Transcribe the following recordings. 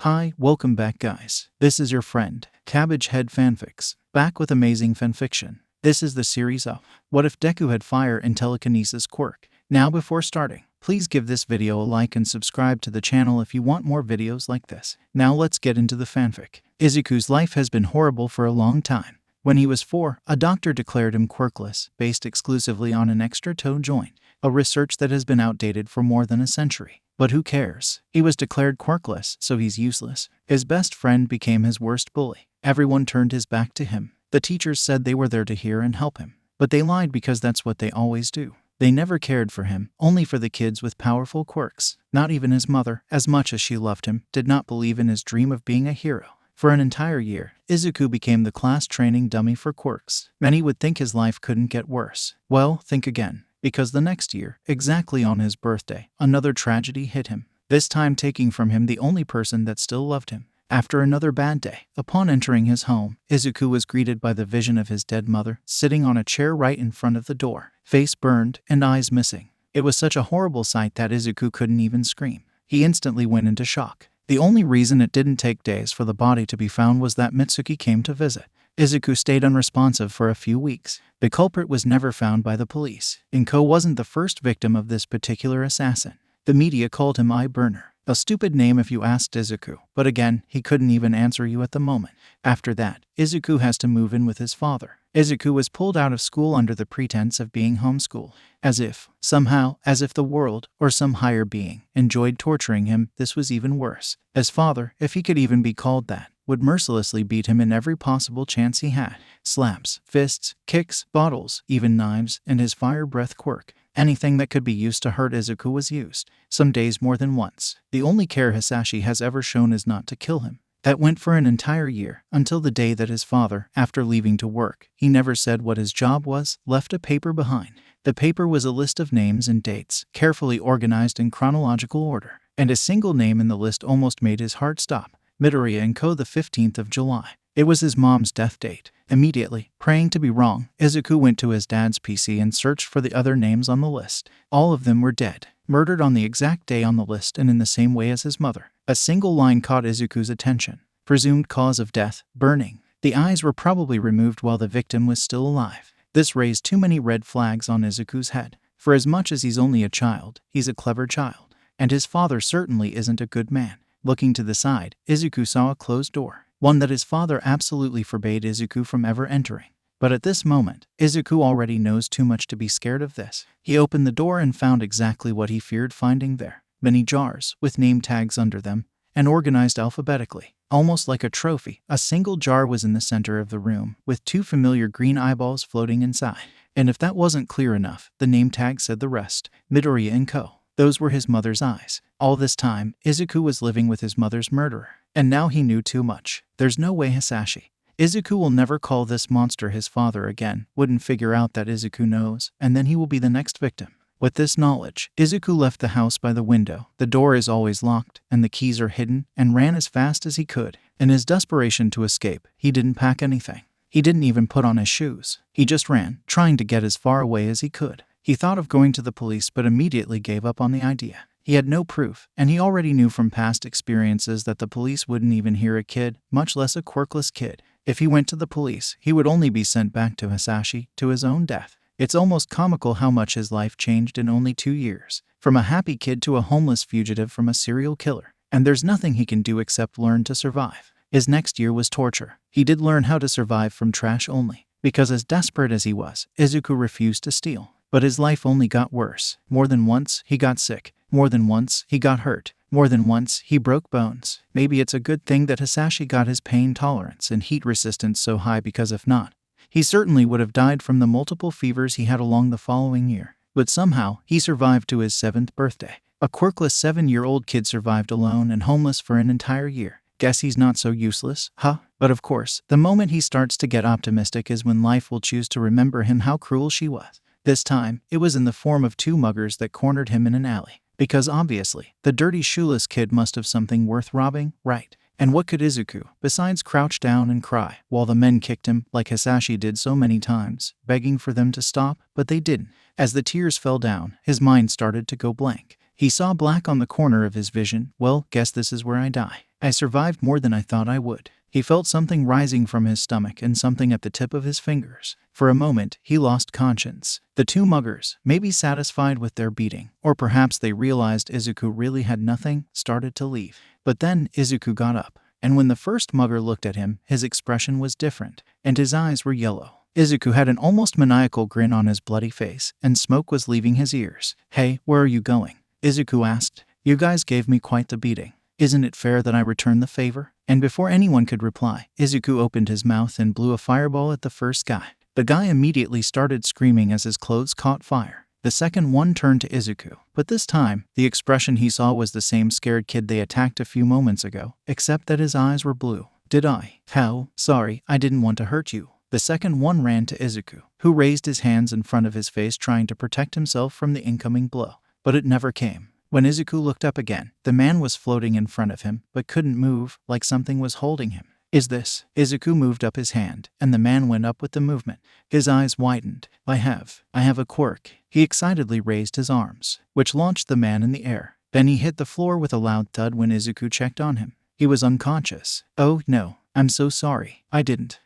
Hi, welcome back guys. This is your friend, Cabbage Head Fanfics, back with amazing fanfiction. This is the series of What If Deku Had Fire in Telekinesis Quirk. Now before starting, please give this video a like and subscribe to the channel if you want more videos like this. Now let's get into the fanfic. Izuku's life has been horrible for a long time. When he was 4, a doctor declared him quirkless, based exclusively on an extra toe joint, a research that has been outdated for more than a century. But who cares? He was declared quirkless, so he's useless. His best friend became his worst bully. Everyone turned his back to him. The teachers said they were there to hear and help him. But they lied because that's what they always do. They never cared for him, only for the kids with powerful quirks. Not even his mother, as much as she loved him, did not believe in his dream of being a hero. For an entire year, Izuku became the class training dummy for quirks. Many would think his life couldn't get worse. Well, think again. Because the next year, exactly on his birthday, another tragedy hit him, this time taking from him the only person that still loved him. After another bad day, upon entering his home, Izuku was greeted by the vision of his dead mother, sitting on a chair right in front of the door, face burned and eyes missing. It was such a horrible sight that Izuku couldn't even scream. He instantly went into shock. The only reason it didn't take days for the body to be found was that Mitsuki came to visit. Izuku stayed unresponsive for a few weeks. The culprit was never found by the police. Inko wasn't the first victim of this particular assassin. The media called him Eye Burner, a stupid name if you asked Izuku, but again, he couldn't even answer you at the moment. After that, Izuku has to move in with his father. Izuku was pulled out of school under the pretense of being homeschooled, as if the world, or some higher being, enjoyed torturing him. This was even worse. His father, if he could even be called that, would mercilessly beat him in every possible chance he had. Slaps, fists, kicks, bottles, even knives, and his fire breath quirk. Anything that could be used to hurt Izuku was used, some days more than once. The only care Hisashi has ever shown is not to kill him. That went for an entire year, until the day that his father, after leaving to work, he never said what his job was, left a paper behind. The paper was a list of names and dates, carefully organized in chronological order, and a single name in the list almost made his heart stop. Midroriya Izuku, the 15th of July. It was his mom's death date. Immediately, praying to be wrong, Izuku went to his dad's PC and searched for the other names on the list. All of them were dead, murdered on the exact day on the list and in the same way as his mother. A single line caught Izuku's attention. Presumed cause of death, burning. The eyes were probably removed while the victim was still alive. This raised too many red flags on Izuku's head. For as much as he's only a child, he's a clever child. And his father certainly isn't a good man. Looking to the side, Izuku saw a closed door, one that his father absolutely forbade Izuku from ever entering. But at this moment, Izuku already knows too much to be scared of this. He opened the door and found exactly what he feared finding there. Many jars, with name tags under them, and organized alphabetically. Almost like a trophy, a single jar was in the center of the room, with 2 familiar green eyeballs floating inside. And if that wasn't clear enough, the name tag said the rest. Midroriya Izuku. Those were his mother's eyes. All this time, Izuku was living with his mother's murderer. And now he knew too much. There's no way Hisashi. Izuku will never call this monster his father again, wouldn't figure out that Izuku knows, and then he will be the next victim. With this knowledge, Izuku left the house by the window. The door is always locked, and the keys are hidden, and ran as fast as he could. In his desperation to escape, he didn't pack anything. He didn't even put on his shoes. He just ran, trying to get as far away as he could. He thought of going to the police but immediately gave up on the idea. He had no proof, and he already knew from past experiences that the police wouldn't even hear a kid, much less a quirkless kid. If he went to the police, he would only be sent back to Hisashi, to his own death. It's almost comical how much his life changed in only 2 years. From a happy kid to a homeless fugitive from a serial killer. And there's nothing he can do except learn to survive. His next year was torture. He did learn how to survive from trash only. Because as desperate as he was, Izuku refused to steal. But his life only got worse. More than once, he got sick. More than once, he got hurt. More than once, he broke bones. Maybe it's a good thing that Hisashi got his pain tolerance and heat resistance so high, because if not, he certainly would have died from the multiple fevers he had along the following year. But somehow, he survived to his 7th birthday. A quirkless 7-year-old kid survived alone and homeless for an entire year. Guess he's not so useless, huh? But of course, the moment he starts to get optimistic is when life will choose to remember him how cruel she was. This time, it was in the form of 2 muggers that cornered him in an alley. Because obviously, the dirty shoeless kid must have something worth robbing, right? And what could Izuku, besides crouch down and cry, while the men kicked him, like Hisashi did so many times, begging for them to stop, but they didn't. As the tears fell down, his mind started to go blank. He saw black on the corner of his vision. Well, guess this is where I die. I survived more than I thought I would. He felt something rising from his stomach and something at the tip of his fingers. For a moment, he lost conscience. The two muggers, maybe satisfied with their beating, or perhaps they realized Izuku really had nothing, started to leave. But then Izuku got up, and when the first mugger looked at him, his expression was different, and his eyes were yellow. Izuku had an almost maniacal grin on his bloody face, and smoke was leaving his ears. "Hey, where are you going?" Izuku asked. "You guys gave me quite the beating. Isn't it fair that I return the favor?" And before anyone could reply, Izuku opened his mouth and blew a fireball at the first guy. The guy immediately started screaming as his clothes caught fire. The second one turned to Izuku, but this time, the expression he saw was the same scared kid they attacked a few moments ago, except that his eyes were blue. "Did I? How? Sorry, I didn't want to hurt you." The second one ran to Izuku, who raised his hands in front of his face trying to protect himself from the incoming blow. But it never came. When Izuku looked up again, the man was floating in front of him, but couldn't move, like something was holding him. "Is this?" Izuku moved up his hand, and the man went up with the movement. His eyes widened. I have a quirk." He excitedly raised his arms, which launched the man in the air. Then he hit the floor with a loud thud when Izuku checked on him. He was unconscious. "Oh, no. I'm so sorry. I didn't.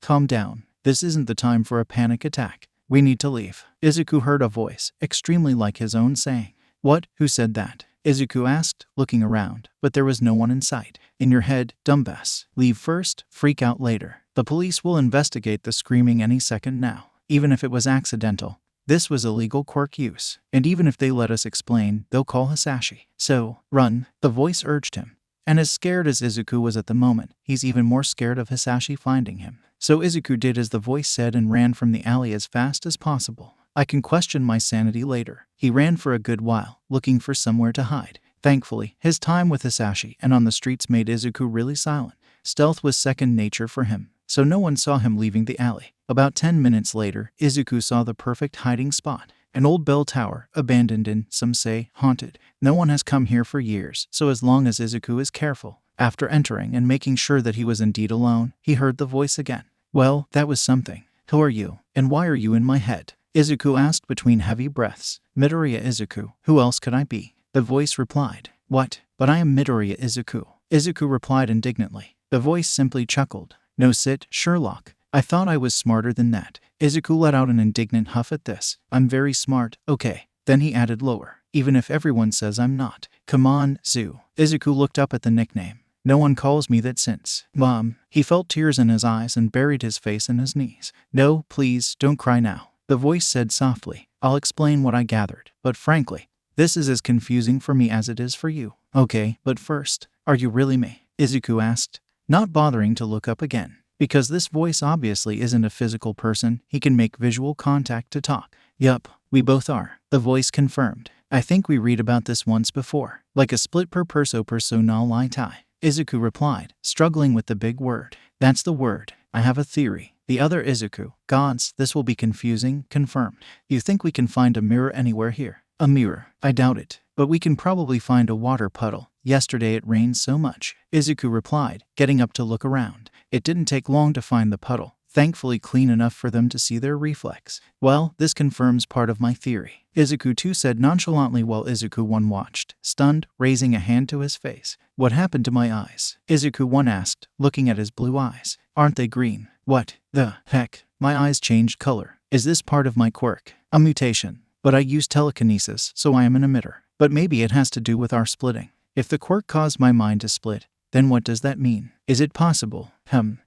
Calm down. This isn't the time for a panic attack. We need to leave." Izuku heard a voice, extremely like his own, saying, "What? Who said that?" Izuku asked, looking around, but there was no one in sight. "In your head, dumbass. Leave first, freak out later. The police will investigate the screaming any second now. Even if it was accidental, this was illegal quirk use. And even if they let us explain, they'll call Hisashi. So, run," the voice urged him. And as scared as Izuku was at the moment, he's even more scared of Hisashi finding him. So Izuku did as the voice said and ran from the alley as fast as possible. I can question my sanity later. He ran for a good while, looking for somewhere to hide. Thankfully, his time with Hisashi and on the streets made Izuku really silent. Stealth was second nature for him, so no one saw him leaving the alley. About 10 minutes later, Izuku saw the perfect hiding spot. An old bell tower, abandoned and, some say, haunted. No one has come here for years, so as long as Izuku is careful. After entering and making sure that he was indeed alone, he heard the voice again. "Well, that was something. Who are you, and why are you in my head?" Izuku asked between heavy breaths. "Midoriya Izuku. Who else could I be?" The voice replied. "What? But I am Midoriya Izuku." Izuku replied indignantly. The voice simply chuckled. "No sit, Sherlock. I thought I was smarter than that." Izuku let out an indignant huff at this. "I'm very smart, okay." Then he added lower. "Even if everyone says I'm not." "Come on, Zoo." Izuku looked up at the nickname. "No one calls me that since Mom." He felt tears in his eyes and buried his face in his knees. "No, please, don't cry now." The voice said softly. "I'll explain what I gathered, but frankly, this is as confusing for me as it is for you." "Okay, but first, are you really me?" Izuku asked, not bothering to look up again. Because this voice obviously isn't a physical person, he can make visual contact to talk. "Yup, we both are," the voice confirmed. "I think we read about this once before. Like a split per personality." Izuku replied, struggling with the big word. "That's the word. I have a theory." The other Izuku, "Gods, this will be confusing," confirmed. "You think we can find a mirror anywhere here?" "A mirror? I doubt it. But we can probably find a water puddle. Yesterday it rained so much." Izuku replied, getting up to look around. It didn't take long to find the puddle, thankfully clean enough for them to see their reflex. "Well, this confirms part of my theory," Izuku 2 said nonchalantly while Izuku 1 watched, stunned, raising a hand to his face. "What happened to my eyes?" Izuku 1 asked, looking at his blue eyes. "Aren't they green?" "What the heck? My eyes changed color. Is this part of my quirk? A mutation? But I use telekinesis, so I am an emitter. But maybe it has to do with our splitting. If the quirk caused my mind to split, then what does that mean? Is it possible?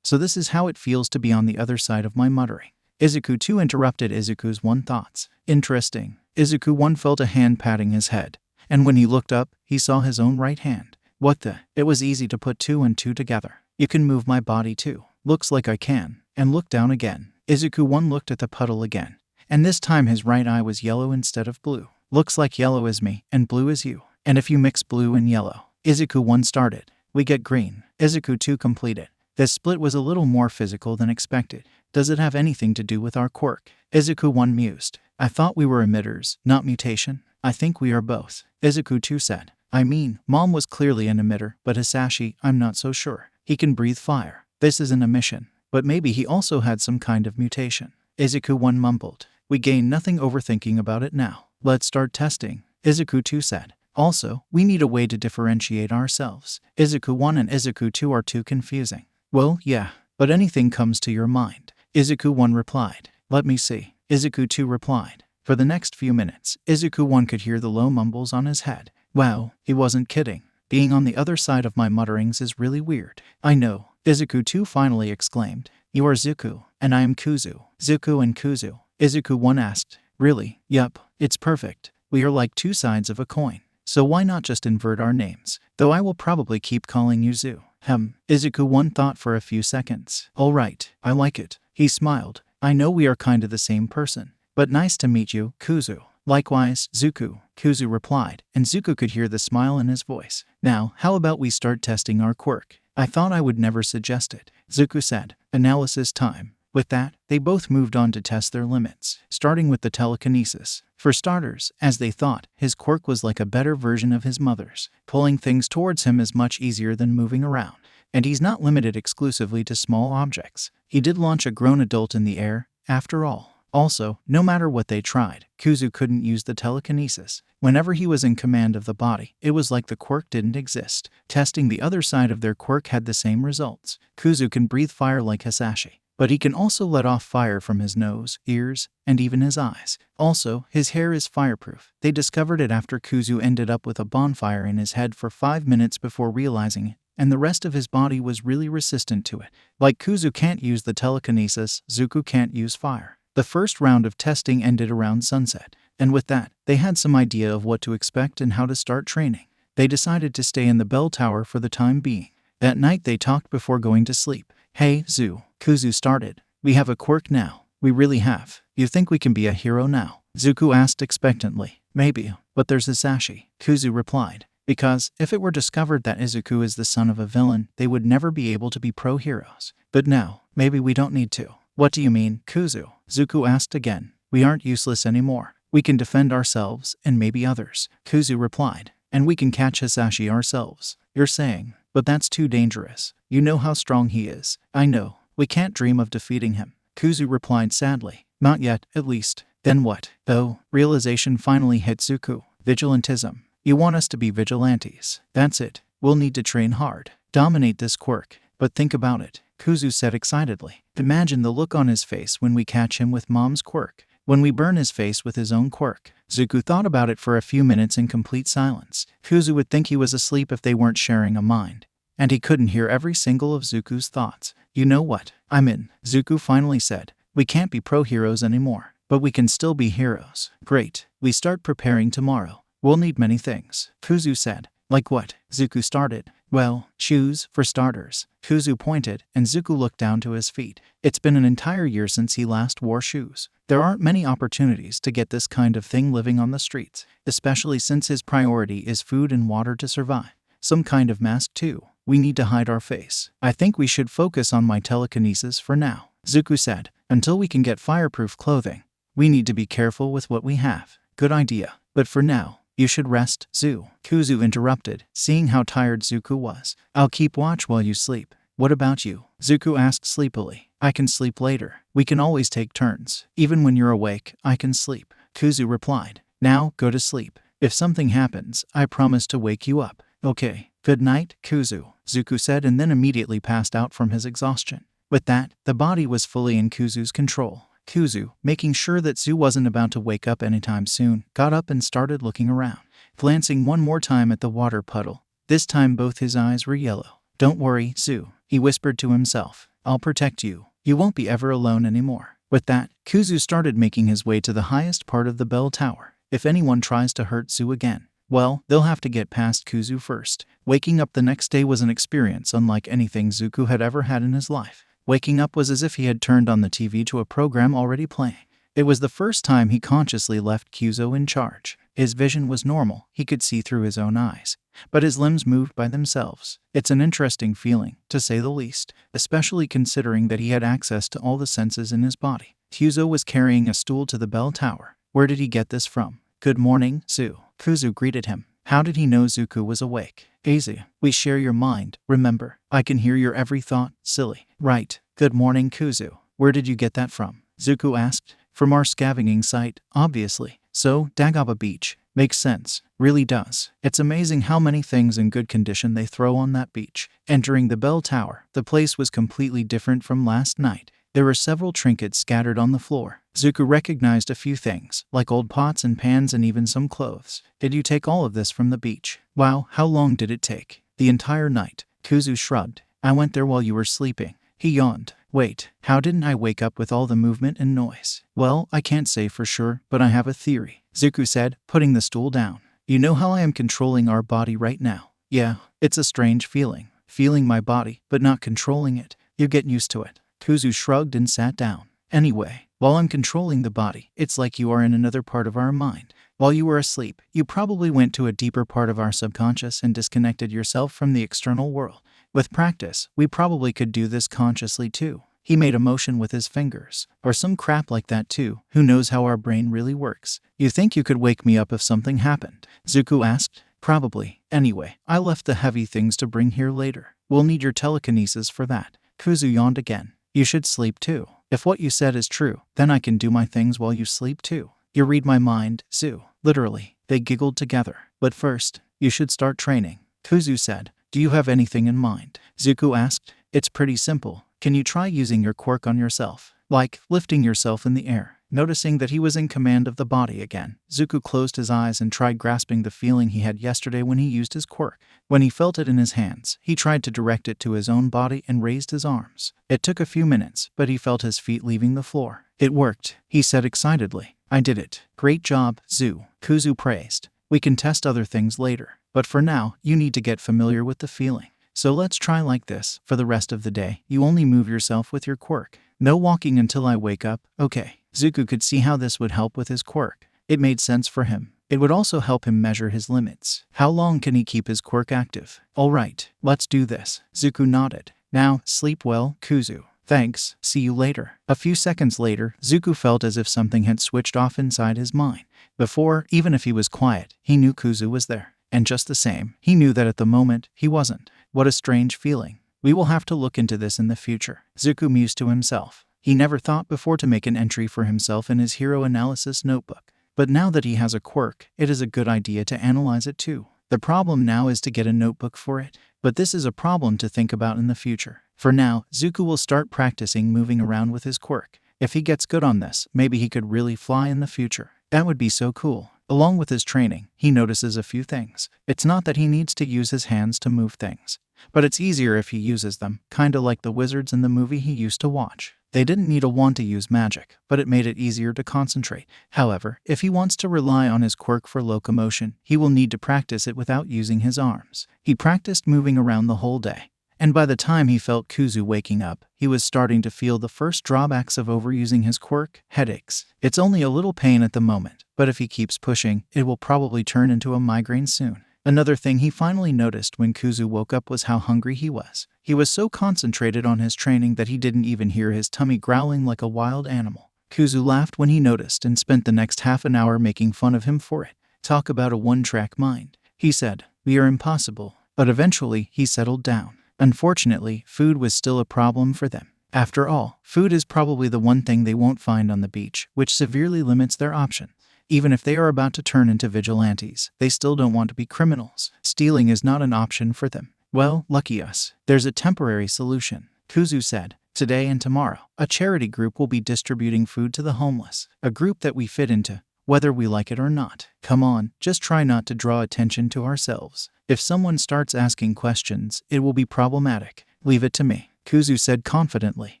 So this is how it feels to be on the other side of my muttering." Izuku 2 interrupted Izuku's 1 thoughts. "Interesting." Izuku 1 felt a hand patting his head, and when he looked up, he saw his own right hand. "What the?" It was easy to put 2 and 2 together. "You can move my body too." "Looks like I can." And looked down again. Izuku 1 looked at the puddle again, and this time his right eye was yellow instead of blue. "Looks like yellow is me, and blue is you. And if you mix blue and yellow," Izuku 1 started, "we get green." Izuku 2 completed. This split was a little more physical than expected. "Does it have anything to do with our quirk?" Izuku 1 mused. "I thought we were emitters, not mutation." "I think we are both," Izuku 2 said. "I mean, Mom was clearly an emitter, but Hisashi, I'm not so sure. He can breathe fire. This is an emission. But maybe he also had some kind of mutation." Izuku 1 mumbled. "We gain nothing overthinking about it now. Let's start testing," Izuku 2 said. Also, we need a way to differentiate ourselves. Izuku 1 and Izuku 2 are too confusing. Well, yeah, but anything comes to your mind. Izuku 1 replied. Let me see. Izuku 2 replied. For the next few minutes, Izuku 1 could hear the low mumbles on his head. Wow, he wasn't kidding. Being on the other side of my mutterings is really weird. I know. Izuku 2 finally exclaimed. You are Zuku, and I am Kuzu. Zuku and Kuzu. Izuku 1 asked. Really? Yup, it's perfect. We are like two sides of a coin. So why not just invert our names? Though I will probably keep calling you Zu. Izuku 1 thought for a few seconds. Alright, I like it. He smiled. I know we are kinda the same person. But nice to meet you, Kuzu. Likewise, Zuku, Kuzu replied, and Zuku could hear the smile in his voice. Now, how about we start testing our quirk? I thought I would never suggest it, Zuku said. Analysis time. With that, they both moved on to test their limits, starting with the telekinesis. For starters, as they thought, his quirk was like a better version of his mother's. Pulling things towards him is much easier than moving around. And he's not limited exclusively to small objects. He did launch a grown adult in the air, after all. Also, no matter what they tried, Kuzu couldn't use the telekinesis. Whenever he was in command of the body, it was like the quirk didn't exist. Testing the other side of their quirk had the same results. Kuzu can breathe fire like Hisashi, but he can also let off fire from his nose, ears, and even his eyes. Also, his hair is fireproof. They discovered it after Kuzu ended up with a bonfire in his head for 5 minutes before realizing it, and the rest of his body was really resistant to it. Like Kuzu can't use the telekinesis, Zuku can't use fire. The first round of testing ended around sunset, and with that, they had some idea of what to expect and how to start training. They decided to stay in the bell tower for the time being. That night they talked before going to sleep. Hey, Zu, Kuzu started. We have a quirk now. We really have. You think we can be a hero now? Zuku asked expectantly. Maybe, but there's Hisashi, Kuzu replied. Because, if it were discovered that Izuku is the son of a villain, they would never be able to be pro-heroes. But now, maybe we don't need to. What do you mean, Kuzu? Zuku asked again. We aren't useless anymore. We can defend ourselves, and maybe others, Kuzu replied. And we can catch Hisashi ourselves. You're saying, but that's too dangerous. You know how strong he is. I know. We can't dream of defeating him, Kuzu replied sadly. Not yet, at least. Then what? Though, realization finally hit Zuku. Vigilantism. You want us to be vigilantes. That's it. We'll need to train hard. Dominate this quirk. But think about it, Kuzu said excitedly. Imagine the look on his face when we catch him with Mom's quirk. When we burn his face with his own quirk. Zuku thought about it for a few minutes in complete silence. Kuzu would think he was asleep if they weren't sharing a mind. And he couldn't hear every single of Zuku's thoughts. You know what? I'm in, Zuku finally said. We can't be pro-heroes anymore. But we can still be heroes. Great. We start preparing tomorrow. We'll need many things, Kuzu said. Like what? Zuku started. Well, shoes, for starters. Kuzu pointed, and Zuku looked down to his feet. It's been an entire year since he last wore shoes. There aren't many opportunities to get this kind of thing living on the streets, especially since his priority is food and water to survive. Some kind of mask too. We need to hide our face. I think we should focus on my telekinesis for now, Zuku said. Until we can get fireproof clothing, we need to be careful with what we have. Good idea. But for now, you should rest, Zu, Kuzu interrupted, seeing how tired Zuku was. I'll keep watch while you sleep. What about you? Zuku asked sleepily. I can sleep later. We can always take turns. Even when you're awake, I can sleep, Kuzu replied. Now, go to sleep. If something happens, I promise to wake you up. Okay. Good night, Kuzu, Zuku said and then immediately passed out from his exhaustion. With that, the body was fully in Kuzu's control. Kuzu, making sure that Zu wasn't about to wake up anytime soon, got up and started looking around, glancing one more time at the water puddle. This time both his eyes were yellow. Don't worry, Zu, he whispered to himself. I'll protect you. You won't be ever alone anymore. With that, Kuzu started making his way to the highest part of the bell tower. If anyone tries to hurt Zu again, well, they'll have to get past Kuzu first. Waking up the next day was an experience unlike anything Zuku had ever had in his life. Waking up was as if he had turned on the TV to a program already playing. It was the first time he consciously left Kuzo in charge. His vision was normal, he could see through his own eyes, but his limbs moved by themselves. It's an interesting feeling, to say the least, especially considering that he had access to all the senses in his body. Kuzo was carrying a stool to the bell tower. Where did he get this from? Good morning, Zu, Kuzu greeted him. How did he know Zuku was awake? Aizawa, we share your mind, remember. I can hear your every thought, silly. Right. Good morning, Kuzu. Where did you get that from? Zuku asked. From our scavenging site, obviously. So, Dagaba Beach. Makes sense. Really does. It's amazing how many things in good condition they throw on that beach. Entering the bell tower, the place was completely different from last night. There were several trinkets scattered on the floor. Zuko recognized a few things, like old pots and pans and even some clothes. Did you take all of this from the beach? Wow, how long did it take? The entire night. Kuzu shrugged. I went there while you were sleeping. He yawned. Wait, how didn't I wake up with all the movement and noise? Well, I can't say for sure, but I have a theory, Zuko said, putting the stool down. You know how I am controlling our body right now? Yeah, it's a strange feeling. Feeling my body, but not controlling it. You get used to it. Kuzu shrugged and sat down. Anyway, while I'm controlling the body, it's like you are in another part of our mind. While you were asleep, you probably went to a deeper part of our subconscious and disconnected yourself from the external world. With practice, we probably could do this consciously too. He made a motion with his fingers. Or some crap like that too. Who knows how our brain really works? You think you could wake me up if something happened? Zuko asked. Probably. Anyway, I left the heavy things to bring here later. We'll need your telekinesis for that. Kuzu yawned again. You should sleep too. If what you said is true, then I can do my things while you sleep too. You read my mind, Zu. Literally. They giggled together. But first, you should start training. Kuzu said. Do you have anything in mind? Zuko asked. It's pretty simple. Can you try using your quirk on yourself? Like lifting yourself in the air. Noticing that he was in command of the body again, Zuko closed his eyes and tried grasping the feeling he had yesterday when he used his quirk. When he felt it in his hands, he tried to direct it to his own body and raised his arms. It took a few minutes, but he felt his feet leaving the floor. It worked, he said excitedly. I did it. Great job, Zu. Kuzu praised. We can test other things later, but for now, you need to get familiar with the feeling. So let's try like this. For the rest of the day, you only move yourself with your quirk. No walking until I wake up, okay. Zuko could see how this would help with his quirk. It made sense for him. It would also help him measure his limits. How long can he keep his quirk active? All right, let's do this. Zuko nodded. Now, sleep well, Kuzu. Thanks, see you later. A few seconds later, Zuko felt as if something had switched off inside his mind. Before, even if he was quiet, he knew Kuzu was there. And just the same, he knew that at the moment, he wasn't. What a strange feeling. We will have to look into this in the future. Zuko mused to himself. He never thought before to make an entry for himself in his hero analysis notebook. But now that he has a quirk, it is a good idea to analyze it too. The problem now is to get a notebook for it. But this is a problem to think about in the future. For now, Zuko will start practicing moving around with his quirk. If he gets good on this, maybe he could really fly in the future. That would be so cool. Along with his training, he notices a few things. It's not that he needs to use his hands to move things, but it's easier if he uses them, kinda like the wizards in the movie he used to watch. They didn't need a wand to use magic, but it made it easier to concentrate. However, if he wants to rely on his quirk for locomotion, he will need to practice it without using his arms. He practiced moving around the whole day. And by the time he felt Kuzu waking up, he was starting to feel the first drawbacks of overusing his quirk, headaches. It's only a little pain at the moment, but if he keeps pushing, it will probably turn into a migraine soon. Another thing he finally noticed when Kuzu woke up was how hungry he was. He was so concentrated on his training that he didn't even hear his tummy growling like a wild animal. Kuzu laughed when he noticed and spent the next half an hour making fun of him for it. Talk about a one-track mind. He said, we are impossible. But eventually, he settled down. Unfortunately, food was still a problem for them. After all, food is probably the one thing they won't find on the beach, which severely limits their options. Even if they are about to turn into vigilantes, they still don't want to be criminals. Stealing is not an option for them. Well, lucky us. There's a temporary solution. Kuzu said, today and tomorrow, a charity group will be distributing food to the homeless. A group that we fit into, whether we like it or not. Come on, just try not to draw attention to ourselves. If someone starts asking questions, it will be problematic. Leave it to me, Kuzu said confidently.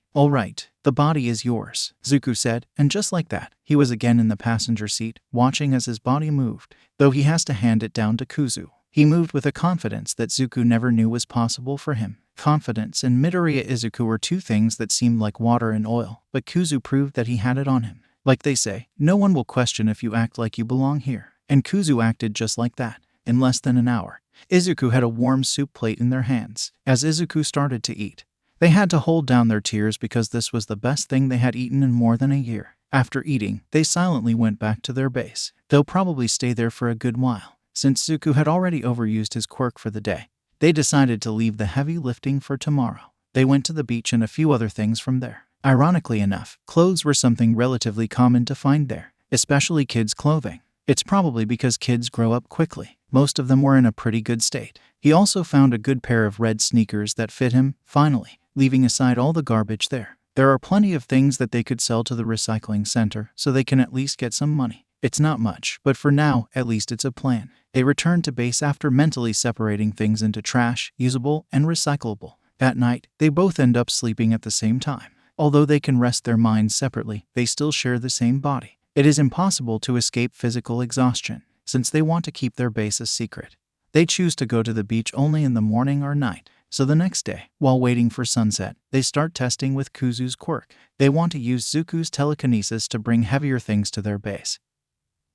All right, the body is yours, Zuko said, and just like that, he was again in the passenger seat, watching as his body moved. Though he has to hand it down to Kuzu, he moved with a confidence that Zuko never knew was possible for him. Confidence and Midroriya Izuku were two things that seemed like water and oil, but Kuzu proved that he had it on him. Like they say, no one will question if you act like you belong here. And Kuzu acted just like that. In less than an hour, Izuku had a warm soup plate in their hands. As Izuku started to eat, they had to hold down their tears because this was the best thing they had eaten in more than a year. After eating, they silently went back to their base. They'll probably stay there for a good while. Since Zuko had already overused his quirk for the day, they decided to leave the heavy lifting for tomorrow. They went to the beach and a few other things from there. Ironically enough, clothes were something relatively common to find there, especially kids' clothing. It's probably because kids grow up quickly. Most of them were in a pretty good state. He also found a good pair of red sneakers that fit him, finally, leaving aside all the garbage there. There are plenty of things that they could sell to the recycling center, so they can at least get some money. It's not much, but for now, at least it's a plan. They returned to base after mentally separating things into trash, usable, and recyclable. At night, they both end up sleeping at the same time. Although they can rest their minds separately, they still share the same body. It is impossible to escape physical exhaustion, since they want to keep their base a secret. They choose to go to the beach only in the morning or night. So the next day, while waiting for sunset, they start testing with Kuzu's quirk. They want to use Zuku's telekinesis to bring heavier things to their base.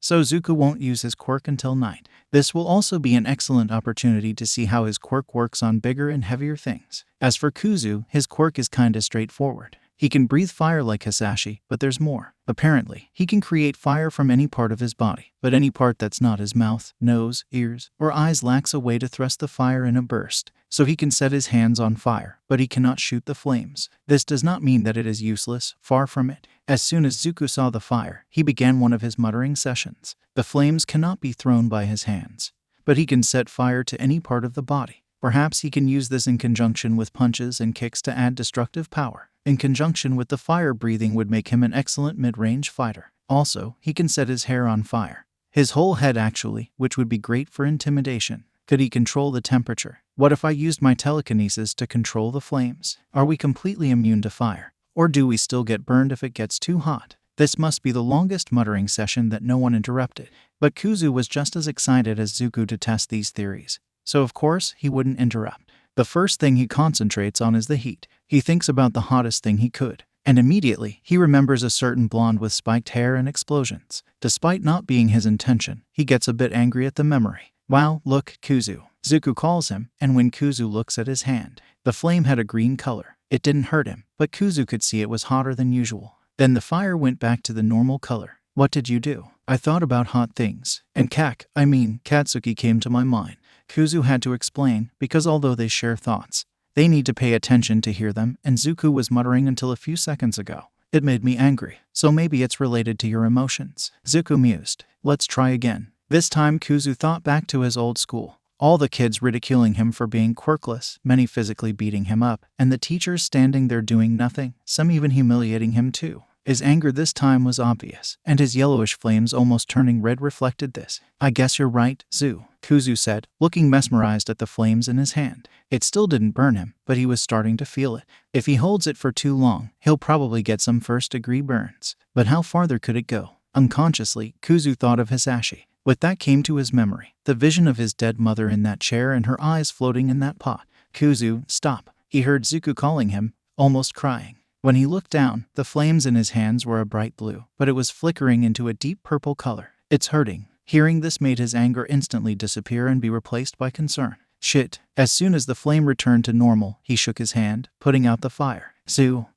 So Zuku won't use his quirk until night. This will also be an excellent opportunity to see how his quirk works on bigger and heavier things. As for Kuzu, his quirk is kinda straightforward. He can breathe fire like Hisashi, but there's more. Apparently, he can create fire from any part of his body, but any part that's not his mouth, nose, ears, or eyes lacks a way to thrust the fire in a burst. So he can set his hands on fire, but he cannot shoot the flames. This does not mean that it is useless, far from it. As soon as Zuku saw the fire, he began one of his muttering sessions. The flames cannot be thrown by his hands, but he can set fire to any part of the body. Perhaps he can use this in conjunction with punches and kicks to add destructive power. In conjunction with the fire breathing would make him an excellent mid-range fighter. Also, he can set his hair on fire. His whole head actually, which would be great for intimidation. Could he control the temperature? What if I used my telekinesis to control the flames? Are we completely immune to fire? Or do we still get burned if it gets too hot? This must be the longest muttering session that no one interrupted. But Kuzu was just as excited as Zuku to test these theories. So of course, he wouldn't interrupt. The first thing he concentrates on is the heat. He thinks about the hottest thing he could. And immediately, he remembers a certain blonde with spiked hair and explosions. Despite not being his intention, he gets a bit angry at the memory. Wow, look, Kuzu. Zuku calls him, and when Kuzu looks at his hand, the flame had a green color. It didn't hurt him, but Kuzu could see it was hotter than usual. Then the fire went back to the normal color. What did you do? I thought about hot things. And Katsuki came to my mind. Kuzu had to explain, because although they share thoughts, they need to pay attention to hear them, and Zuku was muttering until a few seconds ago. It made me angry, so maybe it's related to your emotions. Zuku mused. Let's try again. This time Kuzu thought back to his old school. All the kids ridiculing him for being quirkless, many physically beating him up, and the teachers standing there doing nothing, some even humiliating him too. His anger this time was obvious, and his yellowish flames almost turning red reflected this. I guess you're right, Kuzu said, looking mesmerized at the flames in his hand. It still didn't burn him, but he was starting to feel it. If he holds it for too long, he'll probably get some first-degree burns. But how farther could it go? Unconsciously, Kuzu thought of Hisashi. With that came to his memory, the vision of his dead mother in that chair and her eyes floating in that pot. Kuzu, stop. He heard Zuku calling him, almost crying. When he looked down, the flames in his hands were a bright blue, but it was flickering into a deep purple color. It's hurting. Hearing this made his anger instantly disappear and be replaced by concern. Shit. As soon as the flame returned to normal, he shook his hand, putting out the fire.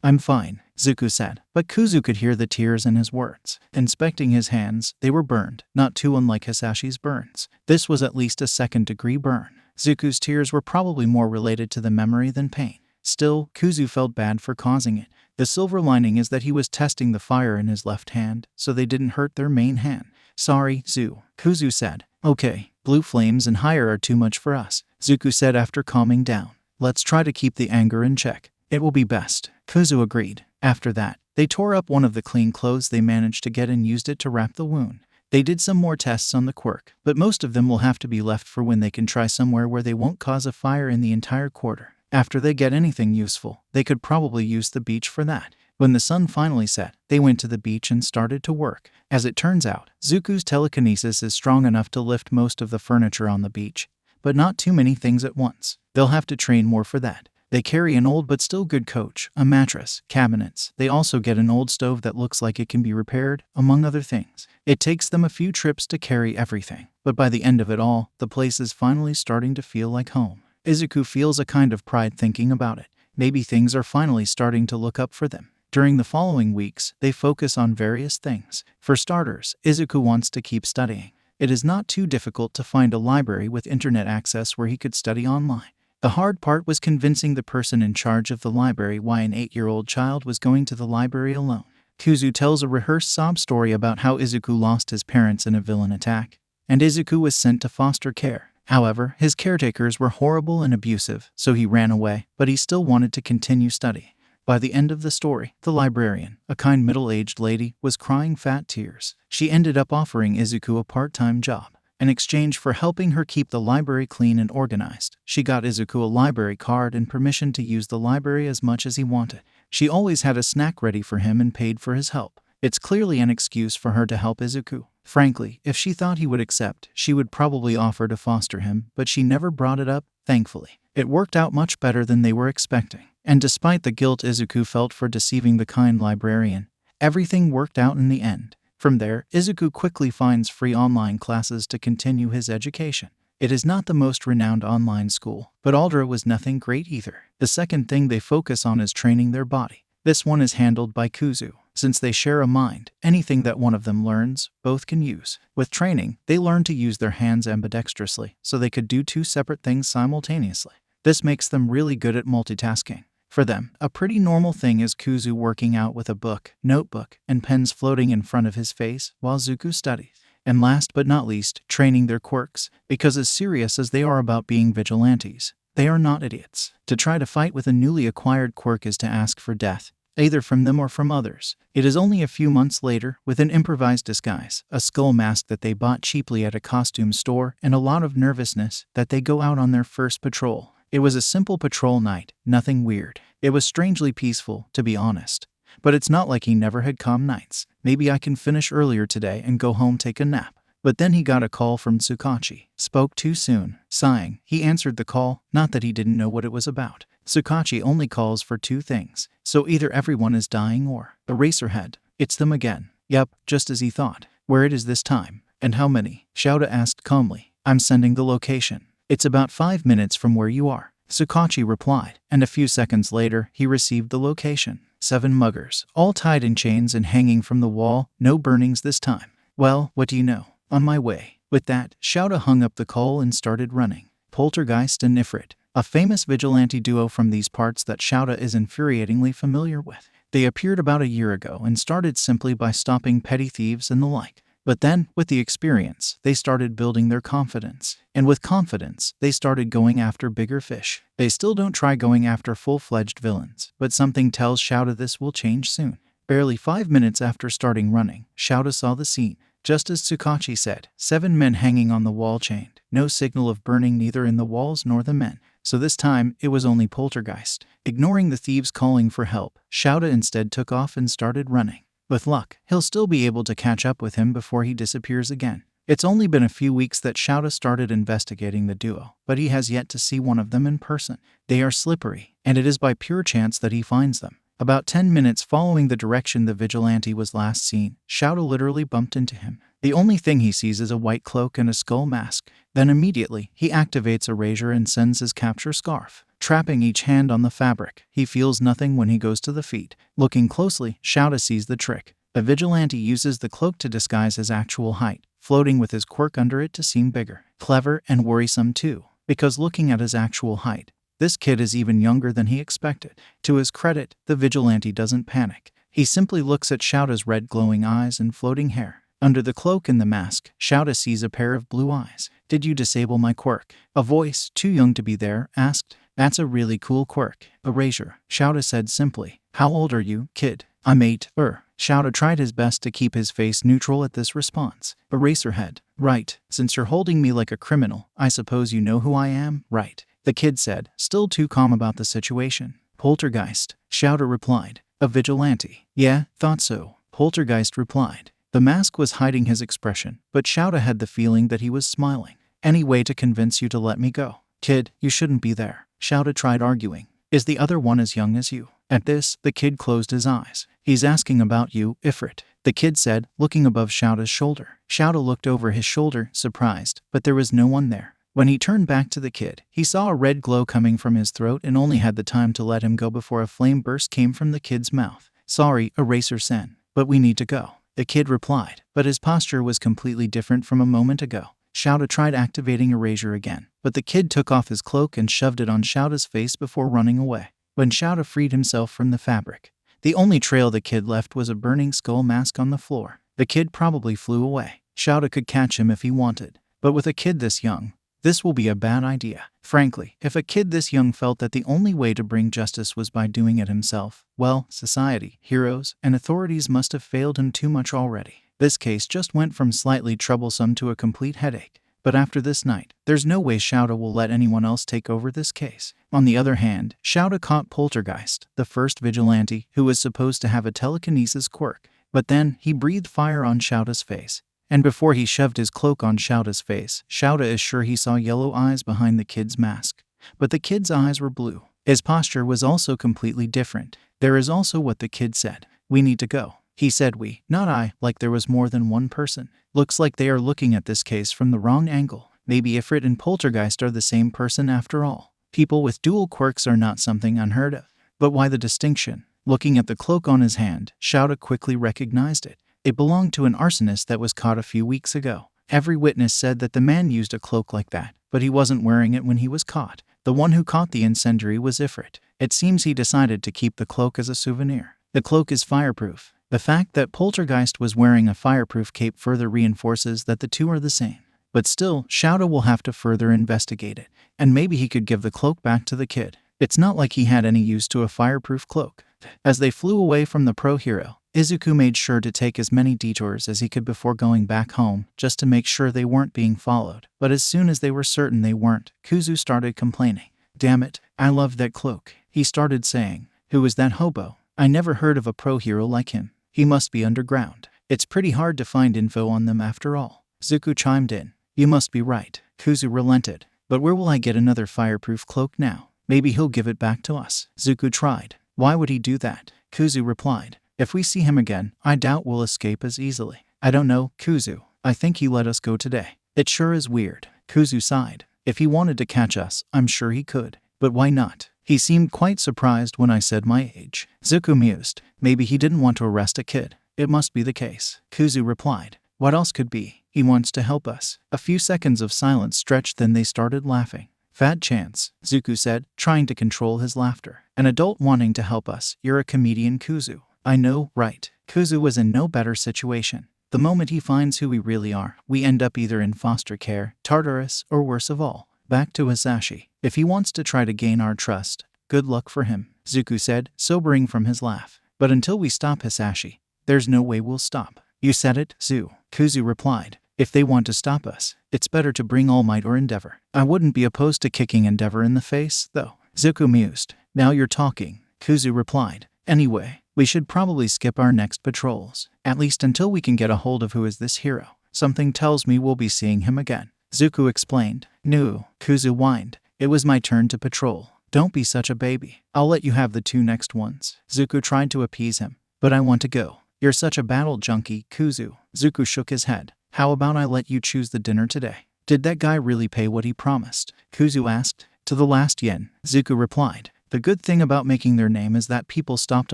I'm fine, Zuku said, but Kuzu could hear the tears in his words. Inspecting his hands, they were burned, not too unlike Hisashi's burns. This was at least a second-degree burn. Zuku's tears were probably more related to the memory than pain. Still, Kuzu felt bad for causing it. The silver lining is that he was testing the fire in his left hand, so they didn't hurt their main hand. Sorry, Kuzu said. Okay, blue flames and higher are too much for us, Zuku said after calming down. Let's try to keep the anger in check. It will be best. Kuzu agreed. After that, they tore up one of the clean clothes they managed to get and used it to wrap the wound. They did some more tests on the quirk, but most of them will have to be left for when they can try somewhere where they won't cause a fire in the entire quarter. After they get anything useful, they could probably use the beach for that. When the sun finally set, they went to the beach and started to work. As it turns out, Zuku's telekinesis is strong enough to lift most of the furniture on the beach, but not too many things at once. They'll have to train more for that. They carry an old but still good coach, a mattress, cabinets. They also get an old stove that looks like it can be repaired, among other things. It takes them a few trips to carry everything, but by the end of it all, the place is finally starting to feel like home. Izuku feels a kind of pride thinking about it. Maybe things are finally starting to look up for them. During the following weeks, they focus on various things. For starters, Izuku wants to keep studying. It is not too difficult to find a library with internet access where he could study online. The hard part was convincing the person in charge of the library why an 8-year-old child was going to the library alone. Kuzu tells a rehearsed sob story about how Izuku lost his parents in a villain attack, and Izuku was sent to foster care. However, his caretakers were horrible and abusive, so he ran away, but he still wanted to continue study. By the end of the story, the librarian, a kind middle-aged lady, was crying fat tears. She ended up offering Izuku a part-time job. In exchange for helping her keep the library clean and organized, she got Izuku a library card and permission to use the library as much as he wanted. She always had a snack ready for him and paid for his help. It's clearly an excuse for her to help Izuku. Frankly, if she thought he would accept, she would probably offer to foster him, but she never brought it up, thankfully. It worked out much better than they were expecting. And despite the guilt Izuku felt for deceiving the kind librarian, everything worked out in the end. From there, Izuku quickly finds free online classes to continue his education. It is not the most renowned online school, but Aldra was nothing great either. The second thing they focus on is training their body. This one is handled by Kuzu. Since they share a mind, anything that one of them learns, both can use. With training, they learn to use their hands ambidextrously, so they could do two separate things simultaneously. This makes them really good at multitasking. For them, a pretty normal thing is Kuzu working out with a book, notebook, and pens floating in front of his face while Zuku studies. And last but not least, training their quirks, because as serious as they are about being vigilantes, they are not idiots. To try to fight with a newly acquired quirk is to ask for death, either from them or from others. It is only a few months later, with an improvised disguise, a skull mask that they bought cheaply at a costume store, and a lot of nervousness, that they go out on their first patrol. It was a simple patrol night, nothing weird. It was strangely peaceful, to be honest. But it's not like he never had calm nights. Maybe I can finish earlier today and go home take a nap. But then he got a call from Tsukachi. Spoke too soon. Sighing, he answered the call, not that he didn't know what it was about. Tsukachi only calls for two things. So either everyone is dying or Eraserhead. It's them again. Yup, just as he thought. Where it is this time? And how many? Shouta asked calmly. I'm sending the location. It's about 5 minutes from where you are. Tsukachi replied, and a few seconds later, he received the location. 7 muggers, all tied in chains and hanging from the wall, no burnings this time. Well, what do you know? On my way. With that, Shouta hung up the call and started running. Poltergeist and Ifrit, a famous vigilante duo from these parts that Shouta is infuriatingly familiar with. They appeared about a year ago and started simply by stopping petty thieves and the like. But then, with the experience, they started building their confidence. And with confidence, they started going after bigger fish. They still don't try going after full-fledged villains, but something tells Shouta this will change soon. Barely 5 minutes after starting running, Shouta saw the scene. Just as Tsukachi said, 7 men hanging on the wall chained. No signal of burning neither in the walls nor the men. So this time, it was only Poltergeist. Ignoring the thieves calling for help, Shouta instead took off and started running. With luck, he'll still be able to catch up with him before he disappears again. It's only been a few weeks that Shouta started investigating the duo, but he has yet to see one of them in person. They are slippery, and it is by pure chance that he finds them. About 10 minutes following the direction the vigilante was last seen, Shouta literally bumped into him. The only thing he sees is a white cloak and a skull mask. Then immediately, he activates Erasure and sends his capture scarf, trapping each hand on the fabric. He feels nothing when he goes to the feet. Looking closely, Shouta sees the trick. The vigilante uses the cloak to disguise his actual height, floating with his quirk under it to seem bigger. Clever and worrisome too, because looking at his actual height, this kid is even younger than he expected. To his credit, the vigilante doesn't panic. He simply looks at Shouta's red glowing eyes and floating hair. Under the cloak and the mask, Shouta sees a pair of blue eyes. Did you disable my quirk? A voice, too young to be there, asked. That's a really cool quirk. Erasure, Shouta said simply. How old are you, kid? I'm 8. Shouta tried his best to keep his face neutral at this response. Eraserhead. Right. Since you're holding me like a criminal, I suppose you know who I am, right? The kid said, still too calm about the situation. Poltergeist, Shouta replied. A vigilante. Yeah, thought so. Poltergeist replied. The mask was hiding his expression, but Shouta had the feeling that he was smiling. Any way to convince you to let me go? Kid, you shouldn't be there. Shouta tried arguing. Is the other one as young as you? At this, the kid closed his eyes. He's asking about you, Ifrit. The kid said, looking above Shouta's shoulder. Shouta looked over his shoulder, surprised, but there was no one there. When he turned back to the kid, he saw a red glow coming from his throat and only had the time to let him go before a flame burst came from the kid's mouth. Sorry, Eraser-sen, but we need to go. The kid replied, but his posture was completely different from a moment ago. Shouta tried activating Erasure again, but the kid took off his cloak and shoved it on Shouta's face before running away. When Shouta freed himself from the fabric, The only trail the kid left was a burning skull mask on the floor. The kid probably flew away. Shouta could catch him if he wanted. But with a kid this young, this will be a bad idea. Frankly, if a kid this young felt that the only way to bring justice was by doing it himself, well, society, heroes, and authorities must have failed him too much already. This case just went from slightly troublesome to a complete headache. But after this night, there's no way Shouta will let anyone else take over this case. On the other hand, Shouta caught Poltergeist, the first vigilante, who was supposed to have a telekinesis quirk. But then, he breathed fire on Shouta's face. And before he shoved his cloak on Shouta's face, Shouta is sure he saw yellow eyes behind the kid's mask. But the kid's eyes were blue. His posture was also completely different. There is also what the kid said. "We need to go." He said we, not I, like there was more than one person. Looks like they are looking at this case from the wrong angle. Maybe Ifrit and Poltergeist are the same person after all. People with dual quirks are not something unheard of. But why the distinction? Looking at the cloak on his hand, Shouta quickly recognized it. It belonged to an arsonist that was caught a few weeks ago. Every witness said that the man used a cloak like that, but he wasn't wearing it when he was caught. The one who caught the incendiary was Ifrit. It seems he decided to keep the cloak as a souvenir. The cloak is fireproof. The fact that Poltergeist was wearing a fireproof cape further reinforces that the two are the same. But still, Shouta will have to further investigate it, and maybe he could give the cloak back to the kid. It's not like he had any use to a fireproof cloak. As they flew away from the pro hero, Izuku made sure to take as many detours as he could before going back home, just to make sure they weren't being followed. But as soon as they were certain they weren't, Kuzu started complaining. "Damn it, I love that cloak," he started saying. "Who is that hobo? I never heard of a pro hero like him. He must be underground. It's pretty hard to find info on them after all." Zuku chimed in. "You must be right." Kuzu relented. "But where will I get another fireproof cloak now? Maybe he'll give it back to us." Zuku tried. "Why would he do that?" Kuzu replied. "If we see him again, I doubt we'll escape as easily." "I don't know, Kuzu. I think he let us go today." "It sure is weird." Kuzu sighed. "If he wanted to catch us, I'm sure he could. But why not? He seemed quite surprised when I said my age." Zuku mused. "Maybe he didn't want to arrest a kid. It must be the case." Kuzu replied. "What else could be? He wants to help us." A few seconds of silence stretched, then they started laughing. "Fat chance," Zuku said, trying to control his laughter. "An adult wanting to help us. You're a comedian, Kuzu." "I know, right?" Kuzu was in no better situation. The moment he finds who we really are, we end up either in foster care, Tartarus, or worse of all, back to Hisashi. If he wants to try to gain our trust, good luck for him," Zuku said, sobering from his laugh. "But until we stop Hisashi, there's no way we'll stop." "You said it, Zu," Kuzu replied. "If they want to stop us, it's better to bring All Might or Endeavor." "I wouldn't be opposed to kicking Endeavor in the face, though." Zuku mused. "Now you're talking," Kuzu replied. "Anyway, we should probably skip our next patrols, at least until we can get a hold of who is this hero. Something tells me we'll be seeing him again." Zuku explained. "No," Kuzu whined. "It was my turn to patrol. Don't be such a baby. I'll let you have the two next ones." Zuku tried to appease him. "But I want to go." "You're such a battle junkie, Kuzu." Zuku shook his head. "How about I let you choose the dinner today?" "Did that guy really pay what he promised?" Kuzu asked. "To the last yen," Zuku replied. The good thing about making their name is that people stopped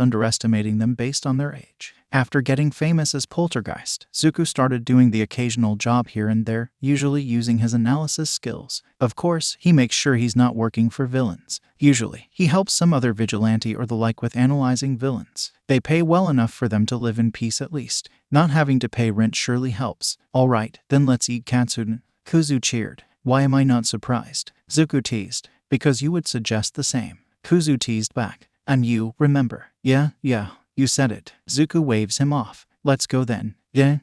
underestimating them based on their age. After getting famous as Poltergeist, Zuku started doing the occasional job here and there, usually using his analysis skills. Of course, he makes sure he's not working for villains. Usually, he helps some other vigilante or the like with analyzing villains. They pay well enough for them to live in peace at least. Not having to pay rent surely helps. "Alright, then let's eat katsudon." Kuzu cheered. "Why am I not surprised?" Zuku teased. "Because you would suggest the same." Kuzu teased back. "And you, remember." Yeah, you said it." Zuku waves him off. "Let's go then." Yeah.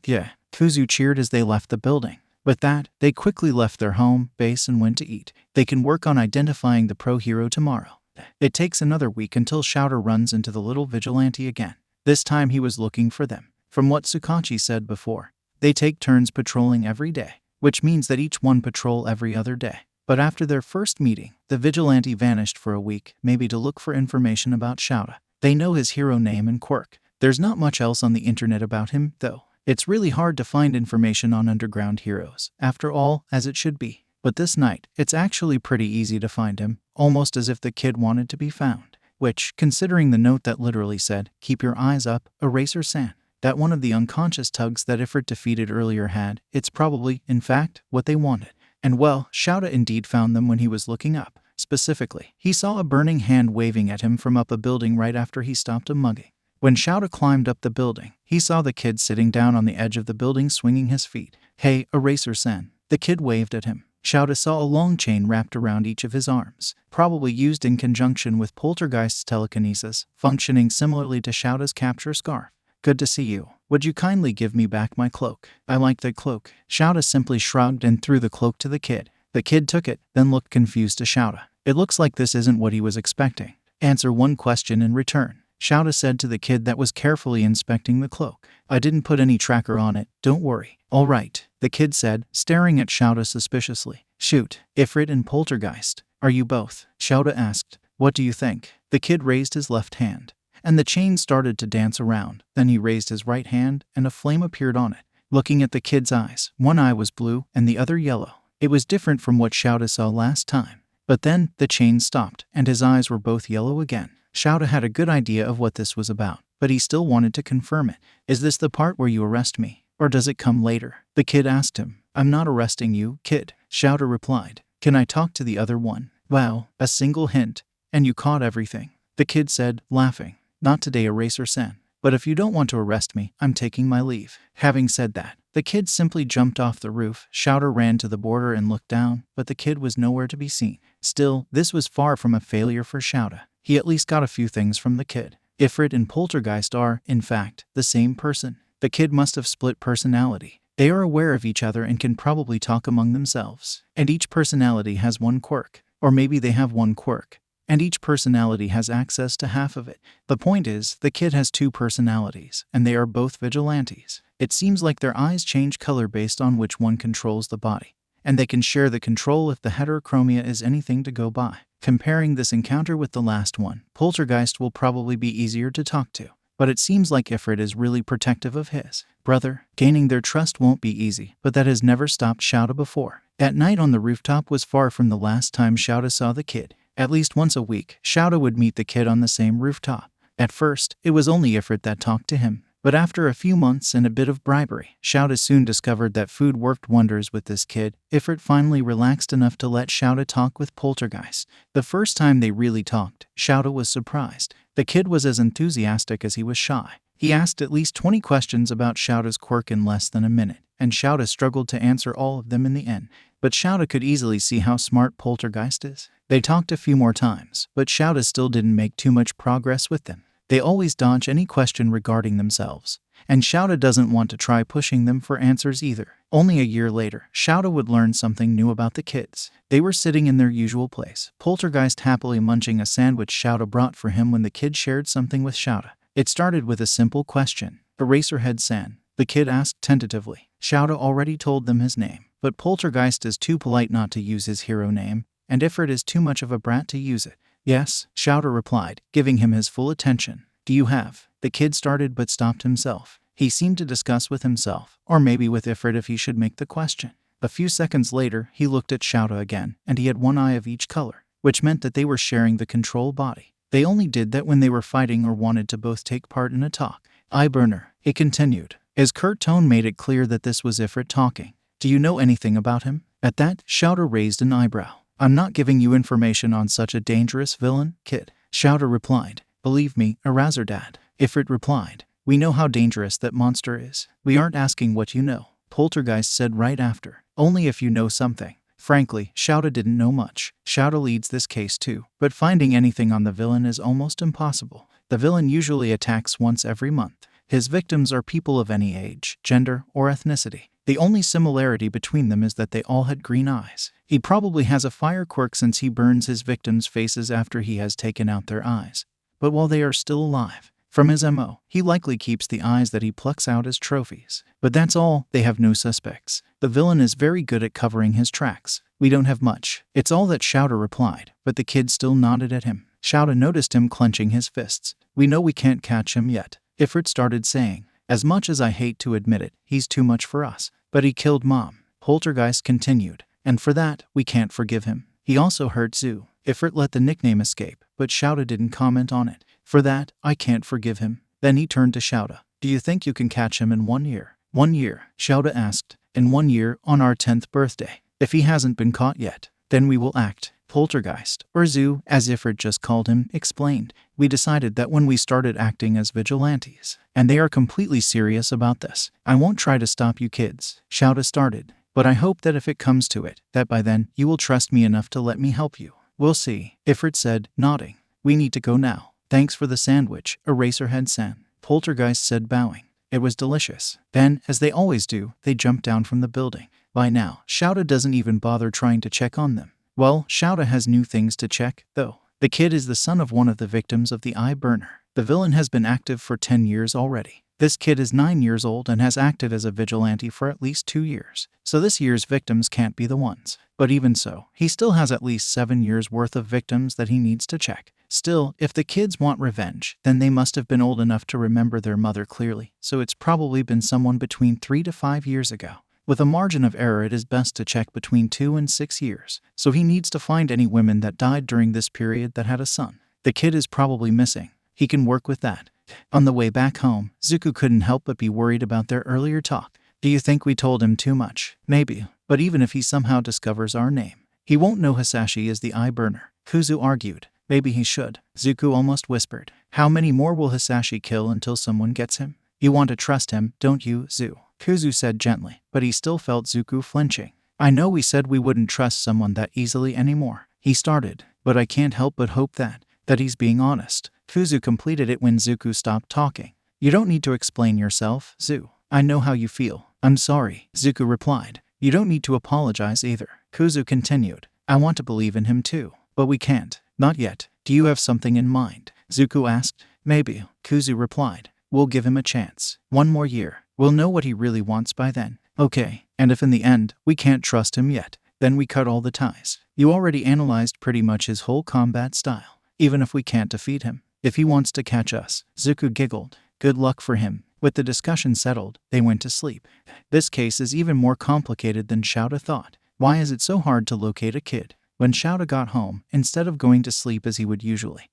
Kuzu cheered as they left the building. With that, they quickly left their home base and went to eat. They can work on identifying the pro hero tomorrow. It takes another week until Shouta runs into the little vigilante again. This time he was looking for them. From what Tsukachi said before, they take turns patrolling every day, which means that each one patrol every other day. But after their first meeting, the vigilante vanished for a week, maybe to look for information about Shouta. They know his hero name and quirk. There's not much else on the internet about him, though. It's really hard to find information on underground heroes, after all, as it should be. But this night, it's actually pretty easy to find him, almost as if the kid wanted to be found. Which, considering the note that literally said, "Keep your eyes up, Eraser-san," that one of the unconscious tugs that Ifrit defeated earlier had, it's probably, in fact, what they wanted. And well, Shouta indeed found them when he was looking up. Specifically, he saw a burning hand waving at him from up a building right after he stopped a mugging. When Shouta climbed up the building, he saw the kid sitting down on the edge of the building swinging his feet. "Hey, Eraser-san." The kid waved at him. Shouta saw a long chain wrapped around each of his arms, probably used in conjunction with Poltergeist's telekinesis, functioning similarly to Shouta's capture scarf. "Good to see you. Would you kindly give me back my cloak?" "I like that cloak." Shouta simply shrugged and threw the cloak to the kid. The kid took it, then looked confused to Shouta. "It looks like this isn't what he was expecting. Answer one question in return," Shouta said to the kid that was carefully inspecting the cloak. "I didn't put any tracker on it, don't worry." "All right," the kid said, staring at Shouta suspiciously. "Shoot, Ifrit and Poltergeist. Are you both?" Shouta asked. "What do you think?" The kid raised his left hand, and the chain started to dance around. Then he raised his right hand, and a flame appeared on it. Looking at the kid's eyes, one eye was blue and the other yellow. It was different from what Shouta saw last time. But then, the chain stopped, and his eyes were both yellow again. Shouta had a good idea of what this was about, but he still wanted to confirm it. "Is this the part where you arrest me, or does it come later?" the kid asked him. "I'm not arresting you, kid," Shouta replied. "Can I talk to the other one?" "Wow, a single hint, and you caught everything," the kid said, laughing. "Not today, Eraser-san. But if you don't want to arrest me, I'm taking my leave." Having said that, the kid simply jumped off the roof. Shouta ran to the border and looked down, but the kid was nowhere to be seen. Still, this was far from a failure for Shouta. He at least got a few things from the kid. Ifrit and Poltergeist are, in fact, the same person. The kid must have split personality. They are aware of each other and can probably talk among themselves. And each personality has one quirk. Or maybe they have one quirk, and each personality has access to half of it. The point is, the kid has two personalities, and they are both vigilantes. It seems like their eyes change color based on which one controls the body, and they can share the control if the heterochromia is anything to go by. Comparing this encounter with the last one, Poltergeist will probably be easier to talk to, but it seems like Ifrit is really protective of his brother. Gaining their trust won't be easy, but that has never stopped Shouta before. At night on the rooftop was far from the last time Shouta saw the kid. At least once a week, Shouta would meet the kid on the same rooftop. At first, it was only Ifrit that talked to him. But after a few months and a bit of bribery, Shouta soon discovered that food worked wonders with this kid. Ifrit finally relaxed enough to let Shouta talk with Poltergeist. The first time they really talked, Shouta was surprised. The kid was as enthusiastic as he was shy. He asked at least 20 questions about Shouta's quirk in less than a minute, and Shouta struggled to answer all of them in the end. But Shouta could easily see how smart Poltergeist is. They talked a few more times, but Shouta still didn't make too much progress with them. They always dodge any question regarding themselves, and Shouta doesn't want to try pushing them for answers either. Only a year later, Shouta would learn something new about the kids. They were sitting in their usual place, Poltergeist happily munching a sandwich Shouta brought for him when the kid shared something with Shouta. It started with a simple question. "Eraserhead-san," the kid asked tentatively. Shouta already told them his name, but Poltergeist is too polite not to use his hero name, and Ifrit is too much of a brat to use it. "Yes," Shouta replied, giving him his full attention. "Do you have?" The kid started but stopped himself. He seemed to discuss with himself, or maybe with Ifrit if he should make the question. A few seconds later, he looked at Shouta again, and he had one eye of each color, which meant that they were sharing the control body. They only did that when they were fighting or wanted to both take part in a talk. "Eye burner," he continued. His curt tone made it clear that this was Ifrit talking. "Do you know anything about him?" At that, Shouta raised an eyebrow. "I'm not giving you information on such a dangerous villain, kid," Shouta replied. "Believe me, Eraserhead," Ifrit replied. "We know how dangerous that monster is. We aren't asking what you know," Poltergeist said right after. "Only if you know something." Frankly, Shouta didn't know much. Shouta leads this case too, but finding anything on the villain is almost impossible. The villain usually attacks once every month. His victims are people of any age, gender, or ethnicity. The only similarity between them is that they all had green eyes. He probably has a fire quirk since he burns his victims' faces after he has taken out their eyes. But while they are still alive, from his MO, he likely keeps the eyes that he plucks out as trophies. But that's all, they have no suspects. The villain is very good at covering his tracks. "We don't have much." It's all that Shouta replied, but the kid still nodded at him. Shouta noticed him clenching his fists. "We know we can't catch him yet," Ifrit started saying. "As much as I hate to admit it, he's too much for us. But he killed Mom," Poltergeist continued, "and for that, we can't forgive him. He also hurt Zoo." Ifrit let the nickname escape, but Shouta didn't comment on it. "For that, I can't forgive him." Then he turned to Shouta. "Do you think you can catch him in 1 year?" "1 year?" Shouta asked. "In 1 year, on our 10th birthday. If he hasn't been caught yet, then we will act." Poltergeist, or Zoo, as Ifrit just called him, explained. We decided that when we started acting as vigilantes, and they are completely serious about this. I won't try to stop you kids, Shouta started, but I hope that if it comes to it, that by then you will trust me enough to let me help you. We'll see, Ifrit said, nodding. We need to go now. Thanks for the sandwich, Eraserhead-san, Poltergeist said, bowing. It was delicious. Then, as they always do, they jumped down from the building. By now, Shouta doesn't even bother trying to check on them. Well, Shouta has new things to check, though. The kid is the son of one of the victims of the eye burner. The villain has been active for 10 years already. This kid is 9 years old and has acted as a vigilante for at least 2 years. So this year's victims can't be the ones. But even so, he still has at least 7 years worth of victims that he needs to check. Still, if the kids want revenge, then they must have been old enough to remember their mother clearly, so it's probably been someone between 3 to 5 years ago. With a margin of error, it is best to check between 2 and 6 years, so he needs to find any women that died during this period that had a son. The kid is probably missing. He can work with that. On the way back home, Zuko couldn't help but be worried about their earlier talk. Do you think we told him too much? Maybe, but even if he somehow discovers our name, he won't know Hisashi is the eye burner, Kuzu argued. Maybe he should, Zuko almost whispered. How many more will Hisashi kill until someone gets him? You want to trust him, don't you, Zu? Kuzu said gently, but he still felt Zuko flinching. I know we said we wouldn't trust someone that easily anymore, he started, but I can't help but hope that he's being honest. Kuzu completed it when Zuko stopped talking. You don't need to explain yourself, Zu. I know how you feel. I'm sorry, Zuko replied. You don't need to apologize either. Kuzu continued. I want to believe in him too, but we can't. Not yet. Do you have something in mind? Zuko asked. Maybe, Kuzu replied. We'll give him a chance. 1 more year. We'll know what he really wants by then. Okay, and if in the end, we can't trust him yet, then we cut all the ties. You already analyzed pretty much his whole combat style. Even if we can't defeat him, if he wants to catch us, Zuko giggled. Good luck for him. With the discussion settled, they went to sleep. This case is even more complicated than Shouta thought. Why is it so hard to locate a kid? When Shouta got home, instead of going to sleep as he would usually,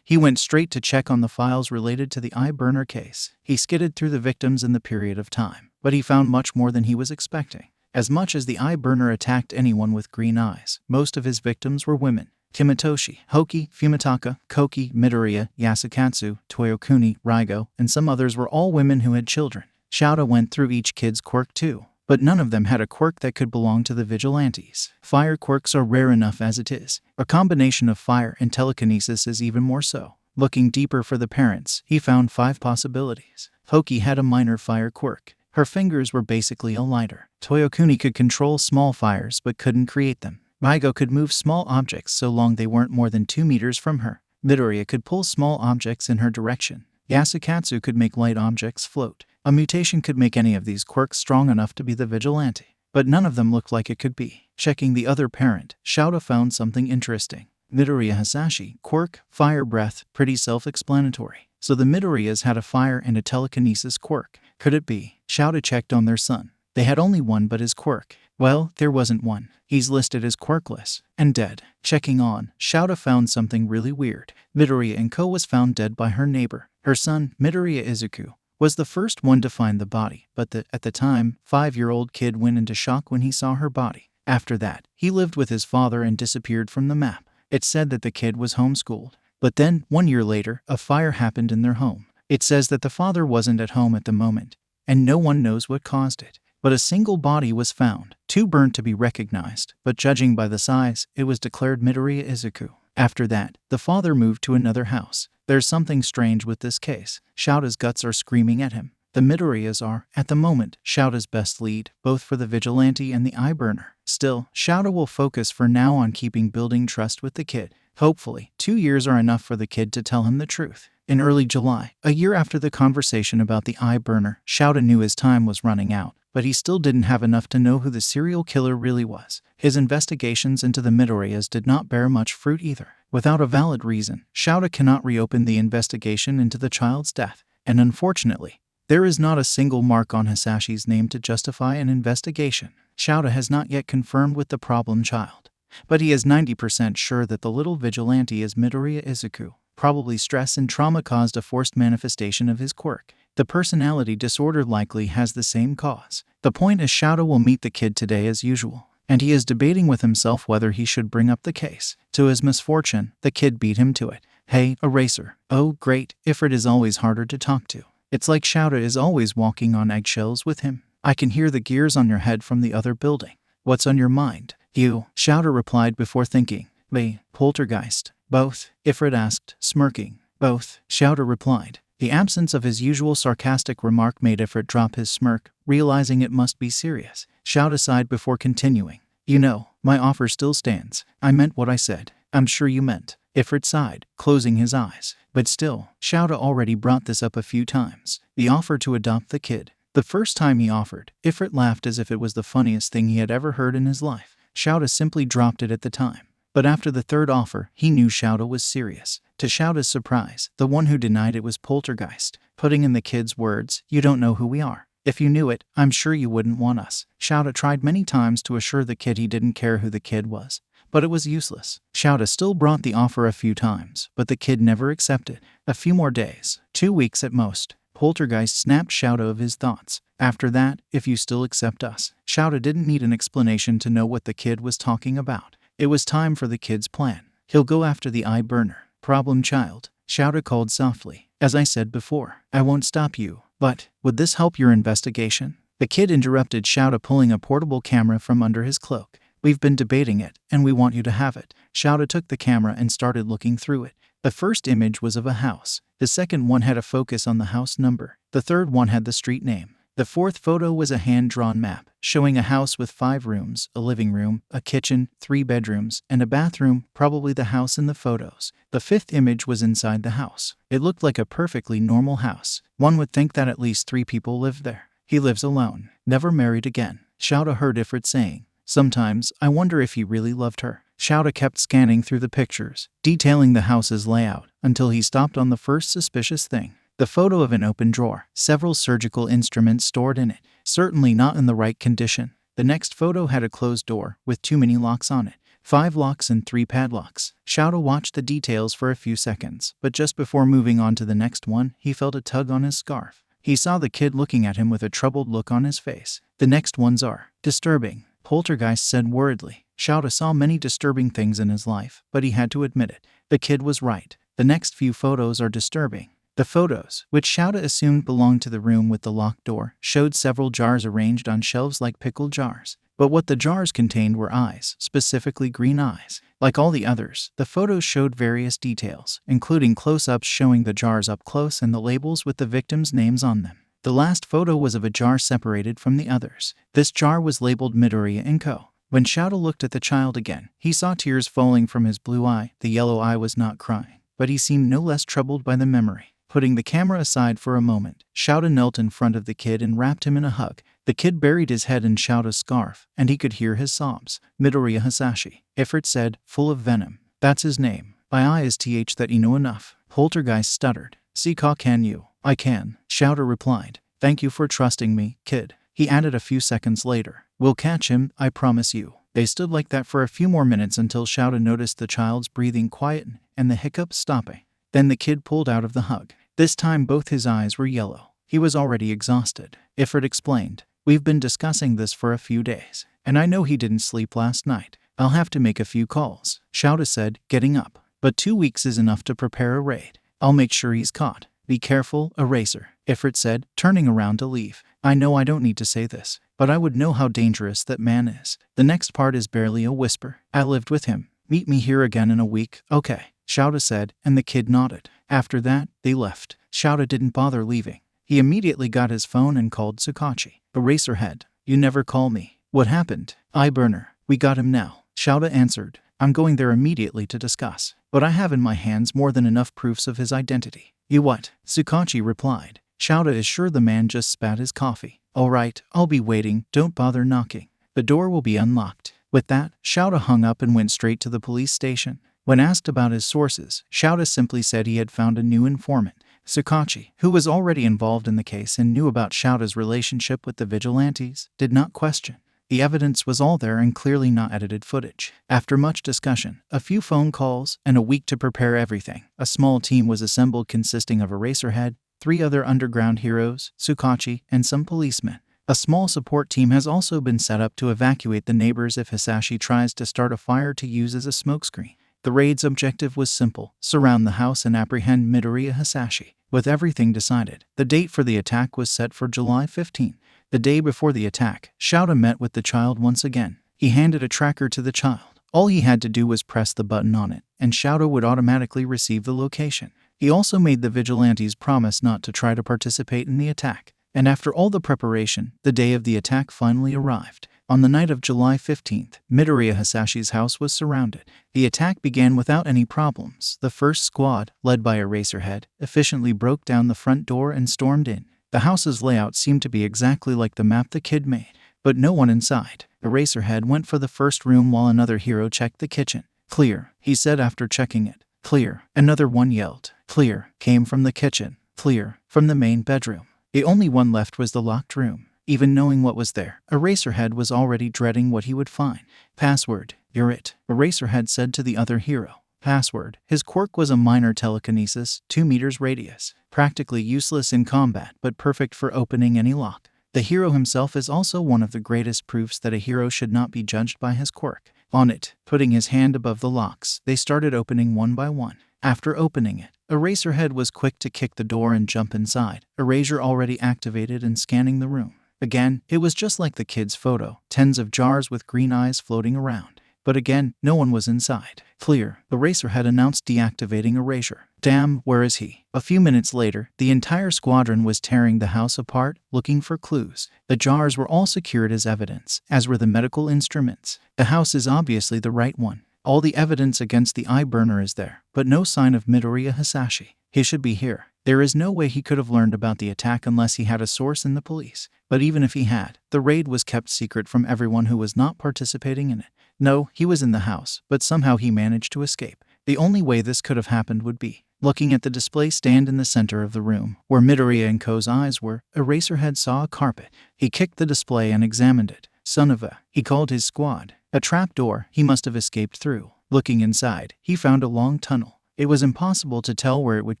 he went straight to check on the files related to the eye burner case. He skidded through the victims in the period of time, but he found much more than he was expecting. As much as the eye burner attacked anyone with green eyes, most of his victims were women. Kimitoshi, Hoki, Fumitaka, Koki, Midoriya, Yasukatsu, Toyokuni, Raigo, and some others were all women who had children. Shouta went through each kid's quirk too, but none of them had a quirk that could belong to the vigilantes. Fire quirks are rare enough as it is. A combination of fire and telekinesis is even more so. Looking deeper for the parents, he found 5 possibilities. Hoki had a minor fire quirk. Her fingers were basically a lighter. Toyokuni could control small fires but couldn't create them. Raigo could move small objects so long they weren't more than 2 meters from her. Midoriya could pull small objects in her direction. Yasukatsu could make light objects float. A mutation could make any of these quirks strong enough to be the vigilante, but none of them looked like it could be. Checking the other parent, Shouta found something interesting. Midoriya Hisashi, quirk, fire breath, pretty self-explanatory. So the Midoriyas had a fire and a telekinesis quirk. Could it be? Shouta checked on their son. They had only one but his quirk. Well, there wasn't one. He's listed as quirkless and dead. Checking on, Shouta found something really weird. Midoriya Inko was found dead by her neighbor. Her son, Midroriya Izuku, was the first one to find the body, but at the time, 5-year-old kid went into shock when he saw her body. After that, he lived with his father and disappeared from the map. It said that the kid was homeschooled. But then, 1 year later, a fire happened in their home. It says that the father wasn't at home at the moment, and no one knows what caused it. But a single body was found, 2 burnt to be recognized, but judging by the size, it was declared Midoriya Izuku. After that, the father moved to another house. There's something strange with this case. Shouta's guts are screaming at him. The Midoriyas are, at the moment, Shouta's best lead, both for the vigilante and the eye burner. Still, Shouta will focus for now on building trust with the kid. Hopefully, 2 years are enough for the kid to tell him the truth. In early July, a year after the conversation about the eye burner, Shouta knew his time was running out, but he still didn't have enough to know who the serial killer really was. His investigations into the Midoriyas did not bear much fruit either. Without a valid reason, Shouta cannot reopen the investigation into the child's death, and unfortunately, there is not a single mark on Hisashi's name to justify an investigation. Shouta has not yet confirmed with the problem child, but he is 90% sure that the little vigilante is Midoriya Izuku. Probably stress and trauma caused a forced manifestation of his quirk. The personality disorder likely has the same cause. The point is Shouta will meet the kid today as usual. and he is debating with himself whether he should bring up the case. To his misfortune, the kid beat him to it. Hey, Eraser. Oh, great, Ifrit is always harder to talk to. It's like Shouta is always walking on eggshells with him. I can hear the gears on your head from the other building. What's on your mind? You, Shouta replied before thinking. The poltergeist. Both? Ifrit asked, smirking. Both, Shouta replied. The absence of his usual sarcastic remark made Ifrit drop his smirk, realizing it must be serious. Shouta sighed before continuing. You know, my offer still stands. I meant what I said. I'm sure you meant. Ifrit sighed, closing his eyes. But still, Shouta already brought this up a few times. The offer to adopt the kid. The first time he offered, Ifrit laughed as if it was the funniest thing he had ever heard in his life. Shouta simply dropped it at the time. But after the third offer, he knew Shouta was serious. To Shouta's surprise, the one who denied it was Poltergeist, putting in the kid's words, "You don't know who we are. If you knew it, I'm sure you wouldn't want us." Shouta tried many times to assure the kid he didn't care who the kid was, but it was useless. Shouta still brought the offer a few times, but the kid never accepted. A few more days, 2 weeks at most, Poltergeist snapped Shouta of his thoughts. After that, if you still accept us. Shouta didn't need an explanation to know what the kid was talking about. It was time for the kid's plan. He'll go after the eye burner. Problem child, Shouta called softly. As I said before, I won't stop you. But, would this help your investigation? The kid interrupted Shouta, pulling a portable camera from under his cloak. We've been debating it, and we want you to have it. Shouta took the camera and started looking through it. The first image was of a house. The second one had a focus on the house number. The third one had the street name. The fourth photo was a hand-drawn map, showing a house with 5 rooms, a living room, a kitchen, 3 bedrooms, and a bathroom, probably the house in the photos. The fifth image was inside the house. It looked like a perfectly normal house. One would think that at least 3 people lived there. He lives alone, never married again. Shouta heard Ifrit saying. Sometimes, I wonder if he really loved her. Shouta kept scanning through the pictures, detailing the house's layout, until he stopped on the first suspicious thing. The photo of an open drawer, several surgical instruments stored in it, certainly not in the right condition. The next photo had a closed door, with too many locks on it. 5 locks and 3 padlocks. Shouta watched the details for a few seconds, but just before moving on to the next one, he felt a tug on his scarf. He saw the kid looking at him with a troubled look on his face. The next ones are disturbing, Poltergeist said worriedly. Shouta saw many disturbing things in his life, but he had to admit it. The kid was right. The next few photos are disturbing. The photos, which Shouta assumed belonged to the room with the locked door, showed several jars arranged on shelves like pickle jars. But what the jars contained were eyes, specifically green eyes. Like all the others, the photos showed various details, including close-ups showing the jars up close and the labels with the victims' names on them. The last photo was of a jar separated from the others. This jar was labeled Midroriya Izuku. When Shouta looked at the child again, he saw tears falling from his blue eye. The yellow eye was not crying, but he seemed no less troubled by the memory. Putting the camera aside for a moment, Shouta knelt in front of the kid and wrapped him in a hug. The kid buried his head in Shouta's scarf, and he could hear his sobs. Midoriya Hisashi, Ifrit said, full of venom. That's his name. I is that you know enough. Poltergeist stuttered. Sika, can you? I can, Shouta replied. Thank you for trusting me, kid. He added a few seconds later. We'll catch him, I promise you. They stood like that for a few more minutes until Shouta noticed the child's breathing quieten and the hiccups stopping. Then the kid pulled out of the hug. This time both his eyes were yellow. He was already exhausted. Ifrit explained. We've been discussing this for a few days, and I know he didn't sleep last night. I'll have to make a few calls, Shouta said, getting up. But 2 weeks is enough to prepare a raid. I'll make sure he's caught. Be careful, Eraser, Ifrit said, turning around to leave. I know I don't need to say this, but I would know how dangerous that man is. The next part is barely a whisper. I lived with him. Meet me here again in a week, okay, Shouta said, and the kid nodded. After that, they left. Shouta didn't bother leaving. He immediately got his phone and called Tsukachi. Eraserhead, you never call me. What happened? Eye burner. We got him now, Shouta answered. I'm going there immediately to discuss, but I have in my hands more than enough proofs of his identity. You what? Tsukachi replied. Shouta is sure the man just spat his coffee. All right, I'll be waiting. Don't bother knocking. The door will be unlocked. With that, Shouta hung up and went straight to the police station. When asked about his sources, Shouta simply said he had found a new informant. Tsukachi, who was already involved in the case and knew about Shouta's relationship with the vigilantes, did not question. The evidence was all there and clearly not edited footage. After much discussion, a few phone calls, and a week to prepare everything, a small team was assembled consisting of Eraserhead, 3 other underground heroes, Tsukachi, and some policemen. A small support team has also been set up to evacuate the neighbors if Hisashi tries to start a fire to use as a smokescreen. The raid's objective was simple: surround the house and apprehend Midoriya Hisashi. With everything decided, the date for the attack was set for July 15. The day before the attack, Shouta met with the child once again. He handed a tracker to the child. All he had to do was press the button on it, and Shouta would automatically receive the location. He also made the vigilantes promise not to try to participate in the attack. And after all the preparation, the day of the attack finally arrived. On the night of July 15th, Midoriya Hisashi's house was surrounded. The attack began without any problems. The first squad, led by Eraserhead, efficiently broke down the front door and stormed in. The house's layout seemed to be exactly like the map the kid made, but no one inside. Eraserhead went for the first room while another hero checked the kitchen. "Clear," he said after checking it. "Clear." Another one yelled. "Clear," came from the kitchen. "Clear," from the main bedroom. The only one left was the locked room. Even knowing what was there, Eraserhead was already dreading what he would find. "Password, you're it," Eraserhead said to the other hero. Password. His quirk was a minor telekinesis, 2 meters radius, practically useless in combat but perfect for opening any lock. The hero himself is also one of the greatest proofs that a hero should not be judged by his quirk. On it, putting his hand above the locks, they started opening one by one. After opening it, Eraserhead was quick to kick the door and jump inside, Erasure already activated and scanning the room. Again, it was just like the kid's photo, tens of jars with green eyes floating around. But again, no one was inside. "Clear," Eraserhead announced, deactivating Erasure. "Damn, where is he?" A few minutes later, the entire squadron was tearing the house apart, looking for clues. The jars were all secured as evidence, as were the medical instruments. The house is obviously the right one. All the evidence against the eye burner is there, but no sign of Midoriya Hisashi. He should be here. There is no way he could have learned about the attack unless he had a source in the police. But even if he had, the raid was kept secret from everyone who was not participating in it. No, he was in the house, but somehow he managed to escape. The only way this could have happened would be looking at the display stand in the center of the room, where Midoriya and Ko's eyes were. Eraserhead saw a carpet. He kicked the display and examined it. "Son of a," he called his squad. A trap door he must have escaped through. Looking inside, he found a long tunnel. It was impossible to tell where it would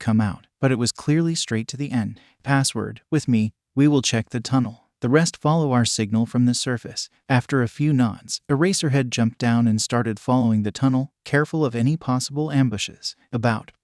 come out, but it was clearly straight to the end. "Password, with me, we will check the tunnel. The rest follow our signal from the surface." After a few nods, Eraserhead jumped down and started following the tunnel, careful of any possible ambushes.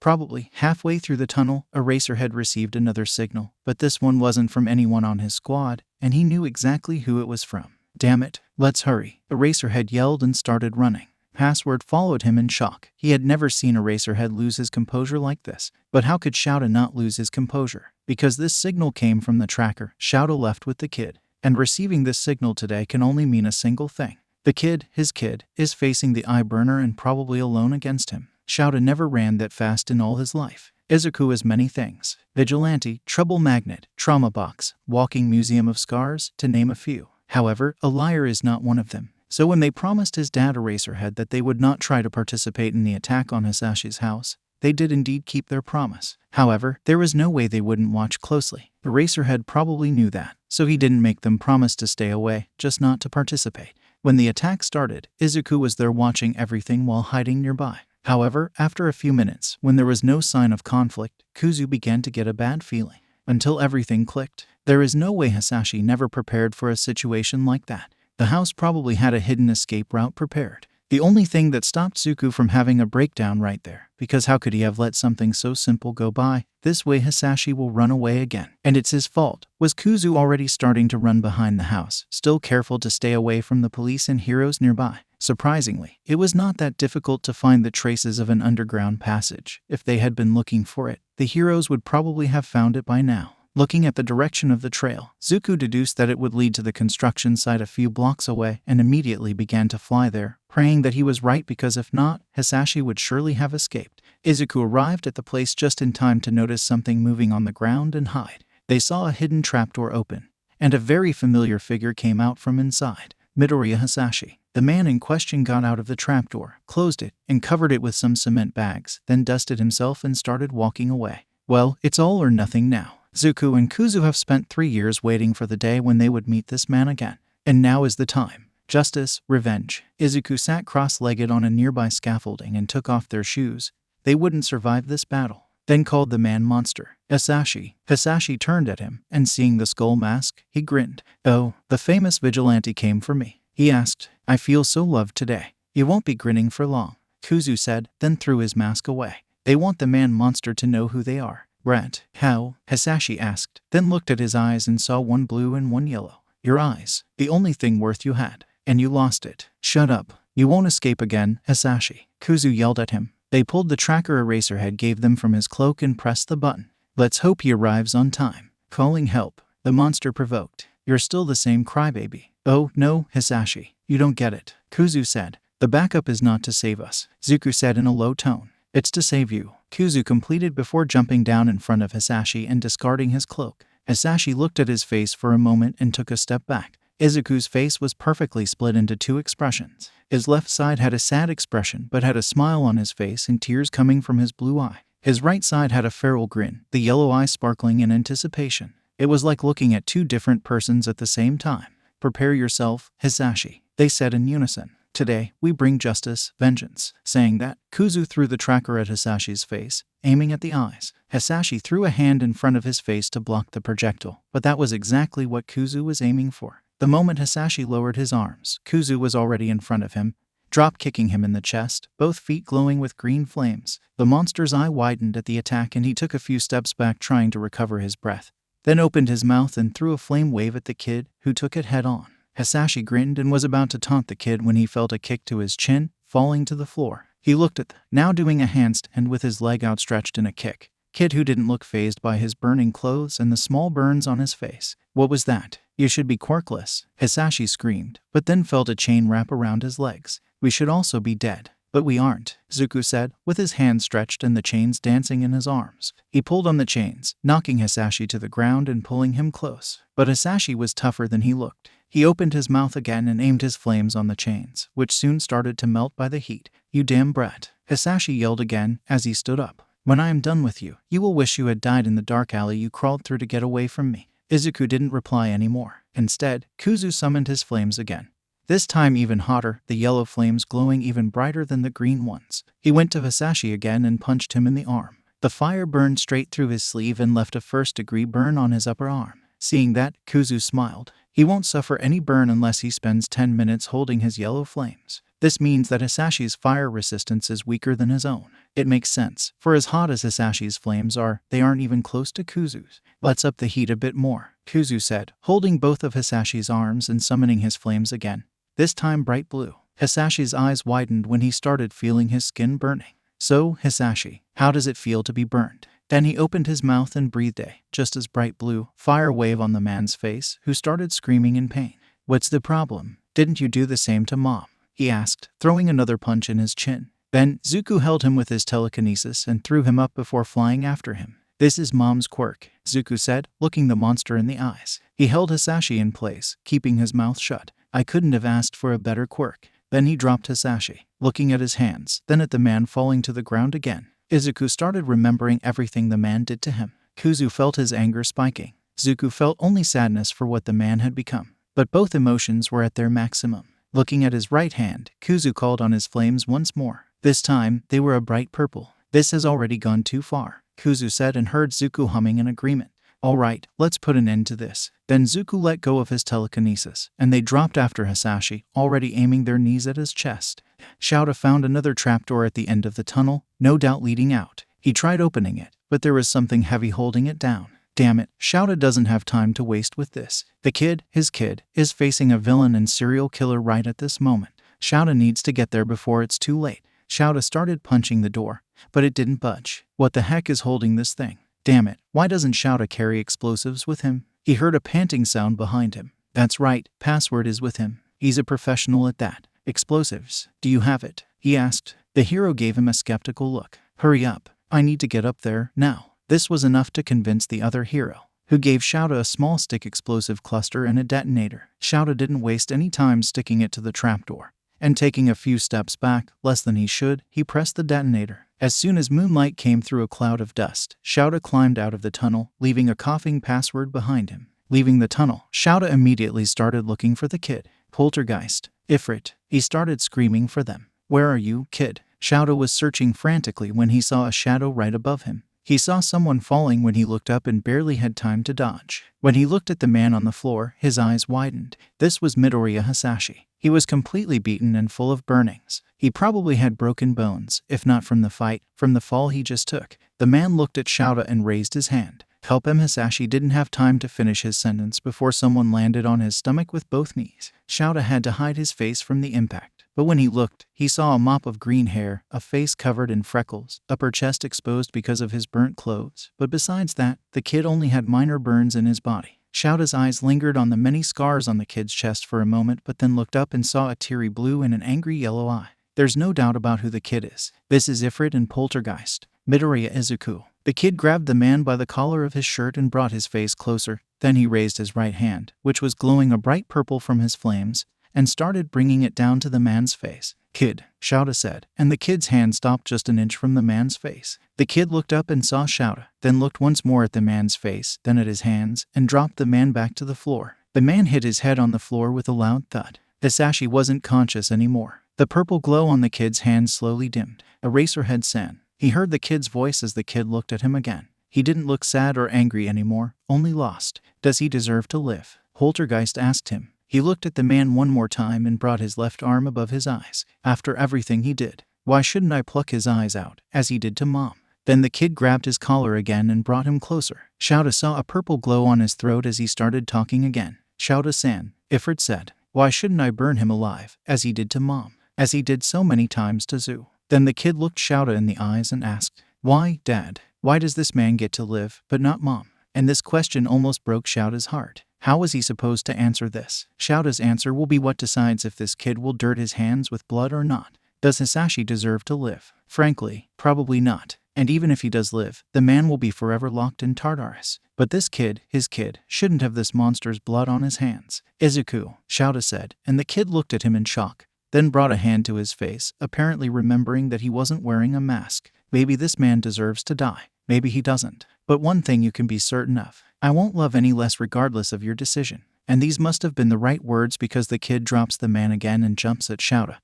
Probably halfway through the tunnel, Eraserhead received another signal, but this one wasn't from anyone on his squad, and he knew exactly who it was from. "Damn it, let's hurry," Eraserhead yelled and started running. Password followed him in shock. He had never seen Eraserhead lose his composure like this. But how could Shouta not lose his composure? Because this signal came from the tracker, Shouta left with the kid. And receiving this signal today can only mean a single thing. The kid, his kid, is facing the eye burner and probably alone against him. Shouta never ran that fast in all his life. Izuku is many things: vigilante, trouble magnet, trauma box, walking museum of scars, to name a few. However, a liar is not one of them. So when they promised his dad Eraserhead that they would not try to participate in the attack on Hisashi's house, they did indeed keep their promise. However, there was no way they wouldn't watch closely. Eraserhead probably knew that, so he didn't make them promise to stay away, just not to participate. When the attack started, Izuku was there watching everything while hiding nearby. However, after a few minutes, when there was no sign of conflict, Kuzu began to get a bad feeling. Until everything clicked. There is no way Hisashi never prepared for a situation like that. The house probably had a hidden escape route prepared. The only thing that stopped Zuku from having a breakdown right there, because how could he have let something so simple go by? This way Hisashi will run away again. And it's his fault. Was Kuzu already starting to run behind the house, still careful to stay away from the police and heroes nearby? Surprisingly, it was not that difficult to find the traces of an underground passage. If they had been looking for it, the heroes would probably have found it by now. Looking at the direction of the trail, Zuku deduced that it would lead to the construction site a few blocks away and immediately began to fly there, praying that he was right because if not, Hisashi would surely have escaped. Izuku arrived at the place just in time to notice something moving on the ground and hide. They saw a hidden trapdoor open, and a very familiar figure came out from inside. Midoriya Hisashi. The man in question got out of the trapdoor, closed it, and covered it with some cement bags, then dusted himself and started walking away. Well, it's all or nothing now. Zuku and Kuzu have spent 3 years waiting for the day when they would meet this man again. And now is the time. Justice, revenge. Izuku sat cross-legged on a nearby scaffolding and took off their shoes. They wouldn't survive this battle. then called the man monster. Hisashi. Hisashi turned at him, and seeing the skull mask, he grinned. Oh, the famous vigilante came for me. He asked, I feel so loved today. You won't be grinning for long, Kuzu said, then threw his mask away. They want the man monster to know who they are. Rat. How? Hisashi asked, then looked at his eyes and saw one blue and one yellow. Your eyes. The only thing worth you had. And you lost it. Shut up. You won't escape again, Hisashi. Kuzu yelled at him. They pulled the tracker Eraserhead gave them from his cloak and pressed the button. Let's hope he arrives on time. Calling help. The monster provoked. You're still the same crybaby. Oh, no, Hisashi. You don't get it. Kuzu said. The backup is not to save us, Zuku said in a low tone. It's to save you, Kuzu completed before jumping down in front of Hisashi and discarding his cloak. Hisashi looked at his face for a moment and took a step back. Izuku's face was perfectly split into two expressions. His left side had a sad expression but had a smile on his face and tears coming from his blue eye. His right side had a feral grin, the yellow eye sparkling in anticipation. It was like looking at two different persons at the same time. Prepare yourself, Hisashi, they said in unison. Today, we bring justice, vengeance. Saying that, Kuzu threw the tracker at Hisashi's face, aiming at the eyes. Hisashi threw a hand in front of his face to block the projectile, but that was exactly what Kuzu was aiming for. The moment Hisashi lowered his arms, Kuzu was already in front of him, drop-kicking him in the chest, both feet glowing with green flames. The monster's eye widened at the attack and he took a few steps back trying to recover his breath, then opened his mouth and threw a flame wave at the kid, who took it head-on. Hisashi grinned and was about to taunt the kid when he felt a kick to his chin, falling to the floor. He looked at the now doing a handstand with his leg outstretched in a kick. Kid who didn't look fazed by his burning clothes and the small burns on his face. What was that? You should be quirkless, Hisashi screamed, but then felt a chain wrap around his legs. We should also be dead. But we aren't, Zuku said, with his hands stretched and the chains dancing in his arms. He pulled on the chains, knocking Hisashi to the ground and pulling him close. But Hisashi was tougher than he looked. He opened his mouth again and aimed his flames on the chains, which soon started to melt by the heat. You damn brat, Hisashi yelled again as he stood up. When I am done with you, you will wish you had died in the dark alley you crawled through to get away from me. Izuku didn't reply anymore. Instead, Kuzu summoned his flames again. This time even hotter, the yellow flames glowing even brighter than the green ones. He went to Hisashi again and punched him in the arm. The fire burned straight through his sleeve and left a first-degree burn on his upper arm. Seeing that, Kuzu smiled. He won't suffer any burn unless he spends 10 minutes holding his yellow flames. This means that Hisashi's fire resistance is weaker than his own. It makes sense, for as hot as Hisashi's flames are, they aren't even close to Kuzu's. Let's up the heat a bit more, Kuzu said, holding both of Hisashi's arms and summoning his flames again. This time bright blue. Hisashi's eyes widened when he started feeling his skin burning. So, Hisashi, how does it feel to be burned? Then he opened his mouth and breathed just as bright blue fire wave on the man's face, who started screaming in pain. What's the problem? Didn't you do the same to Mom? He asked, throwing another punch in his chin. Then, Zuku held him with his telekinesis and threw him up before flying after him. This is Mom's quirk, Zuku said, looking the monster in the eyes. He held Hisashi in place, keeping his mouth shut. I couldn't have asked for a better quirk. Then he dropped Hisashi, looking at his hands, then at the man falling to the ground again. Izuku started remembering everything the man did to him. Kuzu felt his anger spiking. Zuku felt only sadness for what the man had become. But both emotions were at their maximum. Looking at his right hand, Kuzu called on his flames once more. This time, they were a bright purple. This has already gone too far, Kuzu said and heard Zuku humming in agreement. All right, let's put an end to this. Then Zuku let go of his telekinesis, and they dropped after Hisashi, already aiming their knees at his chest. Shouta found another trapdoor at the end of the tunnel, no doubt leading out. He tried opening it, but there was something heavy holding it down. Damn it, Shouta doesn't have time to waste with this. The kid, his kid, is facing a villain and serial killer right at this moment. Shouta needs to get there before it's too late. Shouta started punching the door, but it didn't budge. What the heck is holding this thing? Damn it, why doesn't Shouta carry explosives with him? He heard a panting sound behind him. That's right, password is with him. He's a professional at that. Explosives. Do you have it? He asked. The hero gave him a skeptical look. Hurry up. I need to get up there, now. This was enough to convince the other hero, who gave Shouta a small stick explosive cluster and a detonator. Shouta didn't waste any time sticking it to the trapdoor. And taking a few steps back, less than he should, he pressed the detonator. As soon as moonlight came through a cloud of dust, Shouta climbed out of the tunnel, leaving a coughing password behind him. Leaving the tunnel, Shouta immediately started looking for the kid. Poltergeist, Ifrit. He started screaming for them. Where are you, kid? Shouta was searching frantically when he saw a shadow right above him. He saw someone falling when he looked up and barely had time to dodge. When he looked at the man on the floor, his eyes widened. This was Midoriya Izuku. He was completely beaten and full of burnings. He probably had broken bones, if not from the fight, from the fall he just took. The man looked at Shouta and raised his hand. Help him. Hisashi didn't have time to finish his sentence before someone landed on his stomach with both knees. Shouta had to hide his face from the impact. But when he looked, he saw a mop of green hair, a face covered in freckles, upper chest exposed because of his burnt clothes. But besides that, the kid only had minor burns in his body. Shouta's eyes lingered on the many scars on the kid's chest for a moment, but then looked up and saw a teary blue and an angry yellow eye. There's no doubt about who the kid is. This is Ifrit and Poltergeist. Midoriya Izuku. The kid grabbed the man by the collar of his shirt and brought his face closer. Then he raised his right hand, which was glowing a bright purple from his flames, and started bringing it down to the man's face. Kid, Shouta said, and the kid's hand stopped just an inch from the man's face. The kid looked up and saw Shouta, then looked once more at the man's face, then at his hands, and dropped the man back to the floor. The man hit his head on the floor with a loud thud. Hisashi wasn't conscious anymore. The purple glow on the kid's hand slowly dimmed. Eraserhead-san. He heard the kid's voice as the kid looked at him again. He didn't look sad or angry anymore, only lost. Does he deserve to live? Poltergeist asked him. He looked at the man one more time and brought his left arm above his eyes. After everything he did, why shouldn't I pluck his eyes out, as he did to Mom? Then the kid grabbed his collar again and brought him closer. Shouta saw a purple glow on his throat as he started talking again. Shouta-san, Ifrit said. Why shouldn't I burn him alive, as he did to Mom? As he did so many times to Zu. Then the kid looked Shouta in the eyes and asked, Why, Dad? Why does this man get to live, but not Mom? And this question almost broke Shouta's heart. How was he supposed to answer this? Shouta's answer will be what decides if this kid will dirt his hands with blood or not. Does Hisashi deserve to live? Frankly, probably not. And even if he does live, the man will be forever locked in Tartarus. But this kid, his kid, shouldn't have this monster's blood on his hands. Izuku, Shouta said, and the kid looked at him in shock, then brought a hand to his face, apparently remembering that he wasn't wearing a mask. Maybe this man deserves to die. Maybe he doesn't. But one thing you can be certain of. I won't love any less regardless of your decision. And these must have been the right words because the kid drops the man again and jumps at Shouta,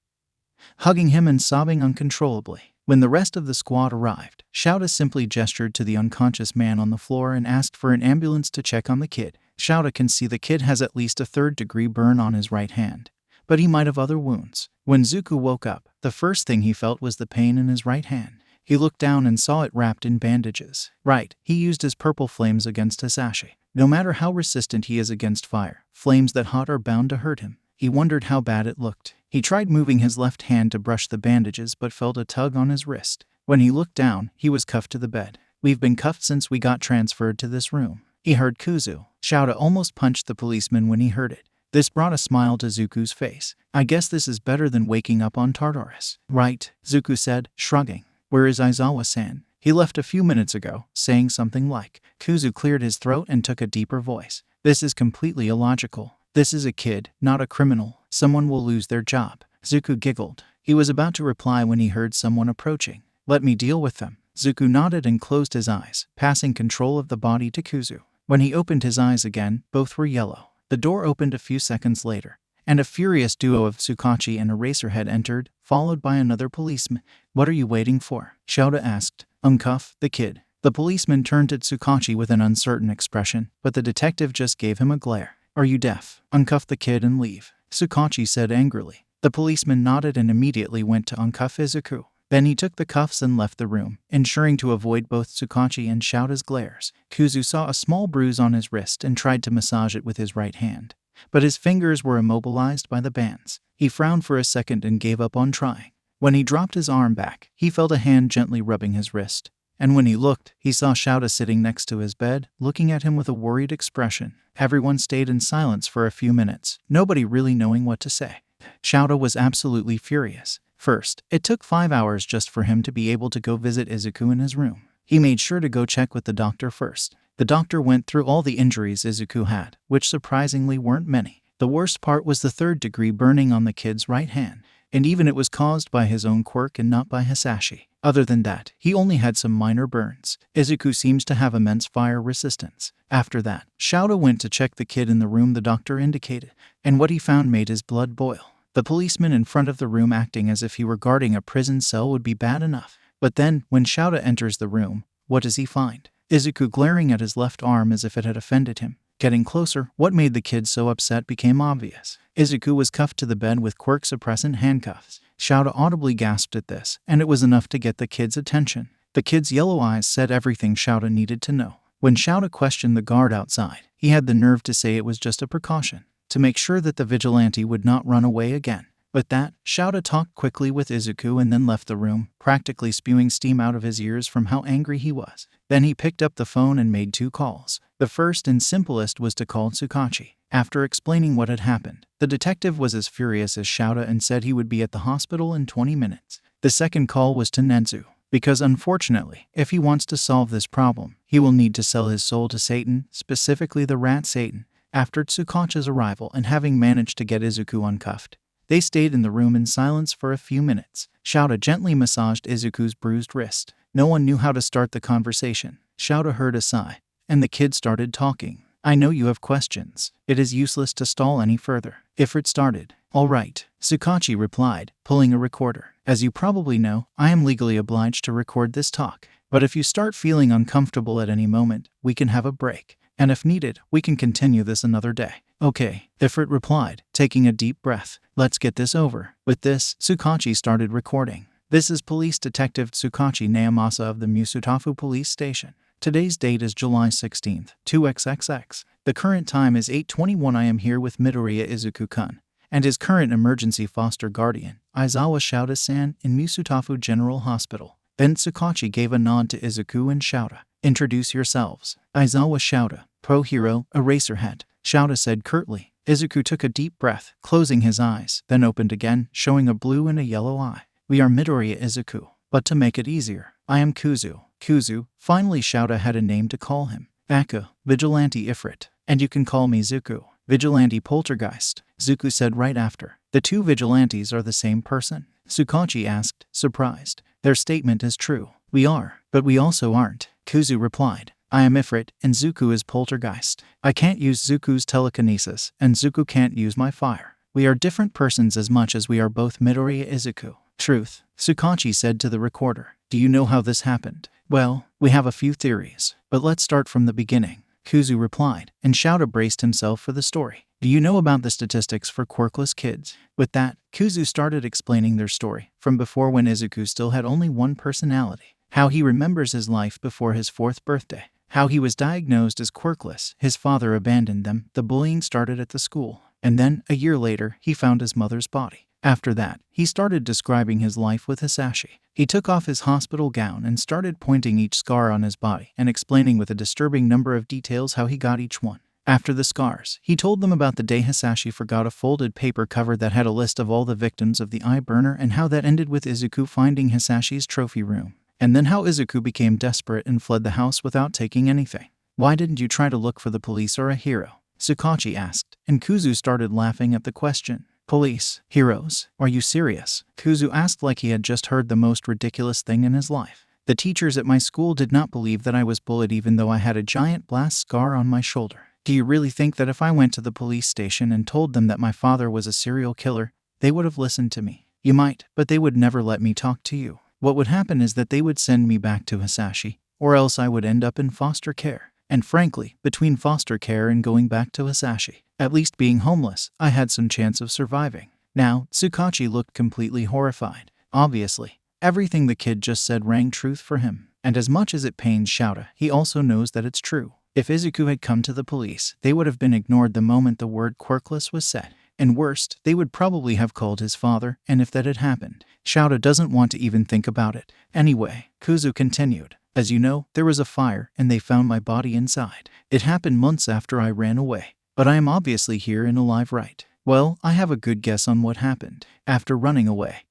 hugging him and sobbing uncontrollably. When the rest of the squad arrived, Shouta simply gestured to the unconscious man on the floor and asked for an ambulance to check on the kid. Shouta can see the kid has at least a third-degree burn on his right hand, but he might have other wounds. When Zuko woke up, the first thing he felt was the pain in his right hand. He looked down and saw it wrapped in bandages. Right, he used his purple flames against Hisashi. No matter how resistant he is against fire, flames that hot are bound to hurt him. He wondered how bad it looked. He tried moving his left hand to brush the bandages but felt a tug on his wrist. When he looked down, he was cuffed to the bed. We've been cuffed since we got transferred to this room. He heard Kuzu. Shouta almost punched the policeman when he heard it. This brought a smile to Zuku's face. I guess this is better than waking up on Tartarus. Right, Zuku said, shrugging. Where is Aizawa-san? He left a few minutes ago, saying something like. Kuzu cleared his throat and took a deeper voice. This is completely illogical. This is a kid, not a criminal. Someone will lose their job. Zuku giggled. He was about to reply when he heard someone approaching. Let me deal with them. Zuku nodded and closed his eyes, passing control of the body to Kuzu. When he opened his eyes again, both were yellow. The door opened a few seconds later, and a furious duo of Tsukachi and Eraserhead entered, followed by another policeman. What are you waiting for? Shouta asked. Uncuff the kid. The policeman turned to Tsukachi with an uncertain expression, but the detective just gave him a glare. Are you deaf? Uncuff the kid and leave, Tsukachi said angrily. The policeman nodded and immediately went to uncuff Izuku. Then he took the cuffs and left the room, ensuring to avoid both Tsukachi and Shouta's glares. Kuzu saw a small bruise on his wrist and tried to massage it with his right hand, but his fingers were immobilized by the bands. He frowned for a second and gave up on trying. When he dropped his arm back, he felt a hand gently rubbing his wrist. And when he looked, he saw Shouta sitting next to his bed, looking at him with a worried expression. Everyone stayed in silence for a few minutes, nobody really knowing what to say. Shouta was absolutely furious. First, it took 5 hours just for him to be able to go visit Izuku in his room. He made sure to go check with the doctor first. The doctor went through all the injuries Izuku had, which surprisingly weren't many. The worst part was the third-degree burning on the kid's right hand, and even it was caused by his own quirk and not by Hisashi. Other than that, he only had some minor burns. Izuku seems to have immense fire resistance. After that, Shouta went to check the kid in the room the doctor indicated, and what he found made his blood boil. The policeman in front of the room acting as if he were guarding a prison cell would be bad enough. But then, when Shouta enters the room, What does he find? Izuku glaring at his left arm as if it had offended him. Getting closer, what made the kid so upset became obvious. Izuku was cuffed to the bed with Quirk suppressant handcuffs. Shouta audibly gasped at this, and it was enough to get the kid's attention. The kid's yellow eyes said everything Shouta needed to know. When Shouta questioned the guard outside, he had the nerve to say it was just a precaution, to make sure that the vigilante would not run away again. With that, Shouta talked quickly with Izuku and then left the room, practically spewing steam out of his ears from how angry he was. Then he picked up the phone and made 2 calls. The first and simplest was to call Tsukachi. After explaining what had happened, the detective was as furious as Shouta and said he would be at the hospital in 20 minutes. The second call was to Nenzu, because unfortunately, if he wants to solve this problem, he will need to sell his soul to Satan, specifically the rat Satan. After Tsukachi's arrival and having managed to get Izuku uncuffed, they stayed in the room in silence for a few minutes. Shouta gently massaged Izuku's bruised wrist. No one knew how to start the conversation. Shouta heard a sigh, and the kid started talking. I know you have questions. It is useless to stall any further. Ifrit started. All right, Tsukachi replied, pulling a recorder. As you probably know, I am legally obliged to record this talk. But if you start feeling uncomfortable at any moment, we can have a break. And if needed, we can continue this another day. Okay, Ifrit replied, taking a deep breath. Let's get this over. With this, Tsukachi started recording. This is Police Detective Tsukachi Naomasa of the Musutafu Police Station. Today's date is July 16th, 2xxx. The current time is 8:21. I am here with Midroriya Izuku-kun and his current emergency foster guardian, Aizawa Shouta-san, in Musutafu General Hospital. Then Tsukachi gave a nod to Izuku and Shouta. Introduce yourselves. Aizawa Shouta, Pro Hero Eraserhead, Shouta said curtly. Izuku took a deep breath, closing his eyes, then opened again, showing a blue and a yellow eye. We are Midoriya Izuku, but to make it easier, I am Kuzu. Kuzu, finally Shouta had a name to call him. Deku, Vigilante Ifrit, and you can call me Zuku. Vigilante Poltergeist, Zuku said right after. The 2 vigilantes are the same person? Tsukachi asked, surprised. Their statement is true. We are, but we also aren't, Kuzu replied. I am Ifrit, and Zuku is Poltergeist. I can't use Zuku's telekinesis, and Zuku can't use my fire. We are different persons as much as we are both Midoriya Izuku. Truth, Tsukachi said to the recorder. Do you know how this happened? Well, we have a few theories, but let's start from the beginning, Kuzu replied, and Shouta braced himself for the story. Do you know about the statistics for quirkless kids? With that, Kuzu started explaining their story, from before when Izuku still had only one personality, how he remembers his life before his 4th birthday, how he was diagnosed as quirkless, his father abandoned them, the bullying started at the school, and then, a year later, he found his mother's body. After that, he started describing his life with Hisashi. He took off his hospital gown and started pointing each scar on his body and explaining with a disturbing number of details how he got each one. After the scars, he told them about the day Hisashi forgot a folded paper cover that had a list of all the victims of the eye burner and how that ended with Izuku finding Hisashi's trophy room. And then how Izuku became desperate and fled the house without taking anything. Why didn't you try to look for the police or a hero? Tsukachi asked, and Kuzu started laughing at the question. Police, heroes, are you serious? Kuzu asked like he had just heard the most ridiculous thing in his life. The teachers at my school did not believe that I was bullied even though I had a giant blast scar on my shoulder. Do you really think that if I went to the police station and told them that my father was a serial killer, they would have listened to me? You might, but they would never let me talk to you. What would happen is that they would send me back to Hisashi, or else I would end up in foster care. And frankly, between foster care and going back to Hisashi, at least being homeless, I had some chance of surviving. Now, Tsukachi looked completely horrified. Obviously, everything the kid just said rang truth for him. And as much as it pains Shouta, he also knows that it's true. If Izuku had come to the police, they would have been ignored the moment the word quirkless was said. And worst, they would probably have called his father, and if that had happened, Shouta doesn't want to even think about it. Anyway, Kuzu continued. As you know, there was a fire, and they found my body inside. It happened months after I ran away. But I am obviously here and alive, right? Well, I have a good guess on what happened. After running away,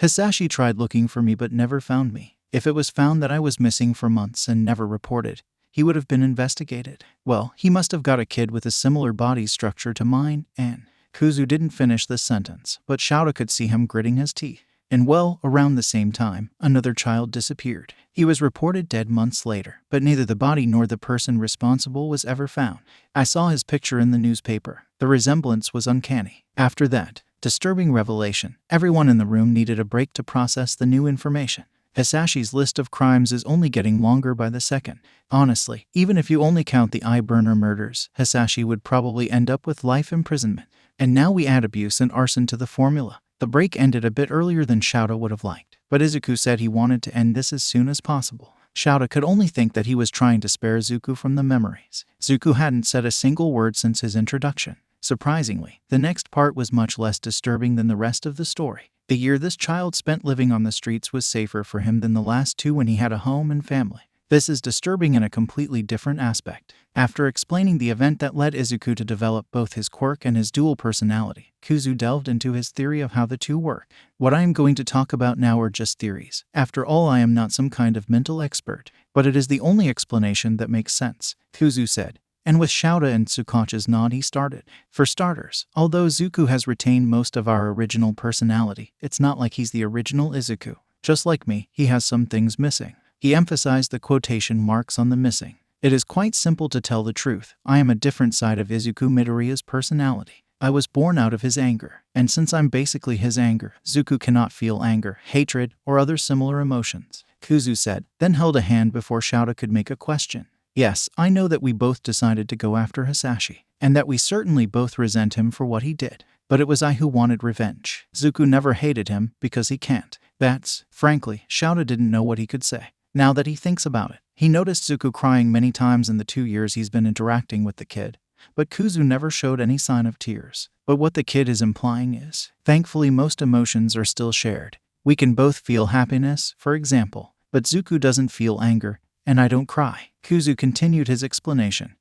Hisashi tried looking for me but never found me. If it was found that I was missing for months and never reported, he would have been investigated. Well, he must have got a kid with a similar body structure to mine, and Kuzu didn't finish this sentence, but Shouta could see him gritting his teeth. And well, around the same time, another child disappeared. He was reported dead months later, but neither the body nor the person responsible was ever found. I saw his picture in the newspaper. The resemblance was uncanny. After that disturbing revelation, everyone in the room needed a break to process the new information. Hisashi's list of crimes is only getting longer by the second. Honestly, even if you only count the eye-burner murders, Hisashi would probably end up with life imprisonment. And now we add abuse and arson to the formula. The break ended a bit earlier than Shouta would have liked, but Izuku said he wanted to end this as soon as possible. Shouta could only think that he was trying to spare Izuku from the memories. Izuku hadn't said a single word since his introduction. Surprisingly, the next part was much less disturbing than the rest of the story. The year this child spent living on the streets was safer for him than the last two when he had a home and family. This is disturbing in a completely different aspect. After explaining the event that led Izuku to develop both his quirk and his dual personality, Kuzu delved into his theory of how the two work. What I am going to talk about now are just theories. After all, I am not some kind of mental expert, but it is the only explanation that makes sense, Kuzu said. And with Shouta and Tsukachi's nod, he started. For starters, although Izuku has retained most of our original personality, it's not like he's the original Izuku. Just like me, he has some things missing. He emphasized the quotation marks on the missing. It is quite simple to tell the truth. I am a different side of Izuku Midoriya's personality. I was born out of his anger, and since I'm basically his anger, Izuku cannot feel anger, hatred, or other similar emotions, Kuzu said, then held a hand before Shouta could make a question. Yes, I know that we both decided to go after Hisashi, and that we certainly both resent him for what he did. But it was I who wanted revenge. Izuku never hated him because he can't. Frankly, Shouta didn't know what he could say. Now that he thinks about it, he noticed Izuku crying many times in the 2 years he's been interacting with the kid. But Kuzu never showed any sign of tears. But what the kid is implying is, thankfully most emotions are still shared. We can both feel happiness, for example, but Izuku doesn't feel anger, and I don't cry. Kuzu continued his explanation.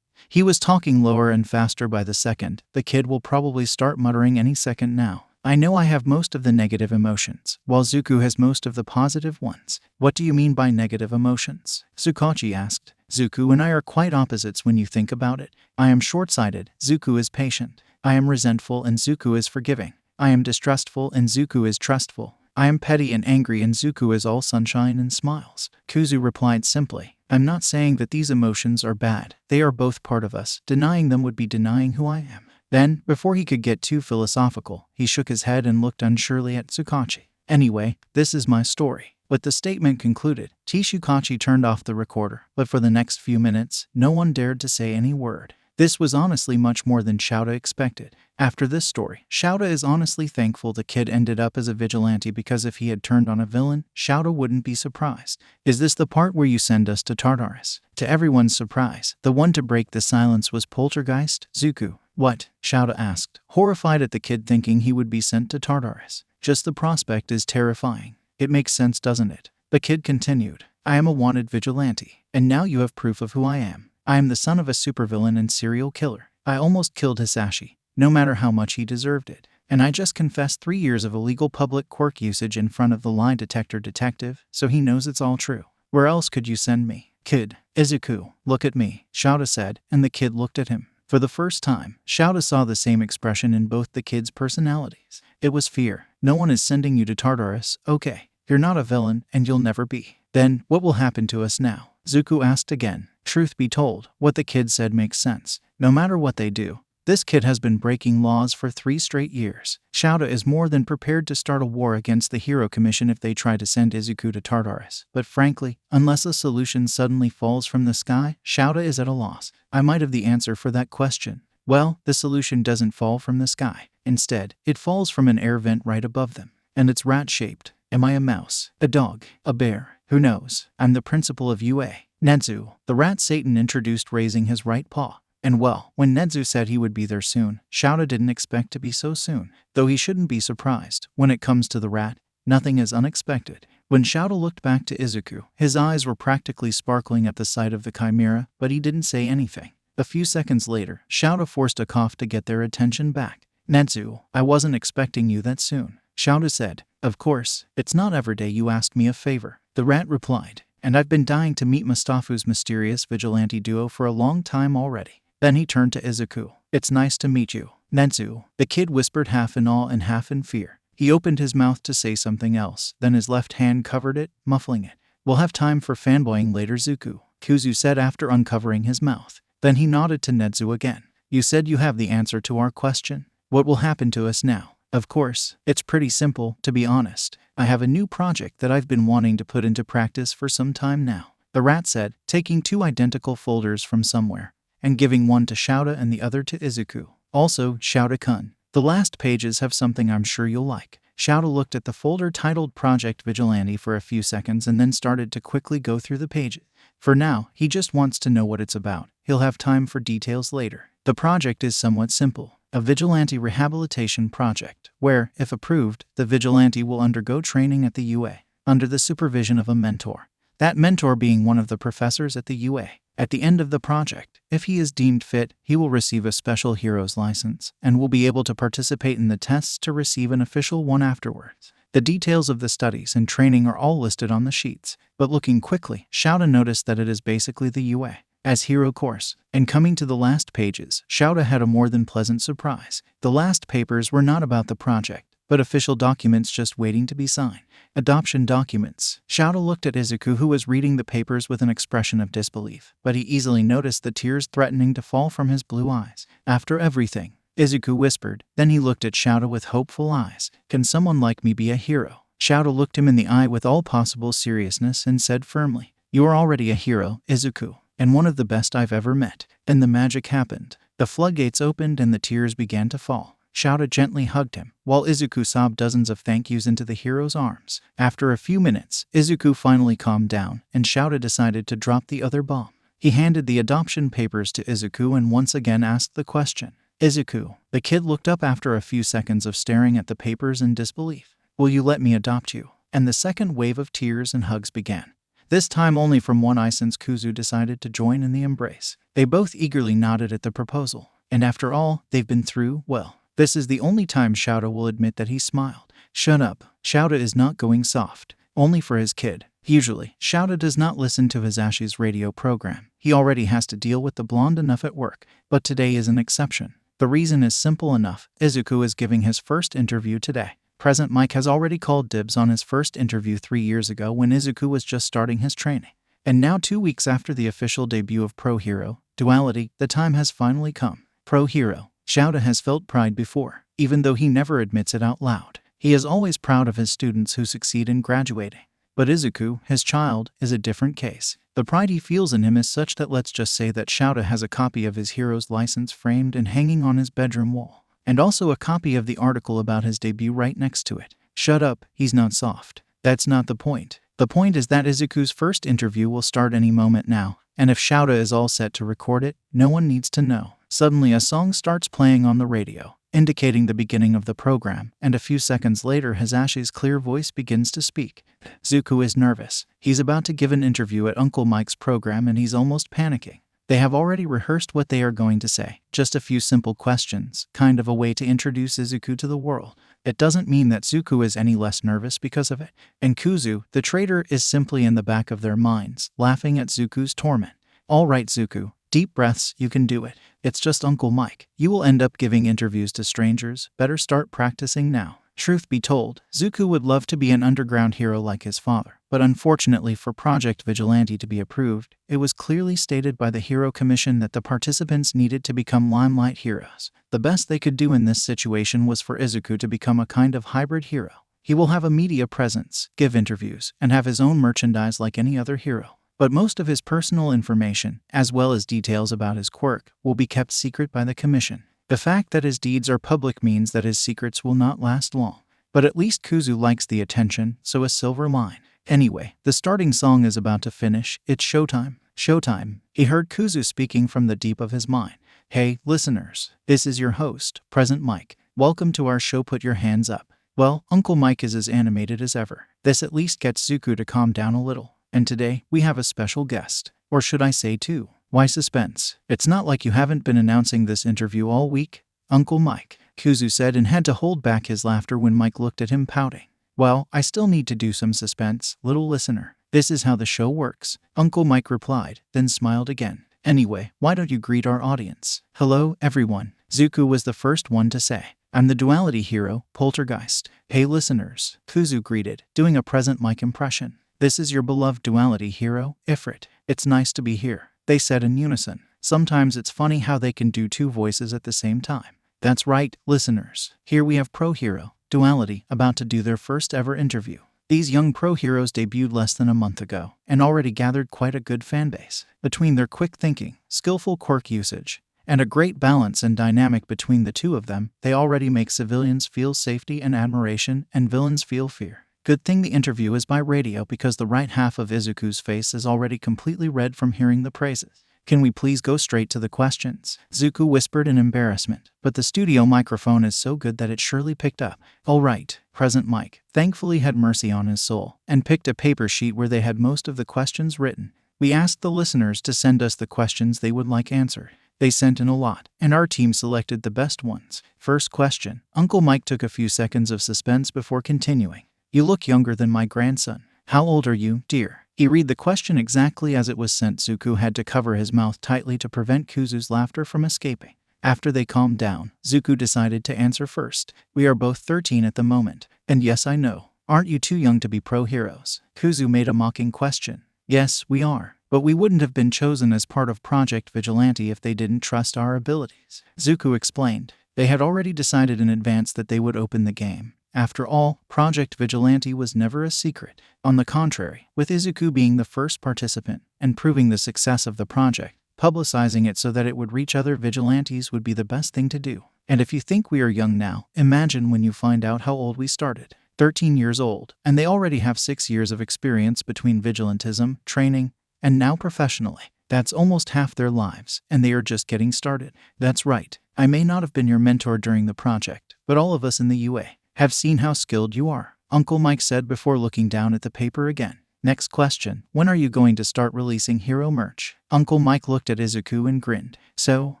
He was talking lower and faster by the second. The kid will probably start muttering any second now. I know I have most of the negative emotions, while Izuku has most of the positive ones. What do you mean by negative emotions? Tsukachi asked. Izuku and I are quite opposites when you think about it. I am short-sighted, Izuku is patient. I am resentful and Izuku is forgiving. I am distrustful and Izuku is trustful. I am petty and angry and Izuku is all sunshine and smiles. Kuzu replied simply. I'm not saying that these emotions are bad. They are both part of us. Denying them would be denying who I am. Then, before he could get too philosophical, he shook his head and looked unsurely at Tsukachi. Anyway, this is my story. With the statement concluded, Tsukachi turned off the recorder, but for the next few minutes, no one dared to say any word. This was honestly much more than Shouta expected. After this story, Shouta is honestly thankful the kid ended up as a vigilante because if he had turned on a villain, Shouta wouldn't be surprised. Is this the part where you send us to Tartarus? To everyone's surprise, the one to break the silence was Poltergeist, Izuku. What? Shouta asked, horrified at the kid thinking he would be sent to Tartarus. Just the prospect is terrifying. It makes sense, doesn't it? The kid continued. I am a wanted vigilante, and now you have proof of who I am. I am the son of a supervillain and serial killer. I almost killed Hisashi, no matter how much he deserved it. And I just confessed 3 years of illegal public quirk usage in front of the lie detector detective, so he knows it's all true. Where else could you send me? Kid, Izuku, look at me, Shouta said, and the kid looked at him. For the first time, Shouta saw the same expression in both the kids' personalities. It was fear. No one is sending you to Tartarus, okay. You're not a villain, and you'll never be. Then, what will happen to us now? Izuku asked again. Truth be told, what the kid said makes sense. No matter what they do, this kid has been breaking laws for 3 straight years. Shouta is more than prepared to start a war against the Hero Commission if they try to send Izuku to Tartarus. But frankly, unless a solution suddenly falls from the sky, Shouta is at a loss. I might have the answer for that question. Well, the solution doesn't fall from the sky. Instead, it falls from an air vent right above them. And it's rat-shaped. Am I a mouse? A dog? A bear? Who knows? I'm the principal of UA. Nedzu, the rat Satan introduced, raising his right paw. And well, when Nedzu said he would be there soon, Shouta didn't expect to be so soon. Though he shouldn't be surprised. When it comes to the rat, nothing is unexpected. When Shouta looked back to Izuku, his eyes were practically sparkling at the sight of the chimera, but he didn't say anything. A few seconds later, Shouta forced a cough to get their attention back. Nedzu, I wasn't expecting you that soon. Shouta said. Of course, it's not every day you ask me a favor. The rat replied. And I've been dying to meet Musutafu's mysterious vigilante duo for a long time already. Then he turned to Izuku. It's nice to meet you, Nedzu, the kid whispered, half in awe and half in fear. He opened his mouth to say something else, then his left hand covered it, muffling it. We'll have time for fanboying later, Izuku, Kuzu said after uncovering his mouth. Then he nodded to Nedzu again. You said you have the answer to our question. What will happen to us now? Of course, it's pretty simple, to be honest. I have a new project that I've been wanting to put into practice for some time now, the rat said, taking 2 identical folders from somewhere and giving one to Shouta and the other to Izuku. Also, Shouta-kun, the last pages have something I'm sure you'll like. Shouta looked at the folder titled Project Vigilante for a few seconds and then started to quickly go through the pages. For now, he just wants to know what it's about. He'll have time for details later. The project is somewhat simple. A vigilante rehabilitation project, where, if approved, the vigilante will undergo training at the UA, under the supervision of a mentor. That mentor being one of the professors at the UA. At the end of the project, if he is deemed fit, he will receive a special hero's license, and will be able to participate in the tests to receive an official one afterwards. The details of the studies and training are all listed on the sheets, but looking quickly, Shouta noticed that it is basically the UA as hero course. And coming to the last pages, Shouta had a more than pleasant surprise. The last papers were not about the project, but official documents just waiting to be signed. Adoption documents. Shouta looked at Izuku, who was reading the papers with an expression of disbelief, but he easily noticed the tears threatening to fall from his blue eyes. After everything, Izuku whispered. Then he looked at Shouta with hopeful eyes. Can someone like me be a hero? Shouta looked him in the eye with all possible seriousness and said firmly, You are already a hero, Izuku, and one of the best I've ever met. And the magic happened. The floodgates opened and the tears began to fall. Shouta gently hugged him, while Izuku sobbed dozens of thank yous into the hero's arms. After a few minutes, Izuku finally calmed down, and Shouta decided to drop the other bomb. He handed the adoption papers to Izuku and once again asked the question. Izuku. The kid looked up after a few seconds of staring at the papers in disbelief. Will you let me adopt you? And the second wave of tears and hugs began. This time only from one eye, since Kuzu decided to join in the embrace. They both eagerly nodded at the proposal. And after all they've been through, well, this is the only time Shouta will admit that he smiled. Shut up. Shouta is not going soft. Only for his kid. Usually, Shouta does not listen to Hisashi's radio program. He already has to deal with the blonde enough at work. But today is an exception. The reason is simple enough. Izuku is giving his first interview today. Present Mike has already called dibs on his first interview 3 years ago when Izuku was just starting his training. And now 2 weeks after the official debut of Pro Hero Duality, the time has finally come. Pro Hero. Shouta has felt pride before, even though he never admits it out loud. He is always proud of his students who succeed in graduating. But Izuku, his child, is a different case. The pride he feels in him is such that let's just say that Shouta has a copy of his hero's license framed and hanging on his bedroom wall. And also a copy of the article about his debut right next to it. Shut up, he's not soft. That's not the point. The point is that Izuku's first interview will start any moment now, and if Shouta is all set to record it, no one needs to know. Suddenly a song starts playing on the radio, indicating the beginning of the program, and a few seconds later Hisashi's clear voice begins to speak. Zuko is nervous. He's about to give an interview at Uncle Mike's program and he's almost panicking. They have already rehearsed what they are going to say. Just a few simple questions, kind of a way to introduce Izuku to the world. It doesn't mean that Zuko is any less nervous because of it. And Kuzu, the traitor, is simply in the back of their minds, laughing at Zuko's torment. All right, Zuko. Deep breaths, you can do it. It's just Uncle Mike. You will end up giving interviews to strangers. Better start practicing now. Truth be told, Zuko would love to be an underground hero like his father, but unfortunately for Project Vigilante to be approved, it was clearly stated by the Hero Commission that the participants needed to become limelight heroes. The best they could do in this situation was for Izuku to become a kind of hybrid hero. He will have a media presence, give interviews, and have his own merchandise like any other hero. But most of his personal information, as well as details about his quirk, will be kept secret by the Commission. The fact that his deeds are public means that his secrets will not last long. But at least Kuzu likes the attention, so a silver line. Anyway, the starting song is about to finish. It's showtime. Showtime. He heard Kuzu speaking from the deep of his mind. Hey, listeners. This is your host, Present Mike. Welcome to our show. Put your hands up. Well, Uncle Mike is as animated as ever. This at least gets Zuko to calm down a little. And today, we have a special guest. Or should I say two? Why suspense? It's not like you haven't been announcing this interview all week. Uncle Mike, Kuzu said and had to hold back his laughter when Mike looked at him pouting. Well, I still need to do some suspense, little listener. This is how the show works. Uncle Mike replied, then smiled again. Anyway, why don't you greet our audience? Hello, everyone. Zuko was the first one to say. I'm the duality hero, Poltergeist. Hey listeners, Kuzu greeted, doing a Present Mike impression. This is your beloved duality hero, Ifrit. It's nice to be here, they said in unison. Sometimes it's funny how they can do two voices at the same time. That's right, listeners. Here we have pro-hero, Duality, about to do their first ever interview. These young pro-heroes debuted less than a month ago and already gathered quite a good fanbase. Between their quick thinking, skillful quirk usage, and a great balance and dynamic between the two of them, they already make civilians feel safety and admiration and villains feel fear. Good thing the interview is by radio because the right half of Izuku's face is already completely red from hearing the praises. Can we please go straight to the questions? Zuko whispered in embarrassment, but the studio microphone is so good that it surely picked up. All right, present Mike thankfully had mercy on his soul and picked a paper sheet where they had most of the questions written. We asked the listeners to send us the questions they would like answered. They sent in a lot, and our team selected the best ones. First question. Uncle Mike took a few seconds of suspense before continuing. You look younger than my grandson. How old are you, dear? He read the question exactly as it was sent. Zuko had to cover his mouth tightly to prevent Kuzu's laughter from escaping. After they calmed down, Zuko decided to answer first. We are both 13 at the moment. And yes, I know. Aren't you too young to be pro-heroes? Kuzu made a mocking question. Yes, we are. But we wouldn't have been chosen as part of Project Vigilante if they didn't trust our abilities. Zuko explained. They had already decided in advance that they would open the game. After all, Project Vigilante was never a secret. On the contrary, with Izuku being the first participant and proving the success of the project, publicizing it so that it would reach other vigilantes would be the best thing to do. And if you think we are young now, imagine when you find out how old we started. 13 years old, and they already have 6 years of experience between vigilantism, training, and now professionally. That's almost half their lives, and they are just getting started. That's right. I may not have been your mentor during the project, but all of us in the UA have seen how skilled you are, Uncle Mike said before looking down at the paper again. Next question. When are you going to start releasing hero merch? Uncle Mike looked at Izuku and grinned. So,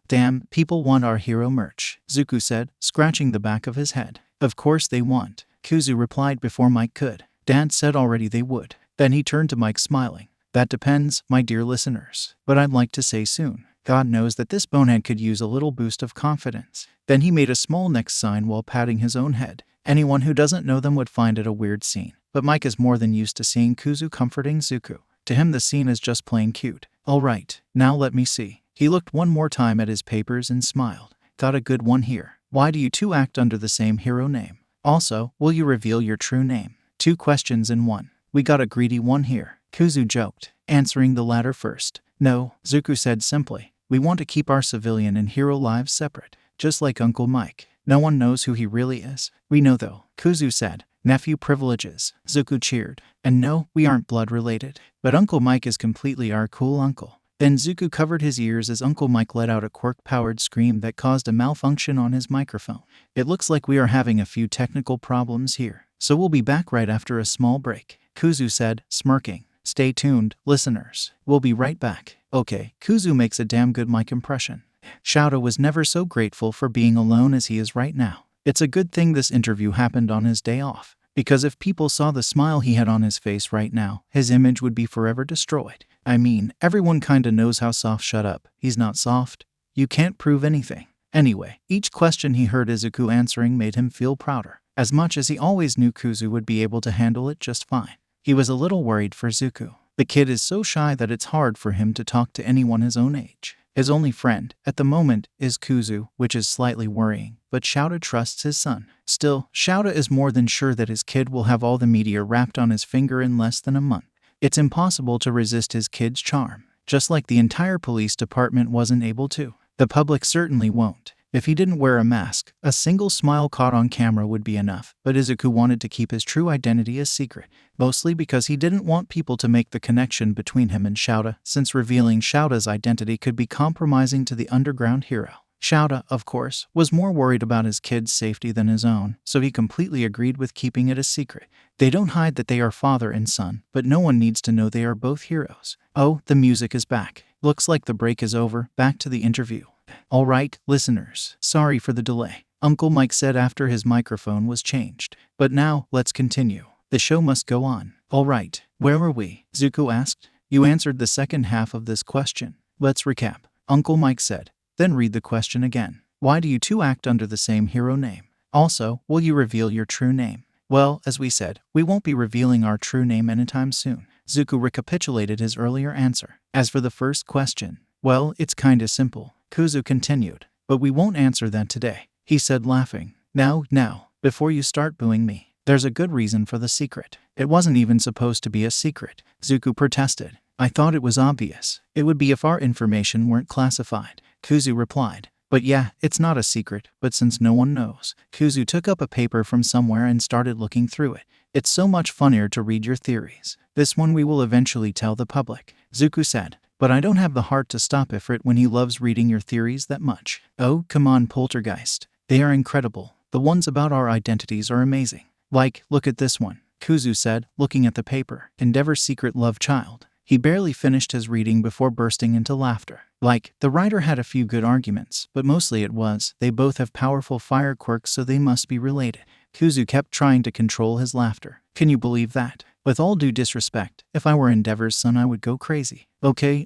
damn, people want our hero merch, Zuko said, scratching the back of his head. Of course they want, Kuzu replied before Mike could. Dad said already they would. Then he turned to Mike smiling. That depends, my dear listeners. But I'd like to say soon. God knows that this bonehead could use a little boost of confidence. Then he made a small next sign while patting his own head. Anyone who doesn't know them would find it a weird scene. But Mike is more than used to seeing Kuzu comforting Zuko. To him the scene is just plain cute. All right, now let me see. He looked one more time at his papers and smiled. Got a good one here. Why do you two act under the same hero name? Also, will you reveal your true name? 2 questions in one. We got a greedy one here, Kuzu joked, answering the latter first. No, Zuko said simply. We want to keep our civilian and hero lives separate, just like Uncle Mike. No one knows who he really is. We know though, Kuzu said. Nephew privileges, Zuko cheered. And no, we aren't blood related. But Uncle Mike is completely our cool uncle. Then Zuko covered his ears as Uncle Mike let out a quirk-powered scream that caused a malfunction on his microphone. It looks like we are having a few technical problems here, so we'll be back right after a small break, Kuzu said, smirking. Stay tuned, listeners. We'll be right back. Okay, Kuzu makes a damn good Mike impression. Shouta was never so grateful for being alone as he is right now. It's a good thing this interview happened on his day off, because if people saw the smile he had on his face right now, his image would be forever destroyed. I mean, everyone kinda knows how soft. Shut up. He's not soft. You can't prove anything. Anyway, each question he heard Izuku answering made him feel prouder, as much as he always knew Kuzu would be able to handle it just fine. He was a little worried for Zuko. The kid is so shy that it's hard for him to talk to anyone his own age. His only friend, at the moment, is Kuzu, which is slightly worrying, but Shouta trusts his son. Still, Shouta is more than sure that his kid will have all the meteor wrapped on his finger in less than a month. It's impossible to resist his kid's charm, just like the entire police department wasn't able to. The public certainly won't. If he didn't wear a mask, a single smile caught on camera would be enough, but Izuku wanted to keep his true identity a secret, mostly because he didn't want people to make the connection between him and Shouta, since revealing Shouta's identity could be compromising to the underground hero. Shouta, of course, was more worried about his kid's safety than his own, so he completely agreed with keeping it a secret. They don't hide that they are father and son, but no one needs to know they are both heroes. Oh, the music is back. Looks like the break is over, back to the interview. All right, listeners, sorry for the delay, Uncle Mike said after his microphone was changed. But now, let's continue. The show must go on. All right, where were we? Zuko asked. You answered the second half of this question. Let's recap, Uncle Mike said. Then read the question again. Why do you two act under the same hero name? Also, will you reveal your true name? Well, as we said, we won't be revealing our true name anytime soon. Zuko recapitulated his earlier answer. As for the first question, well, it's kinda simple, Kuzu continued. But we won't answer that today. he said laughing. Now, before you start booing me, there's a good reason for the secret. It wasn't even supposed to be a secret, Zuko protested. I thought it was obvious. It would be if our information weren't classified, Kuzu replied. But yeah, it's not a secret, but since no one knows. Kuzu took up a paper from somewhere and started looking through it. It's so much funnier to read your theories. This one we will eventually tell the public, Zuko said. But I don't have the heart to stop Ifrit when he loves reading your theories that much. Oh, come on, Poltergeist. They are incredible. The ones about our identities are amazing. Like, look at this one, Kuzu said, looking at the paper. Endeavor's secret love child. He barely finished his reading before bursting into laughter. Like, the writer had a few good arguments, but mostly it was, they both have powerful fire quirks so they must be related. Kuzu kept trying to control his laughter. Can you believe that? With all due disrespect, if I were Endeavor's son I would go crazy. Okay,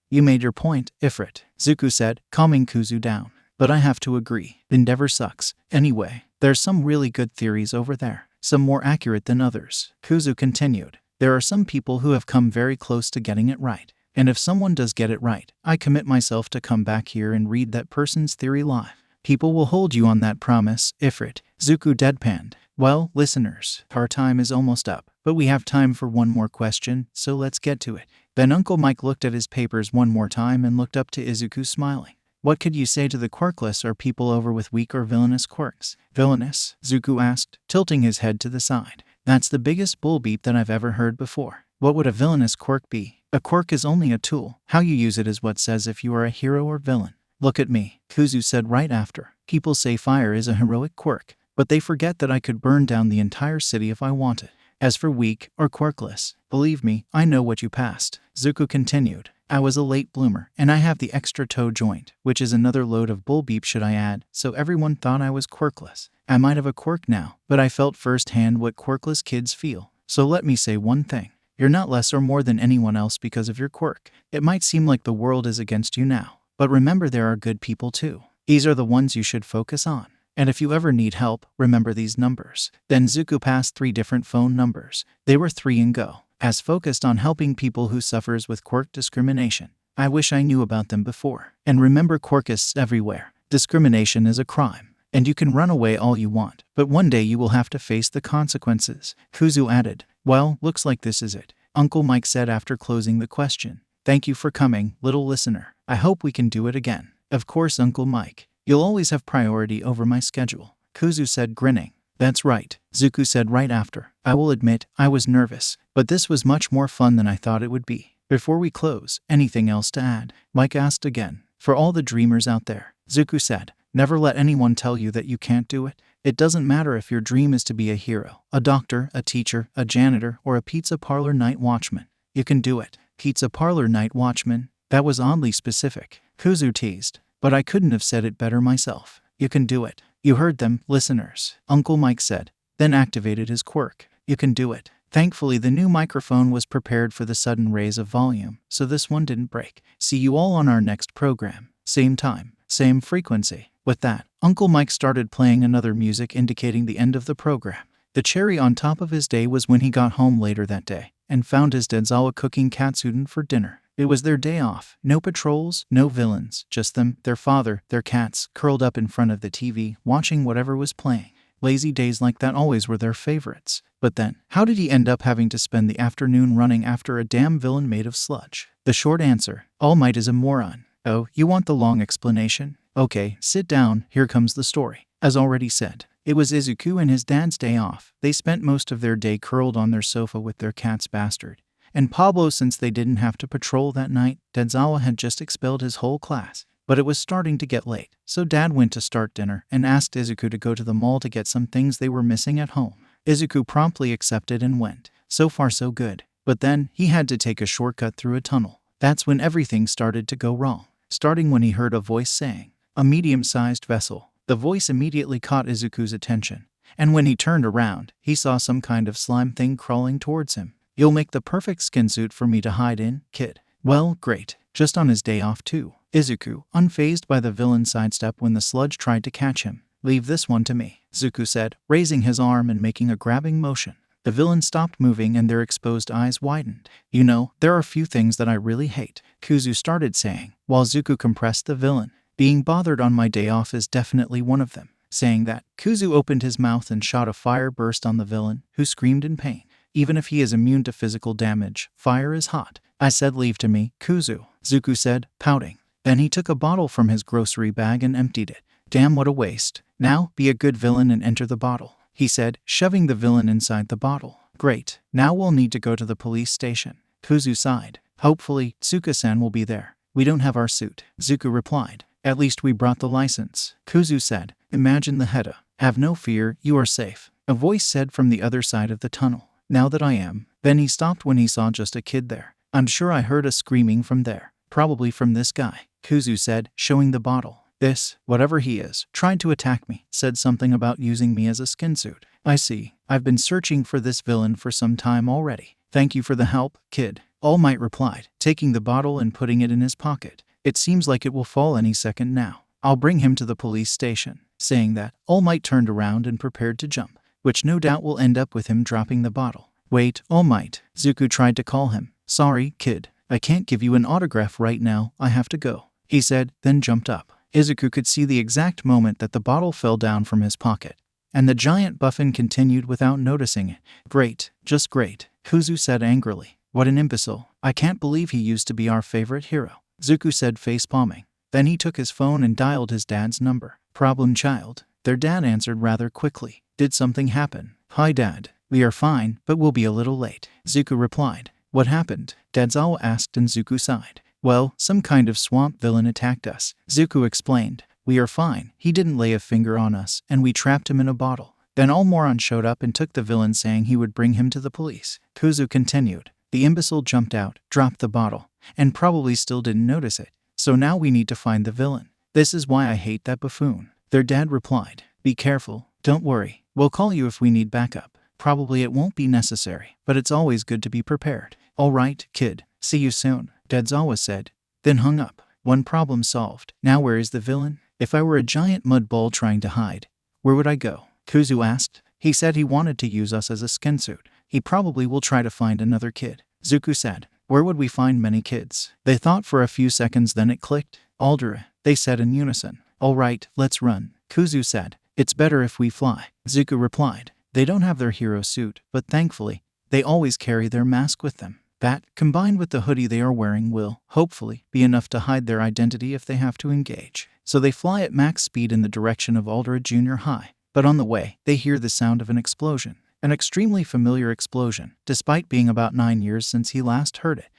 you made your point, Ifrit, Zuko said, calming Kuzu down. But I have to agree, Endeavor sucks. Anyway, there's some really good theories over there, some more accurate than others. Kuzu continued. There are some people who have come very close to getting it right. And if someone does get it right, I commit myself to come back here and read that person's theory live. People will hold you on that promise, Ifrit, Zuko deadpanned. Well, listeners, our time is almost up, but we have time for one more question, so let's get to it. Then Uncle Mike looked at his papers one more time and looked up to Izuku smiling. What could you say to the quirkless or people over with weak or villainous quirks? Villainous? Zuko asked, tilting his head to the side. That's the biggest bull beep that I've ever heard before. What would a villainous quirk be? A quirk is only a tool. How you use it is what says if you are a hero or villain. Look at me, Kuzu said right after. People say fire is a heroic quirk, but they forget that I could burn down the entire city if I wanted. As for weak or quirkless, believe me, I know what you passed. Zuko continued. I was a late bloomer, and I have the extra toe joint, which is another load of bull beep should I add, so everyone thought I was quirkless. I might have a quirk now, but I felt firsthand what quirkless kids feel. So let me say one thing. You're not less or more than anyone else because of your quirk. It might seem like the world is against you now, but remember there are good people too. These are the ones you should focus on. And if you ever need help, remember these numbers. Then Zuko passed 3 different phone numbers. They were 3 and go, as focused on helping people who suffers with quirk discrimination. I wish I knew about them before. And remember quirkists everywhere. Discrimination is a crime. And you can run away all you want, but one day you will have to face the consequences. Kuzu added. Well, looks like this is it, Uncle Mike said after closing the question. Thank you for coming, little listener. I hope we can do it again. Of course, Uncle Mike. You'll always have priority over my schedule, Kuzu said grinning. That's right, Zuko said right after. I will admit, I was nervous, but this was much more fun than I thought it would be. Before we close, anything else to add? Mike asked again. For all the dreamers out there, Zuko said, never let anyone tell you that you can't do it. It doesn't matter if your dream is to be a hero, a doctor, a teacher, a janitor, or a pizza parlor night watchman. You can do it. Pizza parlor night watchman? That was oddly specific, Kuzu teased. But I couldn't have said it better myself. You can do it. You heard them, listeners, Uncle Mike said, then activated his quirk. You can do it. Thankfully, the new microphone was prepared for the sudden raise of volume, so this one didn't break. See you all on our next program. Same time, same frequency. With that, Uncle Mike started playing another music indicating the end of the program. The cherry on top of his day was when he got home later that day and found his Aizawa cooking katsudon for dinner. It was their day off. No patrols, no villains, just them, their father, their cats, curled up in front of the TV, watching whatever was playing. Lazy days like that always were their favorites. But then, how did he end up having to spend the afternoon running after a damn villain made of sludge? The short answer, All Might is a moron. Oh, you want the long explanation? Okay, sit down, here comes the story. As already said, it was Izuku and his dad's day off. They spent most of their day curled on their sofa with their cat's bastard. And Pablo, since they didn't have to patrol that night, Aizawa had just expelled his whole class. But it was starting to get late, so Dad went to start dinner and asked Izuku to go to the mall to get some things they were missing at home. Izuku promptly accepted and went. So far so good. But then, he had to take a shortcut through a tunnel. That's when everything started to go wrong. Starting when he heard a voice saying, a medium-sized vessel. The voice immediately caught Izuku's attention. And when he turned around, he saw some kind of slime thing crawling towards him. You'll make the perfect skin suit for me to hide in, kid. Well, great. Just on his day off too. Izuku, unfazed by the villain, sidestep when the sludge tried to catch him. Leave this one to me, Zuko said, raising his arm and making a grabbing motion. The villain stopped moving and their exposed eyes widened. You know, there are few things that I really hate, Kuzu started saying, while Zuko compressed the villain. Being bothered on my day off is definitely one of them. Saying that, Kuzu opened his mouth and shot a fire burst on the villain, who screamed in pain. Even if he is immune to physical damage, fire is hot. I said leave to me, Kuzu, Izuku said, pouting. Then he took a bottle from his grocery bag and emptied it. Damn, what a waste. Now, be a good villain and enter the bottle, he said, shoving the villain inside the bottle. Great. Now we'll need to go to the police station. Kuzu sighed. Hopefully, Tsuka-san will be there. We don't have our suit, Izuku replied. At least we brought the license, Kuzu said. Imagine the Heda. Have no fear, you are safe, a voice said from the other side of the tunnel. Now that I am. Then he stopped when he saw just a kid there. I'm sure I heard a screaming from there. Probably from this guy, Kuzu said, showing the bottle. This, whatever he is, tried to attack me, said something about using me as a skin suit. I see. I've been searching for this villain for some time already. Thank you for the help, kid, All Might replied, taking the bottle and putting it in his pocket. It seems like it will fall any second now. I'll bring him to the police station. Saying that, All Might turned around and prepared to jump, which no doubt will end up with him dropping the bottle. Wait, All Might, Izuku tried to call him. Sorry, kid. I can't give you an autograph right now, I have to go, he said, then jumped up. Izuku could see the exact moment that the bottle fell down from his pocket, and the giant buffin continued without noticing it. Great, just great, Kuzu said angrily. What an imbecile. I can't believe he used to be our favorite hero, Izuku said face-palming. Then he took his phone and dialed his dad's number. Problem child. Their dad answered rather quickly. Did something happen? Hi Dad. We are fine, but we'll be a little late, Izuku replied. What happened? Aizawa asked and Izuku sighed. Well, some kind of swamp villain attacked us, Izuku explained. We are fine. He didn't lay a finger on us, and we trapped him in a bottle. Then all moron showed up and took the villain, saying he would bring him to the police. Kuzu continued. The imbecile jumped out, dropped the bottle, and probably still didn't notice it. So now we need to find the villain. This is why I hate that buffoon. Their dad replied. Be careful. Don't worry. We'll call you if we need backup. Probably it won't be necessary, but it's always good to be prepared. All right, kid. See you soon, Aizawa said, then hung up. One problem solved. Now where is the villain? If I were a giant mud ball trying to hide, where would I go? Kuzu asked. He said he wanted to use us as a skin suit. He probably will try to find another kid, Izuku said. Where would we find many kids? They thought for a few seconds, then it clicked. Aldera, they said in unison. All right, let's run, Kuzu said. It's better if we fly, Izuku replied. They don't have their hero suit, but thankfully, they always carry their mask with them. That, combined with the hoodie they are wearing, will, hopefully, be enough to hide their identity if they have to engage. So they fly at max speed in the direction of Aldera Junior High. But on the way, they hear the sound of an explosion. An extremely familiar explosion, despite being about 9 years since he last heard it.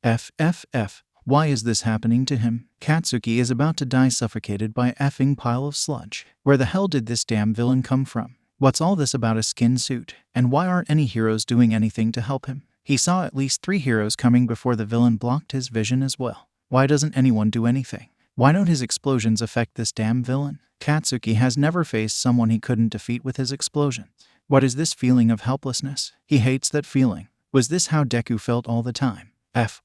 F. Why is this happening to him? Katsuki is about to die suffocated by a effing pile of sludge. Where the hell did this damn villain come from? What's all this about a skin suit? And why aren't any heroes doing anything to help him? He saw at least 3 heroes coming before the villain blocked his vision as well. Why doesn't anyone do anything? Why don't his explosions affect this damn villain? Katsuki has never faced someone he couldn't defeat with his explosions. What is this feeling of helplessness? He hates that feeling. Was this how Deku felt all the time?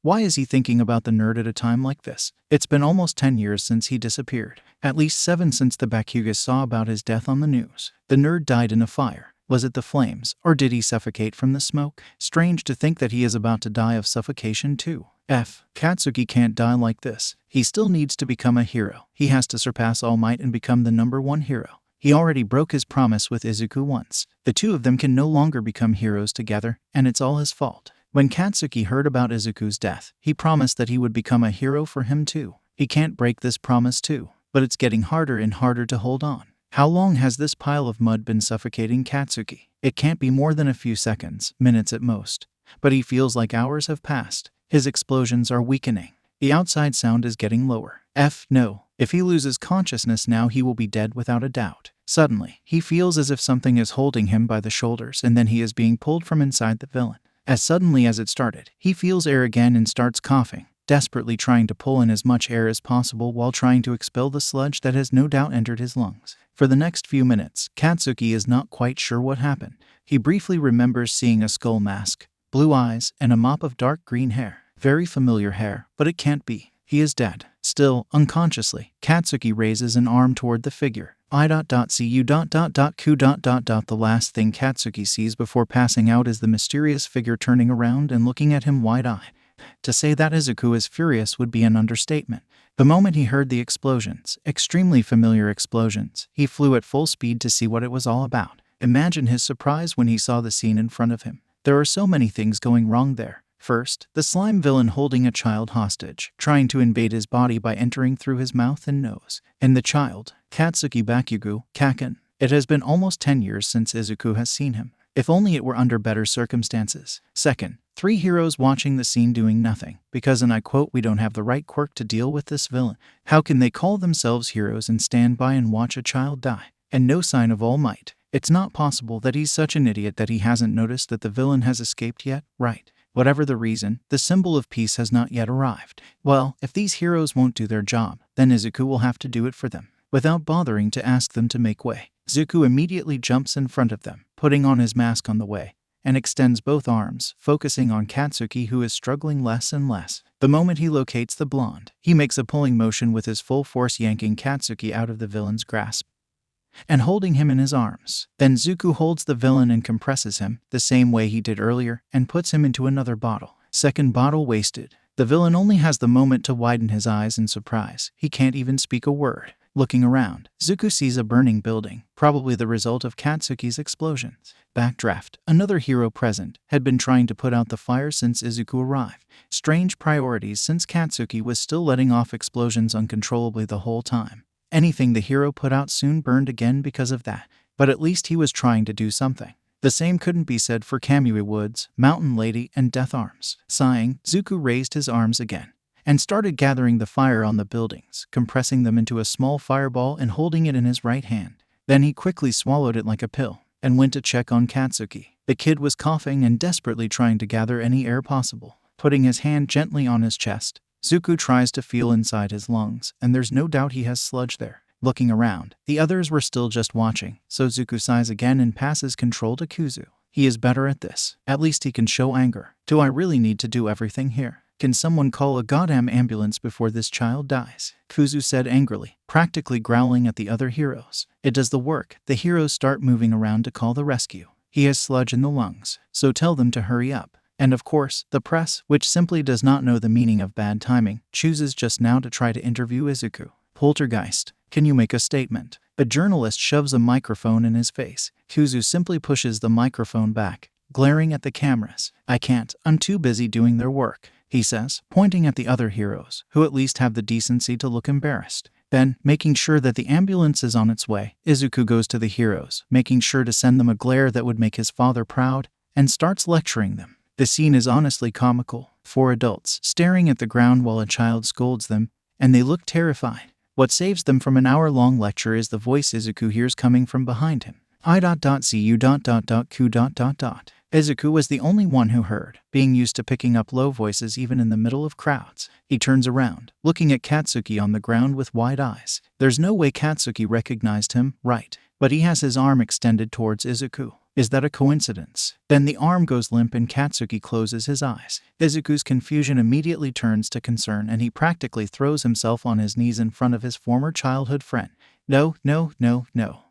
Why is he thinking about the nerd at a time like this? It's been almost 10 years since he disappeared. At least 7 since the Bakugas saw about his death on the news. The nerd died in a fire. Was it the flames, or did he suffocate from the smoke? Strange to think that he is about to die of suffocation too. Katsuki can't die like this. He still needs to become a hero. He has to surpass All Might and become the #1 hero. He already broke his promise with Izuku once. The two of them can no longer become heroes together, and it's all his fault. When Katsuki heard about Izuku's death, he promised that he would become a hero for him too. He can't break this promise too, but it's getting harder and harder to hold on. How long has this pile of mud been suffocating Katsuki? It can't be more than a few seconds, minutes at most. But he feels like hours have passed. His explosions are weakening. The outside sound is getting lower. No. If he loses consciousness now, he will be dead without a doubt. Suddenly, he feels as if something is holding him by the shoulders, and then he is being pulled from inside the villain. As suddenly as it started, he feels air again and starts coughing, desperately trying to pull in as much air as possible while trying to expel the sludge that has no doubt entered his lungs. For the next few minutes, Katsuki is not quite sure what happened. He briefly remembers seeing a skull mask, blue eyes, and a mop of dark green hair. Very familiar hair, but it can't be. He is dead. Still, unconsciously, Katsuki raises an arm toward the figure. I.cu. The last thing Katsuki sees before passing out is the mysterious figure turning around and looking at him wide-eyed. To say that Izuku is furious would be an understatement. The moment he heard the explosions, extremely familiar explosions, he flew at full speed to see what it was all about. Imagine his surprise when he saw the scene in front of him. There are so many things going wrong there. First, the slime villain holding a child hostage, trying to invade his body by entering through his mouth and nose. And the child, Katsuki Bakugo, Kaken. It has been almost 10 years since Izuku has seen him. If only it were under better circumstances. Second, 3 heroes watching the scene doing nothing, because, and I quote, "We don't have the right quirk to deal with this villain." How can they call themselves heroes and stand by and watch a child die? And no sign of All Might. It's not possible that he's such an idiot that he hasn't noticed that the villain has escaped yet, right? Whatever the reason, the symbol of peace has not yet arrived. Well, if these heroes won't do their job, then Izuku will have to do it for them. Without bothering to ask them to make way, Izuku immediately jumps in front of them, putting on his mask on the way, and extends both arms, focusing on Katsuki, who is struggling less and less. The moment he locates the blonde, he makes a pulling motion with his full force, yanking Katsuki out of the villain's grasp and holding him in his arms. Then Izuku holds the villain and compresses him, the same way he did earlier, and puts him into another bottle. Second bottle wasted. The villain only has the moment to widen his eyes in surprise. He can't even speak a word. Looking around, Izuku sees a burning building, probably the result of Katsuki's explosions. Backdraft. Another hero present had been trying to put out the fire since Izuku arrived. Strange priorities, since Katsuki was still letting off explosions uncontrollably the whole time. Anything the hero put out soon burned again because of that, but at least he was trying to do something. The same couldn't be said for Kamui Woods, Mountain Lady, and Death Arms. Sighing, Izuku raised his arms again and started gathering the fire on the buildings, compressing them into a small fireball and holding it in his right hand. Then he quickly swallowed it like a pill and went to check on Katsuki. The kid was coughing and desperately trying to gather any air possible. Putting his hand gently on his chest, Izuku tries to feel inside his lungs, and there's no doubt he has sludge there. Looking around, the others were still just watching, so Izuku sighs again and passes control to Kuzu. He is better at this. At least he can show anger. Do I really need to do everything here? Can someone call a goddamn ambulance before this child dies? Kuzu said angrily, practically growling at the other heroes. It does the work. The heroes start moving around to call the rescue. He has sludge in the lungs, so tell them to hurry up. And of course, the press, which simply does not know the meaning of bad timing, chooses just now to try to interview Izuku. Poltergeist, can you make a statement? A journalist shoves a microphone in his face. Kuzu simply pushes the microphone back, glaring at the cameras. I can't, I'm too busy doing their work, he says, pointing at the other heroes, who at least have the decency to look embarrassed. Then, making sure that the ambulance is on its way, Izuku goes to the heroes, making sure to send them a glare that would make his father proud, and starts lecturing them. The scene is honestly comical. 4 adults staring at the ground while a child scolds them, and they look terrified. What saves them from an hour-long lecture is the voice Izuku hears coming from behind him. I.cu. Izuku was the only one who heard, being used to picking up low voices even in the middle of crowds. He turns around, looking at Katsuki on the ground with wide eyes. There's no way Katsuki recognized him, right? But he has his arm extended towards Izuku. Is that a coincidence? Then the arm goes limp and Katsuki closes his eyes. Izuku's confusion immediately turns to concern and he practically throws himself on his knees in front of his former childhood friend. No.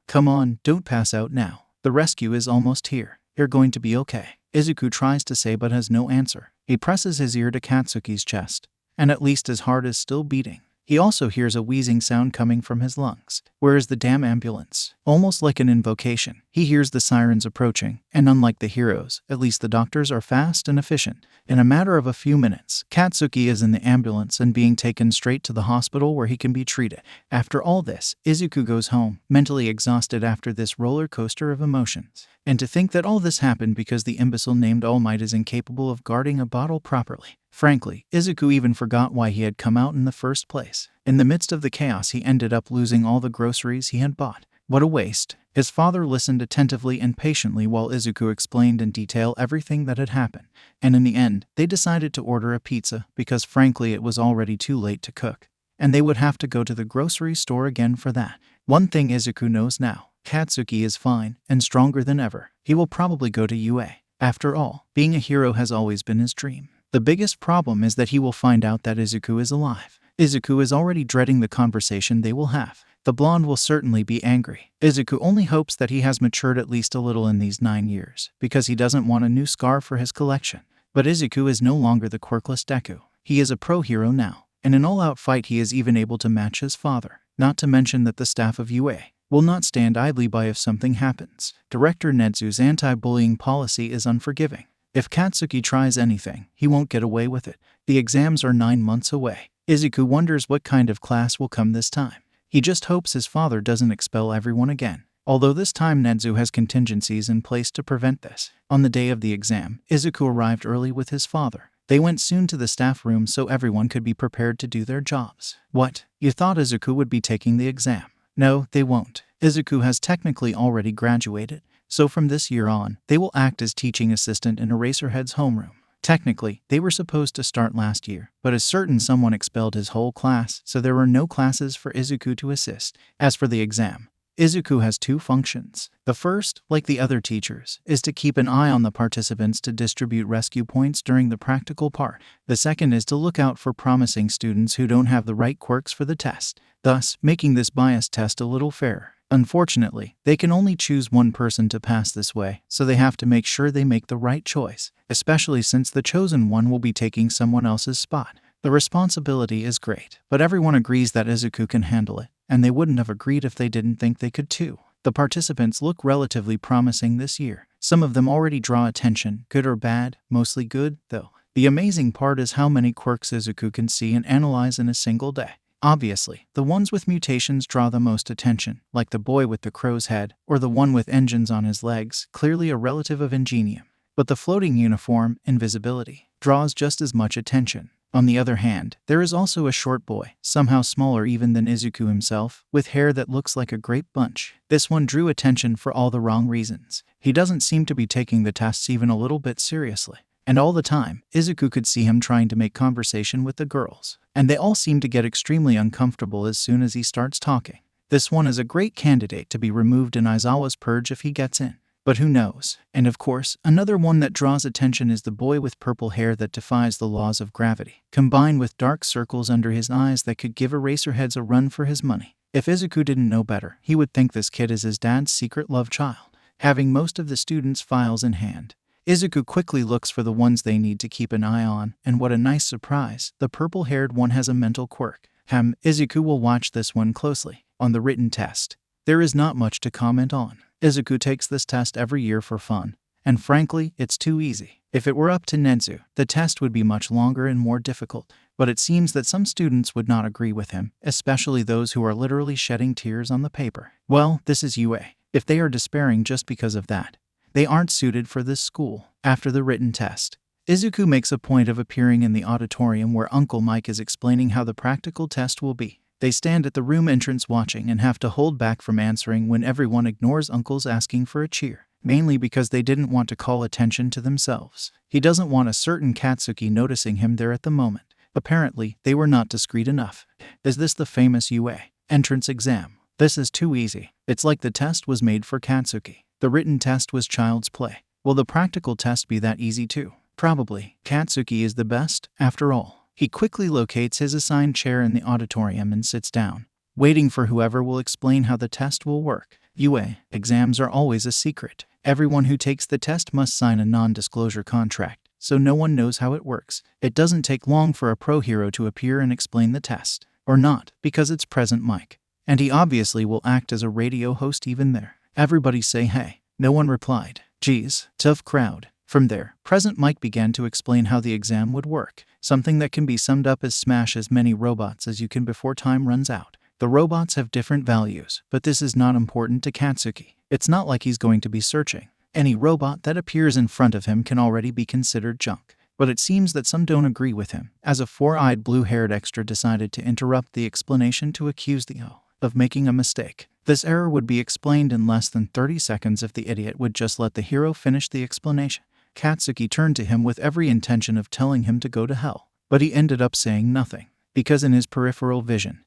Come on, don't pass out now. The rescue is almost here. You're going to be okay. Izuku tries to say but has no answer. He presses his ear to Katsuki's chest, and at least his heart is still beating. He also hears a wheezing sound coming from his lungs. Where is the damn ambulance? Almost like an invocation. He hears the sirens approaching, and unlike the heroes, at least the doctors are fast and efficient. In a matter of a few minutes, Katsuki is in the ambulance and being taken straight to the hospital where he can be treated. After all this, Izuku goes home, mentally exhausted after this roller coaster of emotions. And to think that all this happened because the imbecile named All Might is incapable of guarding a bottle properly. Frankly, Izuku even forgot why he had come out in the first place. In the midst of the chaos, he ended up losing all the groceries he had bought. What a waste. His father listened attentively and patiently while Izuku explained in detail everything that had happened. And in the end, they decided to order a pizza because frankly it was already too late to cook. And they would have to go to the grocery store again for that. One thing Izuku knows now. Katsuki is fine and stronger than ever. He will probably go to UA. After all, being a hero has always been his dream. The biggest problem is that he will find out that Izuku is alive. Izuku is already dreading the conversation they will have. The blonde will certainly be angry. Izuku only hopes that he has matured at least a little in these 9 years, because he doesn't want a new scar for his collection. But Izuku is no longer the quirkless Deku. He is a pro hero now. In an all-out fight he is even able to match his father. Not to mention that the staff of UA will not stand idly by if something happens. Director Netsu's anti-bullying policy is unforgiving. If Katsuki tries anything, he won't get away with it. The exams are 9 months away. Izuku wonders what kind of class will come this time. He just hopes his father doesn't expel everyone again. Although this time Netsu has contingencies in place to prevent this. On the day of the exam, Izuku arrived early with his father. They went soon to the staff room so everyone could be prepared to do their jobs. What? You thought Izuku would be taking the exam? No, they won't. Izuku has technically already graduated. So from this year on, they will act as teaching assistant in Eraserhead's homeroom. Technically, they were supposed to start last year, but as certain someone expelled his whole class, so there were no classes for Izuku to assist. As for the exam, Izuku has 2 functions. The first, like the other teachers, is to keep an eye on the participants to distribute rescue points during the practical part. The second is to look out for promising students who don't have the right quirks for the test, thus making this biased test a little fairer. Unfortunately, they can only choose one person to pass this way, so they have to make sure they make the right choice, especially since the chosen one will be taking someone else's spot. The responsibility is great, but everyone agrees that Izuku can handle it, and they wouldn't have agreed if they didn't think they could too. The participants look relatively promising this year. Some of them already draw attention, good or bad, mostly good, though. The amazing part is how many quirks Izuku can see and analyze in a single day. Obviously, the ones with mutations draw the most attention, like the boy with the crow's head, or the one with engines on his legs, clearly a relative of Ingenium. But the floating uniform, invisibility, draws just as much attention. On the other hand, there is also a short boy, somehow smaller even than Izuku himself, with hair that looks like a grape bunch. This one drew attention for all the wrong reasons. He doesn't seem to be taking the tests even a little bit seriously. And all the time, Izuku could see him trying to make conversation with the girls. And they all seem to get extremely uncomfortable as soon as he starts talking. This one is a great candidate to be removed in Aizawa's purge if he gets in. But who knows? And of course, another one that draws attention is the boy with purple hair that defies the laws of gravity, combined with dark circles under his eyes that could give Eraserheads a run for his money. If Izuku didn't know better, he would think this kid is his dad's secret love child. Having most of the students' files in hand, Izuku quickly looks for the ones they need to keep an eye on, and what a nice surprise, the purple-haired one has a mental quirk. Izuku will watch this one closely. On the written test, there is not much to comment on. Izuku takes this test every year for fun, and frankly, it's too easy. If it were up to Netsu, the test would be much longer and more difficult, but it seems that some students would not agree with him, especially those who are literally shedding tears on the paper. Well, this is UA. If they are despairing just because of that, they aren't suited for this school. After the written test, Izuku makes a point of appearing in the auditorium where Uncle Mike is explaining how the practical test will be. They stand at the room entrance watching and have to hold back from answering when everyone ignores Uncle's asking for a cheer, mainly because they didn't want to call attention to themselves. He doesn't want a certain Katsuki noticing him there at the moment. Apparently, they were not discreet enough. Is this the famous UA entrance exam? This is too easy. It's like the test was made for Katsuki. The written test was child's play. Will the practical test be that easy too? Probably. Katsuki is the best, after all. He quickly locates his assigned chair in the auditorium and sits down, waiting for whoever will explain how the test will work. UA exams are always a secret. Everyone who takes the test must sign a non-disclosure contract, so no one knows how it works. It doesn't take long for a pro hero to appear and explain the test. Or not, because it's present Mike. And he obviously will act as a radio host even there. Everybody say hey. No one replied. Geez, tough crowd. From there, present Mike began to explain how the exam would work. Something that can be summed up as smash as many robots as you can before time runs out. The robots have different values, but this is not important to Katsuki. It's not like he's going to be searching. Any robot that appears in front of him can already be considered junk. But it seems that some don't agree with him, as a four-eyed blue-haired extra decided to interrupt the explanation to accuse the O of making a mistake. This error would be explained in less than 30 seconds if the idiot would just let the hero finish the explanation. Katsuki turned to him with every intention of telling him to go to hell, but he ended up saying nothing, because in his peripheral vision,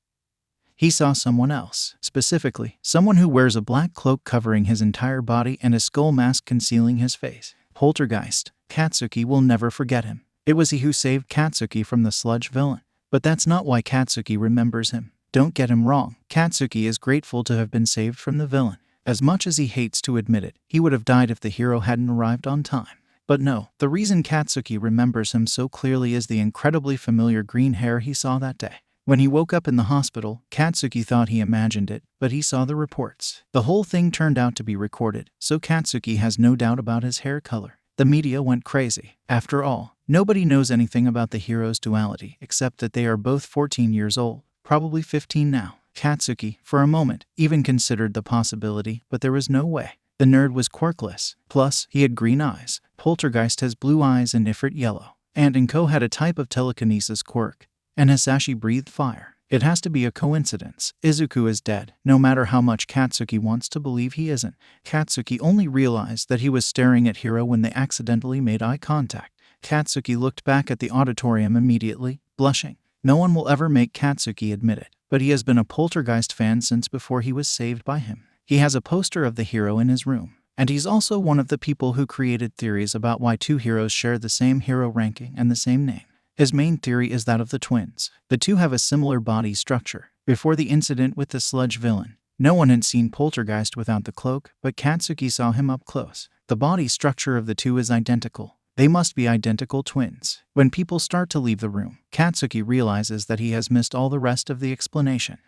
he saw someone else, specifically, someone who wears a black cloak covering his entire body and a skull mask concealing his face. Poltergeist. Katsuki will never forget him. It was he who saved Katsuki from the sludge villain, but that's not why Katsuki remembers him. Don't get him wrong, Katsuki is grateful to have been saved from the villain. As much as he hates to admit it, he would have died if the hero hadn't arrived on time. But no, the reason Katsuki remembers him so clearly is the incredibly familiar green hair he saw that day. When he woke up in the hospital, Katsuki thought he imagined it, but he saw the reports. The whole thing turned out to be recorded, so Katsuki has no doubt about his hair color. The media went crazy. After all, nobody knows anything about the hero's duality except that they are both 14 years old, probably 15 now. Katsuki, for a moment, even considered the possibility, but there was no way. The nerd was quirkless. Plus, he had green eyes. Poltergeist has blue eyes and Ifrit yellow. And Inko had a type of telekinesis quirk. And Hisashi breathed fire. It has to be a coincidence. Izuku is dead, no matter how much Katsuki wants to believe he isn't. Katsuki only realized that he was staring at Hiro when they accidentally made eye contact. Katsuki looked back at the auditorium immediately, blushing. No one will ever make Katsuki admit it, but he has been a Poltergeist fan since before he was saved by him. He has a poster of the hero in his room. And he's also one of the people who created theories about why two heroes share the same hero ranking and the same name. His main theory is that of the twins. The two have a similar body structure. Before the incident with the sludge villain, no one had seen Poltergeist without the cloak, but Katsuki saw him up close. The body structure of the two is identical. They must be identical twins. When people start to leave the room, Katsuki realizes that he has missed all the rest of the explanation.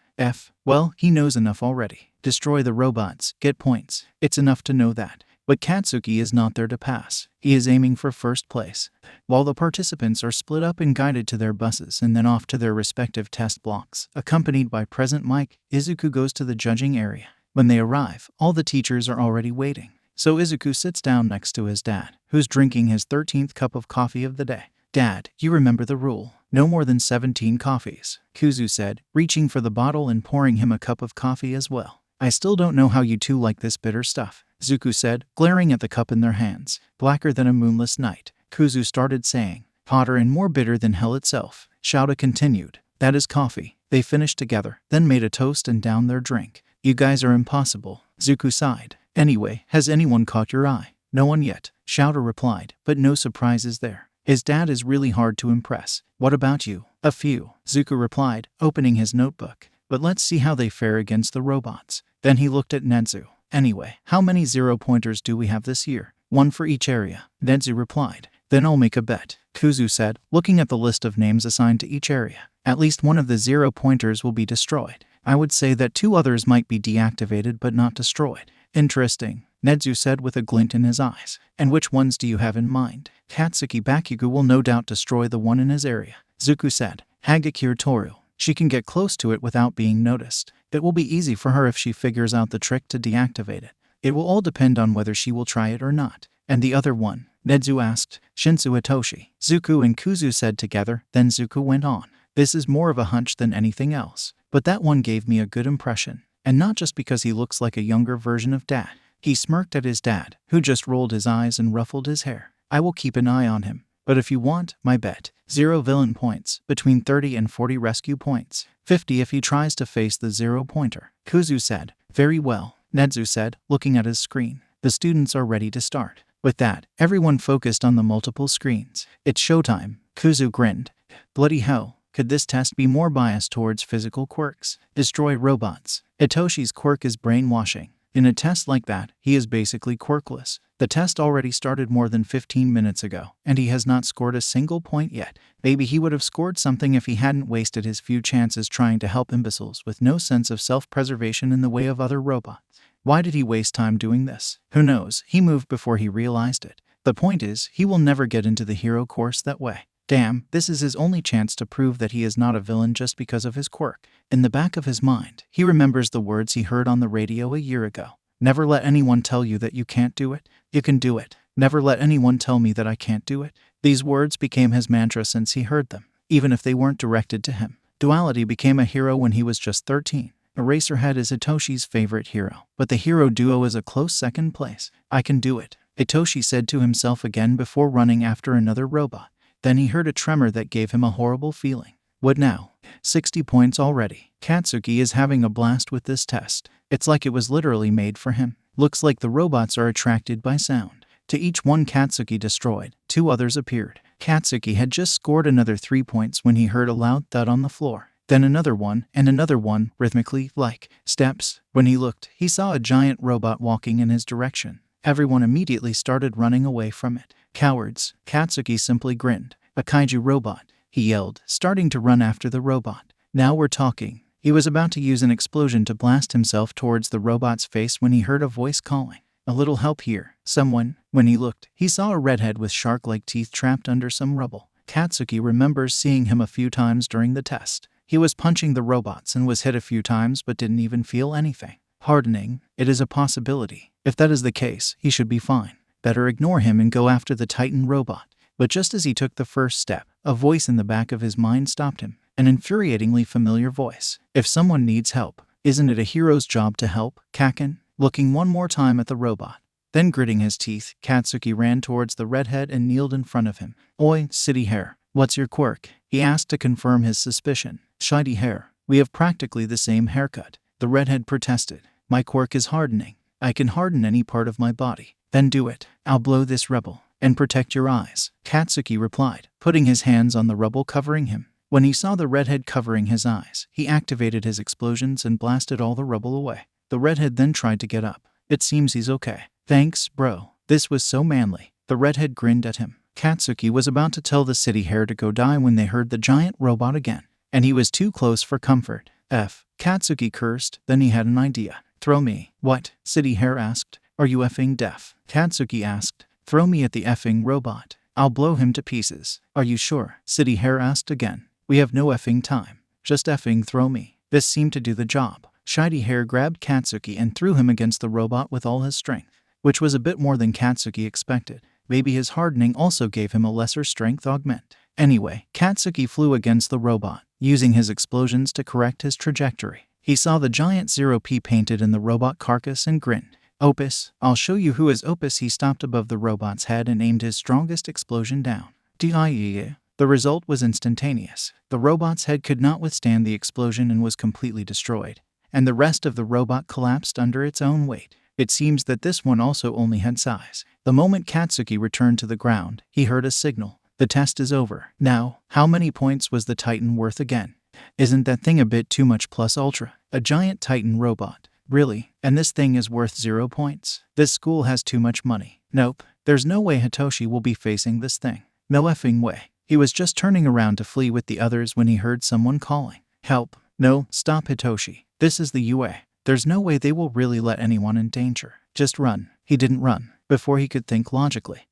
Well, he knows enough already. Destroy the robots, get points. It's enough to know that. But Katsuki is not there to pass. He is aiming for first place. While the participants are split up and guided to their buses and then off to their respective test blocks, accompanied by Present Mike, Izuku goes to the judging area. When they arrive, all the teachers are already waiting. So Izuku sits down next to his dad, who's drinking his 13th cup of coffee of the day. Dad, you remember the rule. No more than 17 coffees, Kuzu said, reaching for the bottle and pouring him a cup of coffee as well. I still don't know how you two like this bitter stuff, Zuku said, glaring at the cup in their hands. Blacker than a moonless night, Kuzu started saying. Hotter and more bitter than hell itself, Shouta continued. That is coffee. They finished together, then made a toast and downed their drink. You guys are impossible, Zuku sighed. Anyway, has anyone caught your eye? No one yet, Shouta replied, but no surprises there. His dad is really hard to impress. What about you? A few, Zuku replied, opening his notebook. But let's see how they fare against the robots. Then he looked at Netsu. Anyway, how many 0-pointers do we have this year? 1 for each area, Netsu replied. Then I'll make a bet, Kuzu said, looking at the list of names assigned to each area. At least one of the 0-pointers will be destroyed. I would say that 2 others might be deactivated but not destroyed. Interesting, Netsu said with a glint in his eyes. And which ones do you have in mind? Katsuki Bakugo will no doubt destroy the one in his area, Zuku said. Hagakure Toru. She can get close to it without being noticed. It will be easy for her if she figures out the trick to deactivate it. It will all depend on whether she will try it or not. And the other one? Netsu asked. Shinsu Hitoshi. Zuku and Kuzu said together, then Zuku went on. This is more of a hunch than anything else. But that one gave me a good impression. And not just because he looks like a younger version of Dad. He smirked at his dad, who just rolled his eyes and ruffled his hair. I will keep an eye on him. But if you want, my bet. 0 villain points, between 30 and 40 rescue points. 50 if he tries to face the 0-pointer. Kuzu said. Very well, Netsu said, looking at his screen. The students are ready to start. With that, everyone focused on the multiple screens. It's showtime, Kuzu grinned. Bloody hell, could this test be more biased towards physical quirks? Destroy robots. Hitoshi's quirk is brainwashing. In a test like that, he is basically quirkless. The test already started more than 15 minutes ago, and he has not scored a single point yet. Maybe he would have scored something if he hadn't wasted his few chances trying to help imbeciles with no sense of self-preservation in the way of other robots. Why did he waste time doing this? Who knows, he moved before he realized it. The point is, he will never get into the hero course that way. Damn, this is his only chance to prove that he is not a villain just because of his quirk. In the back of his mind, he remembers the words he heard on the radio a year ago. Never let anyone tell you that you can't do it. You can do it. Never let anyone tell me that I can't do it. These words became his mantra since he heard them, even if they weren't directed to him. Duality became a hero when he was just 13. Eraserhead is Hitoshi's favorite hero, but the hero duo is a close second place. I can do it, Hitoshi said to himself again before running after another robot. Then he heard a tremor that gave him a horrible feeling. What now? 60 points already. Katsuki is having a blast with this test. It's like it was literally made for him. Looks like the robots are attracted by sound. To each one Katsuki destroyed, 2 others appeared. Katsuki had just scored another 3 points when he heard a loud thud on the floor. Then another one, and another one, rhythmically, like steps. When he looked, he saw a giant robot walking in his direction. Everyone immediately started running away from it. Cowards, Katsuki simply grinned. A kaiju robot, he yelled, starting to run after the robot. Now we're talking. He was about to use an explosion to blast himself towards the robot's face when he heard a voice calling. A little help here, someone. When he looked, he saw a redhead with shark-like teeth trapped under some rubble. Katsuki remembers seeing him a few times during the test. He was punching the robots and was hit a few times but didn't even feel anything. Hardening, it is a possibility. If that is the case, he should be fine. Better ignore him and go after the Titan robot. But just as he took the first step, a voice in the back of his mind stopped him. An infuriatingly familiar voice. If someone needs help, isn't it a hero's job to help? Kaken, looking one more time at the robot. Then gritting his teeth, Katsuki ran towards the redhead and kneeled in front of him. Oi, city hair, what's your quirk? He asked to confirm his suspicion. Shiny hair, we have practically the same haircut. The redhead protested. My quirk is hardening. I can harden any part of my body. Then do it. I'll blow this rebel. And protect your eyes. Katsuki replied, putting his hands on the rubble covering him. When he saw the redhead covering his eyes, he activated his explosions and blasted all the rubble away. The redhead then tried to get up. It seems he's okay. Thanks, bro. This was so manly. The redhead grinned at him. Katsuki was about to tell the city hair to go die when they heard the giant robot again. And he was too close for comfort. Katsuki cursed, then he had an idea. Throw me. What? City hair asked. Are you effing deaf? Katsuki asked. Throw me at the effing robot. I'll blow him to pieces. Are you sure? City hair asked again. We have no effing time. Just effing throw me. This seemed to do the job. Shiny hair grabbed Katsuki and threw him against the robot with all his strength, which was a bit more than Katsuki expected. Maybe his hardening also gave him a lesser strength augment. Anyway, Katsuki flew against the robot, using his explosions to correct his trajectory. He saw the giant 0P painted in the robot carcass and grinned. Opus, I'll show you who is Opus. He stopped above the robot's head and aimed his strongest explosion down. The result was instantaneous. The robot's head could not withstand the explosion and was completely destroyed, and the rest of the robot collapsed under its own weight. It seems that this one also only had size. The moment Katsuki returned to the ground, he heard a signal. The test is over. Now, how many points was the Titan worth again? Isn't that thing a bit too much plus ultra? A giant Titan robot. Really? And this thing is worth 0 points? This school has too much money. Nope. There's no way Hitoshi will be facing this thing. No effing way. He was just turning around to flee with the others when he heard someone calling. Help. No, stop Hitoshi. This is the UA. There's no way they will really let anyone in danger. Just run. He didn't run. Before he could think logically,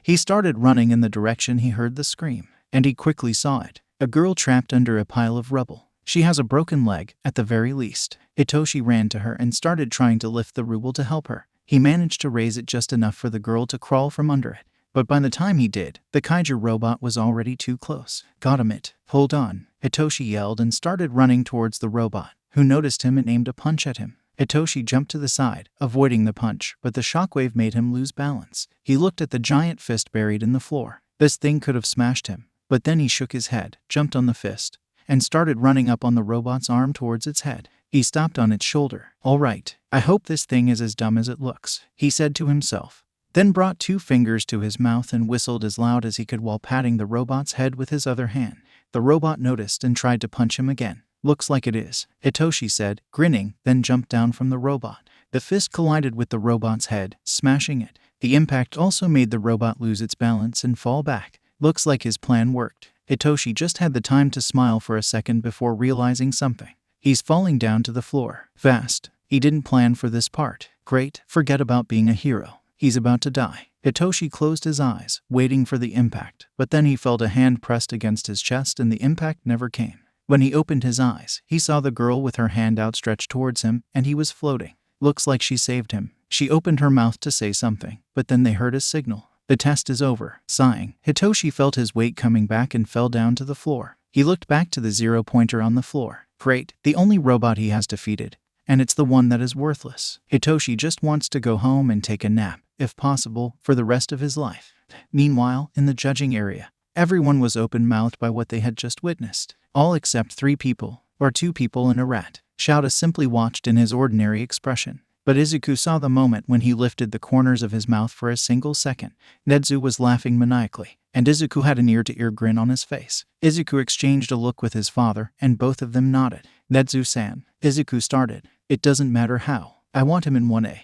he started running in the direction he heard the scream, and he quickly saw it. A girl trapped under a pile of rubble. She has a broken leg, at the very least. Hitoshi ran to her and started trying to lift the rubble to help her. He managed to raise it just enough for the girl to crawl from under it. But by the time he did, the kaiju robot was already too close. Got him it. Hold on. Hitoshi yelled and started running towards the robot, who noticed him and aimed a punch at him. Hitoshi jumped to the side, avoiding the punch, but the shockwave made him lose balance. He looked at the giant fist buried in the floor. This thing could have smashed him. But then he shook his head, jumped on the fist, and started running up on the robot's arm towards its head. He stopped on its shoulder. All right, I hope this thing is as dumb as it looks, he said to himself. Then brought 2 fingers to his mouth and whistled as loud as he could while patting the robot's head with his other hand. The robot noticed and tried to punch him again. Looks like it is, Hitoshi said, grinning, then jumped down from the robot. The fist collided with the robot's head, smashing it. The impact also made the robot lose its balance and fall back. Looks like his plan worked. Hitoshi just had the time to smile for a second before realizing something. He's falling down to the floor. Fast. He didn't plan for this part. Great, forget about being a hero. He's about to die. Hitoshi closed his eyes, waiting for the impact, but then he felt a hand pressed against his chest and the impact never came. When he opened his eyes, he saw the girl with her hand outstretched towards him, and he was floating. Looks like she saved him. She opened her mouth to say something, but then they heard a signal. The test is over. Sighing, Hitoshi felt his weight coming back and fell down to the floor. He looked back to the 0-pointer on the floor. Great, the only robot he has defeated. And it's the one that is worthless. Hitoshi just wants to go home and take a nap, if possible, for the rest of his life. Meanwhile, in the judging area, everyone was open-mouthed by what they had just witnessed. All except 3 people, or 2 people and a rat. Shouta simply watched in his ordinary expression. But Izuku saw the moment when he lifted the corners of his mouth for a single second. Nedzu was laughing maniacally, and Izuku had an ear-to-ear grin on his face. Izuku exchanged a look with his father, and both of them nodded. Nedzu-san, Izuku started. It doesn't matter how. I want him in 1A.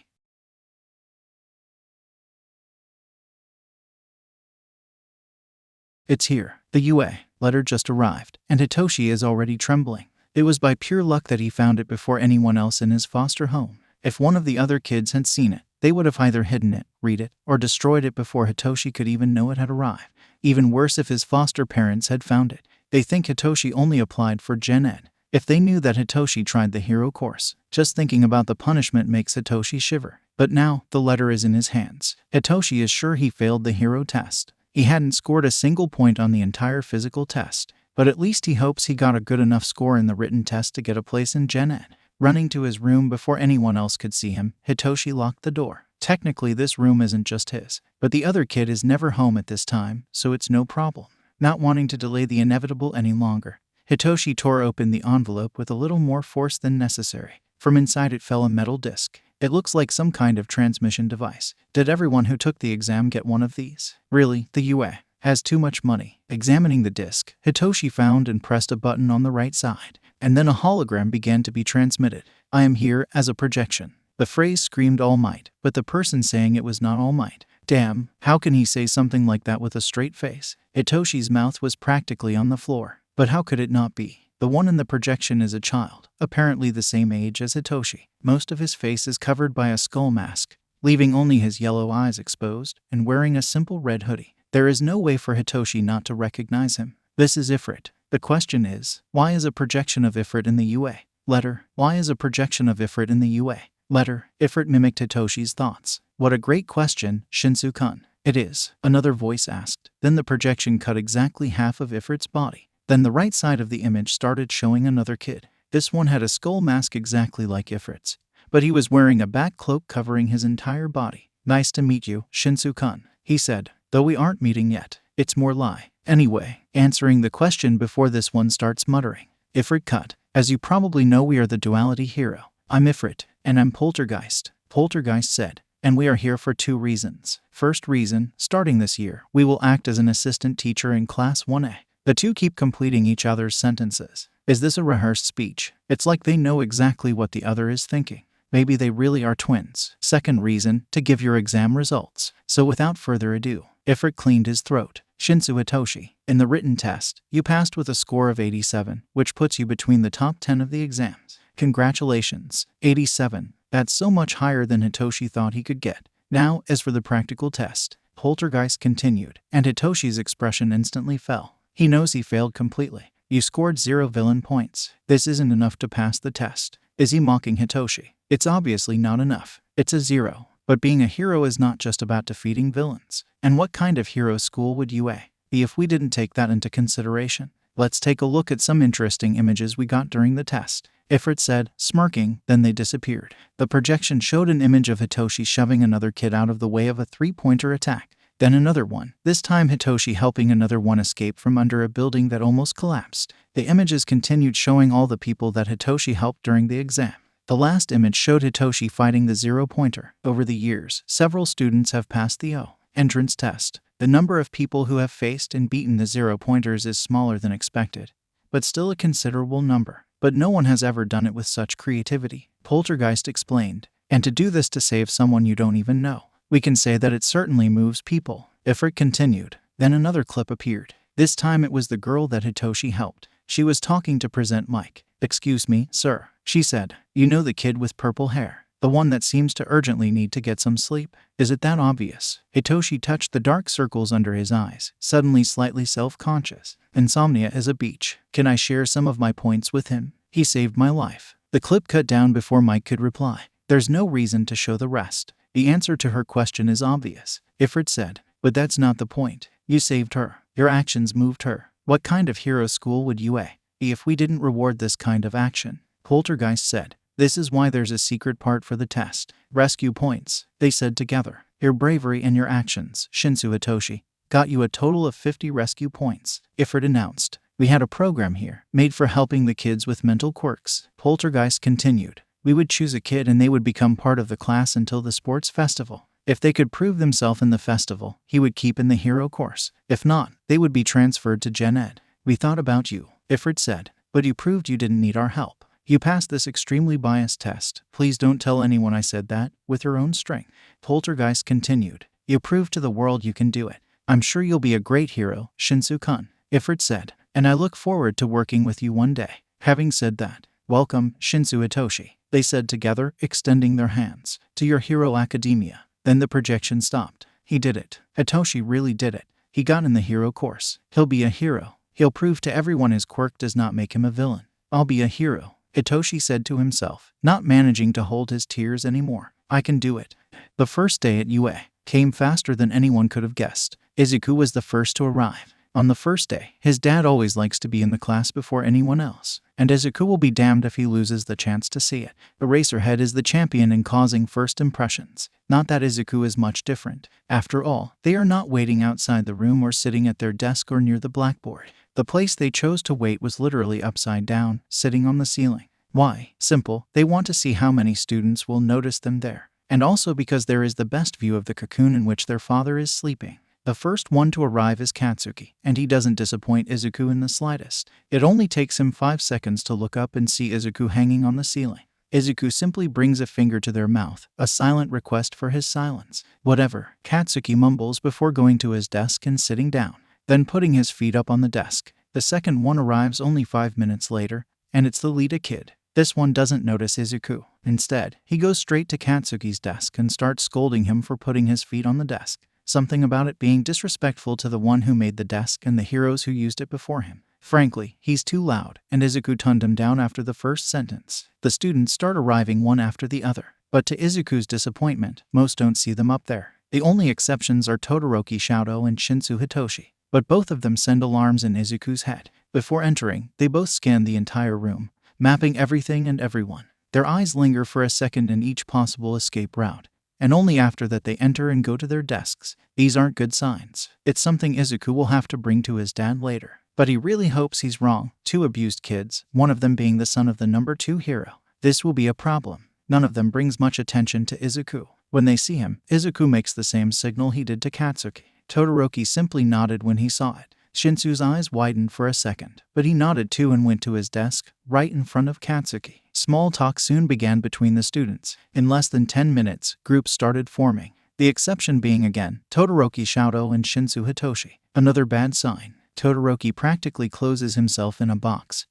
It's here. The UA letter just arrived, and Hitoshi is already trembling. It was by pure luck that he found it before anyone else in his foster home. If one of the other kids had seen it, they would have either hidden it, read it, or destroyed it before Hitoshi could even know it had arrived. Even worse if his foster parents had found it. They think Hitoshi only applied for Gen Ed. If they knew that Hitoshi tried the hero course, just thinking about the punishment makes Hitoshi shiver. But now, the letter is in his hands. Hitoshi is sure he failed the hero test. He hadn't scored a single point on the entire physical test, but at least he hopes he got a good enough score in the written test to get a place in Gen Ed. Running to his room before anyone else could see him, Hitoshi locked the door. Technically, this room isn't just his, but the other kid is never home at this time, so it's no problem. Not wanting to delay the inevitable any longer, Hitoshi tore open the envelope with a little more force than necessary. From inside it fell a metal disc. It looks like some kind of transmission device. Did everyone who took the exam get one of these? Really, the UA has too much money. Examining the disc, Hitoshi found and pressed a button on the right side, and then a hologram began to be transmitted. I am here as a projection. The phrase screamed All Might, but the person saying it was not All Might. Damn, how can he say something like that with a straight face? Hitoshi's mouth was practically on the floor. But how could it not be? The one in the projection is a child, apparently the same age as Hitoshi. Most of his face is covered by a skull mask, leaving only his yellow eyes exposed, and wearing a simple red hoodie. There is no way for Hitoshi not to recognize him. This is Ifrit. The question is, why is a projection of Ifrit in the UA letter? Why is a projection of Ifrit in the UA letter? Ifrit mimicked Hitoshi's thoughts. What a great question, Shinsu-kun. It is, another voice asked. Then the projection cut exactly half of Ifrit's body. Then the right side of the image started showing another kid. This one had a skull mask exactly like Ifrit's, but he was wearing a back cloak covering his entire body. Nice to meet you, Shinsu-kun, he said, though we aren't meeting yet. It's more lie. Anyway, answering the question before this one starts muttering. Ifrit cut. As you probably know, we are the duality hero. I'm Ifrit, and I'm Poltergeist. Poltergeist said, and we are here for 2 reasons. First reason, starting this year, we will act as an assistant teacher in Class 1A. The two keep completing each other's sentences. Is this a rehearsed speech? It's like they know exactly what the other is thinking. Maybe they really are twins. Second reason, to give your exam results. So without further ado, Ifrit cleaned his throat. Shinsu Hitoshi, in the written test, you passed with a score of 87, which puts you between the top 10 of the exams. Congratulations. 87. That's so much higher than Hitoshi thought he could get. Now, as for the practical test, Poltergeist continued, and Hitoshi's expression instantly fell. He knows he failed completely. You scored 0 villain points. This isn't enough to pass the test. Is he mocking Hitoshi? It's obviously not enough. It's a 0. But being a hero is not just about defeating villains. And what kind of hero school would UA be if we didn't take that into consideration? Let's take a look at some interesting images we got during the test. Ifrit said, smirking, then they disappeared. The projection showed an image of Hitoshi shoving another kid out of the way of a 3-pointer attack. Then another one, this time Hitoshi helping another one escape from under a building that almost collapsed. The images continued showing all the people that Hitoshi helped during the exam. The last image showed Hitoshi fighting the 0-pointer. Over the years, several students have passed the entrance test. The number of people who have faced and beaten the 0-pointers is smaller than expected, but still a considerable number. But no one has ever done it with such creativity, Poltergeist explained. And to do this to save someone you don't even know. We can say that it certainly moves people. Ifrit continued. Then another clip appeared. This time it was the girl that Hitoshi helped. She was talking to Present Mike. Excuse me, sir, she said. You know the kid with purple hair? The one that seems to urgently need to get some sleep? Is it that obvious? Hitoshi touched the dark circles under his eyes, suddenly slightly self-conscious. Insomnia is a beach. Can I share some of my points with him? He saved my life. The clip cut down before Mike could reply. There's no reason to show the rest. The answer to her question is obvious, Ifrit said. But that's not the point. You saved her. Your actions moved her. What kind of hero school would UA be if we didn't reward this kind of action? Poltergeist said. This is why there's a secret part for the test. Rescue points, they said together. Your bravery and your actions, Shinsu Hitoshi, got you a total of 50 rescue points, Ifrit announced. We had a program here, made for helping the kids with mental quirks. Poltergeist continued. We would choose a kid and they would become part of the class until the sports festival. If they could prove themselves in the festival, he would keep in the hero course. If not, they would be transferred to Gen Ed. We thought about you, Ifrit said, but you proved you didn't need our help. You passed this extremely biased test. Please don't tell anyone I said that, with your own strength. Poltergeist continued. You proved to the world you can do it. I'm sure you'll be a great hero, Shinsu-kun, Ifrit said, and I look forward to working with you one day. Having said that, welcome, Shinsu Hitoshi, they said together, extending their hands. To your Hero Academia. Then the projection stopped. He did it. Hitoshi really did it. He got in the hero course. He'll be a hero. He'll prove to everyone his quirk does not make him a villain. I'll be a hero, Hitoshi said to himself, not managing to hold his tears anymore. I can do it. The first day at UA came faster than anyone could have guessed. Izuku was the first to arrive. On the first day, his dad always likes to be in the class before anyone else, and Izuku will be damned if he loses the chance to see it. Eraserhead is the champion in causing first impressions. Not that Izuku is much different. After all, they are not waiting outside the room or sitting at their desk or near the blackboard. The place they chose to wait was literally upside down, sitting on the ceiling. Why? Simple, they want to see how many students will notice them there. And also because there is the best view of the cocoon in which their father is sleeping. The first one to arrive is Katsuki, and he doesn't disappoint Izuku in the slightest. It only takes him 5 seconds to look up and see Izuku hanging on the ceiling. Izuku simply brings a finger to their mouth, a silent request for his silence. Whatever, Katsuki mumbles before going to his desk and sitting down, then putting his feet up on the desk. The second one arrives only 5 minutes later, and it's the Lita kid. This one doesn't notice Izuku. Instead, he goes straight to Katsuki's desk and starts scolding him for putting his feet on the desk. Something about it being disrespectful to the one who made the desk and the heroes who used it before him. Frankly, he's too loud, and Izuku toned him down after the first sentence. The students start arriving one after the other, but to Izuku's disappointment, most don't see them up there. The only exceptions are Todoroki Shouta and Shinsu Hitoshi, but both of them send alarms in Izuku's head. Before entering, they both scan the entire room, mapping everything and everyone. Their eyes linger for a second in each possible escape route, and only after that they enter and go to their desks. These aren't good signs. It's something Izuku will have to bring to his dad later. But he really hopes he's wrong. 2 abused kids, one of them being the son of the number 2 hero. This will be a problem. None of them brings much attention to Izuku. When they see him, Izuku makes the same signal he did to Katsuki. Todoroki simply nodded when he saw it. Shinsu's eyes widened for a second, but he nodded too and went to his desk, right in front of Katsuki. Small talk soon began between the students. In less than 10 minutes, groups started forming. The exception being again, Todoroki Shouta and Shinsu Hitoshi. Another bad sign. Todoroki practically closes himself in a box,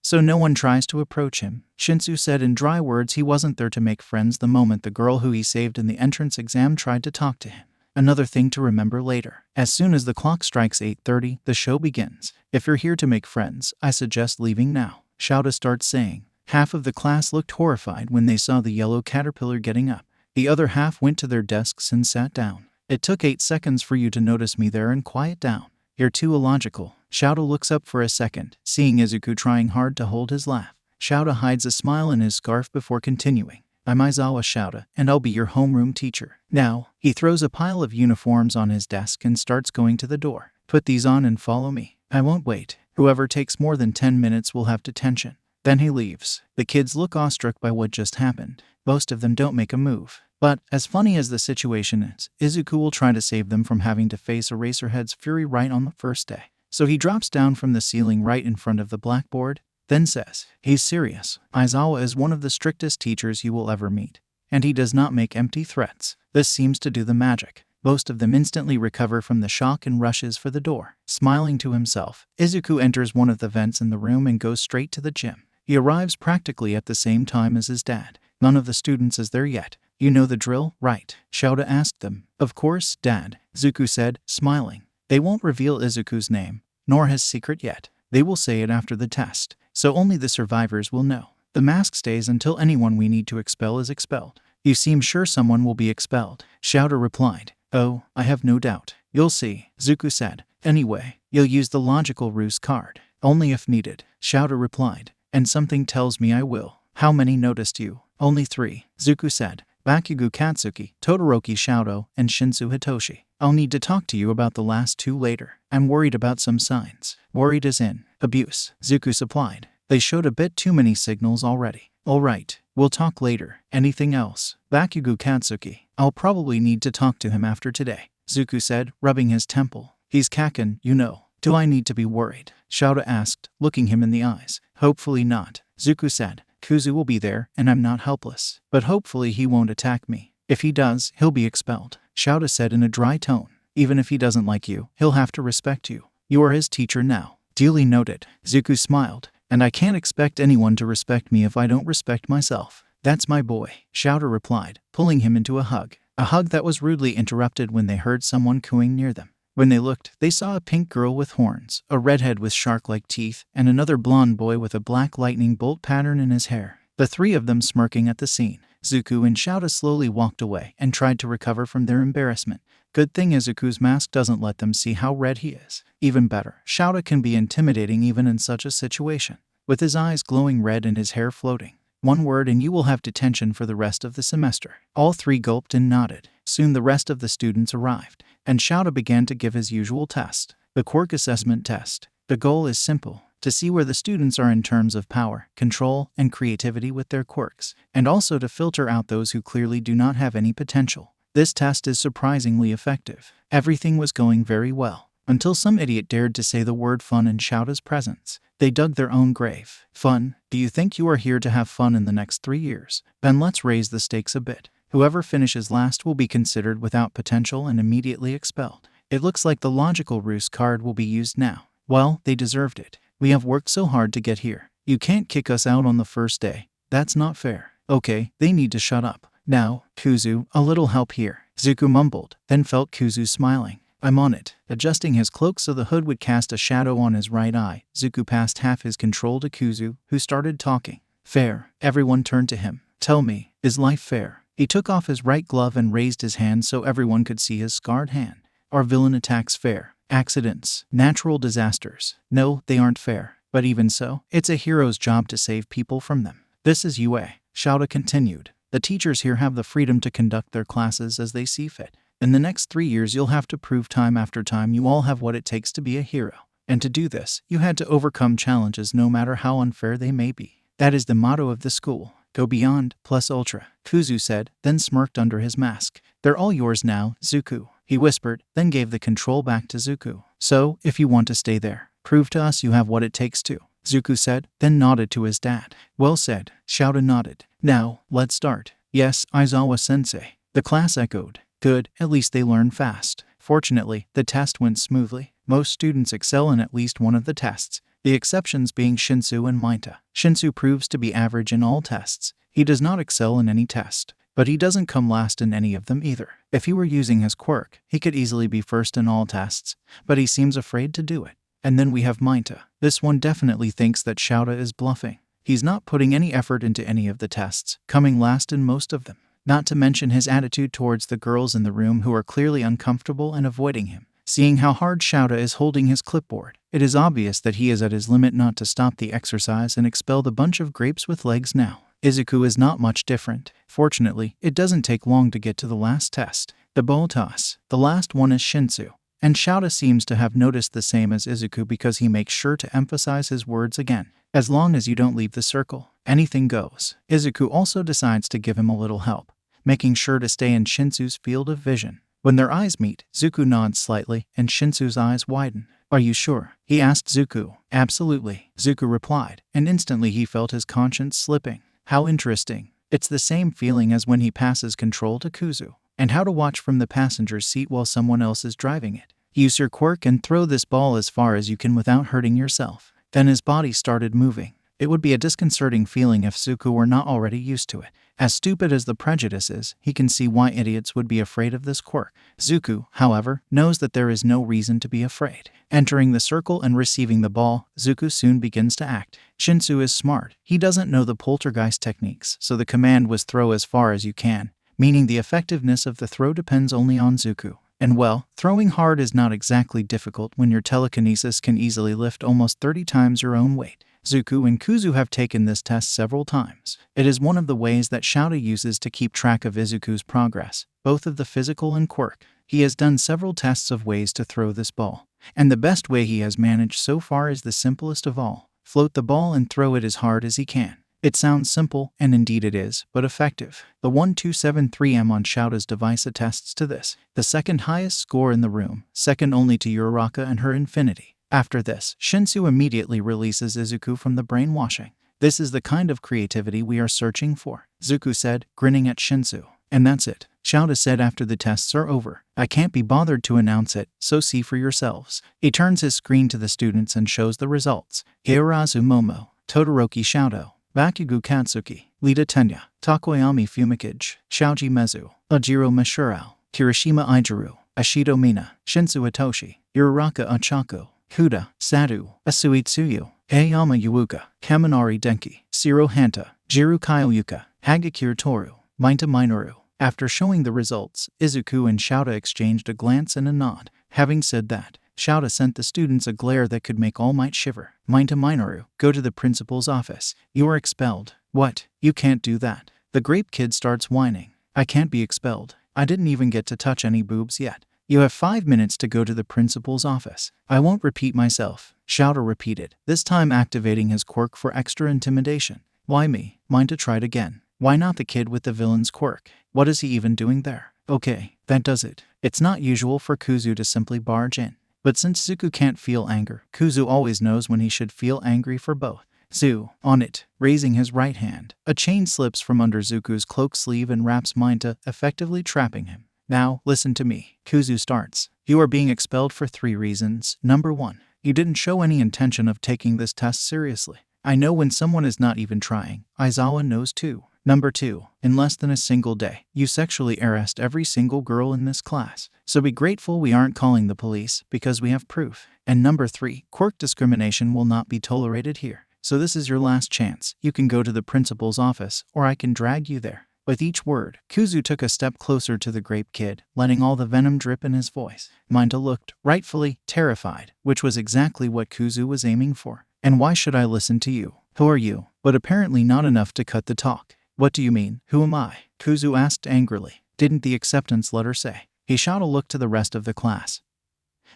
so no one tries to approach him. Shinsu said in dry words he wasn't there to make friends the moment the girl who he saved in the entrance exam tried to talk to him. Another thing to remember later. As soon as the clock strikes 8:30, the show begins. If you're here to make friends, I suggest leaving now, Shouta starts saying. Half of the class looked horrified when they saw the yellow caterpillar getting up. The other half went to their desks and sat down. It took 8 seconds for you to notice me there and quiet down. You're too illogical. Shouta looks up for a second, seeing Izuku trying hard to hold his laugh. Shouta hides a smile in his scarf before continuing. I'm Aizawa Shouta, and I'll be your homeroom teacher. Now, he throws a pile of uniforms on his desk and starts going to the door. Put these on and follow me. I won't wait. Whoever takes more than 10 minutes will have detention. Then he leaves. The kids look awestruck by what just happened. Most of them don't make a move. But, as funny as the situation is, Izuku will try to save them from having to face Eraserhead's fury right on the first day. So he drops down from the ceiling right in front of the blackboard, then says, he's serious. Aizawa is one of the strictest teachers you will ever meet, and he does not make empty threats. This seems to do the magic. Most of them instantly recover from the shock and rushes for the door. Smiling to himself, Izuku enters one of the vents in the room and goes straight to the gym. He arrives practically at the same time as his dad. None of the students is there yet. You know the drill, right? Shouta asked them. Of course, Dad, Izuku said, smiling. They won't reveal Izuku's name, nor his secret yet. They will say it after the test, so only the survivors will know. The mask stays until anyone we need to expel is expelled. You seem sure someone will be expelled, Shouta replied. Oh, I have no doubt. You'll see, Izuku said. Anyway, you'll use the logical ruse card. Only if needed, Shouta replied. And something tells me I will. How many noticed you? Only 3, Izuku said. Bakugo Katsuki, Todoroki Shouta, and Shinsu Hitoshi. I'll need to talk to you about the last 2 later. I'm worried about some signs. Worried as in abuse, Izuku supplied. They showed a bit too many signals already. All right, we'll talk later. Anything else? Bakugo Katsuki. I'll probably need to talk to him after today, Izuku said, rubbing his temple. He's Kaken, you know. Do I need to be worried? Shouta asked, looking him in the eyes. Hopefully not, Izuku said. Kuzu will be there, and I'm not helpless. But hopefully he won't attack me. If he does, he'll be expelled, Shouta said in a dry tone. Even if he doesn't like you, he'll have to respect you. You are his teacher now. Duly noted. Zuku smiled. And I can't expect anyone to respect me if I don't respect myself. That's my boy, Shouta replied, pulling him into a hug that was rudely interrupted when they heard someone cooing near them. When they looked, they saw a pink girl with horns, a redhead with shark-like teeth, and another blonde boy with a black lightning bolt pattern in his hair. The three of them smirking at the scene. Zuku and Shouta slowly walked away and tried to recover from their embarrassment. Good thing Izuku's mask doesn't let them see how red he is. Even better, Shouta can be intimidating even in such a situation. With his eyes glowing red and his hair floating. One word and you will have detention for the rest of the semester. All three gulped and nodded. Soon the rest of the students arrived, and Shouta began to give his usual test, the Quirk Assessment Test. The goal is simple, to see where the students are in terms of power, control, and creativity with their quirks, and also to filter out those who clearly do not have any potential. This test is surprisingly effective. Everything was going very well, until some idiot dared to say the word fun in Shouta's presence. They dug their own grave. Fun? Do you think you are here to have fun in the next 3 years? Then let's raise the stakes a bit. Whoever finishes last will be considered without potential and immediately expelled. It looks like the logical ruse card will be used now. Well, they deserved it. We have worked so hard to get here. You can't kick us out on the first day. That's not fair. Okay, they need to shut up. Now, Kuzu, a little help here. Zuku mumbled, then felt Kuzu smiling. I'm on it. Adjusting his cloak so the hood would cast a shadow on his right eye, Zuku passed half his control to Kuzu, who started talking. Fair. Everyone turned to him. Tell me, is life fair? He took off his right glove and raised his hand so everyone could see his scarred hand. Are villain attacks fair? Accidents? Natural disasters? No, they aren't fair. But even so, it's a hero's job to save people from them. This is UA. Shouta continued. The teachers here have the freedom to conduct their classes as they see fit. In the next 3 years you'll have to prove time after time you all have what it takes to be a hero. And to do this, you had to overcome challenges no matter how unfair they may be. That is the motto of the school. Go beyond, plus ultra, Kuzu said, then smirked under his mask. They're all yours now, Zuku, he whispered, then gave the control back to Zuku. So, if you want to stay there, prove to us you have what it takes to, Zuku said, then nodded to his dad. Well said, Shouta nodded. Now, let's start. Yes, Aizawa-sensei. The class echoed. Good, at least they learn fast. Fortunately, the test went smoothly. Most students excel in at least one of the tests, the exceptions being Shinsu and Mainta. Shinsu proves to be average in all tests. He does not excel in any test, but he doesn't come last in any of them either. If he were using his quirk, he could easily be first in all tests, but he seems afraid to do it. And then we have Mainta. This one definitely thinks that Shouta is bluffing. He's not putting any effort into any of the tests, coming last in most of them. Not to mention his attitude towards the girls in the room who are clearly uncomfortable and avoiding him. Seeing how hard Shouta is holding his clipboard, it is obvious that he is at his limit not to stop the exercise and expel the bunch of grapes with legs now. Izuku is not much different. Fortunately, it doesn't take long to get to the last test, the ball toss. The last one is Shinsu. And Shouta seems to have noticed the same as Izuku because he makes sure to emphasize his words again. As long as you don't leave the circle, anything goes. Izuku also decides to give him a little help, making sure to stay in Shinsu's field of vision. When their eyes meet, Zuku nods slightly and Shinsu's eyes widen. Are you sure? He asked Zuku. Absolutely, Zuku replied, and instantly he felt his conscience slipping. How interesting. It's the same feeling as when he passes control to Kuzu. And how to watch from the passenger's seat while someone else is driving it. Use your quirk and throw this ball as far as you can without hurting yourself. Then his body started moving. It would be a disconcerting feeling if Zuku were not already used to it. As stupid as the prejudice is, he can see why idiots would be afraid of this quirk. Zuku, however, knows that there is no reason to be afraid. Entering the circle and receiving the ball, Zuku soon begins to act. Shinsu is smart. He doesn't know the poltergeist techniques, so the command was throw as far as you can, meaning the effectiveness of the throw depends only on Zuku. And well, throwing hard is not exactly difficult when your telekinesis can easily lift almost 30 times your own weight. Zuku and Kuzu have taken this test several times. It is one of the ways that Shouta uses to keep track of Izuku's progress, both of the physical and quirk. He has done several tests of ways to throw this ball, and the best way he has managed so far is the simplest of all. Float the ball and throw it as hard as he can. It sounds simple, and indeed it is, but effective. The 1273M on Shouta's device attests to this. The second highest score in the room, second only to Uraraka and her Infinity. After this, Shinsu immediately releases Izuku from the brainwashing. This is the kind of creativity we are searching for, Zuku said, grinning at Shinsu. And that's it. Shouta said after the tests are over. I can't be bothered to announce it, so see for yourselves. He turns his screen to the students and shows the results. Hirazu Momo, Todoroki Shouto, Bakugo Katsuki, Lita Tenya, Takoyami Fumikage, Shaoji Mezu, Ajiro Mashurao, Kirishima Ijiru, Ashido Mina, Shinsu Itoshi, Uraraka Ochako, Kuda, Sadu, Asui Tsuyu, Ayama Yuuka, Kaminari Denki, Shiro Hanta, Jiru Kyoyuka, Hagakure Toru, Mainta Minoru. After showing the results, Izuku and Shouta exchanged a glance and a nod. Having said that, Shouta sent the students a glare that could make All Might shiver. Mainta Minoru, go to the principal's office. You are expelled. What? You can't do that. The grape kid starts whining. I can't be expelled. I didn't even get to touch any boobs yet. You have 5 minutes to go to the principal's office. I won't repeat myself, Shouta repeated, this time activating his quirk for extra intimidation. Why me? Mainta tried again. Why not the kid with the villain's quirk? What is he even doing there? Okay, that does it. It's not usual for Kuzu to simply barge in. But since Zuku can't feel anger, Kuzu always knows when he should feel angry for both. Zu, on it, raising his right hand. A chain slips from under Zuku's cloak sleeve and wraps Mainta, effectively trapping him. Now, listen to me. Kuzu starts. You are being expelled for 3 reasons. Number 1. You didn't show any intention of taking this test seriously. I know when someone is not even trying. Aizawa knows too. Number 2. In less than a single day, you sexually harassed every single girl in this class. So be grateful we aren't calling the police, because we have proof. And number 3. Quirk discrimination will not be tolerated here. So this is your last chance. You can go to the principal's office, or I can drag you there. With each word, Kuzu took a step closer to the grape kid, letting all the venom drip in his voice. Mainta looked, rightfully, terrified, which was exactly what Kuzu was aiming for. And why should I listen to you? Who are you? But apparently not enough to cut the talk. What do you mean? Who am I? Kuzu asked angrily. Didn't the acceptance letter say? Shouta looked to the rest of the class,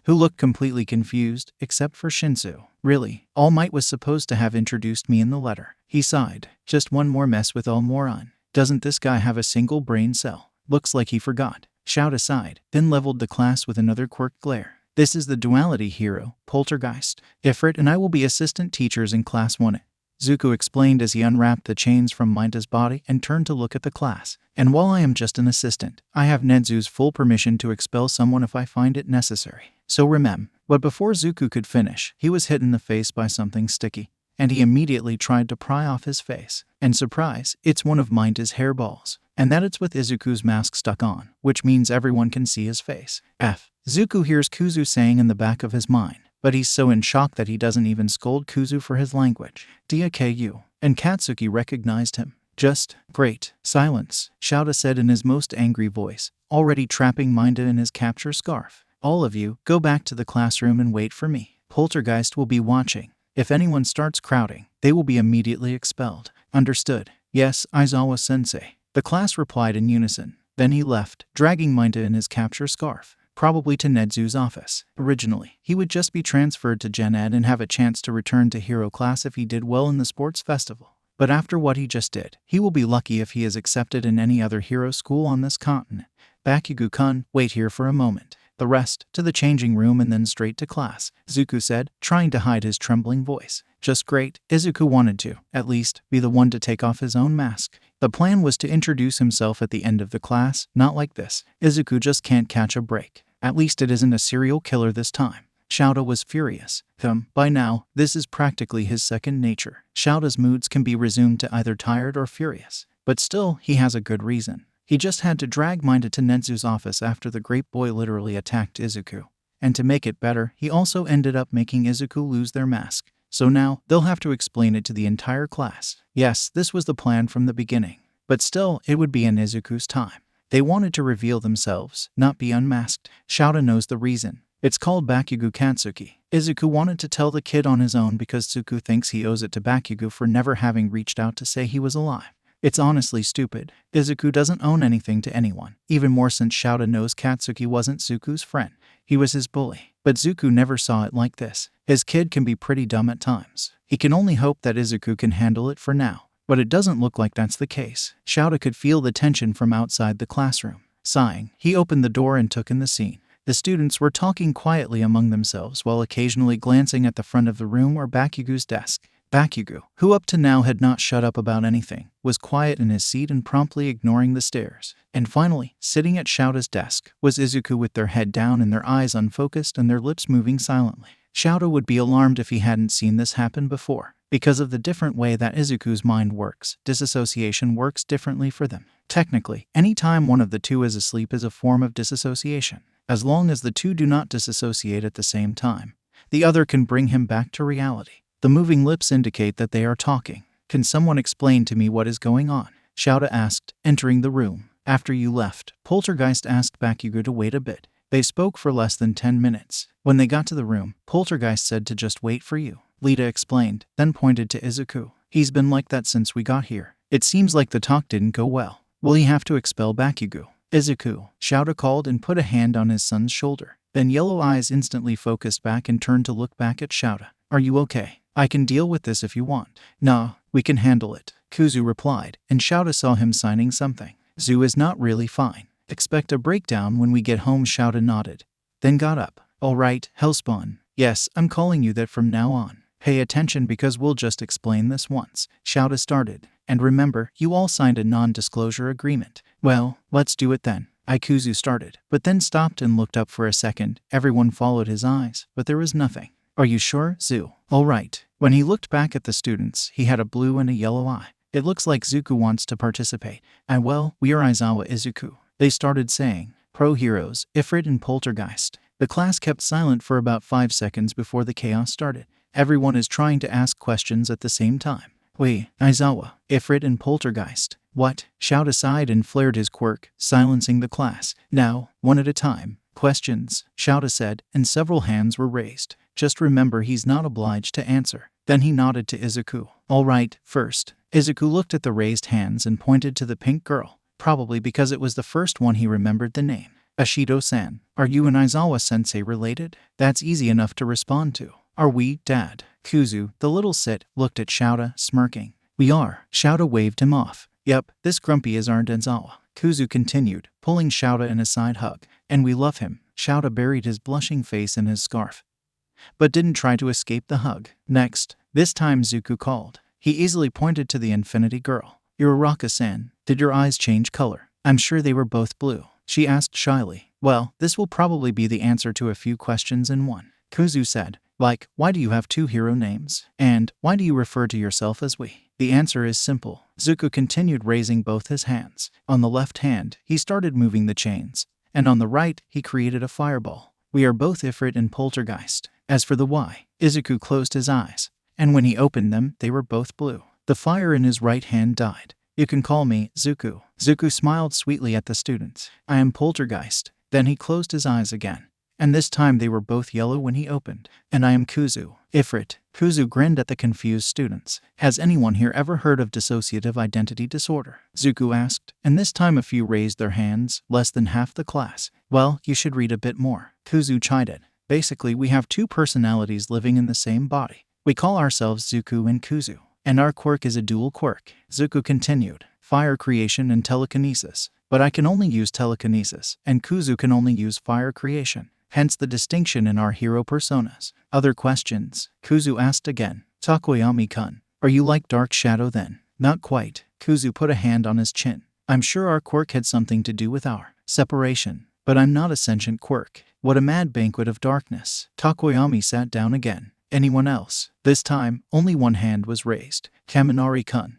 who looked completely confused, except for Shinsu. Really, All Might was supposed to have introduced me in the letter. He sighed. Just one more mess with All Moron. Doesn't this guy have a single brain cell? Looks like he forgot. Shouta sighed, then leveled the class with another quirk glare. This is the duality hero, Poltergeist. Ifrit and I will be assistant teachers in class 1A. Zuko explained as he unwrapped the chains from Mainta's body and turned to look at the class. And while I am just an assistant, I have Nedzu's full permission to expel someone if I find it necessary. So remember. But before Zuko could finish, he was hit in the face by something sticky, and he immediately tried to pry off his face. And surprise, it's one of Mainta's hairballs. And that it's with Izuku's mask stuck on, which means everyone can see his face. Zuko hears Kuzu saying in the back of his mind. But he's so in shock that he doesn't even scold Kuzu for his language. Deku. And Katsuki recognized him. Just, great. Silence, Shouta said in his most angry voice, already trapping Mainta in his capture scarf. All of you, go back to the classroom and wait for me. Poltergeist will be watching. If anyone starts crowding, they will be immediately expelled. Understood? Yes, Aizawa-sensei. The class replied in unison. Then he left, dragging Mainta in his capture scarf. Probably to Nedzu's office. Originally, he would just be transferred to Gen Ed and have a chance to return to Hero class if he did well in the sports festival. But after what he just did, he will be lucky if he is accepted in any other hero school on this continent. Bakugo-kun, wait here for a moment. The rest, to the changing room and then straight to class, Zuko said, trying to hide his trembling voice. Just great. Izuku wanted to, at least, be the one to take off his own mask. The plan was to introduce himself at the end of the class, not like this. Izuku just can't catch a break. At least it isn't a serial killer this time. Shouta was furious. By now, this is practically his second nature. Shouta's moods can be resumed to either tired or furious. But still, he has a good reason. He just had to drag Mainta to Nedzu's office after the grape boy literally attacked Izuku. And to make it better, he also ended up making Izuku lose their mask. So now, they'll have to explain it to the entire class. Yes, this was the plan from the beginning. But still, it would be in Izuku's time. They wanted to reveal themselves, not be unmasked. Shouta knows the reason. It's called Bakugo Katsuki. Izuku wanted to tell the kid on his own because Zuko thinks he owes it to Bakugo for never having reached out to say he was alive. It's honestly stupid. Izuku doesn't own anything to anyone, even more since Shouta knows Katsuki wasn't Zuko's friend. He was his bully. But Zuko never saw it like this. His kid can be pretty dumb at times. He can only hope that Izuku can handle it for now. But it doesn't look like that's the case. Shouta could feel the tension from outside the classroom. Sighing, he opened the door and took in the scene. The students were talking quietly among themselves while occasionally glancing at the front of the room or Bakugo's desk. Bakugo, who up to now had not shut up about anything, was quiet in his seat and promptly ignoring the stares. And finally, sitting at Shouta's desk, was Izuku with their head down and their eyes unfocused and their lips moving silently. Shouta would be alarmed if he hadn't seen this happen before. Because of the different way that Izuku's mind works, disassociation works differently for them. Technically, any time one of the two is asleep is a form of disassociation. As long as the two do not disassociate at the same time, the other can bring him back to reality. The moving lips indicate that they are talking. Can someone explain to me what is going on? Shouta asked, entering the room. After you left, Poltergeist asked Bakugo to wait a bit. They spoke for less than 10 minutes. When they got to the room, Poltergeist said to just wait for you. Lita explained, then pointed to Izuku. He's been like that since we got here. It seems like the talk didn't go well. Will he have to expel Bakugo? Izuku, Shouta called and put a hand on his son's shoulder. Then yellow eyes instantly focused back and turned to look back at Shouta. Are you okay? I can deal with this if you want. Nah, we can handle it, Kuzu replied, and Shouta saw him signing something. Zu is not really fine. Expect a breakdown when we get home, Shouta nodded. Then got up. All right, Hellspawn. Yes, I'm calling you that from now on. Pay attention because we'll just explain this once. Shouta started. And remember, you all signed a non-disclosure agreement. Well, let's do it then. Kuzu started, but then stopped and looked up for a second. Everyone followed his eyes, but there was nothing. Are you sure, Zu? All right. When he looked back at the students, he had a blue and a yellow eye. It looks like Zuku wants to participate. And well, we are Aizawa Izuku. They started saying, Pro Heroes, Ifrit and Poltergeist. The class kept silent for about 5 seconds before the chaos started. Everyone is trying to ask questions at the same time. We, Aizawa, Ifrit and Poltergeist. What? Shouta sighed and flared his quirk, silencing the class. Now, one at a time. Questions, Shouta said, and several hands were raised. Just remember he's not obliged to answer. Then he nodded to Izuku. All right, first. Izuku looked at the raised hands and pointed to the pink girl, probably because it was the first one he remembered the name. Ashido-san, are you and Aizawa-sensei related? That's easy enough to respond to. Are we, Dad? Kuzu, the little sit, looked at Shouta, smirking. We are. Shouta waved him off. Yep, this grumpy is our Aizawa. Kuzu continued, pulling Shouta in a side hug. And we love him. Shouta buried his blushing face in his scarf, but didn't try to escape the hug. Next, this time Zuku called. He easily pointed to the Infinity Girl. Uraraka-san, did your eyes change color? I'm sure they were both blue. She asked shyly. Well, this will probably be the answer to a few questions in one. Kuzu said. Like, why do you have 2 hero names? And why do you refer to yourself as we? The answer is simple. Zuku continued raising both his hands. On the left hand, he started moving the chains. And on the right, he created a fireball. We are both Ifrit and Poltergeist. As for the why, Izuku closed his eyes. And when he opened them, they were both blue. The fire in his right hand died. You can call me Zuku. Zuku smiled sweetly at the students. I am Poltergeist. Then he closed his eyes again. And this time they were both yellow when he opened. And I am Kuzu, Ifrit. Kuzu grinned at the confused students. Has anyone here ever heard of dissociative identity disorder? Zuku asked, and this time a few raised their hands, less than half the class. Well, you should read a bit more. Kuzu chided. Basically, we have 2 personalities living in the same body. We call ourselves Zuku and Kuzu. And our quirk is a dual quirk. Zuku continued. Fire creation and telekinesis. But I can only use telekinesis, and Kuzu can only use fire creation. Hence the distinction in our hero personas. Other questions? Kuzu asked again. Takoyami-kun, are you like Dark Shadow then? Not quite. Kuzu put a hand on his chin. I'm sure our quirk had something to do with our separation. But I'm not a sentient quirk. What a mad banquet of darkness. Takoyami sat down again. Anyone else? This time, only one hand was raised. Kaminari-kun.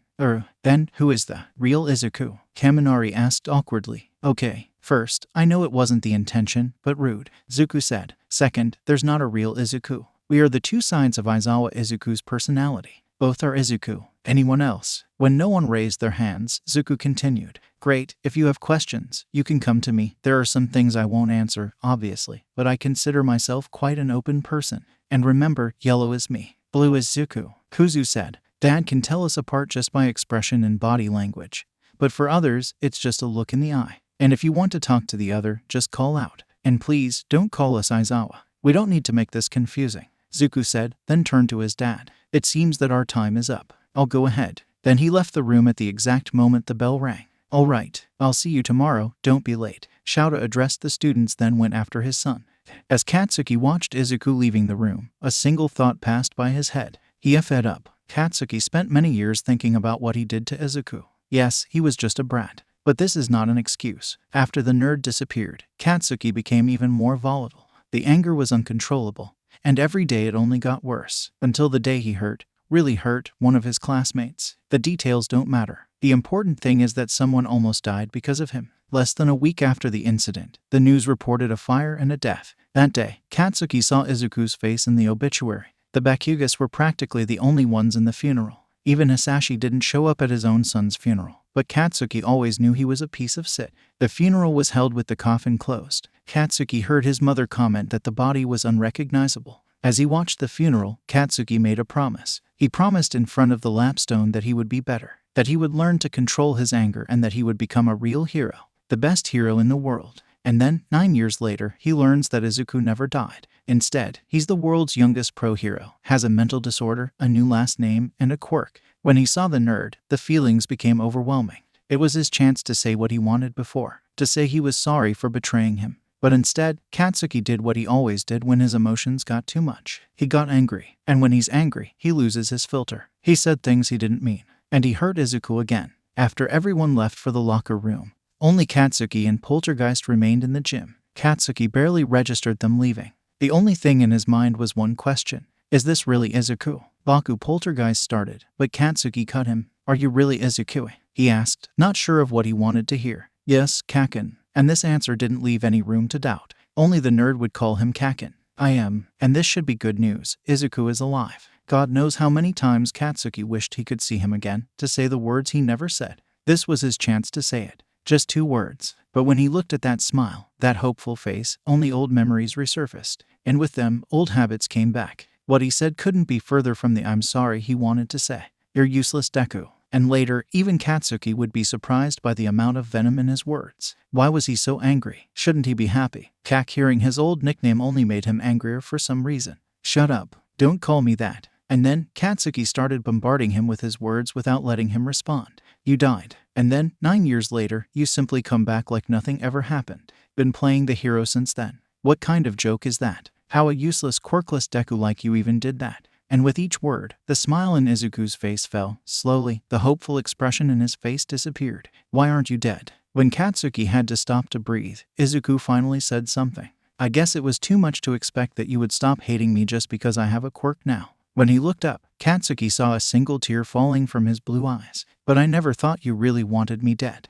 Then, who is the real Izuku? Kaminari asked awkwardly. Okay. First, I know it wasn't the intention, but rude, Zuku said. Second, there's not a real Izuku. We are the 2 sides of Aizawa Izuku's personality. Both are Izuku. Anyone else? When no one raised their hands, Zuku continued. Great, if you have questions, you can come to me. There are some things I won't answer, obviously, but I consider myself quite an open person. And remember, yellow is me. Blue is Zuku. Kuzu said. Dad can tell us apart just by expression and body language. But for others, it's just a look in the eye. And if you want to talk to the other, just call out. And please, don't call us Aizawa. We don't need to make this confusing, Zuku said, then turned to his dad. It seems that our time is up. I'll go ahead. Then he left the room at the exact moment the bell rang. All right, I'll see you tomorrow, don't be late. Shouta addressed the students, then went after his son. As Katsuki watched Izuku leaving the room, a single thought passed by his head. He fed up. Katsuki spent many years thinking about what he did to Izuku. Yes, he was just a brat. But this is not an excuse. After the nerd disappeared, Katsuki became even more volatile. The anger was uncontrollable, and every day it only got worse, until the day he hurt, really hurt, one of his classmates. The details don't matter. The important thing is that someone almost died because of him. Less than a week after the incident, the news reported a fire and a death. That day, Katsuki saw Izuku's face in the obituary. The Bakugas were practically the only ones in the funeral. Even Hisashi didn't show up at his own son's funeral, but Katsuki always knew he was a piece of shit. The funeral was held with the coffin closed. Katsuki heard his mother comment that the body was unrecognizable. As he watched the funeral, Katsuki made a promise. He promised in front of the lapstone that he would be better, that he would learn to control his anger, and that he would become a real hero, the best hero in the world. And then, 9 years later, he learns that Izuku never died. Instead, he's the world's youngest pro hero, has a mental disorder, a new last name, and a quirk. When he saw the nerd, the feelings became overwhelming. It was his chance to say what he wanted before, to say he was sorry for betraying him. But instead, Katsuki did what he always did when his emotions got too much. He got angry, and when he's angry, he loses his filter. He said things he didn't mean, and he hurt Izuku again. After everyone left for the locker room, only Katsuki and Poltergeist remained in the gym. Katsuki barely registered them leaving. The only thing in his mind was one question. Is this really Izuku? Poltergeist started, but Katsuki cut him. Are you really Izuku? He asked, not sure of what he wanted to hear. Yes, Kaken. And this answer didn't leave any room to doubt. Only the nerd would call him Kaken. I am, and this should be good news. Izuku is alive. God knows how many times Katsuki wished he could see him again, to say the words he never said. This was his chance to say it. Just 2 words. But when he looked at that smile, that hopeful face, only old memories resurfaced. And with them, old habits came back. What he said couldn't be further from the I'm sorry he wanted to say. You're useless, Deku. And later, even Katsuki would be surprised by the amount of venom in his words. Why was he so angry? Shouldn't he be happy? Kak hearing his old nickname only made him angrier for some reason. Shut up. Don't call me that. And then, Katsuki started bombarding him with his words without letting him respond. You died. And then, 9 years later, you simply come back like nothing ever happened. Been playing the hero since then. What kind of joke is that? How a useless, quirkless Deku like you even did that? And with each word, the smile in Izuku's face fell. Slowly, the hopeful expression in his face disappeared. Why aren't you dead? When Katsuki had to stop to breathe, Izuku finally said something. I guess it was too much to expect that you would stop hating me just because I have a quirk now. When he looked up, Katsuki saw a single tear falling from his blue eyes. But I never thought you really wanted me dead.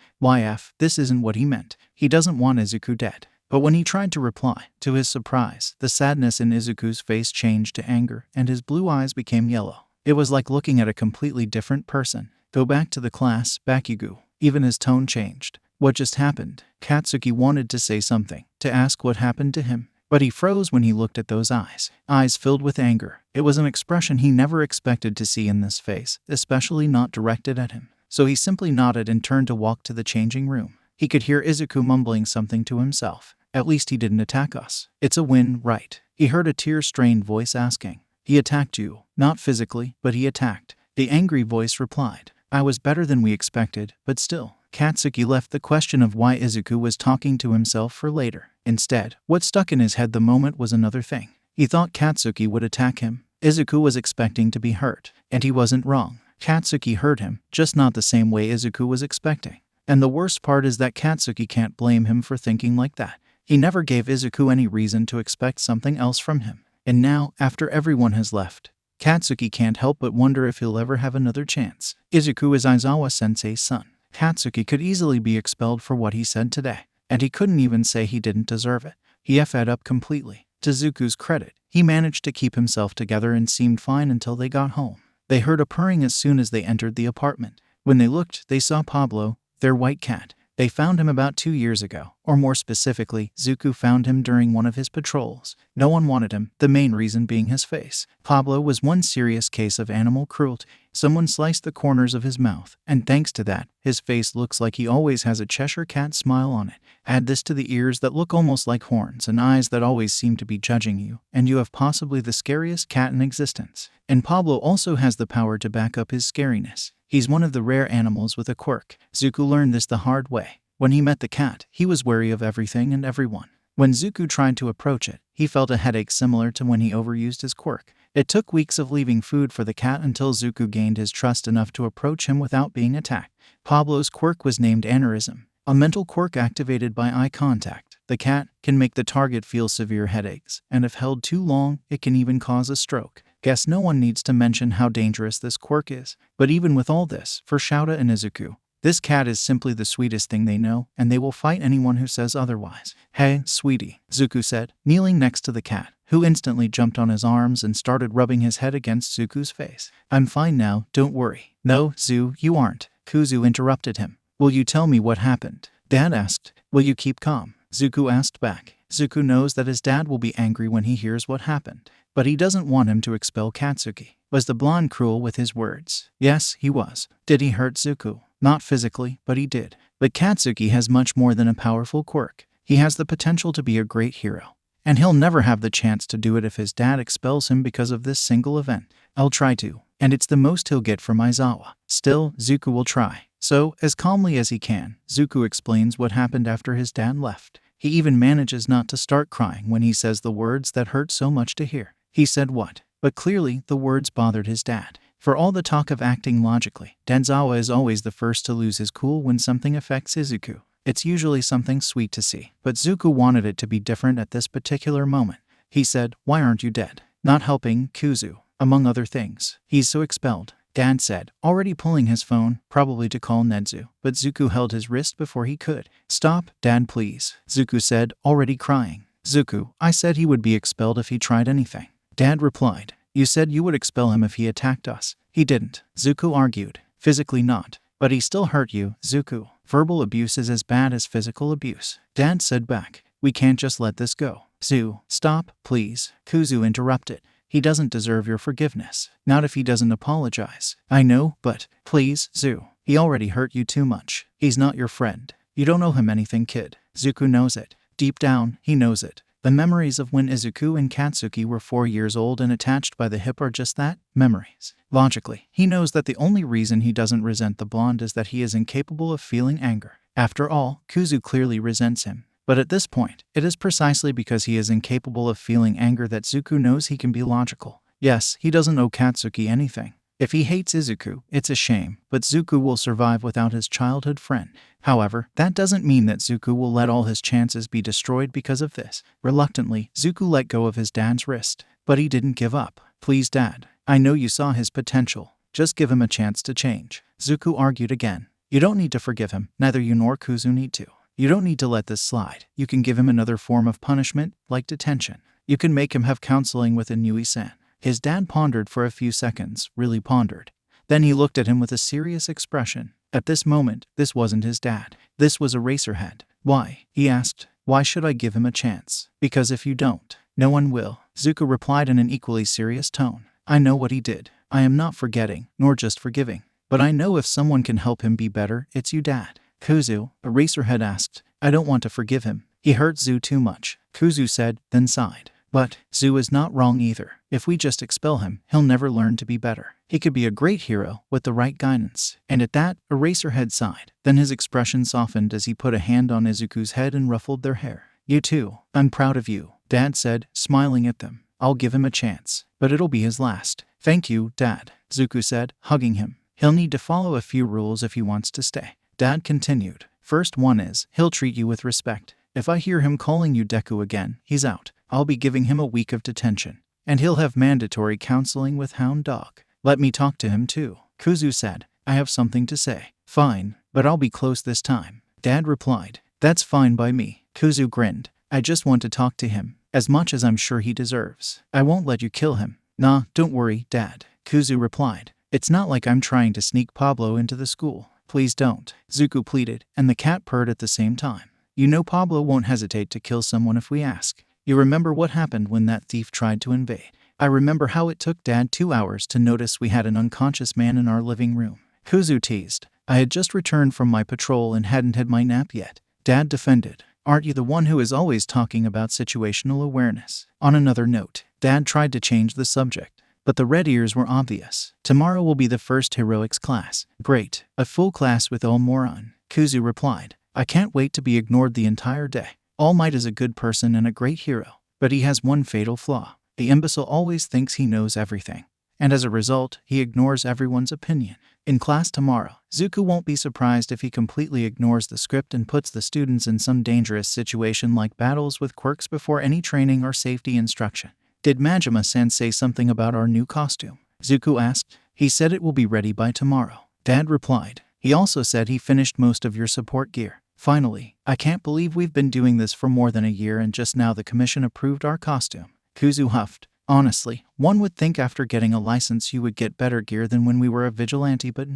This isn't what he meant. He doesn't want Izuku dead. But when he tried to reply, to his surprise, the sadness in Izuku's face changed to anger, and his blue eyes became yellow. It was like looking at a completely different person. Go back to the class, Bakugo. Even his tone changed. What just happened? Katsuki wanted to say something, to ask what happened to him. But he froze when he looked at those eyes filled with anger. It was an expression he never expected to see in this face, especially not directed at him. So he simply nodded and turned to walk to the changing room. He could hear Izuku mumbling something to himself. At least he didn't attack us. It's a win, right? He heard a tear-strained voice asking. He attacked you. Not physically, but he attacked. The angry voice replied. I was better than we expected, but still. Katsuki left the question of why Izuku was talking to himself for later. Instead, what stuck in his head the moment was another thing. He thought Katsuki would attack him. Izuku was expecting to be hurt, and he wasn't wrong. Katsuki hurt him, just not the same way Izuku was expecting. And the worst part is that Katsuki can't blame him for thinking like that. He never gave Izuku any reason to expect something else from him. And now, after everyone has left, Katsuki can't help but wonder if he'll ever have another chance. Izuku is Aizawa-sensei's son. Katsuki could easily be expelled for what he said today, and he couldn't even say he didn't deserve it. He fed up completely. To Zuku's credit, he managed to keep himself together and seemed fine until they got home. They heard a purring as soon as they entered the apartment. When they looked, they saw Pablo, their white cat. They found him about 2 years ago, or more specifically, Zuku found him during one of his patrols. No one wanted him, the main reason being his face. Pablo was one serious case of animal cruelty. Someone sliced the corners of his mouth, and thanks to that, his face looks like he always has a Cheshire cat smile on it. Add this to the ears that look almost like horns and eyes that always seem to be judging you, and you have possibly the scariest cat in existence. And Pablo also has the power to back up his scariness. He's one of the rare animals with a quirk. Zuku learned this the hard way. When he met the cat, he was wary of everything and everyone. When Zuku tried to approach it, he felt a headache similar to when he overused his quirk. It took weeks of leaving food for the cat until Zuku gained his trust enough to approach him without being attacked. Pablo's quirk was named aneurysm, a mental quirk activated by eye contact. The cat can make the target feel severe headaches, and if held too long, it can even cause a stroke. Guess no one needs to mention how dangerous this quirk is. But even with all this, for Shouta and Izuku, this cat is simply the sweetest thing they know, and they will fight anyone who says otherwise. "Hey, sweetie," Zuku said, kneeling next to the cat, who instantly jumped on his arms and started rubbing his head against Zuku's face. "I'm fine now, don't worry." "No, Zu, you aren't," Kuzu interrupted him. "Will you tell me what happened?" Dad asked. "Will you keep calm?" Zuku asked back. Zuku knows that his dad will be angry when he hears what happened, but he doesn't want him to expel Katsuki. Was the blonde cruel with his words? Yes, he was. Did he hurt Zuku? Not physically, but he did. But Katsuki has much more than a powerful quirk. He has the potential to be a great hero. And he'll never have the chance to do it if his dad expels him because of this single event. "I'll try to. And it's the most he'll get from Aizawa. Still, Zuku will try." So, as calmly as he can, Zuku explains what happened after his dad left. He even manages not to start crying when he says the words that hurt so much to hear. He said what? But clearly, the words bothered his dad. For all the talk of acting logically, Aizawa is always the first to lose his cool when something affects Izuku. It's usually something sweet to see, but Zuku wanted it to be different at this particular moment. He said, "Why aren't you dead?" Not helping Kuzu, among other things. "He's so expelled," Dad said, already pulling his phone, probably to call Nedzu, but Zuku held his wrist before he could. "Stop, Dad, please," Zuku said, already crying. "Zuku, I said he would be expelled if he tried anything." Dad replied, "You said you would expel him if he attacked us." "He didn't," Zuku argued. "Physically not. But he still hurt you, Zuku. Verbal abuse is as bad as physical abuse." Dad said back, "We can't just let this go." "Zu, stop, please," Kuzu interrupted. "He doesn't deserve your forgiveness. Not if he doesn't apologize." "I know, but please, Zu. He already hurt you too much. He's not your friend. You don't owe him anything, kid." Zuku knows it. Deep down, he knows it. The memories of when Izuku and Katsuki were 4 years old and attached by the hip are just that, memories. Logically, he knows that the only reason he doesn't resent the blonde is that he is incapable of feeling anger. After all, Kuzu clearly resents him. But at this point, it is precisely because he is incapable of feeling anger that Zuku knows he can be logical. Yes, he doesn't owe Katsuki anything. If he hates Izuku, it's a shame, but Zuku will survive without his childhood friend. However, that doesn't mean that Zuku will let all his chances be destroyed because of this. Reluctantly, Zuku let go of his dad's wrist. But he didn't give up. "Please, Dad. I know you saw his potential. Just give him a chance to change." Zuku argued again. "You don't need to forgive him. Neither you nor Kuzu need to. You don't need to let this slide. You can give him another form of punishment, like detention. You can make him have counseling with Inui-san." His dad pondered for a few seconds, really pondered. Then he looked at him with a serious expression. At this moment, this wasn't his dad. This was Eraserhead. "Why?" he asked. "Why should I give him a chance?" "Because if you don't, no one will," Zuku replied in an equally serious tone. "I know what he did. I am not forgetting, nor just forgiving. But I know if someone can help him be better, it's you, Dad." "Kuzu," Eraserhead asked. "I don't want to forgive him. He hurt Zu too much," Kuzu said, then sighed. "But Zu is not wrong either. If we just expel him, he'll never learn to be better. He could be a great hero with the right guidance." And at that, Eraserhead sighed. Then his expression softened as he put a hand on Izuku's head and ruffled their hair. "You too. I'm proud of you," Dad said, smiling at them. "I'll give him a chance, but it'll be his last." "Thank you, Dad," Zuku said, hugging him. "He'll need to follow a few rules if he wants to stay." Dad continued. "First one is, he'll treat you with respect. If I hear him calling you Deku again, he's out. I'll be giving him a week of detention. And he'll have mandatory counseling with Hound Dog." "Let me talk to him too," Kuzu said. "I have something to say." "Fine, but I'll be close this time," Dad replied. "That's fine by me," Kuzu grinned. "I just want to talk to him, as much as I'm sure he deserves. I won't let you kill him." "Nah, don't worry, Dad," Kuzu replied. "It's not like I'm trying to sneak Pablo into the school." "Please don't," Zuku pleaded, and the cat purred at the same time. "You know Pablo won't hesitate to kill someone if we ask. You remember what happened when that thief tried to invade?" "I remember how it took Dad 2 hours to notice we had an unconscious man in our living room," Kuzu teased. "I had just returned from my patrol and hadn't had my nap yet," Dad defended. "Aren't you the one who is always talking about situational awareness?" On another note, Dad tried to change the subject, but the red ears were obvious. "Tomorrow will be the first heroics class." "Great. A full class with All Moron," Kuzu replied. "I can't wait to be ignored the entire day. All Might is a good person and a great hero, but he has one fatal flaw. The imbecile always thinks he knows everything, and as a result, he ignores everyone's opinion. In class tomorrow, Zuko won't be surprised if he completely ignores the script and puts the students in some dangerous situation like battles with quirks before any training or safety instruction. Did Majima-san say something about our new costume? Zuko asked. He said it will be ready by tomorrow. Dad replied. He also said he finished most of your support gear. Finally, I can't believe we've been doing this for more than a year and just now the commission approved our costume. Kuzu huffed. Honestly, one would think after getting a license you would get better gear than when we were a vigilante, but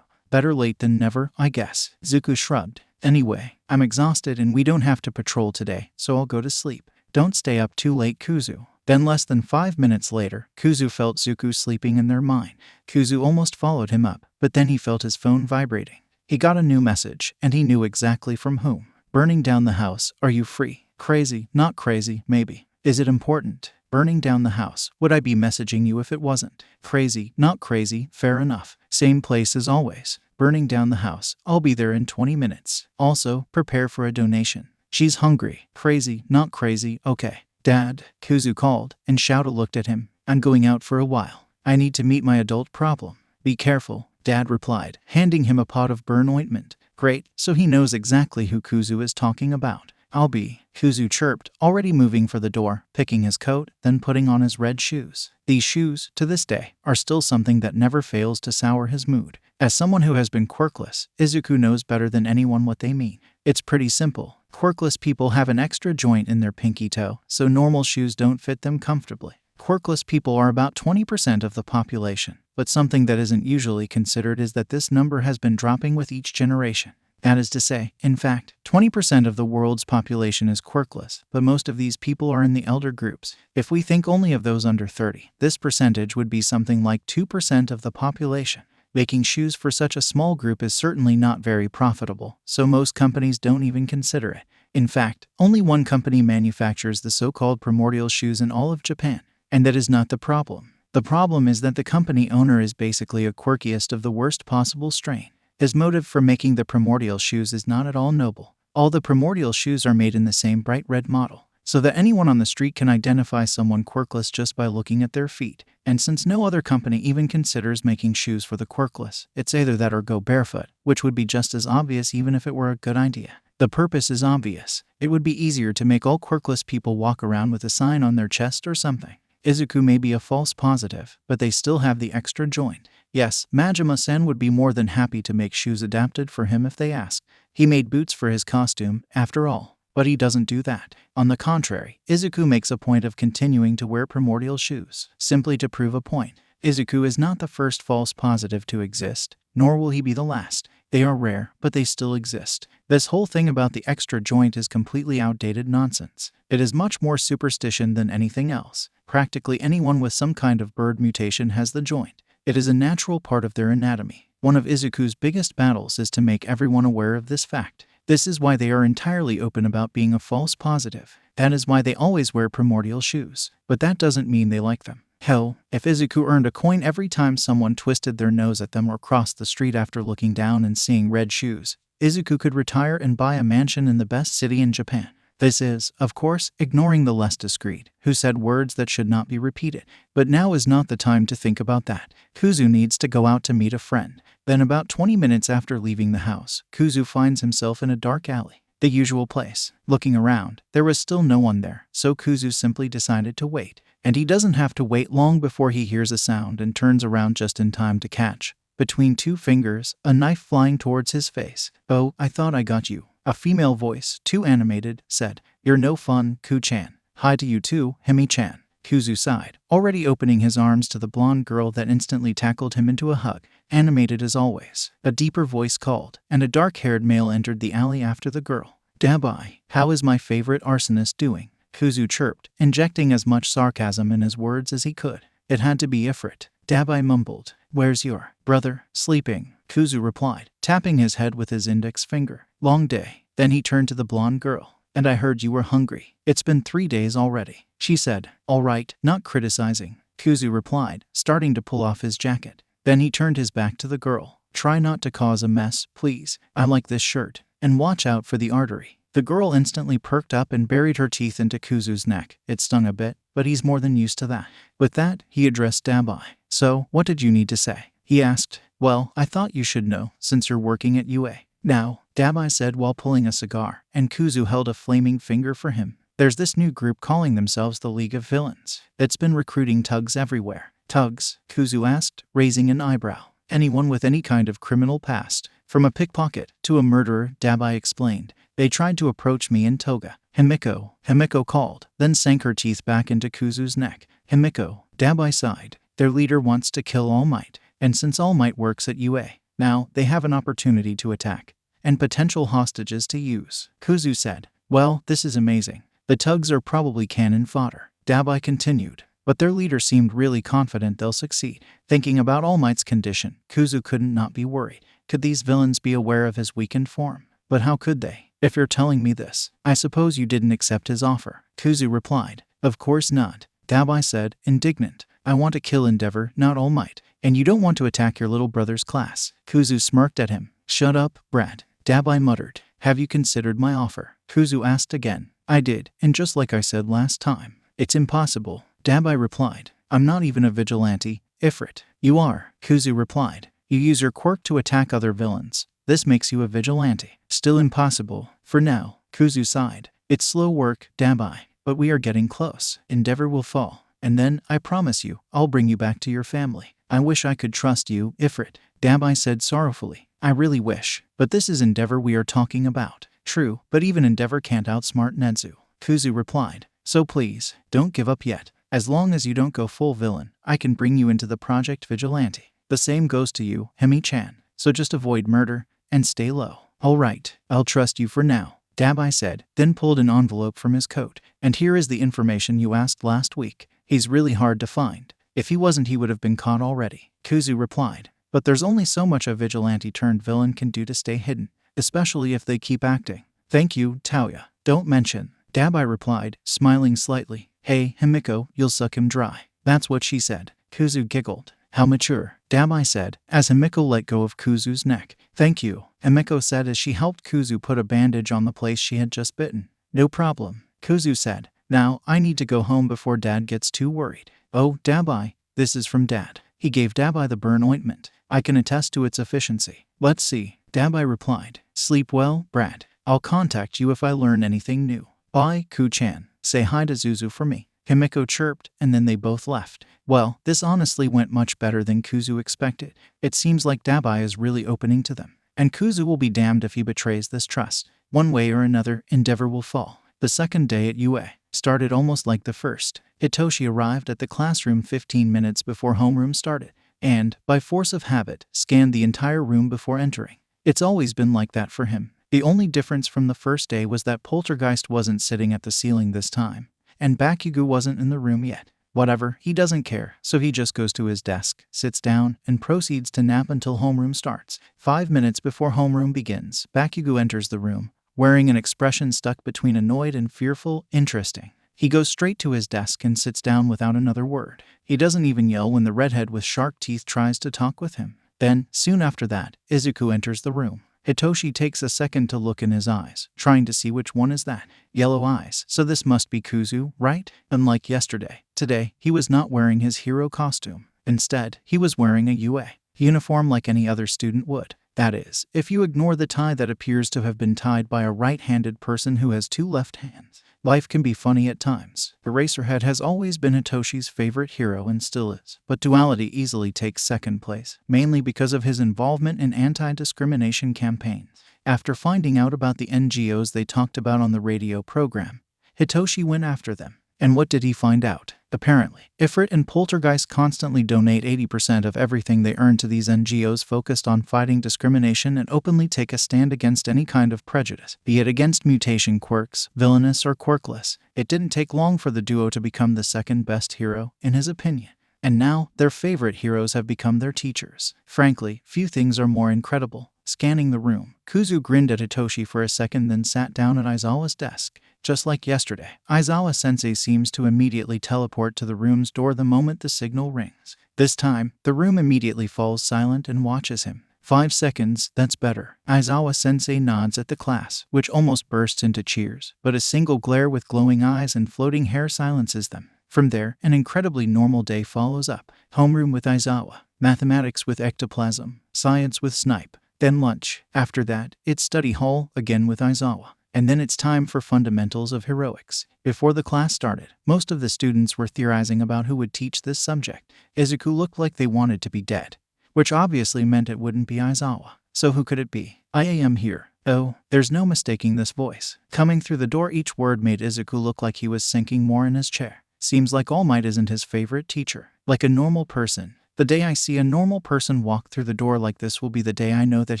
better late than never, I guess. Zuko shrugged. Anyway, I'm exhausted and we don't have to patrol today, so I'll go to sleep. Don't stay up too late, Kuzu. Then less than 5 minutes later, Kuzu felt Zuko sleeping in their mind. Kuzu almost followed him up, but then he felt his phone vibrating. He got a new message, and he knew exactly from whom. Burning down the house, are you free? Crazy, not crazy, maybe. Is it important? Burning down the house, would I be messaging you if it wasn't? Crazy, not crazy, fair enough. Same place as always. Burning down the house, I'll be there in 20 minutes. Also, prepare for a donation. She's hungry. Crazy, not crazy, okay. Dad, Kuzu called, and Shouta looked at him. I'm going out for a while. I need to meet my adult problem. Be careful, Dad replied, handing him a pot of burn ointment. Great, so he knows exactly who Kuzu is talking about. I'll be, Kuzu chirped, already moving for the door, picking his coat, then putting on his red shoes. These shoes, to this day, are still something that never fails to sour his mood. As someone who has been quirkless, Izuku knows better than anyone what they mean. It's pretty simple. Quirkless people have an extra joint in their pinky toe, so normal shoes don't fit them comfortably. Quirkless people are about 20% of the population, but something that isn't usually considered is that this number has been dropping with each generation. That is to say, in fact, 20% of the world's population is quirkless, but most of these people are in the elder groups. If we think only of those under 30, this percentage would be something like 2% of the population. Making shoes for such a small group is certainly not very profitable, so most companies don't even consider it. In fact, only one company manufactures the so-called primordial shoes in all of Japan, and that is not the problem. The problem is that the company owner is basically a quirkiest of the worst possible strain. His motive for making the primordial shoes is not at all noble. All the primordial shoes are made in the same bright red model, so that anyone on the street can identify someone quirkless just by looking at their feet. And since no other company even considers making shoes for the quirkless, it's either that or go barefoot, which would be just as obvious even if it were a good idea. The purpose is obvious. It would be easier to make all quirkless people walk around with a sign on their chest or something. Izuku may be a false positive, but they still have the extra joint. Yes, Majima-sen would be more than happy to make shoes adapted for him if they asked. He made boots for his costume, after all. But he doesn't do that. On the contrary, Izuku makes a point of continuing to wear primordial shoes, simply to prove a point. Izuku is not the first false positive to exist, nor will he be the last. They are rare, but they still exist. This whole thing about the extra joint is completely outdated nonsense. It is much more superstition than anything else. Practically anyone with some kind of bird mutation has the joint. It is a natural part of their anatomy. One of Izuku's biggest battles is to make everyone aware of this fact. This is why they are entirely open about being a false positive. That is why they always wear primordial shoes. But that doesn't mean they like them. Hell, if Izuku earned a coin every time someone twisted their nose at them or crossed the street after looking down and seeing red shoes, Izuku could retire and buy a mansion in the best city in Japan. This is, of course, ignoring the less discreet, who said words that should not be repeated. But now is not the time to think about that. Kuzu needs to go out to meet a friend. Then about 20 minutes after leaving the house, Kuzu finds himself in a dark alley. The usual place. Looking around, there was still no one there, so Kuzu simply decided to wait. And he doesn't have to wait long before he hears a sound and turns around just in time to catch, between two fingers, a knife flying towards his face. "Oh, I thought I got you." A female voice, too animated, said, "You're no fun, Ku-chan." "Hi to you too, Himi-chan." Kuzu sighed, already opening his arms to the blonde girl that instantly tackled him into a hug. Animated as always. A deeper voice called, and a dark-haired male entered the alley after the girl. "Dabai, how is my favorite arsonist doing?" Kuzu chirped, injecting as much sarcasm in his words as he could. It had to be Ifrit. Dabai mumbled, "Where's your brother?" "Sleeping," Kuzu replied, tapping his head with his index finger. "Long day." Then he turned to the blonde girl. "And I heard you were hungry. It's been 3 days already," she said. "All right, not criticizing," Kuzu replied, starting to pull off his jacket. Then he turned his back to the girl. "Try not to cause a mess, please. I like this shirt. And watch out for the artery." The girl instantly perked up and buried her teeth into Kuzu's neck. It stung a bit, but he's more than used to that. With that, he addressed Dabai. So, what did you need to say? He asked. Well, I thought you should know, since you're working at UA. Now, Dabai said while pulling a cigar, and Kuzu held a flaming finger for him. There's this new group calling themselves the League of Villains. It's been recruiting thugs everywhere. Thugs? Kuzu asked, raising an eyebrow. Anyone with any kind of criminal past. From a pickpocket to a murderer, Dabai explained. They tried to approach me in Toga. Himiko called, then sank her teeth back into Kuzu's neck. Himiko, Dabai sighed. Their leader wants to kill All Might, and since All Might works at UA, now they have an opportunity to attack, and potential hostages to use. Kuzu said, well, this is amazing. The thugs are probably cannon fodder. Dabai continued, but their leader seemed really confident they'll succeed. Thinking about All Might's condition, Kuzu couldn't not be worried. Could these villains be aware of his weakened form? But how could they? If you're telling me this, I suppose you didn't accept his offer. Kuzu replied, of course not. Dabai said, indignant. I want to kill Endeavor, not All Might. And you don't want to attack your little brother's class. Kuzu smirked at him. Shut up, Brad. Dabai muttered. Have you considered my offer? Kuzu asked again. I did, and just like I said last time, it's impossible. Dabai replied. I'm not even a vigilante, Ifrit. You are, Kuzu replied. You use your quirk to attack other villains. This makes you a vigilante. Still impossible. For now, Kuzu sighed. It's slow work, Dabai, but we are getting close. Endeavor will fall, and then, I promise you, I'll bring you back to your family. I wish I could trust you, Ifrit, Dabai said sorrowfully. I really wish, but this is Endeavor we are talking about. True, but even Endeavor can't outsmart Netsu, Kuzu replied. So please, don't give up yet. As long as you don't go full villain, I can bring you into the Project Vigilante. The same goes to you, Hemi-chan. So just avoid murder, and stay low. All right, I'll trust you for now, Dabai said, then pulled an envelope from his coat. And here is the information you asked last week. He's really hard to find. If he wasn't, he would have been caught already, Kuzu replied. But there's only so much a vigilante-turned-villain can do to stay hidden, especially if they keep acting. Thank you, Taoya. Don't mention, Dabai replied, smiling slightly. Hey, Himiko, you'll suck him dry. That's what she said. Kuzu giggled. How mature, Dabai said, as Himiko let go of Kuzu's neck. Thank you, Himiko said as she helped Kuzu put a bandage on the place she had just bitten. No problem, Kuzu said. Now, I need to go home before Dad gets too worried. Oh, Dabai, this is from Dad. He gave Dabai the burn ointment. I can attest to its efficiency. Let's see, Dabai replied. Sleep well, Brad. I'll contact you if I learn anything new. Bye, Ku-chan. Say hi to Zuzu for me. Himiko chirped, and then they both left. Well, this honestly went much better than Kuzu expected. It seems like Dabai is really opening to them. And Kuzu will be damned if he betrays this trust. One way or another, Endeavor will fall. The second day at UA started almost like the first. Hitoshi arrived at the classroom 15 minutes before homeroom started, and, by force of habit, scanned the entire room before entering. It's always been like that for him. The only difference from the first day was that Poltergeist wasn't sitting at the ceiling this time, and Bakugo wasn't in the room yet. Whatever, he doesn't care, so he just goes to his desk, sits down, and proceeds to nap until homeroom starts. 5 minutes before homeroom begins, Bakugo enters the room, wearing an expression stuck between annoyed and fearful. Interesting. He goes straight to his desk and sits down without another word. He doesn't even yell when the redhead with shark teeth tries to talk with him. Then, soon after that, Izuku enters the room. Hitoshi takes a second to look in his eyes, trying to see which one is that. Yellow eyes. So this must be Kuzu, right? Unlike yesterday, today, he was not wearing his hero costume. Instead, he was wearing a UA uniform like any other student would. That is, if you ignore the tie that appears to have been tied by a right-handed person who has two left hands. Life can be funny at times. Eraserhead has always been Hitoshi's favorite hero and still is, but Duality easily takes second place, mainly because of his involvement in anti-discrimination campaigns. After finding out about the NGOs they talked about on the radio program, Hitoshi went after them. And what did he find out? Apparently, Ifrit and Poltergeist constantly donate 80% of everything they earn to these NGOs focused on fighting discrimination and openly take a stand against any kind of prejudice, be it against mutation quirks, villainous or quirkless. It didn't take long for the duo to become the second best hero, in his opinion. And now, their favorite heroes have become their teachers. Frankly, few things are more incredible. Scanning the room, Kuzu grinned at Hitoshi for a second, then sat down at Aizawa's desk. Just like yesterday, Aizawa-sensei seems to immediately teleport to the room's door the moment the signal rings. This time, the room immediately falls silent and watches him. 5 seconds, that's better. Aizawa-sensei nods at the class, which almost bursts into cheers, but a single glare with glowing eyes and floating hair silences them. From there, an incredibly normal day follows up. Homeroom with Aizawa, mathematics with ectoplasm, science with Snipe, then lunch. After that, it's study hall again with Aizawa. And then it's time for fundamentals of heroics. Before the class started, most of the students were theorizing about who would teach this subject. Izuku looked like they wanted to be dead, which obviously meant it wouldn't be Aizawa. So who could it be? I am here. Oh, there's no mistaking this voice. Coming through the door, each word made Izuku look like he was sinking more in his chair. Seems like All Might isn't his favorite teacher. Like a normal person. The day I see a normal person walk through the door like this will be the day I know that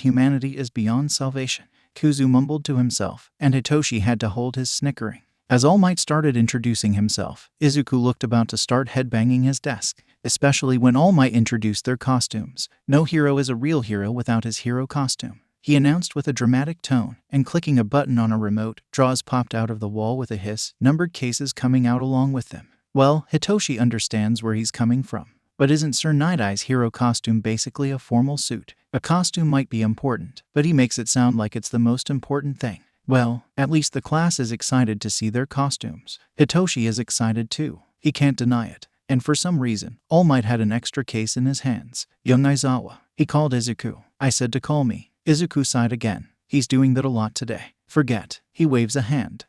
humanity is beyond salvation. Kuzu mumbled to himself, and Hitoshi had to hold his snickering. As All Might started introducing himself, Izuku looked about to start headbanging his desk, especially when All Might introduced their costumes. No hero is a real hero without his hero costume, he announced with a dramatic tone, and clicking a button on a remote, drawers popped out of the wall with a hiss, numbered cases coming out along with them. Well, Hitoshi understands where he's coming from. But isn't Sir Night-Eye's hero costume basically a formal suit? A costume might be important, but he makes it sound like it's the most important thing. Well, at least the class is excited to see their costumes. Hitoshi is excited too. He can't deny it. And for some reason, All Might had an extra case in his hands. Young Aizawa. He called Izuku. I said to call me. Izuku sighed again. He's doing that a lot today. Forget. He waves a hand.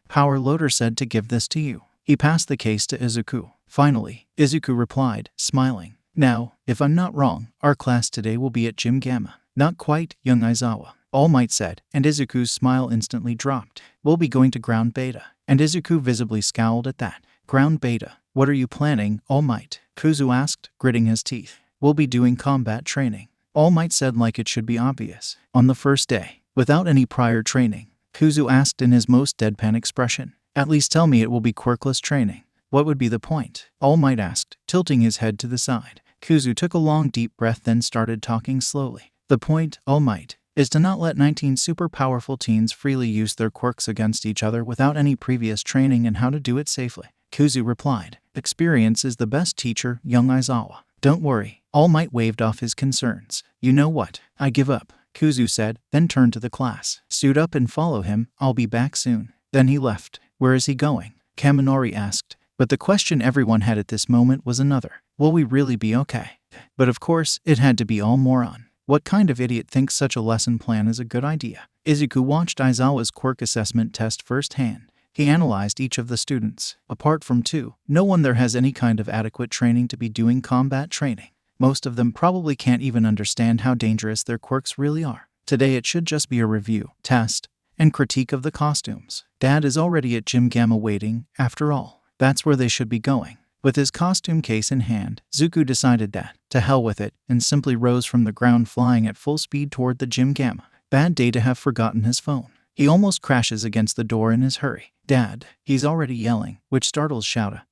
Power Loader said to give this to you. He passed the case to Izuku. Finally, Izuku replied, smiling. Now, if I'm not wrong, our class today will be at Gym Gamma. Not quite, young Aizawa. All Might said, and Izuku's smile instantly dropped. We'll be going to Ground Beta. And Izuku visibly scowled at that. Ground Beta. What are you planning, All Might? Kuzu asked, gritting his teeth. We'll be doing combat training. All Might said like it should be obvious. On the first day, without any prior training, Kuzu asked in his most deadpan expression. At least tell me it will be quirkless training. What would be the point? All Might asked, tilting his head to the side. Kuzu took a long deep breath then started talking slowly. The point, All Might, is to not let 19 super powerful teens freely use their quirks against each other without any previous training and how to do it safely. Kuzu replied, experience is the best teacher, young Aizawa. Don't worry. All Might waved off his concerns. You know what? I give up, Kuzu said, then turned to the class. Suit up and follow him. I'll be back soon. Then he left. Where is he going? Kaminori asked. But the question everyone had at this moment was another. Will we really be okay? But of course, it had to be all moron. What kind of idiot thinks such a lesson plan is a good idea? Izuku watched Aizawa's quirk assessment test firsthand. He analyzed each of the students. Apart from two, no one there has any kind of adequate training to be doing combat training. Most of them probably can't even understand how dangerous their quirks really are. Today it should just be a review, test, and critique of the costumes. Dad is already at Gym Gamma waiting, after all. That's where they should be going. With his costume case in hand, Zuku decided that, to hell with it, and simply rose from the ground flying at full speed toward the Gym Gamma. Bad day to have forgotten his phone. He almost crashes against the door in his hurry. Dad, he's already yelling, which startles Shouta,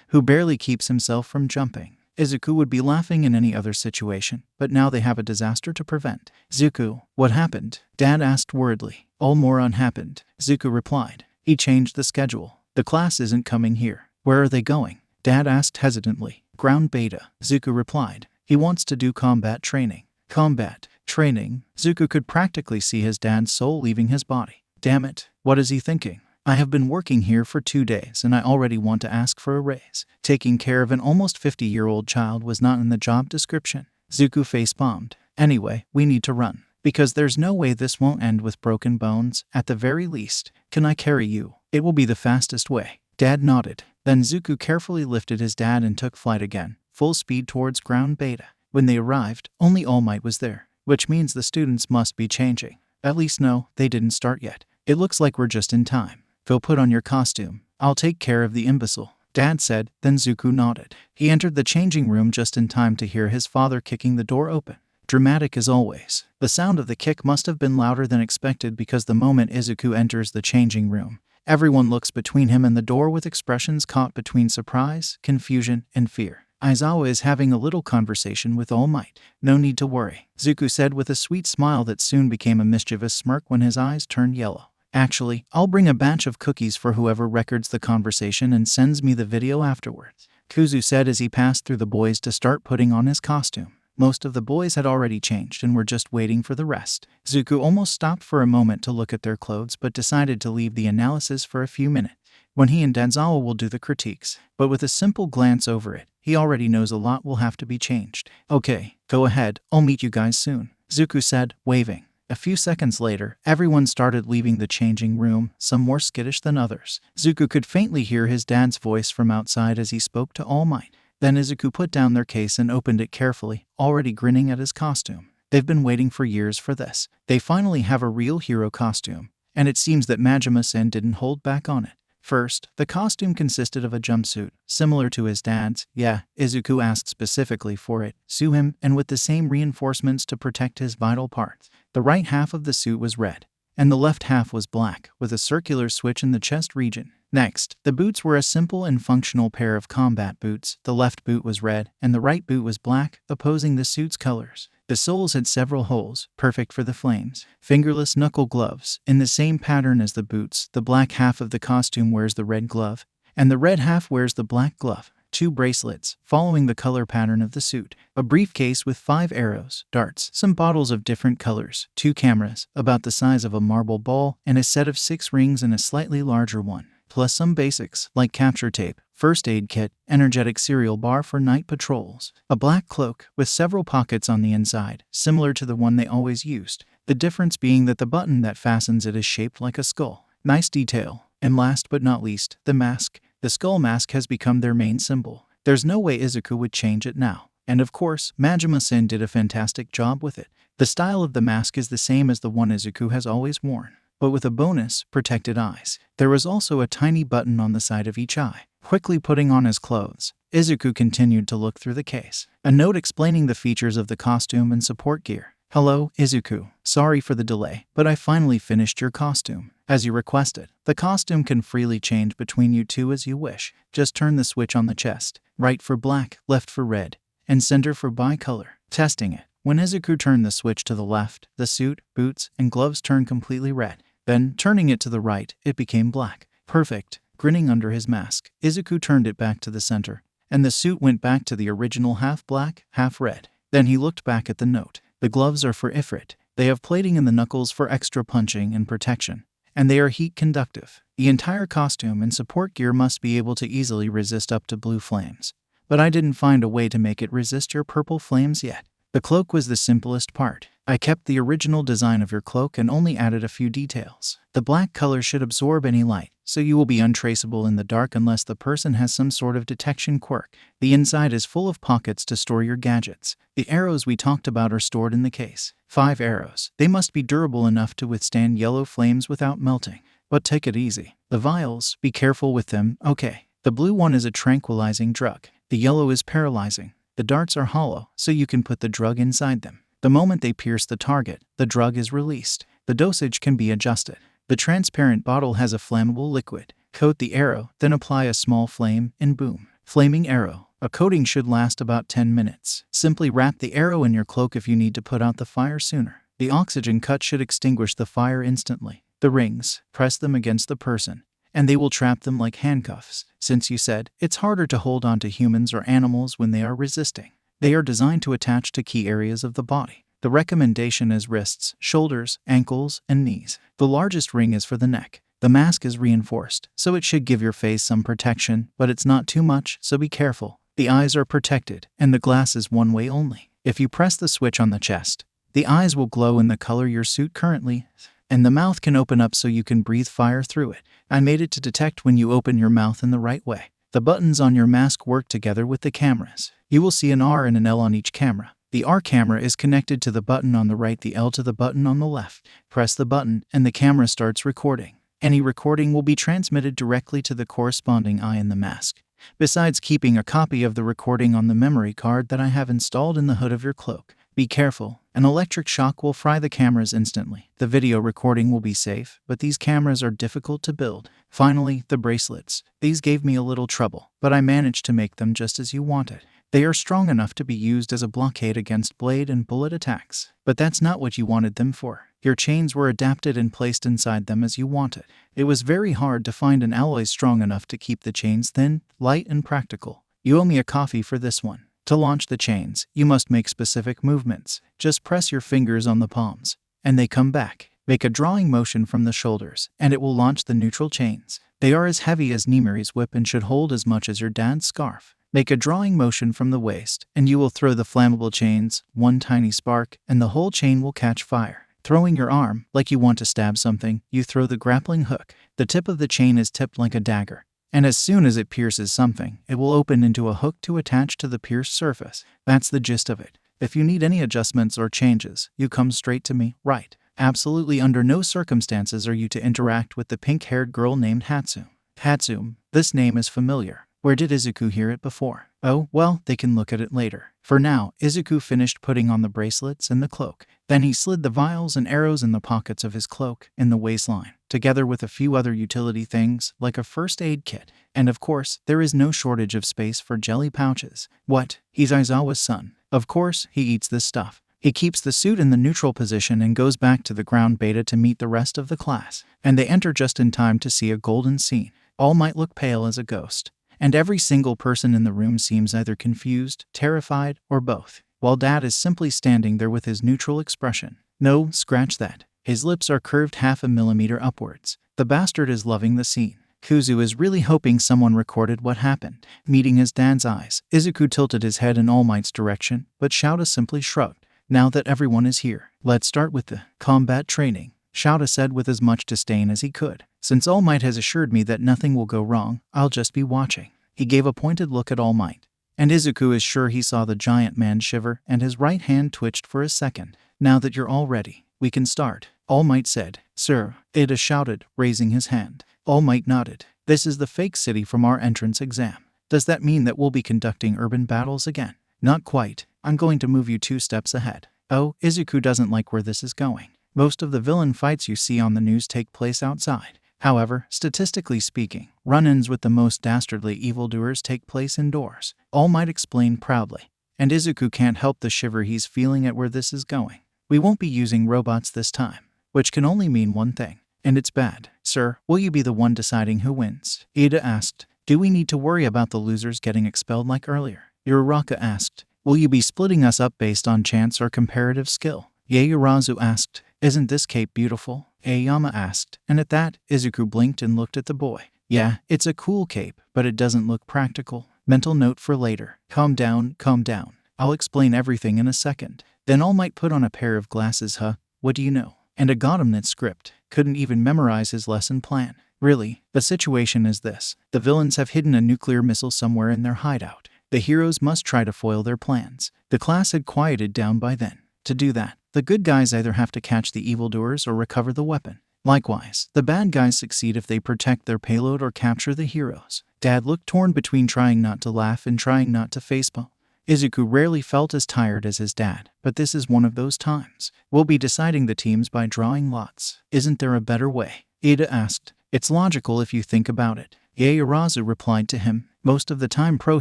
who barely keeps himself from jumping. Izuku would be laughing in any other situation, but now they have a disaster to prevent. Zuku, what happened? Dad asked worriedly. All moron happened, Zuku replied. He changed the schedule. The class isn't coming here. Where are they going? Dad asked hesitantly. Ground Beta, Zuku replied. He wants to do combat training. Combat training? Zuku could practically see his dad's soul leaving his body. Damn it, what is he thinking? I have been working here for 2 days and I already want to ask for a raise. Taking care of an almost 50-year-old child was not in the job description. Zuku face-palmed. Anyway, we need to run. Because there's no way this won't end with broken bones, at the very least. Can I carry you? It will be the fastest way. Dad nodded. Then Zuku carefully lifted his dad and took flight again, full speed towards Ground Beta. When they arrived, only All Might was there, which means the students must be changing. At least no, they didn't start yet. It looks like we're just in time. Go put on your costume. I'll take care of the imbecile, Dad said, then Zuku nodded. He entered the changing room just in time to hear his father kicking the door open. Dramatic as always. The sound of the kick must have been louder than expected because the moment Izuku enters the changing room, everyone looks between him and the door with expressions caught between surprise, confusion, and fear. Aizawa is having a little conversation with All Might. No need to worry, Zuku said with a sweet smile that soon became a mischievous smirk when his eyes turned yellow. Actually, I'll bring a batch of cookies for whoever records the conversation and sends me the video afterwards, Kuzu said as he passed through the boys to start putting on his costume. Most of the boys had already changed and were just waiting for the rest. Zuku almost stopped for a moment to look at their clothes but decided to leave the analysis for a few minutes. when he and Aizawa will do the critiques, but with a simple glance over it, he already knows a lot will have to be changed. Okay, go ahead, I'll meet you guys soon, Izuku said, waving. A few seconds later, everyone started leaving the changing room, some more skittish than others. Izuku could faintly hear his dad's voice from outside as he spoke to All Might. Then Izuku put down their case and opened it carefully, already grinning at his costume. They've been waiting for years for this. They finally have a real hero costume, and it seems that Majima-sen didn't hold back on it. First, the costume consisted of a jumpsuit, similar to his dad's. Yeah, Izuku asked specifically for it, sue him, and with the same reinforcements to protect his vital parts. The right half of the suit was red, and the left half was black, with a circular switch in the chest region. Next, the boots were a simple and functional pair of combat boots. The left boot was red, and the right boot was black, opposing the suit's colors. The soles had several holes, perfect for the flames. Fingerless knuckle gloves, in the same pattern as the boots. The black half of the costume wears the red glove, and the red half wears the black glove. 2 bracelets, following the color pattern of the suit. A briefcase with 5 arrows, darts, some bottles of different colors, 2 cameras, about the size of a marble ball, and a set of 6 rings and a slightly larger one. Plus some basics, like capture tape, first aid kit, energetic cereal bar for night patrols. A black cloak, with several pockets on the inside, similar to the one they always used. The difference being that the button that fastens it is shaped like a skull. Nice detail. And last but not least, the mask. The skull mask has become their main symbol. There's no way Izuku would change it now. And of course, Majima-sen did a fantastic job with it. The style of the mask is the same as the one Izuku has always worn, but with a bonus, protected eyes. There was also a tiny button on the side of each eye. Quickly putting on his clothes, Izuku continued to look through the case. A note explaining the features of the costume and support gear. Hello, Izuku. Sorry for the delay, but I finally finished your costume. As you requested, the costume can freely change between you two as you wish. Just turn the switch on the chest. Right for black, left for red, and center for bicolor. Testing it. When Izuku turned the switch to the left, the suit, boots, and gloves turned completely red. Then, turning it to the right, it became black. Perfect. Grinning under his mask, Izuku turned it back to the center, and the suit went back to the original half black, half red. Then he looked back at the note. The gloves are for Ifrit. They have plating in the knuckles for extra punching and protection, and they are heat conductive. The entire costume and support gear must be able to easily resist up to blue flames, but I didn't find a way to make it resist your purple flames yet. The cloak was the simplest part. I kept the original design of your cloak and only added a few details. The black color should absorb any light, so you will be untraceable in the dark unless the person has some sort of detection quirk. The inside is full of pockets to store your gadgets. The arrows we talked about are stored in the case. 5 arrows. They must be durable enough to withstand yellow flames without melting. But take it easy. The vials, be careful with them, okay. The blue one is a tranquilizing drug. The yellow is paralyzing. The darts are hollow, so you can put the drug inside them. The moment they pierce the target, the drug is released. The dosage can be adjusted. The transparent bottle has a flammable liquid. Coat the arrow, then apply a small flame, and boom. Flaming arrow. A coating should last about 10 minutes. Simply wrap the arrow in your cloak if you need to put out the fire sooner. The oxygen cut should extinguish the fire instantly. The rings, press them against the person, and they will trap them like handcuffs. Since you said, it's harder to hold on to humans or animals when they are resisting. They are designed to attach to key areas of the body. The recommendation is wrists, shoulders, ankles, and knees. The largest ring is for the neck. The mask is reinforced, so it should give your face some protection, but it's not too much, so be careful. The eyes are protected, and the glass is one way only. If you press the switch on the chest, the eyes will glow in the color your suit currently, and the mouth can open up so you can breathe fire through it. I made it to detect when you open your mouth in the right way. The buttons on your mask work together with the cameras. You will see an R and an L on each camera. The R camera is connected to the button on the right, the L to the button on the left. Press the button, and the camera starts recording. Any recording will be transmitted directly to the corresponding eye in the mask, besides keeping a copy of the recording on the memory card that I have installed in the hood of your cloak. Be careful, an electric shock will fry the cameras instantly. The video recording will be safe, but these cameras are difficult to build. Finally, the bracelets. These gave me a little trouble, but I managed to make them just as you wanted. They are strong enough to be used as a blockade against blade and bullet attacks, but that's not what you wanted them for. Your chains were adapted and placed inside them as you wanted. It was very hard to find an alloy strong enough to keep the chains thin, light, and practical. You owe me a coffee for this one. To launch the chains, you must make specific movements. Just press your fingers on the palms, and they come back. Make a drawing motion from the shoulders, and it will launch the neutral chains. They are as heavy as Nimiri's whip and should hold as much as your dad's scarf. Make a drawing motion from the waist, and you will throw the flammable chains. One tiny spark, and the whole chain will catch fire. Throwing your arm, like you want to stab something, you throw the grappling hook. The tip of the chain is tipped like a dagger, and as soon as it pierces something, it will open into a hook to attach to the pierced surface. That's the gist of it. If you need any adjustments or changes, you come straight to me, right? Absolutely under no circumstances are you to interact with the pink-haired girl named Hatsume. Hatsume, this name is familiar. Where did Izuku hear it before? Oh, well, they can look at it later. For now, Izuku finished putting on the bracelets and the cloak. Then he slid the vials and arrows in the pockets of his cloak in the waistline, together with a few other utility things like a first aid kit. And of course, there is no shortage of space for jelly pouches. What? He's Aizawa's son. Of course, he eats this stuff. He keeps the suit in the neutral position and goes back to the ground beta to meet the rest of the class. And they enter just in time to see a golden scene. All Might look pale as a ghost, and every single person in the room seems either confused, terrified, or both, while Dad is simply standing there with his neutral expression. No, scratch that. His lips are curved 0.5 millimeter upwards. The bastard is loving the scene. Kuzu is really hoping someone recorded what happened. Meeting his dad's eyes, Izuku tilted his head in All Might's direction, but Shouta simply shrugged. Now that everyone is here, let's start with the combat training, Shouta said with as much disdain as he could. Since All Might has assured me that nothing will go wrong, I'll just be watching. He gave a pointed look at All Might, and Izuku is sure he saw the giant man shiver and his right hand twitched for a second. Now that you're all ready, we can start, All Might said. Sir, Ida shouted, raising his hand. All Might nodded. This is the fake city from our entrance exam. Does that mean that we'll be conducting urban battles again? Not quite. I'm going to move you 2 steps ahead. Oh, Izuku doesn't like where this is going. Most of the villain fights you see on the news take place outside. However, statistically speaking, run-ins with the most dastardly evildoers take place indoors. All Might explained proudly. And Izuku can't help the shiver he's feeling at where this is going. We won't be using robots this time, which can only mean one thing. And it's bad. Sir, will you be the one deciding who wins? Ida asked. Do we need to worry about the losers getting expelled like earlier? Uraraka asked. Will you be splitting us up based on chance or comparative skill? Yaoyorozu asked. Isn't this cape beautiful? Aoyama asked. And at that, Izuku blinked and looked at the boy. Yeah, it's a cool cape, but it doesn't look practical. Mental note for later. Calm down, calm down. I'll explain everything in a second. Then All Might put on a pair of glasses. What do you know? And a Godamnit script. Couldn't even memorize his lesson plan. Really, the situation is this. The villains have hidden a nuclear missile somewhere in their hideout. The heroes must try to foil their plans. The class had quieted down by then. To do that, the good guys either have to catch the evildoers or recover the weapon. Likewise, the bad guys succeed if they protect their payload or capture the heroes. Dad looked torn between trying not to laugh and trying not to facepalm. Izuku rarely felt as tired as his dad, but this is one of those times. We'll be deciding the teams by drawing lots. Isn't there a better way? Ida asked. It's logical if you think about it. Yaoyorozu replied to him. Most of the time pro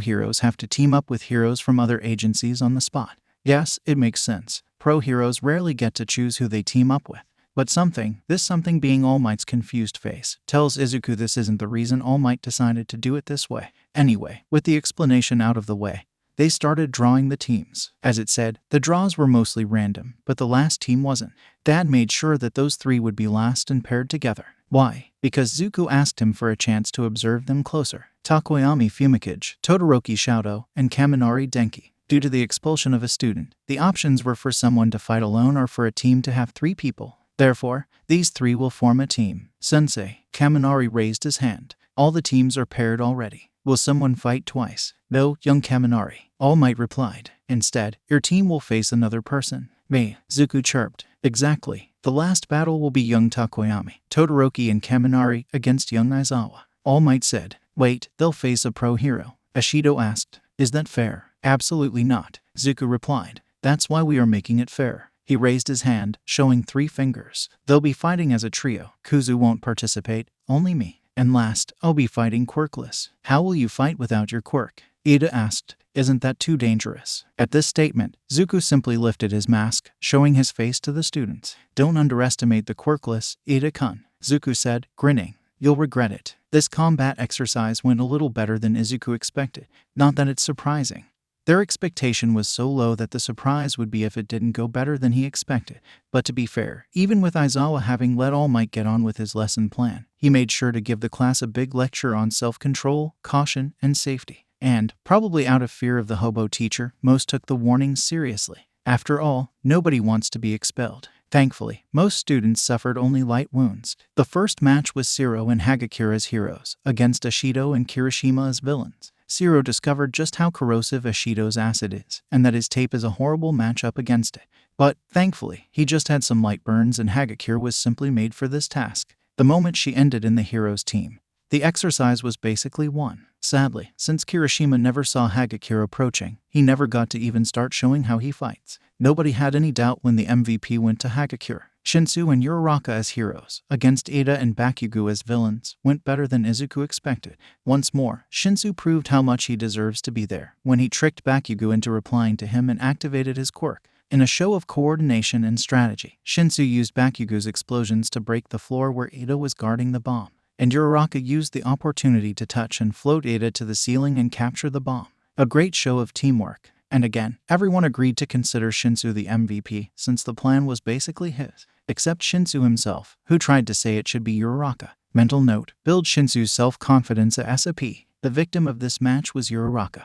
heroes have to team up with heroes from other agencies on the spot. Yes, it makes sense. Pro heroes rarely get to choose who they team up with. But this something being All Might's confused face, tells Izuku this isn't the reason All Might decided to do it this way. Anyway, with the explanation out of the way, they started drawing the teams. As it said, the draws were mostly random, but the last team wasn't. Dad made sure that those 3 would be last and paired together. Why? Because Zuko asked him for a chance to observe them closer. Takoyami Fumikage, Todoroki Shouto, and Kaminari Denki. Due to the expulsion of a student, the options were for someone to fight alone or for a team to have 3 people. Therefore, these 3 will form a team. Sensei, Kaminari raised his hand. All the teams are paired already. Will someone fight twice? No, young Kaminari, All Might replied. Instead, your team will face another person. Me, Zuko chirped. Exactly. The last battle will be young Takoyami, Todoroki and Kaminari against young Aizawa. All Might said. Wait, they'll face a pro hero. Ashido asked. Is that fair? Absolutely not, Zuko replied. That's why we are making it fair. He raised his hand, showing 3 fingers. They'll be fighting as a trio. Kuzu won't participate, only me. And last, I'll be fighting quirkless. How will you fight without your quirk? Ida asked. Isn't that too dangerous? At this statement, Zuko simply lifted his mask, showing his face to the students. Don't underestimate the quirkless, Ida-kun, Zuko said, grinning. You'll regret it. This combat exercise went a little better than Izuku expected. Not that it's surprising. Their expectation was so low that the surprise would be if it didn't go better than he expected. But to be fair, even with Aizawa having let All Might get on with his lesson plan, he made sure to give the class a big lecture on self-control, caution, and safety. And, probably out of fear of the hobo teacher, most took the warnings seriously. After all, nobody wants to be expelled. Thankfully, most students suffered only light wounds. The first match was Shiro and Hagakure as heroes, against Ashido and Kirishima as villains. Shiro discovered just how corrosive Ashido's acid is, and that his tape is a horrible matchup against it. But, thankfully, he just had some light burns and Hagakure was simply made for this task. The moment she ended in the hero's team, the exercise was basically won. Sadly, since Kirishima never saw Hagakure approaching, he never got to even start showing how he fights. Nobody had any doubt when the MVP went to Hagakure. Shinsu and Uraraka as heroes, against Ada and Bakugo as villains, went better than Izuku expected. Once more, Shinsu proved how much he deserves to be there, when he tricked Bakugo into replying to him and activated his quirk. In a show of coordination and strategy, Shinsu used Bakugo's explosions to break the floor where Ada was guarding the bomb, and Uraraka used the opportunity to touch and float Ada to the ceiling and capture the bomb. A great show of teamwork. And again, everyone agreed to consider Shinsu the MVP since the plan was basically his, except Shinsu himself, who tried to say it should be Uraraka. Mental note: build Shinsu's self-confidence ASAP. The victim of this match was Uraraka,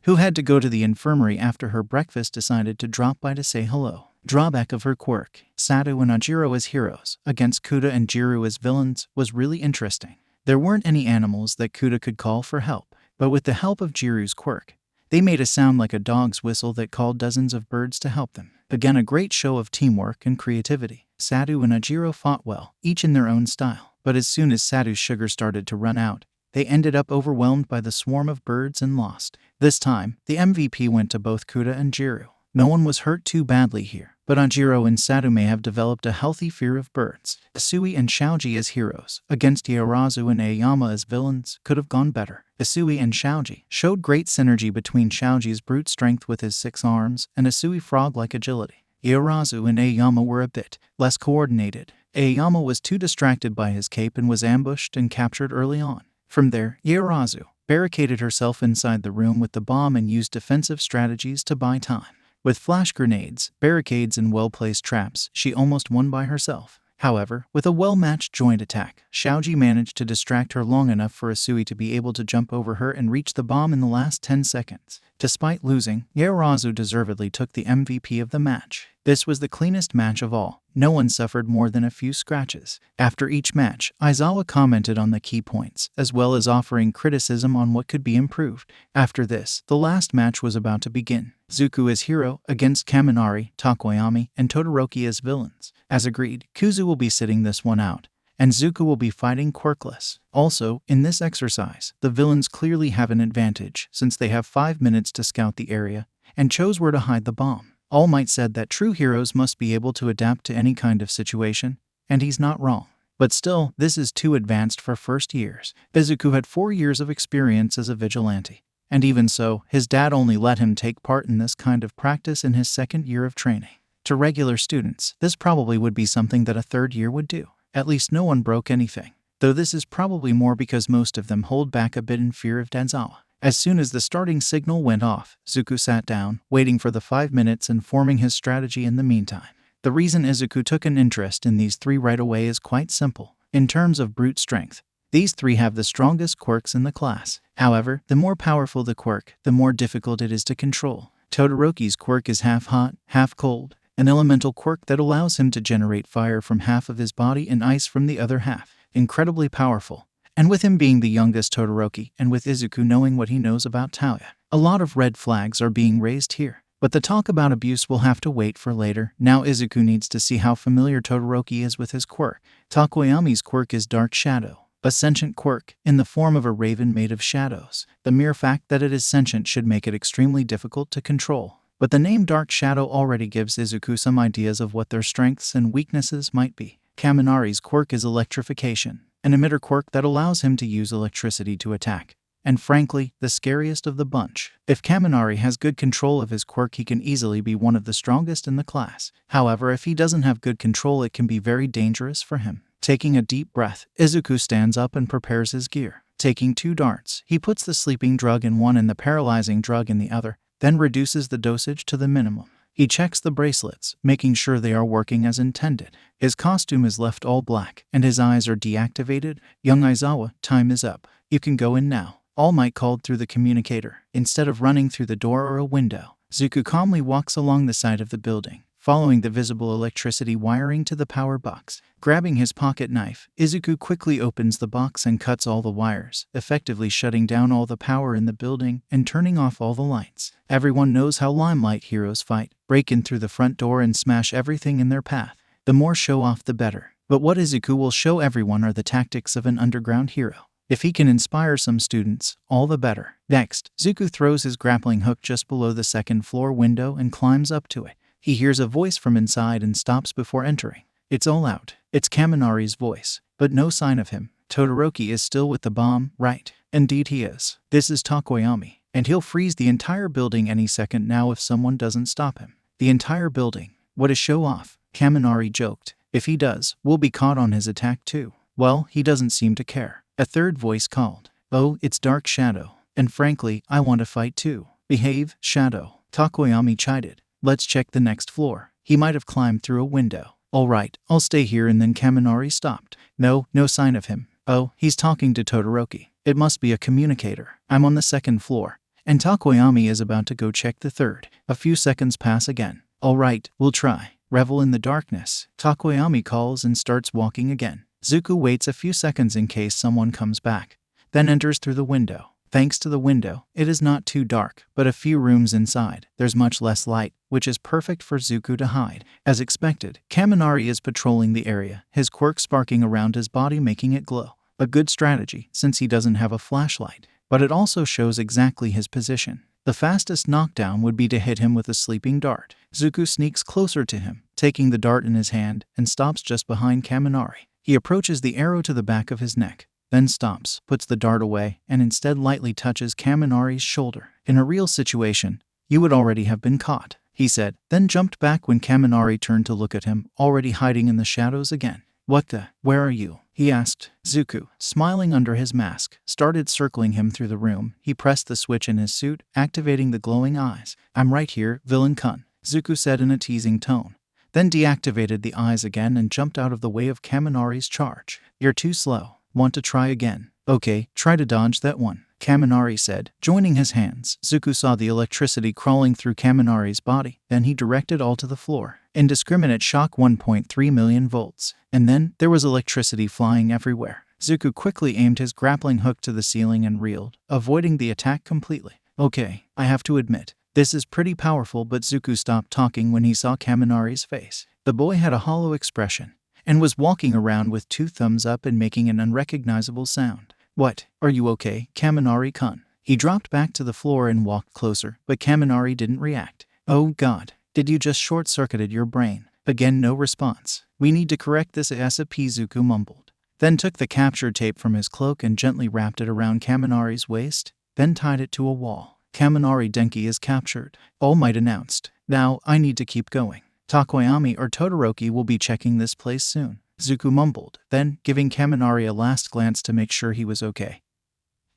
who had to go to the infirmary after her breakfast decided to drop by to say hello. Drawback of her quirk: Sado and Ajiro as heroes, against Kuda and Jiru as villains, was really interesting. There weren't any animals that Kuda could call for help, but with the help of Jiru's quirk, they made a sound like a dog's whistle that called dozens of birds to help them. Again, a great show of teamwork and creativity. Sado and Ajiro fought well, each in their own style, but as soon as Sado's sugar started to run out, they ended up overwhelmed by the swarm of birds and lost. This time, the MVP went to both Kuda and Jiru. No one was hurt too badly here, but Ajiro and Sado may have developed a healthy fear of birds. Isui and Shoji as heroes, against Yaorazu and Aoyama as villains, could have gone better. Isui and Shoji showed great synergy between Shoji's brute strength with his 6 arms and Isui frog-like agility. Yaorazu and Aoyama were a bit less coordinated. Aoyama was too distracted by his cape and was ambushed and captured early on. From there, Yaorazu barricaded herself inside the room with the bomb and used defensive strategies to buy time. With flash grenades, barricades, and well-placed traps, she almost won by herself. However, with a well-matched joint attack, Shoji managed to distract her long enough for Isui to be able to jump over her and reach the bomb in the last 10 seconds. Despite losing, Yaorazu deservedly took the MVP of the match. This was the cleanest match of all. No one suffered more than a few scratches. After each match, Aizawa commented on the key points, as well as offering criticism on what could be improved. After this, the last match was about to begin. Zuko as hero, against Kaminari, Takoyami, and Todoroki as villains. As agreed, Kuzu will be sitting this one out, and Zuko will be fighting quirkless. Also, in this exercise, the villains clearly have an advantage, since they have 5 minutes to scout the area, and chose where to hide the bomb. All Might said that true heroes must be able to adapt to any kind of situation, and he's not wrong. But still, this is too advanced for first years. Izuku had 4 years of experience as a vigilante, and even so, his dad only let him take part in this kind of practice in his 2nd year of training. To regular students, this probably would be something that a 3rd year would do. At least no one broke anything, though this is probably more because most of them hold back a bit in fear of Aizawa. As soon as the starting signal went off, Zuko sat down, waiting for the 5 minutes and forming his strategy in the meantime. The reason Izuku took an interest in these 3 right away is quite simple. In terms of brute strength, these 3 have the strongest quirks in the class. However, the more powerful the quirk, the more difficult it is to control. Todoroki's quirk is half hot, half cold, an elemental quirk that allows him to generate fire from half of his body and ice from the other half. Incredibly powerful. And with him being the youngest Todoroki, and with Izuku knowing what he knows about Tauya, a lot of red flags are being raised here. But the talk about abuse will have to wait for later. Now Izuku needs to see how familiar Todoroki is with his quirk. Takoyami's quirk is Dark Shadow, a sentient quirk, in the form of a raven made of shadows. The mere fact that it is sentient should make it extremely difficult to control. But the name Dark Shadow already gives Izuku some ideas of what their strengths and weaknesses might be. Kaminari's quirk is Electrification, an emitter quirk that allows him to use electricity to attack. And frankly, the scariest of the bunch. If Kaminari has good control of his quirk, he can easily be one of the strongest in the class. However, if he doesn't have good control, it can be very dangerous for him. Taking a deep breath, Izuku stands up and prepares his gear. Taking 2 darts, he puts the sleeping drug in one and the paralyzing drug in the other, then reduces the dosage to the minimum. He checks the bracelets, making sure they are working as intended. His costume is left all black, and his eyes are deactivated. Young Aizawa, time is up. You can go in now. All Might called through the communicator, instead of running through the door or a window. Zuko calmly walks along the side of the building, following the visible electricity wiring to the power box. Grabbing his pocket knife, Izuku quickly opens the box and cuts all the wires, effectively shutting down all the power in the building and turning off all the lights. Everyone knows how Limelight heroes fight, break in through the front door and smash everything in their path. The more show off, the better. But what Izuku will show everyone are the tactics of an underground hero. If he can inspire some students, all the better. Next, Zuko throws his grappling hook just below the second floor window and climbs up to it. He hears a voice from inside and stops before entering. It's all out. It's Kaminari's voice, but no sign of him. Todoroki is still with the bomb, right? Indeed he is. This is Takoyami, and he'll freeze the entire building any second now if someone doesn't stop him. The entire building. What a show off, Kaminari joked. If he does, we'll be caught on his attack too. Well, he doesn't seem to care. A third voice called. Oh, it's Dark Shadow. And frankly, I want to fight too. Behave, Shadow. Takoyami chided. Let's check the next floor. He might have climbed through a window. All right, I'll stay here. And then Kaminari stopped. No sign of him. Oh, he's talking to Todoroki. It must be a communicator. I'm on the second floor, and Takoyami is about to go check the third. A few seconds pass again. All right, we'll try. Revel in the darkness. Takoyami calls and starts walking again. Zuko waits a few seconds in case someone comes back, then enters through the window. Thanks to the window, it is not too dark, but a few rooms inside, there's much less light, which is perfect for Zuko to hide. As expected, Kaminari is patrolling the area, his quirk sparking around his body making it glow. A good strategy, since he doesn't have a flashlight, but it also shows exactly his position. The fastest knockdown would be to hit him with a sleeping dart. Zuko sneaks closer to him, taking the dart in his hand, and stops just behind Kaminari. He approaches the arrow to the back of his neck, then stops, puts the dart away, and instead lightly touches Kaminari's shoulder. In a real situation, you would already have been caught, he said, then jumped back when Kaminari turned to look at him, already hiding in the shadows again. What the? Where are you? He asked. Zuko, smiling under his mask, started circling him through the room. He pressed the switch in his suit, activating the glowing eyes. I'm right here, villain Kun, Zuko said in a teasing tone, then deactivated the eyes again and jumped out of the way of Kaminari's charge. You're too slow. Want to try again? Okay, try to dodge that one, Kaminari said, joining his hands. Zuko saw the electricity crawling through Kaminari's body, then he directed all to the floor. Indiscriminate shock 1.3 million volts. And then, there was electricity flying everywhere. Zuko quickly aimed his grappling hook to the ceiling and reeled, avoiding the attack completely. Okay, I have to admit, this is pretty powerful, but Zuko stopped talking when he saw Kaminari's face. The boy had a hollow expression, and was walking around with two thumbs up and making an unrecognizable sound. What? Are you okay, Kaminari-kun? He dropped back to the floor and walked closer, but Kaminari didn't react. Oh god, did you just short-circuited your brain? Again no response. We need to correct this ASAP, Zuko mumbled. Then took the capture tape from his cloak and gently wrapped it around Kaminari's waist, then tied it to a wall. Kaminari Denki is captured, All Might announced. Now, I need to keep going. Takoyami or Todoroki will be checking this place soon, Zuko mumbled, then, giving Kaminari a last glance to make sure he was okay.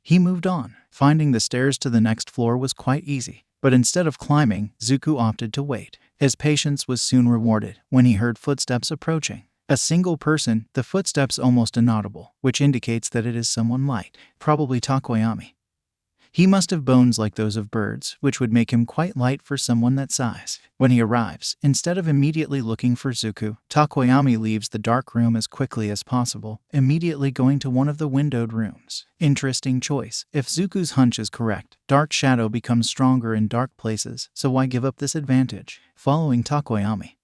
He moved on. Finding the stairs to the next floor was quite easy, but instead of climbing, Zuko opted to wait. His patience was soon rewarded when he heard footsteps approaching. A single person, the footsteps almost inaudible, which indicates that it is someone light, probably Takoyami. He must have bones like those of birds, which would make him quite light for someone that size. When he arrives, instead of immediately looking for Zuko, Takoyami leaves the dark room as quickly as possible, immediately going to one of the windowed rooms. Interesting choice. If Zuko's hunch is correct, Dark Shadow becomes stronger in dark places, so why give up this advantage? Following Takoyami,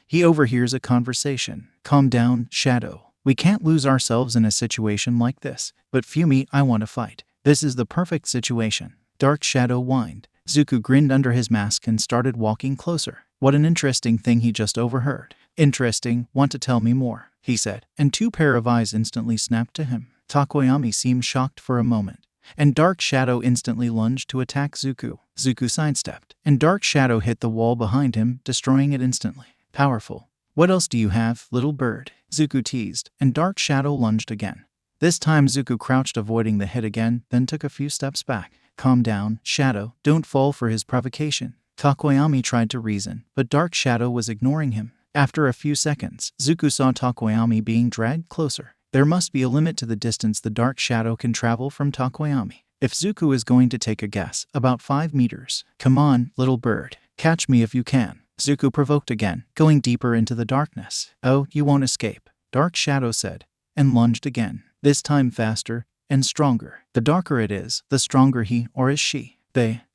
he overhears a conversation. Calm down, Shadow. We can't lose ourselves in a situation like this. But Fumi, I want to fight. This is the perfect situation. Dark Shadow whined. Zuko grinned under his mask and started walking closer. What an interesting thing he just overheard. Interesting, want to tell me more, he said, and two pair of eyes instantly snapped to him. Takoyami seemed shocked for a moment, and Dark Shadow instantly lunged to attack Zuko. Zuko sidestepped, and Dark Shadow hit the wall behind him, destroying it instantly. Powerful. What else do you have, little bird? Zuko teased, and Dark Shadow lunged again. This time Zuko crouched, avoiding the hit again, then took a few steps back. Calm down, Shadow. Don't fall for his provocation. Takoyami tried to reason, but Dark Shadow was ignoring him. After a few seconds, Zuko saw Takoyami being dragged closer. There must be a limit to the distance the Dark Shadow can travel from Takoyami. If Zuko is going to take a guess, about 5 meters. Come on, little bird. Catch me if you can. Zuko provoked again, going deeper into the darkness. Oh, you won't escape, Dark Shadow said, and lunged again, this time faster and stronger. The darker it is, the stronger he or is she.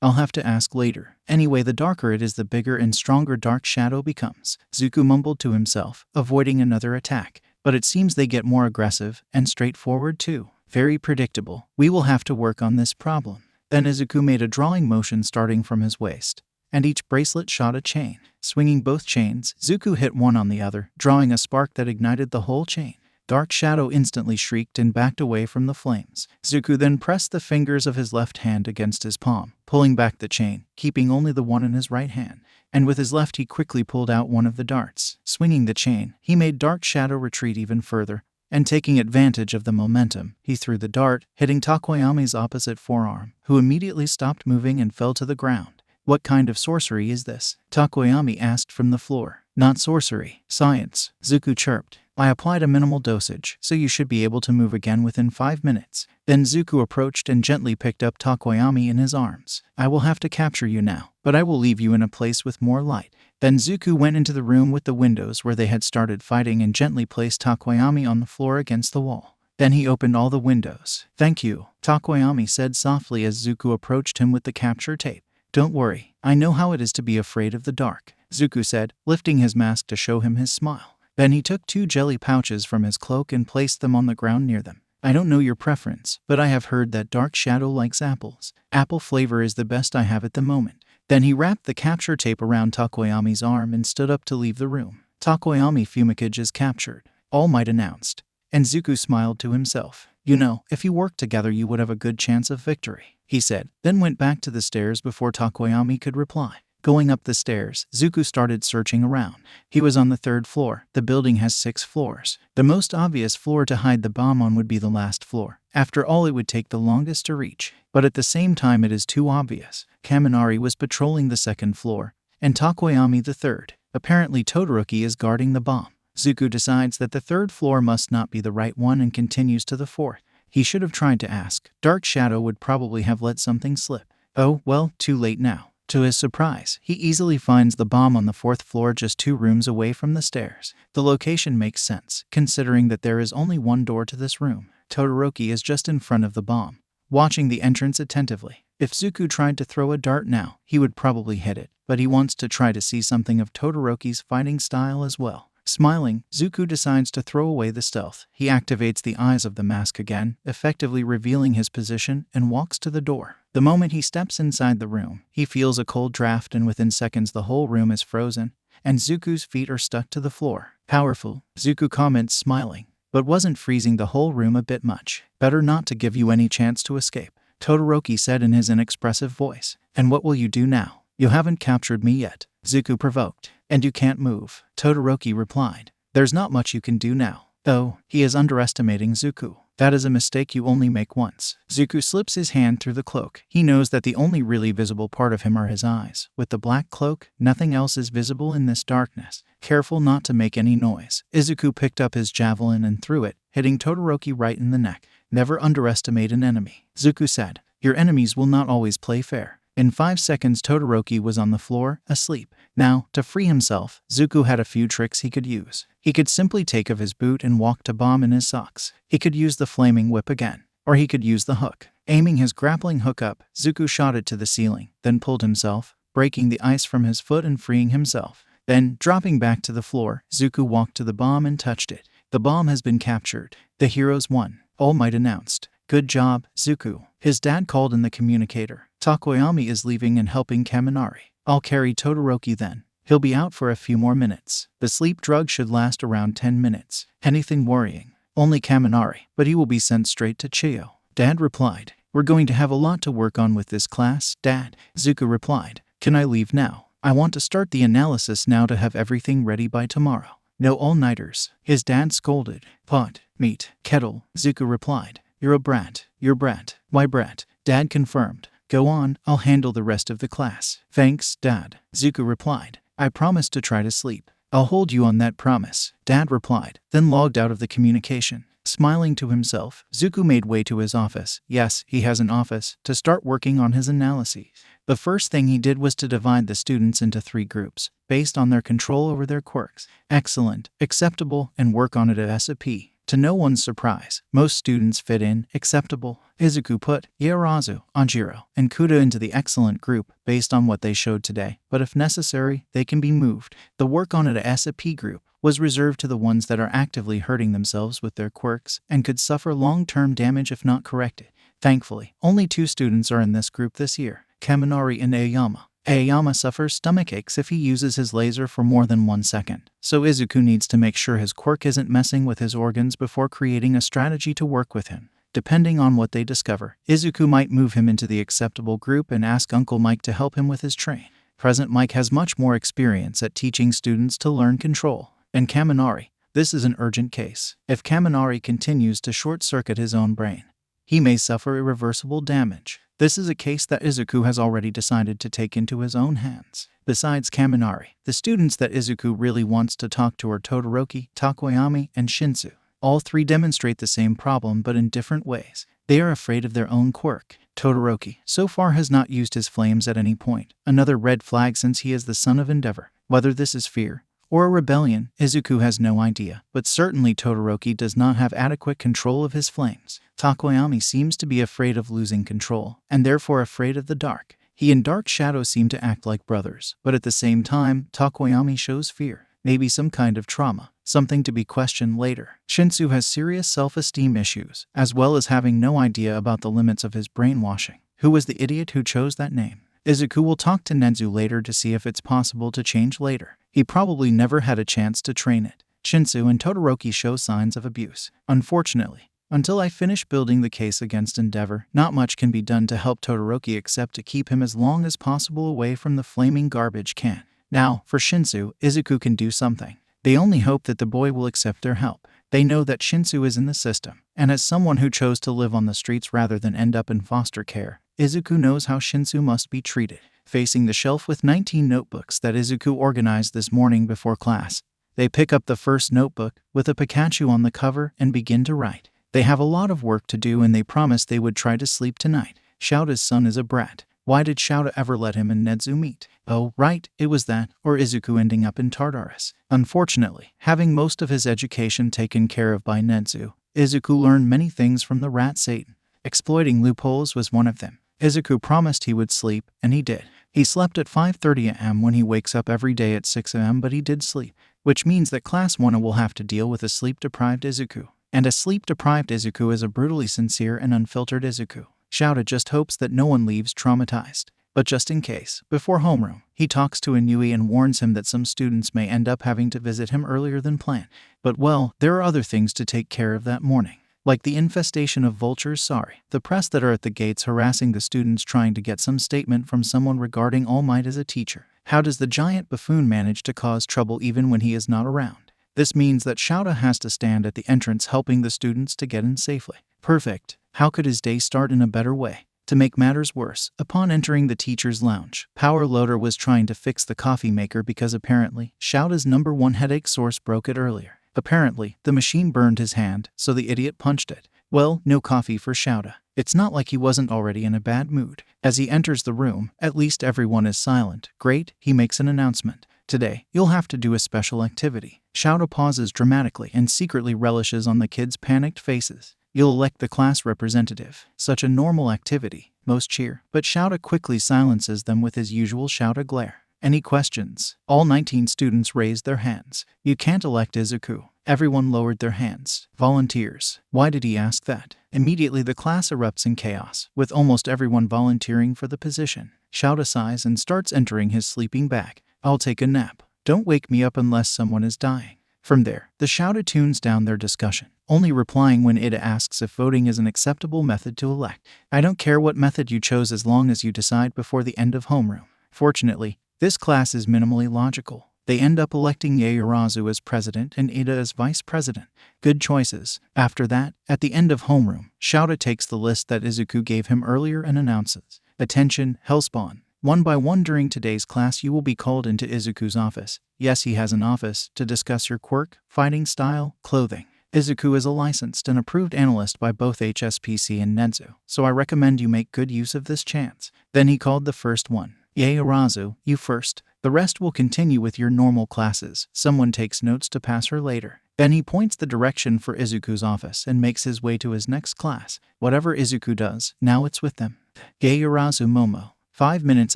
I'll have to ask later. Anyway, the darker it is, the bigger and stronger Dark Shadow becomes. Zuko mumbled to himself, avoiding another attack. But it seems they get more aggressive and straightforward too. Very predictable. We will have to work on this problem. Then Izuku made a drawing motion starting from his waist, and each bracelet shot a chain. Swinging both chains, Zuko hit one on the other, drawing a spark that ignited the whole chain. Dark Shadow instantly shrieked and backed away from the flames. Zuko then pressed the fingers of his left hand against his palm, pulling back the chain, keeping only the one in his right hand. And with his left he quickly pulled out one of the darts. Swinging the chain, he made Dark Shadow retreat even further, and taking advantage of the momentum, he threw the dart, hitting Takoyami's opposite forearm, who immediately stopped moving and fell to the ground. What kind of sorcery is this? Takoyami asked from the floor. Not sorcery, science, Zuko chirped. I applied a minimal dosage, so you should be able to move again within 5 minutes. Then Zuko approached and gently picked up Takoyami in his arms. I will have to capture you now, but I will leave you in a place with more light. Then Zuko went into the room with the windows where they had started fighting and gently placed Takoyami on the floor against the wall. Then he opened all the windows. Thank you, Takoyami said softly as Zuko approached him with the capture tape. Don't worry, I know how it is to be afraid of the dark, Zuko said, lifting his mask to show him his smile. Then he took 2 jelly pouches from his cloak and placed them on the ground near them. I don't know your preference, but I have heard that Dark Shadow likes apples. Apple flavor is the best I have at the moment. Then he wrapped the capture tape around Takoyami's arm and stood up to leave the room. Takoyami Fumikage is captured, All Might announced, and Zuko smiled to himself. You know, if you worked together you would have a good chance of victory, he said, then went back to the stairs before Takoyami could reply. Going up the stairs, Zuko started searching around. He was on the 3rd floor. The building has 6 floors. The most obvious floor to hide the bomb on would be the last floor. After all, it would take the longest to reach. But at the same time, it is too obvious. Kaminari was patrolling the 2nd floor, and Takoyami the 3rd. Apparently Todoroki is guarding the bomb. Zuko decides that the 3rd floor must not be the right one and continues to the 4th. He should have tried to ask. Dark Shadow would probably have let something slip. Oh, well, too late now. To his surprise, he easily finds the bomb on the 4th floor just 2 rooms away from the stairs. The location makes sense, considering that there is only one door to this room. Todoroki is just in front of the bomb, watching the entrance attentively. If Zuko tried to throw a dart now, he would probably hit it, but he wants to try to see something of Todoroki's fighting style as well. Smiling, Zuko decides to throw away the stealth. He activates the eyes of the mask again, effectively revealing his position, and walks to the door. The moment he steps inside the room, he feels a cold draft and within seconds the whole room is frozen, and Zuko's feet are stuck to the floor. Powerful, Zuko comments smiling, but wasn't freezing the whole room a bit much. Better not to give you any chance to escape, Todoroki said in his inexpressive voice. And what will you do now? You haven't captured me yet, Zuko provoked. And you can't move, Todoroki replied. There's not much you can do now. Though, he is underestimating Zuko. That is a mistake you only make once. Zuko slips his hand through the cloak. He knows that the only really visible part of him are his eyes. With the black cloak, nothing else is visible in this darkness. Careful not to make any noise, Izuku picked up his javelin and threw it, hitting Todoroki right in the neck. Never underestimate an enemy, Zuko said. Your enemies will not always play fair. In 5 seconds Todoroki was on the floor, asleep. Now, to free himself, Zuko had a few tricks he could use. He could simply take off his boot and walk to bomb in his socks. He could use the flaming whip again. Or he could use the hook. Aiming his grappling hook up, Zuko shot it to the ceiling, then pulled himself, breaking the ice from his foot and freeing himself. Then, dropping back to the floor, Zuko walked to the bomb and touched it. The bomb has been captured. The heroes won, All Might announced. Good job, Zuko. His dad called in the communicator. Takoyami is leaving and helping Kaminari. I'll carry Todoroki then. He'll be out for a few more minutes. The sleep drug should last around 10 minutes. Anything worrying? Only Kaminari, but he will be sent straight to Chiyo. Dad replied. We're going to have a lot to work on with this class, Dad. Zuko replied. Can I leave now? I want to start the analysis now to have everything ready by tomorrow. No all-nighters. His dad scolded. Pot, meat, kettle, Zuko replied. You're a brat. You're brat. Why brat? Dad confirmed. Go on, I'll handle the rest of the class. Thanks, Dad, Izuku replied. I promise to try to sleep. I'll hold you on that promise, Dad replied, then logged out of the communication. Smiling to himself, Izuku made way to his office. Yes, he has an office, to start working on his analyses. The first thing he did was to divide the students into 3 groups, based on their control over their quirks. Excellent, acceptable, and work on it as a P. To no one's surprise, most students fit in acceptable. Izuku put Iarazu, Anjiro, and Kuda into the excellent group based on what they showed today, but if necessary, they can be moved. The work on it as a P group was reserved to the ones that are actively hurting themselves with their quirks and could suffer long-term damage if not corrected. Thankfully, only 2 students are in this group this year, Kaminari and Aoyama. Aoyama suffers stomach aches if he uses his laser for more than 1 second, so Izuku needs to make sure his quirk isn't messing with his organs before creating a strategy to work with him. Depending on what they discover, Izuku might move him into the acceptable group and ask Uncle Mike to help him with his train. Present Mike has much more experience at teaching students to learn control. And Kaminari, this is an urgent case. If Kaminari continues to short-circuit his own brain, he may suffer irreversible damage. This is a case that Izuku has already decided to take into his own hands. Besides Kaminari, the students that Izuku really wants to talk to are Todoroki, Takoyami, and Shinsu. All 3 demonstrate the same problem but in different ways. They are afraid of their own quirk. Todoroki, so far, has not used his flames at any point. Another red flag since he is the son of Endeavor. Whether this is fear or a rebellion, Izuku has no idea, but certainly Todoroki does not have adequate control of his flames. Takoyami seems to be afraid of losing control, and therefore afraid of the dark. He and Dark Shadow seem to act like brothers, but at the same time, Takoyami shows fear. Maybe some kind of trauma, something to be questioned later. Shinsu has serious self-esteem issues, as well as having no idea about the limits of his brainwashing. Who was the idiot who chose that name? Izuku will talk to Nenzu later to see if it's possible to change later. He probably never had a chance to train it. Shinsu and Todoroki show signs of abuse. Unfortunately, until I finish building the case against Endeavor, not much can be done to help Todoroki except to keep him as long as possible away from the flaming garbage can. Now, for Shinsu, Izuku can do something. They only hope that the boy will accept their help. They know that Shinsu is in the system, and as someone who chose to live on the streets rather than end up in foster care, Izuku knows how Shinsu must be treated. Facing the shelf with 19 notebooks that Izuku organized this morning before class, they pick up the first notebook with a Pikachu on the cover and begin to write. They have a lot of work to do and they promised they would try to sleep tonight. Shouta's son is a brat. Why did Shouta ever let him and Nedzu meet? Oh, right, it was that, or Izuku ending up in Tartarus. Unfortunately, having most of his education taken care of by Nedzu, Izuku learned many things from the rat Satan. Exploiting loopholes was one of them. Izuku promised he would sleep, and he did. He slept at 5:30 a.m. when he wakes up every day at 6 a.m., but he did sleep, which means that Class 1 will have to deal with a sleep-deprived Izuku. And a sleep-deprived Izuku is a brutally sincere and unfiltered Izuku. Shouta just hopes that no one leaves traumatized. But just in case, before homeroom, he talks to Inui and warns him that some students may end up having to visit him earlier than planned. But well, there are other things to take care of that morning. Like the infestation of vultures, the press that are at the gates harassing the students trying to get some statement from someone regarding All Might as a teacher. How does the giant buffoon manage to cause trouble even when he is not around? This means that Shouta has to stand at the entrance helping the students to get in safely. Perfect. How could his day start in a better way? To make matters worse, upon entering the teacher's lounge, Power Loader was trying to fix the coffee maker because apparently, Shouta's #1 headache source broke it earlier. Apparently, the machine burned his hand, so the idiot punched it. Well, no coffee for Shouta. It's not like he wasn't already in a bad mood. As he enters the room, at least everyone is silent. Great, he makes an announcement. Today, you'll have to do a special activity. Shouta pauses dramatically and secretly relishes on the kids' panicked faces. You'll elect the class representative. Such a normal activity. Most cheer, but Shouta quickly silences them with his usual Shouta glare. Any questions? All 19 students raised their hands. You can't elect Izuku. Everyone lowered their hands. Volunteers. Why did he ask that? Immediately the class erupts in chaos, with almost everyone volunteering for the position. Shouta sighs and starts entering his sleeping bag. I'll take a nap. Don't wake me up unless someone is dying. From there, the Shouta tunes down their discussion, only replying when Ida asks if voting is an acceptable method to elect. I don't care what method you chose as long as you decide before the end of homeroom. Fortunately, this class is minimally logical. They end up electing Yaoyorozu as president and Ida as vice president. Good choices. After that, at the end of homeroom, Shouta takes the list that Izuku gave him earlier and announces, Attention, Hellspawn. One by one during today's class you will be called into Izuku's office. Yes, he has an office to discuss your quirk, fighting style, clothing. Izuku is a licensed and approved analyst by both HSPC and Netsu, so I recommend you make good use of this chance. Then he called the first one. Yaorazu, you first. The rest will continue with your normal classes. Someone takes notes to pass her later. Then he points the direction for Izuku's office and makes his way to his next class. Whatever Izuku does, now it's with them. Yaorazu Momo. 5 minutes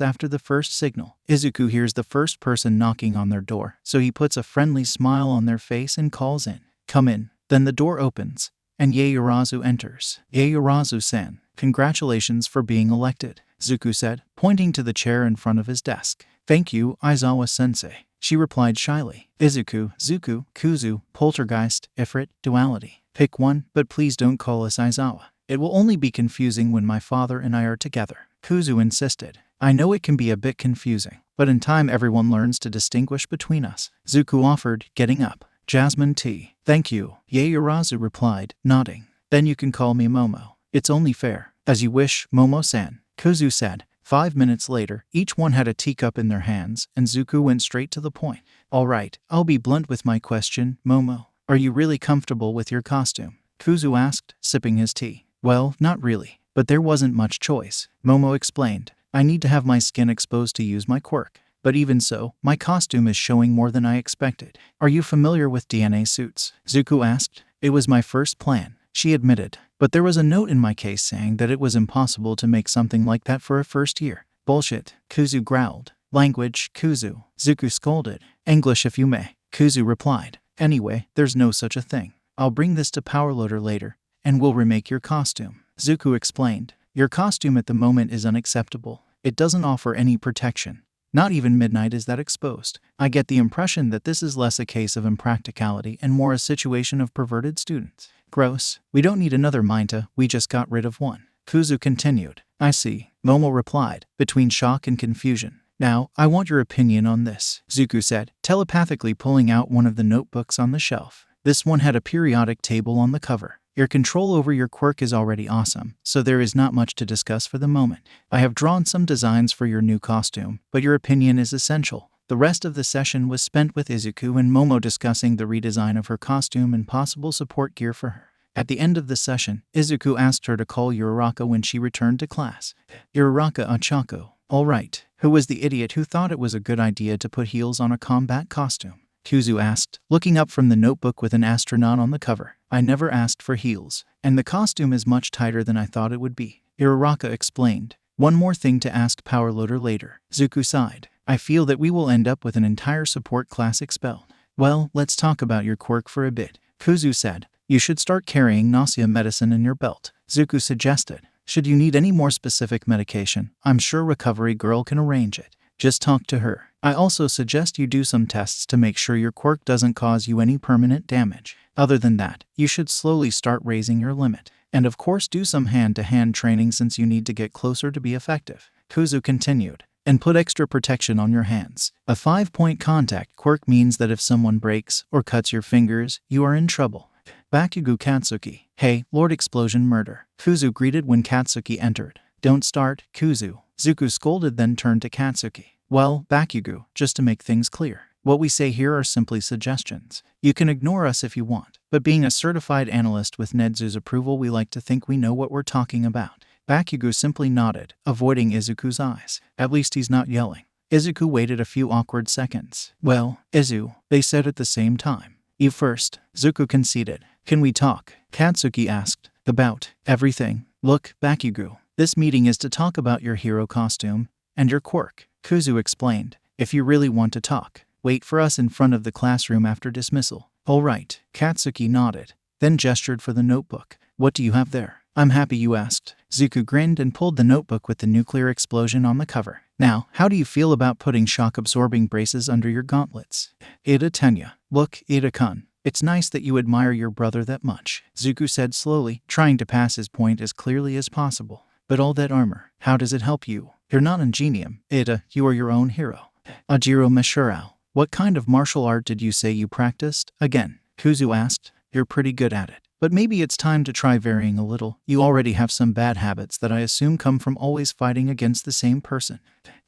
after the first signal, Izuku hears the first person knocking on their door, so he puts a friendly smile on their face and calls in. Come in. Then the door opens, and Yaorazu enters. Yaorazu-san, congratulations for being elected, Zuku said, pointing to the chair in front of his desk. Thank you, Aizawa-sensei, she replied shyly. Izuku, Zuku, Kuzu, Poltergeist, Ifrit, Duality. Pick one, but please don't call us Aizawa. It will only be confusing when my father and I are together, Kuzu insisted. I know it can be a bit confusing, but in time everyone learns to distinguish between us, Zuku offered, getting up. Jasmine tea. Thank you, Yaorazu replied, nodding. Then you can call me Momo. It's only fair. As you wish, Momo-san, Kuzu said. 5 minutes later, each one had a teacup in their hands, and Zuku went straight to the point. All right, I'll be blunt with my question, Momo. Are you really comfortable with your costume? Kuzu asked, sipping his tea. Well, not really, but there wasn't much choice, Momo explained. I need to have my skin exposed to use my quirk. But even so, my costume is showing more than I expected. Are you familiar with DNA suits? Zuku asked. It was my first plan, she admitted. But there was a note in my case saying that it was impossible to make something like that for a first year. Bullshit, Kuzu growled. Language, Kuzu, Zuku scolded. English if you may, Kuzu replied. Anyway, there's no such a thing. I'll bring this to Powerloader later, and we'll remake your costume, Zuku explained. Your costume at the moment is unacceptable. It doesn't offer any protection. Not even Midnight is that exposed. I get the impression that this is less a case of impracticality and more a situation of perverted students. Gross. We don't need another Minta, we just got rid of one. Kuzu continued. I see, Momo replied, between shock and confusion. Now, I want your opinion on this, Zuku said, telepathically pulling out one of the notebooks on the shelf. This one had a periodic table on the cover. Your control over your quirk is already awesome, so there is not much to discuss for the moment. I have drawn some designs for your new costume, but your opinion is essential. The rest of the session was spent with Izuku and Momo discussing the redesign of her costume and possible support gear for her. At the end of the session, Izuku asked her to call Uraraka when she returned to class. Uraraka Achako. All right. Who was the idiot who thought it was a good idea to put heels on a combat costume? Kuzu asked, looking up from the notebook with an astronaut on the cover. I never asked for heels, and the costume is much tighter than I thought it would be, Uraraka explained. One more thing to ask Powerloader later, Zuku sighed. I feel that we will end up with an entire support class expelled. Well, let's talk about your quirk for a bit, Kuzu said. You should start carrying nausea medicine in your belt, Zuku suggested. Should you need any more specific medication, I'm sure Recovery Girl can arrange it. Just talk to her. I also suggest you do some tests to make sure your quirk doesn't cause you any permanent damage. Other than that, you should slowly start raising your limit. And of course do some hand-to-hand training since you need to get closer to be effective. Kuzu continued. And put extra protection on your hands. A 5-point contact quirk means that if someone breaks or cuts your fingers, you are in trouble. Bakugo Katsuki. Hey, Lord Explosion Murder. Kuzu greeted when Katsuki entered. Don't start, Kuzu. Zuku scolded, then turned to Katsuki. Well, Bakugo, just to make things clear, what we say here are simply suggestions. You can ignore us if you want, but being a certified analyst with Netsu's approval, we like to think we know what we're talking about. Bakugo simply nodded, avoiding Izuku's eyes. At least he's not yelling. Izuku waited a few awkward seconds. Well, Izu, they said at the same time. You first, Zuku conceded. Can we talk? Katsuki asked. About everything. Look, Bakugo, this meeting is to talk about your hero costume and your quirk, Kuzu explained. If you really want to talk, wait for us in front of the classroom after dismissal. All right, Katsuki nodded, then gestured for the notebook. What do you have there? I'm happy you asked. Zuku grinned and pulled the notebook with the nuclear explosion on the cover. Now, how do you feel about putting shock-absorbing braces under your gauntlets? Ida Tenya. Look, Ida-kun. It's nice that you admire your brother that much, Zuku said slowly, trying to pass his point as clearly as possible. But all that armor, how does it help you? You're not ingenium, Ida, you are your own hero. Ajiro Mashurao. What kind of martial art did you say you practiced? Again, Kuzu asked. You're pretty good at it. but maybe it's time to try varying a little. You already have some bad habits that I assume come from always fighting against the same person.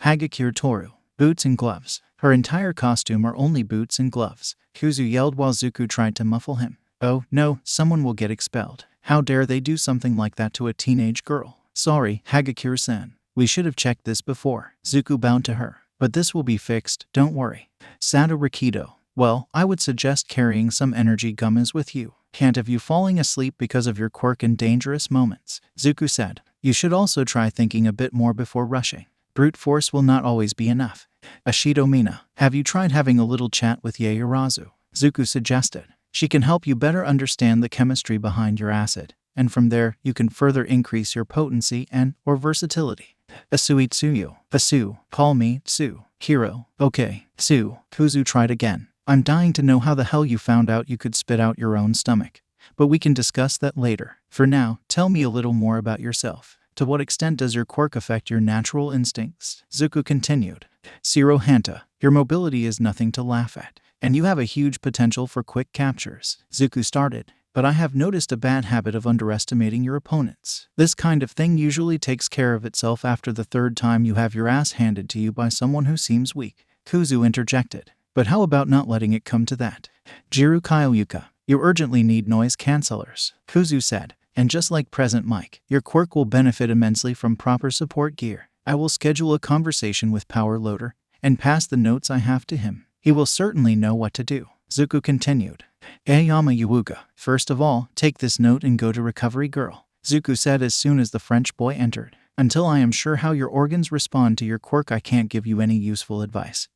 Hagakure Toru. Boots and gloves. Her entire costume are only boots and gloves. Kuzu yelled while Zuku tried to muffle him. Oh, no, someone will get expelled. How dare they do something like that to a teenage girl? Sorry, Hagakure-san. We should have checked this before. Zuku bowed to her. But this will be fixed, don't worry. Sato Rikido. Well, I would suggest carrying some energy gummies with you. Can't have you falling asleep because of your quirk in dangerous moments. Zuku said. You should also try thinking a bit more before rushing. Brute force will not always be enough. Ashido Mina. Have you tried having a little chat with Yaoyorozu? Zuku suggested. She can help you better understand the chemistry behind your acid, and from there you can further increase your potency and/or versatility. Asui Tsuyu. Asu. Call me Tsu. Hero. Okay. Tsu. Kuzu tried again. I'm dying to know how the hell you found out you could spit out your own stomach. But we can discuss that later. For now, tell me a little more about yourself. To what extent does your quirk affect your natural instincts? Zuku continued. Zero Hanta. Your mobility is nothing to laugh at, and you have a huge potential for quick captures. Zuku started. But I have noticed a bad habit of underestimating your opponents. This kind of thing usually takes care of itself after the third time you have your ass handed to you by someone who seems weak. Kuzu interjected. But how about not letting it come to that? Jiru Kyoyuka. You urgently need noise cancellers. Kuzu said. And just like present Mike, your quirk will benefit immensely from proper support gear. I will schedule a conversation with Power Loader and pass the notes I have to him. He will certainly know what to do. Zuku continued. Aoyama Yuuga. First of all, take this note and go to Recovery Girl. Zuku said as soon as the French boy entered. Until I am sure how your organs respond to your quirk, I can't give you any useful advice.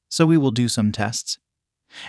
So we will do some tests,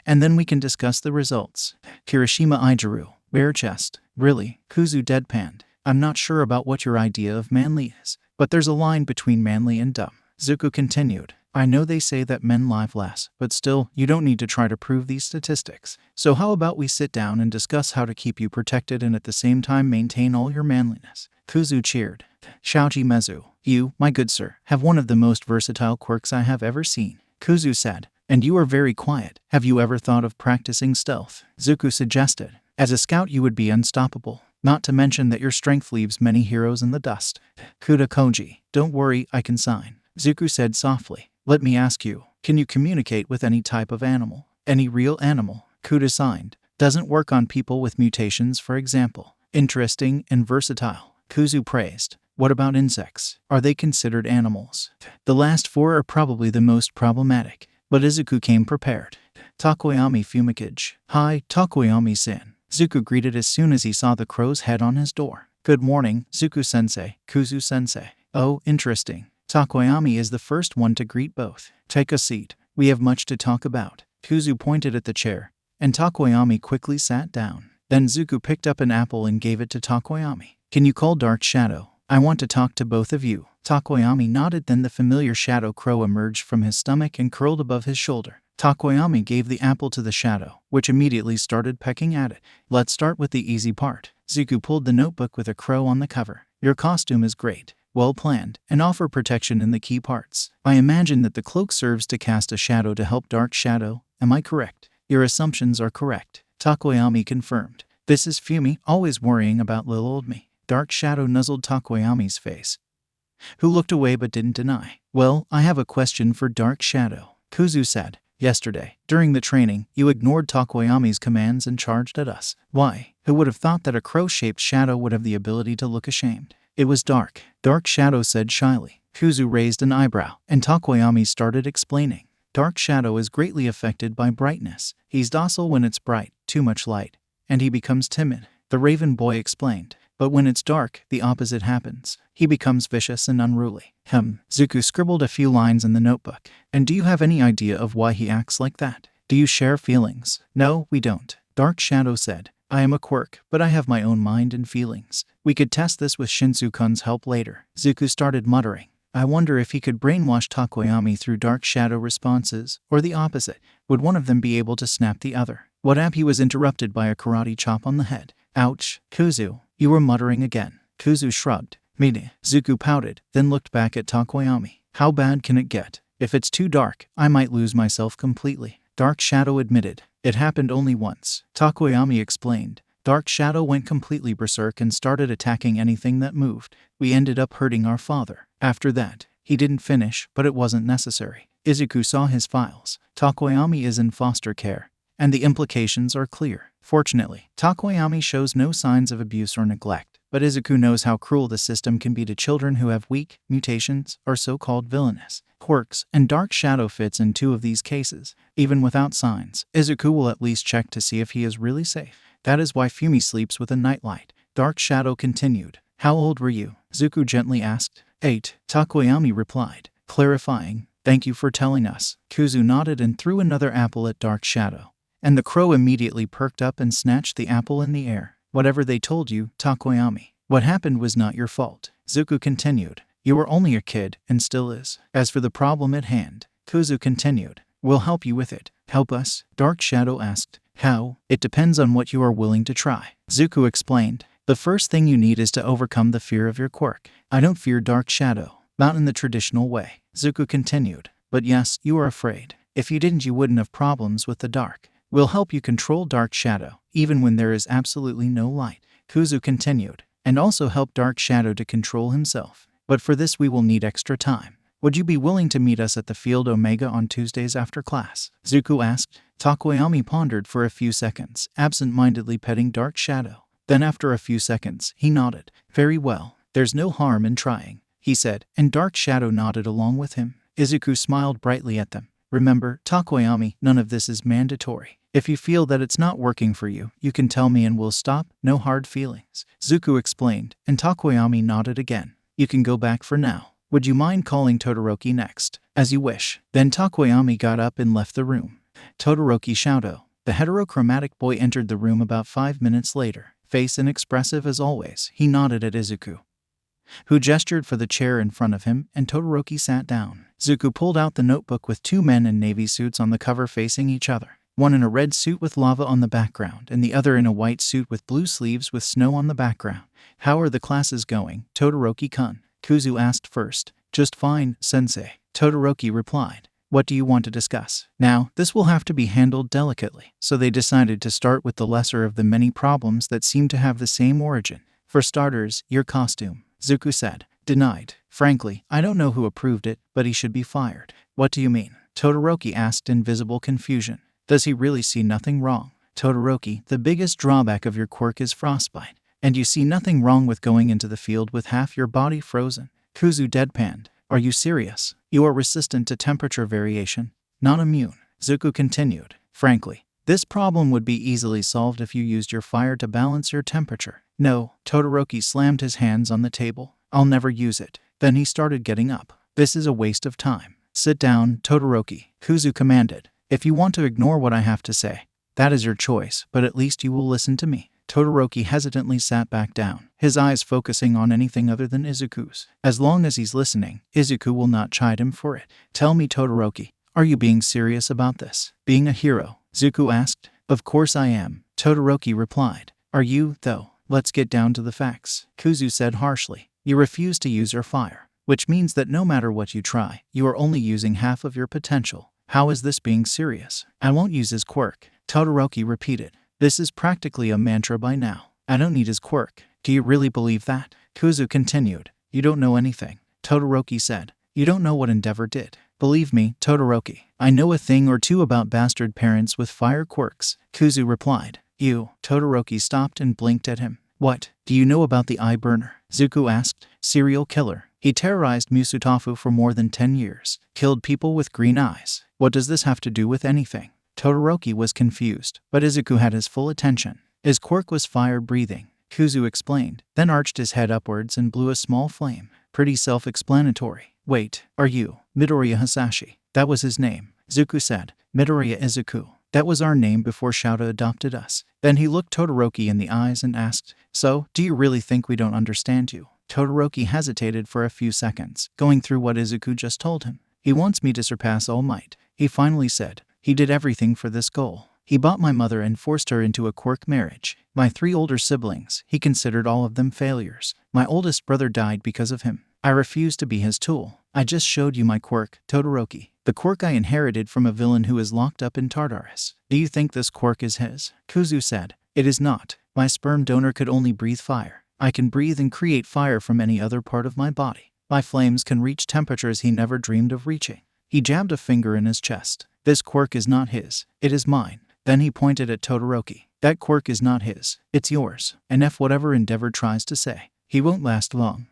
and then we can discuss the results. Kirishima Ijiru. Bare chest. Really? Kuzu deadpanned. I'm not sure about what your idea of manly is, but there's a line between manly and dumb. Zuku continued. I know they say that men live less, but still, you don't need to try to prove these statistics. So how about we sit down and discuss how to keep you protected and at the same time maintain all your manliness? Kuzu cheered. Shaoji Mezu. You, my good sir, have one of the most versatile quirks I have ever seen. Kuzu said. And you are very quiet. Have you ever thought of practicing stealth? Zuku suggested. As a scout you would be unstoppable. Not to mention that your strength leaves many heroes in the dust. Kuda Koji. Don't worry, I can sign. Zuku said softly. Let me ask you, can you communicate with any type of animal? Any real animal? Kuda signed. Doesn't work on people with mutations, for example. Interesting and versatile. Kuzu praised. What about insects? Are they considered animals? The last four are probably the most problematic. But Izuku came prepared. Takoyami Fumikage. Hi, Takoyami-san. Zuku greeted as soon as he saw the crow's head on his door. Good morning, Zuku-sensei, Kuzu-sensei. Oh, interesting. Takoyami is the first one to greet both. Take a seat. We have much to talk about. Kuzu pointed at the chair, and Takoyami quickly sat down. Then Zuku picked up an apple and gave it to Takoyami. Can you call Dark Shadow? I want to talk to both of you. Takoyami nodded, then the familiar shadow crow emerged from his stomach and curled above his shoulder. Takoyami gave the apple to the shadow, which immediately started pecking at it. Let's start with the easy part. Zuku pulled the notebook with a crow on the cover. Your costume is great, well planned, and offer protection in the key parts. I imagine that the cloak serves to cast a shadow to help Dark Shadow. Am I correct? Your assumptions are correct. Takoyami confirmed. This is Fumi, always worrying about little old me. Dark Shadow nuzzled Takoyami's face, who looked away but didn't deny. Well, I have a question for Dark Shadow. Kuzu said. Yesterday, during the training, you ignored Takoyami's commands and charged at us. Why? Who would have thought that a crow-shaped shadow would have the ability to look ashamed? It was dark. Dark Shadow said shyly. Kuzu raised an eyebrow, and Takoyami started explaining. Dark Shadow is greatly affected by brightness. He's docile when it's bright, too much light, and he becomes timid. The Raven Boy explained. But when it's dark, the opposite happens. He becomes vicious and unruly. Zuku scribbled a few lines in the notebook. And do you have any idea of why he acts like that? Do you share feelings? No, we don't. Dark Shadow said. I am a quirk, but I have my own mind and feelings. We could test this with Shinsu-kun's help later. Zuku started muttering. I wonder if he could brainwash Takoyami through Dark Shadow responses, or the opposite. Would one of them be able to snap the other? He was interrupted by a karate chop on the head. Ouch, Kuzu. You were muttering again. Kuzu shrugged. Mine. Zuku pouted, then looked back at Takoyami. How bad can it get? If it's too dark, I might lose myself completely. Dark Shadow admitted. It happened only once. Takoyami explained. Dark Shadow went completely berserk and started attacking anything that moved. We ended up hurting our father. After that, he didn't finish, but it wasn't necessary. Izuku saw his files. Takoyami is in foster care, and the implications are clear. Fortunately, Takoyami shows no signs of abuse or neglect, but Izuku knows how cruel the system can be to children who have weak mutations or so-called villainous quirks, and Dark Shadow fits in 2 of these cases. Even without signs, Izuku will at least check to see if he is really safe. That is why Fumi sleeps with a nightlight. Dark Shadow continued. How old were you? Zuko gently asked. 8, Takoyami replied, clarifying. Thank you for telling us. Kuzu nodded and threw another apple at Dark Shadow, and the crow immediately perked up and snatched the apple in the air. Whatever they told you, Takoyami, what happened was not your fault. Zuko continued. You were only a kid, and still is. As for the problem at hand, Kuzu continued. We'll help you with it. Help us? Dark Shadow asked. How? It depends on what you are willing to try. Zuko explained. The first thing you need is to overcome the fear of your quirk. I don't fear Dark Shadow. Not in the traditional way. Zuko continued. But yes, you are afraid. If you didn't, you wouldn't have problems with the dark. We'll help you control Dark Shadow, even when there is absolutely no light. Kuzu continued. And also help Dark Shadow to control himself. But for this we will need extra time. Would you be willing to meet us at the Field Omega on Tuesdays after class? Zuko asked. Takoyami pondered for a few seconds, absent-mindedly petting Dark Shadow. Then after a few seconds, he nodded. Very well. There's no harm in trying, he said, and Dark Shadow nodded along with him. Izuku smiled brightly at them. Remember, Takoyami, none of this is mandatory. If you feel that it's not working for you, you can tell me and we'll stop. No hard feelings. Zuko explained, and Takoyami nodded again. You can go back for now. Would you mind calling Todoroki next? As you wish. Then Takoyami got up and left the room. Todoroki Shouta, the heterochromatic boy, entered the room about 5 minutes later. Face inexpressive as always, he nodded at Izuku, who gestured for the chair in front of him, and Todoroki sat down. Zuko pulled out the notebook with 2 men in navy suits on the cover facing each other. One in a red suit with lava on the background, and the other in a white suit with blue sleeves with snow on the background. How are the classes going, Todoroki-kun? Kuzu asked first. Just fine, sensei, Todoroki replied. What do you want to discuss? Now, this will have to be handled delicately, so they decided to start with the lesser of the many problems that seem to have the same origin. For starters, your costume, Zuko said. Denied. Frankly, I don't know who approved it, but he should be fired. What do you mean? Todoroki asked in visible confusion. Does he really see nothing wrong? Todoroki, the biggest drawback of your quirk is frostbite, and you see nothing wrong with going into the field with half your body frozen. Kuzu deadpanned. Are you serious? You are resistant to temperature variation, not immune. Zuko continued. Frankly, this problem would be easily solved if you used your fire to balance your temperature. No, Todoroki slammed his hands on the table. I'll never use it. Then he started getting up. This is a waste of time. Sit down, Todoroki, Kuzu commanded. If you want to ignore what I have to say, that is your choice, but at least you will listen to me. Todoroki hesitantly sat back down, his eyes focusing on anything other than Izuku's. As long as he's listening, Izuku will not chide him for it. Tell me, Todoroki, are you being serious about this? Being a hero? Zuko asked. Of course I am, Todoroki replied. Are you, though? Let's get down to the facts, Kuzu said harshly. You refuse to use your fire, which means that no matter what you try, you are only using half of your potential. How is this being serious? I won't use his quirk, Todoroki repeated. This is practically a mantra by now. I don't need his quirk. Do you really believe that? Kuzu continued. You don't know anything, Todoroki said. You don't know what Endeavor did. Believe me, Todoroki, I know a thing or two about bastard parents with fire quirks, Kuzu replied. You, Todoroki stopped and blinked at him. What? Do you know about the eye burner? Zuko asked. Serial killer. He terrorized Musutafu for more than 10 years. Killed people with green eyes. What does this have to do with anything? Todoroki was confused, but Izuku had his full attention. His quirk was fire-breathing, Kuzu explained, then arched his head upwards and blew a small flame. Pretty self-explanatory. Wait, are you Midoriya Hisashi? That was his name, Zuko said. Midoriya Izuku. That was our name before Shouta adopted us. Then he looked Todoroki in the eyes and asked, So, do you really think we don't understand you? Todoroki hesitated for a few seconds, going through what Izuku just told him. He wants me to surpass All Might, he finally said. He did everything for this goal. He bought my mother and forced her into a quirk marriage. My 3 older siblings, he considered all of them failures. My oldest brother died because of him. I refused to be his tool. I just showed you my quirk, Todoroki. The quirk I inherited from a villain who is locked up in Tartarus. Do you think this quirk is his? Kuzu said. It is not. My sperm donor could only breathe fire. I can breathe and create fire from any other part of my body. My flames can reach temperatures he never dreamed of reaching. He jabbed a finger in his chest. This quirk is not his. It is mine. Then he pointed at Todoroki. That quirk is not his. It's yours. And if whatever Endeavor tries to say, he won't last long.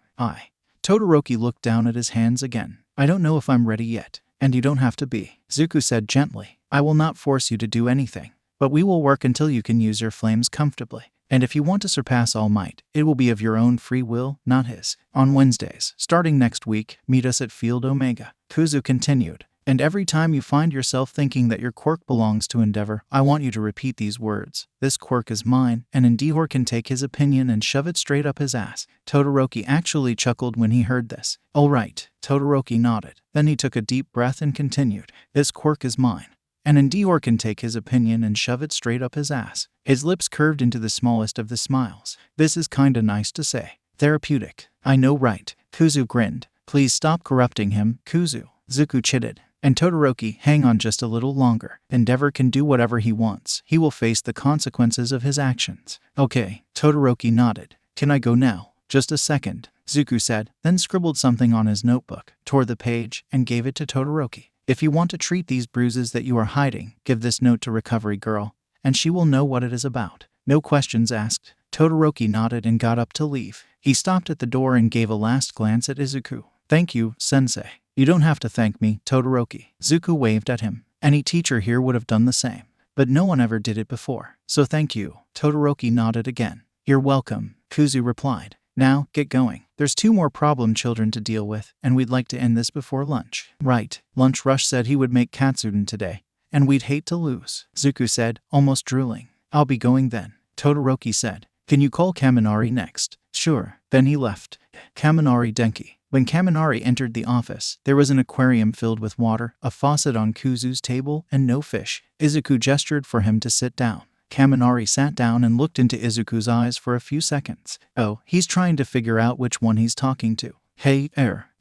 Todoroki looked down at his hands again. I don't know if I'm ready yet. And you don't have to be. Izuku said gently. I will not force you to do anything. But we will work until you can use your flames comfortably. And if you want to surpass All Might, it will be of your own free will, not his. On Wednesdays, starting next week, meet us at Field Omega. Kuzu continued. And every time you find yourself thinking that your quirk belongs to Endeavor, I want you to repeat these words. This quirk is mine, and Endeavor can take his opinion and shove it straight up his ass. Todoroki actually chuckled when he heard this. All right, Todoroki nodded. Then he took a deep breath and continued. This quirk is mine. And Endeavor can take his opinion and shove it straight up his ass. His lips curved into the smallest of the smiles. This is kinda nice to say. Therapeutic. I know, right? Kuzu grinned. Please stop corrupting him, Kuzu. Izuku chided. And Todoroki, hang on just a little longer. Endeavor can do whatever he wants. He will face the consequences of his actions. Okay, Todoroki nodded. Can I go now? Just a second, Izuku said, then scribbled something on his notebook, tore the page, and gave it to Todoroki. If you want to treat these bruises that you are hiding, give this note to Recovery Girl, and she will know what it is about. No questions asked. Todoroki nodded and got up to leave. He stopped at the door and gave a last glance at Izuku. Thank you, sensei. You don't have to thank me, Todoroki. Izuku waved at him. Any teacher here would have done the same. But no one ever did it before. So thank you. Todoroki nodded again. You're welcome, Kuzu replied. Now, get going. There's 2 more problem children to deal with, and we'd like to end this before lunch. Right. Lunch Rush said he would make katsudon today, and we'd hate to lose, Izuku said, almost drooling. I'll be going then, Todoroki said. Can you call Kaminari next? Sure. Then he left. Kaminari Denki. When Kaminari entered the office, there was an aquarium filled with water, a faucet on Kuzu's table, and no fish. Izuku gestured for him to sit down. Kaminari sat down and looked into Izuku's eyes for a few seconds. Oh, he's trying to figure out which one he's talking to. Hey,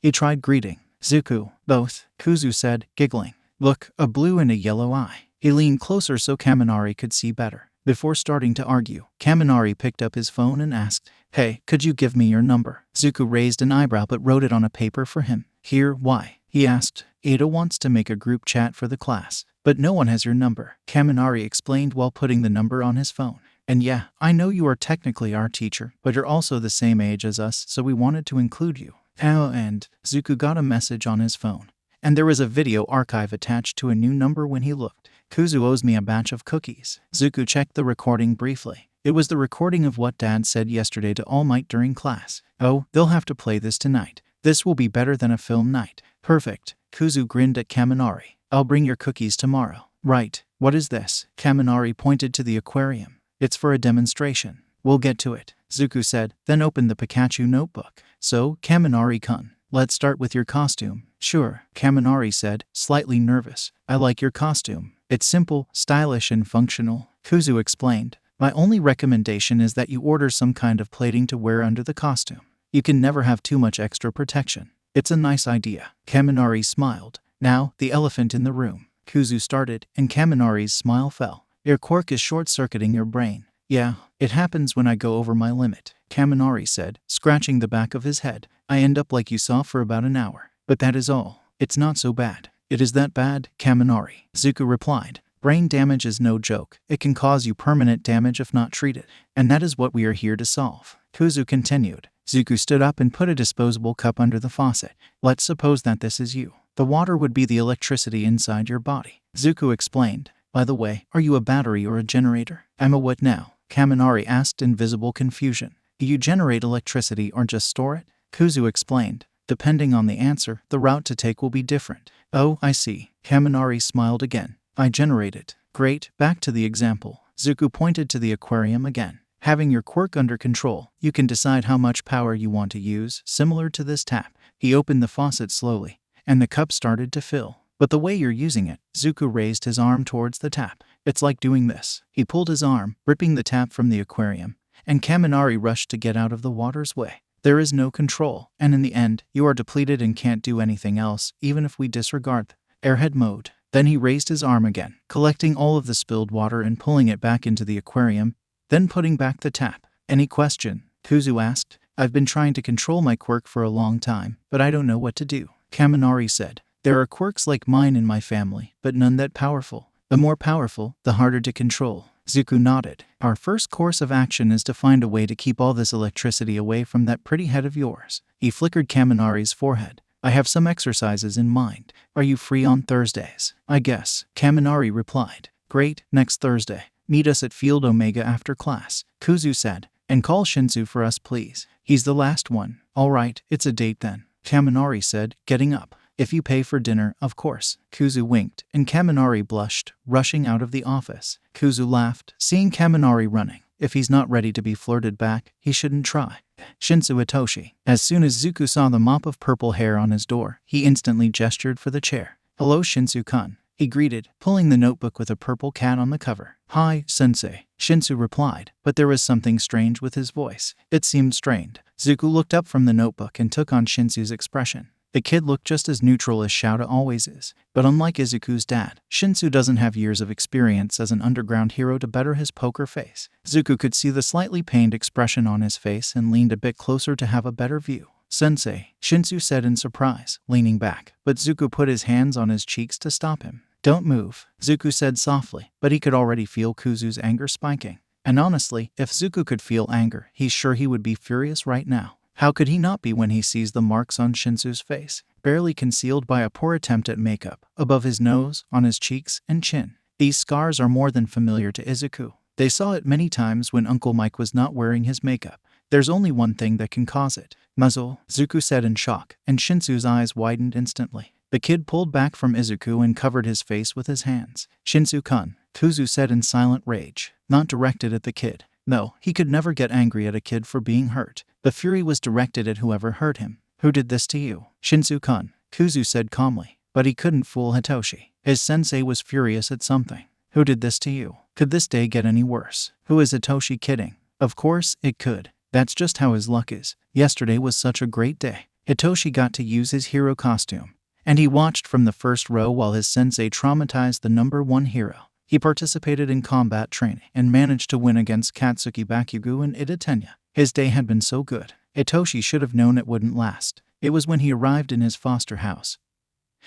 he tried greeting. Izuku, both, Kuzu said, giggling. Look, a blue and a yellow eye. He leaned closer so Kaminari could see better. Before starting to argue, Kaminari picked up his phone and asked, Hey, could you give me your number? Izuku raised an eyebrow but wrote it on a paper for him. Here, why? He asked. Ada wants to make a group chat for the class, but no one has your number, Kaminari explained while putting the number on his phone. And yeah, I know you are technically our teacher, but you're also the same age as us, so we wanted to include you. Oh, and Izuku got a message on his phone. And there was a video archive attached to a new number when he looked. Kuzu owes me a batch of cookies. Izuku checked the recording briefly. It was the recording of what Dad said yesterday to All Might during class. Oh, they'll have to play this tonight. This will be better than a film night. Perfect. Kuzu grinned at Kaminari. I'll bring your cookies tomorrow. Right. What is this? Kaminari pointed to the aquarium. It's for a demonstration. We'll get to it, Izuku said, then opened the Pikachu notebook. So, Kaminari-kun, let's start with your costume. Sure, Kaminari said, slightly nervous. I like your costume. It's simple, stylish, and functional, Kuzu explained. My only recommendation is that you order some kind of plating to wear under the costume. You can never have too much extra protection. It's a nice idea. Kaminari smiled. Now, the elephant in the room. Kuzu started, and Kaminari's smile fell. Your quirk is short-circuiting your brain. Yeah, it happens when I go over my limit, Kaminari said, scratching the back of his head. I end up like you saw for about an hour. But that is all. It's not so bad. It is that bad, Kaminari, Izuku replied. Brain damage is no joke. It can cause you permanent damage if not treated. And that is what we are here to solve. Kuzu continued. Izuku stood up and put a disposable cup under the faucet. Let's suppose that this is you. The water would be the electricity inside your body. Izuku explained. By the way, are you a battery or a generator? I'm a what now? Kaminari asked in visible confusion. Do you generate electricity or just store it? Kuzu explained. Depending on the answer, the route to take will be different. Oh, I see. Kaminari smiled again. I generate it. Great, back to the example. Izuku pointed to the aquarium again. Having your quirk under control, you can decide how much power you want to use, similar to this tap. He opened the faucet slowly, and the cup started to fill. But the way you're using it, Izuku raised his arm towards the tap. It's like doing this. He pulled his arm, ripping the tap from the aquarium, and Kaminari rushed to get out of the water's way. There is no control, and in the end, you are depleted and can't do anything else, even if we disregard the airhead mode. Then he raised his arm again, collecting all of the spilled water and pulling it back into the aquarium, then putting back the tap. Any question? Kuzu asked. I've been trying to control my quirk for a long time, but I don't know what to do, Kaminari said. There are quirks like mine in my family, but none that powerful. The more powerful, the harder to control. Zuko nodded. Our first course of action is to find a way to keep all this electricity away from that pretty head of yours. He flickered Kaminari's forehead. I have some exercises in mind. Are you free on Thursdays? I guess, Kaminari replied. Great, next Thursday. Meet us at Field Omega after class, Kuzu said. And call Shinsu for us, please. He's the last one. All right, it's a date then, Kaminari said, getting up. If you pay for dinner, of course. Kuzu winked, and Kaminari blushed, rushing out of the office. Kuzu laughed, seeing Kaminari running. If he's not ready to be flirted back, he shouldn't try. Shinsu Itoshi. As soon as Zuko saw the mop of purple hair on his door, he instantly gestured for the chair. Hello, Shinsu-kun, he greeted, pulling the notebook with a purple cat on the cover. Hi, sensei, Shinsu replied, but there was something strange with his voice. It seemed strained. Zuko looked up from the notebook and took on Shinsu's expression. The kid looked just as neutral as Shouta always is, but unlike Izuku's dad, Shinsu doesn't have years of experience as an underground hero to better his poker face. Zuko could see the slightly pained expression on his face and leaned a bit closer to have a better view. Sensei, Shinsu said in surprise, leaning back, but Zuko put his hands on his cheeks to stop him. Don't move, Zuko said softly, but he could already feel Kuzu's anger spiking. And honestly, if Zuko could feel anger, he's sure he would be furious right now. How could he not be when he sees the marks on Shinsu's face, barely concealed by a poor attempt at makeup, above his nose, on his cheeks, and chin? These scars are more than familiar to Izuku. They saw it many times when Uncle Mike was not wearing his makeup. There's only one thing that can cause it. Muzzle, Zuko said in shock, and Shinsu's eyes widened instantly. The kid pulled back from Izuku and covered his face with his hands. Shinsu-kun, Kuzu said in silent rage, not directed at the kid. No, he could never get angry at a kid for being hurt. The fury was directed at whoever hurt him. Who did this to you? Shinsu-kun, Kuzu said calmly. But he couldn't fool Hitoshi. His sensei was furious at something. Who did this to you? Could this day get any worse? Who is Hitoshi kidding? Of course, it could. That's just how his luck is. Yesterday was such a great day. Hitoshi got to use his hero costume, and he watched from the first row while his sensei traumatized the #1 hero. He participated in combat training and managed to win against Katsuki Bakugo and Ida Tenya. His day had been so good. Hitoshi should have known it wouldn't last. It was when he arrived in his foster house.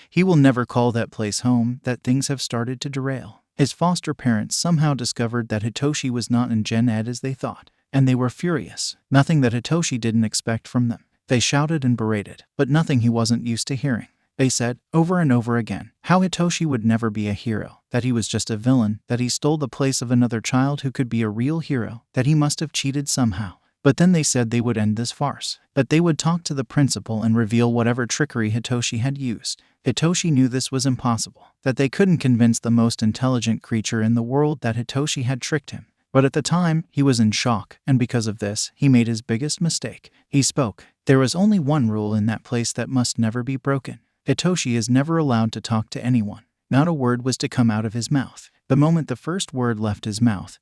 He will never call that place home that things have started to derail. His foster parents somehow discovered that Hitoshi was not in Gen Ed as they thought, and they were furious. Nothing that Hitoshi didn't expect from them. They shouted and berated, but nothing he wasn't used to hearing. They said, over and over again, how Hitoshi would never be a hero, that he was just a villain, that he stole the place of another child who could be a real hero, that he must have cheated somehow. But then they said they would end this farce, that they would talk to the principal and reveal whatever trickery Hitoshi had used. Hitoshi knew this was impossible, that they couldn't convince the most intelligent creature in the world that Hitoshi had tricked him. But at the time, he was in shock, and because of this, he made his biggest mistake. He spoke. There was only one rule in that place that must never be broken. Hitoshi is never allowed to talk to anyone. Not a word was to come out of his mouth. The moment the first word left his mouth,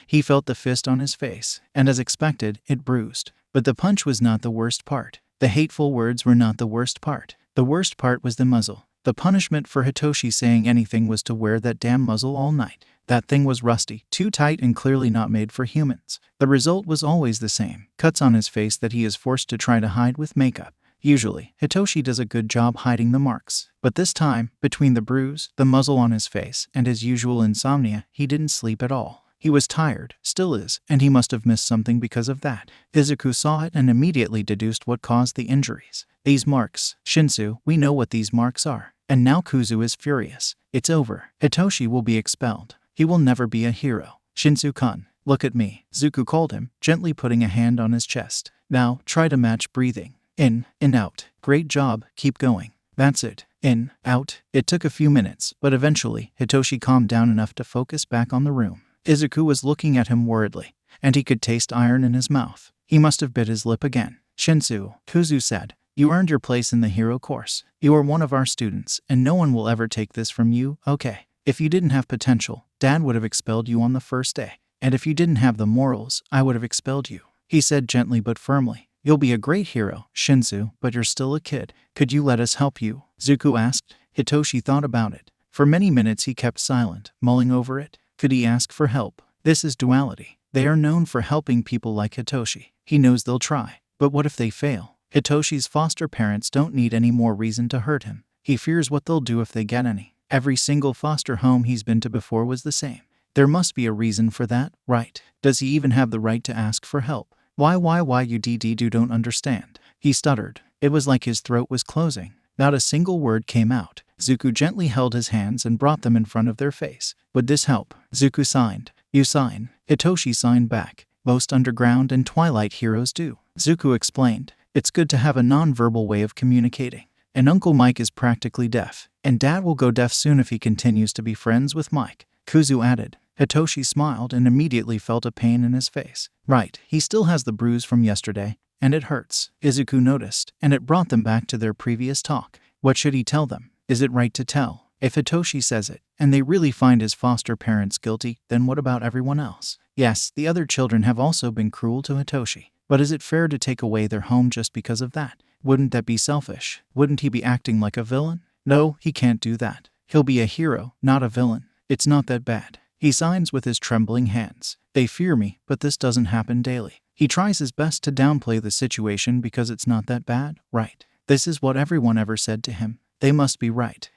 he felt the fist on his face, and as expected, it bruised. But the punch was not the worst part. The hateful words were not the worst part. The worst part was the muzzle. The punishment for Hitoshi saying anything was to wear that damn muzzle all night. That thing was rusty, too tight and clearly not made for humans. The result was always the same, cuts on his face that he is forced to try to hide with makeup. Usually, Hitoshi does a good job hiding the marks. But this time, between the bruise, the muzzle on his face, and his usual insomnia, he didn't sleep at all. He was tired, still is, and he must have missed something because of that. Izuku saw it and immediately deduced what caused the injuries. These marks. Shinsu, we know what these marks are. And now Kuzu is furious. It's over. Hitoshi will be expelled. He will never be a hero. Shinsu-kun, look at me, Zuko called him, gently putting a hand on his chest. Now, try to match breathing. In, out. Great job, keep going. That's it. In, out. It took a few minutes, but eventually, Hitoshi calmed down enough to focus back on the room. Izuku was looking at him worriedly, and he could taste iron in his mouth. He must have bit his lip again. Shinsu, Kuzu said, you earned your place in the hero course. You are one of our students, and no one will ever take this from you, okay? If you didn't have potential, Dad would have expelled you on the first day. And if you didn't have the morals, I would have expelled you. He said gently but firmly. You'll be a great hero, Shinsu, but you're still a kid. Could you let us help you? Zuko asked. Hitoshi thought about it. For many minutes he kept silent, mulling over it. Could he ask for help? This is duality. They are known for helping people like Hitoshi. He knows they'll try. But what if they fail? Hitoshi's foster parents don't need any more reason to hurt him. He fears what they'll do if they get any. Every single foster home he's been to before was the same. There must be a reason for that, right? Does he even have the right to ask for help? Why you don't understand? He stuttered. It was like his throat was closing. Not a single word came out. Zuku gently held his hands and brought them in front of their face. Would this help? Zuku signed. You sign. Hitoshi signed back. Most underground and Twilight heroes do. Zuku explained. It's good to have a non-verbal way of communicating. And Uncle Mike is practically deaf. And Dad will go deaf soon if he continues to be friends with Mike. Kuzu added. Hitoshi smiled and immediately felt a pain in his face. Right, he still has the bruise from yesterday, and it hurts. Izuku noticed, and it brought them back to their previous talk. What should he tell them? Is it right to tell? If Hitoshi says it, and they really find his foster parents guilty, then what about everyone else? Yes, the other children have also been cruel to Hitoshi. But is it fair to take away their home just because of that? Wouldn't that be selfish? Wouldn't he be acting like a villain? No, he can't do that. He'll be a hero, not a villain. It's not that bad. He signs with his trembling hands. They fear me, but this doesn't happen daily. He tries his best to downplay the situation because it's not that bad, right? This is what everyone ever said to him. They must be right,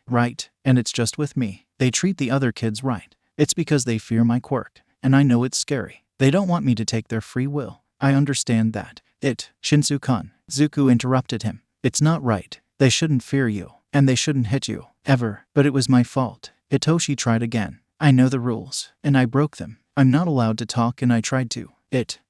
and it's just with me. They treat the other kids right. It's because they fear my quirk, and I know it's scary. They don't want me to take their free will. I understand that. Shinsu-kun. Zuku interrupted him. It's not right. They shouldn't fear you, and they shouldn't hit you, ever. But it was my fault. Hitoshi tried again. I know the rules, and I broke them. I'm not allowed to talk, and I tried to.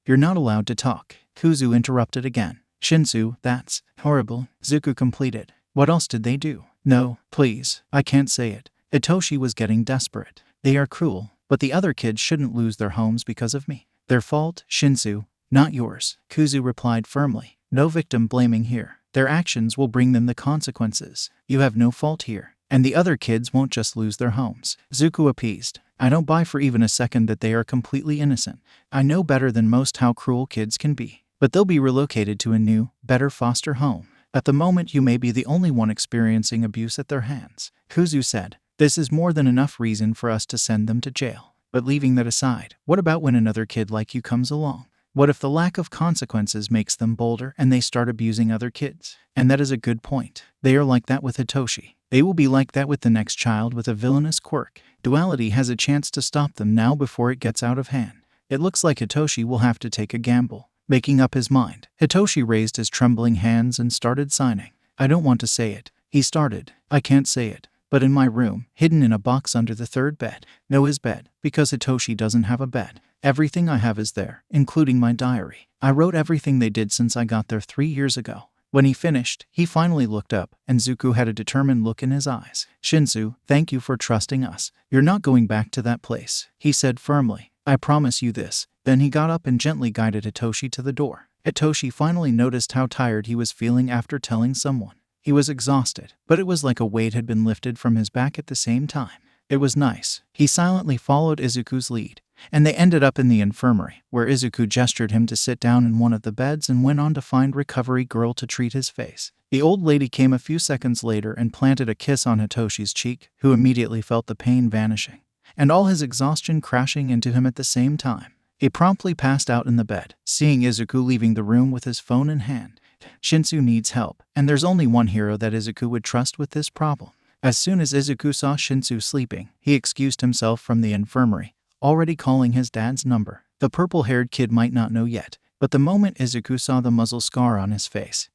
You're not allowed to talk. Kuzu interrupted again. Shinsu, that's horrible. Zuku completed. What else did they do? No, please, I can't say it. Hitoshi was getting desperate. They are cruel, but the other kids shouldn't lose their homes because of me. Their fault, Shinsu, not yours. Kuzu replied firmly. No victim blaming here. Their actions will bring them the consequences. You have no fault here. And the other kids won't just lose their homes. Zuku appeased. I don't buy for even a second that they are completely innocent. I know better than most how cruel kids can be. But they'll be relocated to a new, better foster home. At the moment you may be the only one experiencing abuse at their hands. Kuzu said, this is more than enough reason for us to send them to jail. But leaving that aside, what about when another kid like you comes along? What if the lack of consequences makes them bolder and they start abusing other kids? And that is a good point. They are like that with Hitoshi. They will be like that with the next child with a villainous quirk. Duality has a chance to stop them now before it gets out of hand. It looks like Hitoshi will have to take a gamble. Making up his mind, Hitoshi raised his trembling hands and started signing. I don't want to say it. He started. I can't say it. But in my room, hidden in a box under the third bed. No, his bed, because Hitoshi doesn't have a bed. Everything I have is there, including my diary. I wrote everything they did since I got there 3 years ago. When he finished, he finally looked up, and Zuku had a determined look in his eyes. Shinsu, thank you for trusting us. You're not going back to that place, he said firmly. I promise you this. Then he got up and gently guided Hitoshi to the door. Hitoshi finally noticed how tired he was feeling after telling someone. He was exhausted, but it was like a weight had been lifted from his back at the same time. It was nice. He silently followed Izuku's lead, and they ended up in the infirmary, where Izuku gestured him to sit down in one of the beds and went on to find recovery girl to treat his face. The old lady came a few seconds later and planted a kiss on Hitoshi's cheek, who immediately felt the pain vanishing, and all his exhaustion crashing into him at the same time. He promptly passed out in the bed, seeing Izuku leaving the room with his phone in hand. Shinsu needs help, and there's only one hero that Izuku would trust with this problem. As soon as Izuku saw Shinsu sleeping, he excused himself from the infirmary, already calling his dad's number. The purple-haired kid might not know yet, but the moment Izuku saw the muzzle scar on his face,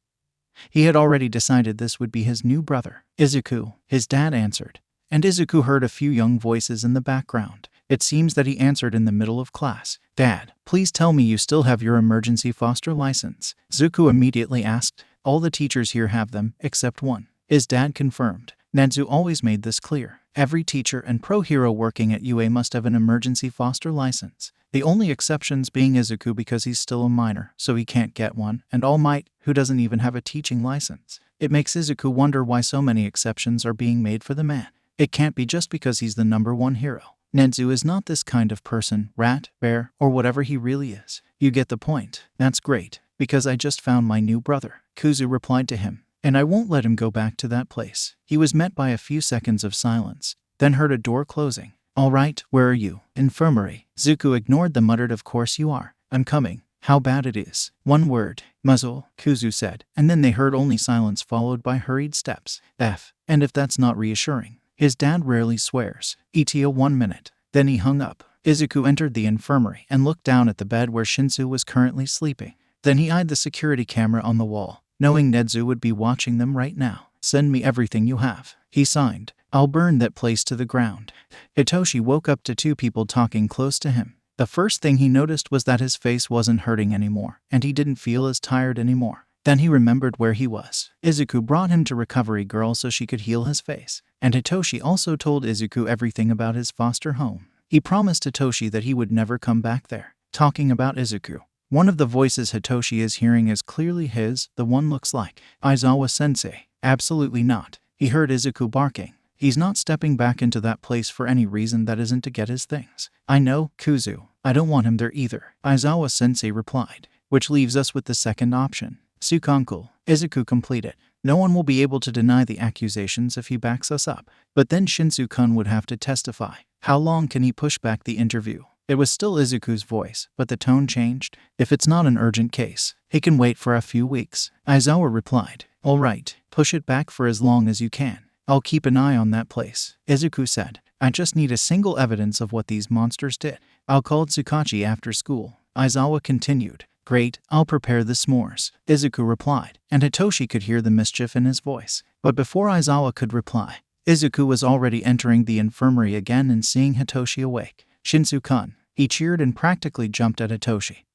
he had already decided this would be his new brother. Izuku, his dad answered, and Izuku heard a few young voices in the background. It seems that he answered in the middle of class. Dad, please tell me you still have your emergency foster license. Zuku immediately asked. All the teachers here have them, except one. His dad confirmed. Nanzu always made this clear. Every teacher and pro-hero working at UA must have an emergency foster license. The only exceptions being Izuku because he's still a minor, so he can't get one, and All Might, who doesn't even have a teaching license. It makes Izuku wonder why so many exceptions are being made for the man. It can't be just because he's the #1 hero. Nanzu is not this kind of person, rat, bear, or whatever he really is. You get the point. That's great, because I just found my new brother. Kuzu replied to him, and I won't let him go back to that place. He was met by a few seconds of silence, then heard a door closing. All right, where are you? Infirmary. Zuko ignored the muttered, of course you are. I'm coming. How bad it is. One word. Muzzle, Kuzu said, and then they heard only silence followed by hurried steps. And if that's not reassuring. His dad rarely swears. ETA 1 minute. Then he hung up. Izuku entered the infirmary and looked down at the bed where Shinsu was currently sleeping. Then he eyed the security camera on the wall, knowing Nedzu would be watching them right now. Send me everything you have. He signed. I'll burn that place to the ground. Hitoshi woke up to two people talking close to him. The first thing he noticed was that his face wasn't hurting anymore, and he didn't feel as tired anymore. Then he remembered where he was. Izuku brought him to Recovery Girl so she could heal his face. And Hitoshi also told Izuku everything about his foster home. He promised Hitoshi that he would never come back there. Talking about Izuku. One of the voices Hitoshi is hearing is clearly his, the one looks like Aizawa-sensei. Absolutely not. He heard Izuku barking. He's not stepping back into that place for any reason that isn't to get his things. I know, Kuzu. I don't want him there either. Aizawa-sensei replied. Which leaves us with the second option. Sukanku. Izuku completed. No one will be able to deny the accusations if he backs us up. But then Shinsu-kun would have to testify. How long can he push back the interview? It was still Izuku's voice, but the tone changed. If it's not an urgent case, he can wait for a few weeks. Aizawa replied. All right, push it back for as long as you can. I'll keep an eye on that place. Izuku said. I just need a single evidence of what these monsters did. I'll call Tsukachi after school. Aizawa continued. Great, I'll prepare the s'mores. Izuku replied, and Hitoshi could hear the mischief in his voice. But before Aizawa could reply, Izuku was already entering the infirmary again and seeing Hitoshi awake. Shinsu-kun. He cheered and practically jumped at Hitoshi,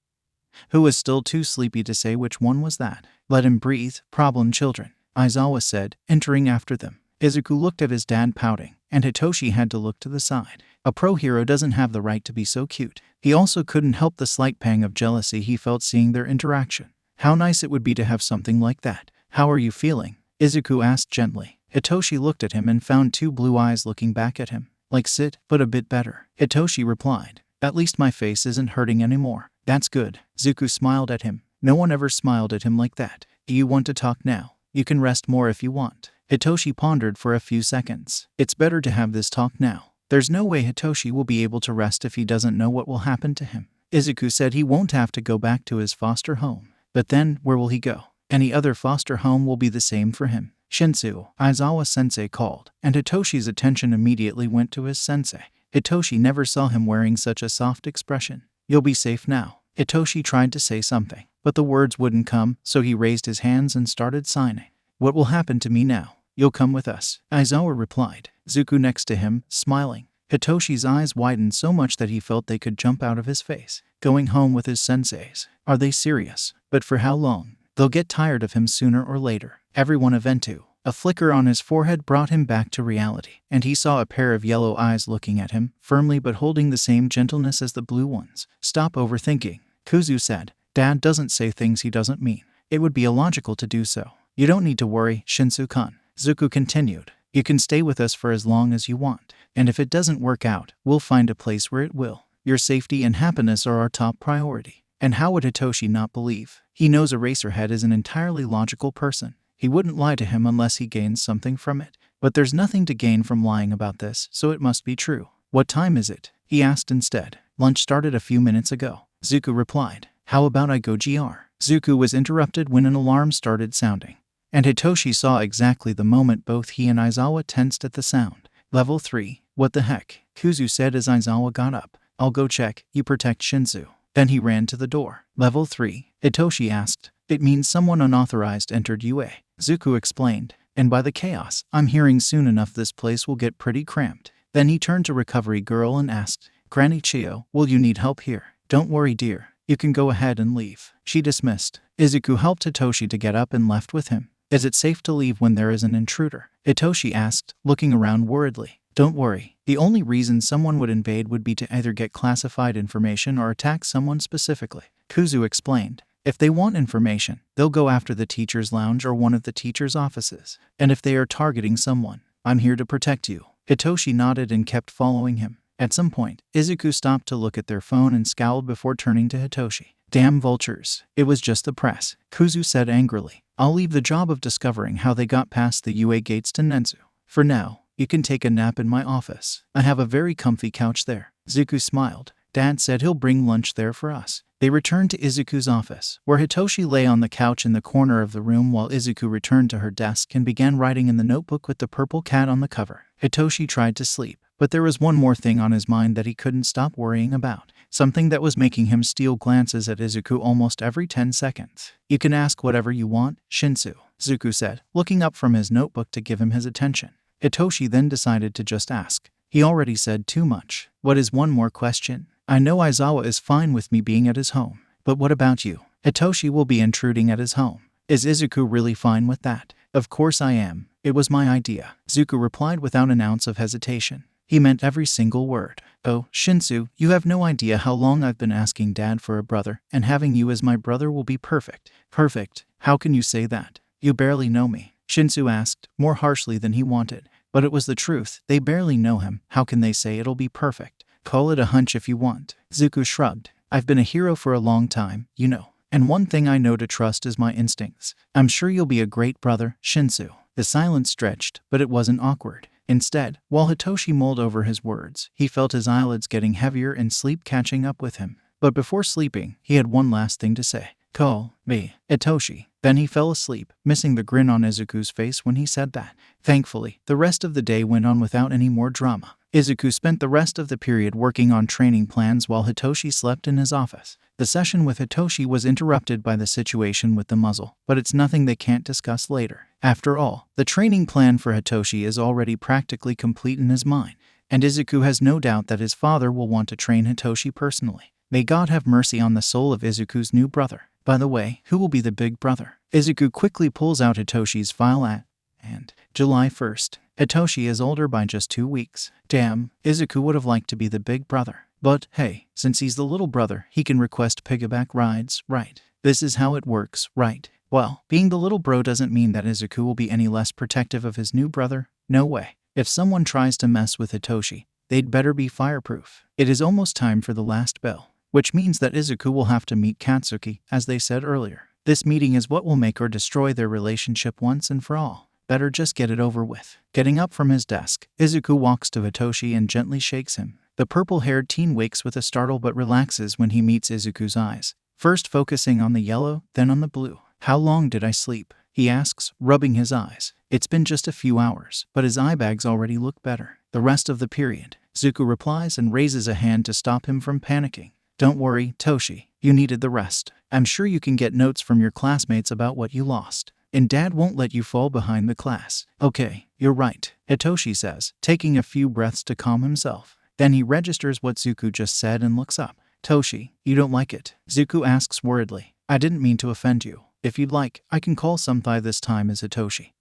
who was still too sleepy to say which one was that. Let him breathe, problem children, Aizawa said, entering after them. Izuku looked at his dad pouting, and Hitoshi had to look to the side. A pro hero doesn't have the right to be so cute. He also couldn't help the slight pang of jealousy he felt seeing their interaction. How nice it would be to have something like that. How are you feeling? Izuku asked gently. Hitoshi looked at him and found two blue eyes looking back at him. Like sit, but a bit better. Hitoshi replied. At least my face isn't hurting anymore. That's good. Zuko smiled at him. No one ever smiled at him like that. Do you want to talk now? You can rest more if you want. Hitoshi pondered for a few seconds. It's better to have this talk now. There's no way Hitoshi will be able to rest if he doesn't know what will happen to him. Izuku said he won't have to go back to his foster home. But then, where will he go? Any other foster home will be the same for him. Shinsu, Aizawa-sensei called, and Hitoshi's attention immediately went to his sensei. Hitoshi never saw him wearing such a soft expression. You'll be safe now. Hitoshi tried to say something, but the words wouldn't come, so he raised his hands and started signing. What will happen to me now? You'll come with us, Aizawa replied. Zuko next to him, smiling. Hitoshi's eyes widened so much that he felt they could jump out of his face. Going home with his senseis. Are they serious? But for how long? They'll get tired of him sooner or later. Everyone Eventu. A flicker on his forehead brought him back to reality, and he saw a pair of yellow eyes looking at him, firmly but holding the same gentleness as the blue ones. Stop overthinking, Kuzu said. Dad doesn't say things he doesn't mean. It would be illogical to do so. You don't need to worry, Shinsu-kun. Zuko continued. You can stay with us for as long as you want, and if it doesn't work out, we'll find a place where it will. Your safety and happiness are our top priority. And how would Hitoshi not believe? He knows Eraserhead is an entirely logical person. He wouldn't lie to him unless he gains something from it. But there's nothing to gain from lying about this, so it must be true. What time is it? He asked instead. Lunch started a few minutes ago. Zuko replied. How about I go GR? Zuko was interrupted when an alarm started sounding. And Hitoshi saw exactly the moment both he and Aizawa tensed at the sound. Level 3. What the heck? Kuzu said as Aizawa got up. I'll go check. You protect Shinsu. Then he ran to the door. Level 3. Hitoshi asked. It means someone unauthorized entered UA. Zuko explained. And by the chaos I'm hearing, soon enough this place will get pretty cramped. Then he turned to Recovery Girl and asked. Granny Chio, will you need help here? Don't worry, dear. You can go ahead and leave. She dismissed. Izuku helped Hitoshi to get up and left with him. Is it safe to leave when there is an intruder? Hitoshi asked, looking around worriedly. Don't worry. The only reason someone would invade would be to either get classified information or attack someone specifically. Kuzu explained. If they want information, they'll go after the teacher's lounge or one of the teacher's offices. And if they are targeting someone, I'm here to protect you. Hitoshi nodded and kept following him. At some point, Izuku stopped to look at their phone and scowled before turning to Hitoshi. Damn vultures. It was just the press, Kuzu said angrily. I'll leave the job of discovering how they got past the UA gates to Nenzu. For now, You can take a nap in my office. I have a very comfy couch there. Zuko smiled. Dad said he'll bring lunch there for us. They returned to Izuku's office, where Hitoshi lay on the couch in the corner of the room while Izuku returned to her desk and began writing in the notebook with the purple cat on the cover. Hitoshi tried to sleep, but there was one more thing on his mind that he couldn't stop worrying about. Something that was making him steal glances at Izuku almost every 10 seconds. You can ask whatever you want, Shinsu, Zuko said, looking up from his notebook to give him his attention. Hitoshi then decided to just ask. He already said too much. What is one more question? I know Aizawa is fine with me being at his home, but what about you? Hitoshi will be intruding at his home. Is Izuku really fine with that? Of course I am. It was my idea, Zuko replied without an ounce of hesitation. He meant every single word. Oh, Shinsu, you have no idea how long I've been asking Dad for a brother, and having you as my brother will be perfect. Perfect? How can you say that? You barely know me, Shinsu asked, more harshly than he wanted. But it was the truth. They barely know him. How can they say it'll be perfect? Call it a hunch if you want. Zuko shrugged. I've been a hero for a long time, you know. And one thing I know to trust is my instincts. I'm sure you'll be a great brother, Shinsu. The silence stretched, but it wasn't awkward. Instead, while Hitoshi mulled over his words, he felt his eyelids getting heavier and sleep catching up with him. But before sleeping, he had one last thing to say. Call me Hitoshi. Then he fell asleep, missing the grin on Izuku's face when he said that. Thankfully, the rest of the day went on without any more drama. Izuku spent the rest of the period working on training plans while Hitoshi slept in his office. The session with Hitoshi was interrupted by the situation with the muzzle, but it's nothing they can't discuss later. After all, the training plan for Hitoshi is already practically complete in his mind, and Izuku has no doubt that his father will want to train Hitoshi personally. May God have mercy on the soul of Izuku's new brother. By the way, who will be the big brother? Izuku quickly pulls out Hitoshi's file and July 1st. Hitoshi is older by just 2 weeks. Damn, Izuku would have liked to be the big brother. But hey, since he's the little brother, he can request piggyback rides, right? This is how it works, right? Well, being the little bro doesn't mean that Izuku will be any less protective of his new brother. No way. If someone tries to mess with Hitoshi, they'd better be fireproof. It is almost time for the last bell, which means that Izuku will have to meet Katsuki, as they said earlier. This meeting is what will make or destroy their relationship once and for all. Better just get it over with. Getting up from his desk, Izuku walks to Hitoshi and gently shakes him. The purple-haired teen wakes with a startle but relaxes when he meets Izuku's eyes, first focusing on the yellow, then on the blue. How long did I sleep? He asks, rubbing his eyes. It's been just a few hours, but his eye bags already look better. The rest of the period, Zuko replies and raises a hand to stop him from panicking. Don't worry, Toshi. You needed the rest. I'm sure you can get notes from your classmates about what you lost. And Dad won't let you fall behind the class. Okay, you're right, Hitoshi says, taking a few breaths to calm himself. Then he registers what Zuko just said and looks up. Toshi, you don't like it? Zuko asks worriedly. I didn't mean to offend you. If you'd like, I can call Senpai this time as Hitoshi,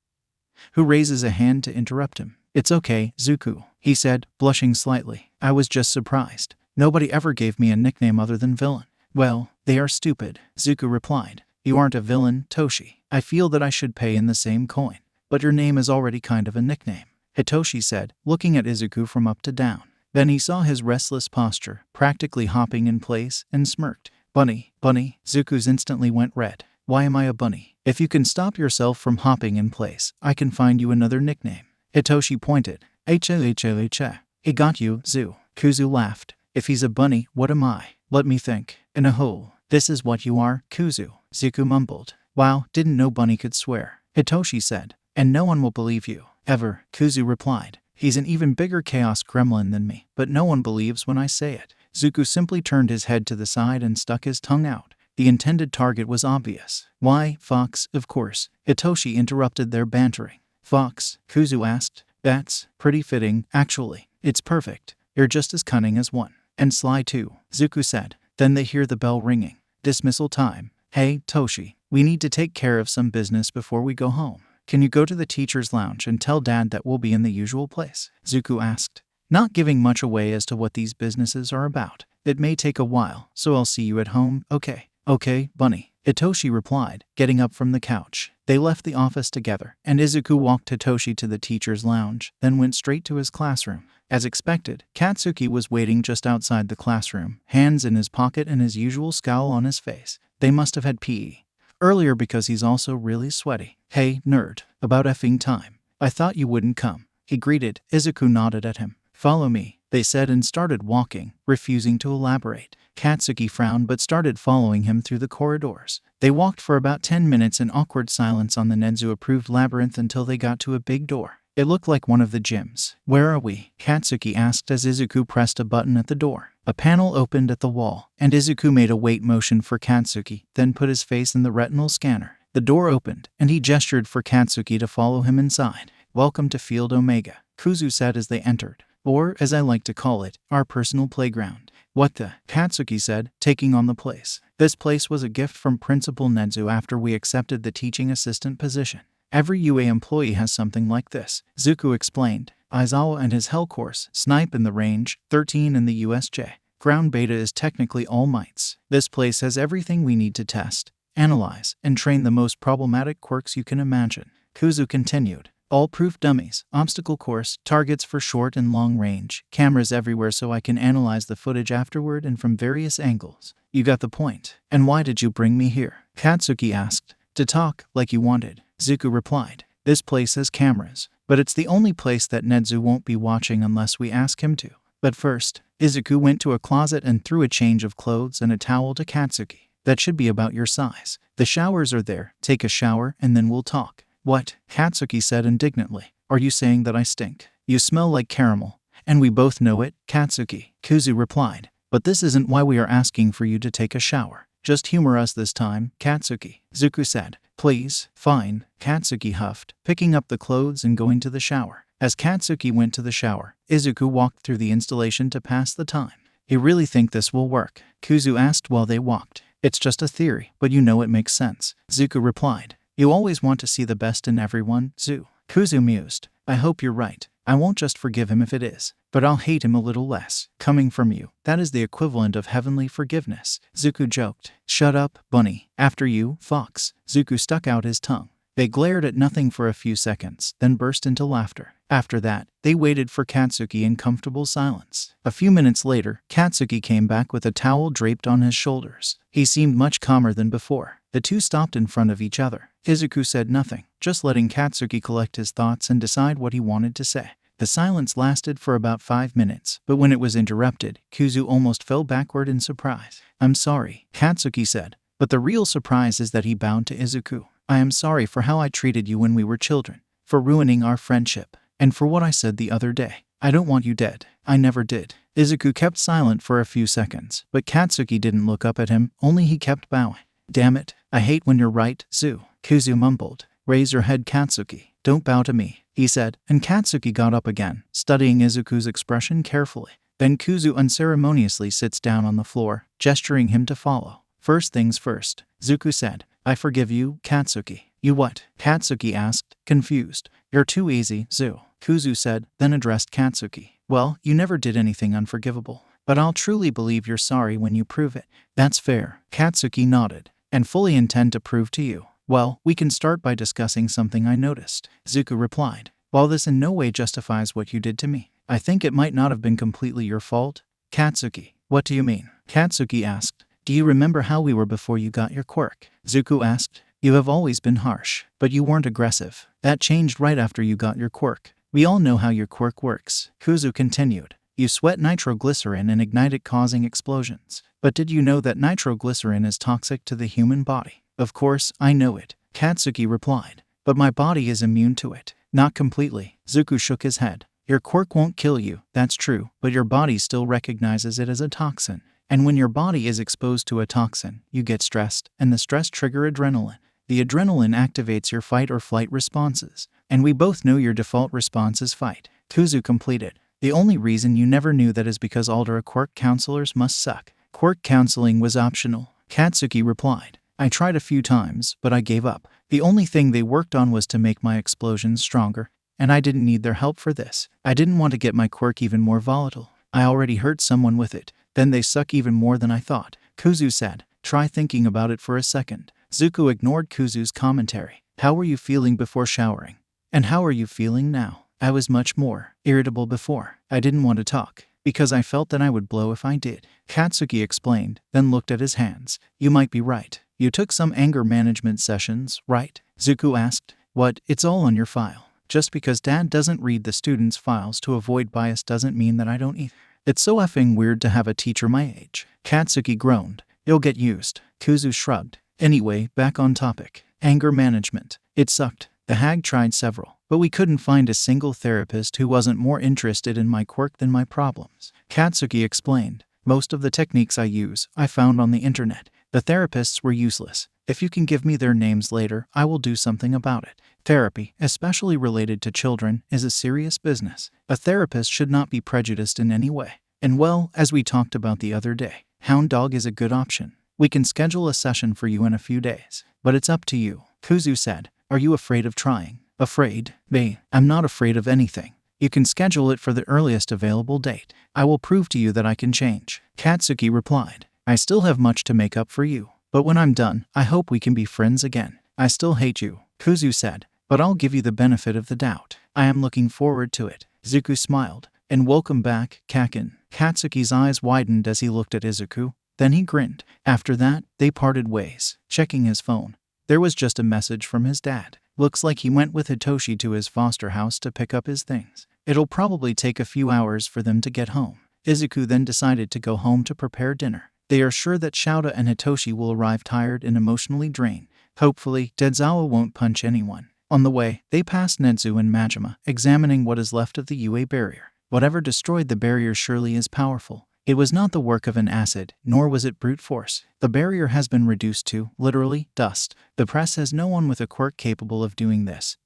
who raises a hand to interrupt him. It's okay, Zuko, he said, blushing slightly. I was just surprised. Nobody ever gave me a nickname other than villain. Well, they are stupid, Zuko replied. You aren't a villain, Toshi. I feel that I should pay in the same coin. But your name is already kind of a nickname, Hitoshi said, looking at Izuku from up to down. Then he saw his restless posture, practically hopping in place, and smirked. Bunny, bunny, Zuko's instantly went red. Why am I a bunny? If you can stop yourself from hopping in place, I can find you another nickname. Hitoshi pointed. H-A-H-A-H-A. He got you, Zu. Kuzu laughed. If he's a bunny, what am I? Let me think. In a hole. This is what you are, Kuzu, Zuko mumbled. Wow, didn't know Bunny could swear, Hitoshi said. And no one will believe you. Ever, Kuzu replied. He's an even bigger chaos gremlin than me, but no one believes when I say it. Zuko simply turned his head to the side and stuck his tongue out. The intended target was obvious. Why, Fox, of course. Hitoshi interrupted their bantering. Fox, Kuzu asked. That's pretty fitting, actually. It's perfect. You're just as cunning as one. And sly too, Zuko said. Then they hear the bell ringing. Dismissal time. Hey, Toshi, we need to take care of some business before we go home. Can you go to the teacher's lounge and tell Dad that we'll be in the usual place? Zuko asked, not giving much away as to what these businesses are about. It may take a while, so I'll see you at home, okay? Okay, Bunny, Hitoshi replied, getting up from the couch. They left the office together, and Izuku walked Hitoshi to the teacher's lounge, then went straight to his classroom. As expected, Katsuki was waiting just outside the classroom, hands in his pocket and his usual scowl on his face. They must have had PE earlier because he's also really sweaty. Hey, nerd, about effing time. I thought you wouldn't come. he greeted. Izuku nodded at him. Follow me, they said and started walking, refusing to elaborate. Katsuki frowned but started following him through the corridors. They walked for about 10 minutes in awkward silence on the Nenzu-approved labyrinth until they got to a big door. It looked like one of the gyms. Where are we? Katsuki asked as Izuku pressed a button at the door. A panel opened at the wall, and Izuku made a wait motion for Katsuki, then put his face in the retinal scanner. The door opened, and he gestured for Katsuki to follow him inside. Welcome to Field Omega, Kuzu said as they entered. Or, as I like to call it, our personal playground. What the? Katsuki said, taking on the place. This place was a gift from Principal Nenzu after we accepted the teaching assistant position. Every UA employee has something like this, Zuku explained. Aizawa and his Hell Course, Snipe in the range, 13 in the USJ. Ground Beta is technically All Mights. This place has everything we need to test, analyze, and train the most problematic quirks you can imagine. Kuzu continued. All proof dummies, obstacle course, targets for short and long range, cameras everywhere so I can analyze the footage afterward and from various angles. You got the point. And why did you bring me here? Katsuki asked. To talk, like you wanted. Zuku replied. This place has cameras, but it's the only place that Nenzu won't be watching unless we ask him to. But first, Izuku went to a closet and threw a change of clothes and a towel to Katsuki. That should be about your size. The showers are there. Take a shower and then we'll talk. What? Katsuki said indignantly. Are you saying that I stink? You smell like caramel. And we both know it, Katsuki. Kuzu replied. But this isn't why we are asking for you to take a shower. Just humor us this time, Katsuki. Zuku said. Please. Fine, Katsuki huffed, picking up the clothes and going to the shower. As Katsuki went to the shower, Izuku walked through the installation to pass the time. You really think this will work? Kuzu asked while they walked. It's just a theory, but you know it makes sense. Zuku replied. You always want to see the best in everyone, Zu. Kuzu mused. I hope you're right. I won't just forgive him if it is, but I'll hate him a little less. Coming from you, that is the equivalent of heavenly forgiveness. Zuku joked. Shut up, bunny. After you, fox. Zuku stuck out his tongue. They glared at nothing for a few seconds, then burst into laughter. After that, they waited for Katsuki in comfortable silence. A few minutes later, Katsuki came back with a towel draped on his shoulders. He seemed much calmer than before. The two stopped in front of each other. Izuku said nothing, just letting Katsuki collect his thoughts and decide what he wanted to say. The silence lasted for about 5 minutes, but when it was interrupted, Kuzu almost fell backward in surprise. I'm sorry, Katsuki said, but the real surprise is that he bowed to Izuku. I am sorry for how I treated you when we were children, for ruining our friendship, and for what I said the other day. I don't want you dead. I never did. Izuku kept silent for a few seconds, but Katsuki didn't look up at him, only he kept bowing. Damn it, I hate when you're right, Zu. Kuzu mumbled. Raise your head, Katsuki. Don't bow to me, he said, and Katsuki got up again, studying Izuku's expression carefully. Then Kuzu unceremoniously sits down on the floor, gesturing him to follow. First things first, Zuku said. I forgive you, Katsuki. You what? Katsuki asked, confused. You're too easy, Zu. Kuzu said, then addressed Katsuki. Well, you never did anything unforgivable, but I'll truly believe you're sorry when you prove it. That's fair, Katsuki nodded, and fully intend to prove to you. Well, we can start by discussing something I noticed, Zuku replied. While this in no way justifies what you did to me, I think it might not have been completely your fault. Katsuki, what do you mean? Katsuki asked. Do you remember how we were before you got your quirk? Zuku asked. You have always been harsh, but you weren't aggressive. That changed right after you got your quirk. We all know how your quirk works, Kuzu continued. You sweat nitroglycerin and ignite it, causing explosions. But did you know that nitroglycerin is toxic to the human body? Of course, I know it, Katsuki replied. But my body is immune to it. Not completely. Zuku shook his head. Your quirk won't kill you, that's true, but your body still recognizes it as a toxin. And when your body is exposed to a toxin, you get stressed, and the stress triggers adrenaline. The adrenaline activates your fight or flight responses, and we both know your default response is fight. Kuzu completed. The only reason you never knew that is because Aldera quirk counselors must suck. Quirk counseling was optional, Katsuki replied. I tried a few times, but I gave up. The only thing they worked on was to make my explosions stronger, and I didn't need their help for this. I didn't want to get my quirk even more volatile. I already hurt someone with it. Then they suck even more than I thought, Kuzu said. Try thinking about it for a second. Zuku ignored Kuzu's commentary. How were you feeling before showering? And how are you feeling now? I was much more irritable before. I didn't want to talk, because I felt that I would blow if I did. Katsuki explained, then looked at his hands. You might be right. You took some anger management sessions, right? Zuku asked. What? It's all on your file. Just because Dad doesn't read the students' files to avoid bias doesn't mean that I don't either. It's so effing weird to have a teacher my age. Katsuki groaned. You'll get used. Kuzu shrugged. Anyway, back on topic. Anger management. It sucked. The hag tried several, but we couldn't find a single therapist who wasn't more interested in my quirk than my problems. Katsuki explained. Most of the techniques I use, I found on the internet. The therapists were useless. If you can give me their names later, I will do something about it. Therapy, especially related to children, is a serious business. A therapist should not be prejudiced in any way. And well, as we talked about the other day, Hound Dog is a good option. We can schedule a session for you in a few days. But it's up to you. Kuzu said. Are you afraid of trying? Afraid? Bae, I'm not afraid of anything. You can schedule it for the earliest available date. I will prove to you that I can change. Katsuki replied. I still have much to make up for you. But when I'm done, I hope we can be friends again. I still hate you, Kuzu said. But I'll give you the benefit of the doubt. I am looking forward to it. Izuku smiled. And welcome back, Kakin. Katsuki's eyes widened as he looked at Izuku. Then he grinned. After that, they parted ways. Checking his phone. There was just a message from his dad. Looks like he went with Hitoshi to his foster house to pick up his things. It'll probably take a few hours for them to get home. Izuku then decided to go home to prepare dinner. They are sure that Shouta and Hitoshi will arrive tired and emotionally drained. Hopefully, Dezawa won't punch anyone. On the way, they passed Netsu and Majima, examining what is left of the UA barrier. Whatever destroyed the barrier surely is powerful. It was not the work of an acid, nor was it brute force. The barrier has been reduced to, literally, dust. The press has no one with a quirk capable of doing this.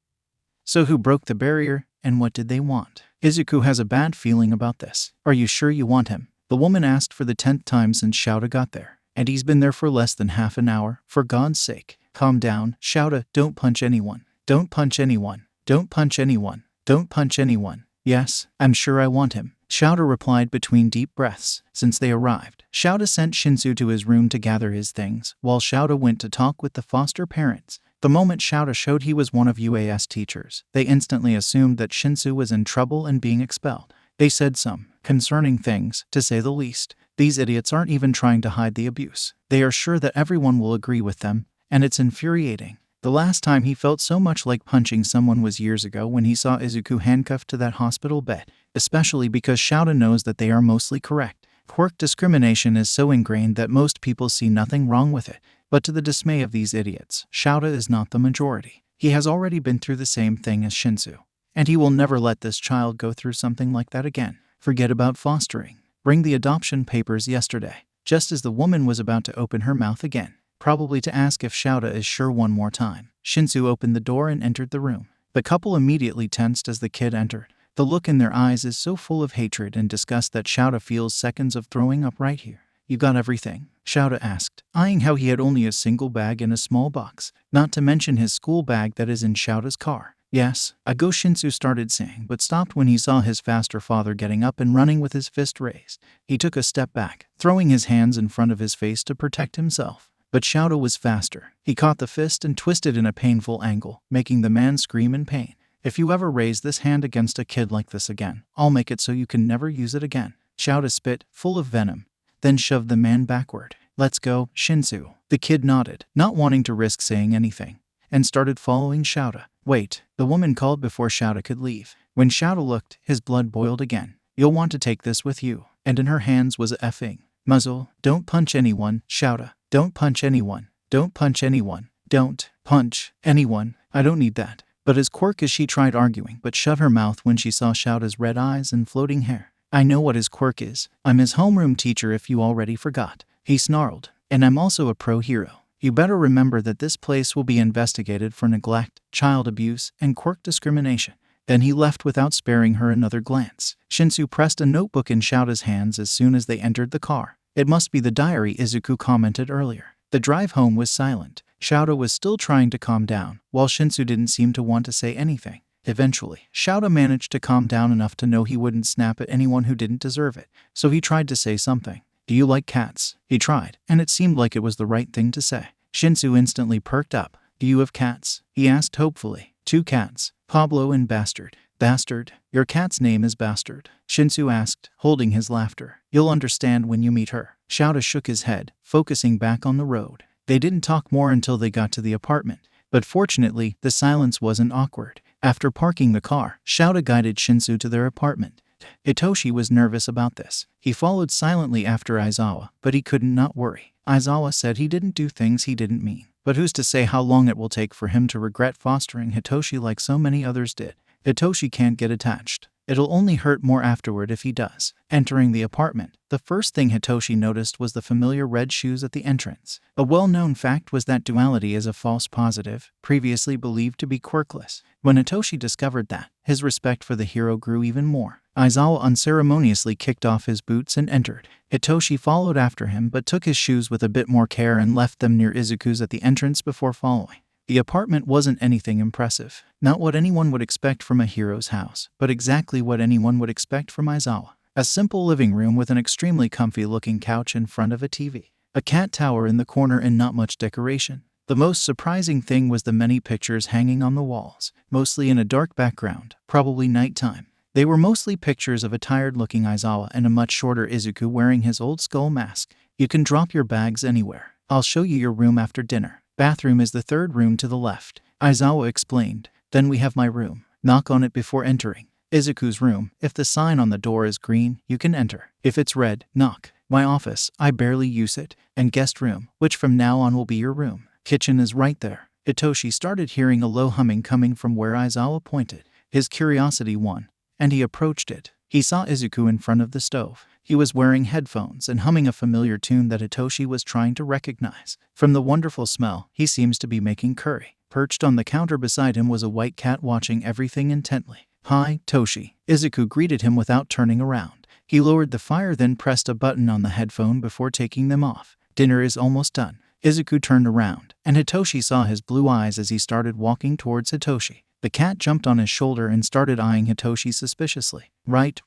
So who broke the barrier, and what did they want? Izuku has a bad feeling about this. Are you sure you want him? The woman asked for the 10th time since Shouta got there. And he's been there for less than half an hour. For God's sake. Calm down, Shouta, don't punch anyone. Don't punch anyone. Don't punch anyone. Don't punch anyone. Yes, I'm sure I want him. Shouta replied between deep breaths. Since they arrived, Shouta sent Shinsu to his room to gather his things, while Shouta went to talk with the foster parents. The moment Shouta showed he was one of UAS teachers, they instantly assumed that Shinsu was in trouble and being expelled. They said some concerning things, to say the least. These idiots aren't even trying to hide the abuse. They are sure that everyone will agree with them, and it's infuriating. The last time he felt so much like punching someone was years ago when he saw Izuku handcuffed to that hospital bed, especially because Shouta knows that they are mostly correct. Quirk discrimination is so ingrained that most people see nothing wrong with it, but to the dismay of these idiots, Shouta is not the majority. He has already been through the same thing as Shinsu, and he will never let this child go through something like that again. Forget about fostering. Bring the adoption papers yesterday. Just as the woman was about to open her mouth again, probably to ask if Shouta is sure one more time, Shinsu opened the door and entered the room. The couple immediately tensed as the kid entered. The look in their eyes is so full of hatred and disgust that Shouta feels seconds of throwing up right here. You got everything? Shouta asked, eyeing how he had only a single bag in a small box, not to mention his school bag that is in Shouta's car. Yes, Ago Shinsu started saying, but stopped when he saw his foster father getting up and running with his fist raised. He took a step back, throwing his hands in front of his face to protect himself. But Shouta was faster. He caught the fist and twisted in a painful angle, making the man scream in pain. If you ever raise this hand against a kid like this again, I'll make it so you can never use it again. Shouta spit, full of venom, then shoved the man backward. Let's go, Shinsu. The kid nodded, not wanting to risk saying anything, and started following Shouta. Wait, the woman called before Shouta could leave. When Shouta looked, his blood boiled again. You'll want to take this with you. And in her hands was a effing muzzle. Don't punch anyone, Shouta. Don't punch anyone. Don't punch anyone. Don't punch anyone. I don't need that. But as quirk as she tried arguing, but shut her mouth when she saw Shouta's red eyes and floating hair. I know what his quirk is. I'm his homeroom teacher if you already forgot. He snarled. And I'm also a pro hero. You better remember that this place will be investigated for neglect, child abuse, and quirk discrimination. Then he left without sparing her another glance. Shinsu pressed a notebook in Shouta's hands as soon as they entered the car. It must be the diary Izuku commented earlier. The drive home was silent. Shouta was still trying to calm down, while Shinsu didn't seem to want to say anything. Eventually, Shouta managed to calm down enough to know he wouldn't snap at anyone who didn't deserve it, so he tried to say something. Do you like cats? He tried, and it seemed like it was the right thing to say. Shinsu instantly perked up. Do you have cats? He asked hopefully. 2 cats, Pablo and Bastard. Bastard? Your cat's name is Bastard? Shinsu asked, holding his laughter. You'll understand when you meet her. Shouta shook his head, focusing back on the road. They didn't talk more until they got to the apartment, but fortunately, the silence wasn't awkward. After parking the car, Shouta guided Shinsu to their apartment. Hitoshi was nervous about this. He followed silently after Aizawa, but he couldn't not worry. Aizawa said he didn't do things he didn't mean. But who's to say how long it will take for him to regret fostering Hitoshi like so many others did? Hitoshi can't get attached. It'll only hurt more afterward if he does. Entering the apartment, the first thing Hitoshi noticed was the familiar red shoes at the entrance. A well-known fact was that duality is a false positive, previously believed to be quirkless. When Hitoshi discovered that, his respect for the hero grew even more. Aizawa unceremoniously kicked off his boots and entered. Hitoshi followed after him but took his shoes with a bit more care and left them near Izuku's at the entrance before following. The apartment wasn't anything impressive. Not what anyone would expect from a hero's house, but exactly what anyone would expect from Aizawa. A simple living room with an extremely comfy-looking couch in front of a TV. A cat tower in the corner and not much decoration. The most surprising thing was the many pictures hanging on the walls, mostly in a dark background, probably nighttime. They were mostly pictures of a tired-looking Aizawa and a much shorter Izuku wearing his old skull mask. You can drop your bags anywhere. I'll show you your room after dinner. Bathroom is the third room to the left, Aizawa explained. Then we have my room. Knock on it before entering. Izuku's room. If the sign on the door is green, you can enter. If it's red, knock. My office. I barely use it. And guest room, which from now on will be your room. Kitchen is right there. Hitoshi started hearing a low humming coming from where Aizawa pointed. His curiosity won, and he approached it. He saw Izuku in front of the stove. He was wearing headphones and humming a familiar tune that Hitoshi was trying to recognize. From the wonderful smell, he seems to be making curry. Perched on the counter beside him was a white cat watching everything intently. Hi, Toshi. Izuku greeted him without turning around. He lowered the fire then pressed a button on the headphone before taking them off. Dinner is almost done. Izuku turned around, and Hitoshi saw his blue eyes as he started walking towards Hitoshi. The cat jumped on his shoulder and started eyeing Hitoshi suspiciously. Right,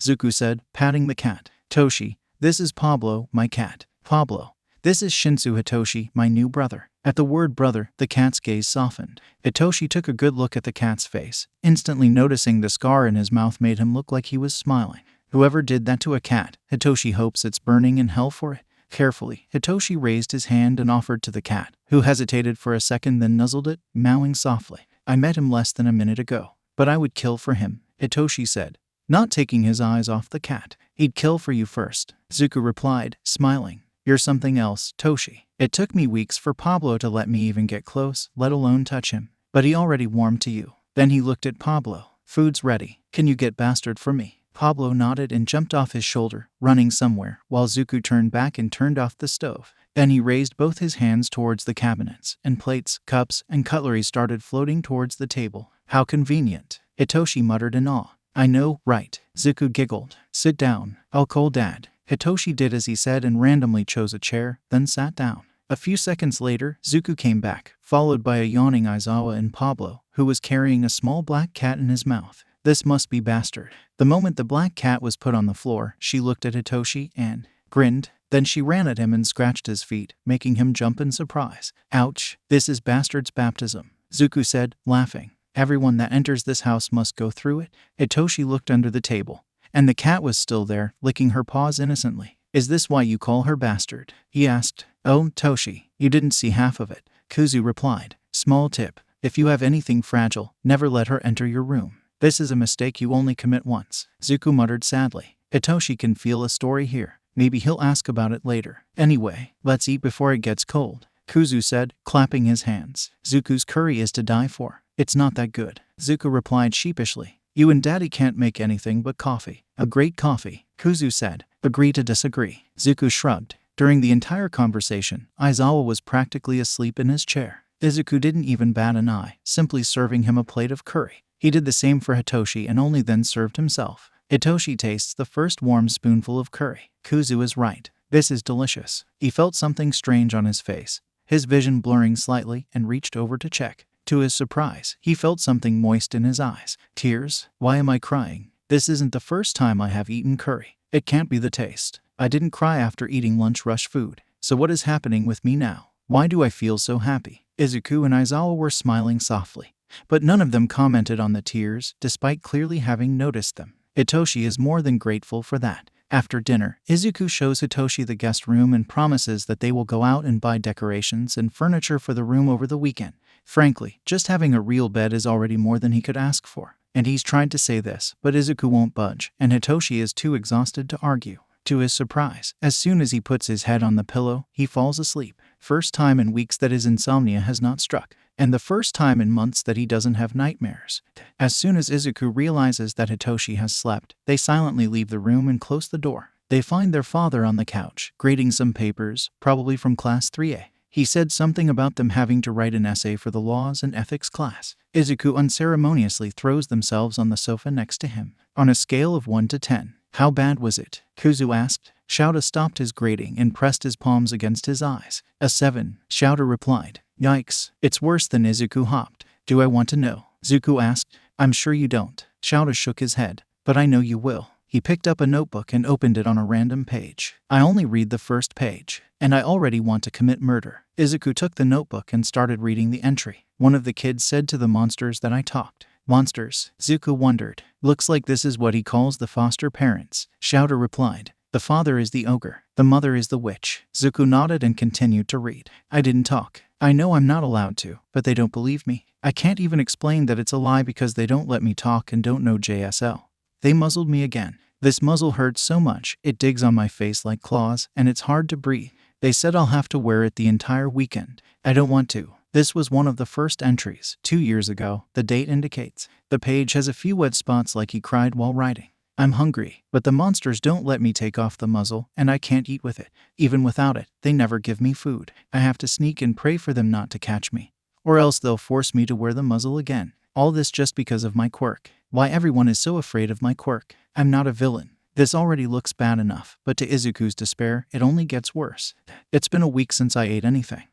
Zuku said, patting the cat. Toshi, this is Pablo, my cat. Pablo. This is Shinsu Hitoshi, my new brother. At the word brother, the cat's gaze softened. Hitoshi took a good look at the cat's face. Instantly noticing the scar in his mouth made him look like he was smiling. Whoever did that to a cat, Hitoshi hopes it's burning in hell for it. Carefully, Hitoshi raised his hand and offered to the cat, who hesitated for a second then nuzzled it, mowing softly. I met him less than a minute ago, but I would kill for him, Hitoshi said, not taking his eyes off the cat. He'd kill for you first, Zuku replied, smiling. You're something else, Toshi. It took me weeks for Pablo to let me even get close, let alone touch him. But he already warmed to you. Then he looked at Pablo. Food's ready. Can you get bastard for me? Pablo nodded and jumped off his shoulder, running somewhere, while Zuku turned back and turned off the stove. Then he raised both his hands towards the cabinets, and plates, cups, and cutlery started floating towards the table. How convenient, Hitoshi muttered in awe. I know, right? Zuku giggled. Sit down. I'll call Dad. Hitoshi did as he said and randomly chose a chair, then sat down. A few seconds later, Zuku came back, followed by a yawning Aizawa and Pablo, who was carrying a small black cat in his mouth. This must be bastard. The moment the black cat was put on the floor, she looked at Hitoshi and grinned. Then she ran at him and scratched his feet, making him jump in surprise. Ouch, this is bastard's baptism, Zuku said, laughing. Everyone that enters this house must go through it. Hitoshi looked under the table, and the cat was still there, licking her paws innocently. Is this why you call her bastard? He asked. Oh, Toshi, you didn't see half of it, Kuzu replied. Small tip, if you have anything fragile, never let her enter your room. This is a mistake you only commit once, Zuku muttered sadly. Hitoshi can feel a story here. Maybe he'll ask about it later. Anyway, let's eat before it gets cold, Kuzu said, clapping his hands. Zuku's curry is to die for. It's not that good, Zuku replied sheepishly. You and Daddy can't make anything but coffee. A great coffee, Kuzu said. Agree to disagree. Zuku shrugged. During the entire conversation, Aizawa was practically asleep in his chair. Izuku didn't even bat an eye, simply serving him a plate of curry. He did the same for Hitoshi and only then served himself. Hitoshi tastes the first warm spoonful of curry. Kuzu is right. This is delicious. He felt something strange on his face, his vision blurring slightly, and reached over to check. To his surprise, he felt something moist in his eyes. Tears? Why am I crying? This isn't the first time I have eaten curry. It can't be the taste. I didn't cry after eating lunch rush food. So what is happening with me now? Why do I feel so happy? Izuku and Aizawa were smiling softly, but none of them commented on the tears, despite clearly having noticed them. Hitoshi is more than grateful for that. After dinner, Izuku shows Hitoshi the guest room and promises that they will go out and buy decorations and furniture for the room over the weekend. Frankly, just having a real bed is already more than he could ask for. And he's tried to say this, but Izuku won't budge, and Hitoshi is too exhausted to argue. To his surprise, as soon as he puts his head on the pillow, he falls asleep. First time in weeks that his insomnia has not struck, and the first time in months that he doesn't have nightmares. As soon as Izuku realizes that Hitoshi has slept, they silently leave the room and close the door. They find their father on the couch, grading some papers, probably from class 3A. He said something about them having to write an essay for the laws and ethics class. Izuku unceremoniously throws themselves on the sofa next to him. On a scale of 1 to 10, how bad was it? Kuzu asked. Shouta stopped his grading and pressed his palms against his eyes. A 7, Shouta replied. Yikes, it's worse than. Izuku hopped. Do I want to know? Zuko asked. I'm sure you don't. Shouta shook his head. But I know you will. He picked up a notebook and opened it on a random page. I only read the first page, and I already want to commit murder. Izuku took the notebook and started reading the entry. One of the kids said to the monsters that I talked. Monsters? Zuko wondered. Looks like this is what he calls the foster parents. Shouta replied. The father is the ogre. The mother is the witch. Zuko nodded and continued to read. I didn't talk. I know I'm not allowed to, but they don't believe me. I can't even explain that it's a lie because they don't let me talk and don't know JSL. They muzzled me again. This muzzle hurts so much, it digs on my face like claws, and it's hard to breathe. They said I'll have to wear it the entire weekend. I don't want to. This was one of the first entries, 2 years ago, the date indicates. The page has a few wet spots like he cried while writing. I'm hungry, but the monsters don't let me take off the muzzle, and I can't eat with it. Even without it, they never give me food. I have to sneak and pray for them not to catch me. Or else they'll force me to wear the muzzle again. All this just because of my quirk. Why everyone is so afraid of my quirk. I'm not a villain. This already looks bad enough, but to Izuku's despair, it only gets worse. It's been a week since I ate anything.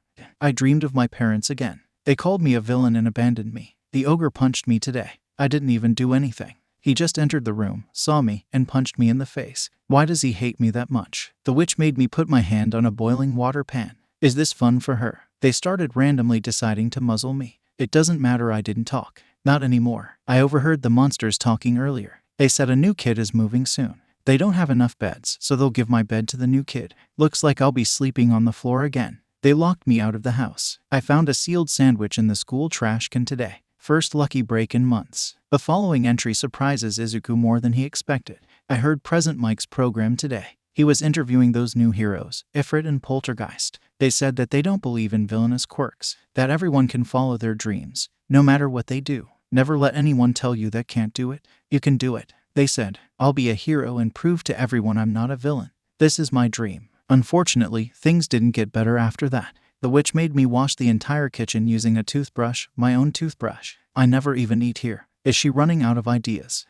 I dreamed of my parents again. They called me a villain and abandoned me. The ogre punched me today. I didn't even do anything. He just entered the room, saw me, and punched me in the face. Why does he hate me that much? The witch made me put my hand on a boiling water pan. Is this fun for her? They started randomly deciding to muzzle me. It doesn't matter, I didn't talk. Not anymore. I overheard the monsters talking earlier. They said a new kid is moving soon. They don't have enough beds, so they'll give my bed to the new kid. Looks like I'll be sleeping on the floor again. They locked me out of the house. I found a sealed sandwich in the school trash can today. First lucky break in months. The following entry surprises Izuku more than he expected. I heard Present Mike's program today. He was interviewing those new heroes, Ifrit and Poltergeist. They said that they don't believe in villainous quirks, that everyone can follow their dreams, no matter what they do. Never let anyone tell you that can't do it. You can do it. They said, I'll be a hero and prove to everyone I'm not a villain. This is my dream. Unfortunately, things didn't get better after that. The witch made me wash the entire kitchen using a toothbrush, my own toothbrush. I never even eat here. Is she running out of ideas?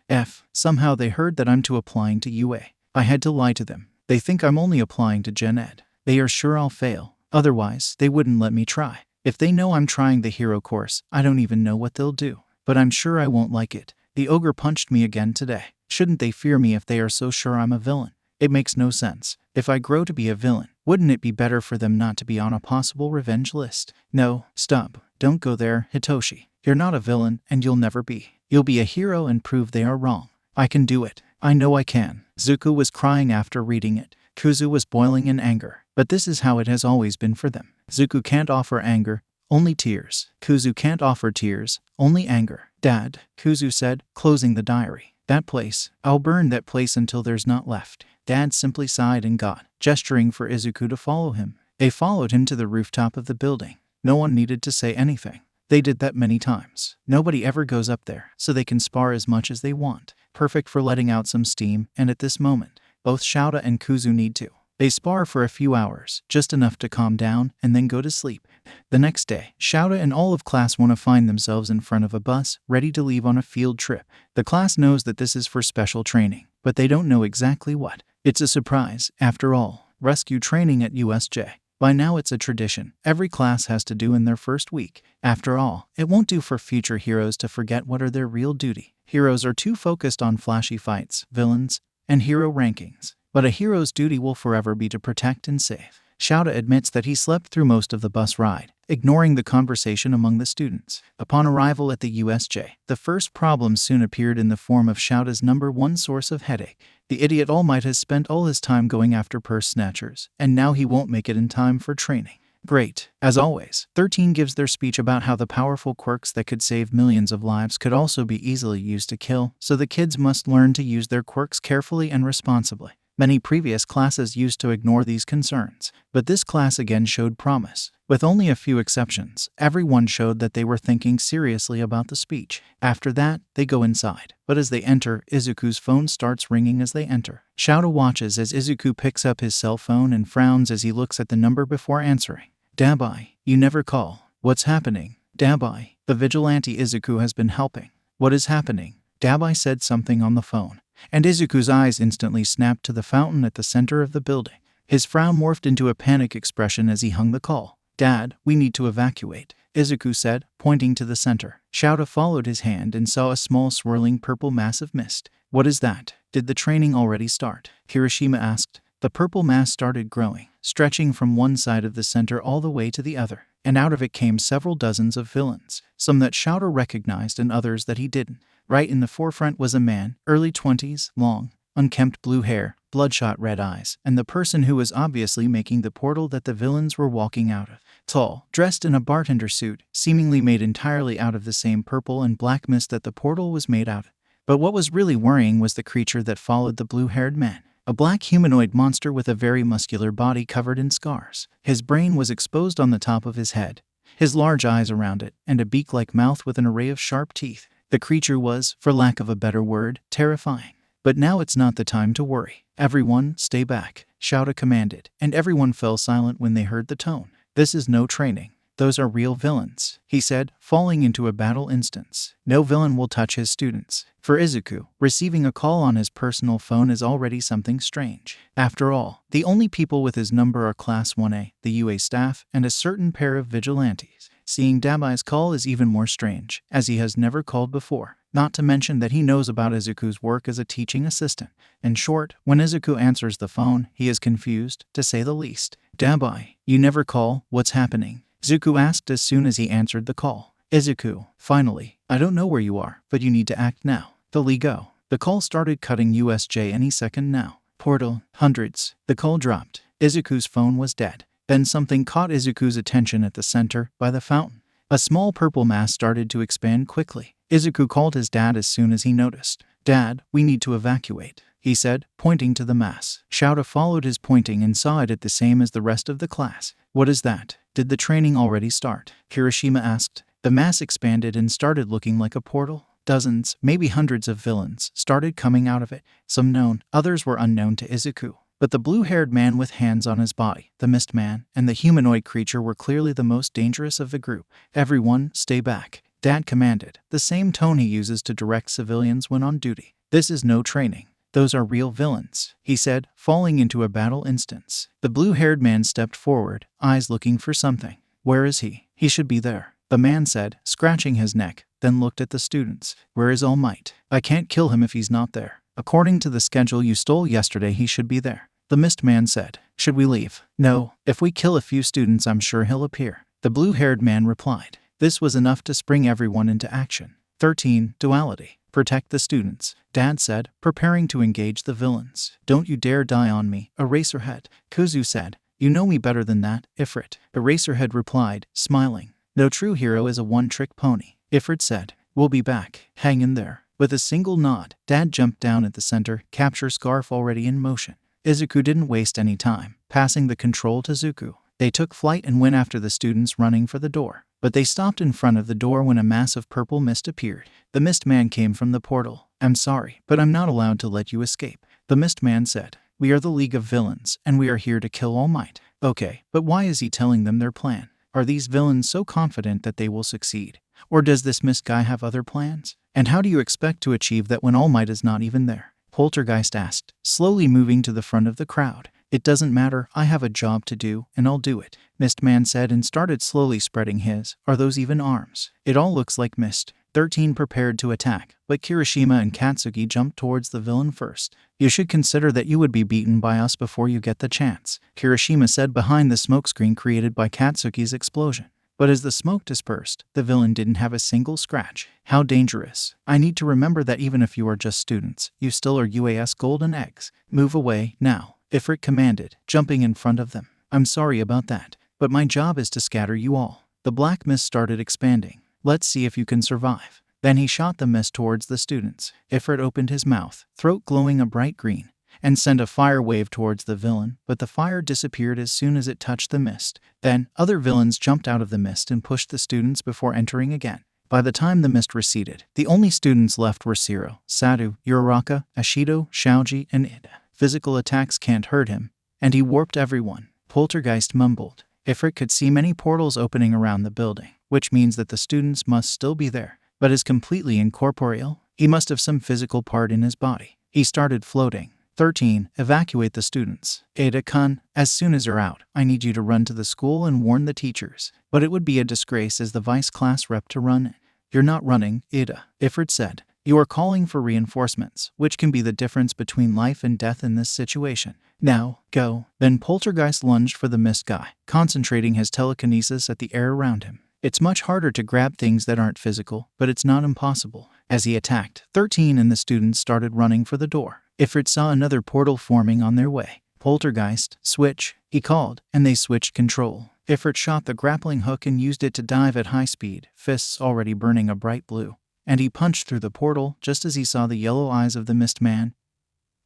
Somehow they heard that I'm to applying to UA. I had to lie to them. They think I'm only applying to Gen Ed. They are sure I'll fail. Otherwise, they wouldn't let me try. If they know I'm trying the hero course, I don't even know what they'll do. But I'm sure I won't like it. The ogre punched me again today. Shouldn't they fear me if they are so sure I'm a villain? It makes no sense. If I grow to be a villain, wouldn't it be better for them not to be on a possible revenge list? No, stop. Don't go there, Hitoshi. You're not a villain, and you'll never be. You'll be a hero and prove they are wrong. I can do it. I know I can. Zuko was crying after reading it. Kuzu was boiling in anger. But this is how it has always been for them. Zuko can't offer anger, only tears. Kuzu can't offer tears, only anger. Dad, Kuzu said, closing the diary. That place. I'll burn that place until there's not left. Dad simply sighed and got, gesturing for Izuku to follow him. They followed him to the rooftop of the building. No one needed to say anything. They did that many times. Nobody ever goes up there, so they can spar as much as they want. Perfect for letting out some steam, and at this moment, both Shouta and Kuzu need to. They spar for a few hours, just enough to calm down, and then go to sleep. The next day, Shouta and all of class want to find themselves in front of a bus, ready to leave on a field trip. The class knows that this is for special training, but they don't know exactly what. It's a surprise, after all. Rescue training at USJ. By now it's a tradition every class has to do in their first week. After all, it won't do for future heroes to forget what are their real duty. Heroes are too focused on flashy fights, villains, and hero rankings. But a hero's duty will forever be to protect and save. Shouta admits that he slept through most of the bus ride, ignoring the conversation among the students. Upon arrival at the USJ, the first problem soon appeared in the form of Shouta's #1 source of headache. The idiot All Might has spent all his time going after purse snatchers, and now he won't make it in time for training. Great. As always, 13 gives their speech about how the powerful quirks that could save millions of lives could also be easily used to kill, so the kids must learn to use their quirks carefully and responsibly. Many previous classes used to ignore these concerns, but this class again showed promise. With only a few exceptions, everyone showed that they were thinking seriously about the speech. After that, they go inside. But as they enter, Izuku's phone starts ringing as they enter. Shouta watches as Izuku picks up his cell phone and frowns as he looks at the number before answering. Dabai, you never call. What's happening? Dabai, the vigilante Izuku has been helping. What is happening? Dabai said something on the phone, and Izuku's eyes instantly snapped to the fountain at the center of the building. His frown morphed into a panic expression as he hung the call. Dad, we need to evacuate, Izuku said, pointing to the center. Shouta followed his hand and saw a small swirling purple mass of mist. What is that? Did the training already start? Kirishima asked. The purple mass started growing, stretching from one side of the center all the way to the other, and out of it came several dozens of villains, some that Shouta recognized and others that he didn't. Right in the forefront was a man, early 20s, long, unkempt blue hair, bloodshot red eyes, and the person who was obviously making the portal that the villains were walking out of. Tall, dressed in a bartender suit, seemingly made entirely out of the same purple and black mist that the portal was made out of. But what was really worrying was the creature that followed the blue-haired man. A black humanoid monster with a very muscular body covered in scars. His brain was exposed on the top of his head, his large eyes around it, and a beak-like mouth with an array of sharp teeth. The creature was, for lack of a better word, terrifying. But now it's not the time to worry. Everyone, stay back, Shouta commanded, and everyone fell silent when they heard the tone. This is no training. Those are real villains, he said, falling into a battle instance. No villain will touch his students. For Izuku, receiving a call on his personal phone is already something strange. After all, the only people with his number are Class 1A, the UA staff, and a certain pair of vigilantes. Seeing Dabai's call is even more strange, as he has never called before. Not to mention that he knows about Izuku's work as a teaching assistant. In short, when Izuku answers the phone, he is confused, to say the least. Dabai, you never call, what's happening? Izuku asked as soon as he answered the call. Izuku, finally, I don't know where you are, but you need to act now. The Go. The call started cutting USJ any second now. Portal, hundreds. The call dropped. Izuku's phone was dead. Then something caught Izuku's attention at the center, by the fountain. A small purple mass started to expand quickly. Izuku called his dad as soon as he noticed. Dad, we need to evacuate, he said, pointing to the mass. Shouta followed his pointing and saw it at the same as the rest of the class. What is that? Did the training already start? Kirishima asked. The mass expanded and started looking like a portal. Dozens, maybe hundreds of villains started coming out of it. Some known, others were unknown to Izuku. But the blue-haired man with hands on his body, the mist man, and the humanoid creature were clearly the most dangerous of the group. Everyone, stay back, Dad commanded, the same tone he uses to direct civilians when on duty. This is no training. Those are real villains, he said, falling into a battle instance. The blue-haired man stepped forward, eyes looking for something. Where is he? He should be there, the man said, scratching his neck, then looked at the students. Where is All Might? I can't kill him if he's not there. According to the schedule you stole yesterday, he should be there. The mist man said. Should we leave? No. If we kill a few students, I'm sure he'll appear. The blue-haired man replied. This was enough to spring everyone into action. 13. Duality. Protect the students, Dad said, preparing to engage the villains. Don't you dare die on me, Eraserhead, Kuzu said. You know me better than that, Ifrit. Eraserhead replied, smiling. No true hero is a one-trick pony, Ifrit said. We'll be back. Hang in there. With a single nod, Dad jumped down at the center, capture scarf already in motion. Izuku didn't waste any time, passing the control to Zuku. They took flight and went after the students running for the door. But they stopped in front of the door when a mass of purple mist appeared. The mist man came from the portal. I'm sorry, but I'm not allowed to let you escape, the mist man said. We are the League of Villains, and we are here to kill All Might. Okay, but why is he telling them their plan? Are these villains so confident that they will succeed? Or does this mist guy have other plans? And how do you expect to achieve that when All Might is not even there? Poltergeist asked, slowly moving to the front of the crowd. It doesn't matter, I have a job to do, and I'll do it, Mistman said and started slowly spreading his. Are those even arms? It all looks like mist. 13 prepared to attack, but Kirishima and Katsuki jumped towards the villain first. You should consider that you would be beaten by us before you get the chance, Kirishima said behind the smokescreen created by Katsuki's explosion. But as the smoke dispersed, the villain didn't have a single scratch. How dangerous. I need to remember that even if you are just students, you still are UAS golden eggs. Move away, now, Ifrit commanded, jumping in front of them. I'm sorry about that, But my job is to scatter you all. The black mist started expanding. Let's see if you can survive. Then he shot the mist towards the students. Ifrit opened his mouth, throat glowing a bright green, and sent a fire wave towards the villain, but the fire disappeared as soon as it touched the mist. Then, other villains jumped out of the mist and pushed the students before entering again. By the time the mist receded, the only students left were Siro, Sadu, Uraraka, Ashido, Shaoji, and Ida. Physical attacks can't hurt him, and he warped everyone. Poltergeist mumbled. Ifrit could see many portals opening around the building, which means that the students must still be there, but is completely incorporeal. He must have some physical part in his body. He started floating. 13. Evacuate the students. Ada-kun, as soon as you're out, I need you to run to the school and warn the teachers. But it would be a disgrace as the vice class rep to run it. You're not running, Ida, Ifrit said. You are calling for reinforcements, which can be the difference between life and death in this situation. Now, go. Then Poltergeist lunged for the mist guy, concentrating his telekinesis at the air around him. It's much harder to grab things that aren't physical, but it's not impossible. As he attacked, 13 and the students started running for the door. Ifrit saw another portal forming on their way. Poltergeist, switch, he called, and they switched control. Ifrit shot the grappling hook and used it to dive at high speed, fists already burning a bright blue. And he punched through the portal just as he saw the yellow eyes of the mist man,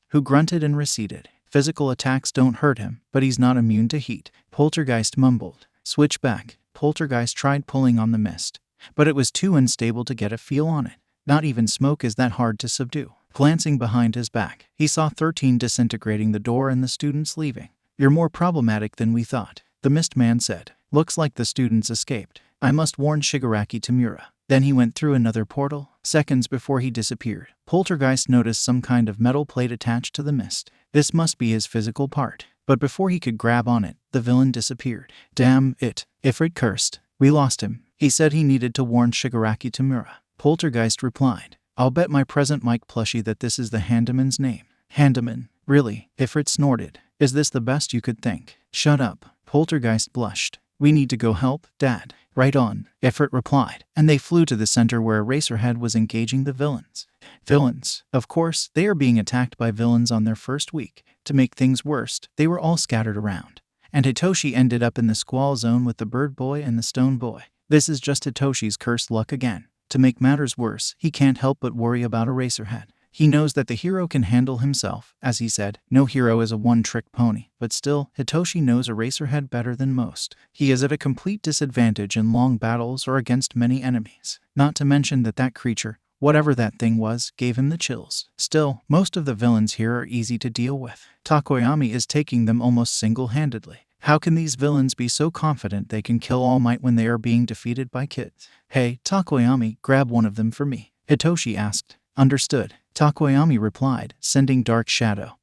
who grunted and receded. Physical attacks don't hurt him, but he's not immune to heat. Poltergeist mumbled. Switch back. Poltergeist tried pulling on the mist, but it was too unstable to get a feel on it. Not even smoke is that hard to subdue. Glancing behind his back, he saw 13 disintegrating the door and the students leaving. You're more problematic than we thought, the mist man said. Looks like the students escaped. I must warn Shigaraki Tamura. Then he went through another portal. Seconds before he disappeared, Poltergeist noticed some kind of metal plate attached to the mist. This must be his physical part. But before he could grab on it, the villain disappeared. Damn it, Ifrit cursed. We lost him. He said he needed to warn Shigaraki Tamura. Poltergeist replied, I'll bet my present Mike plushie that this is the handyman's name. Handyman? Really? Ifrit snorted. Is this the best you could think? Shut up. Poltergeist blushed. We need to go help, Dad. Right on, Ifrit replied, and they flew to the center where Eraserhead was engaging the villains. Villains. Of course, they are being attacked by villains on their first week. To make things worse, they were all scattered around. And Hitoshi ended up in the squall zone with the bird boy and the stone boy. This is just Hitoshi's cursed luck again. To make matters worse, he can't help but worry about Eraserhead. He knows that the hero can handle himself. As he said, no hero is a one-trick pony. But still, Hitoshi knows Eraserhead better than most. He is at a complete disadvantage in long battles or against many enemies. Not to mention that creature, whatever that thing was, gave him the chills. Still, most of the villains here are easy to deal with. Takoyami is taking them almost single-handedly. How can these villains be so confident they can kill All Might when they are being defeated by kids? Hey, Takoyami, grab one of them for me, Hitoshi asked. Understood, Takoyami replied, sending Dark Shadow,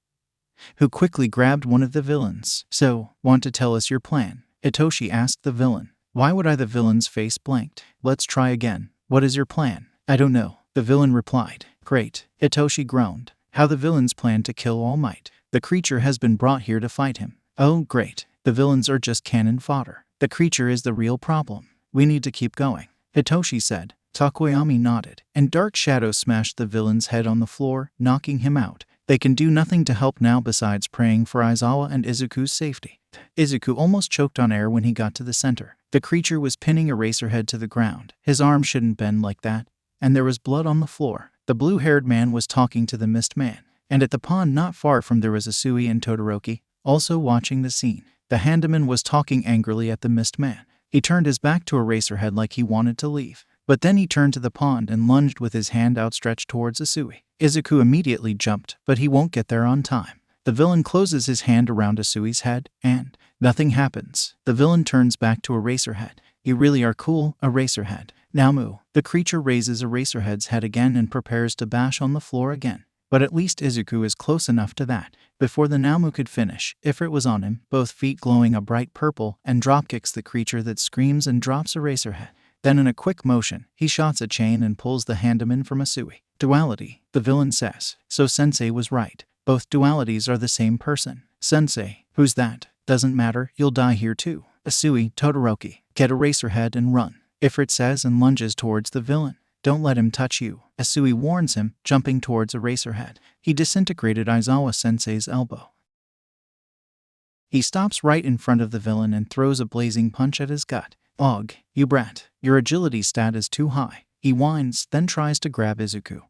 who quickly grabbed one of the villains. So, want to tell us your plan? Hitoshi asked the villain. Why would the villain's face blanked? Let's try again. What is your plan? I don't know, the villain replied. Great, Hitoshi groaned. How the villains plan to kill All Might? The creature has been brought here to fight him. Oh, great. The villains are just cannon fodder. The creature is the real problem. We need to keep going, Hitoshi said. Takoyami nodded, and Dark Shadow smashed the villain's head on the floor, knocking him out. They can do nothing to help now besides praying for Aizawa and Izuku's safety. Izuku almost choked on air when he got to the center. The creature was pinning Eraserhead to the ground. His arm shouldn't bend like that. And there was blood on the floor. The blue-haired man was talking to the mist man. And at the pond not far from there was Asui and Todoroki, also watching the scene. The handyman was talking angrily at the mist man. He turned his back to Eraserhead like he wanted to leave. But then he turned to the pond and lunged with his hand outstretched towards Asui. Izuku immediately jumped, but he won't get there on time. The villain closes his hand around Asui's head, and nothing happens. The villain turns back to Eraserhead. You really are cool, Eraserhead. Now moo. The creature raises Eraserhead's head again and prepares to bash on the floor again. But at least Izuku is close enough to that. Before the Namu could finish, Ifrit was on him, both feet glowing a bright purple, and dropkicks the creature that screams and drops Eraserhead. Then in a quick motion, he shots a chain and pulls the handyman from Asui. Duality, the villain says. So Sensei was right. Both dualities are the same person. Sensei, who's that? Doesn't matter, you'll die here too. Asui, Todoroki, get Eraserhead and run, Ifrit says and lunges towards the villain. Don't let him touch you, Asui warns him, jumping towards Eraserhead. He disintegrated Aizawa Sensei's elbow. He stops right in front of the villain and throws a blazing punch at his gut. "Og, you brat, your agility stat is too high," he whines, then tries to grab Izuku,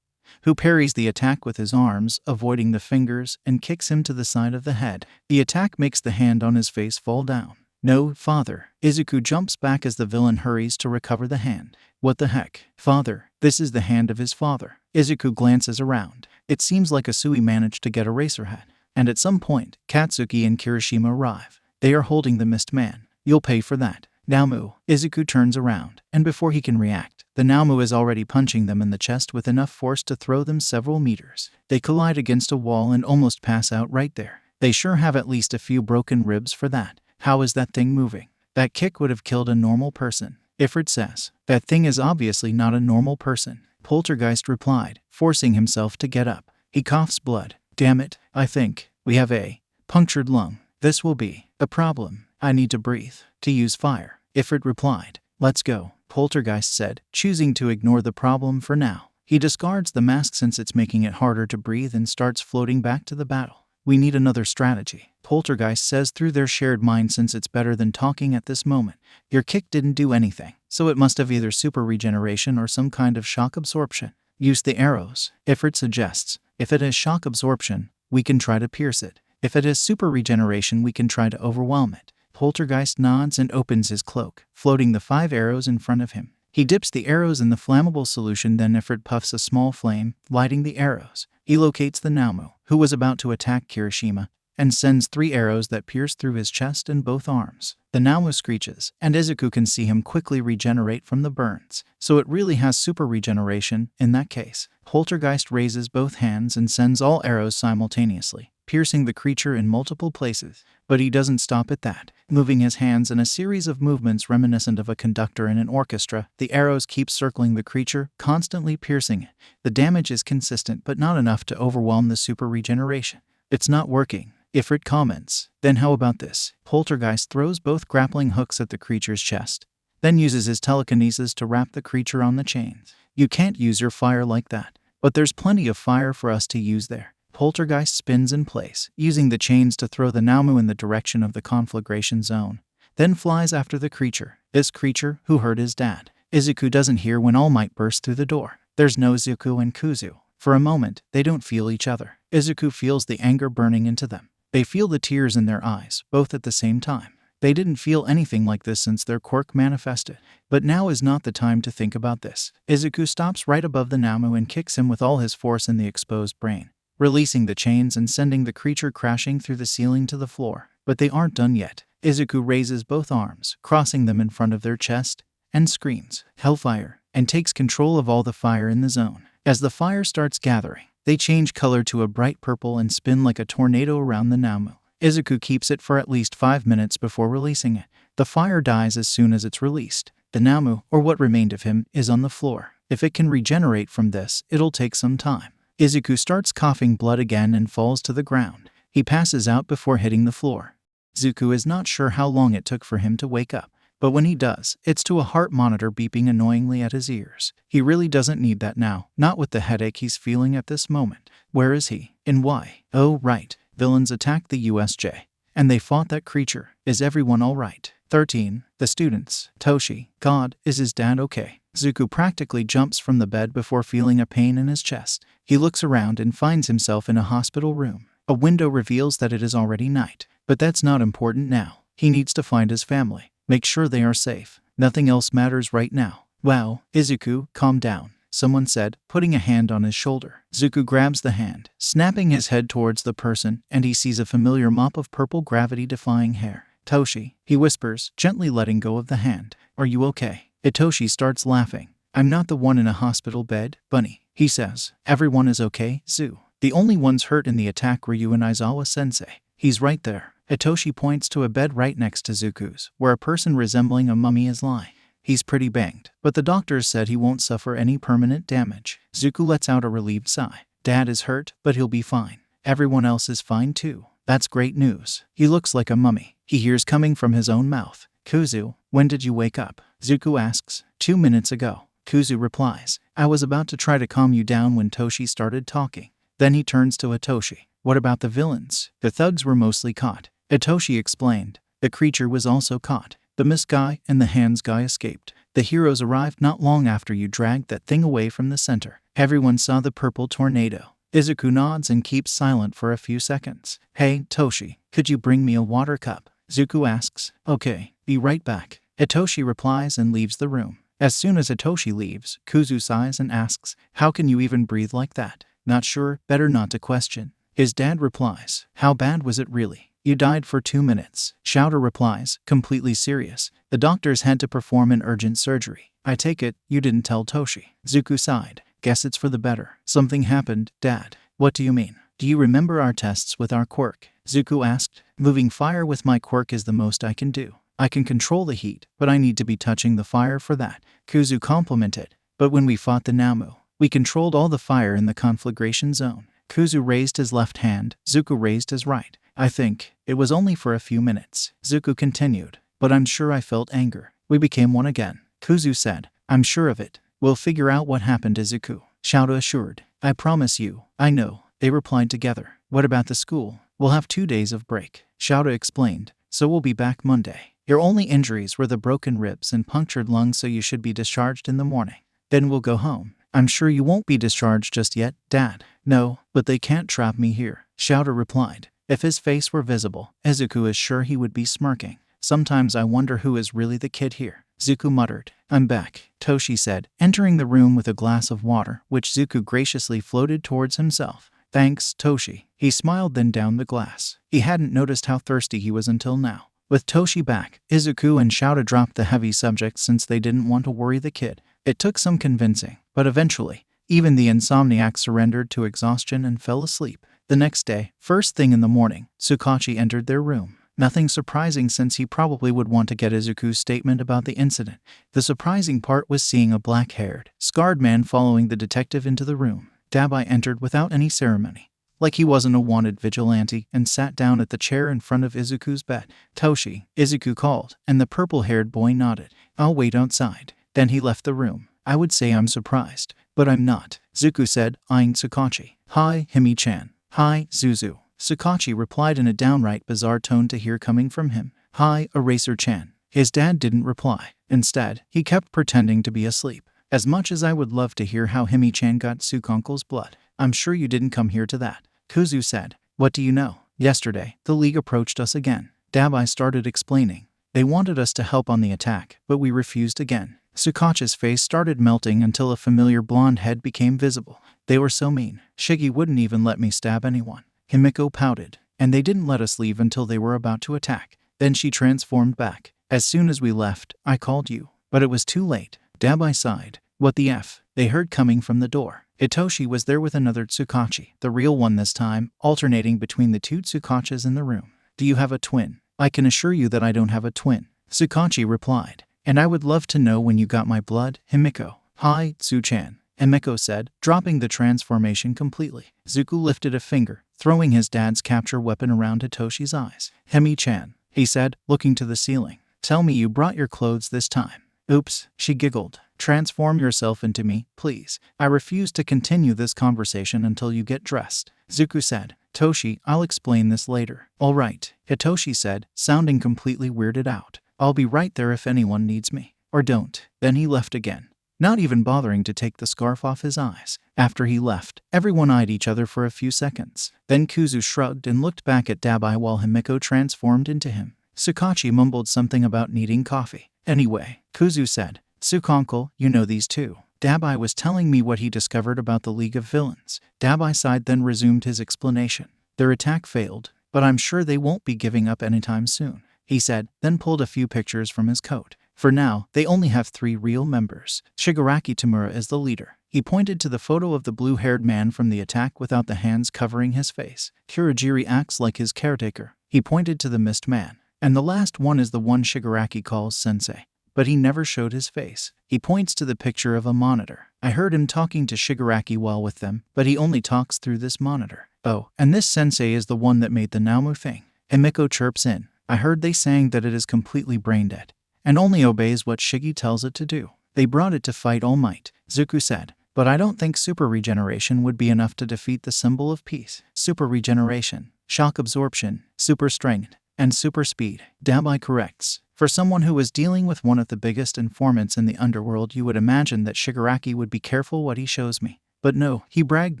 who parries the attack with his arms, avoiding the fingers, and kicks him to the side of the head. The attack makes the hand on his face fall down. "No, father." Izuku jumps back as the villain hurries to recover the hand. "What the heck? Father, this is the hand of his father." Izuku glances around. It seems like Asui managed to get Eraserhead. And at some point, Katsuki and Kirishima arrive. They are holding the Mist Man. "You'll pay for that." "Naomu." Izuku turns around, and before he can react, the Naomu is already punching them in the chest with enough force to throw them several meters. They collide against a wall and almost pass out right there. They sure have at least a few broken ribs for that. How is that thing moving? That kick would have killed a normal person. Ifrit says, "That thing is obviously not a normal person." Poltergeist replied, forcing himself to get up. He coughs blood. "Damn it, I think we have a punctured lung. This will be a problem. I need to breathe." "To use fire," Ifrit replied. "Let's go," Poltergeist said, choosing to ignore the problem for now. He discards the mask since it's making it harder to breathe and starts floating back to the battle. "We need another strategy," Poltergeist says through their shared mind since it's better than talking at this moment. "Your kick didn't do anything, so it must have either super regeneration or some kind of shock absorption." "Use the arrows," Ifrit suggests. "If it has shock absorption, we can try to pierce it. If it has super regeneration, we can try to overwhelm it." Poltergeist nods and opens his cloak, floating the 5 arrows in front of him. He dips the arrows in the flammable solution, then Ifrit puffs a small flame, lighting the arrows. He locates the Naomu, who was about to attack Kirishima, and sends 3 arrows that pierce through his chest and both arms. The Naomu screeches, and Izuku can see him quickly regenerate from the burns. So it really has super regeneration in that case. Poltergeist raises both hands and sends all arrows simultaneously, piercing the creature in multiple places. But he doesn't stop at that. Moving his hands in a series of movements reminiscent of a conductor in an orchestra, the arrows keep circling the creature, constantly piercing it. The damage is consistent but not enough to overwhelm the super regeneration. "It's not working," Ifrit comments. "Then how about this?" Poltergeist throws both grappling hooks at the creature's chest, then uses his telekinesis to wrap the creature on the chains. "You can't use your fire like that." "But there's plenty of fire for us to use there." Poltergeist spins in place, using the chains to throw the Naomu in the direction of the conflagration zone, then flies after the creature. This creature who hurt his dad. Izuku doesn't hear when All Might bursts through the door. There's no Izuku and Kuzu. For a moment, they don't feel each other. Izuku feels the anger burning into them. They feel the tears in their eyes, both at the same time. They didn't feel anything like this since their quirk manifested. But now is not the time to think about this. Izuku stops right above the Naomu and kicks him with all his force in the exposed brain, releasing the chains and sending the creature crashing through the ceiling to the floor. But they aren't done yet. Izuku raises both arms, crossing them in front of their chest, and screams, "Hellfire," and takes control of all the fire in the zone. As the fire starts gathering, they change color to a bright purple and spin like a tornado around the Naomu. Izuku keeps it for at least 5 minutes before releasing it. The fire dies as soon as it's released. The Naomu, or what remained of him, is on the floor. If it can regenerate from this, it'll take some time. Izuku starts coughing blood again and falls to the ground. He passes out before hitting the floor. Izuku is not sure how long it took for him to wake up, but when he does, it's to a heart monitor beeping annoyingly at his ears. He really doesn't need that now, not with the headache he's feeling at this moment. Where is he? And why? Oh, right. Villains attacked the USJ, and they fought that creature. Is everyone all right? 13. The students. Toshi. God, is his dad okay? Izuku practically jumps from the bed before feeling a pain in his chest. He looks around and finds himself in a hospital room. A window reveals that it is already night, but that's not important now. He needs to find his family, make sure they are safe. Nothing else matters right now. "Wow, Izuku, calm down," someone said, putting a hand on his shoulder. Izuku grabs the hand, snapping his head towards the person, and he sees a familiar mop of purple gravity-defying hair. "Toshi," he whispers, gently letting go of the hand. "Are you okay?" Itoshi starts laughing. "I'm not the one in a hospital bed, Bunny," he says. "Everyone is okay, Zu. The only ones hurt in the attack were you and Aizawa-sensei." "He's right there." Itoshi points to a bed right next to Zuku's, where a person resembling a mummy is lying. "He's pretty banged, but the doctors said he won't suffer any permanent damage." Zuku lets out a relieved sigh. "Dad is hurt, but he'll be fine. Everyone else is fine too." "That's great news. He looks like a mummy," he hears coming from his own mouth. "Kuzu, when did you wake up?" Zuku asks. 2 minutes ago. Kuzu replies. "I was about to try to calm you down when Toshi started talking." Then he turns to Itoshi. "What about the villains?" "The thugs were mostly caught. Itoshi explained. The creature was also caught. The mist guy and the hands guy escaped. The heroes arrived not long after you dragged that thing away from the center. Everyone saw the purple tornado. Izuku nods and keeps silent for a few seconds. Hey, Toshi, could you bring me a water cup? Zuko asks. Okay, be right back. Itoshi replies and leaves the room. As soon as Itoshi leaves, Kuzu sighs and asks, how can you even breathe like that? Not sure, better not to question. His dad replies, how bad was it really? You died for 2 minutes. Shouta replies, completely serious. The doctors had to perform an urgent surgery. I take it, you didn't tell Toshi. Zuko sighed. Guess it's for the better. Something happened, Dad. What do you mean? Do you remember our tests with our quirk? Zuko asked. Moving fire with my quirk is the most I can do. I can control the heat, but I need to be touching the fire for that. Kuzu complimented. But when we fought the Namu, we controlled all the fire in the conflagration zone. Kuzu raised his left hand. Zuko raised his right. I think it was only for a few minutes. Zuko continued. But I'm sure I felt anger. We became one again. Kuzu said. I'm sure of it. We'll figure out what happened to Izuku. Shouta assured. I promise you. I know. They replied together. What about the school? We'll have 2 days of break. Shouta explained. So we'll be back Monday. Your only injuries were the broken ribs and punctured lungs, so you should be discharged in the morning. Then we'll go home. I'm sure you won't be discharged just yet, Dad. No, but they can't trap me here. Shouta replied. If his face were visible, Izuku is sure he would be smirking. Sometimes I wonder who is really the kid here. Zuko muttered. I'm back, Toshi said, entering the room with a glass of water, which Zuko graciously floated towards himself. Thanks, Toshi. He smiled, then downed the glass. He hadn't noticed how thirsty he was until now. With Toshi back, Izuku and Shouta dropped the heavy subject since they didn't want to worry the kid. It took some convincing, but eventually, even the insomniac surrendered to exhaustion and fell asleep. The next day, first thing in the morning, Tsukachi entered their room. Nothing surprising, since he probably would want to get Izuku's statement about the incident. The surprising part was seeing a black-haired, scarred man following the detective into the room. Dabai entered without any ceremony, like he wasn't a wanted vigilante, and sat down at the chair in front of Izuku's bed. Toshi, Izuku called, and the purple-haired boy nodded. I'll wait outside. Then he left the room. I would say I'm surprised, but I'm not, Zuko said, eyeing Tsukachi. Hi, Himi-chan. Hi, Zuzu. Tsukachi replied in a downright bizarre tone to hear coming from him. Hi, Eraser-chan. His dad didn't reply. Instead, he kept pretending to be asleep. As much as I would love to hear how Himi-chan got Tsukunkle's blood, I'm sure you didn't come here to that. Kuzu said. What do you know? Yesterday, the League approached us again. Dabai started explaining. They wanted us to help on the attack, but we refused again. Tsukachi's face started melting until a familiar blonde head became visible. They were so mean. Shigi wouldn't even let me stab anyone. Himiko pouted. And they didn't let us leave until they were about to attack. Then she transformed back. As soon as we left, I called you. But it was too late. Dabai sighed. What the F? They heard coming from the door. Itoshi was there with another Tsukachi, the real one this time, alternating between the 2 Tsukachis in the room. Do you have a twin? I can assure you that I don't have a twin. Tsukachi replied. And I would love to know when you got my blood, Himiko. Hi, Tsu-chan, Himiko said, dropping the transformation completely. Zuko lifted a finger, throwing his dad's capture weapon around Hitoshi's eyes. Himi-chan, he said, looking to the ceiling. Tell me you brought your clothes this time. Oops, she giggled. Transform yourself into me, please. I refuse to continue this conversation until you get dressed. Zuko said. Toshi, I'll explain this later. All right, Hitoshi said, sounding completely weirded out. I'll be right there if anyone needs me. Or don't. Then he left again, not even bothering to take the scarf off his eyes. After he left, everyone eyed each other for a few seconds. Then Kuzu shrugged and looked back at Dabai while Himiko transformed into him. Tsukachi mumbled something about needing coffee. Anyway, Kuzu said, Tsukunkle, you know these two. Dabai was telling me what he discovered about the League of Villains. Dabai sighed, then resumed his explanation. Their attack failed, but I'm sure they won't be giving up anytime soon, he said, then pulled a few pictures from his coat. For now, they only have 3 real members. Shigaraki Tamura is the leader. He pointed to the photo of the blue-haired man from the attack without the hands covering his face. Kurogiri acts like his caretaker. He pointed to the mist man. And the last one is the one Shigaraki calls Sensei. But he never showed his face. He points to the picture of a monitor. I heard him talking to Shigaraki while with them, but he only talks through this monitor. Oh, and this Sensei is the one that made the Naomu thing. Himiko chirps in. I heard they saying that it is completely brain-dead, and only obeys what Shigi tells it to do. They brought it to fight All Might, Zuko said. But I don't think super regeneration would be enough to defeat the symbol of peace. Super regeneration, shock absorption, super strength. and super speed. Dabai corrects. For someone who was dealing with one of the biggest informants in the underworld, you would imagine that Shigaraki would be careful what he shows me. But no, he bragged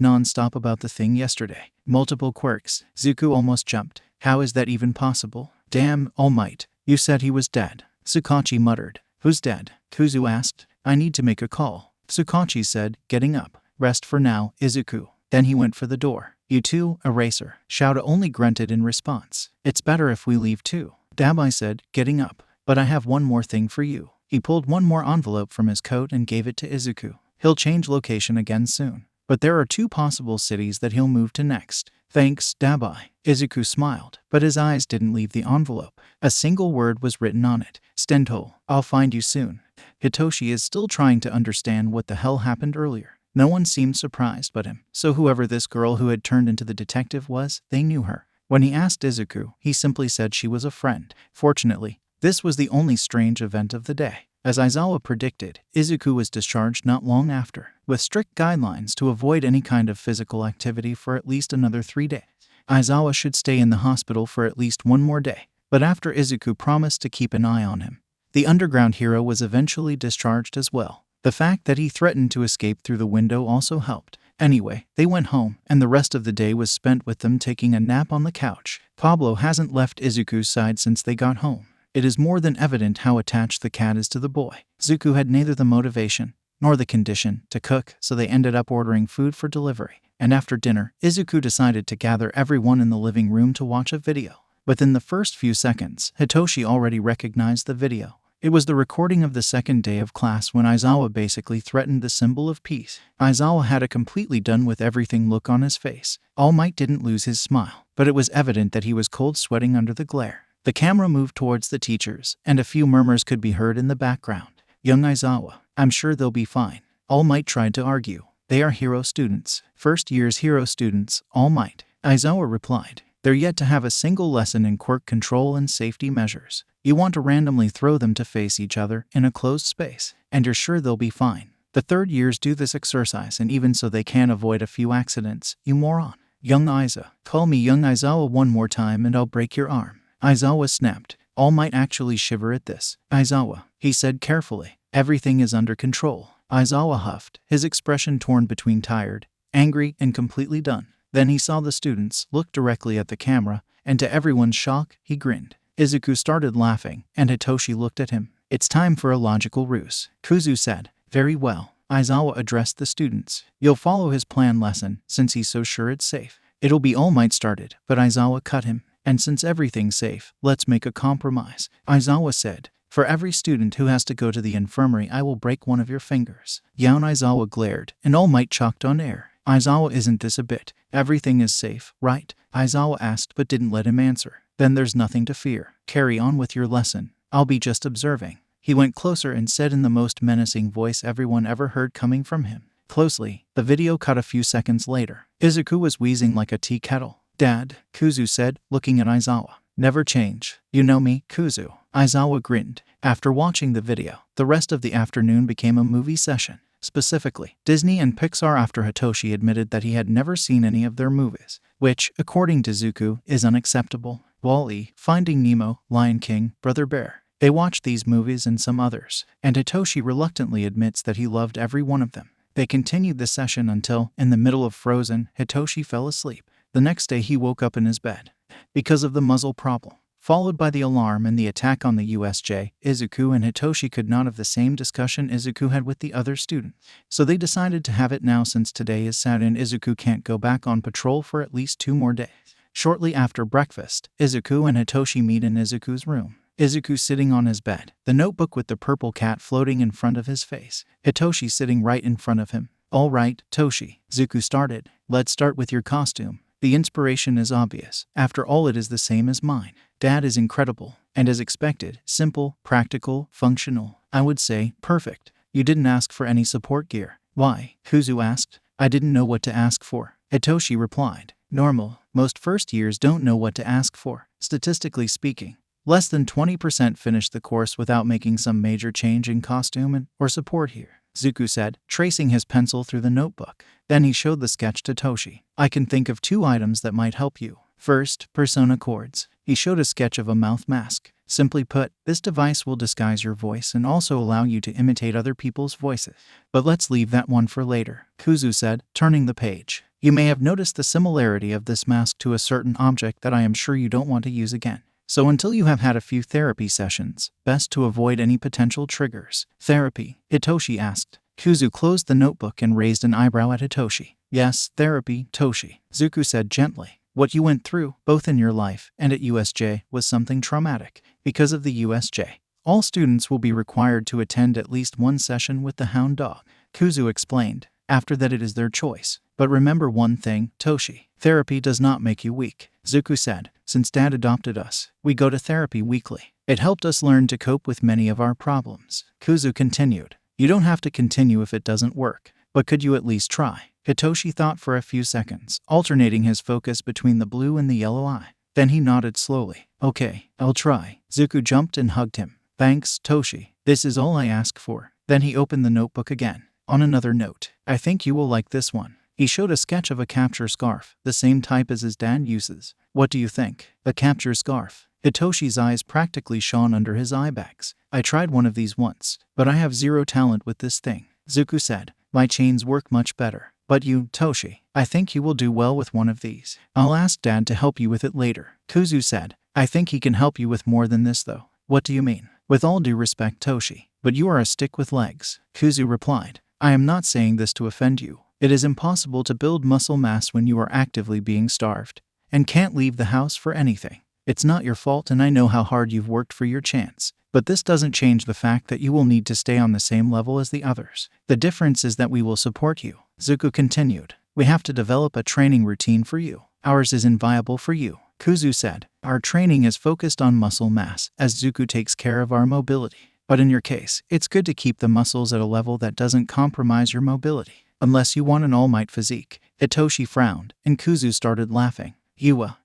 non-stop about the thing yesterday. Multiple quirks. Zuko almost jumped. How is that even possible? Damn, All Might. You said he was dead. Tsukachi muttered. Who's dead? Kuzu asked. I need to make a call. Tsukachi said, getting up. Rest for now, Izuku. Then he went for the door. You too, Eraser. Shouta only grunted in response. It's better if we leave too. Dabai said, getting up. But I have one more thing for you. He pulled one more envelope from his coat and gave it to Izuku. He'll change location again soon. But there are 2 possible cities that he'll move to next. Thanks, Dabai. Izuku smiled, but his eyes didn't leave the envelope. A single word was written on it. Stento. I'll find you soon. Hitoshi is still trying to understand what the hell happened earlier. No one seemed surprised but him. So whoever this girl who had turned into the detective was, they knew her. When he asked Izuku, he simply said she was a friend. Fortunately, this was the only strange event of the day. As Aizawa predicted, Izuku was discharged not long after, with strict guidelines to avoid any kind of physical activity for at least another 3 days. Aizawa should stay in the hospital for at least 1 more day, but after Izuku promised to keep an eye on him, the underground hero was eventually discharged as well. The fact that he threatened to escape through the window also helped. Anyway, they went home, and the rest of the day was spent with them taking a nap on the couch. Pablo hasn't left Izuku's side since they got home. It is more than evident how attached the cat is to the boy. Zuko had neither the motivation nor the condition to cook, so they ended up ordering food for delivery. And after dinner, Izuku decided to gather everyone in the living room to watch a video. Within the first few seconds, Hitoshi already recognized the video. It was the recording of the second day of class when Aizawa basically threatened the symbol of peace. Aizawa had a completely done with everything look on his face. All Might didn't lose his smile, but it was evident that he was cold sweating under the glare. The camera moved towards the teachers, and a few murmurs could be heard in the background. Young Aizawa, I'm sure they'll be fine. All Might tried to argue. They are hero students. First year's hero students, All Might. Aizawa replied. They're yet to have a single lesson in quirk control and safety measures. You want to randomly throw them to face each other in a closed space, and you're sure they'll be fine. The third years do this exercise, and even so they can avoid a few accidents, you moron. Young Aiza, call me Young Aizawa one more time and I'll break your arm. Aizawa snapped. All Might actually shiver at this. Aizawa, he said carefully. Everything is under control. Aizawa huffed, his expression torn between tired, angry, and completely done. Then he saw the students look directly at the camera, and to everyone's shock, he grinned. Izuku started laughing, and Hitoshi looked at him. It's time for a logical ruse. Kuzu said. Very well. Aizawa addressed the students. You'll follow his plan lesson, since he's so sure it's safe. It'll be All Might started, but Aizawa cut him. And since everything's safe, let's make a compromise. Aizawa said. For every student who has to go to the infirmary, I will break one of your fingers. Yaon Aizawa glared, and All Might chalked on air. Aizawa, isn't this a bit? Everything is safe, right? Aizawa asked but didn't let him answer. Then there's nothing to fear. Carry on with your lesson. I'll be just observing. He went closer and said in the most menacing voice everyone ever heard coming from him. Closely, the video cut a few seconds later. Izuku was wheezing like a tea kettle. Dad, Kuzu said, looking at Aizawa. Never change. You know me, Kuzu. Aizawa grinned. After watching the video, the rest of the afternoon became a movie session. Specifically, Disney and Pixar, after Hitoshi admitted that he had never seen any of their movies, which, according to Zuko, is unacceptable. Wall-E, Finding Nemo, Lion King, Brother Bear. They watched these movies and some others, and Hitoshi reluctantly admits that he loved every one of them. They continued the session until, in the middle of Frozen, Hitoshi fell asleep. The next day he woke up in his bed because of the muzzle problem, followed by the alarm and the attack on the USJ. Izuku and Hitoshi could not have the same discussion Izuku had with the other students, so they decided to have it now since today is Saturday and Izuku can't go back on patrol for at least 2 more days. Shortly after breakfast, Izuku and Hitoshi meet in Izuku's room. Izuku sitting on his bed, the notebook with the purple cat floating in front of his face. Hitoshi sitting right in front of him. All right, Toshi, Zuko started. Let's start with your costume. The inspiration is obvious. After all, it is the same as mine. Dad is incredible, and as expected, simple, practical, functional. I would say, perfect. You didn't ask for any support gear. Why? Kuzu asked. I didn't know what to ask for. Hitoshi replied. Normal. Most first years don't know what to ask for. Statistically speaking, less than 20% finish the course without making some major change in costume or support here, Zuko said, tracing his pencil through the notebook. Then he showed the sketch to Toshi. I can think of 2 items that might help you. First, persona chords. He showed a sketch of a mouth mask. Simply put, this device will disguise your voice and also allow you to imitate other people's voices. But let's leave that one for later, Kuzu said, turning the page. You may have noticed the similarity of this mask to a certain object that I am sure you don't want to use again. So until you have had a few therapy sessions, best to avoid any potential triggers. Therapy? Hitoshi asked. Kuzu closed the notebook and raised an eyebrow at Hitoshi. Yes, therapy, Toshi. Zuku said gently. What you went through, both in your life and at USJ, was something traumatic. Because of the USJ, all students will be required to attend at least one session with the hound dog, Kuzu explained. After that it is their choice. But remember one thing, Toshi. Therapy does not make you weak, Zuku said. Since Dad adopted us, we go to therapy weekly. It helped us learn to cope with many of our problems. Kuzu continued. You don't have to continue if it doesn't work, but could you at least try? Hitoshi thought for a few seconds, alternating his focus between the blue and the yellow eye. Then he nodded slowly. Okay, I'll try. Zuku jumped and hugged him. Thanks, Toshi. This is all I ask for. Then he opened the notebook again. On another note, I think you will like this one. He showed a sketch of a capture scarf, the same type as his dad uses. What do you think? A capture scarf? Hitoshi's eyes practically shone under his eye bags. I tried one of these once, but I have zero talent with this thing, Zuku said. My chains work much better. But you, Toshi, I think you will do well with one of these. I'll ask Dad to help you with it later, Kuzu said. I think he can help you with more than this though. What do you mean? With all due respect, Toshi, but you are a stick with legs, Kuzu replied. I am not saying this to offend you. It is impossible to build muscle mass when you are actively being starved and can't leave the house for anything. It's not your fault and I know how hard you've worked for your chance. But this doesn't change the fact that you will need to stay on the same level as the others. The difference is that we will support you, Zuku continued. We have to develop a training routine for you. Ours is inviolable for you, Kuzu said. Our training is focused on muscle mass, as Zuku takes care of our mobility. But in your case, it's good to keep the muscles at a level that doesn't compromise your mobility. Unless you want an All Might physique. Hitoshi frowned, and Kuzu started laughing.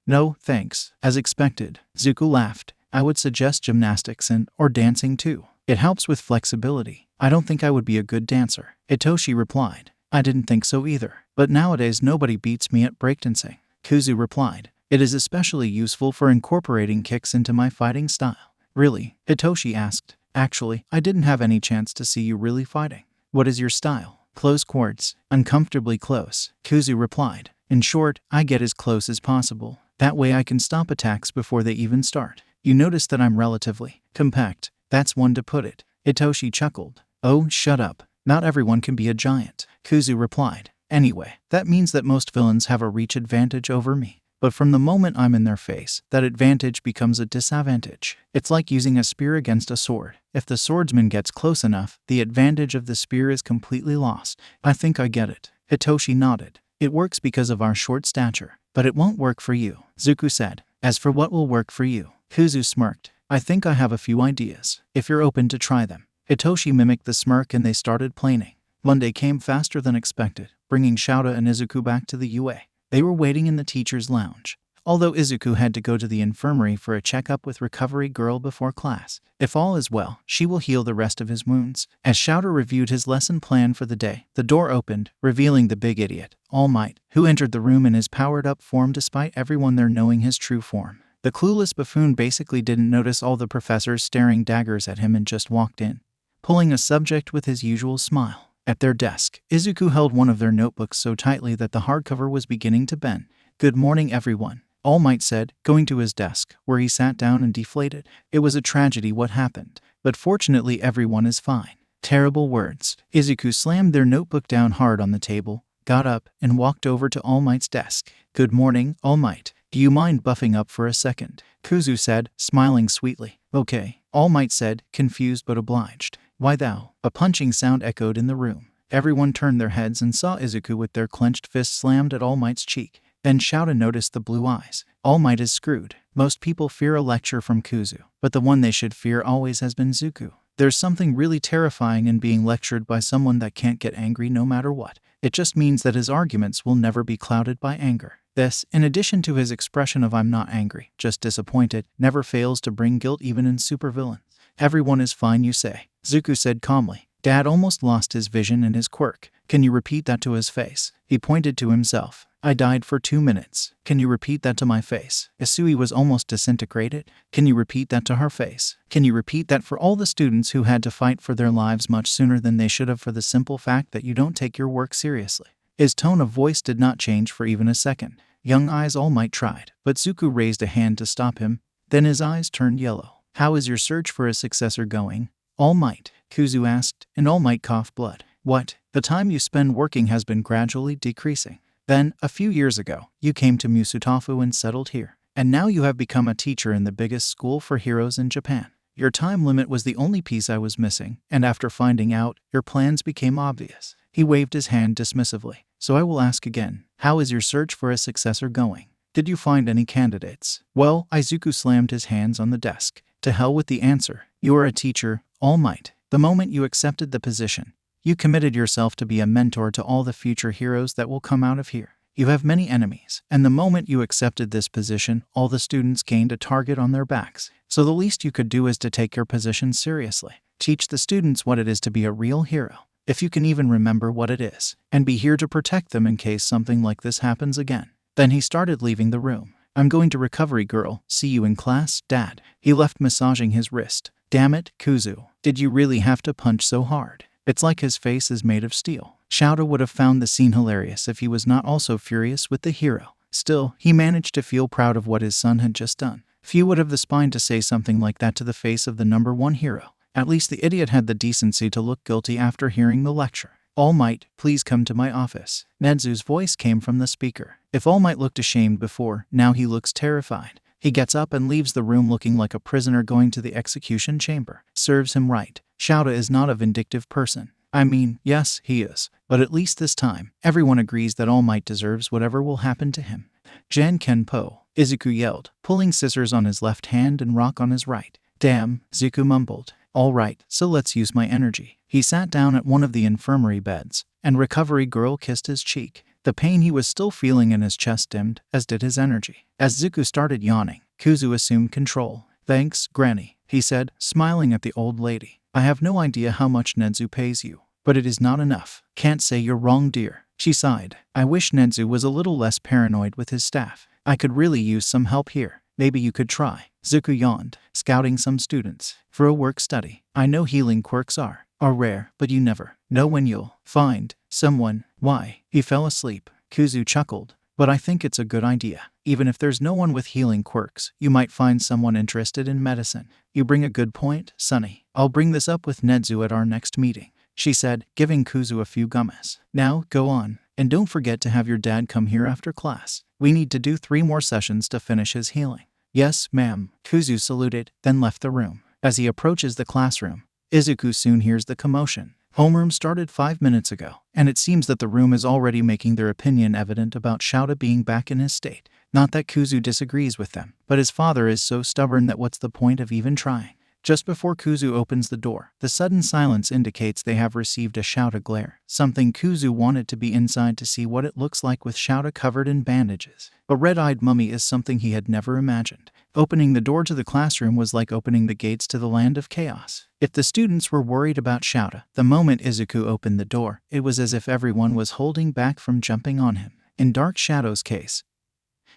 No, thanks. As expected, Zuku laughed. I would suggest gymnastics or dancing too. It helps with flexibility. I don't think I would be a good dancer, Hitoshi replied. I didn't think so either. But nowadays nobody beats me at breakdancing, Kuzu replied. It is especially useful for incorporating kicks into my fighting style. Really? Hitoshi asked. Actually, I didn't have any chance to see you really fighting. What is your style? Close quarters. Uncomfortably close, Kuzu replied. In short, I get as close as possible. That way I can stop attacks before they even start. You notice that I'm relatively compact. That's one to put it. Hitoshi chuckled. Oh, shut up. Not everyone can be a giant, Kuzu replied. Anyway, that means that most villains have a reach advantage over me. But from the moment I'm in their face, that advantage becomes a disadvantage. It's like using a spear against a sword. If the swordsman gets close enough, the advantage of the spear is completely lost. I think I get it. Hitoshi nodded. It works because of our short stature. But it won't work for you, Zuku said. As for what will work for you, Kuzu smirked. I think I have a few ideas, if you're open to try them. Hitoshi mimicked the smirk and they started planing. Monday came faster than expected, bringing Shouta and Izuku back to the UA. They were waiting in the teacher's lounge. Although Izuku had to go to the infirmary for a checkup with Recovery Girl before class. If all is well, she will heal the rest of his wounds. As Shouta reviewed his lesson plan for the day, the door opened, revealing the big idiot, All Might, who entered the room in his powered-up form despite everyone there knowing his true form. The clueless buffoon basically didn't notice all the professors staring daggers at him and just walked in, pulling a subject with his usual smile. At their desk, Izuku held one of their notebooks so tightly that the hardcover was beginning to bend. Good morning, everyone, All Might said, going to his desk, where he sat down and deflated. It was a tragedy what happened, but fortunately everyone is fine. Terrible words. Izuku slammed their notebook down hard on the table, got up, and walked over to All Might's desk. Good morning, All Might. Do you mind buffing up for a second? Kuzu said, smiling sweetly. Okay, All Might said, confused but obliged. Why thou? A punching sound echoed in the room. Everyone turned their heads and saw Izuku with their clenched fist slammed at All Might's cheek. Then Shouta noticed the blue eyes. All Might is screwed. Most people fear a lecture from Kuzu, but the one they should fear always has been Zuku. There's something really terrifying in being lectured by someone that can't get angry no matter what. It just means that his arguments will never be clouded by anger. This, in addition to his expression of I'm not angry, just disappointed, never fails to bring guilt even in supervillains. Everyone is fine, you say, Zuku said calmly. Dad almost lost his vision and his quirk. Can you repeat that to his face? He pointed to himself. I died for 2 minutes. Can you repeat that to my face? Isui was almost disintegrated. Can you repeat that to her face? Can you repeat that for all the students who had to fight for their lives much sooner than they should have for the simple fact that you don't take your work seriously? His tone of voice did not change for even a second. Young Eyes All Might tried, but Zuko raised a hand to stop him. Then his eyes turned yellow. How is your search for a successor going? All Might, Kuzu asked, and All Might coughed blood. What? The time you spend working has been gradually decreasing. Then, a few years ago, you came to Musutafu and settled here. And now you have become a teacher in the biggest school for heroes in Japan. Your time limit was the only piece I was missing, and after finding out, your plans became obvious. He waved his hand dismissively. So I will ask again, how is your search for a successor going? Did you find any candidates? Well, Izuku slammed his hands on the desk. To hell with the answer. You are a teacher, All Might. The moment you accepted the position, you committed yourself to be a mentor to all the future heroes that will come out of here. You have many enemies, and the moment you accepted this position, all the students gained a target on their backs. So the least you could do is to take your position seriously. Teach the students what it is to be a real hero, if you can even remember what it is, and be here to protect them in case something like this happens again. Then he started leaving the room. I'm going to Recovery Girl. See you in class, Dad. He left massaging his wrist. Damn it, Kuzu. Did you really have to punch so hard? It's like his face is made of steel. Shouta would have found the scene hilarious if he was not also furious with the hero. Still, he managed to feel proud of what his son had just done. Few would have the spine to say something like that to the face of the #1 hero. At least the idiot had the decency to look guilty after hearing the lecture. All Might, please come to my office. Nedzu's voice came from the speaker. If All Might looked ashamed before, now he looks terrified. He gets up and leaves the room looking like a prisoner going to the execution chamber. Serves him right. Shouta is not a vindictive person. I mean, yes, he is. But at least this time, everyone agrees that All Might deserves whatever will happen to him. Jan Kenpo, Izuku yelled, pulling scissors on his left hand and rock on his right. Damn, Zuko mumbled. All right, so let's use my energy. He sat down at one of the infirmary beds, and Recovery Girl kissed his cheek. The pain he was still feeling in his chest dimmed, as did his energy. As Zuko started yawning, Kuzu assumed control. Thanks, Granny, he said, smiling at the old lady. I have no idea how much Nedzu pays you, but it is not enough. Can't say you're wrong, dear. She sighed. I wish Nedzu was a little less paranoid with his staff. I could really use some help here. Maybe you could try. Zuko yawned, scouting some students. For a work study. I know healing quirks are rare, but you never know when you'll find someone. Why? He fell asleep. Kuzu chuckled. But I think it's a good idea. Even if there's no one with healing quirks, you might find someone interested in medicine. You bring a good point, Sonny. I'll bring this up with Nedzu at our next meeting, she said, giving Kuzu a few gummies. Now, go on. And don't forget to have your dad come here after class. We need to do 3 more sessions to finish his healing. Yes, ma'am. Kuzu saluted, then left the room. As he approaches the classroom, Izuku soon hears the commotion. Homeroom started 5 minutes ago, and it seems that the room is already making their opinion evident about Shouta being back in his state. Not that Kuzu disagrees with them, but his father is so stubborn that what's the point of even trying? Just before Kuzu opens the door, the sudden silence indicates they have received a Shouta glare, something Kuzu wanted to be inside to see what it looks like with Shouta covered in bandages. A red-eyed mummy is something he had never imagined. Opening the door to the classroom was like opening the gates to the land of chaos. If the students were worried about Shouta, the moment Izuku opened the door, it was as if everyone was holding back from jumping on him. In Dark Shadow's case,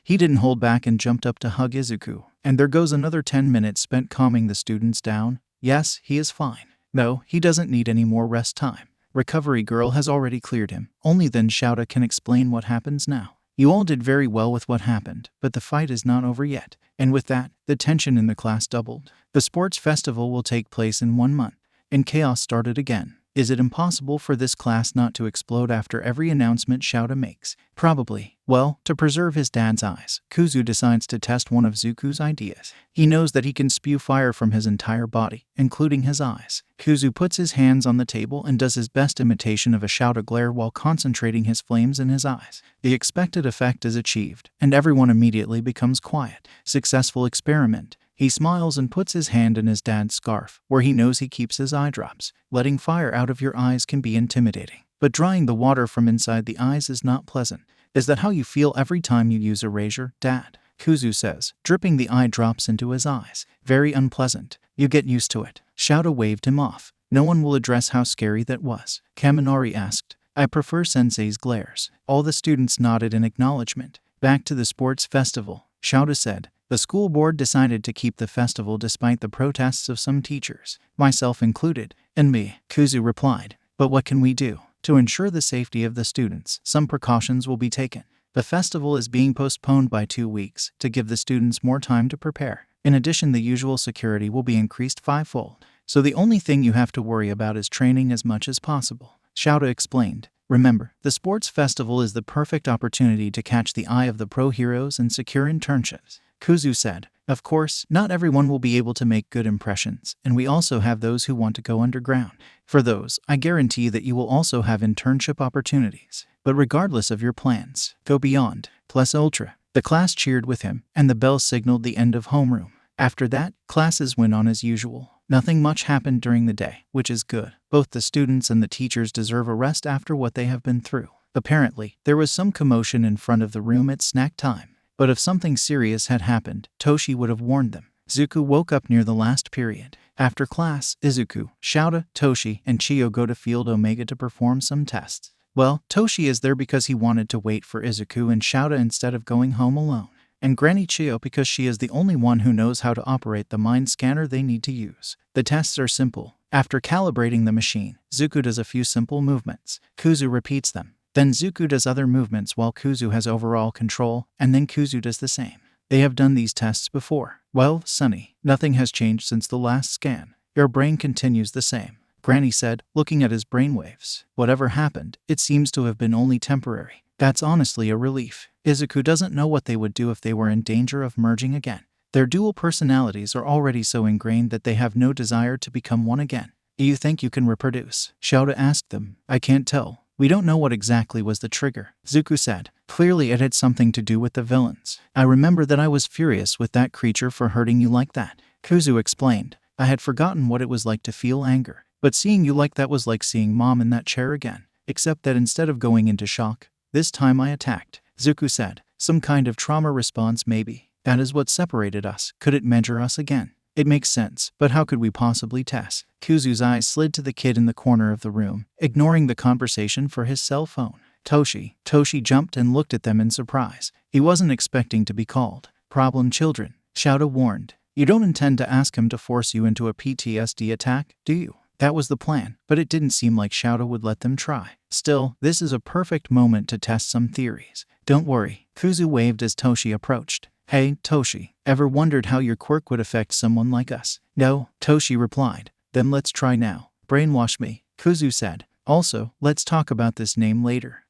he didn't hold back and jumped up to hug Izuku. And there goes another 10 minutes spent calming the students down. Yes, he is fine. No, he doesn't need any more rest time. Recovery Girl has already cleared him. Only then Shouta can explain what happens now. You all did very well with what happened, but the fight is not over yet. And with that, the tension in the class doubled. The sports festival will take place in 1 month, and chaos started again. Is it impossible for this class not to explode after every announcement Shouta makes? Probably. Well, to preserve his dad's eyes, Kuzu decides to test one of Zuku's ideas. He knows that he can spew fire from his entire body, including his eyes. Kuzu puts his hands on the table and does his best imitation of a Shouta glare while concentrating his flames in his eyes. The expected effect is achieved, and everyone immediately becomes quiet. Successful experiment. He smiles and puts his hand in his dad's scarf, where he knows he keeps his eye drops. Letting fire out of your eyes can be intimidating, but drying the water from inside the eyes is not pleasant. Is that how you feel every time you use a razor, Dad? Kuzu says, dripping the eye drops into his eyes. Very unpleasant. You get used to it. Shouta waved him off. No one will address how scary that was. Kaminari asked. I prefer Sensei's glares. All the students nodded in acknowledgement. Back to the sports festival, Shouta said. The school board decided to keep the festival despite the protests of some teachers, myself included. And me, Kuzu replied. But what can we do? To ensure the safety of the students, some precautions will be taken. The festival is being postponed by 2 weeks to give the students more time to prepare. In addition, the usual security will be increased 5-fold. So the only thing you have to worry about is training as much as possible, Shouta explained. Remember, the sports festival is the perfect opportunity to catch the eye of the pro heroes and secure internships, Kuzu said. Of course, not everyone will be able to make good impressions, and we also have those who want to go underground. For those, I guarantee that you will also have internship opportunities. But regardless of your plans, go beyond, plus ultra. The class cheered with him, and the bell signaled the end of homeroom. After that, classes went on as usual. Nothing much happened during the day, which is good. Both the students and the teachers deserve a rest after what they have been through. Apparently, there was some commotion in front of the room at snack time. But if something serious had happened, Toshi would have warned them. Zuko woke up near the last period. After class, Izuku, Shouta, Toshi, and Chiyo go to Field Omega to perform some tests. Well, Toshi is there because he wanted to wait for Izuku and Shouta instead of going home alone. And Granny Chiyo because she is the only one who knows how to operate the mind scanner they need to use. The tests are simple. After calibrating the machine, Zuko does a few simple movements. Kuzu repeats them. Then Zuko does other movements while Kuzu has overall control, and then Kuzu does the same. They have done these tests before. Well, Sonny, nothing has changed since the last scan. Your brain continues the same, Granny said, looking at his brainwaves. Whatever happened, it seems to have been only temporary. That's honestly a relief. Izuku doesn't know what they would do if they were in danger of merging again. Their dual personalities are already so ingrained that they have no desire to become one again. Do you think you can reproduce? Shouta asked them. I can't tell. We don't know what exactly was the trigger, Zuko said. Clearly it had something to do with the villains. I remember that I was furious with that creature for hurting you like that, Kuzu explained. I had forgotten what it was like to feel anger. But seeing you like that was like seeing Mom in that chair again. Except that instead of going into shock, this time I attacked, Zuko said. Some kind of trauma response maybe. That is what separated us. Could it measure us again? It makes sense, but how could we possibly test? Kuzu's eyes slid to the kid in the corner of the room, ignoring the conversation for his cell phone. Toshi jumped and looked at them in surprise. He wasn't expecting to be called problem children, Shouta warned. You don't intend to ask him to force you into a PTSD attack, do you? That was the plan, but it didn't seem like Shouta would let them try. Still, this is a perfect moment to test some theories. Don't worry, Kuzu waved as Toshi approached. Hey, Toshi, ever wondered how your quirk would affect someone like us? No, Toshi replied. Then let's try now. Brainwash me, Kuzu said. Also, let's talk about this name later.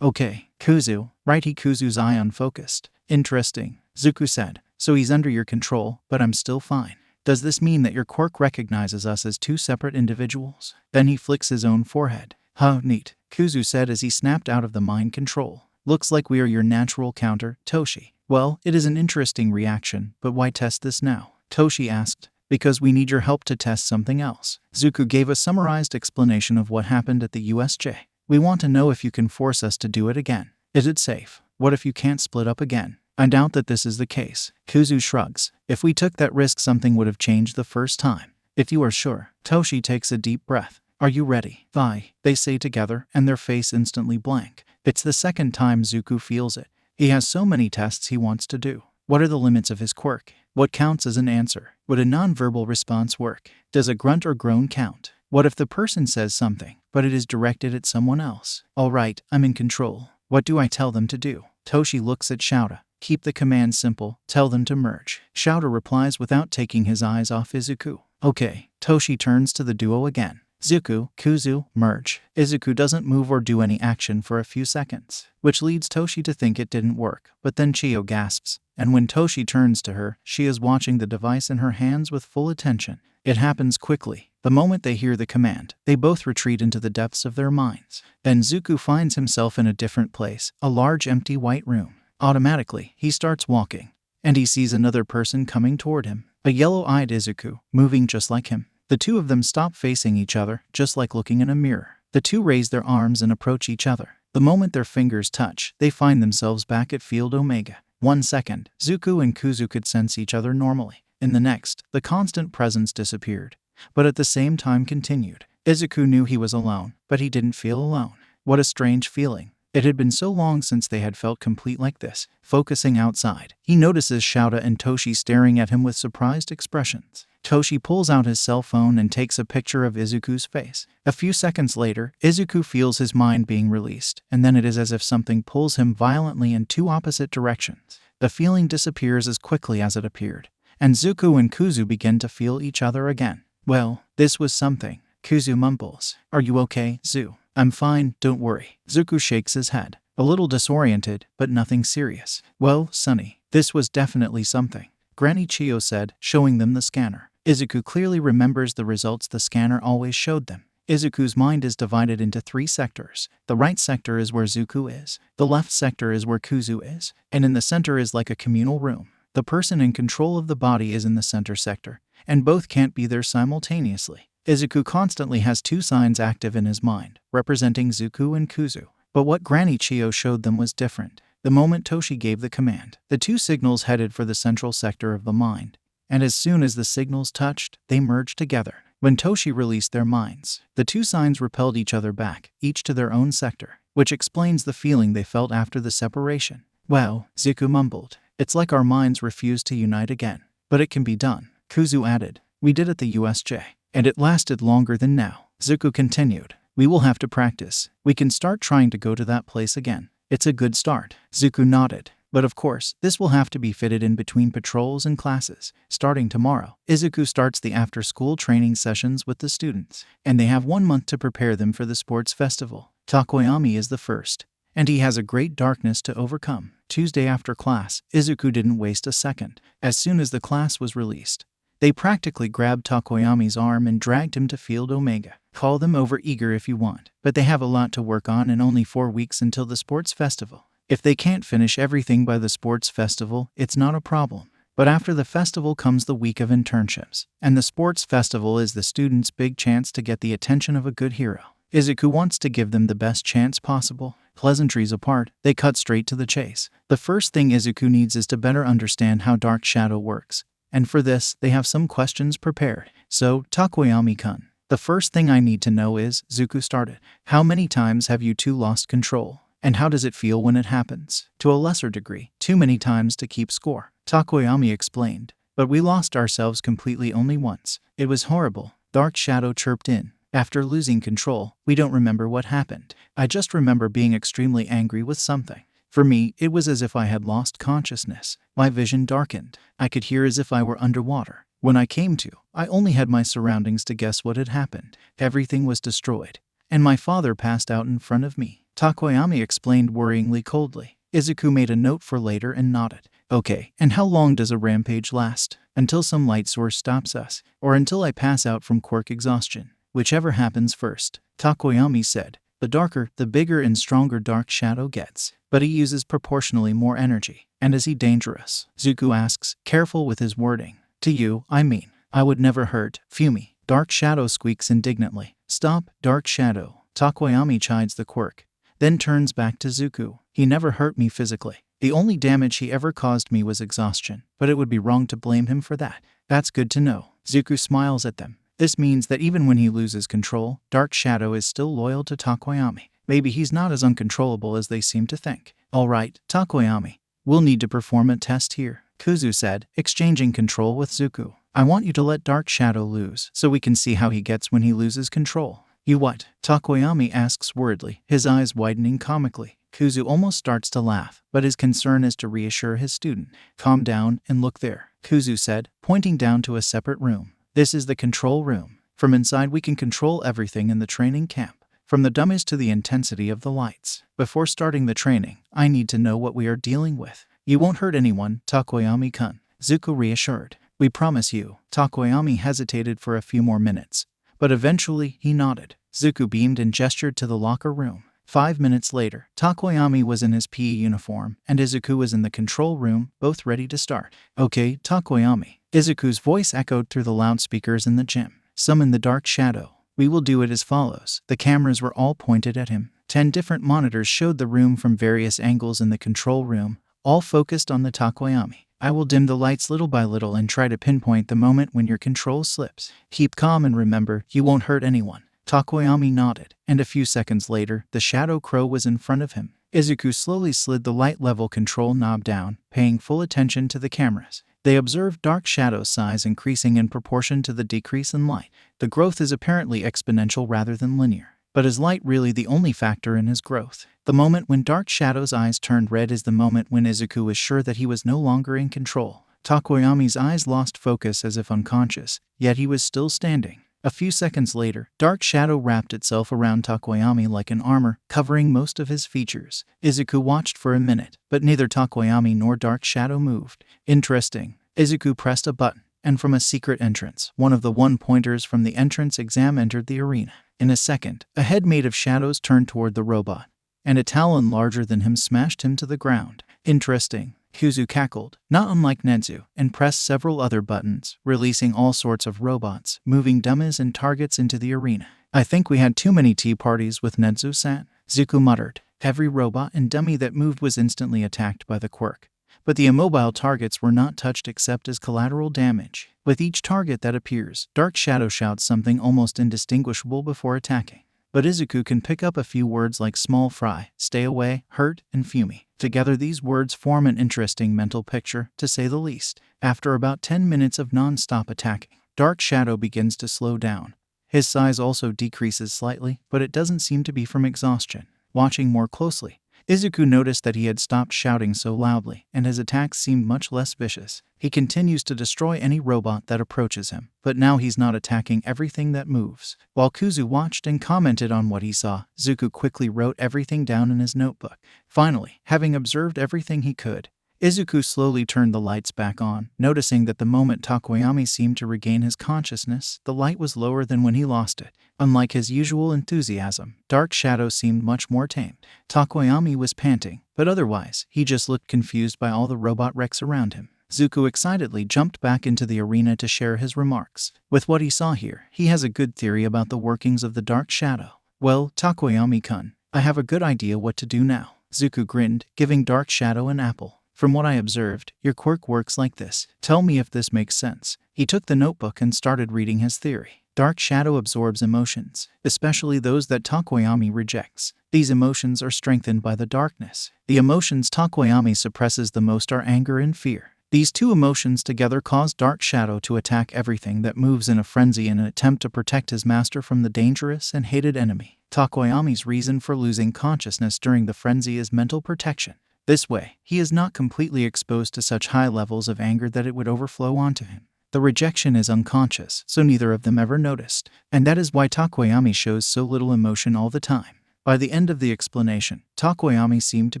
Okay, Kuzu, righty. Kuzu's eye unfocused. Interesting, Zuko said. So he's under your control, but I'm still fine. Does this mean that your quirk recognizes us as two separate individuals? Then he flicks his own forehead. Huh, neat, Kuzu said as he snapped out of the mind control. Looks like we are your natural counter, Toshi. Well, it is an interesting reaction, but why test this now? Toshi asked. Because we need your help to test something else. Zuko gave a summarized explanation of what happened at the USJ. We want to know if you can force us to do it again. Is it safe? What if you can't split up again? I doubt that this is the case. Kuzu shrugs. If we took that risk, something would have changed the first time. If you are sure. Toshi takes a deep breath. Are you ready? Aye, they say together, and their face instantly blank. It's the second time Zuko feels it. He has so many tests he wants to do. What are the limits of his quirk? What counts as an answer? Would a nonverbal response work? Does a grunt or groan count? What if the person says something, but it is directed at someone else? All right, I'm in control. What do I tell them to do? Toshi looks at Shouta. Keep the command simple. Tell them to merge. Shouta replies without taking his eyes off Izuku. Okay. Toshi turns to the duo again. Zuko, Kuzu, merge. Izuku doesn't move or do any action for a few seconds, which leads Toshi to think it didn't work, but then Chiyo gasps, and when Toshi turns to her, she is watching the device in her hands with full attention. It happens quickly. The moment they hear the command, they both retreat into the depths of their minds. Then Zuko finds himself in a different place, a large empty white room. Automatically, he starts walking, and he sees another person coming toward him, a yellow-eyed Izuku, moving just like him. The two of them stop facing each other, just like looking in a mirror. The two raise their arms and approach each other. The moment their fingers touch, they find themselves back at Field Omega. 1 second, Zuko and Kuzu could sense each other normally. In the next, the constant presence disappeared, but at the same time continued. Izuku knew he was alone, but he didn't feel alone. What a strange feeling. It had been so long since they had felt complete like this. Focusing outside, he notices Shouta and Toshi staring at him with surprised expressions. Toshi pulls out his cell phone and takes a picture of Izuku's face. A few seconds later, Izuku feels his mind being released, and then it is as if something pulls him violently in two opposite directions. The feeling disappears as quickly as it appeared, and Zuko and Kuzu begin to feel each other again. Well, this was something. Kuzu mumbles. Are you okay, Zu? I'm fine, don't worry. Zuko shakes his head, a little disoriented, but nothing serious. Well, Sonny, this was definitely something, Granny Chiyo said, showing them the scanner. Izuku clearly remembers the results the scanner always showed them. Izuku's mind is divided into 3 sectors. The right sector is where Zuko is, the left sector is where Kuzu is, and in the center is like a communal room. The person in control of the body is in the center sector, and both can't be there simultaneously. Izuku constantly has 2 signs active in his mind, representing Zuko and Kuzu. But what Granny Chiyo showed them was different. The moment Toshi gave the command, the 2 signals headed for the central sector of the mind, and as soon as the signals touched, they merged together. When Toshi released their minds, the 2 signs repelled each other back, each to their own sector, which explains the feeling they felt after the separation. Well, Zuko mumbled, it's like our minds refuse to unite again. But it can be done, Kuzu added. We did at the USJ. And it lasted longer than now. Zuko continued. We will have to practice. We can start trying to go to that place again. It's a good start. Zuko nodded. But of course, this will have to be fitted in between patrols and classes. Starting tomorrow, Izuku starts the after-school training sessions with the students, and they have 1 month to prepare them for the sports festival. Takoyami is the first, and he has a great darkness to overcome. Tuesday after class, Izuku didn't waste a second. As soon as the class was released, they practically grabbed Takoyami's arm and dragged him to Field Omega. Call them over-eager if you want, but they have a lot to work on and only 4 weeks until the sports festival. If they can't finish everything by the sports festival, it's not a problem. But after the festival comes the week of internships, and the sports festival is the students' big chance to get the attention of a good hero. Izuku wants to give them the best chance possible. Pleasantries apart, they cut straight to the chase. The first thing Izuku needs is to better understand how Dark Shadow works. And for this, they have some questions prepared. So, Takoyami-kun, the first thing I need to know is, Zuko started, how many times have you 2 lost control? And how does it feel when it happens? To a lesser degree, too many times to keep score. Takoyami explained. But we lost ourselves completely only once. It was horrible, Dark Shadow chirped in. After losing control, we don't remember what happened. I just remember being extremely angry with something. For me, it was as if I had lost consciousness. My vision darkened. I could hear as if I were underwater. When I came to, I only had my surroundings to guess what had happened. Everything was destroyed, and my father passed out in front of me. Takoyami explained worryingly coldly. Izuku made a note for later and nodded. Okay, and how long does a rampage last? Until some light source stops us, or until I pass out from quirk exhaustion. Whichever happens first, Takoyami said. The darker, the bigger and stronger Dark Shadow gets, but he uses proportionally more energy. And is he dangerous? Zuko asks, careful with his wording. To you, I mean. I would never hurt, Fumi. Dark Shadow squeaks indignantly. Stop, Dark Shadow. Takoyami chides the quirk, then turns back to Zuko. He never hurt me physically. The only damage he ever caused me was exhaustion, but it would be wrong to blame him for that. That's good to know. Zuko smiles at them. This means that even when he loses control, Dark Shadow is still loyal to Takoyami. Maybe he's not as uncontrollable as they seem to think. All right, Takoyami, we'll need to perform a test here, Kuzu said, exchanging control with Zuko. I want you to let Dark Shadow lose, so we can see how he gets when he loses control. You what? Takoyami asks worriedly, his eyes widening comically. Kuzu almost starts to laugh, but his concern is to reassure his student. Calm down and look there, Kuzu said, pointing down to a separate room. This is the control room. From inside we can control everything in the training camp, from the dummies to the intensity of the lights. Before starting the training, I need to know what we are dealing with. You won't hurt anyone, Takoyami-kun, Zuko reassured. We promise you. Takoyami hesitated for a few more minutes, but eventually he nodded. Zuko beamed and gestured to the locker room. 5 minutes later, Takoyami was in his PE uniform, and Izuku was in the control room, both ready to start. Okay, Takoyami. Izuku's voice echoed through the loudspeakers in the gym. Summon the Dark Shadow. We will do it as follows. The cameras were all pointed at him. 10 different monitors showed the room from various angles in the control room, all focused on the Takoyami. I will dim the lights little by little and try to pinpoint the moment when your control slips. Keep calm and remember, you won't hurt anyone. Takoyami nodded, and a few seconds later, the Shadow Crow was in front of him. Izuku slowly slid the light level control knob down, paying full attention to the cameras. They observed Dark Shadow's size increasing in proportion to the decrease in light. The growth is apparently exponential rather than linear. But is light really the only factor in his growth? The moment when Dark Shadow's eyes turned red is the moment when Izuku was sure that he was no longer in control. Takoyami's eyes lost focus as if unconscious, yet he was still standing. A few seconds later, Dark Shadow wrapped itself around Takoyami like an armor, covering most of his features. Izuku watched for a minute, but neither Takoyami nor Dark Shadow moved. Interesting. Izuku pressed a button, and from a secret entrance, one of the one-pointers from the entrance exam entered the arena. In a second, a head made of shadows turned toward the robot, and a talon larger than him smashed him to the ground. Interesting. Kuzu cackled, not unlike Netsu, and pressed several other buttons, releasing all sorts of robots, moving dummies and targets into the arena. I think we had too many tea parties with Netsu-san, Zuku muttered. Every robot and dummy that moved was instantly attacked by the quirk. But the immobile targets were not touched except as collateral damage. With each target that appears, Dark Shadow shouts something almost indistinguishable before attacking. But Izuku can pick up a few words like small fry, stay away, hurt, and fumi. Together these words form an interesting mental picture, to say the least. After about 10 minutes of non-stop attacking, Dark Shadow begins to slow down. His size also decreases slightly, but it doesn't seem to be from exhaustion. Watching more closely, Izuku noticed that he had stopped shouting so loudly, and his attacks seemed much less vicious. He continues to destroy any robot that approaches him, but now he's not attacking everything that moves. While Kuzu watched and commented on what he saw, Zuku quickly wrote everything down in his notebook. Finally, having observed everything he could, Izuku slowly turned the lights back on, noticing that the moment Takoyami seemed to regain his consciousness, the light was lower than when he lost it. Unlike his usual enthusiasm, Dark Shadow seemed much more tamed. Takoyami was panting, but otherwise, he just looked confused by all the robot wrecks around him. Zuku excitedly jumped back into the arena to share his remarks. With what he saw here, he has a good theory about the workings of the Dark Shadow. Well, Takoyami-kun, I have a good idea what to do now. Zuku grinned, giving Dark Shadow an apple. From what I observed, your quirk works like this. Tell me if this makes sense. He took the notebook and started reading his theory. Dark Shadow absorbs emotions, especially those that Takoyami rejects. These emotions are strengthened by the darkness. The emotions Takoyami suppresses the most are anger and fear. These two emotions together cause Dark Shadow to attack everything that moves in a frenzy in an attempt to protect his master from the dangerous and hated enemy. Takoyami's reason for losing consciousness during the frenzy is mental protection. This way, he is not completely exposed to such high levels of anger that it would overflow onto him. The rejection is unconscious, so neither of them ever noticed, and that is why Takoyami shows so little emotion all the time. By the end of the explanation, Takoyami seemed to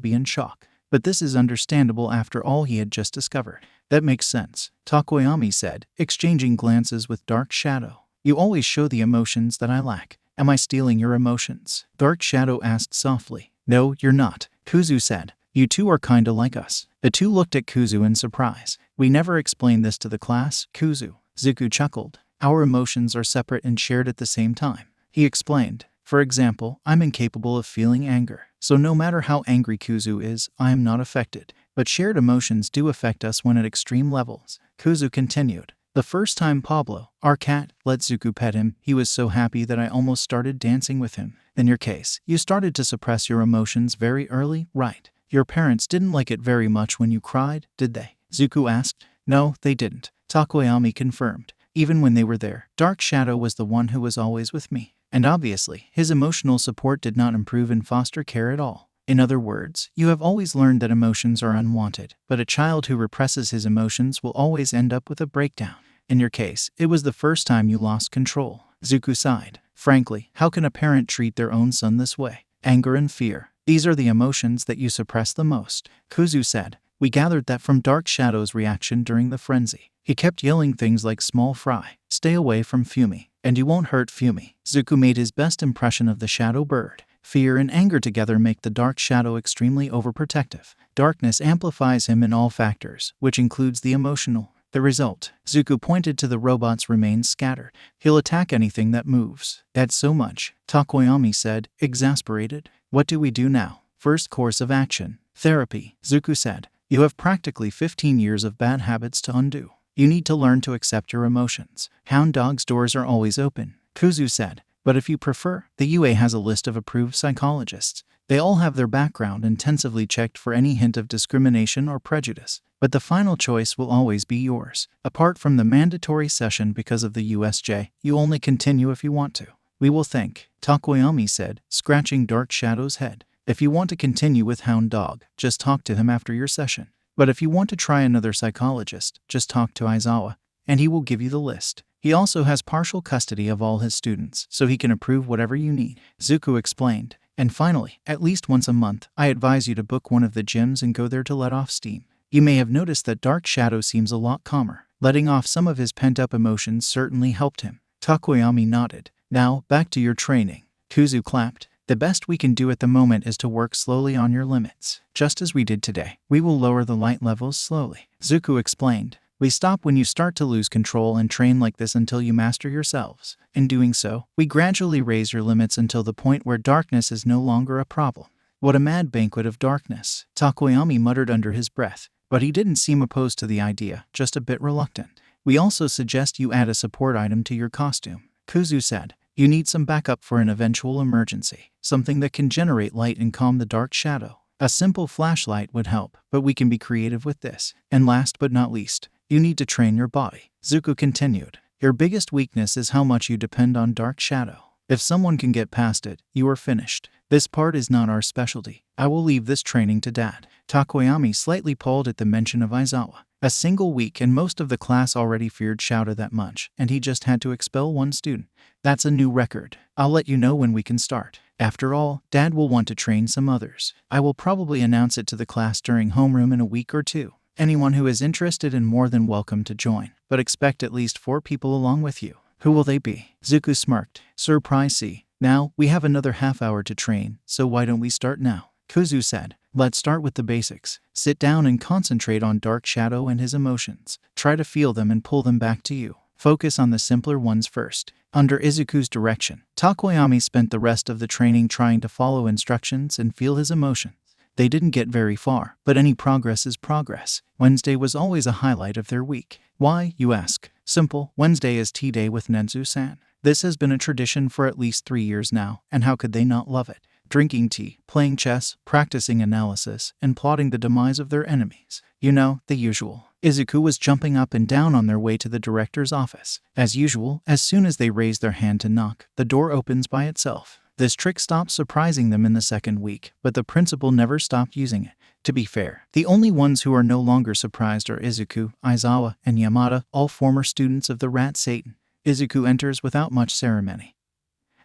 be in shock, but this is understandable after all he had just discovered. That makes sense, Takoyami said, exchanging glances with Dark Shadow. You always show the emotions that I lack. Am I stealing your emotions? Dark Shadow asked softly. No, you're not, Kuzu said. You two are kinda like us. The two looked at Kuzu in surprise. We never explained this to the class, Kuzu. Zuku chuckled. Our emotions are separate and shared at the same time. He explained. For example, I'm incapable of feeling anger. So no matter how angry Kuzu is, I am not affected. But shared emotions do affect us when at extreme levels. Kuzu continued. The first time Pablo, our cat, let Zuku pet him, he was so happy that I almost started dancing with him. In your case, you started to suppress your emotions very early, right? Your parents didn't like it very much when you cried, did they? Zuku asked. No, they didn't. Takoyami confirmed. Even when they were there, Dark Shadow was the one who was always with me. And obviously, his emotional support did not improve in foster care at all. In other words, you have always learned that emotions are unwanted, but a child who represses his emotions will always end up with a breakdown. In your case, it was the first time you lost control. Zuku sighed. Frankly, how can a parent treat their own son this way? Anger and fear. These are the emotions that you suppress the most, Kuzu said. We gathered that from Dark Shadow's reaction during the frenzy. He kept yelling things like small fry, stay away from Fumi, and you won't hurt Fumi. Zuku made his best impression of the shadow bird. Fear and anger together make the Dark Shadow extremely overprotective. Darkness amplifies him in all factors, which includes the emotional. The result, Zuku pointed to the robots, remains scattered. He'll attack anything that moves. That's so much, Takoyami said, exasperated. What do we do now? First course of action. Therapy, Zuku said. You have practically 15 years of bad habits to undo. You need to learn to accept your emotions. Hound Dog's doors are always open, Kuzu said. But if you prefer, the UA has a list of approved psychologists. They all have their background intensively checked for any hint of discrimination or prejudice. But the final choice will always be yours. Apart from the mandatory session because of the USJ, you only continue if you want to. We will think, Takoyami said, scratching Dark Shadow's head. If you want to continue with Hound Dog, just talk to him after your session. But if you want to try another psychologist, just talk to Aizawa, and he will give you the list. He also has partial custody of all his students, so he can approve whatever you need, Izuku explained. And finally, at least once a month, I advise you to book one of the gyms and go there to let off steam. You may have noticed that Dark Shadow seems a lot calmer. Letting off some of his pent-up emotions certainly helped him. Takoyami nodded. Now, back to your training. Kuzu clapped. The best we can do at the moment is to work slowly on your limits. Just as we did today, we will lower the light levels slowly, Izuku explained. We stop when you start to lose control and train like this until you master yourselves. In doing so, we gradually raise your limits until the point where darkness is no longer a problem. What a mad banquet of darkness, Takoyami muttered under his breath, but he didn't seem opposed to the idea, just a bit reluctant. We also suggest you add a support item to your costume, Kuzu said. You need some backup for an eventual emergency, something that can generate light and calm the Dark Shadow. A simple flashlight would help, but we can be creative with this. And last but not least, you need to train your body, Izuku continued. Your biggest weakness is how much you depend on Dark Shadow. If someone can get past it, you are finished. This part is not our specialty. I will leave this training to Dad. Takoyami slightly pulled at the mention of Aizawa. A single week and most of the class already feared Shouta that much, and he just had to expel one student. That's a new record. I'll let you know when we can start. After all, Dad will want to train some others. I will probably announce it to the class during homeroom in a week or two. Anyone who is interested and more than welcome to join, but expect at least 4 people along with you. Who will they be? Izuku smirked. Surprise see. Now, we have another half hour to train, so why don't we start now? Kuzu said. Let's start with the basics. Sit down and concentrate on Dark Shadow and his emotions. Try to feel them and pull them back to you. Focus on the simpler ones first. Under Izuku's direction, Takoyami spent the rest of the training trying to follow instructions and feel his emotions. They didn't get very far, but any progress is progress. Wednesday was always a highlight of their week. Why, you ask? Simple. Wednesday is tea day with Nenzu-san. This has been a tradition for at least 3 years now, and how could they not love it? Drinking tea, playing chess, practicing analysis, and plotting the demise of their enemies. You know, the usual. Izuku was jumping up and down on their way to the director's office. As usual, as soon as they raise their hand to knock, the door opens by itself. This trick stopped surprising them in the second week, but the principal never stopped using it. To be fair, the only ones who are no longer surprised are Izuku, Aizawa, and Yamada, all former students of the Rat Satan. Izuku enters without much ceremony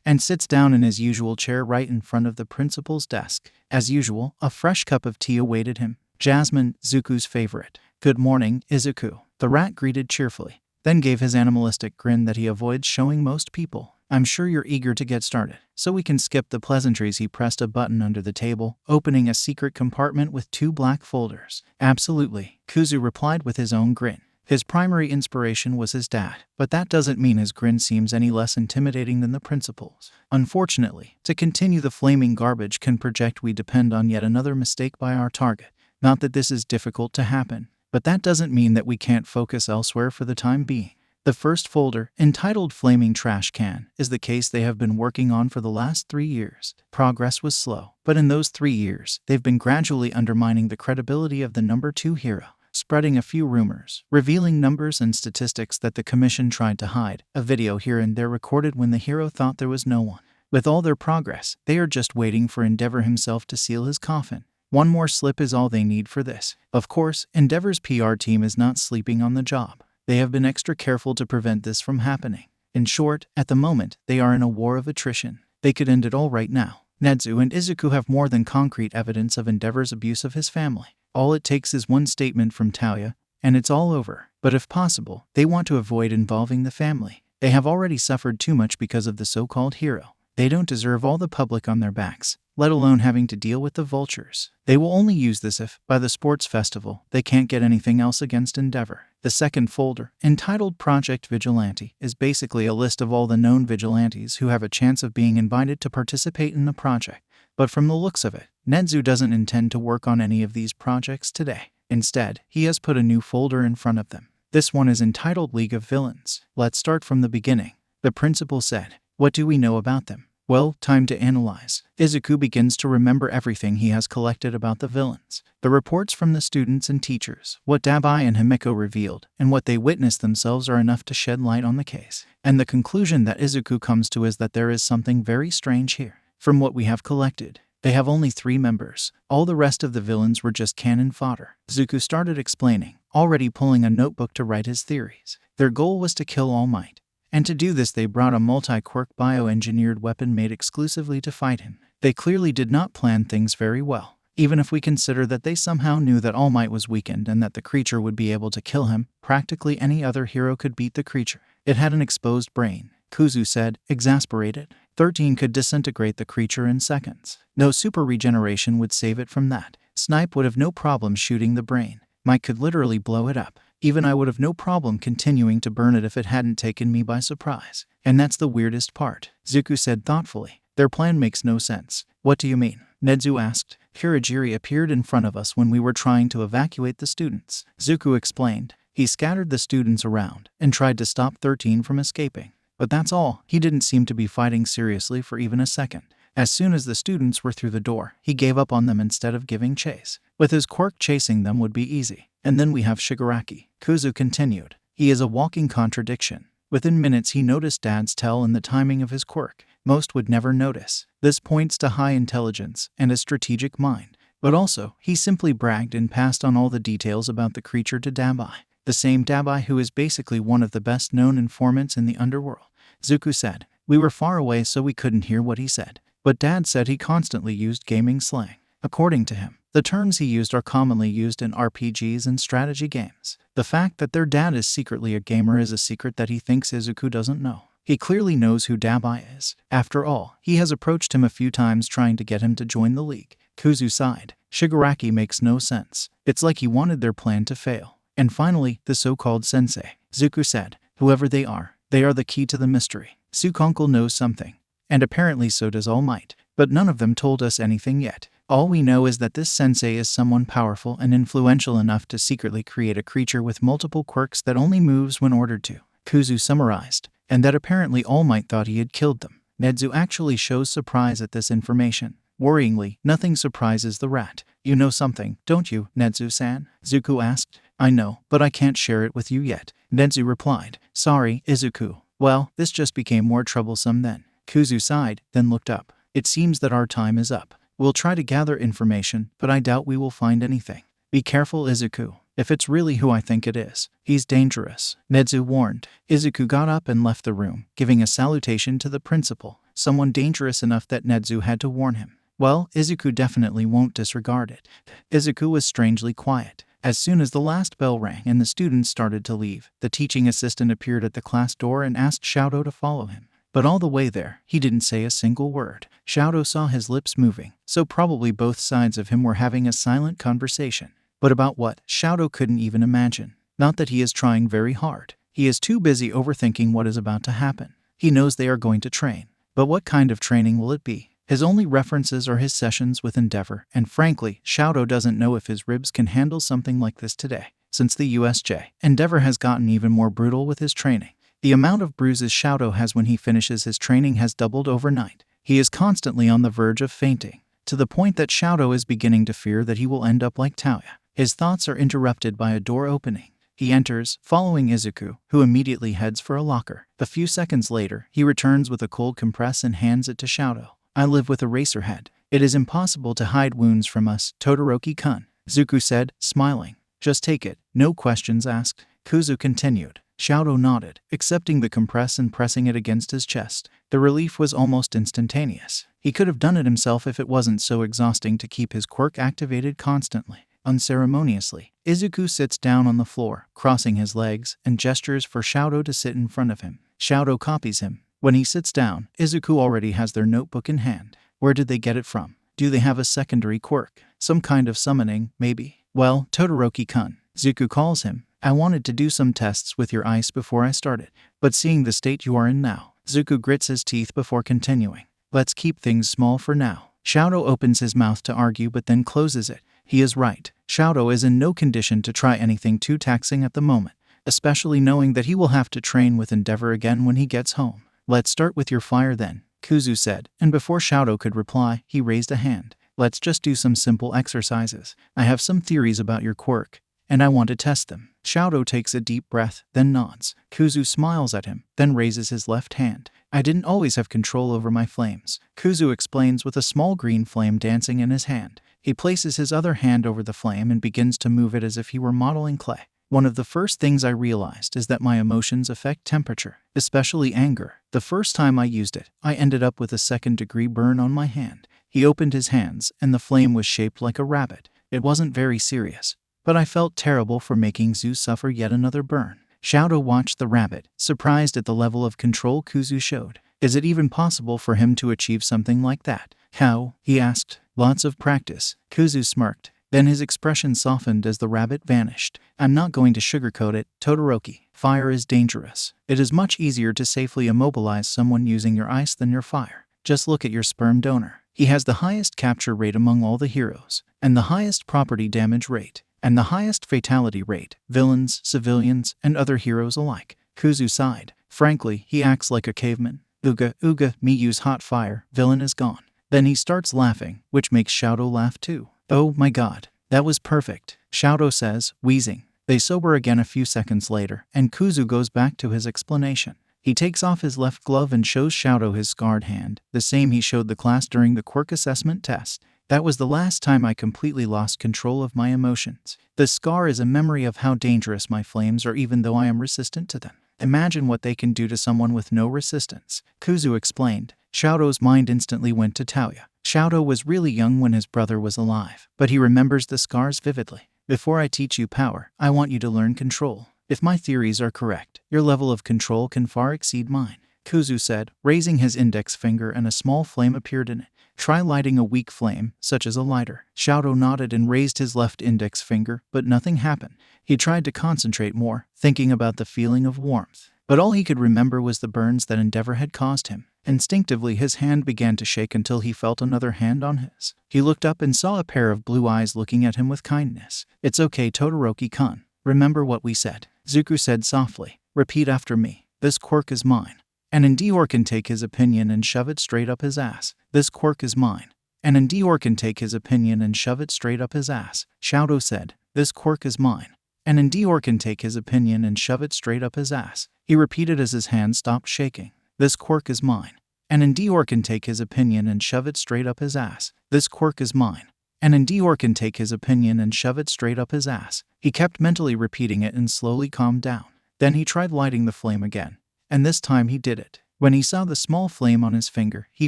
and sits down in his usual chair right in front of the principal's desk. As usual, a fresh cup of tea awaited him. Jasmine, Zuku's favorite. Good morning, Izuku. The rat greeted cheerfully, then gave his animalistic grin that he avoids showing most people. I'm sure you're eager to get started, so we can skip the pleasantries. He pressed a button under the table, opening a secret compartment with 2 black folders. Absolutely, Kuzu replied with his own grin. His primary inspiration was his dad, but that doesn't mean his grin seems any less intimidating than the principal's. Unfortunately, to continue the flaming garbage can project we depend on yet another mistake by our target. Not that this is difficult to happen, but that doesn't mean that we can't focus elsewhere for the time being. The first folder, entitled Flaming Trash Can, is the case they have been working on for the last 3 years. Progress was slow, but in those 3 years, they've been gradually undermining the credibility of the number 2 hero, spreading a few rumors, revealing numbers and statistics that the commission tried to hide, a video here and there recorded when the hero thought there was no one. With all their progress, they are just waiting for Endeavor himself to seal his coffin. One more slip is all they need for this. Of course, Endeavor's PR team is not sleeping on the job. They have been extra careful to prevent this from happening. In short, at the moment, they are in a war of attrition. They could end it all right now. Nezu and Izuku have more than concrete evidence of Endeavor's abuse of his family. All it takes is one statement from Taoya, and it's all over. But if possible, they want to avoid involving the family. They have already suffered too much because of the so-called hero. They don't deserve all the public on their backs, let alone having to deal with the vultures. They will only use this if, by the sports festival, they can't get anything else against Endeavor. The second folder, entitled Project Vigilante, is basically a list of all the known vigilantes who have a chance of being invited to participate in the project. But from the looks of it, Nezu doesn't intend to work on any of these projects today. Instead, he has put a new folder in front of them. This one is entitled League of Villains. Let's start from the beginning, the principal said. What do we know about them? Well, time to analyze. Izuku begins to remember everything he has collected about the villains. The reports from the students and teachers, what Dabai and Himeko revealed, and what they witnessed themselves are enough to shed light on the case. And the conclusion that Izuku comes to is that there is something very strange here. From what we have collected, they have only 3 members. All the rest of the villains were just cannon fodder. Izuku started explaining, already pulling a notebook to write his theories. Their goal was to kill All Might. And to do this they brought a multi-quirk bioengineered weapon made exclusively to fight him. They clearly did not plan things very well, even if we consider that they somehow knew that All Might was weakened and that the creature would be able to kill him. Practically any other hero could beat the creature. It had an exposed brain, Kuzu said, exasperated. 13 could disintegrate the creature in seconds. No super regeneration would save it from that. Snipe would have no problem shooting the brain. Mike could literally blow it up. Even I would have no problem continuing to burn it if it hadn't taken me by surprise. And that's the weirdest part, Zuku said thoughtfully. Their plan makes no sense. What do you mean? Nedzu asked. Hirajiri appeared in front of us when we were trying to evacuate the students. Zuku explained. He scattered the students around and tried to stop 13 from escaping. But that's all. He didn't seem to be fighting seriously for even a second. As soon as the students were through the door, he gave up on them instead of giving chase. With his quirk, chasing them would be easy. And then we have Shigaraki. Kuzu continued. He is a walking contradiction. Within minutes he noticed Dad's tell and the timing of his quirk. Most would never notice. This points to high intelligence and a strategic mind. But also, he simply bragged and passed on all the details about the creature to Dabai. The same Dabai who is basically one of the best known informants in the underworld. Zuku said. We were far away so we couldn't hear what he said. But Dad said he constantly used gaming slang. According to him, the terms he used are commonly used in RPGs and strategy games. The fact that their dad is secretly a gamer is a secret that he thinks Izuku doesn't know. He clearly knows who Dabai is. After all, he has approached him a few times trying to get him to join the league. Kuzu sighed. Shigaraki makes no sense. It's like he wanted their plan to fail. And finally, the so-called sensei. Zuku said, whoever they are the key to the mystery. Sukunkel knows something. And apparently so does All Might. But none of them told us anything yet. All we know is that this sensei is someone powerful and influential enough to secretly create a creature with multiple quirks that only moves when ordered to. Kuzu summarized. And that apparently All Might thought he had killed them. Nedzu actually shows surprise at this information. Worryingly, nothing surprises the rat. You know something, don't you, Nedzu-san? Zuku asked. I know, but I can't share it with you yet. Nedzu replied. Sorry, Izuku. Well, this just became more troublesome then. Kuzu sighed, then looked up. It seems that our time is up. We'll try to gather information, but I doubt we will find anything. Be careful, Izuku. If it's really who I think it is, he's dangerous, Nedzu warned. Izuku got up and left the room, giving a salutation to the principal, someone dangerous enough that Nedzu had to warn him. Well, Izuku definitely won't disregard it. Izuku was strangely quiet. As soon as the last bell rang and the students started to leave, the teaching assistant appeared at the class door and asked Shouta to follow him. But all the way there, he didn't say a single word. Shouta saw his lips moving, so probably both sides of him were having a silent conversation. But about what, Shouta couldn't even imagine. Not that he is trying very hard. He is too busy overthinking what is about to happen. He knows they are going to train. But what kind of training will it be? His only references are his sessions with Endeavor, and frankly, Shouta doesn't know if his ribs can handle something like this today. Since the USJ, Endeavor has gotten even more brutal with his training. The amount of bruises Shouta has when he finishes his training has doubled overnight. He is constantly on the verge of fainting, to the point that Shouta is beginning to fear that he will end up like Taoya. His thoughts are interrupted by a door opening. He enters, following Izuku, who immediately heads for a locker. A few seconds later, he returns with a cold compress and hands it to Shouta. I live with Eraserhead. It is impossible to hide wounds from us, Todoroki-kun, Zuku said, smiling. Just take it, no questions asked. Kuzu continued. Shouta nodded, accepting the compress and pressing it against his chest. The relief was almost instantaneous. He could have done it himself if it wasn't so exhausting to keep his quirk activated constantly. Unceremoniously, Izuku sits down on the floor, crossing his legs, and gestures for Shouta to sit in front of him. Shouta copies him. When he sits down, Izuku already has their notebook in hand. Where did they get it from? Do they have a secondary quirk? Some kind of summoning, maybe? Well, Todoroki-kun, Zuku calls him. I wanted to do some tests with your ice before I started, but seeing the state you are in now, Zuku grits his teeth before continuing. Let's keep things small for now. Shouta opens his mouth to argue but then closes it. He is right. Shouta is in no condition to try anything too taxing at the moment, especially knowing that he will have to train with Endeavor again when he gets home. Let's start with your fire then, Kuzu said, and before Shouta could reply, he raised a hand. Let's just do some simple exercises. I have some theories about your quirk, and I want to test them. Shouta takes a deep breath, then nods. Kuzu smiles at him, then raises his left hand. I didn't always have control over my flames, Kuzu explains with a small green flame dancing in his hand. He places his other hand over the flame and begins to move it as if he were modeling clay. One of the first things I realized is that my emotions affect temperature, especially anger. The first time I used it, I ended up with a second-degree burn on my hand. He opened his hands, and the flame was shaped like a rabbit. It wasn't very serious, but I felt terrible for making Zeus suffer yet another burn. Shouta watched the rabbit, surprised at the level of control Kuzu showed. Is it even possible for him to achieve something like that? How? He asked. Lots of practice. Kuzu smirked. Then his expression softened as the rabbit vanished. I'm not going to sugarcoat it, Todoroki. Fire is dangerous. It is much easier to safely immobilize someone using your ice than your fire. Just look at your sperm donor. He has the highest capture rate among all the heroes, and the highest property damage rate, and the highest fatality rate, villains, civilians, and other heroes alike. Kuzu sighed. Frankly, he acts like a caveman. Uga, me use hot fire, villain is gone. Then he starts laughing, which makes Shouta laugh too. Oh my god, that was perfect, Shouta says, wheezing. They sober again a few seconds later, and Kuzu goes back to his explanation. He takes off his left glove and shows Shouta his scarred hand, the same he showed the class during the quirk assessment test. That was the last time I completely lost control of my emotions. The scar is a memory of how dangerous my flames are even though I am resistant to them. Imagine what they can do to someone with no resistance, Kuzu explained. Shouta's mind instantly went to Tauya. Shouta was really young when his brother was alive, but he remembers the scars vividly. Before I teach you power, I want you to learn control. If my theories are correct, your level of control can far exceed mine, Kuzu said, raising his index finger, and a small flame appeared in it. Try lighting a weak flame, such as a lighter. Shouta nodded and raised his left index finger, but nothing happened. He tried to concentrate more, thinking about the feeling of warmth. But all he could remember was the burns that Endeavor had caused him. Instinctively, his hand began to shake until he felt another hand on his. He looked up and saw a pair of blue eyes looking at him with kindness. It's okay, Todoroki-kun. Remember what we said, Zuku said softly. Repeat after me. This quirk is mine. And Endeavor can take his opinion and shove it straight up his ass. This quirk is mine. And Endeavor can take his opinion and shove it straight up his ass, Shouta said. This quirk is mine. And Endeavor can take his opinion and shove it straight up his ass. He repeated as his hand stopped shaking. This quirk is mine. And Endeavor can take his opinion and shove it straight up his ass. This quirk is mine. And Endeavor can take his opinion and shove it straight up his ass. He kept mentally repeating it and slowly calmed down. Then he tried lighting the flame again. And this time he did it. When he saw the small flame on his finger, he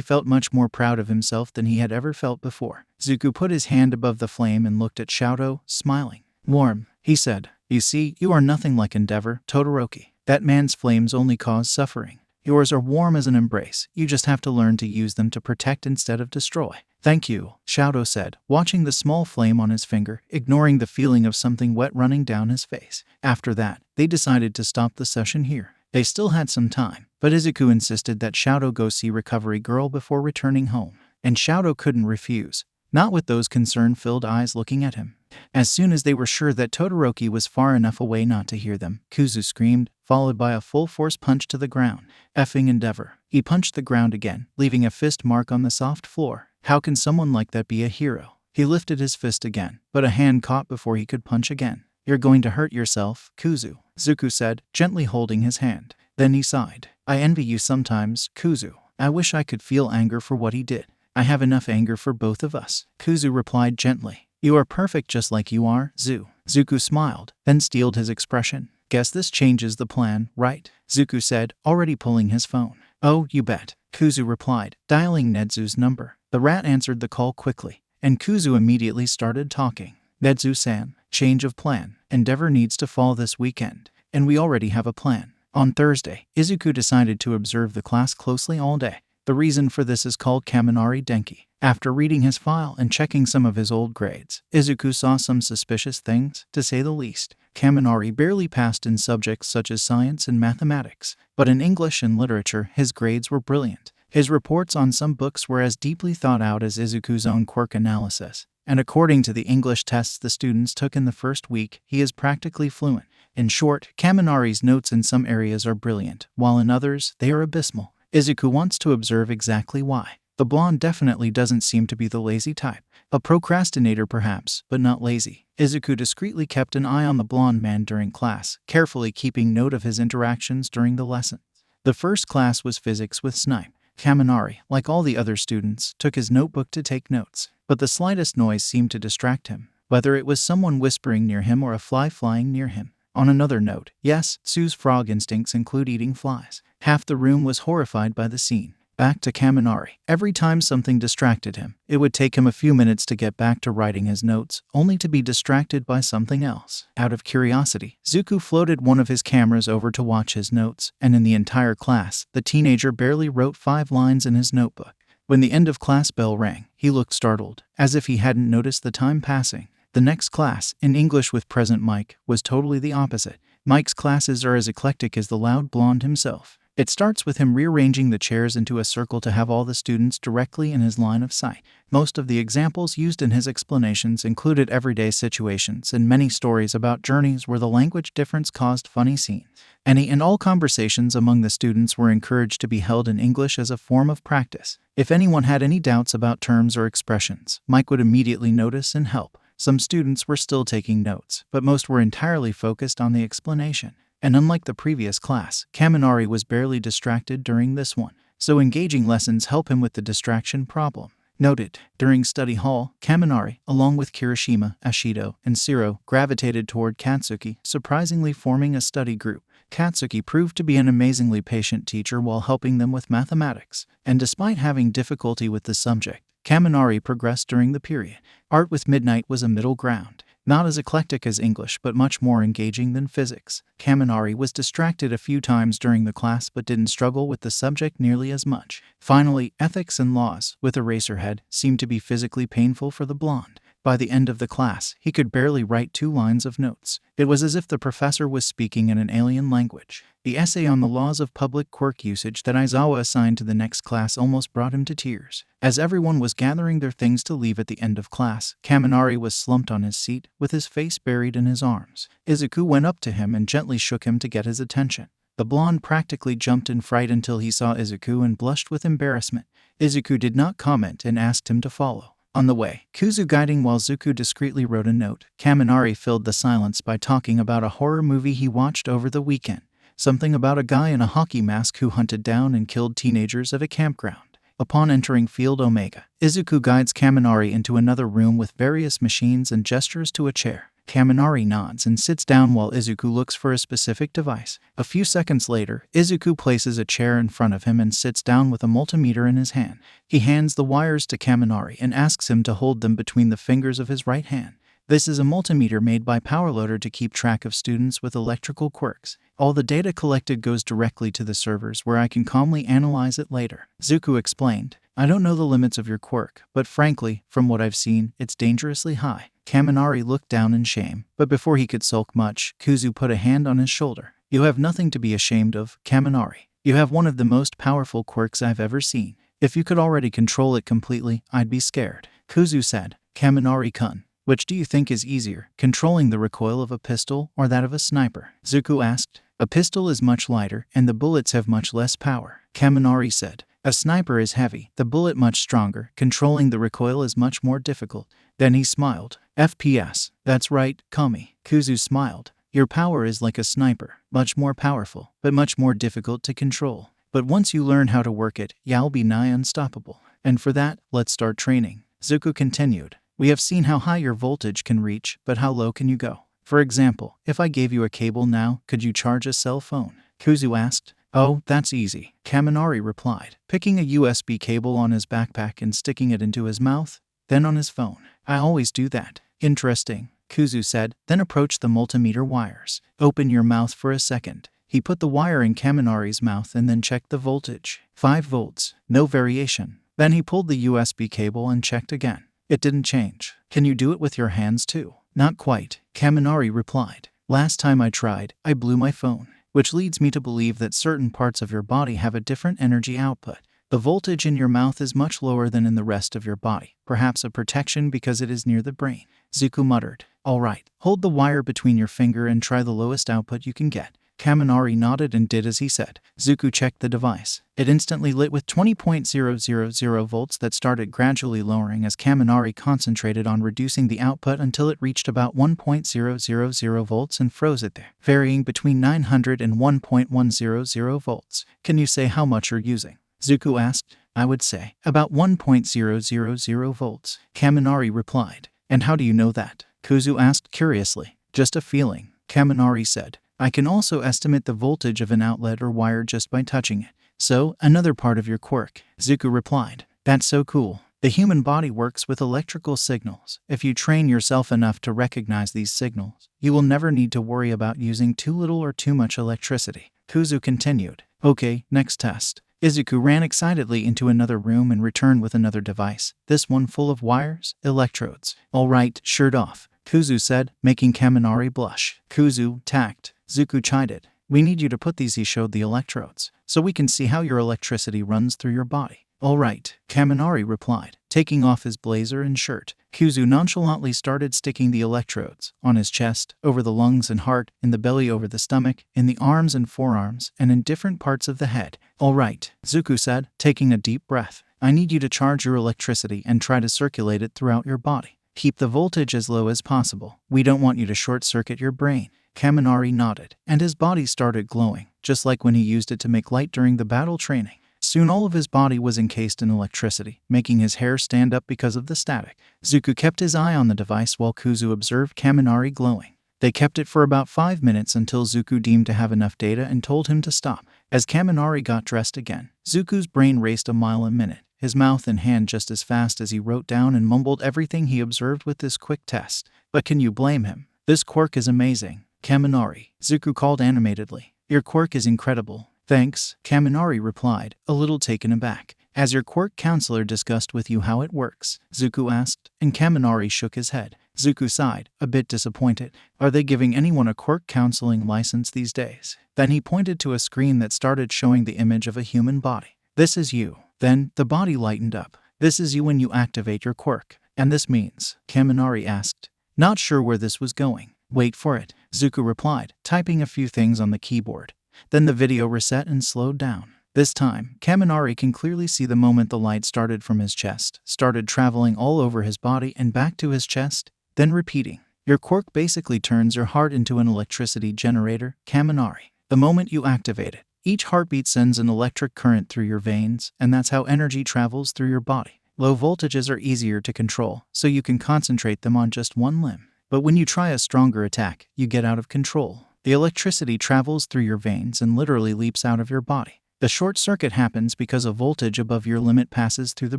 felt much more proud of himself than he had ever felt before. Zuku put his hand above the flame and looked at Shouta, smiling. Warm, he said. You see, you are nothing like Endeavor, Todoroki. That man's flames only cause suffering. Yours are warm as an embrace. You just have to learn to use them to protect instead of destroy. Thank you, Shouta said, watching the small flame on his finger, ignoring the feeling of something wet running down his face. After that, they decided to stop the session here. They still had some time, but Izuku insisted that Shouta go see Recovery Girl before returning home. And Shouta couldn't refuse, not with those concern-filled eyes looking at him. As soon as they were sure that Todoroki was far enough away not to hear them, Kuzu screamed, followed by a full-force punch to the ground. Effing Endeavor. He punched the ground again, leaving a fist mark on the soft floor. How can someone like that be a hero? He lifted his fist again, but a hand caught before he could punch again. You're going to hurt yourself, Kuzu, Zuku said, gently holding his hand. Then he sighed. I envy you sometimes, Kuzu. I wish I could feel anger for what he did. I have enough anger for both of us, Kuzu replied gently. You are perfect just like you are, Zuku smiled, then steeled his expression. Guess this changes the plan, right? Zuku said, already pulling his phone. Oh, you bet, Kuzu replied, dialing Nedzu's number. The rat answered the call quickly, and Kuzu immediately started talking. Nedzu-san, change of plan. Endeavor needs to fall this weekend, and we already have a plan. On Thursday, Izuku decided to observe the class closely all day. The reason for this is called Kaminari Denki. After reading his file and checking some of his old grades, Izuku saw some suspicious things, to say the least. Kaminari barely passed in subjects such as science and mathematics, but in English and literature his grades were brilliant. His reports on some books were as deeply thought out as Izuku's own quirk analysis, and according to the English tests the students took in the first week, he is practically fluent. In short, Kaminari's notes in some areas are brilliant, while in others, they are abysmal. Izuku wants to observe exactly why. The blonde definitely doesn't seem to be the lazy type. A procrastinator perhaps, but not lazy. Izuku discreetly kept an eye on the blonde man during class, carefully keeping note of his interactions during the lesson. The first class was physics with Snipe. Kaminari, like all the other students, took his notebook to take notes, but the slightest noise seemed to distract him, whether it was someone whispering near him or a fly flying near him. On another note, yes, Sue's frog instincts include eating flies. Half the room was horrified by the scene. Back to Kaminari. Every time something distracted him, it would take him a few minutes to get back to writing his notes, only to be distracted by something else. Out of curiosity, Izuku floated one of his cameras over to watch his notes, and in the entire class, the teenager barely wrote 5 lines in his notebook. When the end of class bell rang, he looked startled, as if he hadn't noticed the time passing. The next class, in English with present Mike, was totally the opposite. Mike's classes are as eclectic as the loud blonde himself. It starts with him rearranging the chairs into a circle to have all the students directly in his line of sight. Most of the examples used in his explanations included everyday situations and many stories about journeys where the language difference caused funny scenes. Any and all conversations among the students were encouraged to be held in English as a form of practice. If anyone had any doubts about terms or expressions, Mike would immediately notice and help. Some students were still taking notes, but most were entirely focused on the explanation. And unlike the previous class, Kaminari was barely distracted during this one, so engaging lessons help him with the distraction problem. Noted, during study hall, Kaminari, along with Kirishima, Ashido, and Shiro, gravitated toward Katsuki, surprisingly forming a study group. Katsuki proved to be an amazingly patient teacher while helping them with mathematics, and despite having difficulty with the subject, Kaminari progressed during the period. Art with Midnight was a middle ground. Not as eclectic as English but much more engaging than physics. Kaminari was distracted a few times during the class but didn't struggle with the subject nearly as much. Finally, Ethics and Laws, with Eraserhead, seemed to be physically painful for the blonde. By the end of the class, he could barely write 2 lines of notes. It was as if the professor was speaking in an alien language. The essay on the laws of public quirk usage that Aizawa assigned to the next class almost brought him to tears. As everyone was gathering their things to leave at the end of class, Kaminari was slumped on his seat, with his face buried in his arms. Izuku went up to him and gently shook him to get his attention. The blonde practically jumped in fright until he saw Izuku and blushed with embarrassment. Izuku did not comment and asked him to follow. On the way, Kuzu guiding while Izuku discreetly wrote a note, Kaminari filled the silence by talking about a horror movie he watched over the weekend. Something about a guy in a hockey mask who hunted down and killed teenagers at a campground. Upon entering Field Omega, Izuku guides Kaminari into another room with various machines and gestures to a chair. Kaminari nods and sits down while Izuku looks for a specific device. A few seconds later, Izuku places a chair in front of him and sits down with a multimeter in his hand. He hands the wires to Kaminari and asks him to hold them between the fingers of his right hand. This is a multimeter made by Powerloader to keep track of students with electrical quirks. All the data collected goes directly to the servers where I can calmly analyze it later. Izuku explained, I don't know the limits of your quirk, but frankly, from what I've seen, it's dangerously high. Kaminari looked down in shame, but before he could sulk much, Kuzu put a hand on his shoulder. You have nothing to be ashamed of, Kaminari. You have one of the most powerful quirks I've ever seen. If you could already control it completely, I'd be scared. Kuzu said, Kaminari-kun. Which do you think is easier, controlling the recoil of a pistol or that of a sniper? Izuku asked. A pistol is much lighter, and the bullets have much less power, Kaminari said. A sniper is heavy, the bullet much stronger, controlling the recoil is much more difficult. Then he smiled. FPS. That's right, Kami. Kuzu smiled. Your power is like a sniper, much more powerful, but much more difficult to control. But once you learn how to work it, you'll be nigh unstoppable. And for that, let's start training. Izuku continued. We have seen how high your voltage can reach, but how low can you go? For example, if I gave you a cable now, could you charge a cell phone? Kuzu asked. Oh, that's easy, Kaminari replied, picking a USB cable on his backpack and sticking it into his mouth, then on his phone. I always do that. Interesting, Kuzu said, then approached the multimeter wires. Open your mouth for a second. He put the wire in Kaminari's mouth and then checked the voltage. 5 volts, no variation. Then he pulled the USB cable and checked again. It didn't change. Can you do it with your hands too? Not quite, Kaminari replied. Last time I tried, I blew my phone. Which leads me to believe that certain parts of your body have a different energy output. The voltage in your mouth is much lower than in the rest of your body, perhaps a protection because it is near the brain. Izuku muttered. All right, hold the wire between your finger and try the lowest output you can get. Kaminari nodded and did as he said. Zuku checked the device. It instantly lit with 20.000 volts that started gradually lowering as Kaminari concentrated on reducing the output until it reached about 1.000 volts and froze it there, varying between 900 and 1.100 volts. Can you say how much you're using? Zuku asked. I would say about 1.000 volts, Kaminari replied. And how do you know that? Kuzu asked curiously. Just a feeling, Kaminari said. I can also estimate the voltage of an outlet or wire just by touching it. So, another part of your quirk, Zuku replied. That's so cool. The human body works with electrical signals. If you train yourself enough to recognize these signals, you will never need to worry about using too little or too much electricity. Kuzu continued. Okay, next test. Izuku ran excitedly into another room and returned with another device, this one full of wires, electrodes. All right, shirt off, Kuzu said, making Kaminari blush. Kuzu, tact, Zuku chided. We need you to put these, he showed the electrodes, so we can see how your electricity runs through your body. All right, Kaminari replied, taking off his blazer and shirt. Kuzu nonchalantly started sticking the electrodes on his chest, over the lungs and heart, in the belly over the stomach, in the arms and forearms, and in different parts of the head. All right, Zuku said, taking a deep breath. I need you to charge your electricity and try to circulate it throughout your body. Keep the voltage as low as possible. We don't want you to short-circuit your brain. Kaminari nodded, and his body started glowing, just like when he used it to make light during the battle training. Soon all of his body was encased in electricity, making his hair stand up because of the static. Zuku kept his eye on the device while Kuzu observed Kaminari glowing. They kept it for about 5 minutes until Zuku deemed to have enough data and told him to stop. As Kaminari got dressed again, Zuku's brain raced a mile a minute, his mouth and hand just as fast as he wrote down and mumbled everything he observed with this quick test. But can you blame him? This quirk is amazing. Kaminari, Zuku called animatedly. Your quirk is incredible. Thanks, Kaminari replied, a little taken aback. Has your quirk counselor discussed with you how it works? Zuku asked, and Kaminari shook his head. Zuku sighed, a bit disappointed. Are they giving anyone a quirk counseling license these days? Then he pointed to a screen that started showing the image of a human body. This is you. Then, the body lightened up. This is you when you activate your quirk. And this means? Kaminari asked. Not sure where this was going. Wait for it, Zuku replied, typing a few things on the keyboard. Then the video reset and slowed down. This time, Kaminari can clearly see the moment the light started from his chest, started traveling all over his body and back to his chest, then repeating. Your quirk basically turns your heart into an electricity generator, Kaminari. The moment you activate it, each heartbeat sends an electric current through your veins, and that's how energy travels through your body. Low voltages are easier to control, so you can concentrate them on just one limb. But when you try a stronger attack, you get out of control. The electricity travels through your veins and literally leaps out of your body. The short circuit happens because a voltage above your limit passes through the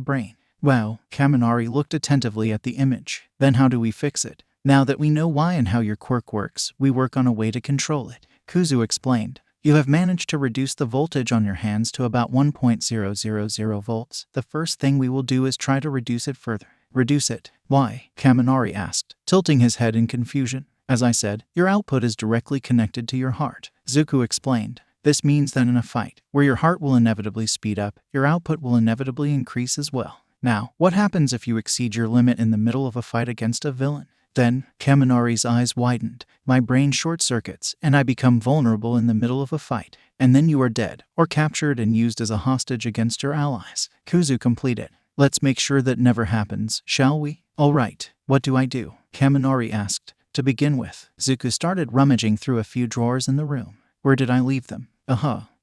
brain. Wow, Kaminari looked attentively at the image. Then how do we fix it? Now that we know why and how your quirk works, we work on a way to control it. Kuzu explained. You have managed to reduce the voltage on your hands to about 1.000 volts. The first thing we will do is try to reduce it further. Reduce it? Why? Kaminari asked, tilting his head in confusion. As I said, your output is directly connected to your heart. Zuku explained. This means that in a fight, where your heart will inevitably speed up, your output will inevitably increase as well. Now, what happens if you exceed your limit in the middle of a fight against a villain? Then, Kaminari's eyes widened. My brain short-circuits, and I become vulnerable in the middle of a fight. And then you are dead, or captured and used as a hostage against your allies. Kuzu completed. Let's make sure that never happens, shall we? All right, what do I do? Kaminari asked. To begin with, Zuku started rummaging through a few drawers in the room. Where did I leave them?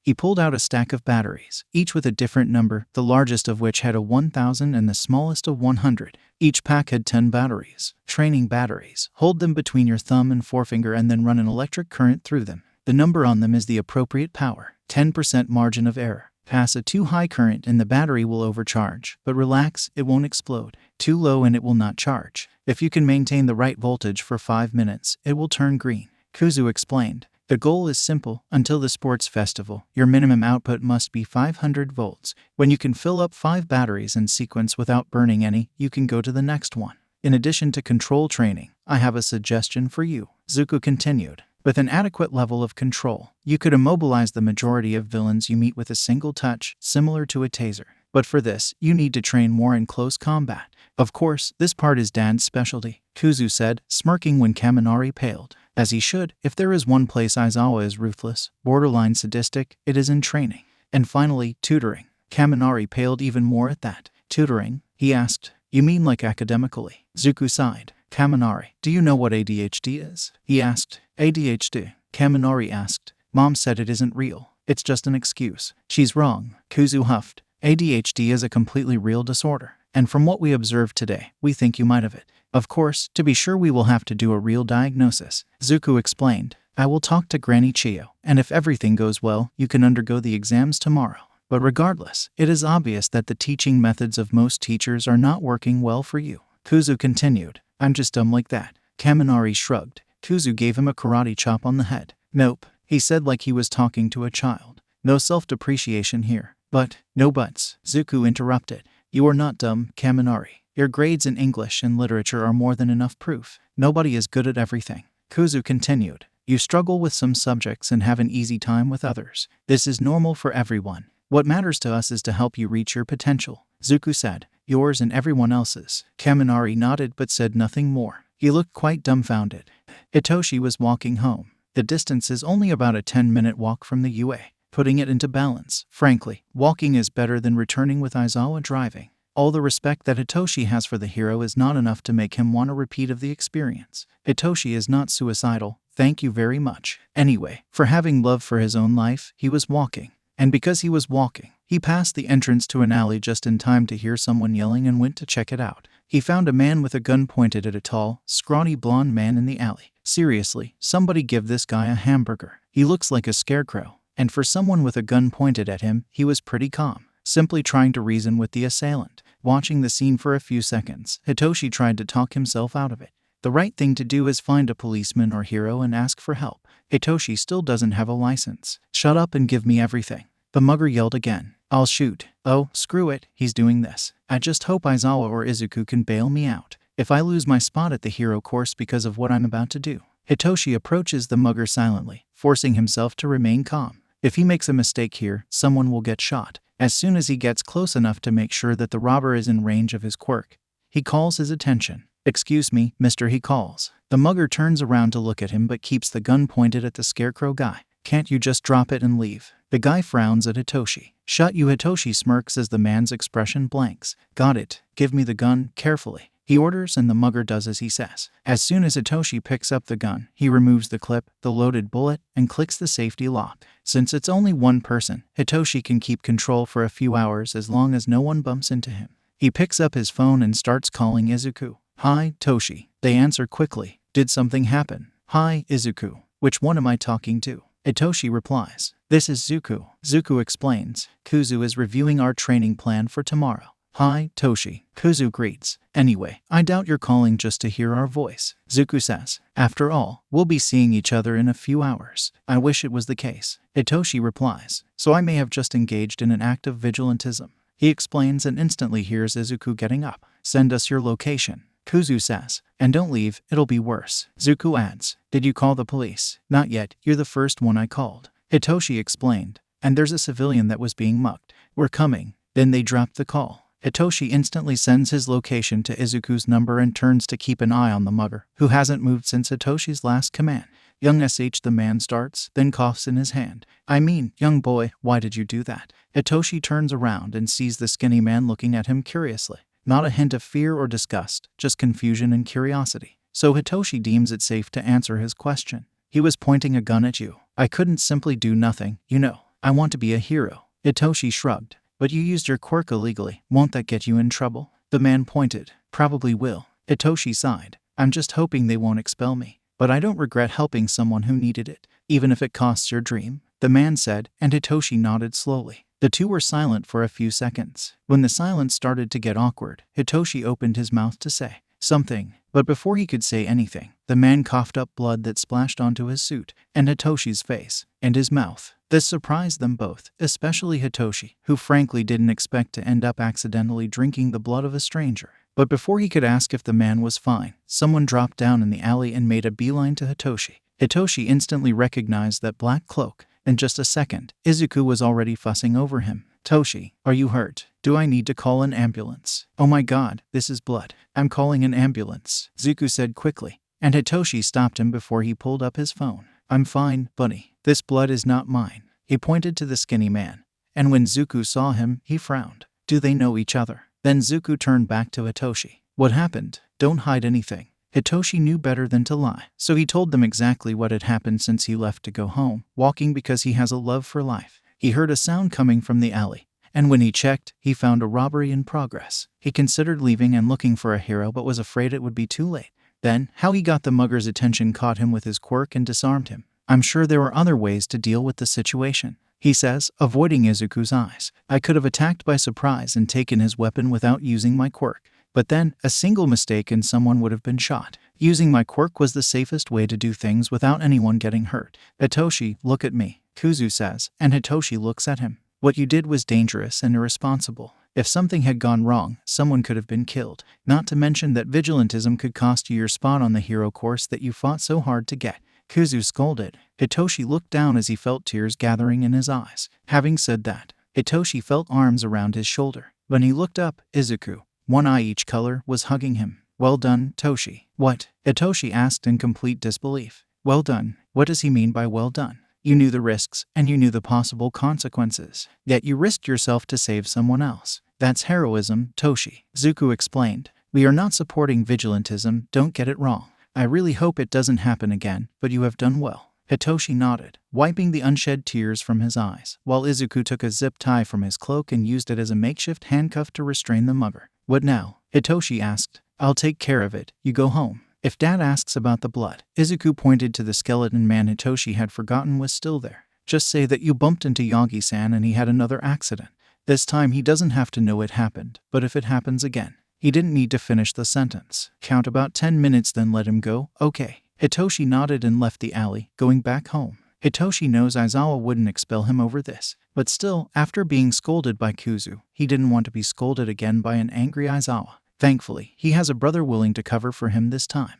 He pulled out a stack of batteries, each with a different number, the largest of which had a 1000 and the smallest a 100. Each pack had 10 batteries. Training batteries. Hold them between your thumb and forefinger and then run an electric current through them. The number on them is the appropriate power. 10% margin of error. Pass a too high current and the battery will overcharge, but relax, it won't explode. Too low and it will not charge. If you can maintain the right voltage for 5 minutes, it will turn green. Kuzu explained. The goal is simple. Until the sports festival, your minimum output must be 500 volts. When you can fill up 5 batteries in sequence without burning any, you can go to the next one. In addition to control training, I have a suggestion for you, Zuku continued. With an adequate level of control, you could immobilize the majority of villains you meet with a single touch, similar to a taser. But for this, you need to train more in close combat. Of course, this part is Dan's specialty, Kuzu said, smirking when Kaminari paled. As he should. If there is one place Aizawa is ruthless, borderline sadistic, it is in training. And finally, tutoring. Kaminari paled even more at that. Tutoring? He asked. You mean like academically? Zuku sighed. Kaminari, do you know what ADHD is? He asked. ADHD? Kaminari asked. Mom said it isn't real. It's just an excuse. She's wrong. Kuzu huffed. ADHD is a completely real disorder. And from what we observed today, we think you might have it. Of course, to be sure we will have to do a real diagnosis. Zuku explained. I will talk to Granny Chio, and if everything goes well, you can undergo the exams tomorrow. But regardless, it is obvious that the teaching methods of most teachers are not working well for you. Kuzu continued. I'm just dumb like that. Kaminari shrugged. Kuzu gave him a karate chop on the head. Nope, he said like he was talking to a child. No self-depreciation here. But, no buts, Zuku interrupted. You are not dumb, Kaminari. Your grades in English and literature are more than enough proof. Nobody is good at everything. Kuzu continued. You struggle with some subjects and have an easy time with others. This is normal for everyone. What matters to us is to help you reach your potential. Zuku said. Yours and everyone else's. Kaminari nodded but said nothing more. He looked quite dumbfounded. Hitoshi was walking home. The distance is only about a 10-minute walk from the UA. Putting it into balance, frankly, walking is better than returning with Aizawa driving. All the respect that Hitoshi has for the hero is not enough to make him want a repeat of the experience. Hitoshi is not suicidal, thank you very much. Anyway, for having love for his own life, he was walking. And because he was walking, he passed the entrance to an alley just in time to hear someone yelling and went to check it out. He found a man with a gun pointed at a tall, scrawny blonde man in the alley. Seriously, somebody give this guy a hamburger. He looks like a scarecrow. And for someone with a gun pointed at him, he was pretty calm, simply trying to reason with the assailant. Watching the scene for a few seconds, Hitoshi tried to talk himself out of it. The right thing to do is find a policeman or hero and ask for help. Hitoshi still doesn't have a license. Shut up and give me everything. The mugger yelled again. I'll shoot. Oh, screw it, he's doing this. I just hope Aizawa or Izuku can bail me out. If I lose my spot at the hero course because of what I'm about to do. Hitoshi approaches the mugger silently, forcing himself to remain calm. If he makes a mistake here, someone will get shot. As soon as he gets close enough to make sure that the robber is in range of his quirk, he calls his attention. Excuse me, mister, he calls. The mugger turns around to look at him but keeps the gun pointed at the scarecrow guy. Can't you just drop it and leave? The guy frowns at Hitoshi. Shut you, Hitoshi smirks as the man's expression blanks. Got it. Give me the gun, carefully. He orders and the mugger does as he says. As soon as Hitoshi picks up the gun, he removes the clip, the loaded bullet, and clicks the safety lock. Since it's only one person, Hitoshi can keep control for a few hours as long as no one bumps into him. He picks up his phone and starts calling Izuku. Hi, Toshi. They answer quickly. Did something happen? Hi, Izuku. Which one am I talking to? Hitoshi replies. This is Zuku. Zuku explains. Kuzu is reviewing our training plan for tomorrow. Hi, Toshi. Kuzu greets. Anyway, I doubt you're calling just to hear our voice. Zuku says. After all, we'll be seeing each other in a few hours. I wish it was the case. Hitoshi replies. So I may have just engaged in an act of vigilantism. He explains and instantly hears Izuku getting up. Send us your location. Kuzu says. And don't leave, it'll be worse. Zuku adds. Did you call the police? Not yet, you're the first one I called. Hitoshi explained. And there's a civilian that was being mugged. We're coming. Then they dropped the call. Hitoshi instantly sends his location to Izuku's number and turns to keep an eye on the mugger, who hasn't moved since Hitoshi's last command. Young SH, the man starts, then coughs in his hand. I mean, young boy, why did you do that? Hitoshi turns around and sees the skinny man looking at him curiously. Not a hint of fear or disgust, just confusion and curiosity. So Hitoshi deems it safe to answer his question. He was pointing a gun at you. I couldn't simply do nothing, you know. I want to be a hero. Hitoshi shrugged. But you used your quirk illegally. Won't that get you in trouble? The man pointed. Probably will. Hitoshi sighed. I'm just hoping they won't expel me. But I don't regret helping someone who needed it, even if it costs your dream. The man said, and Hitoshi nodded slowly. The two were silent for a few seconds. When the silence started to get awkward, Hitoshi opened his mouth to say something. But before he could say anything, the man coughed up blood that splashed onto his suit, and Hitoshi's face, and his mouth. This surprised them both, especially Hitoshi, who frankly didn't expect to end up accidentally drinking the blood of a stranger. But before he could ask if the man was fine, someone dropped down in the alley and made a beeline to Hitoshi. Hitoshi instantly recognized that black cloak. In just a second, Izuku was already fussing over him. Toshi, are you hurt? Do I need to call an ambulance? Oh my god, this is blood. I'm calling an ambulance, Zuku said quickly. and Hitoshi stopped him before he pulled up his phone. I'm fine, buddy. This blood is not mine. He pointed to the skinny man, and when Zuku saw him, he frowned. Do they know each other? Then Zuku turned back to Hitoshi. What happened? Don't hide anything. Hitoshi knew better than to lie, so he told them exactly what had happened since he left to go home, walking because he has a love for life. He heard a sound coming from the alley, and when he checked, he found a robbery in progress. He considered leaving and looking for a hero but was afraid it would be too late. Then, how he got the mugger's attention caught him with his quirk and disarmed him. I'm sure there were other ways to deal with the situation, he says, avoiding Izuku's eyes. I could have attacked by surprise and taken his weapon without using my quirk. But then, a single mistake and someone would have been shot. Using my quirk was the safest way to do things without anyone getting hurt. Hitoshi, look at me, Kuzu says, and Hitoshi looks at him. What you did was dangerous and irresponsible. If something had gone wrong, someone could have been killed. Not to mention that vigilantism could cost you your spot on the hero course that you fought so hard to get. Kuzu scolded. Hitoshi looked down as he felt tears gathering in his eyes. Having said that, Hitoshi felt arms around his shoulder. When he looked up, Izuku, one eye each color, was hugging him. Well done, Toshi. What? Hitoshi asked in complete disbelief. Well done. What does he mean by well done? You knew the risks, and you knew the possible consequences. Yet you risked yourself to save someone else. That's heroism, Toshi. Zuku explained. We are not supporting vigilantism, don't get it wrong. I really hope it doesn't happen again, but you have done well. Hitoshi nodded, wiping the unshed tears from his eyes, while Izuku took a zip tie from his cloak and used it as a makeshift handcuff to restrain the mugger. What now? Hitoshi asked. I'll take care of it. You go home. If Dad asks about the blood, Izuku pointed to the skeleton man Hitoshi had forgotten was still there. Just say that you bumped into Yagi-san and he had another accident. This time he doesn't have to know it happened, but if it happens again. He didn't need to finish the sentence. Count about 10 minutes then let him go, okay. Hitoshi nodded and left the alley, going back home. Hitoshi knows Aizawa wouldn't expel him over this, but still, after being scolded by Kuzu, he didn't want to be scolded again by an angry Aizawa. Thankfully, he has a brother willing to cover for him this time.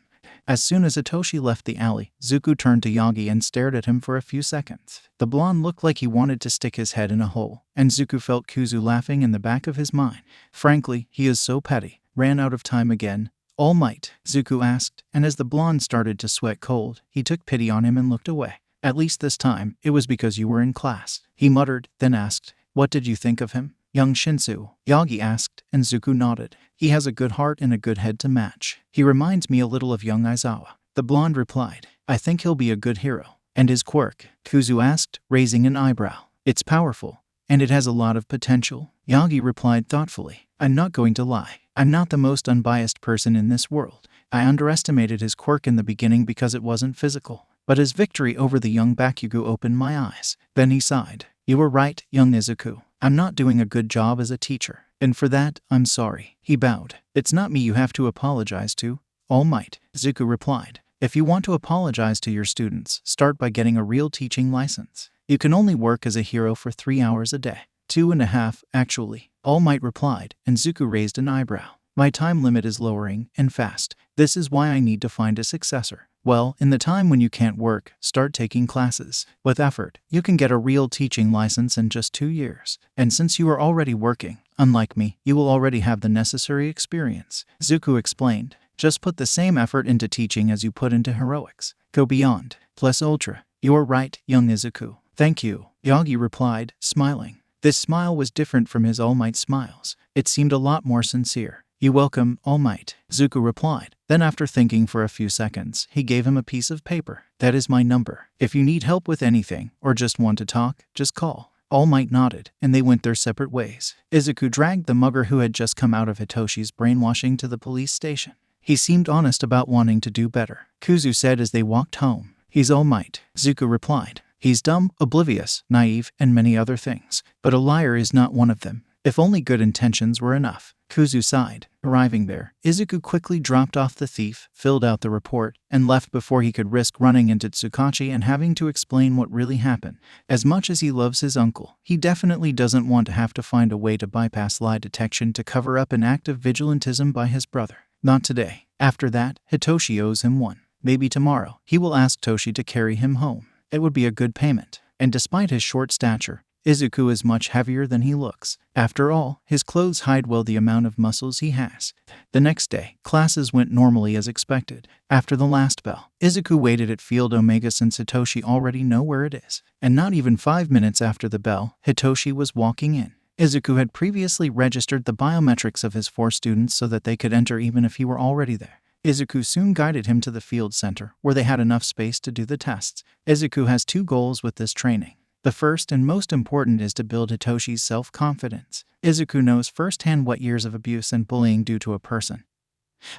As soon as Hitoshi left the alley, Zuku turned to Yagi and stared at him for a few seconds. The blonde looked like he wanted to stick his head in a hole, and Zuku felt Kuzu laughing in the back of his mind. Frankly, he is so petty. Ran out of time again. All might? Zuku asked, and as the blonde started to sweat cold, he took pity on him and looked away. At least this time, it was because you were in class. He muttered, then asked, what did you think of him? Young Shinsu, Yagi asked, and Zuku nodded. He has a good heart and a good head to match. He reminds me a little of young Aizawa. The blonde replied, I think he'll be a good hero. And his quirk? Kuzu asked, raising an eyebrow. It's powerful, and it has a lot of potential. Yagi replied thoughtfully, I'm not going to lie. I'm not the most unbiased person in this world. I underestimated his quirk in the beginning because it wasn't physical. But his victory over the young Bakugo opened my eyes. Then he sighed. You were right, young Izuku. I'm not doing a good job as a teacher. And for that, I'm sorry. He bowed. It's not me you have to apologize to. All Might, Zuku replied. If you want to apologize to your students, start by getting a real teaching license. You can only work as a hero for 3 hours a day. 2.5, actually. All Might replied, and Zuku raised an eyebrow. My time limit is lowering, and fast. This is why I need to find a successor. Well, in the time when you can't work, start taking classes. With effort, you can get a real teaching license in just 2 years. And since you are already working, unlike me, you will already have the necessary experience. Zuku explained. Just put the same effort into teaching as you put into heroics. Go beyond. Plus ultra. You are right, young Izuku. Thank you, Yagi replied, smiling. This smile was different from his All Might smiles. It seemed a lot more sincere. You're welcome, All Might, Zuku replied. Then after thinking for a few seconds, he gave him a piece of paper. That is my number. If you need help with anything, or just want to talk, just call. All Might nodded, and they went their separate ways. Izuku dragged the mugger who had just come out of Hitoshi's brainwashing to the police station. He seemed honest about wanting to do better. Kuzu said as they walked home. He's All Might, Zuku replied. He's dumb, oblivious, naive, and many other things. But a liar is not one of them. If only good intentions were enough. Kuzu sighed. Arriving there, Izuku quickly dropped off the thief, filled out the report, and left before he could risk running into Tsukachi and having to explain what really happened. As much as he loves his uncle, he definitely doesn't want to have to find a way to bypass lie detection to cover up an act of vigilantism by his brother. Not today. After that, Hitoshi owes him one. Maybe tomorrow, he will ask Toshi to carry him home. It would be a good payment. And despite his short stature, Izuku is much heavier than he looks. After all, his clothes hide well the amount of muscles he has. The next day, classes went normally as expected. After the last bell, Izuku waited at Field Omega since Hitoshi already know where it is. And not even 5 minutes after the bell, Hitoshi was walking in. Izuku had previously registered the biometrics of his 4 students so that they could enter even if he were already there. Izuku soon guided him to the field center, where they had enough space to do the tests. Izuku has 2 goals with this training. The first and most important is to build Hitoshi's self-confidence. Izuku knows firsthand what years of abuse and bullying do to a person.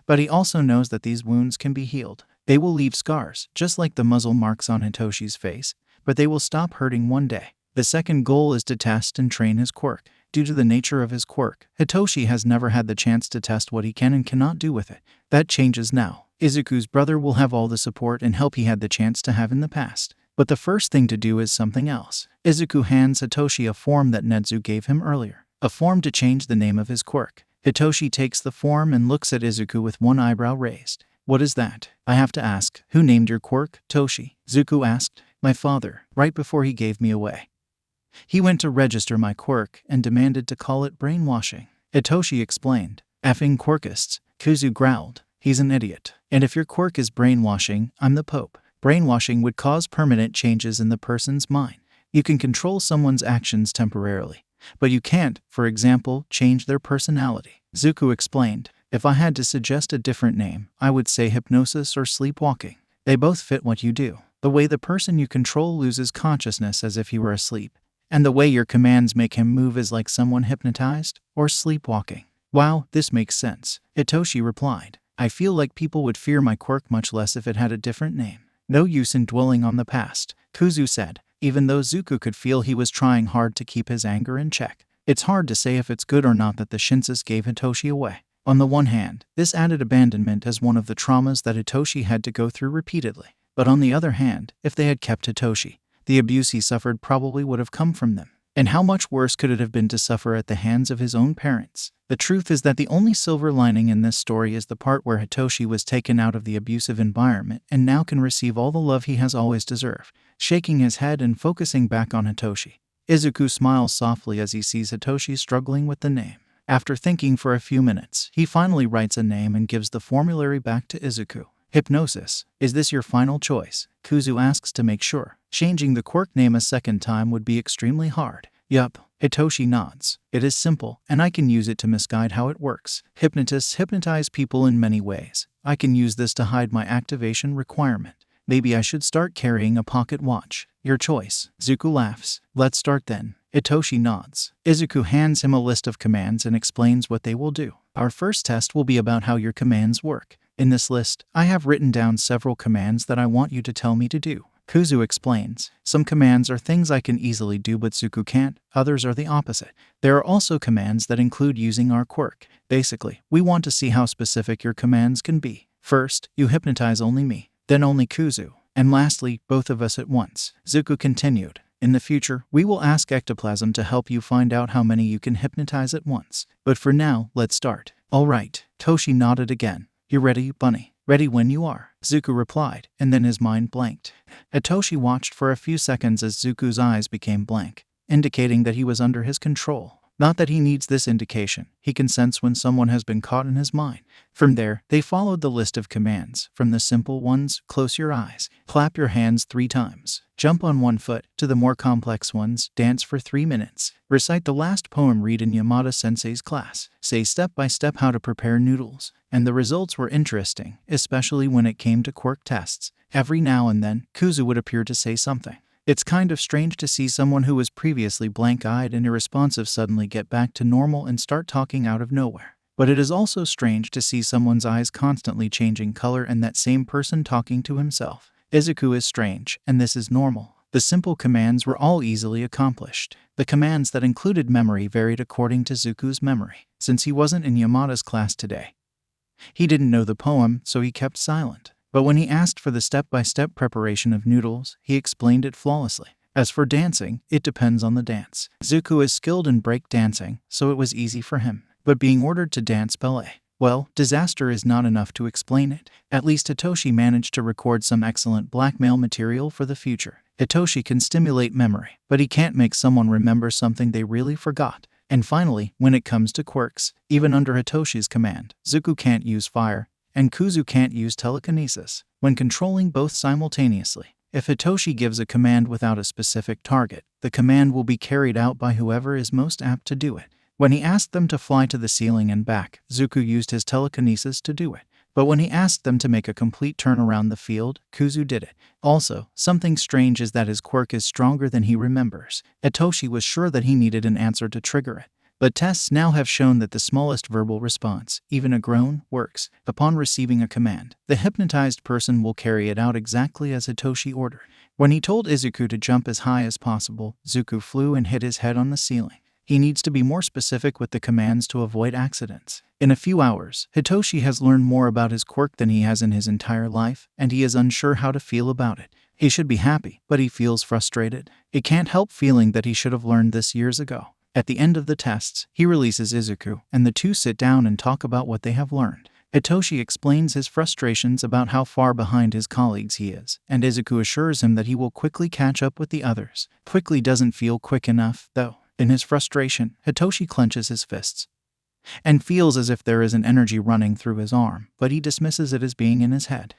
But he also knows that these wounds can be healed. They will leave scars, just like the muzzle marks on Hitoshi's face, but they will stop hurting one day. The second goal is to test and train his quirk. Due to the nature of his quirk, Hitoshi has never had the chance to test what he can and cannot do with it. That changes now. Izuku's brother will have all the support and help he had the chance to have in the past. But the first thing to do is something else. Izuku hands Hitoshi a form that Nezu gave him earlier. A form to change the name of his quirk. Hitoshi takes the form and looks at Izuku with one eyebrow raised. What is that? I have to ask, who named your quirk, Toshi? Izuku asked. My father, right before he gave me away. He went to register my quirk and demanded to call it brainwashing. Hitoshi explained. Effing quirkists, Kuzu growled. He's an idiot. And if your quirk is brainwashing, I'm the Pope. Brainwashing would cause permanent changes in the person's mind. You can control someone's actions temporarily, but you can't, for example, change their personality. Izuku explained. If I had to suggest a different name, I would say hypnosis or sleepwalking. They both fit what you do. The way the person you control loses consciousness as if he were asleep, and the way your commands make him move is like someone hypnotized or sleepwalking. Wow, this makes sense. Hitoshi replied. I feel like people would fear my quirk much less if it had a different name. No use in dwelling on the past, Kuzu said, even though Izuku could feel he was trying hard to keep his anger in check. It's hard to say if it's good or not that the Shinses gave Hitoshi away. On the one hand, this added abandonment as one of the traumas that Hitoshi had to go through repeatedly. But on the other hand, if they had kept Hitoshi, the abuse he suffered probably would have come from them. And how much worse could it have been to suffer at the hands of his own parents? The truth is that the only silver lining in this story is the part where Hitoshi was taken out of the abusive environment and now can receive all the love he has always deserved. Shaking his head and focusing back on Hitoshi, Izuku smiles softly as he sees Hitoshi struggling with the name. After thinking for a few minutes, he finally writes a name and gives the formulary back to Izuku. Hypnosis. Is this your final choice? Kuzu asks to make sure. Changing the quirk name a second time would be extremely hard. Yup. Hitoshi nods. It is simple, and I can use it to misguide how it works. Hypnotists hypnotize people in many ways. I can use this to hide my activation requirement. Maybe I should start carrying a pocket watch. Your choice. Izuku laughs. Let's start then. Hitoshi nods. Izuku hands him a list of commands and explains what they will do. Our first test will be about how your commands work. In this list, I have written down several commands that I want you to tell me to do. Kuzu explains. Some commands are things I can easily do but Izuku can't, others are the opposite. There are also commands that include using our quirk. Basically, we want to see how specific your commands can be. First, you hypnotize only me, then only Kuzu, and lastly, both of us at once. Izuku continued. In the future, we will ask Ectoplasm to help you find out how many you can hypnotize at once. But for now, let's start. Alright. Toshi nodded again. You ready, Bunny? Ready when you are, Izuku replied, and then his mind blanked. Hitoshi watched for a few seconds as Izuku's eyes became blank, indicating that he was under his control. Not that he needs this indication, he can sense when someone has been caught in his mind. From there, they followed the list of commands, from the simple ones, close your eyes, clap your hands 3 times, jump on 1 foot, to the more complex ones, dance for 3 minutes, recite the last poem read in Yamada-sensei's class, say step by step how to prepare noodles. And the results were interesting, especially when it came to quirk tests. Every now and then, Kuzu would appear to say something. It's kind of strange to see someone who was previously blank-eyed and irresponsive suddenly get back to normal and start talking out of nowhere. But it is also strange to see someone's eyes constantly changing color and that same person talking to himself. Izuku is strange, and this is normal. The simple commands were all easily accomplished. The commands that included memory varied according to Izuku's memory, since he wasn't in Yamada's class today. He didn't know the poem, so he kept silent. But when he asked for the step-by-step preparation of noodles, he explained it flawlessly. As for dancing, it depends on the dance. Izuku is skilled in break dancing, so it was easy for him. But being ordered to dance ballet, Well, disaster is not enough to explain it. At least Hitoshi managed to record some excellent blackmail material for the future. Hitoshi can stimulate memory, but he can't make someone remember something they really forgot. And finally, when it comes to quirks, even under Hitoshi's command, Zuku can't use fire, and Kuzu can't use telekinesis when controlling both simultaneously. If Hitoshi gives a command without a specific target, the command will be carried out by whoever is most apt to do it. When he asked them to fly to the ceiling and back, Zuku used his telekinesis to do it. But when he asked them to make a complete turn around the field, Kuzu did it. Also, something strange is that his quirk is stronger than he remembers. Hitoshi was sure that he needed an answer to trigger it. But tests now have shown that the smallest verbal response, even a groan, works. Upon receiving a command, the hypnotized person will carry it out exactly as Hitoshi ordered. When he told Izuku to jump as high as possible, Zuku flew and hit his head on the ceiling. He needs to be more specific with the commands to avoid accidents. In a few hours, Hitoshi has learned more about his quirk than he has in his entire life, and he is unsure how to feel about it. He should be happy, but he feels frustrated. He can't help feeling that he should have learned this years ago. At the end of the tests, he releases Izuku, and the two sit down and talk about what they have learned. Hitoshi explains his frustrations about how far behind his colleagues he is, and Izuku assures him that he will quickly catch up with the others. Quickly doesn't feel quick enough, though. In his frustration, Hitoshi clenches his fists and feels as if there is an energy running through his arm, but he dismisses it as being in his head.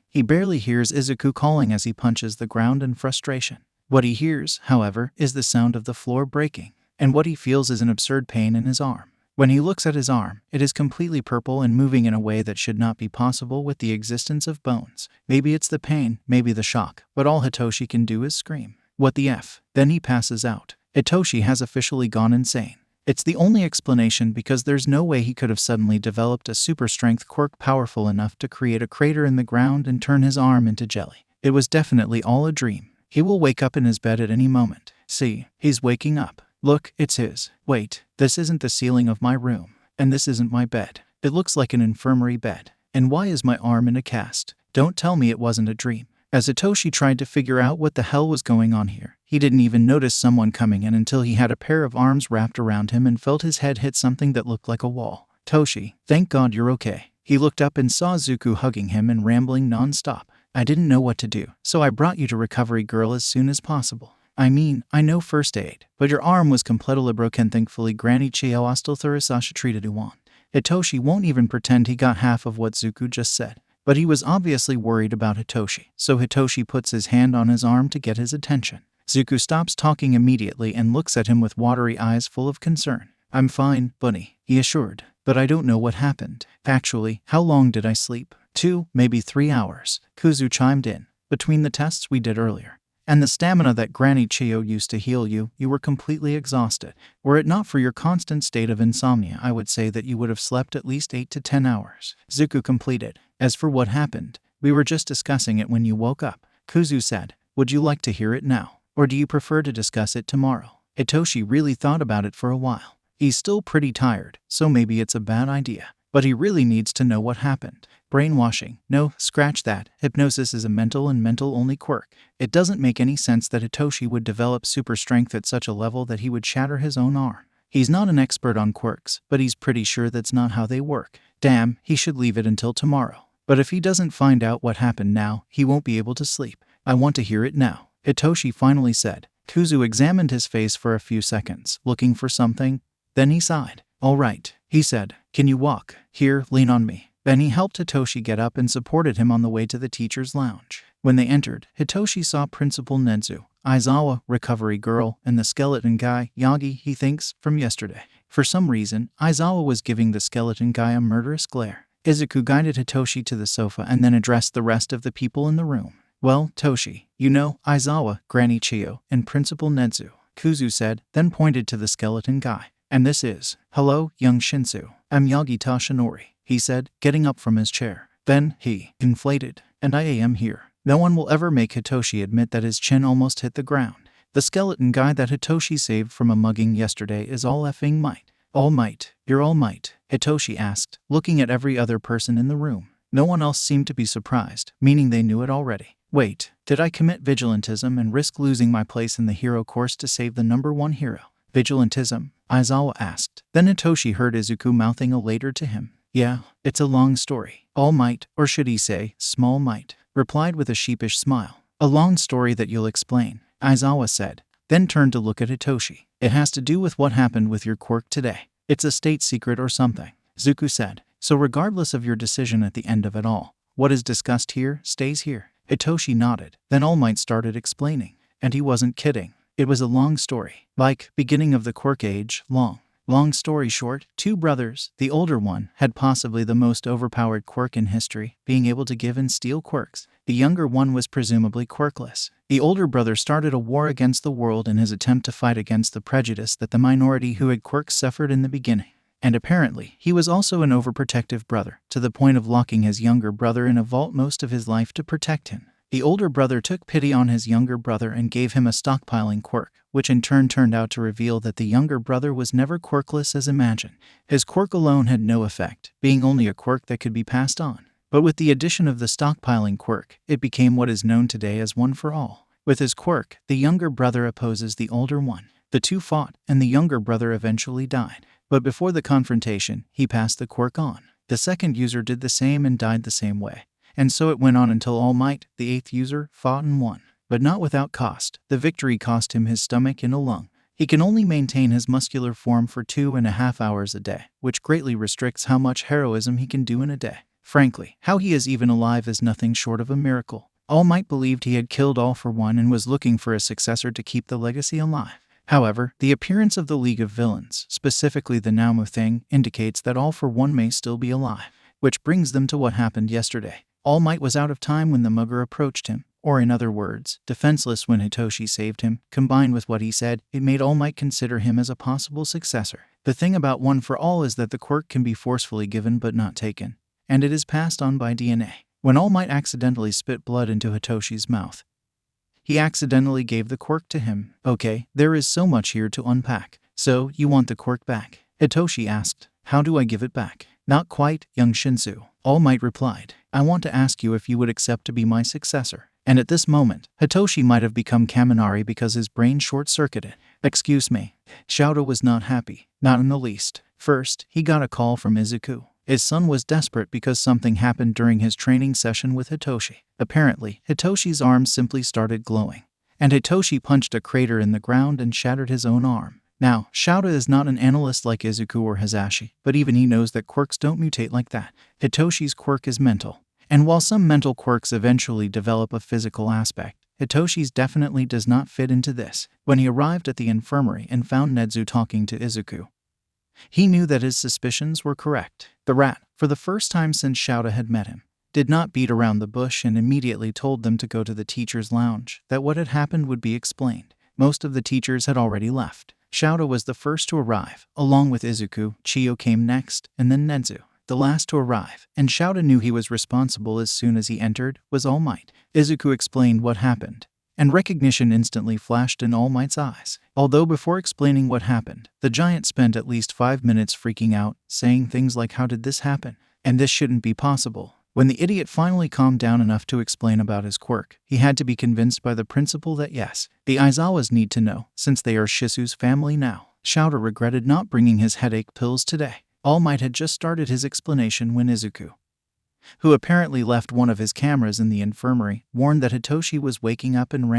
He barely hears Izuku calling as he punches the ground in frustration. What he hears, however, is the sound of the floor breaking, and what he feels is an absurd pain in his arm. When he looks at his arm, it is completely purple and moving in a way that should not be possible with the existence of bones. Maybe it's the pain, maybe the shock, but all Hitoshi can do is scream. What the F? Then he passes out. Hitoshi has officially gone insane. It's the only explanation because there's no way he could have suddenly developed a super strength quirk powerful enough to create a crater in the ground and turn his arm into jelly. It was definitely all a dream. He will wake up in his bed at any moment. See, he's waking up. Look, it's his. Wait, this isn't the ceiling of my room. And this isn't my bed. It looks like an infirmary bed. And why is my arm in a cast? Don't tell me it wasn't a dream. As Hitoshi tried to figure out what the hell was going on here, he didn't even notice someone coming in until he had a pair of arms wrapped around him and felt his head hit something that looked like a wall. Toshi, thank God you're okay. He looked up and saw Zuku hugging him and rambling non-stop. I didn't know what to do, so I brought you to Recovery Girl as soon as possible. I mean, I know first aid, but your arm was completely broken. Thankfully Granny Chio hostel Thurasasha treated you on. Hitoshi won't even pretend he got half of what Zuku just said. But he was obviously worried about Hitoshi, so Hitoshi puts his hand on his arm to get his attention. Zuku stops talking immediately and looks at him with watery eyes full of concern. I'm fine, Bunny, he assured, but I don't know what happened. Actually, how long did I sleep? 2, maybe 3 hours, Kuzu chimed in. Between the tests we did earlier and the stamina that Granny Chio used to heal you, you were completely exhausted. Were it not for your constant state of insomnia, I would say that you would have slept at least 8 to 10 hours. Zuku completed. As for what happened, we were just discussing it when you woke up. Kuzu said, would you like to hear it now? Or do you prefer to discuss it tomorrow? Hitoshi really thought about it for a while. He's still pretty tired, so maybe it's a bad idea. But he really needs to know what happened. Brainwashing. No, scratch that. Hypnosis is a mental and mental-only quirk. It doesn't make any sense that Hitoshi would develop super strength at such a level that he would shatter his own arm. He's not an expert on quirks, but he's pretty sure that's not how they work. Damn, he should leave it until tomorrow. But if he doesn't find out what happened now, he won't be able to sleep. I want to hear it now, Hitoshi finally said. Kuzu examined his face for a few seconds, looking for something. Then he sighed. All right, he said. Can you walk? Here, lean on me. Then he helped Hitoshi get up and supported him on the way to the teacher's lounge. When they entered, Hitoshi saw Principal Nenzu, Aizawa, Recovery Girl, and the skeleton guy, Yagi, he thinks, from yesterday. For some reason, Aizawa was giving the skeleton guy a murderous glare. Izuku guided Hitoshi to the sofa and then addressed the rest of the people in the room. Well, Toshi, you know, Aizawa, Granny Chio, and Principal Nenzu, Kuzu said, then pointed to the skeleton guy. And this is, hello, young Shinsu. I'm Yagi Tashinori, he said, getting up from his chair. Then, he inflated, and I am here. No one will ever make Hitoshi admit that his chin almost hit the ground. The skeleton guy that Hitoshi saved from a mugging yesterday is all effing might. All might? You're all might? Hitoshi asked, looking at every other person in the room. No one else seemed to be surprised, meaning they knew it already. Wait, did I commit vigilantism and risk losing my place in the hero course to save the #1 hero? Vigilantism? Aizawa asked. Then Hitoshi heard Izuku mouthing a later to him. Yeah, it's a long story. All Might, or should he say, Small Might, replied with a sheepish smile. A long story that you'll explain, Aizawa said, then turned to look at Hitoshi. It has to do with what happened with your quirk today. It's a state secret or something, Izuku said. So regardless of your decision at the end of it all, what is discussed here stays here. Hitoshi nodded. Then All Might started explaining. And he wasn't kidding. It was a long story. Like, beginning of the quirk age, long. Long story short, two brothers, the older one, had possibly the most overpowered quirk in history, being able to give and steal quirks. The younger one was presumably quirkless. The older brother started a war against the world in his attempt to fight against the prejudice that the minority who had quirks suffered in the beginning. And apparently, he was also an overprotective brother, to the point of locking his younger brother in a vault most of his life to protect him. The older brother took pity on his younger brother and gave him a stockpiling quirk, which in turn turned out to reveal that the younger brother was never quirkless as imagined. His quirk alone had no effect, being only a quirk that could be passed on. But with the addition of the stockpiling quirk, it became what is known today as One for All. With his quirk, the younger brother opposes the older one. The two fought, and the younger brother eventually died. But before the confrontation, he passed the quirk on. The second user did the same and died the same way. And so it went on until All Might, the eighth user, fought and won. But not without cost. The victory cost him his stomach and a lung. He can only maintain his muscular form for 2.5 hours a day, which greatly restricts how much heroism he can do in a day. Frankly, how he is even alive is nothing short of a miracle. All Might believed he had killed All for One and was looking for a successor to keep the legacy alive. However, the appearance of the League of Villains, specifically the Naomu thing, indicates that All for One may still be alive. Which brings them to what happened yesterday. All Might was out of time when the mugger approached him, or in other words, defenseless when Hitoshi saved him. Combined with what he said, it made All Might consider him as a possible successor. The thing about One for All is that the quirk can be forcefully given but not taken, and it is passed on by DNA. When All Might accidentally spit blood into Hitoshi's mouth, he accidentally gave the quirk to him. Okay, there is so much here to unpack. So, you want the quirk back? Hitoshi asked. How do I give it back? Not quite, young Shinsu. All Might replied. I want to ask you if you would accept to be my successor. And at this moment, Hitoshi might have become Kaminari because his brain short-circuited. Excuse me. Shouta was not happy. Not in the least. First, he got a call from Izuku. His son was desperate because something happened during his training session with Hitoshi. Apparently, Hitoshi's arm simply started glowing. And Hitoshi punched a crater in the ground and shattered his own arm. Now, Shouta is not an analyst like Izuku or Hazashi, but even he knows that quirks don't mutate like that. Hitoshi's quirk is mental. And while some mental quirks eventually develop a physical aspect, Hitoshi's definitely does not fit into this. When he arrived at the infirmary and found Nezu talking to Izuku, he knew that his suspicions were correct. The rat, for the first time since Shouta had met him, did not beat around the bush and immediately told them to go to the teacher's lounge, that what had happened would be explained. Most of the teachers had already left. Shouta was the first to arrive. Along with Izuku, Chiyo came next, and then Nezu, the last to arrive. And Shouta knew he was responsible as soon as he entered, was All Might. Izuku explained what happened, and recognition instantly flashed in All Might's eyes. Although before explaining what happened, the giant spent at least 5 minutes freaking out, saying things like, how did this happen? And this shouldn't be possible. When the idiot finally calmed down enough to explain about his quirk, he had to be convinced by the principle that yes, the Aizawas need to know, since they are Shisu's family now. Shouta regretted not bringing his headache pills today. All Might had just started his explanation when Izuku, who apparently left one of his cameras in the infirmary, warned that Hitoshi was waking up and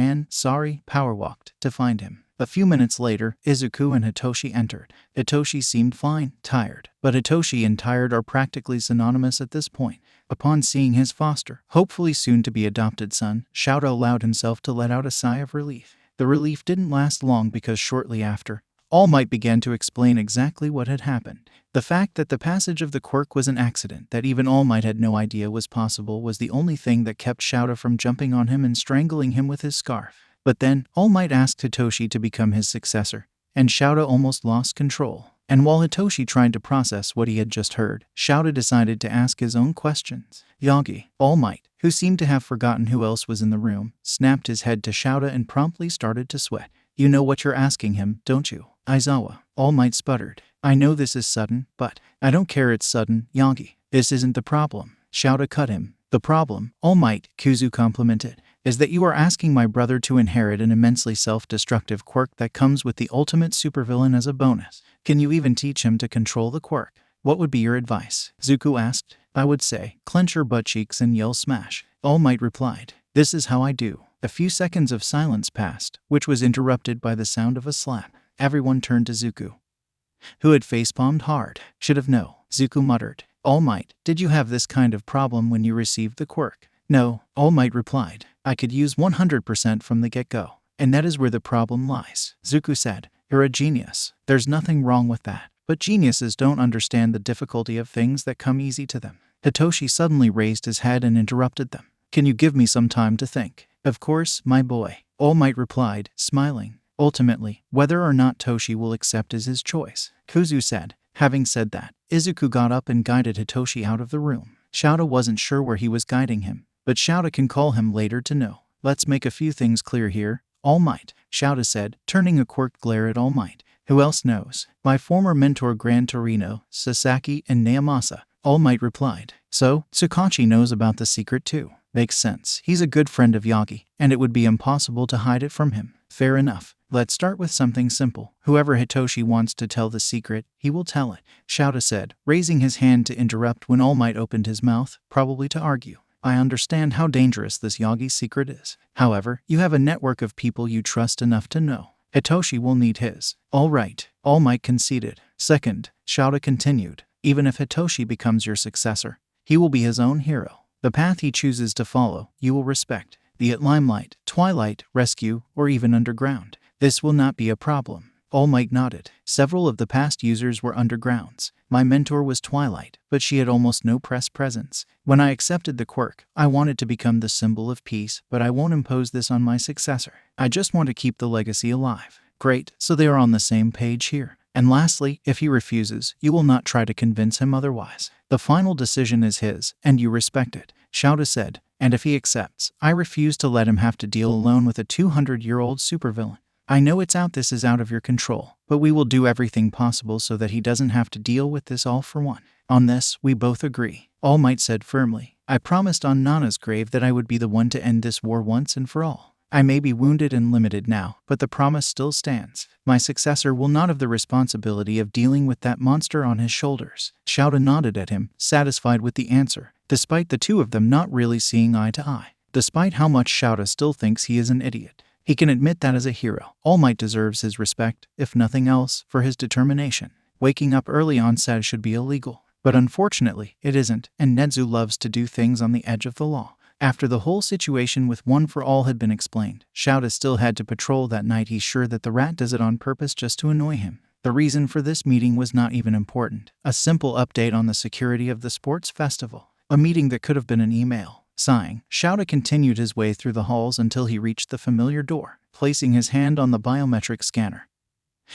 power-walked, to find him. A few minutes later, Izuku and Hitoshi entered. Hitoshi seemed fine, tired. But Hitoshi and tired are practically synonymous at this point. Upon seeing his foster, hopefully soon-to-be adopted son, Shouta allowed himself to let out a sigh of relief. The relief didn't last long because shortly after, All Might began to explain exactly what had happened. The fact that the passage of the quirk was an accident that even All Might had no idea was possible was the only thing that kept Shouta from jumping on him and strangling him with his scarf. But then, All Might asked Hitoshi to become his successor, and Shouta almost lost control. And while Hitoshi tried to process what he had just heard, Shouta decided to ask his own questions. Yagi, All Might, who seemed to have forgotten who else was in the room, snapped his head to Shouta and promptly started to sweat. You know what you're asking him, don't you? Aizawa, All Might sputtered. I know this is sudden, but I don't care it's sudden, Yagi. This isn't the problem. Shouta cut him. The problem, All Might, Kuzu complimented, is that you are asking my brother to inherit an immensely self-destructive quirk that comes with the ultimate supervillain as a bonus. Can you even teach him to control the quirk? What would be your advice? Zuko asked. I would say, clench your butt cheeks and yell smash. All Might replied. This is how I do. A few seconds of silence passed, which was interrupted by the sound of a slap. Everyone turned to Zuko, who had facepalmed hard. Should have known, Zuko muttered. All Might, did you have this kind of problem when you received the quirk? No, All Might replied. I could use 100% from the get-go. And that is where the problem lies, Zuko said. You're a genius. There's nothing wrong with that. But geniuses don't understand the difficulty of things that come easy to them. Hitoshi suddenly raised his head and interrupted them. Can you give me some time to think? Of course, my boy, All Might replied, smiling. Ultimately, whether or not Toshi will accept is his choice, Kuzu said. Having said that, Izuku got up and guided Hitoshi out of the room. Shouta wasn't sure where he was guiding him, but Shouta can call him later to know. Let's make a few things clear here. All Might, Shouta said, turning a quirked glare at All Might. Who else knows? My former mentor Gran Torino, Sasaki, and Naomasa, All Might replied. So, Tsukachi knows about the secret too. Makes sense. He's a good friend of Yagi, and it would be impossible to hide it from him. Fair enough. Let's start with something simple. Whoever Hitoshi wants to tell the secret, he will tell it, Shouta said, raising his hand to interrupt when All Might opened his mouth, probably to argue. I understand how dangerous this Yagi secret is. However, you have a network of people you trust enough to know. Hitoshi will need his. All right, All Might conceded. Second, Shouta continued, even if Hitoshi becomes your successor, he will be his own hero. The path he chooses to follow, you will respect, be it limelight, twilight, rescue, or even underground. This will not be a problem. All Might nodded. Several of the past users were undergrounds. My mentor was Twilight, but she had almost no press presence. When I accepted the quirk, I wanted to become the symbol of peace, but I won't impose this on my successor. I just want to keep the legacy alive. Great, so they are on the same page here. And lastly, if he refuses, you will not try to convince him otherwise. The final decision is his, and you respect it, Shouta said. And if he accepts, I refuse to let him have to deal alone with a 200-year-old supervillain. I know this is out of your control, but we will do everything possible so that he doesn't have to deal with this all for one. On this, we both agree, All Might said firmly. I promised on Nana's grave that I would be the one to end this war once and for all. I may be wounded and limited now, but the promise still stands. My successor will not have the responsibility of dealing with that monster on his shoulders. Shouta nodded at him, satisfied with the answer, despite the two of them not really seeing eye to eye. Despite how much Shouta still thinks he is an idiot, he can admit that as a hero, All Might deserves his respect, if nothing else, for his determination. Waking up early on set should be illegal, but unfortunately, it isn't, and Nezu loves to do things on the edge of the law. After the whole situation with One for All had been explained, Shouta still had to patrol that night. He's sure that the rat does it on purpose just to annoy him. The reason for this meeting was not even important. A simple update on the security of the sports festival. A meeting that could have been an email. Sighing, Shouta continued his way through the halls until he reached the familiar door, placing his hand on the biometric scanner.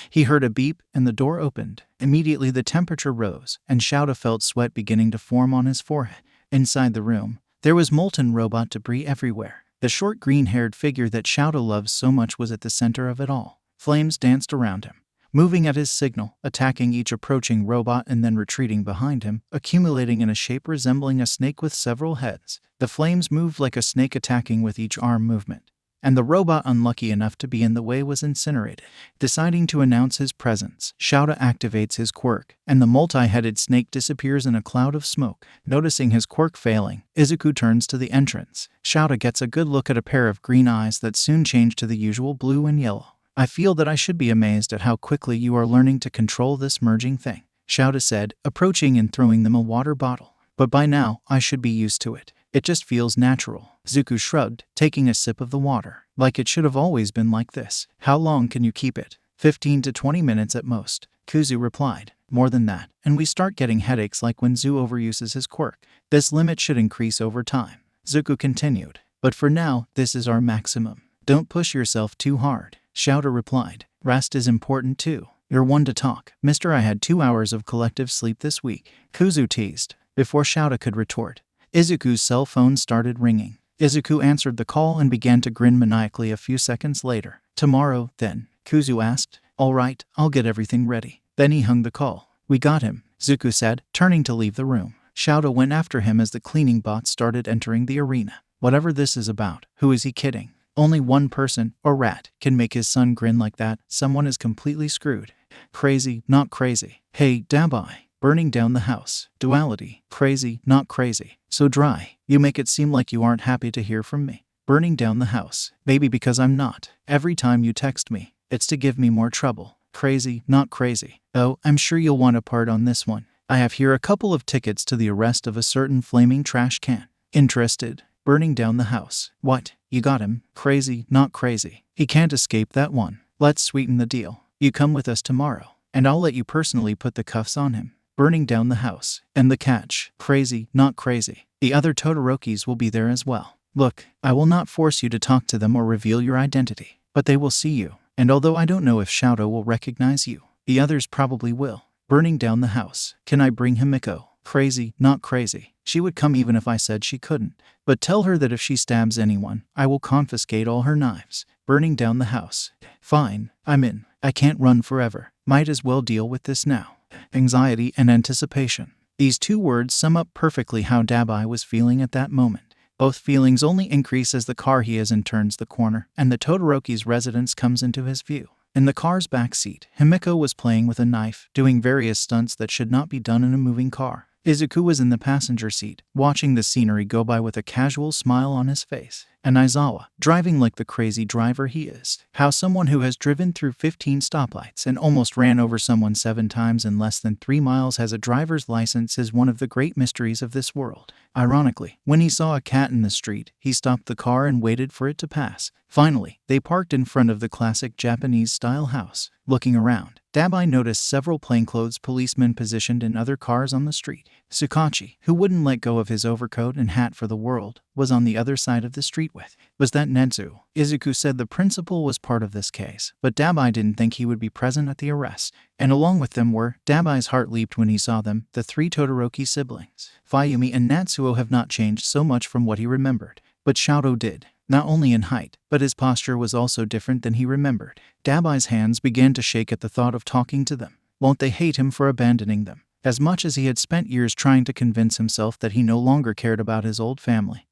He heard a beep, and the door opened. Immediately the temperature rose, and Shouta felt sweat beginning to form on his forehead. Inside the room, there was molten robot debris everywhere. The short green-haired figure that Shouta loves so much was at the center of it all. Flames danced around him, moving at his signal, attacking each approaching robot and then retreating behind him, accumulating in a shape resembling a snake with several heads. The flames moved like a snake attacking with each arm movement, and the robot unlucky enough to be in the way was incinerated. Deciding to announce his presence, Shouta activates his quirk, and the multi-headed snake disappears in a cloud of smoke. Noticing his quirk failing, Izuku turns to the entrance. Shouta gets a good look at a pair of green eyes that soon change to the usual blue and yellow. I feel that I should be amazed at how quickly you are learning to control this merging thing, Shouta said, approaching and throwing them a water bottle. But by now, I should be used to it. It just feels natural. Zuko shrugged, taking a sip of the water. Like it should have always been like this. How long can you keep it? 15 to 20 minutes at most, Kuzu replied. More than that, and we start getting headaches like when Zu overuses his quirk. This limit should increase over time, Zuko continued. But for now, this is our maximum. Don't push yourself too hard, Shouta replied. Rest is important too. You're one to talk. Mister, I had 2 hours of collective sleep this week, Kuzu teased. Before Shouta could retort, Izuku's cell phone started ringing. Izuku answered the call and began to grin maniacally a few seconds later. Tomorrow, then, Kuzu asked. All right, I'll get everything ready. Then he hung the call. We got him, Zuko said, turning to leave the room. Shouta went after him as the cleaning bots started entering the arena. Whatever this is about, who is he kidding? Only one person, or rat, can make his son grin like that. Someone is completely screwed. Crazy, not crazy. Hey, Dabai, Burning down the house. Duality. Crazy, not crazy. So dry. You make it seem like you aren't happy to hear from me. Burning down the house. Maybe because I'm not. Every time you text me, it's to give me more trouble. Crazy, not crazy. Oh, I'm sure you'll want a part on this one. I have here a couple of tickets to the arrest of a certain flaming trash can. Interested? Burning down the house. What? You got him? Crazy, not crazy. He can't escape that one. Let's sweeten the deal. You come with us tomorrow, and I'll let you personally put the cuffs on him. Burning down the house. And the catch. Crazy, not crazy. The other Todorokis will be there as well. Look, I will not force you to talk to them or reveal your identity, but they will see you, and although I don't know if Shouta will recognize you, the others probably will. Burning down the house. Can I bring Himiko? Crazy, not crazy. She would come even if I said she couldn't. But tell her that if she stabs anyone, I will confiscate all her knives. Burning down the house. Fine, I'm in. I can't run forever. Might as well deal with this now. Anxiety and anticipation. These two words sum up perfectly how Dabai was feeling at that moment. Both feelings only increase as the car he is in turns the corner, and the Todoroki's residence comes into his view. In the car's back seat, Himiko was playing with a knife, doing various stunts that should not be done in a moving car. Izuku was in the passenger seat, watching the scenery go by with a casual smile on his face. And Aizawa, driving like the crazy driver he is. How someone who has driven through 15 stoplights and almost ran over someone 7 times in less than 3 miles has a driver's license is one of the great mysteries of this world. Ironically, when he saw a cat in the street, he stopped the car and waited for it to pass. Finally, they parked in front of the classic Japanese-style house. Looking around, Dabai noticed several plainclothes policemen positioned in other cars on the street. Tsukachi, who wouldn't let go of his overcoat and hat for the world, was on the other side of the street with. Was that Netsu? Izuku said the principal was part of this case, but Dabai didn't think he would be present at the arrest. And along with them were, Dabai's heart leaped when he saw them, the 3 Todoroki siblings. Fayumi and Natsuo have not changed so much from what he remembered. But Shouta did. Not only in height, but his posture was also different than he remembered. Dabai's hands began to shake at the thought of talking to them. Won't they hate him for abandoning them? As much as he had spent years trying to convince himself that he no longer cared about his old family.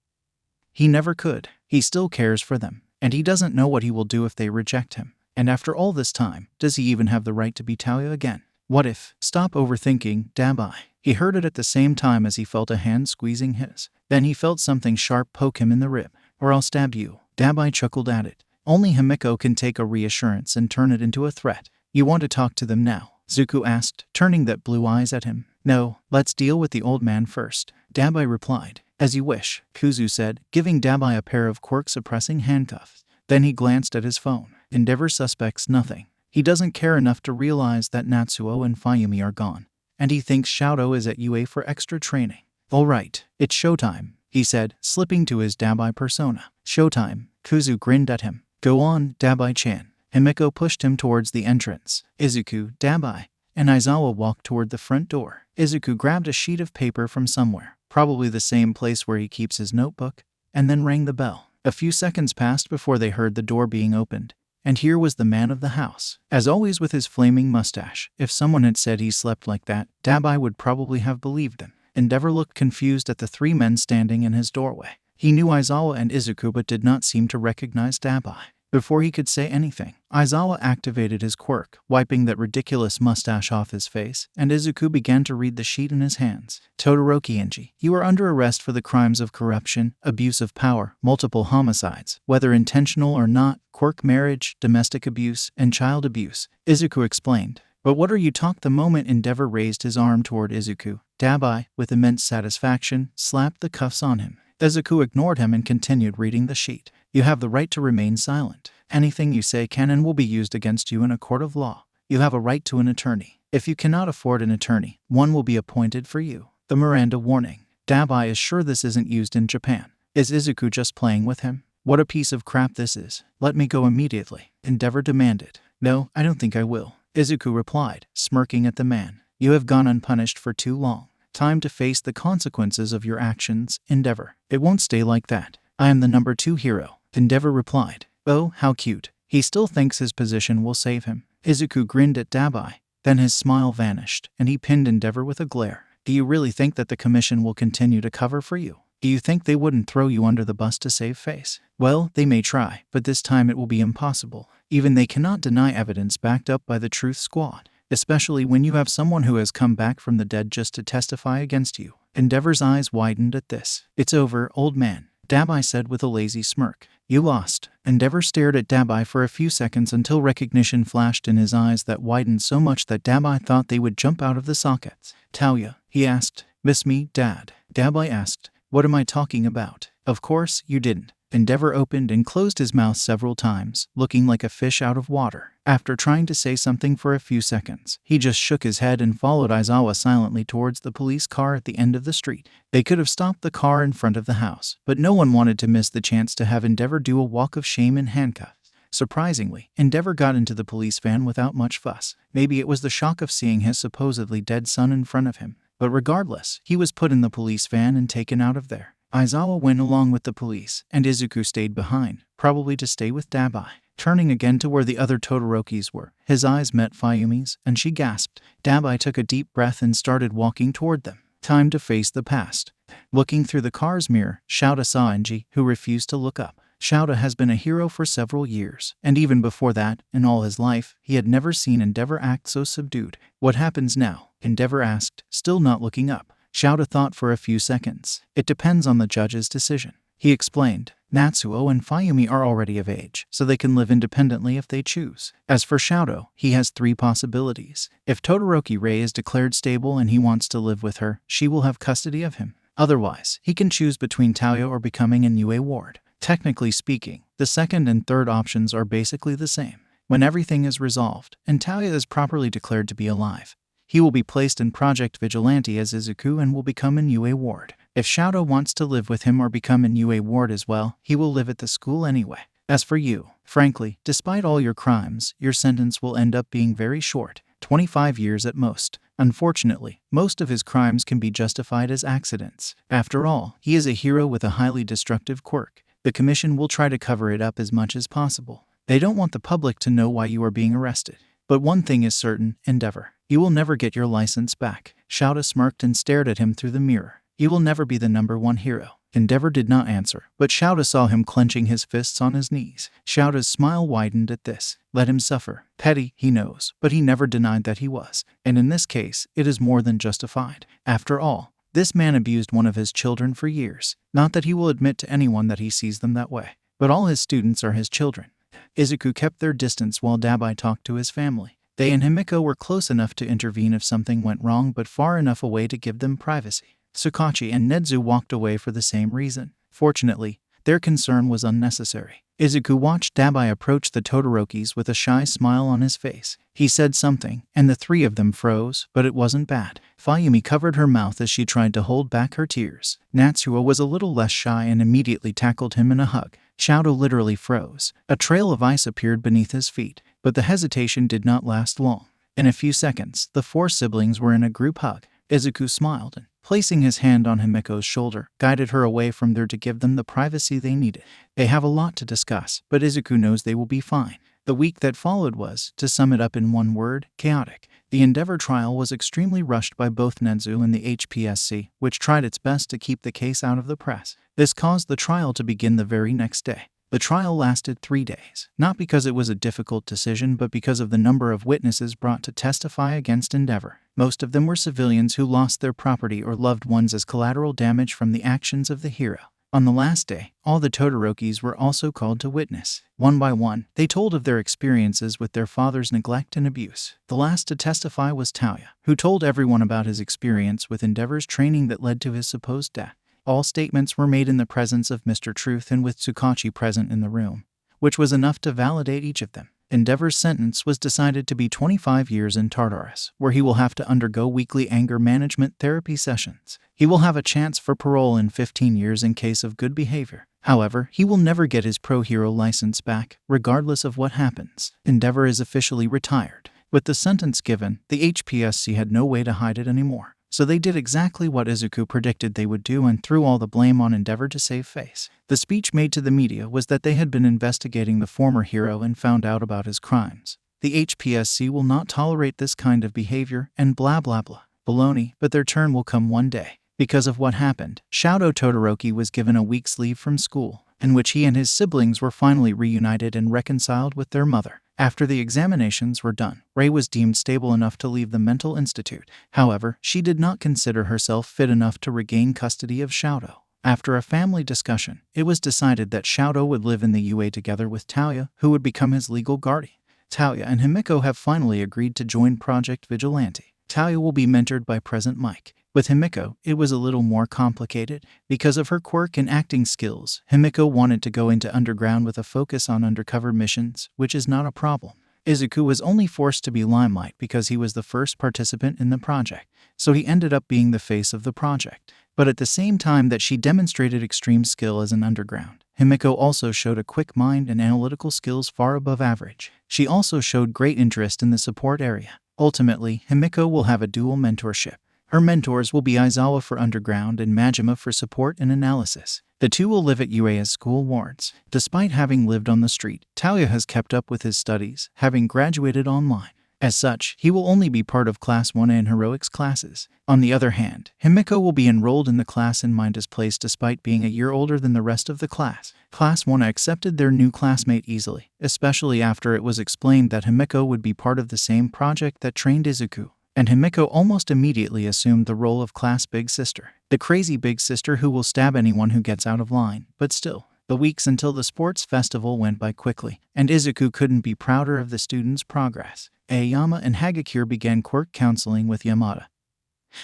He never could. He still cares for them, and he doesn't know what he will do if they reject him. And after all this time, does he even have the right to be Taoya again? What if? Stop overthinking, Dabai. He heard it at the same time as he felt a hand squeezing his. Then he felt something sharp poke him in the rib. Or I'll stab you. Dabai chuckled at it. Only Himiko can take a reassurance and turn it into a threat. You want to talk to them now? Zuko asked, turning that blue eyes at him. No, let's deal with the old man first. Dabai replied. As you wish, Kuzu said, giving Dabai a pair of quirk-suppressing handcuffs. Then he glanced at his phone. Endeavor suspects nothing. He doesn't care enough to realize that Natsuo and Fayumi are gone. And he thinks Shouta is at UA for extra training. All right, it's showtime, he said, slipping to his Dabai persona. Showtime. Kuzu grinned at him. Go on, Dabai-chan. Himiko pushed him towards the entrance. Izuku, Dabai, and Aizawa walked toward the front door. Izuku grabbed a sheet of paper from somewhere, probably the same place where he keeps his notebook, and then rang the bell. A few seconds passed before they heard the door being opened. And here was the man of the house. As always with his flaming mustache, if someone had said he slept like that, Dabai would probably have believed them. Endeavor looked confused at the 3 men standing in his doorway. He knew Aizawa and Izuku but did not seem to recognize Dabai. Before he could say anything, Aizawa activated his quirk, wiping that ridiculous mustache off his face, and Izuku began to read the sheet in his hands. Todoroki Inji, you are under arrest for the crimes of corruption, abuse of power, multiple homicides, whether intentional or not, quirk marriage, domestic abuse, and child abuse, Izuku explained. But what are you talking? The moment Endeavor raised his arm toward Izuku, Dabai, with immense satisfaction, slapped the cuffs on him. Izuku ignored him and continued reading the sheet. You have the right to remain silent. Anything you say can and will be used against you in a court of law. You have a right to an attorney. If you cannot afford an attorney, one will be appointed for you. The Miranda warning. Dabai is sure this isn't used in Japan. Is Izuku just playing with him? What a piece of crap this is. Let me go immediately, Endeavor demanded. No, I don't think I will, Izuku replied, smirking at the man. You have gone unpunished for too long. Time to face the consequences of your actions, Endeavor. It won't stay like that. I am the number 2 hero, Endeavor replied. Oh, how cute. He still thinks his position will save him. Izuku grinned at Dabai. Then his smile vanished, and he pinned Endeavor with a glare. Do you really think that the commission will continue to cover for you? Do you think they wouldn't throw you under the bus to save face? Well, they may try, but this time it will be impossible. Even they cannot deny evidence backed up by the Truth Squad. especially when you have someone who has come back from the dead just to testify against you. Endeavor's eyes widened at this. It's over, old man, Dabai said with a lazy smirk. You lost. Endeavor stared at Dabai for a few seconds until recognition flashed in his eyes that widened so much that Dabai thought they would jump out of the sockets. Taoya, he asked. Miss me, Dad? Dabai asked. What am I talking about? Of course, you didn't. Endeavor opened and closed his mouth several times, looking like a fish out of water. After trying to say something for a few seconds, he just shook his head and followed Aizawa silently towards the police car at the end of the street. They could have stopped the car in front of the house, but no one wanted to miss the chance to have Endeavor do a walk of shame in handcuffs. Surprisingly, Endeavor got into the police van without much fuss. Maybe it was the shock of seeing his supposedly dead son in front of him. But regardless, he was put in the police van and taken out of there. Aizawa went along with the police, and Izuku stayed behind, probably to stay with Dabai. Turning again to where the other Todorokis were, his eyes met Fayumi's, and she gasped. Dabai took a deep breath and started walking toward them. Time to face the past. Looking through the car's mirror, Shouta saw Enji, who refused to look up. Shouta has been a hero for several years, and even before that, in all his life, he had never seen Endeavor act so subdued. What happens now? Endeavor asked, still not looking up. Shouta thought for a few seconds. It depends on the judge's decision. He explained, Natsuo and Fayumi are already of age, so they can live independently if they choose. As for Shouto, he has 3 possibilities. If Todoroki Rei is declared stable and he wants to live with her, she will have custody of him. Otherwise, he can choose between Taoya or becoming a Niue ward. Technically speaking, the second and third options are basically the same. When everything is resolved, and Taoya is properly declared to be alive, he will be placed in Project Vigilante as Izuku and will become a Niue ward. If Shouto wants to live with him or become a Niue ward as well, he will live at the school anyway. As for you, frankly, despite all your crimes, your sentence will end up being very short, 25 years at most. Unfortunately, most of his crimes can be justified as accidents. After all, he is a hero with a highly destructive quirk. The commission will try to cover it up as much as possible. They don't want the public to know why you are being arrested. But one thing is certain, Endeavor. You will never get your license back. Shouta smirked and stared at him through the mirror. You will never be the #1 hero. Endeavor did not answer, but Shouta saw him clenching his fists on his knees. Shouta's smile widened at this. Let him suffer. Petty, he knows, but he never denied that he was. And in this case, it is more than justified. After all, this man abused one of his children for years. Not that he will admit to anyone that he sees them that way, but all his students are his children. Izuku kept their distance while Dabai talked to his family. They and Himiko were close enough to intervene if something went wrong, but far enough away to give them privacy. Tsukachi and Nedzu walked away for the same reason. Fortunately, their concern was unnecessary. Izuku watched Dabai approach the Todorokis with a shy smile on his face. He said something, and the 3 of them froze, but it wasn't bad. Fayumi covered her mouth as she tried to hold back her tears. Natsuo was a little less shy and immediately tackled him in a hug. Shouto literally froze. A trail of ice appeared beneath his feet, but the hesitation did not last long. In a few seconds, the 4 siblings were in a group hug. Izuku smiled and, placing his hand on Himiko's shoulder, guided her away from there to give them the privacy they needed. They have a lot to discuss, but Izuku knows they will be fine. The week that followed was, to sum it up in one word, chaotic. The Endeavor trial was extremely rushed by both Nedzu and the HPSC, which tried its best to keep the case out of the press. This caused the trial to begin the very next day. The trial lasted 3 days, not because it was a difficult decision but because of the number of witnesses brought to testify against Endeavor. Most of them were civilians who lost their property or loved ones as collateral damage from the actions of the hero. On the last day, all the Todorokis were also called to witness. One by one, they told of their experiences with their father's neglect and abuse. The last to testify was Taoya, who told everyone about his experience with Endeavor's training that led to his supposed death. All statements were made in the presence of Mr. Truth and with Tsukachi present in the room, which was enough to validate each of them. Endeavor's sentence was decided to be 25 years in Tartarus, where he will have to undergo weekly anger management therapy sessions. He will have a chance for parole in 15 years in case of good behavior. However, he will never get his pro hero license back, regardless of what happens. Endeavor is officially retired. With the sentence given, the HPSC had no way to hide it anymore. So they did exactly what Izuku predicted they would do and threw all the blame on Endeavor to save face. The speech made to the media was that they had been investigating the former hero and found out about his crimes. The HPSC will not tolerate this kind of behavior and blah blah blah. Baloney, but their turn will come one day. Because of what happened, Shouto Todoroki was given a week's leave from school, in which he and his siblings were finally reunited and reconciled with their mother. After the examinations were done, Rei was deemed stable enough to leave the mental institute. However, she did not consider herself fit enough to regain custody of Shouta. After a family discussion, it was decided that Shouta would live in the UA together with Talia, who would become his legal guardian. Talia and Himiko have finally agreed to join Project Vigilante. Talia will be mentored by Present Mike. With Himiko, it was a little more complicated. Because of her quirk and acting skills, Himiko wanted to go into underground with a focus on undercover missions, which is not a problem. Izuku was only forced to be Limelight because he was the first participant in the project, so he ended up being the face of the project. But at the same time that she demonstrated extreme skill as an underground, Himiko also showed a quick mind and analytical skills far above average. She also showed great interest in the support area. Ultimately, Himiko will have a dual mentorship. Her mentors will be Aizawa for underground and Majima for support and analysis. The two will live at UA as school wards. Despite having lived on the street, Talia has kept up with his studies, having graduated online. As such, he will only be part of Class 1A and Heroics classes. On the other hand, Himiko will be enrolled in the class in Minda's place despite being a year older than the rest of the class. Class 1A accepted their new classmate easily, especially after it was explained that Himiko would be part of the same project that trained Izuku. And Himiko almost immediately assumed the role of class big sister, the crazy big sister who will stab anyone who gets out of line. But still, the weeks until the sports festival went by quickly, and Izuku couldn't be prouder of the students' progress. Aoyama and Hagakure began quirk counseling with Yamada,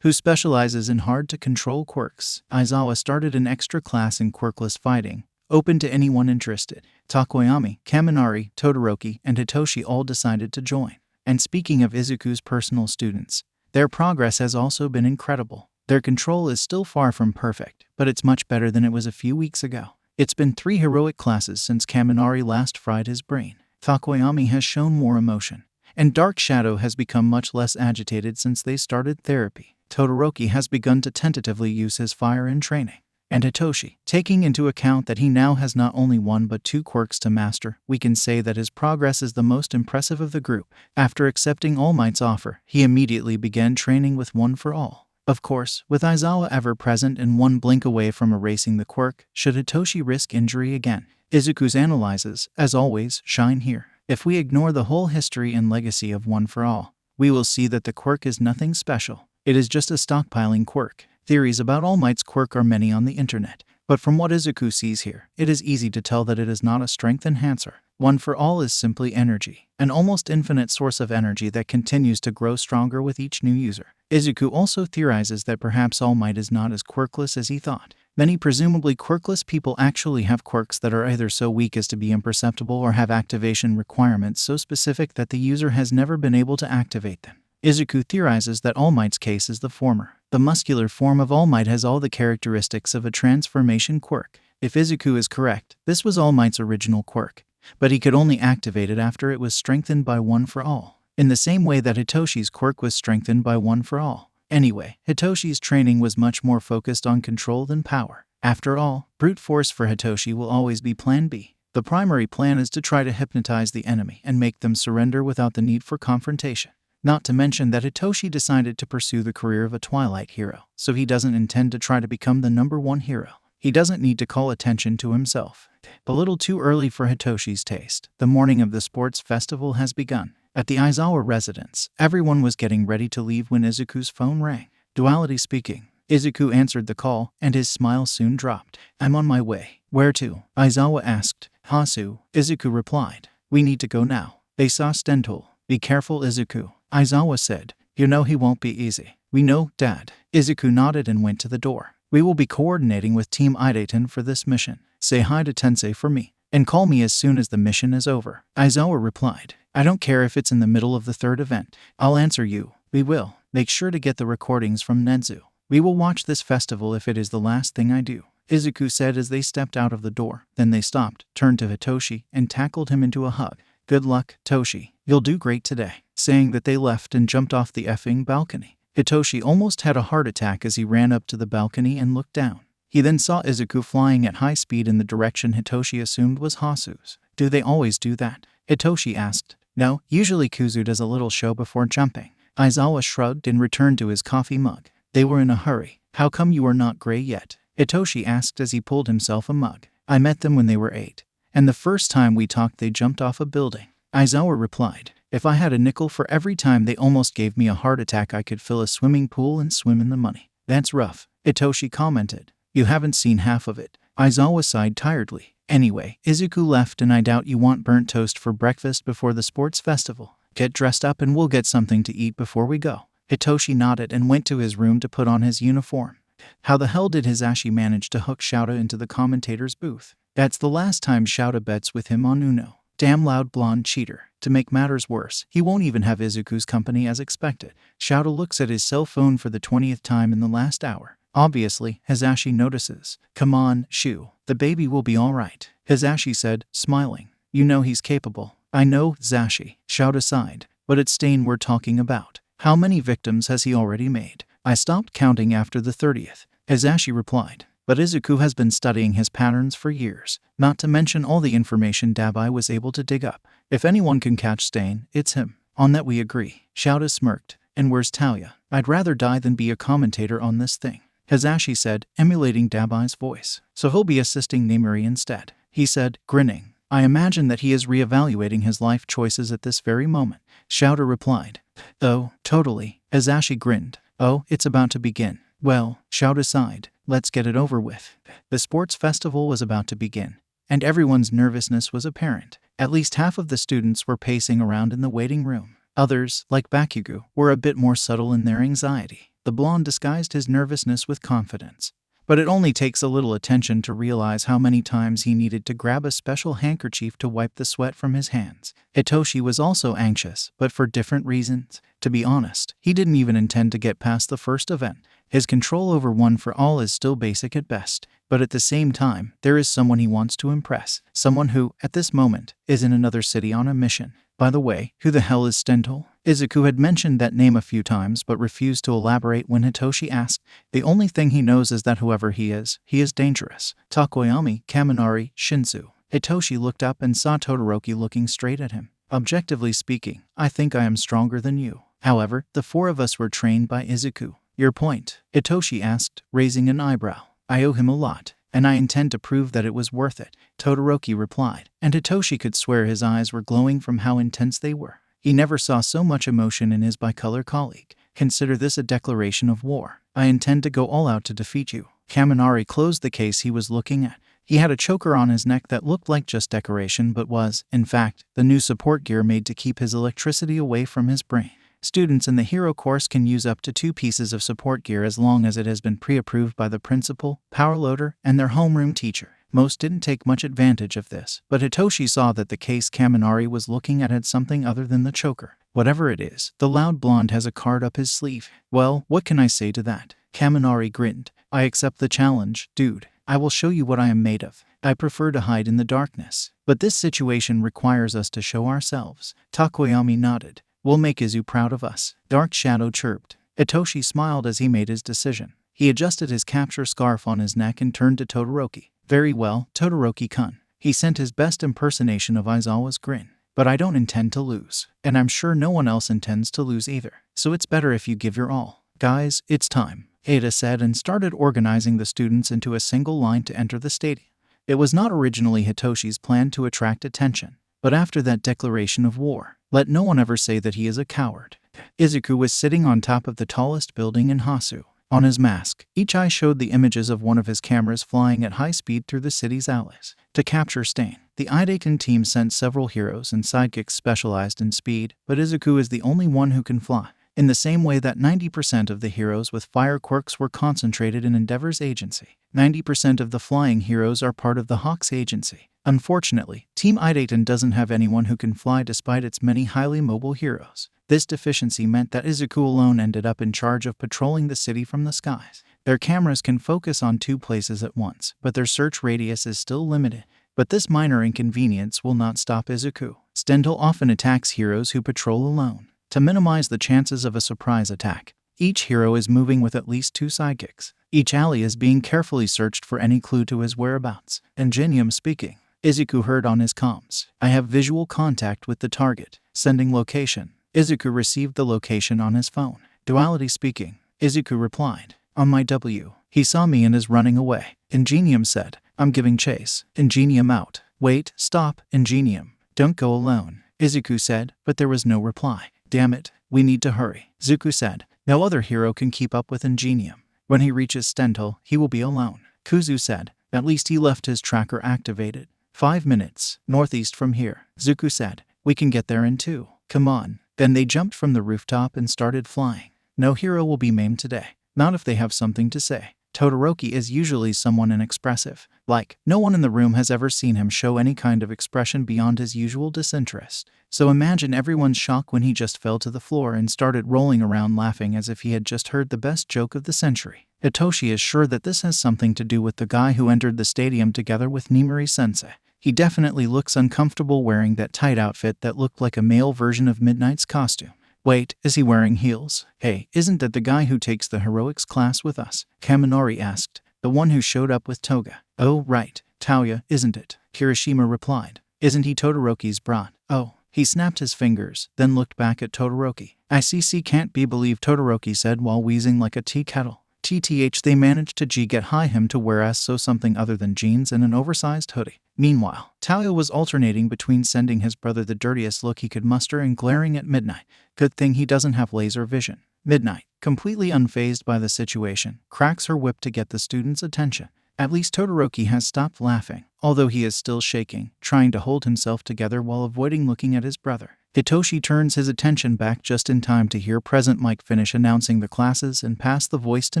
who specializes in hard-to-control quirks. Aizawa started an extra class in quirkless fighting, open to anyone interested. Takoyami, Kaminari, Todoroki, and Hitoshi all decided to join. And speaking of Izuku's personal students, their progress has also been incredible. Their control is still far from perfect, but it's much better than it was a few weeks ago. It's been 3 heroic classes since Kaminari last fried his brain. Takoyami has shown more emotion, and Dark Shadow has become much less agitated since they started therapy. Todoroki has begun to tentatively use his fire in training. And Hitoshi, taking into account that he now has not only 1 but 2 quirks to master, we can say that his progress is the most impressive of the group. After accepting All Might's offer, he immediately began training with One for All. Of course, with Aizawa ever present and one blink away from erasing the quirk, should Hitoshi risk injury again. Izuku's analyses, as always, shine here. If we ignore the whole history and legacy of One for All, we will see that the quirk is nothing special. It is just a stockpiling quirk. Theories about All Might's quirk are many on the internet, but from what Izuku sees here, it is easy to tell that it is not a strength enhancer. One for All is simply energy, an almost infinite source of energy that continues to grow stronger with each new user. Izuku also theorizes that perhaps All Might is not as quirkless as he thought. Many presumably quirkless people actually have quirks that are either so weak as to be imperceptible or have activation requirements so specific that the user has never been able to activate them. Izuku theorizes that All Might's case is the former. The muscular form of All Might has all the characteristics of a transformation quirk. If Izuku is correct, this was All Might's original quirk, but he could only activate it after it was strengthened by One for All, in the same way that Hitoshi's quirk was strengthened by One for All. Anyway, Hitoshi's training was much more focused on control than power. After all, brute force for Hitoshi will always be Plan B. The primary plan is to try to hypnotize the enemy and make them surrender without the need for confrontation. Not to mention that Hitoshi decided to pursue the career of a Twilight hero, so he doesn't intend to try to become the #1 hero. He doesn't need to call attention to himself. A little too early for Hitoshi's taste. The morning of the sports festival has begun. At the Aizawa residence, everyone was getting ready to leave when Izuku's phone rang. Duality speaking. Izuku answered the call, and his smile soon dropped. "I'm on my way." "Where to?" Aizawa asked. "Hasu," Izuku replied. "We need to go now." They saw Stentul. "Be careful, Izuku," Aizawa said. "You know he won't be easy." "We know, Dad." Izuku nodded and went to the door. "We will be coordinating with Team Idaten for this mission. Say hi to Tensei for me, and call me as soon as the mission is over." Aizawa replied. "I don't care if it's in the middle of the 3rd event. I'll answer you." "We will. Make sure to get the recordings from Nenzu. We will watch this festival if it is the last thing I do," Izuku said as they stepped out of the door. Then they stopped, turned to Hitoshi, and tackled him into a hug. "Good luck, Toshi. You'll do great today." Saying that, they left and jumped off the effing balcony. Hitoshi almost had a heart attack as he ran up to the balcony and looked down. He then saw Izuku flying at high speed in the direction Hitoshi assumed was Hasu's. "Do they always do that?" Hitoshi asked. "No, usually Kuzu does a little show before jumping." Aizawa shrugged and returned to his coffee mug. "They were in a hurry. How come you are not gray yet?" Hitoshi asked as he pulled himself a mug. "I met them when they were 8. And the first time we talked they jumped off a building. Aizawa replied. If I had a nickel for every time they almost gave me a heart attack, I could fill a swimming pool and swim in the money. That's rough, Itoshi commented. You haven't seen half of it. Aizawa sighed tiredly. Anyway, Izuku left and I doubt you want burnt toast for breakfast before the sports festival. Get dressed up and we'll get something to eat before we go. Hitoshi nodded and went to his room to put on his uniform. How the hell did Hisashi manage to hook Shouta into the commentator's booth? That's the last time Shouta bets with him on Uno. Damn loud blonde cheater. To make matters worse, he won't even have Izuku's company as expected. Shouta looks at his cell phone for the 20th time in the last hour. Obviously, Hisashi notices. Come on, Shu. The baby will be alright, Hisashi said, smiling. You know he's capable. I know, Hisashi, Shouta sighed. But it's Stain we're talking about. How many victims has he already made? I stopped counting after the 30th, Hisashi replied. But Izuku has been studying his patterns for years, not to mention all the information Dabai was able to dig up. If anyone can catch Stain, it's him. On that we agree. Shouta smirked. And where's Talia? I'd rather die than be a commentator on this thing, Hisashi said, emulating Dabai's voice. So he'll be assisting Nemuri instead, he said, grinning. I imagine that he is reevaluating his life choices at this very moment, Shouta replied. Oh, totally, Hisashi grinned. Oh, it's about to begin. Well, Shouta sighed. Let's get it over with. The sports festival was about to begin, and everyone's nervousness was apparent. At least half of the students were pacing around in the waiting room. Others, like Bakugo, were a bit more subtle in their anxiety. The blonde disguised his nervousness with confidence. But it only takes a little attention to realize how many times he needed to grab a special handkerchief to wipe the sweat from his hands. Hitoshi was also anxious, but for different reasons. To be honest, he didn't even intend to get past the first event. His control over One for All is still basic at best. But at the same time, there is someone he wants to impress. Someone who, at this moment, is in another city on a mission. By the way, who the hell is Stental? Izuku had mentioned that name a few times but refused to elaborate when Hitoshi asked. The only thing he knows is that whoever he is dangerous. Takoyami, Kaminari, Shinsu. Hitoshi looked up and saw Todoroki looking straight at him. Objectively speaking, I think I am stronger than you. However, the four of us were trained by Izuku. Your point? Hitoshi asked, raising an eyebrow. I owe him a lot, and I intend to prove that it was worth it, Todoroki replied, and Hitoshi could swear his eyes were glowing from how intense they were. He never saw so much emotion in his bicolor colleague. Consider this a declaration of war. I intend to go all out to defeat you. Kaminari closed the case he was looking at. He had a choker on his neck that looked like just decoration but was, in fact, the new support gear made to keep his electricity away from his brain. Students in the hero course can use up to 2 pieces of support gear as long as it has been pre-approved by the principal, power loader, and their homeroom teacher. Most didn't take much advantage of this, but Hitoshi saw that the case Kaminari was looking at had something other than the choker. Whatever it is, the loud blonde has a card up his sleeve. Well, what can I say to that? Kaminari grinned. I accept the challenge, dude. I will show you what I am made of. I prefer to hide in the darkness, but this situation requires us to show ourselves. Takoyami nodded. We'll make Izu proud of us. Dark Shadow chirped. Hitoshi smiled as he made his decision. He adjusted his capture scarf on his neck and turned to Todoroki. Very well, Todoroki-kun. He sent his best impersonation of Aizawa's grin. But I don't intend to lose. And I'm sure no one else intends to lose either. So it's better if you give your all. Guys, it's time, Ada said and started organizing the students into a single line to enter the stadium. It was not originally Hitoshi's plan to attract attention. But after that declaration of war, let no one ever say that he is a coward. Izuku was sitting on top of the tallest building in Hasu. On his mask, each eye showed the images of one of his cameras flying at high speed through the city's alleys. To capture Stain, the Aizawa team sent several heroes and sidekicks specialized in speed, but Izuku is the only one who can fly. In the same way that 90% of the heroes with fire quirks were concentrated in Endeavor's agency, 90% of the flying heroes are part of the Hawk's agency. Unfortunately, Team Aizawa doesn't have anyone who can fly despite its many highly mobile heroes. This deficiency meant that Izuku alone ended up in charge of patrolling the city from the skies. Their cameras can focus on 2 places at once, but their search radius is still limited. But this minor inconvenience will not stop Izuku. Stental often attacks heroes who patrol alone. To minimize the chances of a surprise attack, each hero is moving with at least 2 sidekicks. Each alley is being carefully searched for any clue to his whereabouts. Ingenium speaking. Izuku heard on his comms. I have visual contact with the target. Sending location. Izuku received the location on his phone. Duality speaking. Izuku replied. On my W. He saw me and is running away. Ingenium said. I'm giving chase. Ingenium out. Wait, stop, Ingenium. Don't go alone. Izuku said, but there was no reply. Damn it, we need to hurry, Zuko said. No other hero can keep up with Ingenium. When he reaches Stental, he will be alone. Kuzu said. At least he left his tracker activated. 5 minutes, northeast from here, Zuko said. We can get there in 2. Come on. Then they jumped from the rooftop and started flying. No hero will be maimed today. Not if they have something to say. Todoroki is usually someone inexpressive. Like, no one in the room has ever seen him show any kind of expression beyond his usual disinterest. So imagine everyone's shock when he just fell to the floor and started rolling around laughing as if he had just heard the best joke of the century. Hitoshi is sure that this has something to do with the guy who entered the stadium together with Nimuri-sensei. He definitely looks uncomfortable wearing that tight outfit that looked like a male version of Midnight's costume. Wait, is he wearing heels? Hey, isn't that the guy who takes the heroics class with us? Kaminori asked. The one who showed up with Toga. Oh, right. Tauya, isn't it? Kirishima replied. Isn't he Todoroki's brat? Oh. He snapped his fingers, then looked back at Todoroki. ICC can't be believed, Todoroki said while wheezing like a tea kettle. TTH, they managed to get him to wear something other than jeans and an oversized hoodie. Meanwhile, Tauya was alternating between sending his brother the dirtiest look he could muster and glaring at Midnight. Good thing he doesn't have laser vision. Midnight, completely unfazed by the situation, cracks her whip to get the students' attention. At least Todoroki has stopped laughing, although he is still shaking, trying to hold himself together while avoiding looking at his brother. Hitoshi turns his attention back just in time to hear Present Mike finish announcing the classes and pass the voice to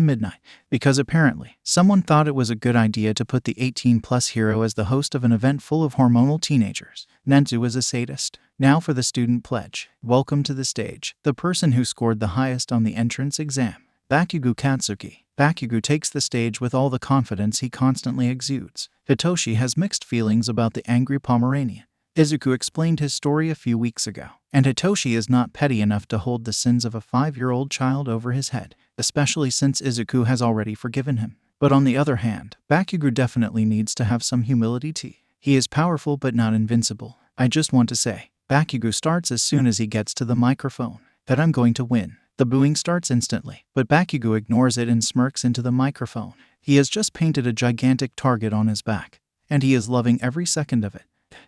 Midnight, because apparently, someone thought it was a good idea to put the 18-plus hero as the host of an event full of hormonal teenagers. Nenzu is a sadist. Now for the student pledge. Welcome to the stage, the person who scored the highest on the entrance exam. Bakugo Katsuki. Bakugo takes the stage with all the confidence he constantly exudes. Hitoshi has mixed feelings about the angry Pomeranian. Izuku explained his story a few weeks ago, and Hitoshi is not petty enough to hold the sins of a 5-year-old child over his head, especially since Izuku has already forgiven him. But on the other hand, Bakugo definitely needs to have some humility too. He is powerful but not invincible. I just want to say, Bakugo starts as soon as he gets to the microphone, that I'm going to win. The booing starts instantly, but Bakugo ignores it and smirks into the microphone. He has just painted a gigantic target on his back, and he is loving every second of it.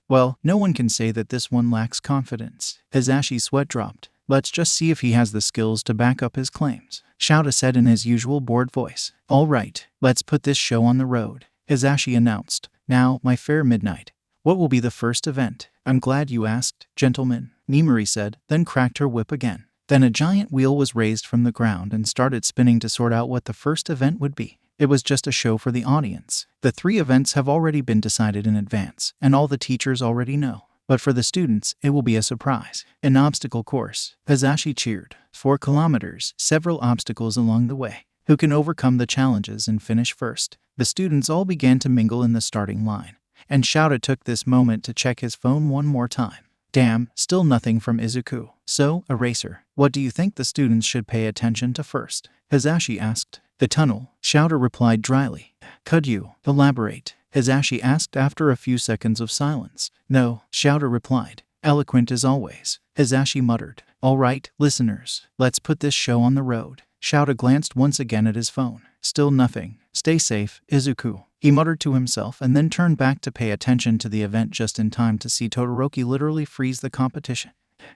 Well, no one can say that this one lacks confidence. His sweat dropped. Let's just see if he has the skills to back up his claims, Shouta said in his usual bored voice. All right, let's put this show on the road, Hisashi announced. Now, my fair Midnight, what will be the first event? I'm glad you asked, gentlemen, Nimuri said, then cracked her whip again. Then a giant wheel was raised from the ground and started spinning to sort out what the first event would be. It was just a show for the audience. The 3 events have already been decided in advance, and all the teachers already know. But for the students, it will be a surprise. An obstacle course. Hisashi cheered. 4 kilometers, several obstacles along the way. Who can overcome the challenges and finish first? The students all began to mingle in the starting line, and Shouta took this moment to check his phone one more time. Damn, still nothing from Izuku. So, Eraser, what do you think the students should pay attention to first? Hisashi asked. The tunnel, Shouta replied dryly. Could you elaborate? Hisashi asked after a few seconds of silence. No, Shouta replied. Eloquent as always. Hisashi muttered. All right, listeners, let's put this show on the road. Shouta glanced once again at his phone. Still nothing. Stay safe, Izuku. He muttered to himself and then turned back to pay attention to the event just in time to see Todoroki literally freeze the competition.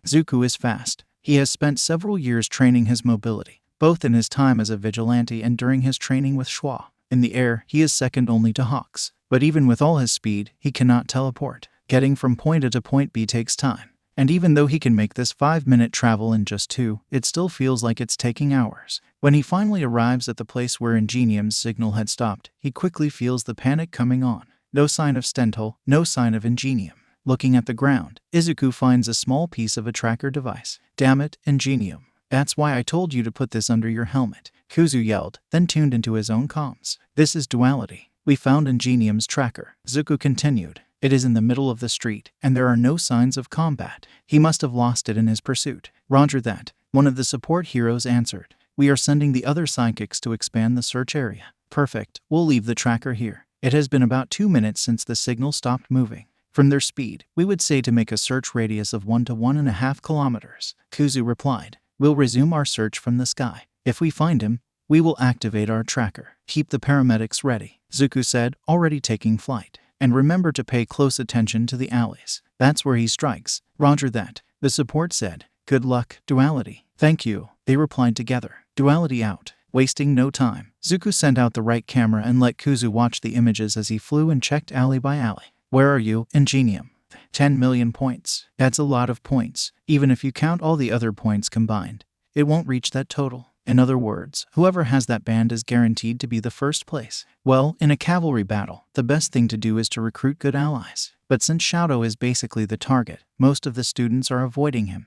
Zuko is fast. He has spent several years training his mobility, both in his time as a vigilante and during his training with Schwa. In the air, he is second only to Hawks. But even with all his speed, he cannot teleport. Getting from point A to point B takes time. And even though he can make this 5-minute travel in just 2, it still feels like it's taking hours. When he finally arrives at the place where Ingenium's signal had stopped, he quickly feels the panic coming on. No sign of Stental, no sign of Ingenium. Looking at the ground, Izuku finds a small piece of a tracker device. Damn it, Ingenium. That's why I told you to put this under your helmet, Kuzu yelled, then tuned into his own comms. This is duality. We found Ingenium's tracker, Zuko continued. It is in the middle of the street, and there are no signs of combat. He must have lost it in his pursuit. Roger that, one of the support heroes answered. We are sending the other psychics to expand the search area. Perfect, we'll leave the tracker here. It has been about 2 minutes since the signal stopped moving. From their speed, we would say to make a search radius of 1 to 1.5 kilometers. Kuzu replied. We'll resume our search from the sky. If we find him, we will activate our tracker. Keep the paramedics ready, Zuko said, already taking flight. And remember to pay close attention to the alleys. That's where he strikes. Roger that, the support said. Good luck, Duality. Thank you, they replied together. Duality out. Wasting no time, Zuko sent out the right camera and let Kuzu watch the images as he flew and checked alley by alley. Where are you, Ingenium? 10 million points. That's a lot of points. Even if you count all the other points combined, it won't reach that total. In other words, whoever has that band is guaranteed to be the first place. Well, in a cavalry battle, the best thing to do is to recruit good allies. But since Shouta is basically the target, most of the students are avoiding him.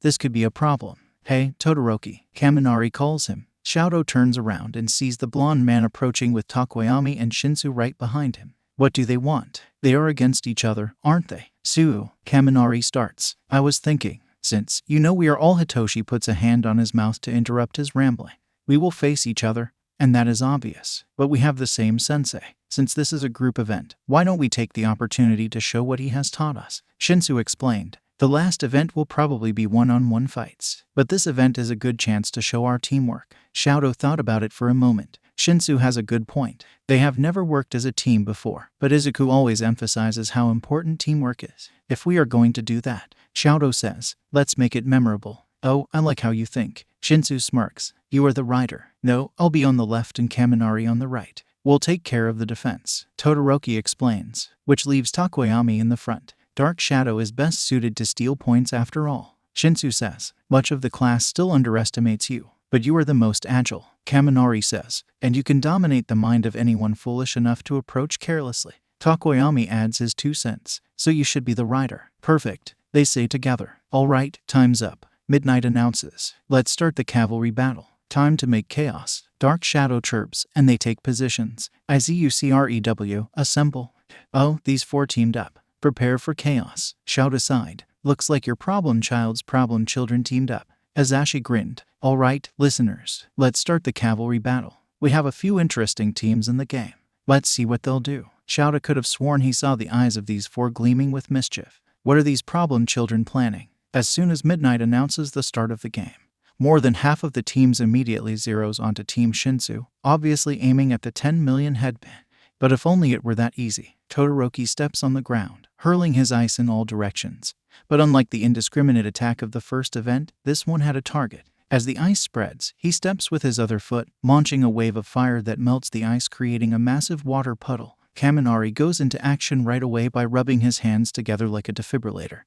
This could be a problem. Hey, Todoroki, Kaminari calls him. Shouta turns around and sees the blonde man approaching with Tokoyami and Shinsu right behind him. What do they want? They are against each other, aren't they? Suu, Kaminari starts. I was thinking, since, we are all, Hitoshi puts a hand on his mouth to interrupt his rambling. We will face each other, and that is obvious. But we have the same sensei. Since this is a group event, why don't we take the opportunity to show what he has taught us? Shinsu explained. The last event will probably be one-on-one fights, but this event is a good chance to show our teamwork. Shouta thought about it for a moment. Shinsu has a good point. They have never worked as a team before, but Izuku always emphasizes how important teamwork is. If we are going to do that, Shouta says, let's make it memorable. Oh, I like how you think. Shinsu smirks. You are the rider. No, I'll be on the left and Kaminari on the right. We'll take care of the defense, Todoroki explains, which leaves Tokoyami in the front. Dark Shadow is best suited to steal points after all. Shinsu says, much of the class still underestimates you, but you are the most agile, Kaminari says, and you can dominate the mind of anyone foolish enough to approach carelessly. Tokoyami adds his 2 cents, so you should be the rider. Perfect, they say together. All right, time's up. Midnight announces, let's start the cavalry battle. Time to make chaos. Dark Shadow chirps, and they take positions. Izucrew, assemble. Oh, these 4 teamed up. Prepare for chaos. Shout aside. Looks like your problem child's problem children teamed up. Azashi grinned. All right, listeners, let's start the cavalry battle. We have a few interesting teams in the game. Let's see what they'll do. Shouta could have sworn he saw the eyes of these 4 gleaming with mischief. What are these problem children planning? As soon as Midnight announces the start of the game, more than half of the teams immediately zeroes onto Team Shinsu, obviously aiming at the 10 million headband. But if only it were that easy. Todoroki steps on the ground, hurling his ice in all directions. But unlike the indiscriminate attack of the first event, this one had a target. As the ice spreads, he steps with his other foot, launching a wave of fire that melts the ice, creating a massive water puddle. Kaminari goes into action right away by rubbing his hands together like a defibrillator,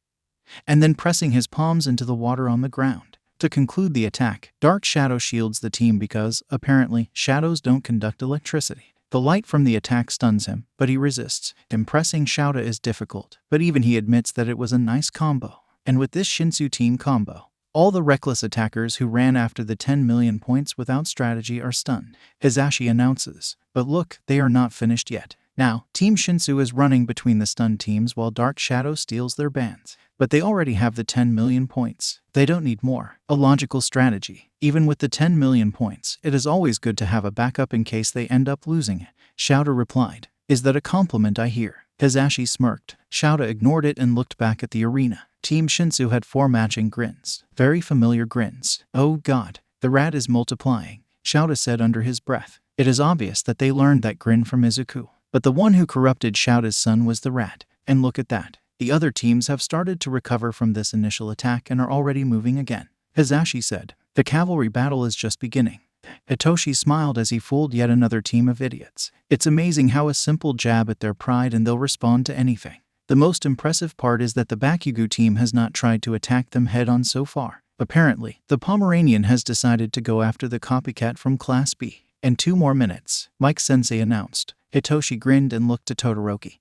and then pressing his palms into the water on the ground. To conclude the attack, Dark Shadow shields the team because, apparently, shadows don't conduct electricity. The light from the attack stuns him, but he resists. Impressing Shouta is difficult, but even he admits that it was a nice combo. And with this Shinsu team combo, all the reckless attackers who ran after the 10 million points without strategy are stunned. Hizashi announces, but look, they are not finished yet. Now, Team Shinsu is running between the stunned teams while Dark Shadow steals their bands. But they already have the 10 million points. They don't need more. A logical strategy. Even with the 10 million points, it is always good to have a backup in case they end up losing it. Shouta replied, is that a compliment I hear? Hizashi smirked. Shouta ignored it and looked back at the arena. Team Shinsu had 4 matching grins. Very familiar grins. Oh god, the rat is multiplying, Shouta said under his breath. It is obvious that they learned that grin from Izuku. But the one who corrupted Shouta's son was the rat. And look at that. The other teams have started to recover from this initial attack and are already moving again. Hizashi said, the cavalry battle is just beginning. Hitoshi smiled as he fooled yet another team of idiots. It's amazing how a simple jab at their pride and they'll respond to anything. The most impressive part is that the Bakugo team has not tried to attack them head-on so far. Apparently, the Pomeranian has decided to go after the copycat from Class B. In 2 more minutes, Mike-sensei announced. Hitoshi grinned and looked to Todoroki,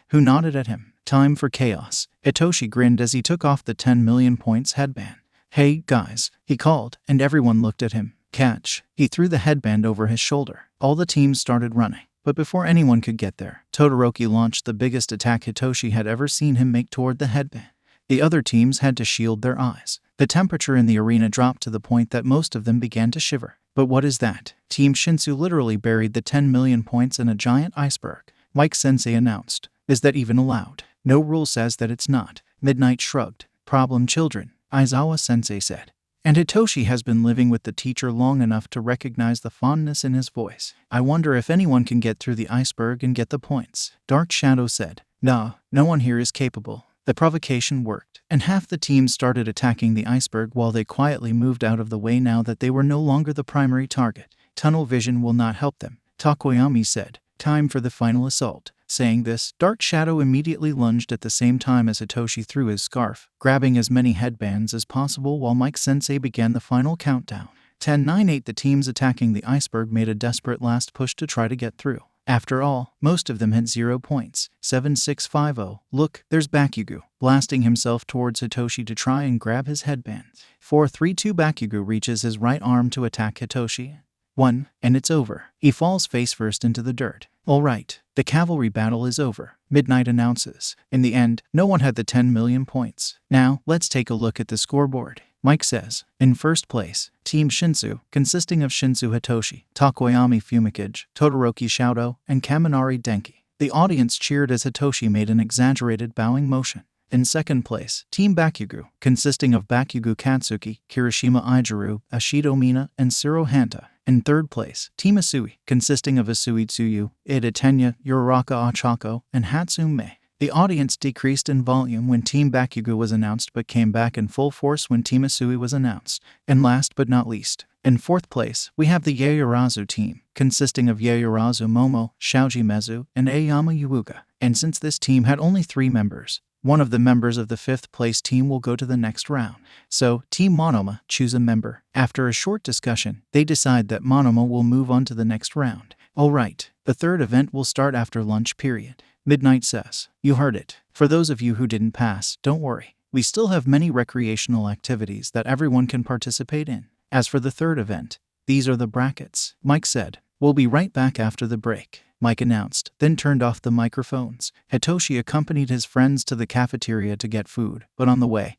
who nodded at him. Time for chaos. Hitoshi grinned as he took off the 10 million points headband. Hey, guys, he called, and everyone looked at him. Catch. He threw the headband over his shoulder. All the teams started running. But before anyone could get there, Todoroki launched the biggest attack Hitoshi had ever seen him make toward the headband. The other teams had to shield their eyes. The temperature in the arena dropped to the point that most of them began to shiver. But what is that? Team Shinsu literally buried the 10 million points in a giant iceberg. Mike-sensei announced. Is that even allowed? No rule says that it's not. Midnight shrugged. Problem children, Aizawa-sensei said. And Hitoshi has been living with the teacher long enough to recognize the fondness in his voice. I wonder if anyone can get through the iceberg and get the points. Dark Shadow said. Nah, no one here is capable. The provocation worked, and half the team started attacking the iceberg while they quietly moved out of the way now that they were no longer the primary target. Tunnel vision will not help them, Takoyami said. Time for the final assault. Saying this, Dark Shadow immediately lunged at the same time as Hitoshi threw his scarf, grabbing as many headbands as possible while Mike-sensei began the final countdown. 10, 9, 8. The teams attacking the iceberg made a desperate last push to try to get through. After all, most of them had 0 points. 7, 6, 5, 0. Look, there's Bakugo, blasting himself towards Hitoshi to try and grab his headbands. 4, 3, 2. Bakugo reaches his right arm to attack Hitoshi. 1, and it's over. He falls face first into the dirt. All right, the cavalry battle is over, Midnight announces. In the end, no one had the 10 million points. Now, let's take a look at the scoreboard. Mike says, in first place, Team Shinsu, consisting of Shinsu Hitoshi, Takoyami Fumikage, Todoroki Shouto, and Kaminari Denki. The audience cheered as Hitoshi made an exaggerated bowing motion. In second place, Team Bakugo, consisting of Bakugo Katsuki, Kirishima Ijiru, Ashido Mina, and Siro Hanta. In third place, Team Asui, consisting of Asui Tsuyu, Ida Tenya, Uraraka Ochako, and Hatsume. The audience decreased in volume when Team Bakugo was announced but came back in full force when Team Asui was announced. And last but not least, in fourth place, we have the Yaoyorozu team, consisting of Yaoyorozu Momo, Shaoji Mezu, and Aoyama Yuuga. And since this team had only 3 members, one of the members of the 5th place team will go to the next round. So, Team Monoma choose a member. After a short discussion, they decide that Monoma will move on to the next round. Alright, the third event will start after lunch period. Midnight says, you heard it. For those of you who didn't pass, don't worry. We still have many recreational activities that everyone can participate in. As for the third event, these are the brackets. Mike said, we'll be right back after the break. Mike announced, then turned off the microphones. Hitoshi accompanied his friends to the cafeteria to get food, but on the way,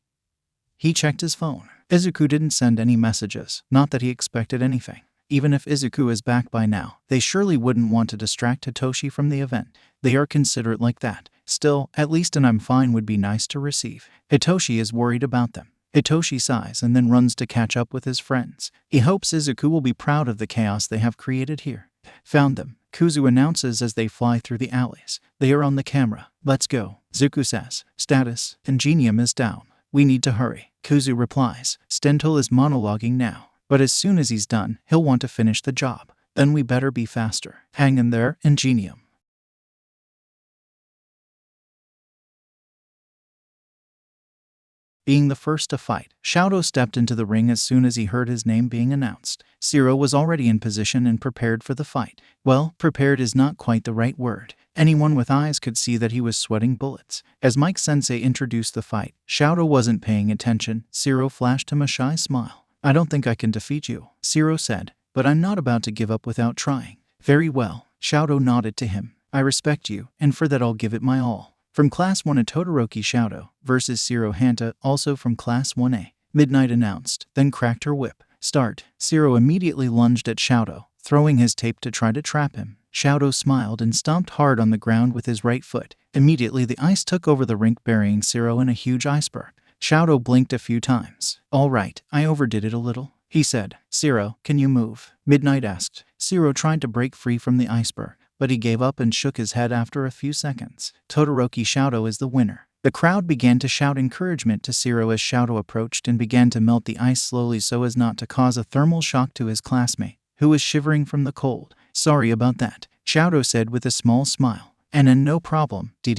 he checked his phone. Izuku didn't send any messages, not that he expected anything. Even if Izuku is back by now, they surely wouldn't want to distract Hitoshi from the event. They are considerate like that. Still, at least an I'm fine would be nice to receive. Hitoshi is worried about them. Hitoshi sighs and then runs to catch up with his friends. He hopes Izuku will be proud of the chaos they have created here. Found them, Kuzu announces as they fly through the alleys. They are on the camera. Let's go. Zuku says, status, Ingenium is down. We need to hurry. Kuzu replies, Stental is monologuing now. But as soon as he's done, he'll want to finish the job. Then we better be faster. Hang in there, Ingenium. Being the first to fight, Shouto stepped into the ring as soon as he heard his name being announced. Siro was already in position and prepared for the fight. Well, prepared is not quite the right word. Anyone with eyes could see that he was sweating bullets. As Mike-sensei introduced the fight, Shouto wasn't paying attention. Siro flashed him a shy smile. I don't think I can defeat you, Siro said, but I'm not about to give up without trying. Very well, Shouto nodded to him. I respect you, and for that I'll give it my all. From Class 1A Todoroki Shouto versus Siro Hanta, also from Class 1A. Midnight announced, then cracked her whip. Start. Siro immediately lunged at Shouto, throwing his tape to try to trap him. Shouto smiled and stomped hard on the ground with his right foot. Immediately the ice took over the rink, burying Siro in a huge iceberg. Shouto blinked a few times. All right, I overdid it a little, he said. Siro, can you move? Midnight asked. Siro tried to break free from the iceberg, but he gave up and shook his head after a few seconds. Todoroki Shouto is the winner. The crowd began to shout encouragement to Siro as Shouto approached and began to melt the ice slowly so as not to cause a thermal shock to his classmate, who was shivering from the cold. Sorry about that, Shouto said with a small smile. And no problem, dude,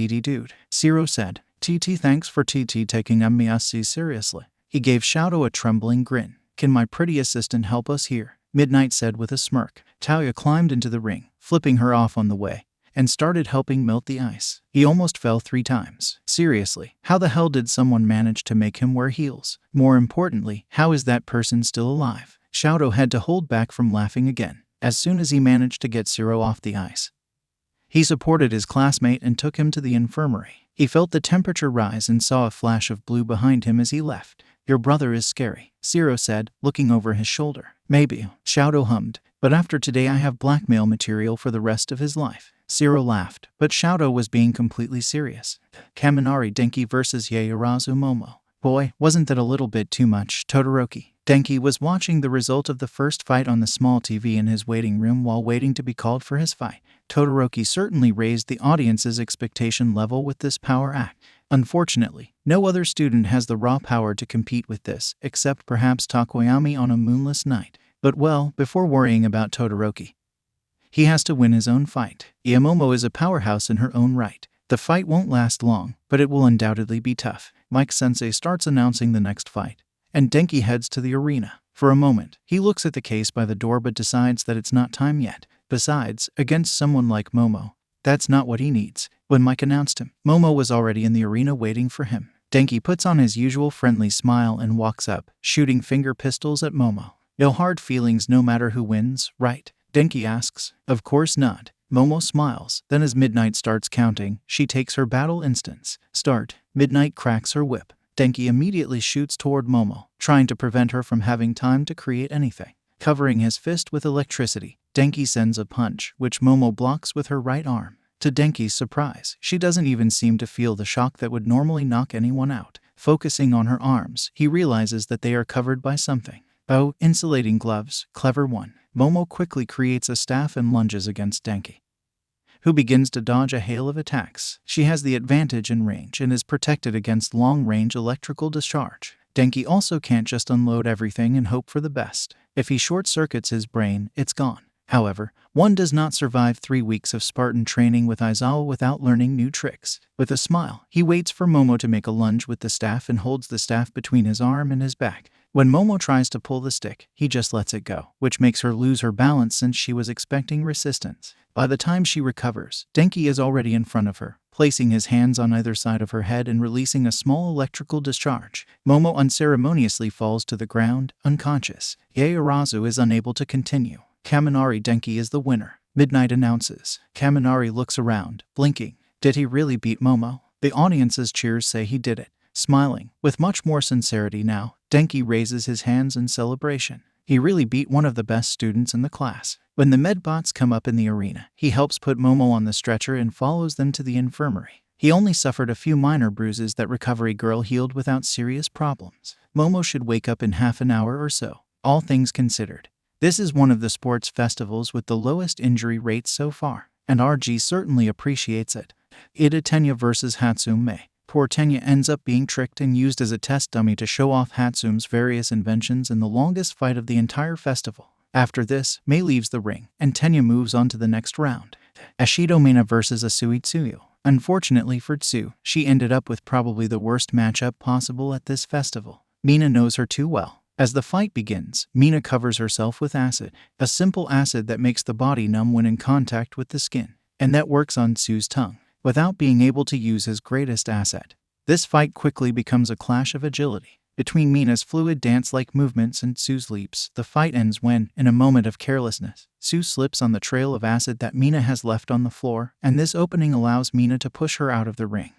Siro said. TT, thanks for TT taking MSC seriously. He gave Shouto a trembling grin. Can my pretty assistant help us here? Midnight said with a smirk. Taoya climbed into the ring, flipping her off on the way, and started helping melt the ice. He almost fell 3 times. Seriously, how the hell did someone manage to make him wear heels? More importantly, how is that person still alive? Shouto had to hold back from laughing again. As soon as he managed to get Siro off the ice, he supported his classmate and took him to the infirmary. He felt the temperature rise and saw a flash of blue behind him as he left. Your brother is scary, Siro said, looking over his shoulder. Maybe, Shouto hummed, but after today I have blackmail material for the rest of his life. Siro laughed, but Shouto was being completely serious. Kaminari Denki versus Yaoyorozu Momo. Boy, wasn't that a little bit too much, Todoroki. Denki was watching the result of the first fight on the small TV in his waiting room while waiting to be called for his fight. Todoroki certainly raised the audience's expectation level with this power act. Unfortunately, no other student has the raw power to compete with this, except perhaps Takoyami on a moonless night. But well, before worrying about Todoroki, he has to win his own fight. Momo is a powerhouse in her own right. The fight won't last long, but it will undoubtedly be tough. Mike-sensei starts announcing the next fight, and Denki heads to the arena. For a moment, he looks at the case by the door but decides that it's not time yet. Besides, against someone like Momo, that's not what he needs. When Mike announced him, Momo was already in the arena waiting for him. Denki puts on his usual friendly smile and walks up, shooting finger pistols at Momo. No hard feelings no matter who wins, right? Denki asks. Of course not. Momo smiles. Then as Midnight starts counting, she takes her battle instance. Start. Midnight cracks her whip. Denki immediately shoots toward Momo, trying to prevent her from having time to create anything. Covering his fist with electricity, Denki sends a punch, which Momo blocks with her right arm. To Denki's surprise, she doesn't even seem to feel the shock that would normally knock anyone out. Focusing on her arms, he realizes that they are covered by something. Oh, insulating gloves, clever one. Momo quickly creates a staff and lunges against Denki, who begins to dodge a hail of attacks. She has the advantage in range and is protected against long-range electrical discharge. Denki also can't just unload everything and hope for the best. If he short-circuits his brain, it's gone. However, one does not survive 3 weeks of Spartan training with Aizawa without learning new tricks. With a smile, he waits for Momo to make a lunge with the staff and holds the staff between his arm and his back. When Momo tries to pull the stick, he just lets it go, which makes her lose her balance since she was expecting resistance. By the time she recovers, Denki is already in front of her, placing his hands on either side of her head and releasing a small electrical discharge. Momo unceremoniously falls to the ground, unconscious. Yaoyorozu is unable to continue. Kaminari Denki is the winner, Midnight announces. Kaminari looks around, blinking. Did he really beat Momo? The audience's cheers say he did it. Smiling, with much more sincerity now, Denki raises his hands in celebration. He really beat one of the best students in the class. When the medbots come up in the arena, he helps put Momo on the stretcher and follows them to the infirmary. He only suffered a few minor bruises that Recovery Girl healed without serious problems. Momo should wake up in half an hour or so, all things considered. This is one of the sports festivals with the lowest injury rates so far, and RG certainly appreciates it. Ida Tenya vs. Hatsume. Poor Tenya ends up being tricked and used as a test dummy to show off Hatsume's various inventions in the longest fight of the entire festival. After this, Mei leaves the ring, and Tenya moves on to the next round. Ashido Mina vs. Asui Tsuyu. Unfortunately for Tsu, she ended up with probably the worst matchup possible at this festival. Mina knows her too well. As the fight begins, Mina covers herself with acid, a simple acid that makes the body numb when in contact with the skin, and that works on Tsu's tongue, without being able to use his greatest asset. This fight quickly becomes a clash of agility. Between Mina's fluid dance-like movements and Tsu's leaps, the fight ends when, in a moment of carelessness, Tsu slips on the trail of acid that Mina has left on the floor, and this opening allows Mina to push her out of the ring.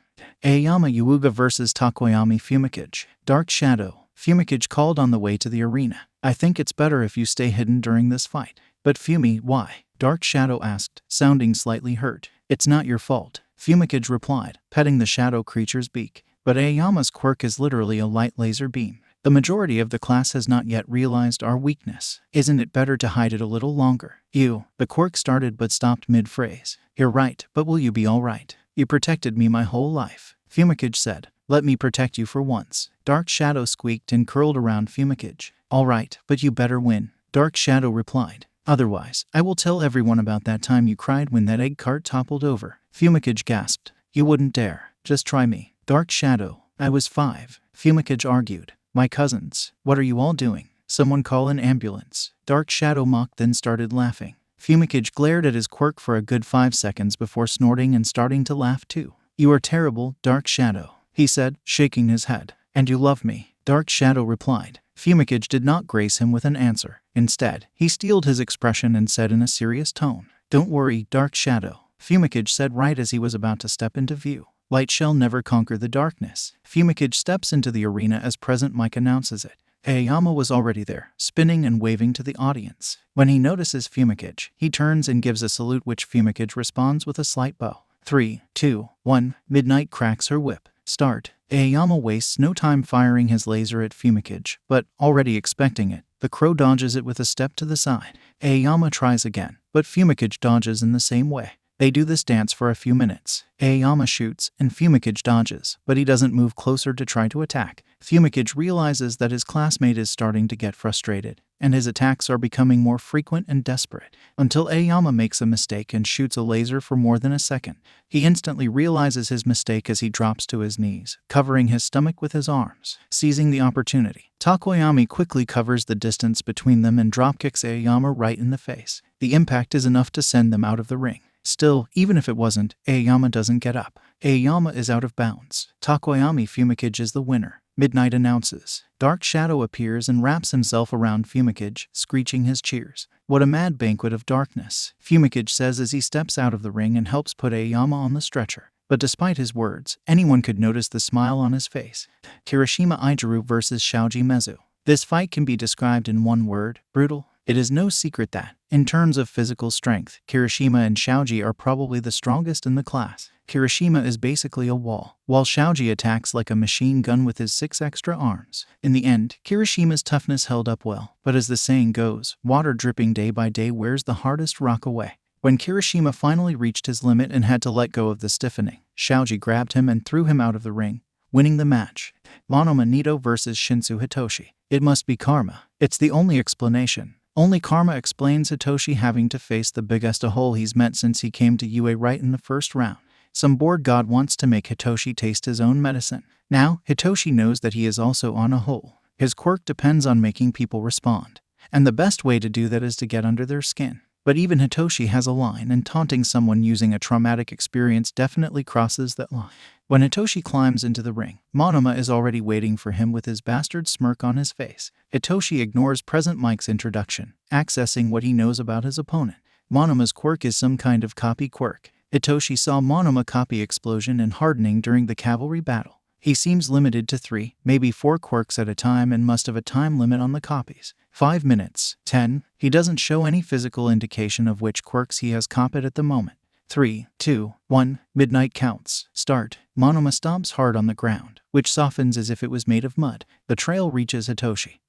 Aoyama Yuuga vs. Takoyami Fumikage. Dark Shadow. Fumikage called on the way to the arena. I think it's better if you stay hidden during this fight. But Fumi, why? Dark Shadow asked, sounding slightly hurt. It's not your fault, Fumikage replied, petting the shadow creature's beak. But Aoyama's quirk is literally a light laser beam. The majority of the class has not yet realized our weakness. Isn't it better to hide it a little longer? You. The quirk started but stopped mid-phrase. You're right, but will you be all right? You protected me my whole life, Fumikage said. Let me protect you for once. Dark Shadow squeaked and curled around Fumikage. All right, but you better win, Dark Shadow replied. Otherwise, I will tell everyone about that time you cried when that egg cart toppled over. Fumikage gasped. You wouldn't dare. Just try me. Dark Shadow. I was 5. Fumikage argued. My cousins. What are you all doing? Someone call an ambulance. Dark Shadow mocked then started laughing. Fumikage glared at his quirk for a good 5 seconds before snorting and starting to laugh too. You are terrible, Dark Shadow, he said, shaking his head. And you love me, Dark Shadow replied. Fumikage did not grace him with an answer. Instead, he steeled his expression and said in a serious tone, Don't worry, Dark Shadow, Fumikage said right as he was about to step into view. Light shall never conquer the darkness. Fumikage steps into the arena as Present Mike announces it. Aoyama was already there, spinning and waving to the audience. When he notices Fumikage, he turns and gives a salute which Fumikage responds with a slight bow. 3, 2, 1, Midnight cracks her whip. Start. Aoyama wastes no time firing his laser at Fumikage, but, already expecting it, the crow dodges it with a step to the side. Aoyama tries again, but Fumikage dodges in the same way. They do this dance for a few minutes. Aoyama shoots, and Fumikage dodges, but he doesn't move closer to try to attack. Fumikage realizes that his classmate is starting to get frustrated, and his attacks are becoming more frequent and desperate, until Aoyama makes a mistake and shoots a laser for more than a second. He instantly realizes his mistake as he drops to his knees, covering his stomach with his arms. Seizing the opportunity, Takoyami quickly covers the distance between them and dropkicks Aoyama right in the face. The impact is enough to send them out of the ring. Still, even if it wasn't, Aoyama doesn't get up. Aoyama is out of bounds. Takoyami Fumikage is the winner. Midnight announces. Dark Shadow appears and wraps himself around Fumikage, screeching his cheers. What a mad banquet of darkness, Fumikage says as he steps out of the ring and helps put Aoyama on the stretcher. But despite his words, anyone could notice the smile on his face. Kirishima Ijiru vs. Shoji Mezu. This fight can be described in one word: brutal. It is no secret that, in terms of physical strength, Kirishima and Shoji are probably the strongest in the class. Kirishima is basically a wall, while Shoji attacks like a machine gun with his 6 extra arms. In the end, Kirishima's toughness held up well, but as the saying goes, water dripping day by day wears the hardest rock away. When Kirishima finally reached his limit and had to let go of the stiffening, Shoji grabbed him and threw him out of the ring, winning the match. Monoma Nito vs. Shinsu Hitoshi. It must be karma. It's the only explanation. Only karma explains Hitoshi having to face the biggest hole he's met since he came to UA right in the first round. Some bored god wants to make Hitoshi taste his own medicine. Now, Hitoshi knows that he is also on a hole. His quirk depends on making people respond, and the best way to do that is to get under their skin. But even Hitoshi has a line, and taunting someone using a traumatic experience definitely crosses that line. When Hitoshi climbs into the ring, Monoma is already waiting for him with his bastard smirk on his face. Hitoshi ignores Present Mike's introduction, accessing what he knows about his opponent. Monoma's quirk is some kind of copy quirk. Hitoshi saw Monoma copy explosion and hardening during the cavalry battle. He seems limited to 3, maybe 4 quirks at a time and must have a time limit on the copies. 5 minutes. 10. He doesn't show any physical indication of which quirks he has copied at the moment. 3, 2, 1. Midnight counts. Start. Monoma stomps hard on the ground, which softens as if it was made of mud. The trail reaches Hitoshi,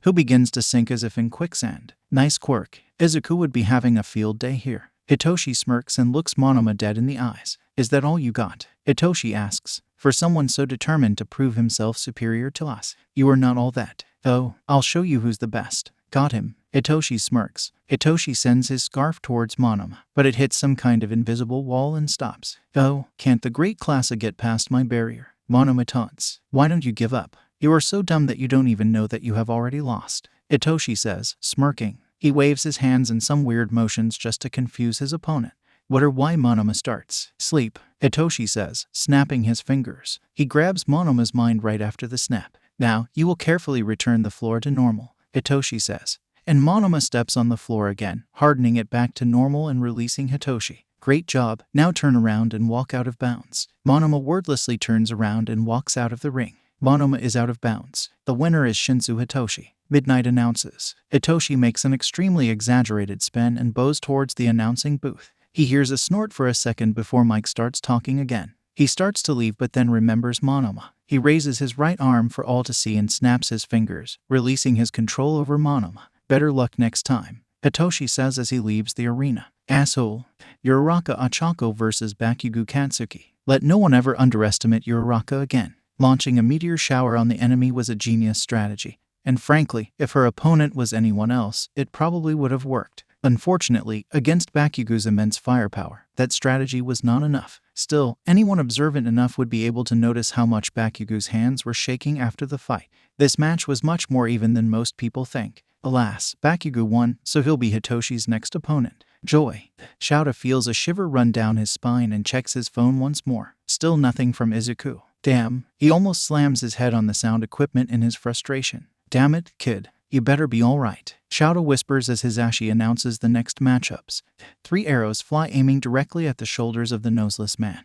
who begins to sink as if in quicksand. Nice quirk. Izuku would be having a field day here. Hitoshi smirks and looks Monoma dead in the eyes. Is that all you got? Hitoshi asks. For someone so determined to prove himself superior to us, you are not all that. Oh, I'll show you who's the best. Got him. Hitoshi smirks. Hitoshi sends his scarf towards Monoma, but it hits some kind of invisible wall and stops. Oh, can't the great Classa get past my barrier? Monoma taunts. Why don't you give up? You are so dumb that you don't even know that you have already lost. Hitoshi says, smirking. He waves his hands in some weird motions just to confuse his opponent. What or why Monoma starts. Sleep, Hitoshi says, snapping his fingers. He grabs Monoma's mind right after the snap. Now, you will carefully return the floor to normal, Hitoshi says. And Monoma steps on the floor again, hardening it back to normal and releasing Hitoshi. Great job, now turn around and walk out of bounds. Monoma wordlessly turns around and walks out of the ring. Monoma is out of bounds. The winner is Shinsu Hitoshi. Midnight announces. Hitoshi makes an extremely exaggerated spin and bows towards the announcing booth. He hears a snort for a second before Mike starts talking again. He starts to leave but then remembers Monoma. He raises his right arm for all to see and snaps his fingers, releasing his control over Monoma. Better luck next time, Hitoshi says as he leaves the arena. Asshole. Uraraka Achako vs. Bakugo Katsuki. Let no one ever underestimate Uraraka again. Launching a meteor shower on the enemy was a genius strategy. And frankly, if her opponent was anyone else, it probably would have worked. Unfortunately, against Bakugo's immense firepower, that strategy was not enough. Still, anyone observant enough would be able to notice how much Bakugo's hands were shaking after the fight. This match was much more even than most people think. Alas, Bakugo won, so he'll be Hitoshi's next opponent. Joy. Shouta feels a shiver run down his spine and checks his phone once more. Still nothing from Izuku. Damn, he almost slams his head on the sound equipment in his frustration. Damn it, kid. You better be alright. Shouta whispers as Hisashi announces the next matchups. 3 arrows fly aiming directly at the shoulders of the noseless man,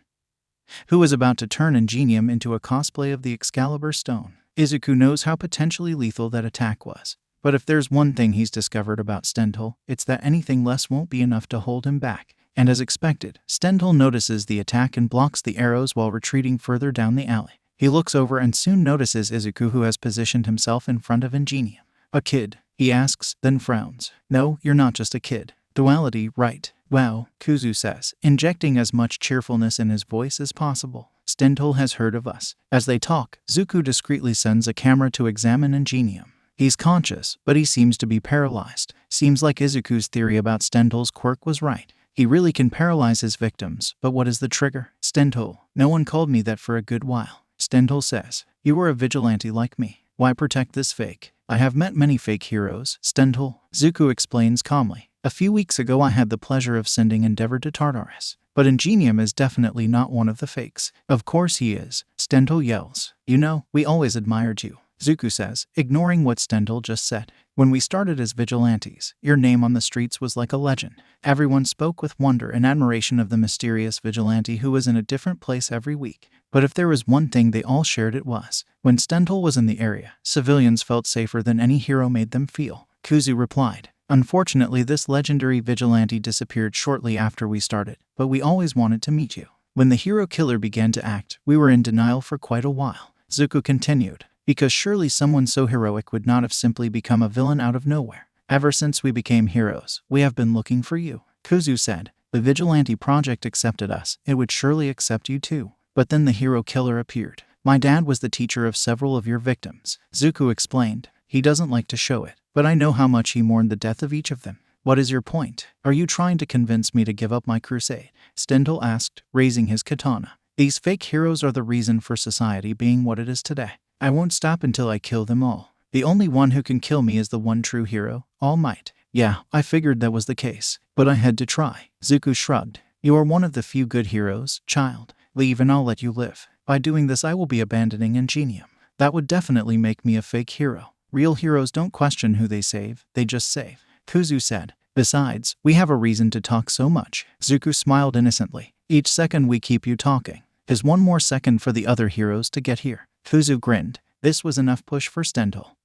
who is about to turn Ingenium into a cosplay of the Excalibur stone. Izuku knows how potentially lethal that attack was. But if there's one thing he's discovered about Stendhal, it's that anything less won't be enough to hold him back. And as expected, Stendhal notices the attack and blocks the arrows while retreating further down the alley. He looks over and soon notices Izuku, who has positioned himself in front of Ingenium. A kid? He asks, then frowns. No, you're not just a kid. Duality, right. Well, Kuzu says, injecting as much cheerfulness in his voice as possible. Stendhal has heard of us. As they talk, Zuko discreetly sends a camera to examine Ingenium. He's conscious, but he seems to be paralyzed. Seems like Izuku's theory about Stendhal's quirk was right. He really can paralyze his victims, but what is the trigger? Stendhal, no one called me that for a good while. Stendhal says, you were a vigilante like me. Why protect this fake? I have met many fake heroes, Stendhal. Zuko explains calmly. A few weeks ago I had the pleasure of sending Endeavor to Tartarus. But Ingenium is definitely not one of the fakes. Of course he is. Stendhal yells. You know, we always admired you. Zuko says, ignoring what Stendhal just said. When we started as vigilantes, your name on the streets was like a legend. Everyone spoke with wonder and admiration of the mysterious vigilante who was in a different place every week. But if there was one thing they all shared, it was, when Stendhal was in the area, civilians felt safer than any hero made them feel. Kuzu replied. Unfortunately, this legendary vigilante disappeared shortly after we started, but we always wanted to meet you. When the hero killer began to act, we were in denial for quite a while. Zuko continued. Because surely someone so heroic would not have simply become a villain out of nowhere. Ever since we became heroes, we have been looking for you. Kuzu said, the Vigilante Project accepted us. It would surely accept you too. But then the hero killer appeared. My dad was the teacher of several of your victims. Zuko explained. He doesn't like to show it, but I know how much he mourned the death of each of them. What is your point? Are you trying to convince me to give up my crusade? Stendhal asked, raising his katana. These fake heroes are the reason for society being what it is today. I won't stop until I kill them all. The only one who can kill me is the one true hero, All Might. Yeah, I figured that was the case, but I had to try. Zuko shrugged. You are one of the few good heroes, child. Leave and I'll let you live. By doing this I will be abandoning Ingenium. That would definitely make me a fake hero. Real heroes don't question who they save, they just save. Kuzu said. Besides, we have a reason to talk so much. Zuko smiled innocently. Each second we keep you talking is one more second for the other heroes to get here. Kuzu grinned. This was enough push for Stendhal,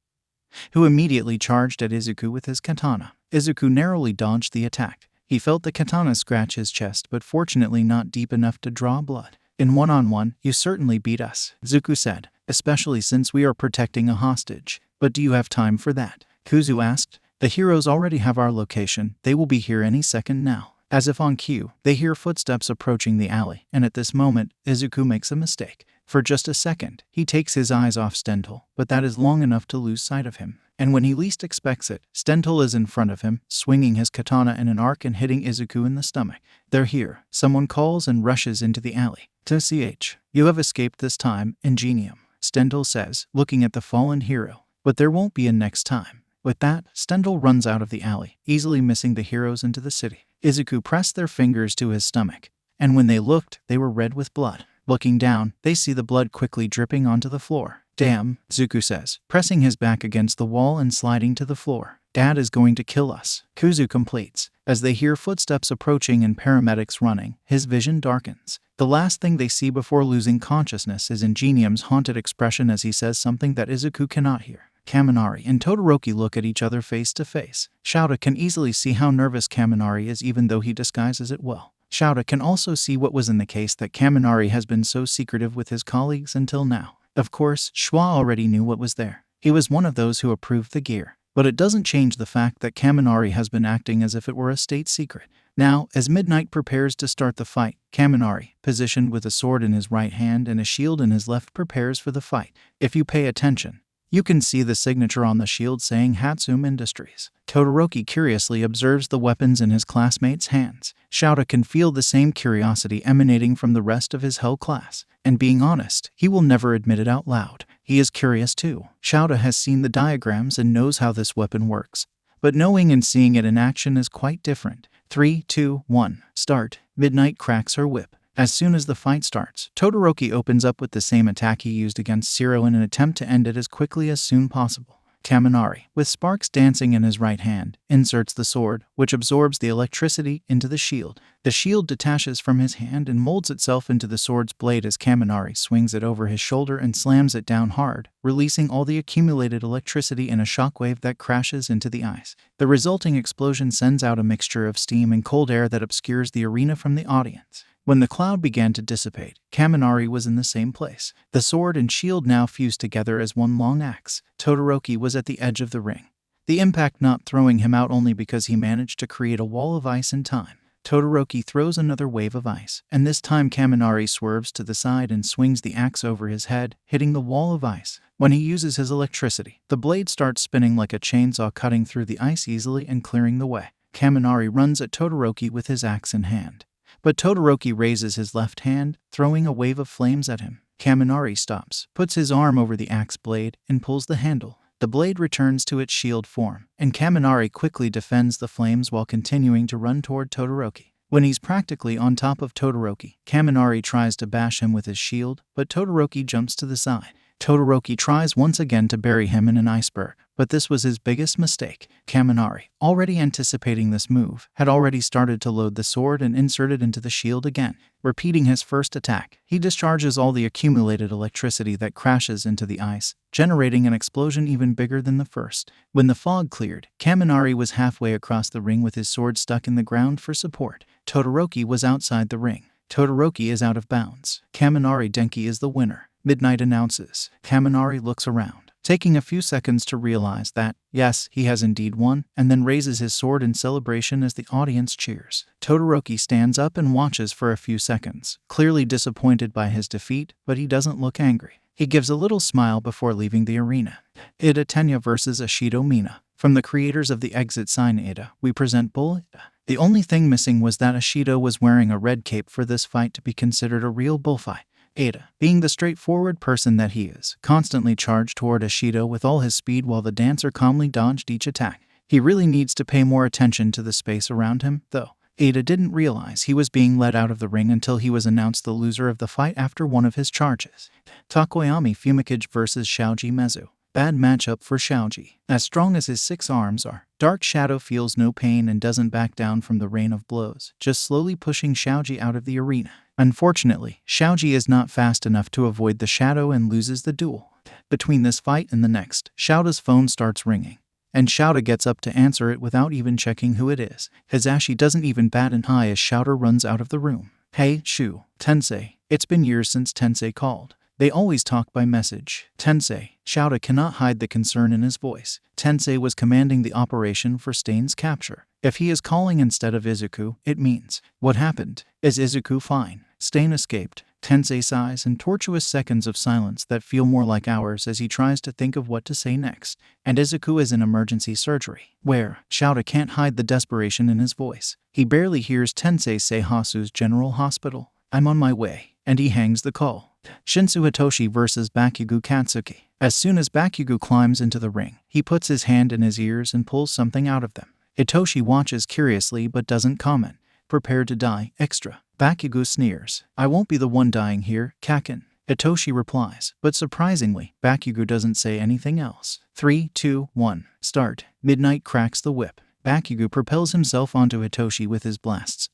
who immediately charged at Izuku with his katana. Izuku narrowly dodged the attack. He felt the katana scratch his chest, but fortunately not deep enough to draw blood. In one-on-one, you certainly beat us, Zuko said, especially since we are protecting a hostage. But do you have time for that? Kuzu asked. The heroes already have our location. They will be here any second now. As if on cue, they hear footsteps approaching the alley, and at this moment, Izuku makes a mistake. For just a second, he takes his eyes off Stendhal, but that is long enough to lose sight of him. And when he least expects it, Stendhal is in front of him, swinging his katana in an arc and hitting Izuku in the stomach. They're here. Someone calls and rushes into the alley. "TCH, you have escaped this time, Ingenium," Stendhal says, looking at the fallen hero. But there won't be a next time. With that, Stendhal runs out of the alley, easily missing the heroes into the city. Izuku pressed their fingers to his stomach, and when they looked, they were red with blood. Looking down, they see the blood quickly dripping onto the floor. Damn, Zuko says, pressing his back against the wall and sliding to the floor. Dad is going to kill us, Kuzu completes. As they hear footsteps approaching and paramedics running, his vision darkens. The last thing they see before losing consciousness is Ingenium's haunted expression as he says something that Izuku cannot hear. Kaminari and Todoroki look at each other face to face. Shouta can easily see how nervous Kaminari is even though he disguises it well. Shouta can also see what was in the case that Kaminari has been so secretive with his colleagues until now. Of course, Schwa already knew what was there. He was one of those who approved the gear. But it doesn't change the fact that Kaminari has been acting as if it were a state secret. Now, as Midnight prepares to start the fight, Kaminari, positioned with a sword in his right hand and a shield in his left, prepares for the fight. If you pay attention, you can see the signature on the shield saying Hatsum Industries. Todoroki curiously observes the weapons in his classmates' hands. Shouta can feel the same curiosity emanating from the rest of his Hell class. And being honest, he will never admit it out loud. He is curious too. Shouta has seen the diagrams and knows how this weapon works. But knowing and seeing it in action is quite different. 3, 2, 1, start. Midnight cracks her whip. As soon as the fight starts, Todoroki opens up with the same attack he used against Zero in an attempt to end it as quickly as soon possible. Kaminari, with sparks dancing in his right hand, inserts the sword, which absorbs the electricity, into the shield. The shield detaches from his hand and molds itself into the sword's blade as Kaminari swings it over his shoulder and slams it down hard, releasing all the accumulated electricity in a shockwave that crashes into the ice. The resulting explosion sends out a mixture of steam and cold air that obscures the arena from the audience. When the cloud began to dissipate, Kaminari was in the same place. The sword and shield now fused together as one long axe. Todoroki was at the edge of the ring. the impact not throwing him out only because he managed to create a wall of ice in time. Todoroki throws another wave of ice, and this time Kaminari swerves to the side and swings the axe over his head, hitting the wall of ice. When he uses his electricity, the blade starts spinning like a chainsaw, cutting through the ice easily and clearing the way. Kaminari runs at Todoroki with his axe in hand, but Todoroki raises his left hand, throwing a wave of flames at him. Kaminari stops, puts his arm over the axe blade, and pulls the handle. The blade returns to its shield form, and Kaminari quickly defends the flames while continuing to run toward Todoroki. When he's practically on top of Todoroki, Kaminari tries to bash him with his shield, but Todoroki jumps to the side. Todoroki tries once again to bury him in an iceberg, but this was his biggest mistake. Kaminari, already anticipating this move, had already started to load the sword and insert it into the shield again. Repeating his first attack, he discharges all the accumulated electricity that crashes into the ice, generating an explosion even bigger than the first. When the fog cleared, Kaminari was halfway across the ring with his sword stuck in the ground for support. Todoroki was outside the ring. Todoroki is out of bounds. Kaminari Denki is the winner. Midnight announces. Kaminari looks around, taking a few seconds to realize that, yes, he has indeed won, and then raises his sword in celebration as the audience cheers. Todoroki stands up and watches for a few seconds, clearly disappointed by his defeat, but he doesn't look angry. He gives a little smile before leaving the arena. Ida Tenya vs. Ashido Mina. From the creators of the exit sign Ida, we present Bull Ida. The only thing missing was that Ashido was wearing a red cape for this fight to be considered a real bullfight. Ida, being the straightforward person that he is, constantly charged toward Ashido with all his speed while the dancer calmly dodged each attack. He really needs to pay more attention to the space around him, though. Ida didn't realize he was being let out of the ring until he was announced the loser of the fight after one of his charges. Takoyami Fumikage vs. Shoji Mezu. Bad matchup for Shoji. As strong as his 6 arms are, Dark Shadow feels no pain and doesn't back down from the rain of blows, just slowly pushing Shoji out of the arena. Unfortunately, Shoji is not fast enough to avoid the shadow and loses the duel. Between this fight and the next, Shouta's phone starts ringing, and Shouta gets up to answer it without even checking who it is. Hizashi doesn't even bat an eye as Shouta runs out of the room. Hey, Shu, Tensei, it's been years since Tensei called. They always talk by message. Tensei. Shouta cannot hide the concern in his voice. Tensei was commanding the operation for Stain's capture. If he is calling instead of Izuku, it means, what happened? Is Izuku fine? Stain escaped. Tensei sighs in tortuous seconds of silence that feel more like hours as he tries to think of what to say next. And Izuku is in emergency surgery. Where? Shouta can't hide the desperation in his voice. He barely hears Tensei say Hasu's General Hospital. I'm on my way. And he hangs the call. Shinsu Hitoshi vs. Bakugo Katsuki. As soon as Bakugo climbs into the ring, he puts his hand in his ears and pulls something out of them. Hitoshi watches curiously but doesn't comment. Prepare to die, extra. Bakugo sneers. I won't be the one dying here, Kaken. Hitoshi replies, but surprisingly, Bakugo doesn't say anything else. 3, 2, 1, start. Midnight cracks the whip. Bakugo propels himself onto Hitoshi with his blasts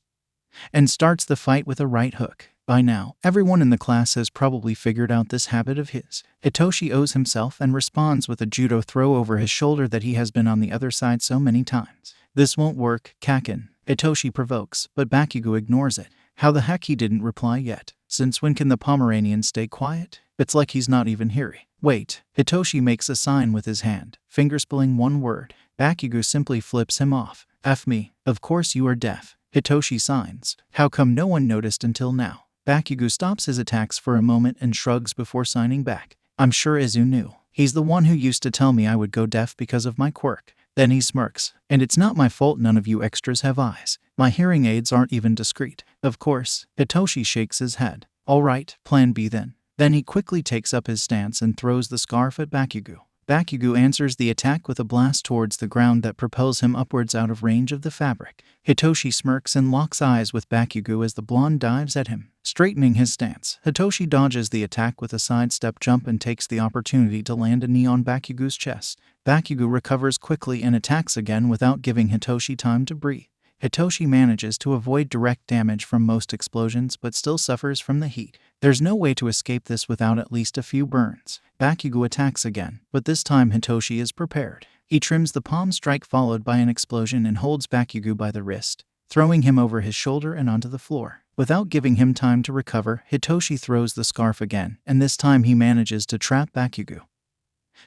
and starts the fight with a right hook. By now, everyone in the class has probably figured out this habit of his. Hitoshi owes himself and responds with a judo throw over his shoulder that he has been on the other side so many times. This won't work, Kaken. Hitoshi provokes, but Bakugo ignores it. How the heck he didn't reply yet? Since when can the Pomeranian stay quiet? It's like he's not even hearing. Wait. Hitoshi makes a sign with his hand, fingerspelling one word. Bakugo simply flips him off. F me. Of course you are deaf. Hitoshi signs. How come no one noticed until now? Bakugo stops his attacks for a moment and shrugs before signing back. I'm sure Izu knew. He's the one who used to tell me I would go deaf because of my quirk. Then he smirks. And it's not my fault none of you extras have eyes. My hearing aids aren't even discreet. Of course. Hitoshi shakes his head. All right, plan B then. Then he quickly takes up his stance and throws the scarf at Bakugo. Bakugo answers the attack with a blast towards the ground that propels him upwards out of range of the fabric. Hitoshi smirks and locks eyes with Bakugo as the blonde dives at him. Straightening his stance, Hitoshi dodges the attack with a sidestep jump and takes the opportunity to land a knee on Bakugo's chest. Bakugo recovers quickly and attacks again without giving Hitoshi time to breathe. Hitoshi manages to avoid direct damage from most explosions but still suffers from the heat. There's no way to escape this without at least a few burns. Bakugo attacks again, but this time Hitoshi is prepared. He trims the palm strike followed by an explosion and holds Bakugo by the wrist, throwing him over his shoulder and onto the floor. Without giving him time to recover, Hitoshi throws the scarf again, and this time he manages to trap Bakugo,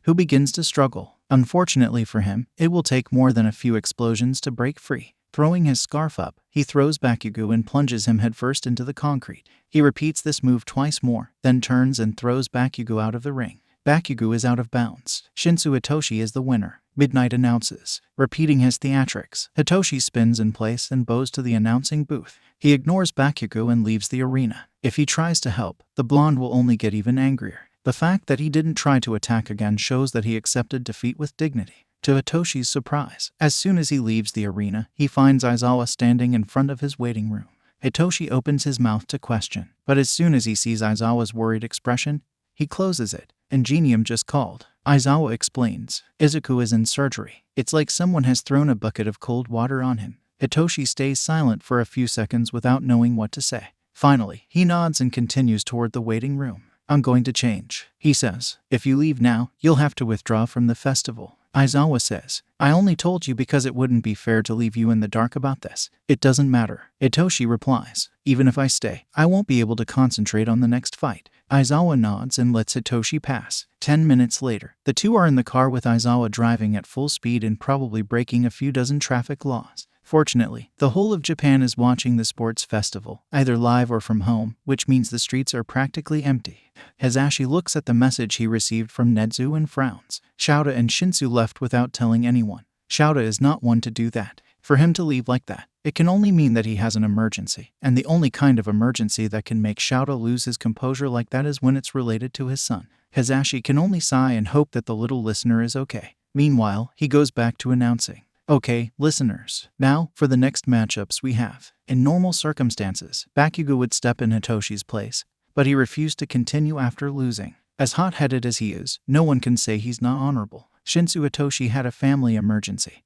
who begins to struggle. Unfortunately for him, it will take more than a few explosions to break free. Throwing his scarf up, he throws Bakugo and plunges him headfirst into the concrete. He repeats this move twice more, then turns and throws Bakugo out of the ring. Bakugo is out of bounds. Shinsu Hitoshi is the winner, Midnight announces. Repeating his theatrics, Hitoshi spins in place and bows to the announcing booth. He ignores Bakugo and leaves the arena. If he tries to help, the blonde will only get even angrier. The fact that he didn't try to attack again shows that he accepted defeat with dignity. To Hitoshi's surprise, as soon as he leaves the arena, he finds Aizawa standing in front of his waiting room. Hitoshi opens his mouth to question, but as soon as he sees Aizawa's worried expression, he closes it. Ingenium just called. Aizawa explains. Izuku is in surgery. It's like someone has thrown a bucket of cold water on him. Hitoshi stays silent for a few seconds without knowing what to say. Finally, he nods and continues toward the waiting room. I'm going to change, he says. If you leave now, you'll have to withdraw from the festival. Aizawa says, I only told you because it wouldn't be fair to leave you in the dark about this. It doesn't matter. Hitoshi replies, even if I stay, I won't be able to concentrate on the next fight. Aizawa nods and lets Hitoshi pass. 10 minutes later, the two are in the car with Aizawa driving at full speed and probably breaking a few dozen traffic laws. Fortunately, the whole of Japan is watching the sports festival, either live or from home, which means the streets are practically empty. Hazashi looks at the message he received from Nezu and frowns. Shouta and Shinsu left without telling anyone. Shouta is not one to do that. For him to leave like that, it can only mean that he has an emergency, and the only kind of emergency that can make Shouta lose his composure like that is when it's related to his son. Hazashi can only sigh and hope that the little listener is okay. Meanwhile, he goes back to announcing. Okay, listeners, now for the next matchups we have. In normal circumstances, Bakugo would step in Hitoshi's place, but he refused to continue after losing. As hot-headed as he is, no one can say he's not honorable. Shinsu Hitoshi had a family emergency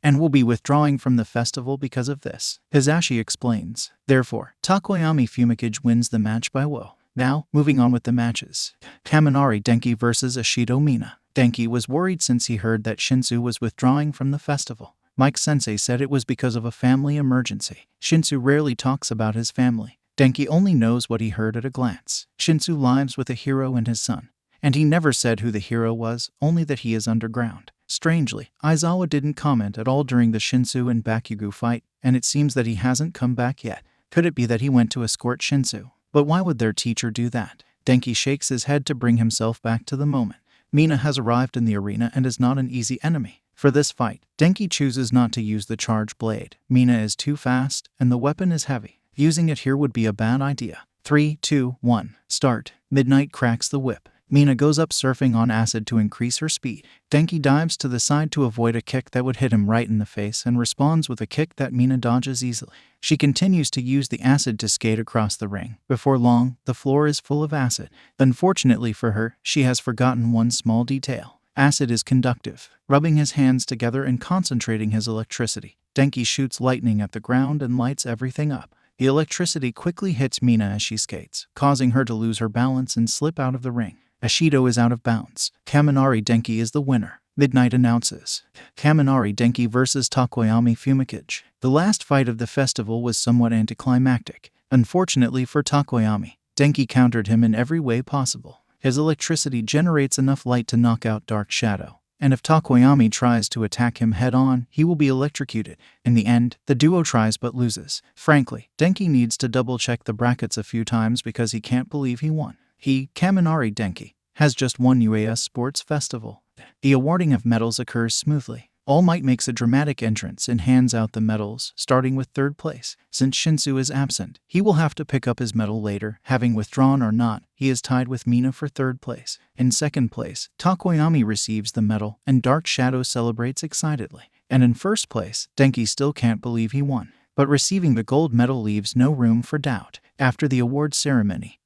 and will be withdrawing from the festival because of this. Hazashi explains. Therefore, Takoyami Fumikage wins the match by woe. Now, moving on with the matches. Kaminari Denki vs. Ashido Mina. Denki was worried since he heard that Shinsu was withdrawing from the festival. Mike Sensei said it was because of a family emergency. Shinsu rarely talks about his family. Denki only knows what he heard at a glance. Shinsu lives with a hero and his son, and he never said who the hero was, only that he is underground. Strangely, Aizawa didn't comment at all during the Shinsu and Bakugo fight, and it seems that he hasn't come back yet. Could it be that he went to escort Shinsu? But why would their teacher do that? Denki shakes his head to bring himself back to the moment. Mina has arrived in the arena and is not an easy enemy. For this fight, Denki chooses not to use the charge blade. Mina is too fast, and the weapon is heavy. Using it here would be a bad idea. 3, 2, 1, start. Midnight cracks the whip. Mina goes up surfing on acid to increase her speed. Denki dives to the side to avoid a kick that would hit him right in the face and responds with a kick that Mina dodges easily. She continues to use the acid to skate across the ring. Before long, the floor is full of acid. Unfortunately for her, she has forgotten one small detail. Acid is conductive. Rubbing his hands together and concentrating his electricity, Denki shoots lightning at the ground and lights everything up. The electricity quickly hits Mina as she skates, causing her to lose her balance and slip out of the ring. Ashido is out of bounds. Kaminari Denki is the winner. Midnight announces. Kaminari Denki vs. Takoyami Fumikage. The last fight of the festival was somewhat anticlimactic. Unfortunately for Takoyami, Denki countered him in every way possible. His electricity generates enough light to knock out Dark Shadow, and if Takoyami tries to attack him head-on, he will be electrocuted. In the end, the duo tries but loses. Frankly, Denki needs to double-check the brackets a few times because he can't believe he won. He, Kaminari Denki, has just won UAS Sports Festival. The awarding of medals occurs smoothly. All Might makes a dramatic entrance and hands out the medals, starting with third place. Since Shinsu is absent, he will have to pick up his medal later. Having withdrawn or not, he is tied with Mina for third place. In second place, Takoyami receives the medal, and Dark Shadow celebrates excitedly. And in first place, Denki still can't believe he won. But receiving the gold medal leaves no room for doubt. After the award ceremony,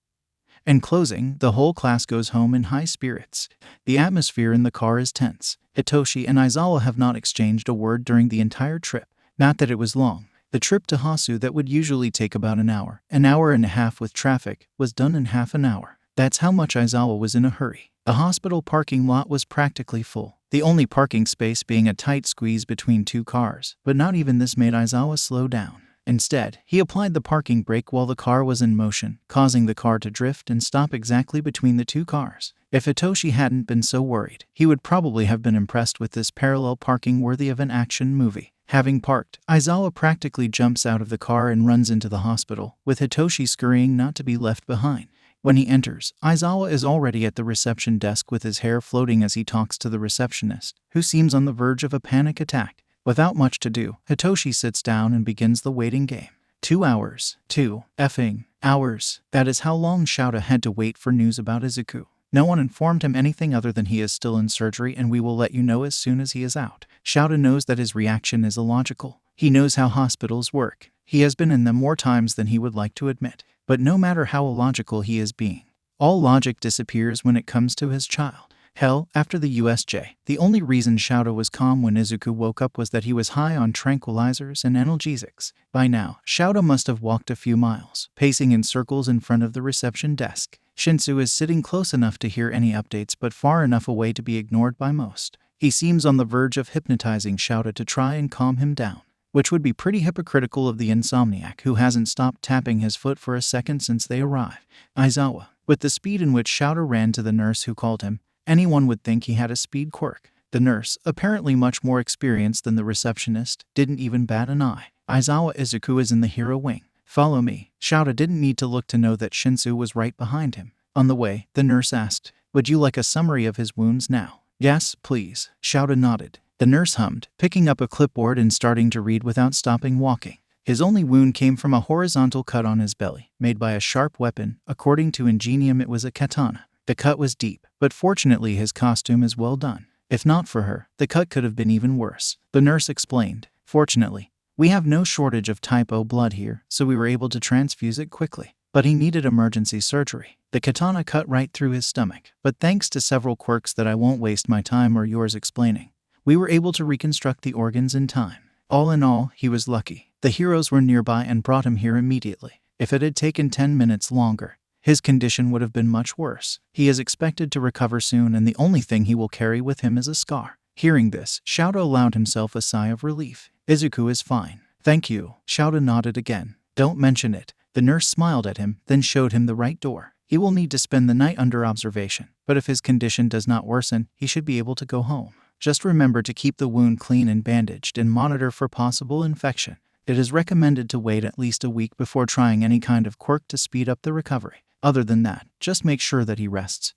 in closing, the whole class goes home in high spirits. The atmosphere in the car is tense. Hitoshi and Aizawa have not exchanged a word during the entire trip. Not that it was long. The trip to Hasu that would usually take about an hour and a half with traffic, was done in half an hour. That's how much Aizawa was in a hurry. The hospital parking lot was practically full, the only parking space being a tight squeeze between two cars. But not even this made Aizawa slow down. Instead, he applied the parking brake while the car was in motion, causing the car to drift and stop exactly between the two cars. If Hitoshi hadn't been so worried, he would probably have been impressed with this parallel parking worthy of an action movie. Having parked, Aizawa practically jumps out of the car and runs into the hospital, with Hitoshi scurrying not to be left behind. When he enters, Aizawa is already at the reception desk with his hair floating as he talks to the receptionist, who seems on the verge of a panic attack. Without much to do, Hitoshi sits down and begins the waiting game. 2 hours. 2 effing hours. That is how long Shouta had to wait for news about Izuku. No one informed him anything other than he is still in surgery and we will let you know as soon as he is out. Shouta knows that his reaction is illogical. He knows how hospitals work. He has been in them more times than he would like to admit. But no matter how illogical he is being, all logic disappears when it comes to his child. Hell, after the USJ, the only reason Shouta was calm when Izuku woke up was that he was high on tranquilizers and analgesics. By now, Shouta must have walked a few miles, pacing in circles in front of the reception desk. Shinsu is sitting close enough to hear any updates but far enough away to be ignored by most. He seems on the verge of hypnotizing Shouta to try and calm him down, which would be pretty hypocritical of the insomniac who hasn't stopped tapping his foot for a second since they arrived. Aizawa, with the speed in which Shouta ran to the nurse who called him, anyone would think he had a speed quirk. The nurse, apparently much more experienced than the receptionist, didn't even bat an eye. Aizawa Izuku is in the hero wing. Follow me. Shouta didn't need to look to know that Shinsu was right behind him. On the way, the nurse asked, "Would you like a summary of his wounds now?" "Yes, please." Shouta nodded. The nurse hummed, picking up a clipboard and starting to read without stopping walking. His only wound came from a horizontal cut on his belly, made by a sharp weapon. According to Ingenium, it was a katana. The cut was deep, but fortunately his costume is well done. If not for her, the cut could have been even worse. The nurse explained, "Fortunately, we have no shortage of type O blood here, so we were able to transfuse it quickly. But he needed emergency surgery. The katana cut right through his stomach, but thanks to several quirks that I won't waste my time or yours explaining, we were able to reconstruct the organs in time. All in all, he was lucky. The heroes were nearby and brought him here immediately. If it had taken 10 minutes longer, his condition would have been much worse. He is expected to recover soon and the only thing he will carry with him is a scar." Hearing this, Shouta allowed himself a sigh of relief. "Izuku is fine. Thank you." Shouta nodded again. "Don't mention it." The nurse smiled at him, then showed him the right door. He will need to spend the night under observation, but if his condition does not worsen, he should be able to go home. Just remember to keep the wound clean and bandaged and monitor for possible infection. It is recommended to wait at least a week before trying any kind of quirk to speed up the recovery. Other than that, just make sure that he rests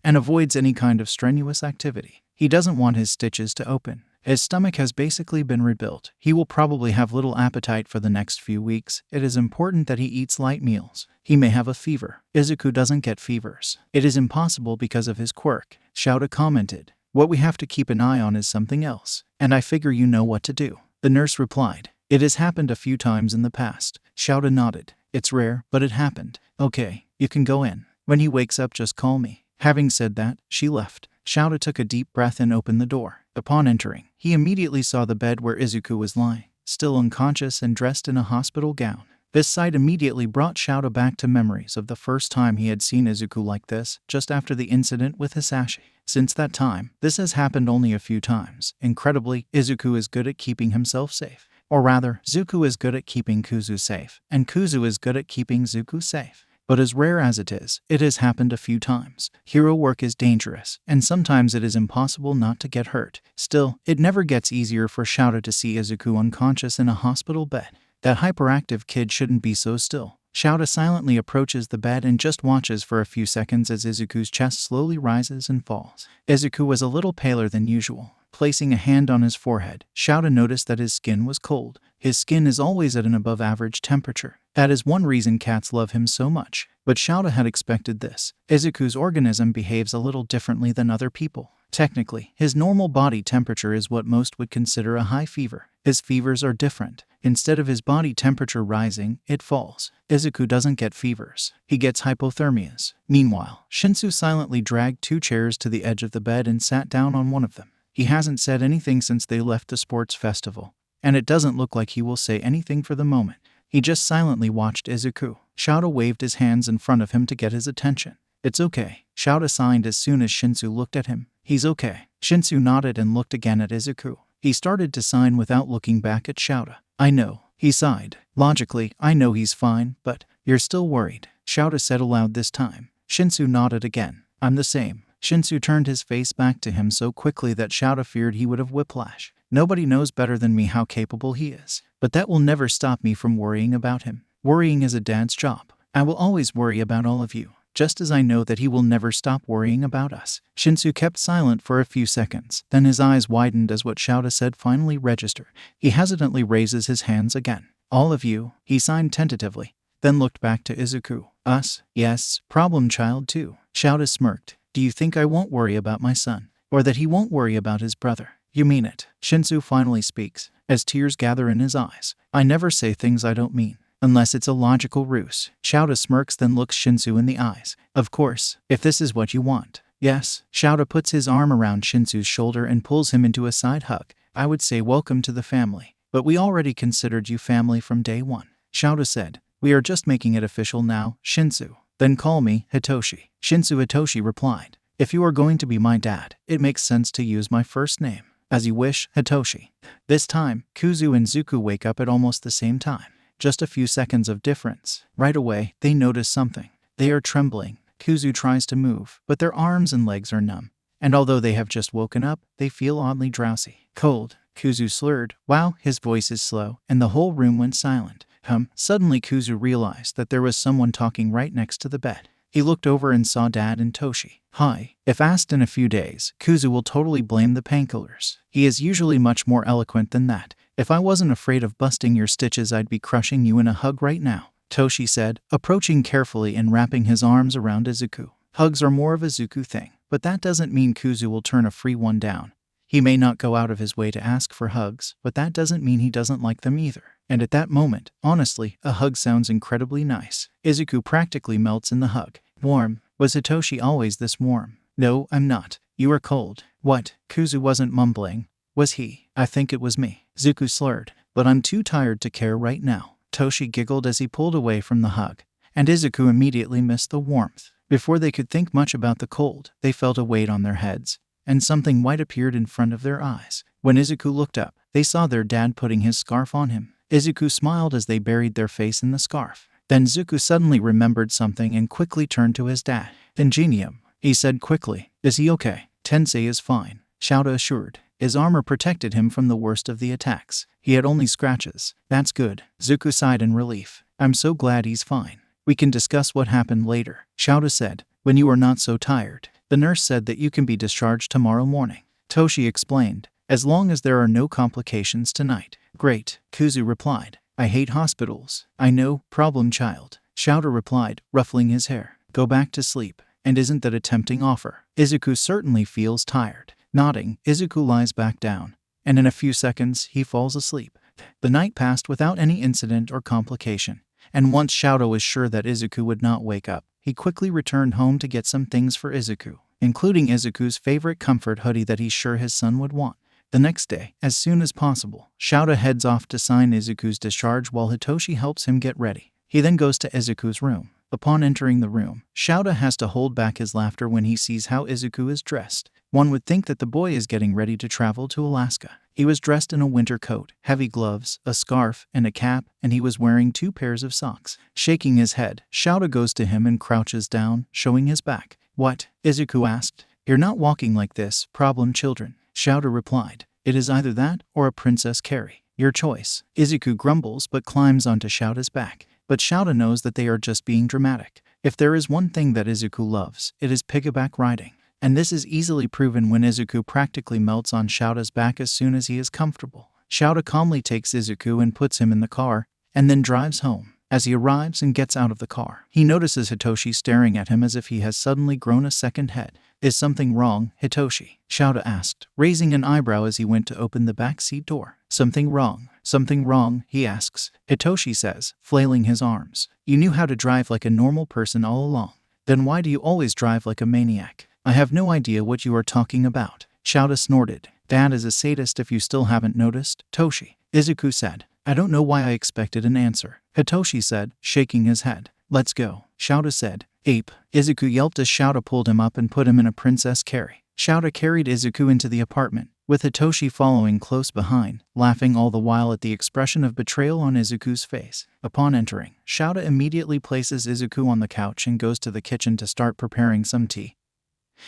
and avoids any kind of strenuous activity. He doesn't want his stitches to open. His stomach has basically been rebuilt. He will probably have little appetite for the next few weeks. It is important that he eats light meals. He may have a fever. Izuku doesn't get fevers. It is impossible because of his quirk. Shouta commented, "What we have to keep an eye on is something else, and I figure you know what to do." The nurse replied, "It has happened a few times in the past." Shouta nodded. "It's rare, but it happened." "Okay, you can go in. When he wakes up, just call me." Having said that, she left. Shouta took a deep breath and opened the door. Upon entering, he immediately saw the bed where Izuku was lying, still unconscious and dressed in a hospital gown. This sight immediately brought Shouta back to memories of the first time he had seen Izuku like this, just after the incident with Hisashi. Since that time, this has happened only a few times. Incredibly, Izuku is good at keeping himself safe. Or rather, Zuku is good at keeping Kuzu safe, and Kuzu is good at keeping Zuku safe. But as rare as it has happened a few times. Hero work is dangerous, and sometimes it is impossible not to get hurt. Still, it never gets easier for Shouta to see Izuku unconscious in a hospital bed. That hyperactive kid shouldn't be so still. Shouta silently approaches the bed and just watches for a few seconds as Izuku's chest slowly rises and falls. Izuku was a little paler than usual. Placing a hand on his forehead, Shouta noticed that his skin was cold. His skin is always at an above-average temperature. That is one reason cats love him so much. But Shouta had expected this. Izuku's organism behaves a little differently than other people. Technically, his normal body temperature is what most would consider a high fever. His fevers are different. Instead of his body temperature rising, it falls. Izuku doesn't get fevers. He gets hypothermias. Meanwhile, Shinsu silently dragged 2 chairs to the edge of the bed and sat down on one of them. He hasn't said anything since they left the sports festival, and it doesn't look like he will say anything for the moment. He just silently watched Izuku. Shouta waved his hands in front of him to get his attention. "It's okay." Shouta signed as soon as Shinsu looked at him. "He's okay." Shinsu nodded and looked again at Izuku. He started to sign without looking back at Shouta. "I know. He sighed. Logically, I know he's fine, but you're still worried, Shouta said aloud this time. Shinsu nodded again. I'm the same. Shinsu turned his face back to him so quickly that Shouta feared he would have whiplash. Nobody knows better than me how capable he is, but that will never stop me from worrying about him. Worrying is a dad's job. I will always worry about all of you, just as I know that he will never stop worrying about us. Shinsu kept silent for a few seconds, then his eyes widened as what Shouta said finally registered. He hesitantly raises his hands again. All of you, he signed tentatively, then looked back to Izuku. Us? Yes, problem child too. Shouta smirked. Do you think I won't worry about my son? Or that he won't worry about his brother? You mean it? Shinsu finally speaks, as tears gather in his eyes. I never say things I don't mean, unless it's a logical ruse. Shouta smirks then looks Shinsu in the eyes. Of course, if this is what you want. Yes. Shouta puts his arm around Shinsu's shoulder and pulls him into a side hug. I would say welcome to the family, but we already considered you family from day one. Shouta said. We are just making it official now, Shinsu. Then call me Hitoshi. Shinsu Hitoshi replied. If you are going to be my dad, it makes sense to use my first name. As you wish, Hitoshi. This time, Kuzu and Zuku wake up at almost the same time. Just a few seconds of difference. Right away, they notice something. They are trembling. Kuzu tries to move, but their arms and legs are numb. And although they have just woken up, they feel oddly drowsy. Cold. Kuzu slurred. Wow, his voice is slow, and the whole room went silent. Suddenly Kuzu realized that there was someone talking right next to the bed. He looked over and saw Dad and Toshi. Hi. If asked in a few days, Kuzu will totally blame the painkillers. He is usually much more eloquent than that. If I wasn't afraid of busting your stitches, I'd be crushing you in a hug right now, Toshi said, approaching carefully and wrapping his arms around Izuku. Hugs are more of a Izuku thing, but that doesn't mean Kuzu will turn a free one down. He may not go out of his way to ask for hugs, but that doesn't mean he doesn't like them either. And at that moment, honestly, a hug sounds incredibly nice. Izuku practically melts in the hug. Warm. Was Hitoshi always this warm? No, I'm not. You are cold. What? Kuzu wasn't mumbling. Was he? I think it was me. Zuku slurred. But I'm too tired to care right now. Toshi giggled as he pulled away from the hug. And Izuku immediately missed the warmth. Before they could think much about the cold, they felt a weight on their heads, and something white appeared in front of their eyes. When Izuku looked up, they saw their dad putting his scarf on him. Izuku smiled as they buried their face in the scarf. Then Zuku suddenly remembered something and quickly turned to his dad. Ingenium, he said quickly. Is he okay? Tensei is fine, Shouta assured. His armor protected him from the worst of the attacks. He had only scratches. That's good. Zuku sighed in relief. I'm so glad he's fine. We can discuss what happened later, Shouta said, when you are not so tired. The nurse said that you can be discharged tomorrow morning. Toshi explained, as long as there are no complications tonight. Great, Kuzu replied. I hate hospitals. I know, problem child. Shouta replied, ruffling his hair. Go back to sleep. And isn't that a tempting offer? Izuku certainly feels tired. Nodding, Izuku lies back down, and in a few seconds he falls asleep. The night passed without any incident or complication, and once Shouta was sure that Izuku would not wake up, he quickly returned home to get some things for Izuku, including Izuku's favorite comfort hoodie that he's sure his son would want. The next day, as soon as possible, Shouta heads off to sign Izuku's discharge while Hitoshi helps him get ready. He then goes to Izuku's room. Upon entering the room, Shouta has to hold back his laughter when he sees how Izuku is dressed. One would think that the boy is getting ready to travel to Alaska. He was dressed in a winter coat, heavy gloves, a scarf, and a cap, and he was wearing 2 pairs of socks. Shaking his head, Shouta goes to him and crouches down, showing his back. What? Izuku asked. You're not walking like this, problem children. Shouta replied. It is either that or a Princess Carrie. Your choice. Izuku grumbles but climbs onto Shouta's back. But Shouta knows that they are just being dramatic. If there is one thing that Izuku loves, it is piggyback riding. And this is easily proven when Izuku practically melts on Shouta's back as soon as he is comfortable. Shouta calmly takes Izuku and puts him in the car, and then drives home. As he arrives and gets out of the car, he notices Hitoshi staring at him as if he has suddenly grown a second head. Is something wrong, Hitoshi? Shouta asked, raising an eyebrow as he went to open the back seat door. Something wrong? Something wrong, he asks. Hitoshi says, flailing his arms. You knew how to drive like a normal person all along. Then why do you always drive like a maniac? I have no idea what you are talking about. Shouta snorted. Dad is a sadist if you still haven't noticed, Toshi. Izuku said. I don't know why I expected an answer. Hitoshi said, shaking his head. Let's go, Shouta said. Ape. Izuku yelped as Shouta pulled him up and put him in a Princess Carrie. Shouta carried Izuku into the apartment, with Hitoshi following close behind, laughing all the while at the expression of betrayal on Izuku's face. Upon entering, Shouta immediately places Izuku on the couch and goes to the kitchen to start preparing some tea.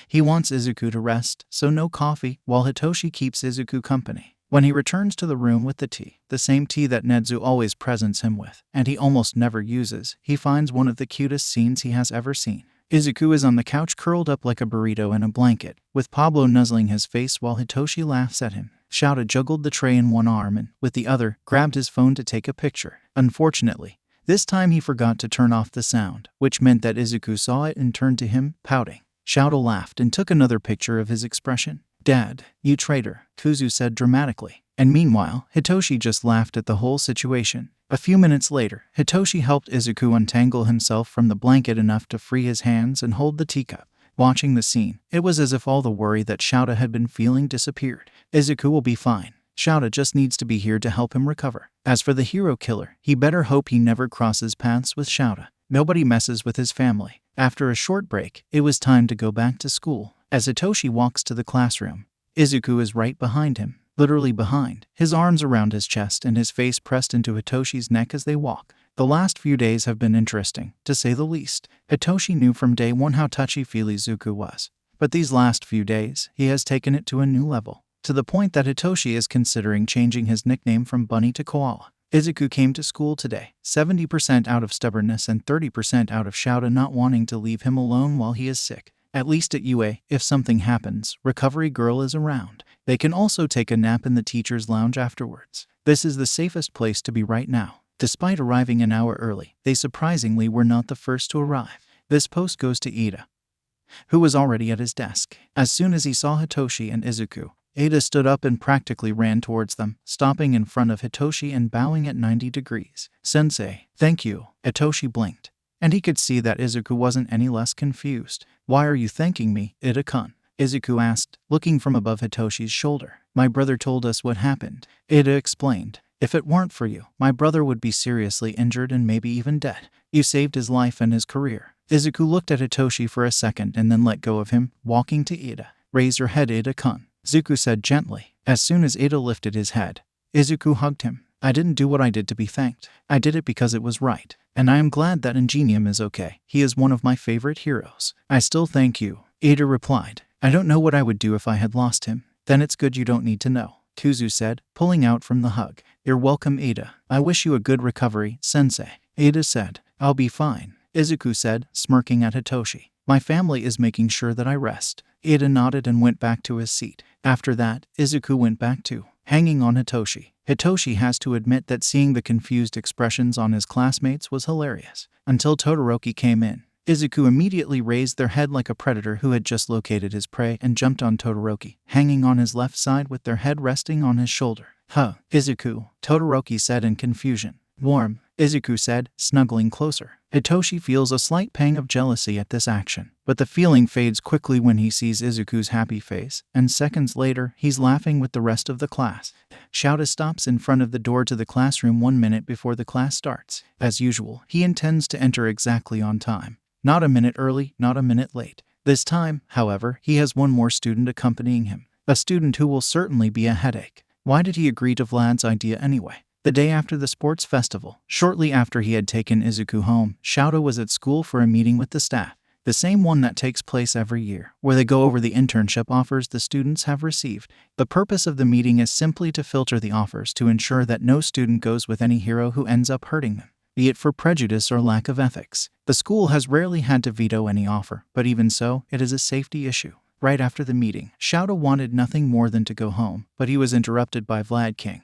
He wants Izuku to rest, so no coffee, while Hitoshi keeps Izuku company. When he returns to the room with the tea, the same tea that Nezu always presents him with, and he almost never uses, he finds one of the cutest scenes he has ever seen. Izuku is on the couch curled up like a burrito in a blanket, with Pablo nuzzling his face while Hitoshi laughs at him. Shouta juggled the tray in one arm and, with the other, grabbed his phone to take a picture. Unfortunately, this time he forgot to turn off the sound, which meant that Izuku saw it and turned to him, pouting. Shouta laughed and took another picture of his expression. "Dad, you traitor," Kuzu said dramatically. And meanwhile, Hitoshi just laughed at the whole situation. A few minutes later, Hitoshi helped Izuku untangle himself from the blanket enough to free his hands and hold the teacup. Watching the scene, it was as if all the worry that Shouta had been feeling disappeared. Izuku will be fine. Shouta just needs to be here to help him recover. As for the hero killer, he better hope he never crosses paths with Shouta. Nobody messes with his family. After a short break, it was time to go back to school. As Hitoshi walks to the classroom, Izuku is right behind him. Literally behind, his arms around his chest and his face pressed into Hitoshi's neck as they walk. The last few days have been interesting, to say the least. Hitoshi knew from day one how touchy-feely Izuku was. But these last few days, he has taken it to a new level, to the point that Hitoshi is considering changing his nickname from Bunny to Koala. Izuku came to school today, 70% out of stubbornness and 30% out of Shouta not wanting to leave him alone while he is sick. At least at UA, if something happens, Recovery Girl is around. They can also take a nap in the teacher's lounge afterwards. This is the safest place to be right now. Despite arriving an hour early, they surprisingly were not the first to arrive. This post goes to Ida, who was already at his desk. As soon as he saw Hitoshi and Izuku, Ida stood up and practically ran towards them, stopping in front of Hitoshi and bowing at 90 degrees. "Sensei, thank you." Hitoshi blinked, and he could see that Izuku wasn't any less confused. "Why are you thanking me, Ida-kun?" Izuku asked, looking from above Hitoshi's shoulder. "My brother told us what happened," Ida explained. "If it weren't for you, my brother would be seriously injured and maybe even dead. You saved his life and his career." Izuku looked at Hitoshi for a second and then let go of him, walking to Ida. "Raise your head, Ida-kun," Izuku said gently. As soon as Ida lifted his head, Izuku hugged him. "I didn't do what I did to be thanked. I did it because it was right. And I am glad that Ingenium is okay. He is one of my favorite heroes." "I still thank you," Ida replied. "I don't know what I would do if I had lost him." "Then it's good you don't need to know," Kuzu said, pulling out from the hug. "You're welcome, Ida. I wish you a good recovery, Sensei." Ida said. "I'll be fine," Izuku said, smirking at Hitoshi. "My family is making sure that I rest." Ida nodded and went back to his seat. After that, Izuku went back to hanging on Hitoshi. Hitoshi has to admit that seeing the confused expressions on his classmates was hilarious. Until Todoroki came in. Izuku immediately raised their head like a predator who had just located his prey and jumped on Todoroki, hanging on his left side with their head resting on his shoulder. "Huh, Izuku," Todoroki said in confusion. "Warm," Izuku said, snuggling closer. Hitoshi feels a slight pang of jealousy at this action, but the feeling fades quickly when he sees Izuku's happy face, and seconds later, he's laughing with the rest of the class. Shouta stops in front of the door to the classroom 1 minute before the class starts. As usual, he intends to enter exactly on time. Not a minute early, not a minute late. This time, however, he has one more student accompanying him. A student who will certainly be a headache. Why did he agree to Vlad's idea anyway? The day after the sports festival, shortly after he had taken Izuku home, Shouta was at school for a meeting with the staff. The same one that takes place every year, where they go over the internship offers the students have received. The purpose of the meeting is simply to filter the offers to ensure that no student goes with any hero who ends up hurting them, be it for prejudice or lack of ethics. The school has rarely had to veto any offer, but even so, it is a safety issue. Right after the meeting, Shouta wanted nothing more than to go home, but he was interrupted by Vlad King,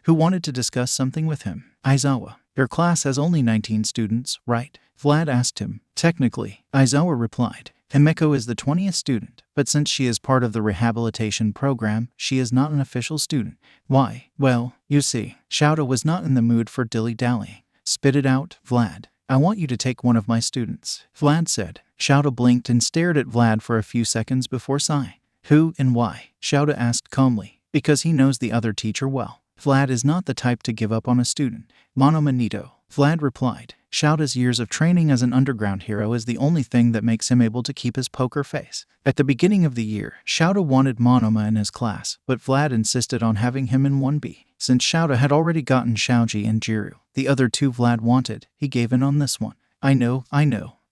who wanted to discuss something with him. "Aizawa, your class has only 19 students, right?" Vlad asked him. "Technically," Aizawa replied. "Himeko is the 20th student, but since she is part of the rehabilitation program, she is not an official student." "Why?" "Well, you see." Shouta was not in the mood for dilly-dallying. "Spit it out, Vlad. I want you to take one of my students," Vlad said. Shouta blinked and stared at Vlad for a few seconds before sighing. "Who and why?" Shouta asked calmly. "Because he knows the other teacher well. Vlad is not the type to give up on a student." "Monomanito," Vlad replied. Shouta's years of training as an underground hero is the only thing that makes him able to keep his poker face. At the beginning of the year, Shouta wanted Monoma in his class, but Vlad insisted on having him in 1B. Since Shouta had already gotten Shaoji and Jiru, the other two Vlad wanted, he gave in on this one. I know.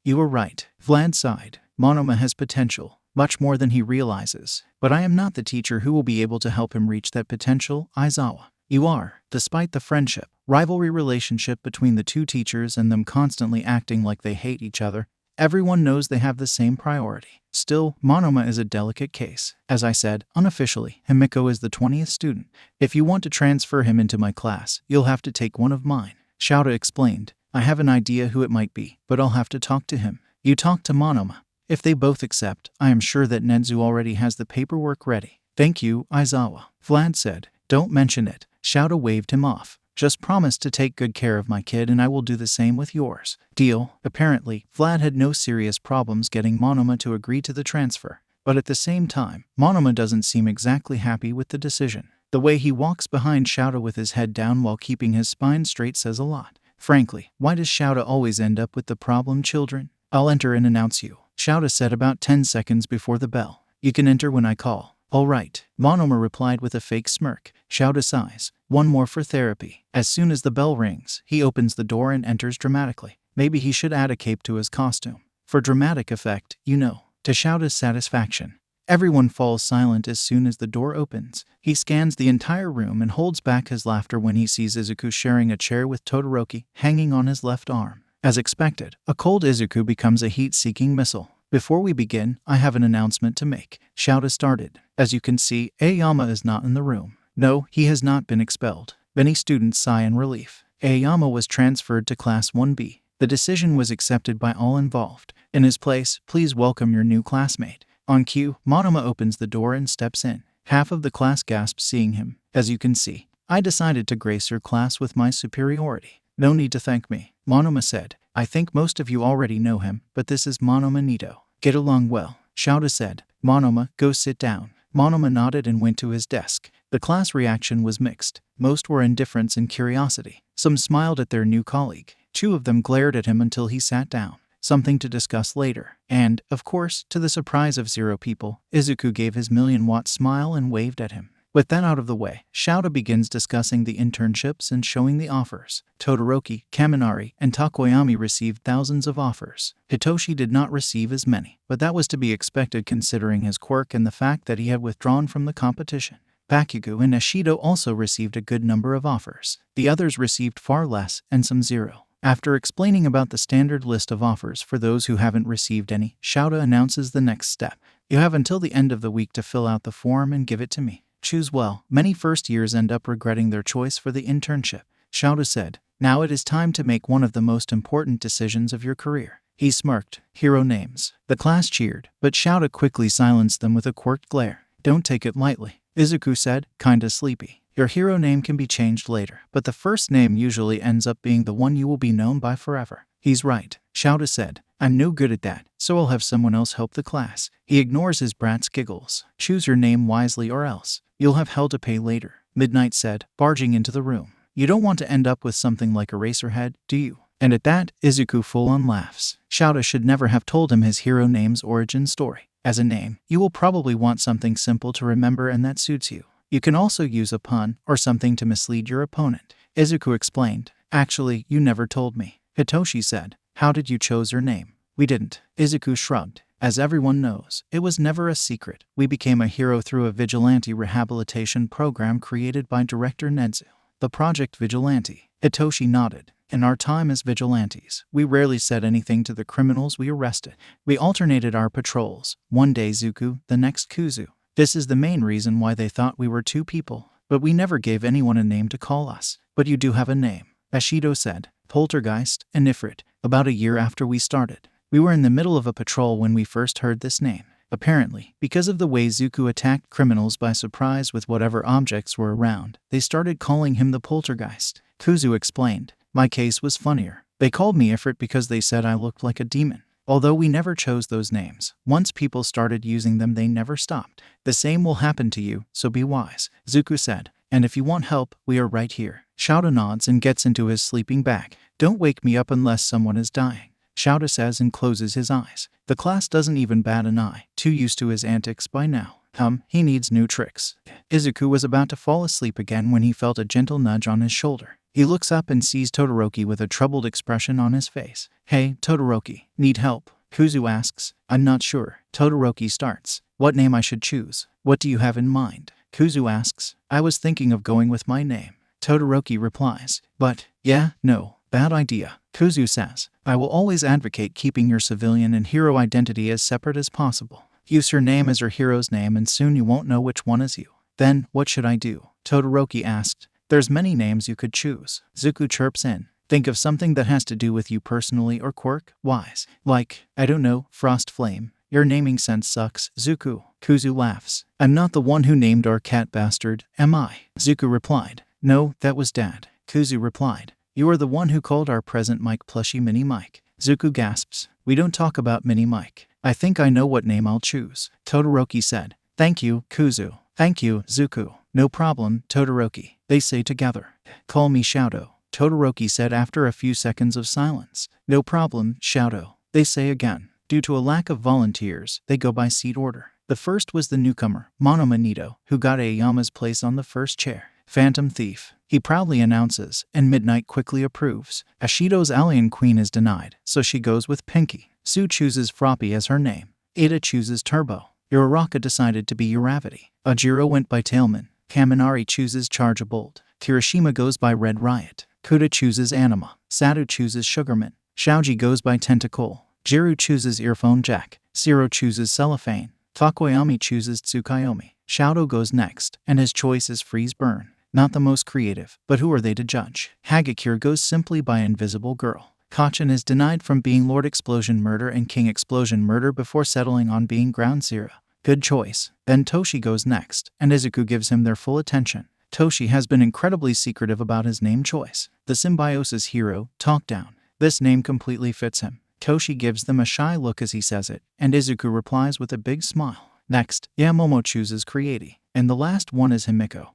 You were right. Vlad sighed. Monoma has potential, much more than he realizes. But I am not the teacher who will be able to help him reach that potential, Aizawa. You are. Despite the friendship, rivalry relationship between the two teachers and them constantly acting like they hate each other, everyone knows they have the same priority. Still, Monoma is a delicate case. As I said, unofficially, Himiko is the 20th student. If you want to transfer him into my class, you'll have to take one of mine. Shouta explained. I have an idea who it might be, but I'll have to talk to him. You talk to Monoma. If they both accept, I am sure that Nedzu already has the paperwork ready. Thank you, Aizawa. Vlad said. Don't mention it. Shouta waved him off. Just promise to take good care of my kid and I will do the same with yours. Deal. Apparently, Vlad had no serious problems getting Monoma to agree to the transfer. But at the same time, Monoma doesn't seem exactly happy with the decision. The way he walks behind Shouta with his head down while keeping his spine straight says a lot. Frankly, why does Shouta always end up with the problem children? I'll enter and announce you, Shouta said about 10 seconds before the bell. You can enter when I call. All right, Monoma replied with a fake smirk. Shouta sighs. One more for therapy. As soon as the bell rings, he opens the door and enters dramatically. Maybe he should add a cape to his costume. For dramatic effect, to Shouta's satisfaction. Everyone falls silent as soon as the door opens. He scans the entire room and holds back his laughter when he sees Izuku sharing a chair with Todoroki hanging on his left arm. As expected, a cold Izuku becomes a heat-seeking missile. Before we begin, I have an announcement to make. Shouta started. As you can see, Aoyama is not in the room. No, he has not been expelled. Many students sigh in relief. Aoyama was transferred to Class 1B. The decision was accepted by all involved. In his place, please welcome your new classmate. On cue, Monoma opens the door and steps in. Half of the class gasps seeing him. As you can see, I decided to grace your class with my superiority. No need to thank me, Monoma said. I think most of you already know him, but this is Monoma Nito. Get along well, Shouta said. Monoma, go sit down. Monoma nodded and went to his desk. The class reaction was mixed. Most were indifference and curiosity. Some smiled at their new colleague. Two of them glared at him until he sat down. Something to discuss later. And, of course, to the surprise of 0 people, Izuku gave his million-watt smile and waved at him. With that out of the way, Shouta begins discussing the internships and showing the offers. Todoroki, Kaminari, and Takoyami received thousands of offers. Hitoshi did not receive as many, but that was to be expected considering his quirk and the fact that he had withdrawn from the competition. Bakugo and Ashido also received a good number of offers. The others received far less, and some 0. After explaining about the standard list of offers for those who haven't received any, Shouta announces the next step. You have until the end of the week to fill out the form and give it to me. Choose well. Many first years end up regretting their choice for the internship. Shouta said, now it is time to make one of the most important decisions of your career. He smirked. Hero names. The class cheered, but Shouta quickly silenced them with a quirked glare. Don't take it lightly, Izuku said, kinda sleepy. Your hero name can be changed later, but the first name usually ends up being the one you will be known by forever. He's right, Shouta said. I'm no good at that, so I'll have someone else help the class. He ignores his brat's giggles. Choose your name wisely or else you'll have hell to pay later, Midnight said, barging into the room. You don't want to end up with something like Eraserhead, do you? And at that, Izuku full-on laughs. Shouta should never have told him his hero name's origin story. As a name, you will probably want something simple to remember and that suits you. You can also use a pun or something to mislead your opponent. Izuku explained. Actually, you never told me, Hitoshi said. How did you choose your name? We didn't. Izuku shrugged. As everyone knows, it was never a secret. We became a hero through a vigilante rehabilitation program created by director Nedzu. The Project Vigilante. Hitoshi nodded. In our time as vigilantes, we rarely said anything to the criminals we arrested. We alternated our patrols. One day Zuku, the next Kuzu. This is the main reason why they thought we were 2 people. But we never gave anyone a name to call us. But you do have a name, Ashido said. Poltergeist and Ifrit. About a year after we started. We were in the middle of a patrol when we first heard this name. Apparently, because of the way Zuku attacked criminals by surprise with whatever objects were around, they started calling him the Poltergeist. Kuzu explained. My case was funnier. They called me Ifrit because they said I looked like a demon. Although we never chose those names, once people started using them they never stopped. The same will happen to you, so be wise, Zuku said. And if you want help, we are right here. Shouta nods and gets into his sleeping bag. Don't wake me up unless someone is dying, Shouta says and closes his eyes. The class doesn't even bat an eye, too used to his antics by now. He needs new tricks. Izuku was about to fall asleep again when he felt a gentle nudge on his shoulder. He looks up and sees Todoroki with a troubled expression on his face. Hey, Todoroki, need help? Kuzu asks. I'm not sure. Todoroki starts. What name I should choose? What do you have in mind? Kuzu asks. I was thinking of going with my name. Todoroki replies. But, no, bad idea. Kuzu says. I will always advocate keeping your civilian and hero identity as separate as possible. Use your name as your hero's name and soon you won't know which one is you. Then, what should I do? Todoroki asked. There's many names you could choose. Zuku chirps in. Think of something that has to do with you personally or quirk-wise. Like, I don't know, Frost Flame. Your naming sense sucks, Zuku. Kuzu laughs. I'm not the one who named our cat bastard, am I? Zuku replied. No, that was Dad. Kuzu replied. You are the one who called our present Mike plushie Mini Mike. Zuku gasps. We don't talk about Mini Mike. I think I know what name I'll choose. Todoroki said. Thank you, Kuzu. Thank you, Zuku. No problem, Todoroki. They say together. Call me Shouto. Todoroki said after a few seconds of silence. No problem, Shouto. They say again. Due to a lack of volunteers, they go by seat order. The first was the newcomer, Monomanito, who got Aoyama's place on the first chair. Phantom Thief, he proudly announces, and Midnight quickly approves. Ashido's alien queen is denied, so she goes with Pinky. Sue chooses Froppy as her name. Ada chooses Turbo. Uraraka decided to be Uravity. Ajiro went by Tailman. Kaminari chooses Charge-a-Bolt. Kirishima goes by Red Riot. Kuda chooses Anima. Satu chooses Sugarman. Shaoji goes by Tentacle. Jiru chooses Earphone Jack. Siro chooses Cellophane. Takoyami chooses Tsukayomi. Shouto goes next, and his choice is Freeze Burn. Not the most creative, but who are they to judge? Hagakure goes simply by Invisible Girl. Kacchan is denied from being Lord Explosion Murder and King Explosion Murder before settling on being Ground Zero. Good choice. Then Toshi goes next, and Izuku gives him their full attention. Toshi has been incredibly secretive about his name choice. The Symbiosis Hero, Talk Down. This name completely fits him. Toshi gives them a shy look as he says it, and Izuku replies with a big smile. Next, Yamomo chooses Creati, and the last one is Himiko,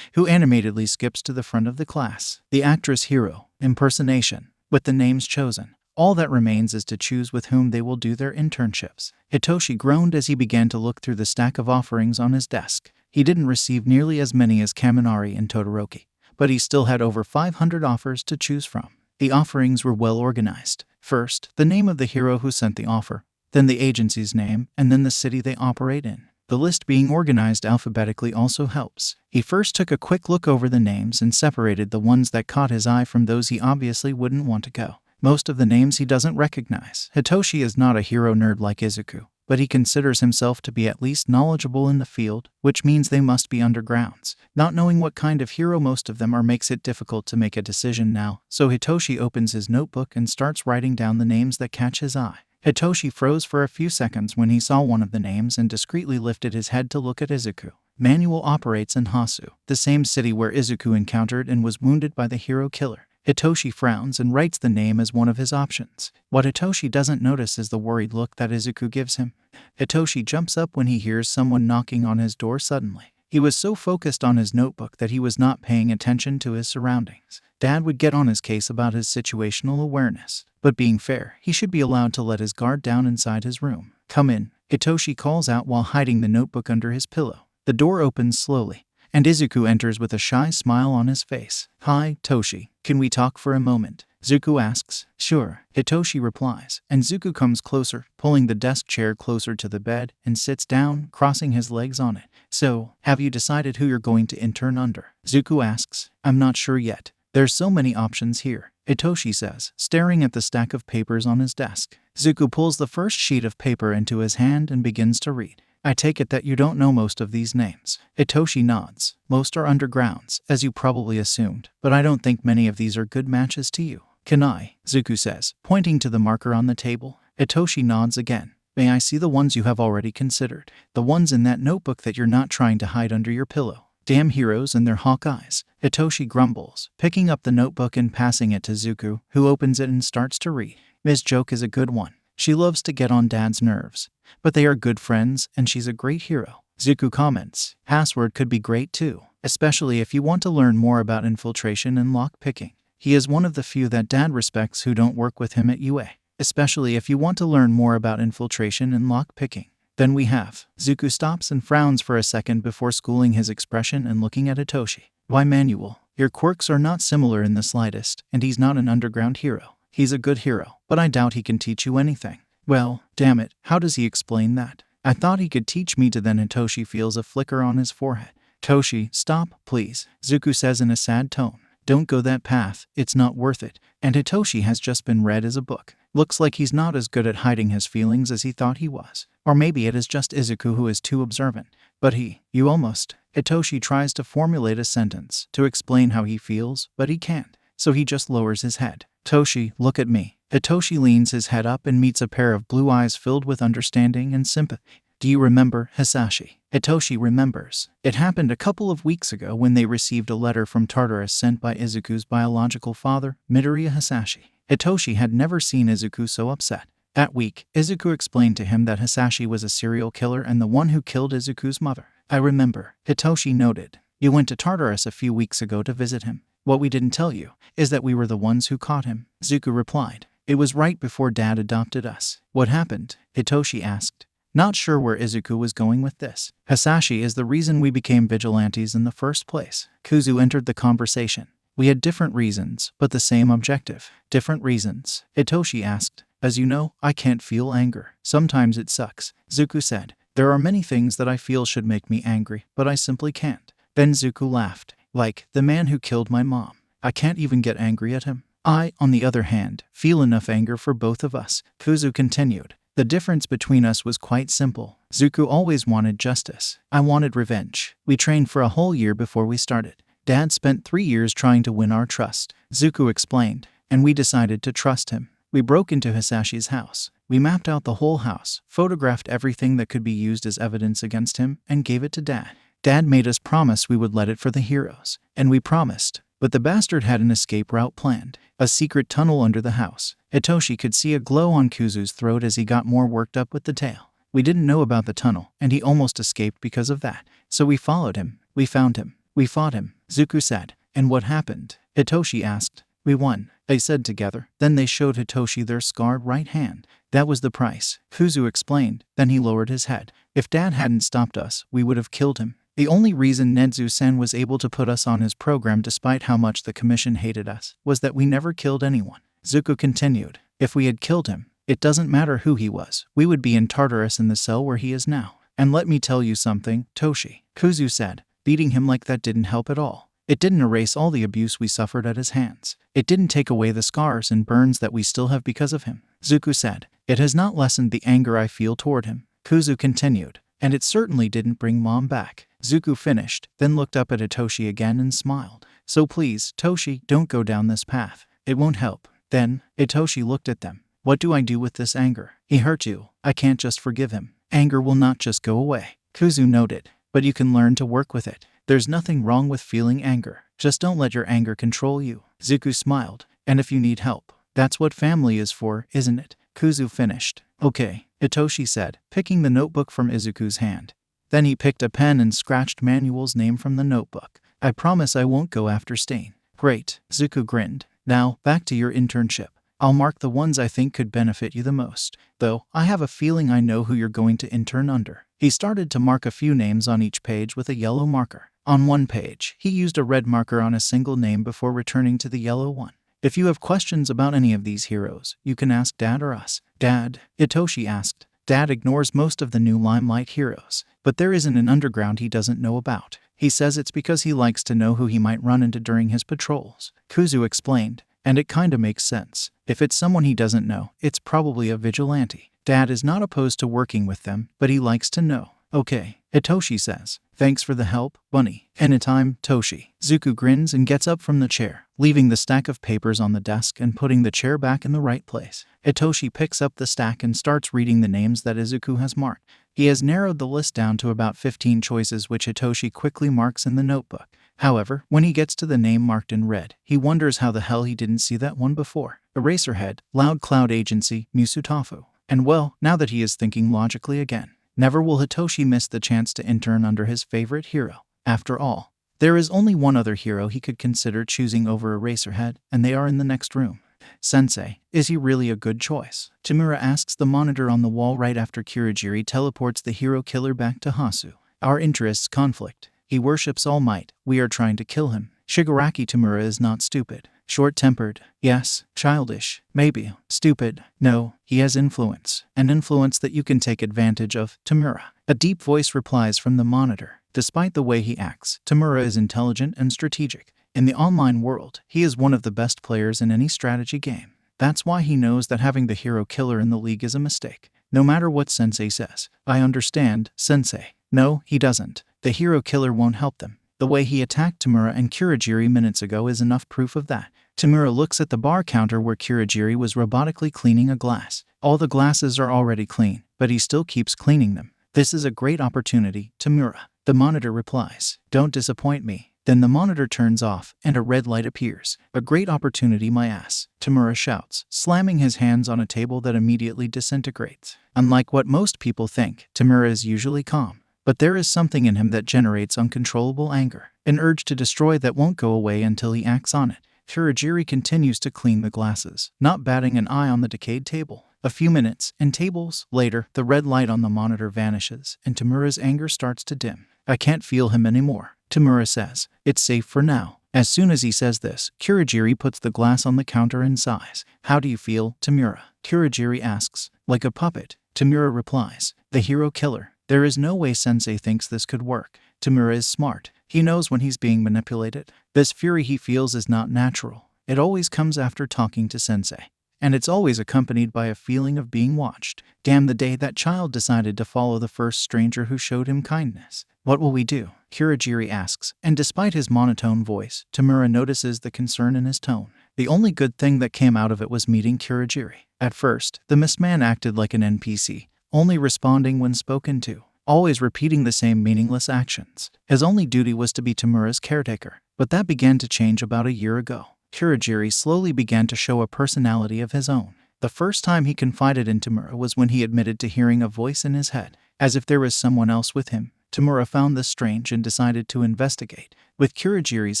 who animatedly skips to the front of the class. The actress Hero, impersonation. With the names chosen, all that remains is to choose with whom they will do their internships. Hitoshi groaned as he began to look through the stack of offerings on his desk. He didn't receive nearly as many as Kaminari and Todoroki, but he still had over 500 offers to choose from. The offerings were well organized. First, the name of the hero who sent the offer, then the agency's name, and then the city they operate in. The list being organized alphabetically also helps. He first took a quick look over the names and separated the ones that caught his eye from those he obviously wouldn't want to go. Most of the names he doesn't recognize. Hitoshi is not a hero nerd like Izuku, but he considers himself to be at least knowledgeable in the field, which means they must be undergrounds. Not knowing what kind of hero most of them are makes it difficult to make a decision now, so Hitoshi opens his notebook and starts writing down the names that catch his eye. Hitoshi froze for a few seconds when he saw one of the names and discreetly lifted his head to look at Izuku. Manuel operates in Hasu, the same city where Izuku encountered and was wounded by the hero killer. Hitoshi frowns and writes the name as one of his options. What Hitoshi doesn't notice is the worried look that Izuku gives him. Hitoshi jumps up when he hears someone knocking on his door suddenly. He was so focused on his notebook that he was not paying attention to his surroundings. Dad would get on his case about his situational awareness, but being fair, he should be allowed to let his guard down inside his room. Come in, Hitoshi calls out while hiding the notebook under his pillow. The door opens slowly, and Izuku enters with a shy smile on his face. Hi, Toshi. Can we talk for a moment? Zuku asks. Sure, Hitoshi replies, and Zuku comes closer, pulling the desk chair closer to the bed, and sits down, crossing his legs on it. So, have you decided who you're going to intern under? Zuku asks. I'm not sure yet. There's so many options here, Hitoshi says, staring at the stack of papers on his desk. Zuku pulls the first sheet of paper into his hand and begins to read. I take it that you don't know most of these names. Hitoshi nods. Most are undergrounds, as you probably assumed, but I don't think many of these are good matches to you. Can I? Zuku says, pointing to the marker on the table. Hitoshi nods again. May I see the ones you have already considered? The ones in that notebook that you're not trying to hide under your pillow. Damn heroes and their hawk eyes. Hitoshi grumbles, picking up the notebook and passing it to Zuku, who opens it and starts to read. Ms. Joke is a good one. She loves to get on Dad's nerves, but they are good friends and she's a great hero. Zuku comments. Password could be great too, especially if you want to learn more about infiltration and lock picking. He is one of the few that Dad respects who don't work with him at UA, especially if you want to learn more about infiltration and lock picking. Then we have. Zuku stops and frowns for a second before schooling his expression and looking at Hitoshi. Why, Manuel, your quirks are not similar in the slightest, and he's not an underground hero. He's a good hero, but I doubt he can teach you anything. Well, damn it, how does he explain that? I thought he could teach me to. Then Hitoshi feels a flicker on his forehead. Toshi, stop, please, Zuku says in a sad tone. Don't go that path, it's not worth it. And Hitoshi has just been read as a book. Looks like he's not as good at hiding his feelings as he thought he was. Or maybe it is just Izuku who is too observant. But you almost. Hitoshi tries to formulate a sentence to explain how he feels, but he can't. So he just lowers his head. Toshi, look at me. Hitoshi leans his head up and meets a pair of blue eyes filled with understanding and sympathy. Do you remember, Hisashi? Hitoshi remembers. It happened a couple of weeks ago when they received a letter from Tartarus sent by Izuku's biological father, Midoriya Hisashi. Hitoshi had never seen Izuku so upset. That week, Izuku explained to him that Hisashi was a serial killer and the one who killed Izuku's mother. I remember, Hitoshi noted. You went to Tartarus a few weeks ago to visit him. What we didn't tell you is that we were the ones who caught him, Zuku replied. It was right before Dad adopted us. What happened? Hitoshi asked. Not sure where Izuku was going with this. Hisashi is the reason we became vigilantes in the first place. Kuzu entered the conversation. We had different reasons, but the same objective. Different reasons, Hitoshi asked. As you know, I can't feel anger. Sometimes it sucks, Zuku said. There are many things that I feel should make me angry, but I simply can't. Then Zuku laughed. Like, the man who killed my mom. I can't even get angry at him. I, on the other hand, feel enough anger for both of us, Kuzu continued. The difference between us was quite simple. Zuku always wanted justice. I wanted revenge. We trained for a whole year before we started. Dad spent 3 years trying to win our trust, Zuku explained, and we decided to trust him. We broke into Hisashi's house. We mapped out the whole house, photographed everything that could be used as evidence against him, and gave it to Dad. Dad made us promise we would let it for the heroes, and we promised. But the bastard had an escape route planned, a secret tunnel under the house. Hitoshi could see a glow on Kuzu's throat as he got more worked up with the tale. We didn't know about the tunnel, and he almost escaped because of that. So we followed him. We found him. We fought him, Zuku said. And what happened? Hitoshi asked. We won, they said together. Then they showed Hitoshi their scarred right hand. That was the price, Kuzu explained. Then he lowered his head. If Dad hadn't stopped us, we would have killed him. The only reason Nedzu-sen was able to put us on his program despite how much the commission hated us was that we never killed anyone. Zuku continued. If we had killed him, it doesn't matter who he was. We would be in Tartarus in the cell where he is now. And let me tell you something, Toshi, Kuzu said. Beating him like that didn't help at all. It didn't erase all the abuse we suffered at his hands. It didn't take away the scars and burns that we still have because of him. Zuku said. It has not lessened the anger I feel toward him. Kuzu continued. And it certainly didn't bring Mom back. Zuku finished, then looked up at Hitoshi again and smiled. So please, Toshi, don't go down this path. It won't help. Then, Hitoshi looked at them. What do I do with this anger? He hurt you. I can't just forgive him. Anger will not just go away. Kuzu noted. But you can learn to work with it. There's nothing wrong with feeling anger. Just don't let your anger control you. Zuku smiled. And if you need help, that's what family is for, isn't it? Kuzu finished. Okay, Hitoshi said, picking the notebook from Izuku's hand. Then he picked a pen and scratched Manuel's name from the notebook. I promise I won't go after Stain. Great, Zuku grinned. Now, back to your internship. I'll mark the ones I think could benefit you the most. Though, I have a feeling I know who you're going to intern under. He started to mark a few names on each page with a yellow marker. On one page, he used a red marker on a single name before returning to the yellow one. If you have questions about any of these heroes, you can ask Dad or us. Dad, Hitoshi asked. Dad ignores most of the new Limelight heroes, but there isn't an underground he doesn't know about. He says it's because he likes to know who he might run into during his patrols. Kuzu explained, and it kinda makes sense. If it's someone he doesn't know, it's probably a vigilante. Dad is not opposed to working with them, but he likes to know. Okay, Hitoshi says. Thanks for the help, Bunny. Anytime, Toshi. Zuku grins and gets up from the chair, leaving the stack of papers on the desk and putting the chair back in the right place. Hitoshi picks up the stack and starts reading the names that Izuku has marked. He has narrowed the list down to about 15 choices which Hitoshi quickly marks in the notebook. However, when he gets to the name marked in red, he wonders how the hell he didn't see that one before. Eraserhead, Loud Cloud Agency, Musutafu. And well, now that he is thinking logically again, Never will Hitoshi miss the chance to intern under his favorite hero. After all, there is only one other hero he could consider choosing over Eraserhead, and they are in the next room. Sensei, is he really a good choice? Tamura asks the monitor on the wall right after Kurogiri teleports the hero killer back to Hasu. Our interests conflict. He worships All Might. We are trying to kill him. Shigaraki Tamura is not stupid. Short-tempered, yes. Childish, maybe. Stupid, no. He has influence. An influence that you can take advantage of, Tamura. A deep voice replies from the monitor. Despite the way he acts, Tamura is intelligent and strategic. In the online world, he is one of the best players in any strategy game. That's why he knows that having the hero killer in the league is a mistake. No matter what Sensei says. I understand, Sensei. No, he doesn't. The hero killer won't help them. The way he attacked Tamura and Kurogiri minutes ago is enough proof of that. Tamura looks at the bar counter where Kurogiri was robotically cleaning a glass. All the glasses are already clean, but he still keeps cleaning them. This is a great opportunity, Tamura. The monitor replies. Don't disappoint me. Then the monitor turns off, and a red light appears. A great opportunity, my ass, Tamura shouts, slamming his hands on a table that immediately disintegrates. Unlike what most people think, Tamura is usually calm. But there is something in him that generates uncontrollable anger, an urge to destroy that won't go away until he acts on it. Kurogiri continues to clean the glasses, not batting an eye on the decayed table. A few minutes, and tables later, the red light on the monitor vanishes, and Tamura's anger starts to dim. I can't feel him anymore, Tamura says. It's safe for now. As soon as he says this, Kurogiri puts the glass on the counter and sighs. How do you feel, Tamura? Kurogiri asks. Like a puppet, Tamura replies. The hero killer. There is no way Sensei thinks this could work. Tamura is smart. He knows when he's being manipulated. This fury he feels is not natural. It always comes after talking to Sensei. And it's always accompanied by a feeling of being watched. Damn the day that child decided to follow the first stranger who showed him kindness. What will we do? Kurogiri asks, and despite his monotone voice, Tamura notices the concern in his tone. The only good thing that came out of it was meeting Kurogiri. At first, the mistman acted like an NPC, only responding when spoken to, always repeating the same meaningless actions. His only duty was to be Tamura's caretaker, but that began to change about a year ago. Kurogiri slowly began to show a personality of his own. The first time he confided in Tamura was when he admitted to hearing a voice in his head, as if there was someone else with him. Tamura found this strange and decided to investigate. With Kurogiri's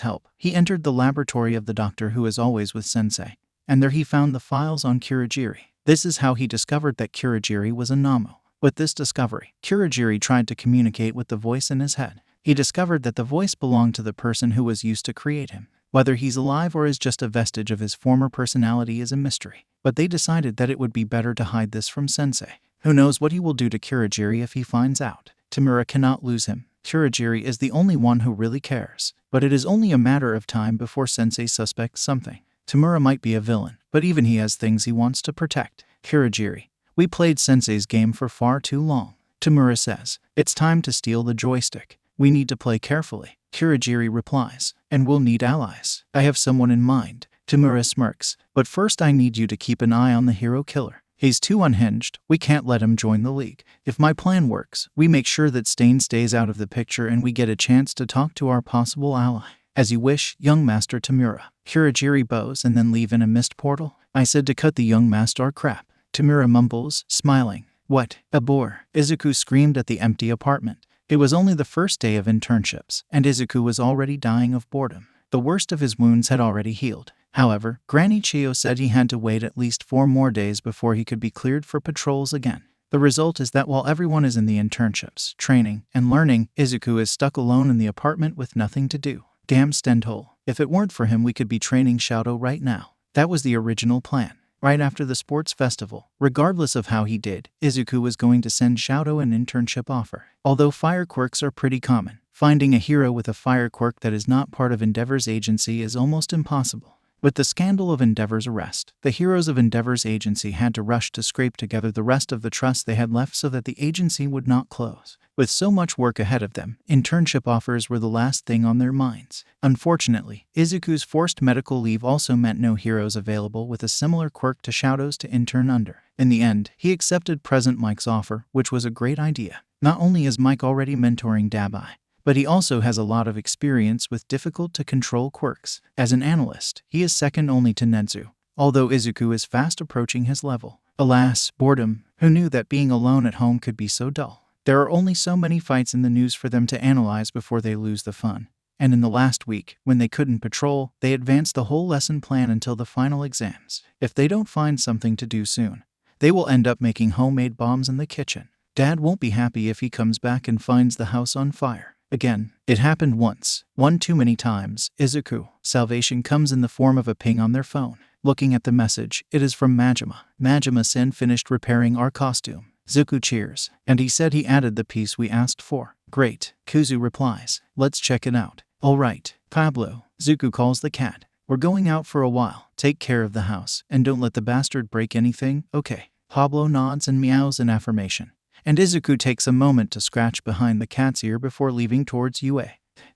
help, he entered the laboratory of the doctor who is always with Sensei, and there he found the files on Kurogiri. This is how he discovered that Kurogiri was a Namo. With this discovery, Kurogiri tried to communicate with the voice in his head. He discovered that the voice belonged to the person who was used to create him. Whether he's alive or is just a vestige of his former personality is a mystery, but they decided that it would be better to hide this from Sensei. Who knows what he will do to Kurogiri if he finds out. Tamura cannot lose him. Kurogiri is the only one who really cares, but it is only a matter of time before Sensei suspects something. Tamura might be a villain, but even he has things he wants to protect. Kurogiri, we played Sensei's game for far too long. Tamura says, it's time to steal the joystick. We need to play carefully. Kurogiri replies, and we'll need allies. I have someone in mind. Tamura smirks, but first I need you to keep an eye on the hero killer. He's too unhinged. We can't let him join the league. If my plan works, we make sure that Stain stays out of the picture and we get a chance to talk to our possible ally. As you wish, young master Tamura. Kurogiri bows and then leave in a mist portal. I said to cut the young master crap. Tamura mumbles, smiling. What? A bore. Izuku screamed at the empty apartment. It was only the first day of internships, and Izuku was already dying of boredom. The worst of his wounds had already healed. However, Granny Chio said he had to wait at least 4 more days before he could be cleared for patrols again. The result is that while everyone is in the internships, training, and learning, Izuku is stuck alone in the apartment with nothing to do. Damn Stenthole. If it weren't for him we could be training Shouta right now. That was the original plan. Right after the sports festival, regardless of how he did, Izuku was going to send Shouta an internship offer. Although fire quirks are pretty common, finding a hero with a fire quirk that is not part of Endeavor's agency is almost impossible. With the scandal of Endeavor's arrest, the heroes of Endeavor's agency had to rush to scrape together the rest of the trust they had left so that the agency would not close. With so much work ahead of them, internship offers were the last thing on their minds. Unfortunately, Izuku's forced medical leave also meant no heroes available with a similar quirk to Shouta's to intern under. In the end, he accepted Present Mike's offer, which was a great idea. Not only is Mike already mentoring Dabai, but he also has a lot of experience with difficult-to-control quirks. As an analyst, he is second only to Netsu, although Izuku is fast approaching his level. Alas, boredom. Who knew that being alone at home could be so dull? There are only so many fights in the news for them to analyze before they lose the fun. And in the last week, when they couldn't patrol, they advanced the whole lesson plan until the final exams. If they don't find something to do soon, they will end up making homemade bombs in the kitchen. Dad won't be happy if he comes back and finds the house on fire. Again, it happened once, one too many times. Izuku. Salvation comes in the form of a ping on their phone. Looking at the message, it is from Majima. Majima-sen finished repairing our costume. Zuku cheers, and he said he added the piece we asked for. Great. Kuzu replies, let's check it out. All right, Pablo. Zuku calls the cat. We're going out for a while. Take care of the house, and don't let the bastard break anything, okay? Pablo nods and meows in affirmation, and Izuku takes a moment to scratch behind the cat's ear before leaving towards UA.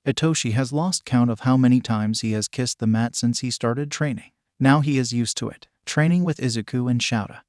Hitoshi has lost count of how many times he has kissed the mat since he started training. Now he is used to it. Training with Izuku and Shouta,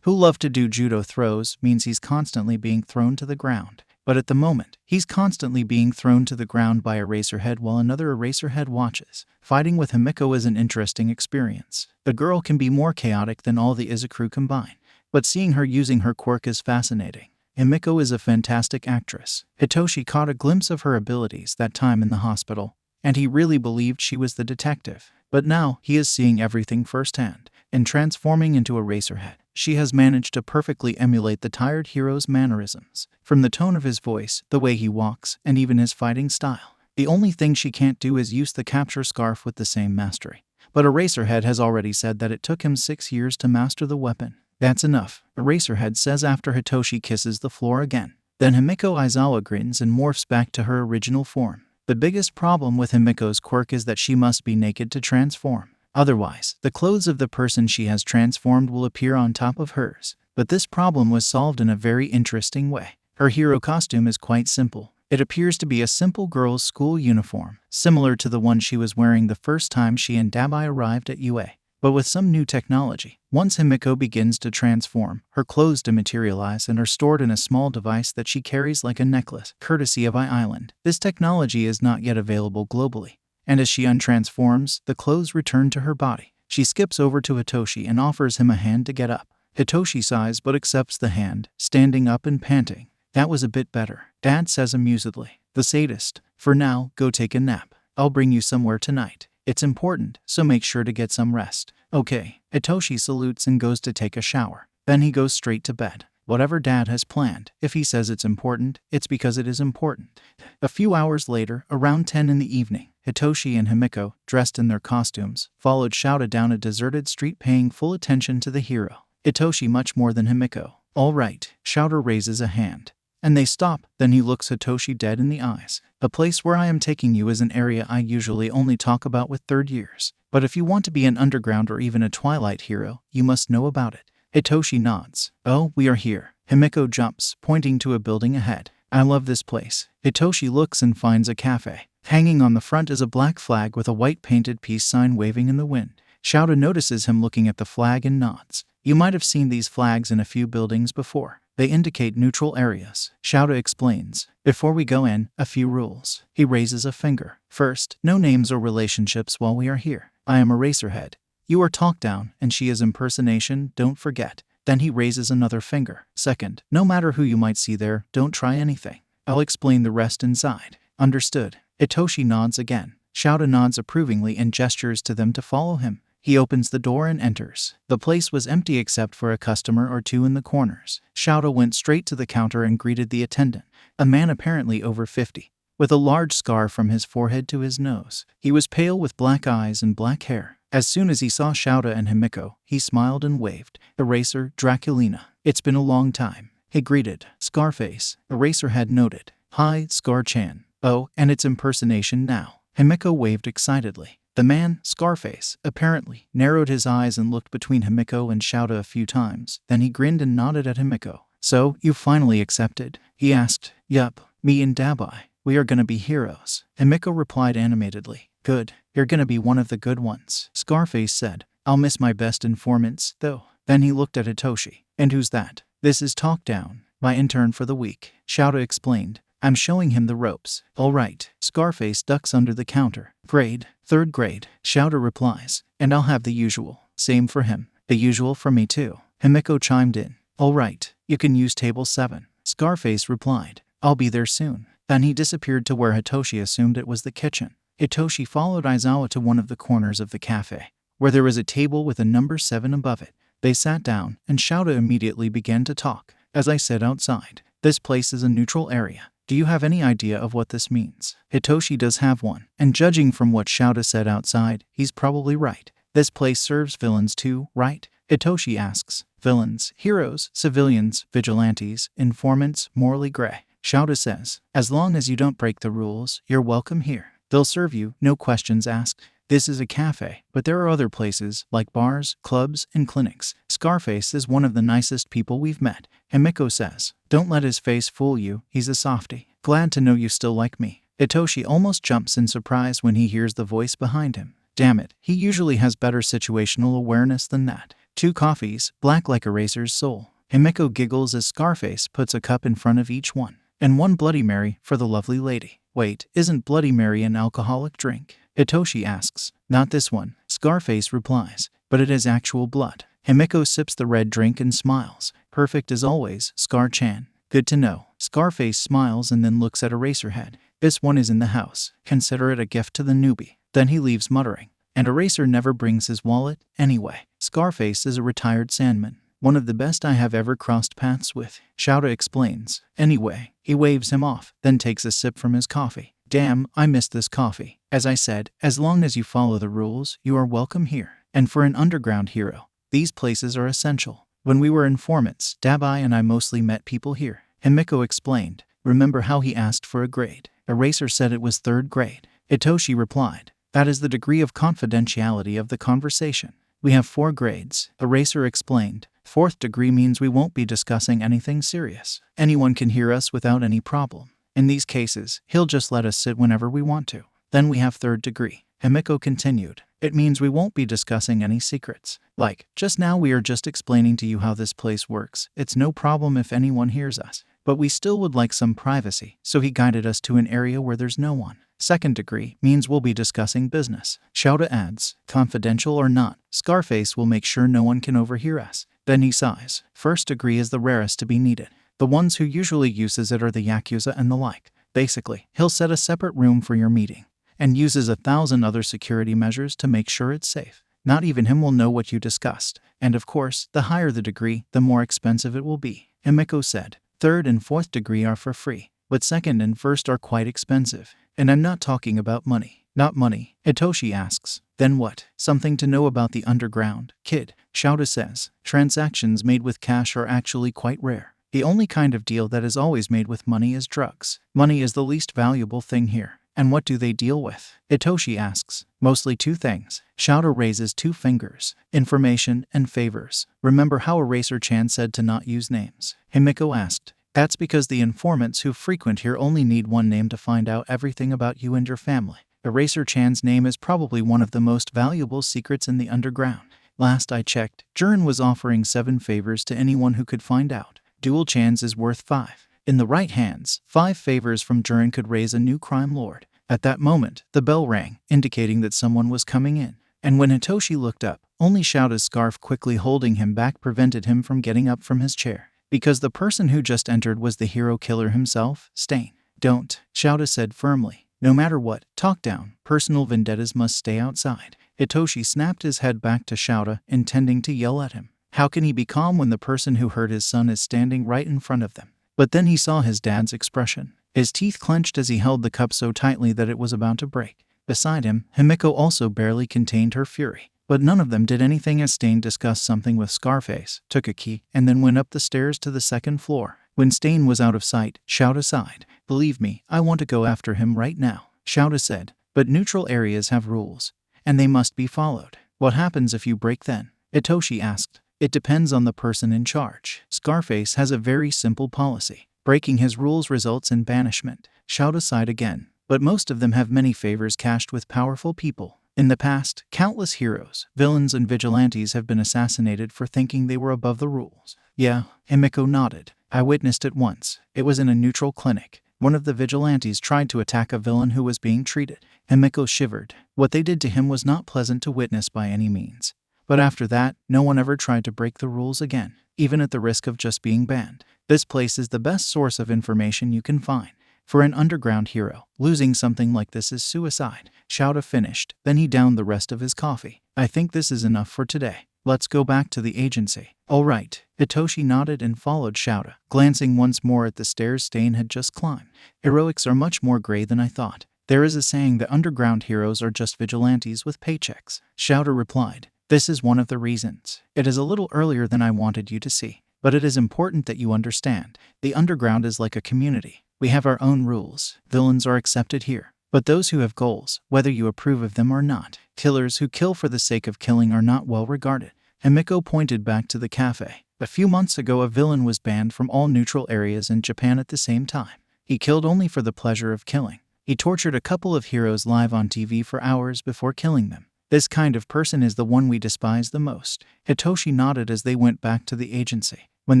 who love to do judo throws, means he's constantly being thrown to the ground. But at the moment, he's constantly being thrown to the ground by Eraserhead while another Eraserhead watches. Fighting with Himiko is an interesting experience. The girl can be more chaotic than all the Izuku combined, but seeing her using her quirk is fascinating. Himiko is a fantastic actress. Hitoshi caught a glimpse of her abilities that time in the hospital, and he really believed she was the detective. But now, he is seeing everything firsthand. In transforming into Eraserhead, she has managed to perfectly emulate the tired hero's mannerisms. From the tone of his voice, the way he walks, and even his fighting style. The only thing she can't do is use the capture scarf with the same mastery. But Eraserhead has already said that it took him 6 years to master the weapon. That's enough, Eraserhead says after Hitoshi kisses the floor again. Then Himiko Aizawa grins and morphs back to her original form. The biggest problem with Himiko's quirk is that she must be naked to transform. Otherwise, the clothes of the person she has transformed will appear on top of hers. But this problem was solved in a very interesting way. Her hero costume is quite simple. It appears to be a simple girl's school uniform, similar to the one she was wearing the first time she and Dabai arrived at UA. But with some new technology, once Himiko begins to transform, her clothes dematerialize and are stored in a small device that she carries like a necklace, courtesy of Island. This technology is not yet available globally, and as she untransforms, the clothes return to her body. She skips over to Hitoshi and offers him a hand to get up. Hitoshi sighs but accepts the hand, standing up and panting. That was a bit better, Dad says amusedly. The sadist. For now, go take a nap. I'll bring you somewhere tonight. It's important, so make sure to get some rest. Okay. Hitoshi salutes and goes to take a shower. Then he goes straight to bed. Whatever Dad has planned, if he says it's important, it's because it is important. A few hours later, around 10 in the evening, Hitoshi and Himiko, dressed in their costumes, followed Shouta down a deserted street paying full attention to the hero. Hitoshi much more than Himiko. All right, Shouta raises a hand. And they stop, then he looks Hitoshi dead in the eyes. The place where I am taking you is an area I usually only talk about with third years. But if you want to be an underground or even a Twilight hero, you must know about it. Hitoshi nods. Oh, we are here. Himiko jumps, pointing to a building ahead. I love this place. Hitoshi looks and finds a cafe. Hanging on the front is a black flag with a white painted peace sign waving in the wind. Shouta notices him looking at the flag and nods. You might have seen these flags in a few buildings before. They indicate neutral areas. Shouta explains. Before we go in, a few rules. He raises a finger. First, no names or relationships while we are here. I am Eraserhead. You are talk down, and she is impersonation, don't forget. Then he raises another finger. Second, no matter who you might see there, don't try anything. I'll explain the rest inside. Understood. Hitoshi nods again. Shouta nods approvingly and gestures to them to follow him. He opens the door and enters. The place was empty except for a customer or two in the corners. Shouta went straight to the counter and greeted the attendant, a man apparently over 50, with a large scar from his forehead to his nose. He was pale with black eyes and black hair. As soon as he saw Shouta and Himiko, he smiled and waved. Eraser, Draculina. It's been a long time. He greeted. Scarface. Eraserhead noted. Hi, Scar-chan. Oh, and it's impersonation now. Himiko waved excitedly. The man, Scarface, apparently, narrowed his eyes and looked between Himiko and Shouta a few times. Then he grinned and nodded at Himiko. So, you finally accepted? He asked. Yup, me and Dabai. We are gonna be heroes. Himiko replied animatedly. Good. You're gonna be one of the good ones. Scarface said. I'll miss my best informants, though. Then he looked at Hitoshi. And who's that? This is Talk Down, my intern for the week. Shouta explained. I'm showing him the ropes. All right. Scarface ducks under the counter. Grade. 3rd grade. Shouta replies. And I'll have the usual. Same for him. The usual for me too. Himiko chimed in. All right. You can use table 7. Scarface replied. I'll be there soon. Then he disappeared to where Hitoshi assumed it was the kitchen. Hitoshi followed Aizawa to one of the corners of the cafe, where there was a table with a number 7 above it. They sat down, and Shouta immediately began to talk. As I said outside, this place is a neutral area. Do you have any idea of what this means? Hitoshi does have one, and judging from what Shouta said outside, he's probably right. This place serves villains too, right? Hitoshi asks. Villains, heroes, civilians, vigilantes, informants, morally gray. Shouta says, as long as you don't break the rules, you're welcome here. They'll serve you, no questions asked. This is a cafe, but there are other places, like bars, clubs, and clinics. Scarface is one of the nicest people we've met. Himiko says, don't let his face fool you, he's a softie. Glad to know you still like me. Hitoshi almost jumps in surprise when he hears the voice behind him. Damn it, he usually has better situational awareness than that. 2 coffees, black like a racer's soul. Himiko giggles as Scarface puts a cup in front of each one. And 1 Bloody Mary for the lovely lady. Wait, isn't Bloody Mary an alcoholic drink? Hitoshi asks. Not this one, Scarface replies, but it is actual blood. Himiko sips the red drink and smiles. Perfect as always, Scar-chan. Good to know. Scarface smiles and then looks at Eraserhead. This one is in the house. Consider it a gift to the newbie. Then he leaves muttering. And Eraser never brings his wallet, anyway. Scarface is a retired sandman. One of the best I have ever crossed paths with, Shouta explains. Anyway, he waves him off, then takes a sip from his coffee. Damn, I missed this coffee. As I said, as long as you follow the rules, you are welcome here. And for an underground hero, these places are essential. When we were informants, Dabai and I mostly met people here. Himiko explained. Remember how he asked for a grade? Eraser said it was 3rd grade. Hitoshi replied. That is the degree of confidentiality of the conversation. We have 4 grades, Eraser explained. 4th degree means we won't be discussing anything serious. Anyone can hear us without any problem. In these cases, he'll just let us sit whenever we want to. Then we have 3rd degree. Himiko continued. It means we won't be discussing any secrets. Like, just now we are just explaining to you how this place works. It's no problem if anyone hears us. But we still would like some privacy, so he guided us to an area where there's no one. 2nd degree means we'll be discussing business. Shouta adds, confidential or not, Scarface will make sure no one can overhear us. Then he sighs. 1st degree is the rarest to be needed. The ones who usually uses it are the Yakuza and the like. Basically, he'll set a separate room for your meeting, and uses 1,000 other security measures to make sure it's safe. Not even him will know what you discussed. And of course, the higher the degree, the more expensive it will be. Himiko said. 3rd and 4th degree are for free, but 2nd and 1st are quite expensive. And I'm not talking about money. Not money, Hitoshi asks. Then what? Something to know about the underground, kid, Shouta says. Transactions made with cash are actually quite rare. The only kind of deal that is always made with money is drugs. Money is the least valuable thing here. And what do they deal with? Hitoshi asks. Mostly 2 things. Shouta raises 2 fingers. Information and favors. Remember how Eraser-chan said to not use names? Himiko asked. That's because the informants who frequent here only need 1 name to find out everything about you and your family. Eraser-chan's name is probably one of the most valuable secrets in the underground. Last I checked, Jurin was offering 7 favors to anyone who could find out. Dual-chan's is worth 5. In the right hands, 5 favors from Jurin could raise a new crime lord. At that moment, the bell rang, indicating that someone was coming in. And when Hitoshi looked up, only Shouta's scarf quickly holding him back prevented him from getting up from his chair. Because the person who just entered was the hero killer himself, Stain. Don't, Shouta said firmly. No matter what, talk down. Personal vendettas must stay outside. Hitoshi snapped his head back to Shouta, intending to yell at him. How can he be calm when the person who hurt his son is standing right in front of them? But then he saw his dad's expression. His teeth clenched as he held the cup so tightly that it was about to break. Beside him, Himiko also barely contained her fury. But none of them did anything as Stain discussed something with Scarface, took a key, and then went up the stairs to the 2nd floor. When Stain was out of sight, Shouta sighed. Believe me, I want to go after him right now, Shouta said. But neutral areas have rules, and they must be followed. What happens if you break then? Hitoshi asked. It depends on the person in charge. Scarface has a very simple policy. Breaking his rules results in banishment. Shouta sighed again. But most of them have many favors cashed with powerful people. In the past, countless heroes, villains, and vigilantes have been assassinated for thinking they were above the rules. Yeah, Himiko nodded. I witnessed it once. It was in a neutral clinic. One of the vigilantes tried to attack a villain who was being treated. Himiko shivered. What they did to him was not pleasant to witness by any means. But after that, no one ever tried to break the rules again, even at the risk of just being banned. This place is the best source of information you can find. For an underground hero, losing something like this is suicide. Shouta finished, then he downed the rest of his coffee. I think this is enough for today. Let's go back to the agency. All right. Hitoshi nodded and followed Shouta, glancing once more at the stairs Stain had just climbed. Heroics are much more gray than I thought. There is a saying that underground heroes are just vigilantes with paychecks. Shouta replied, this is one of the reasons. It is a little earlier than I wanted you to see, but it is important that you understand. The underground is like a community. We have our own rules. Villains are accepted here, but those who have goals, whether you approve of them or not, killers who kill for the sake of killing are not well regarded. Himiko pointed back to the cafe. A few months ago, a villain was banned from all neutral areas in Japan at the same time. He killed only for the pleasure of killing. He tortured a couple of heroes live on TV for hours before killing them. This kind of person is the one we despise the most. Hitoshi nodded as they went back to the agency. When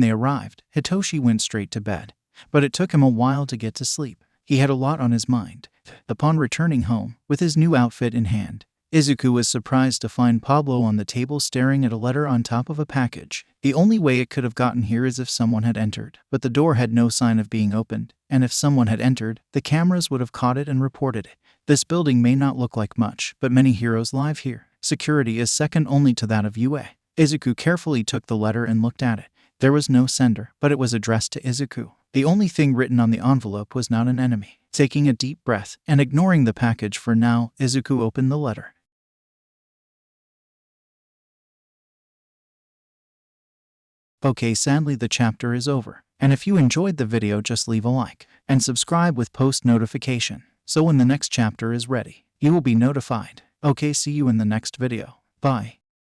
they arrived, Hitoshi went straight to bed. But it took him a while to get to sleep. He had a lot on his mind. Upon returning home, with his new outfit in hand, Izuku was surprised to find Pablo on the table staring at a letter on top of a package. The only way it could have gotten here is if someone had entered, but the door had no sign of being opened, and if someone had entered, the cameras would have caught it and reported it. This building may not look like much, but many heroes live here. Security is second only to that of UA. Izuku carefully took the letter and looked at it. There was no sender, but it was addressed to Izuku. The only thing written on the envelope was not an enemy. Taking a deep breath and ignoring the package for now, Izuku opened the letter. Okay, sadly the chapter is over. And if you enjoyed the video, just leave a like and subscribe with post notification, so when the next chapter is ready, you will be notified. Okay, see you in the next video. Bye.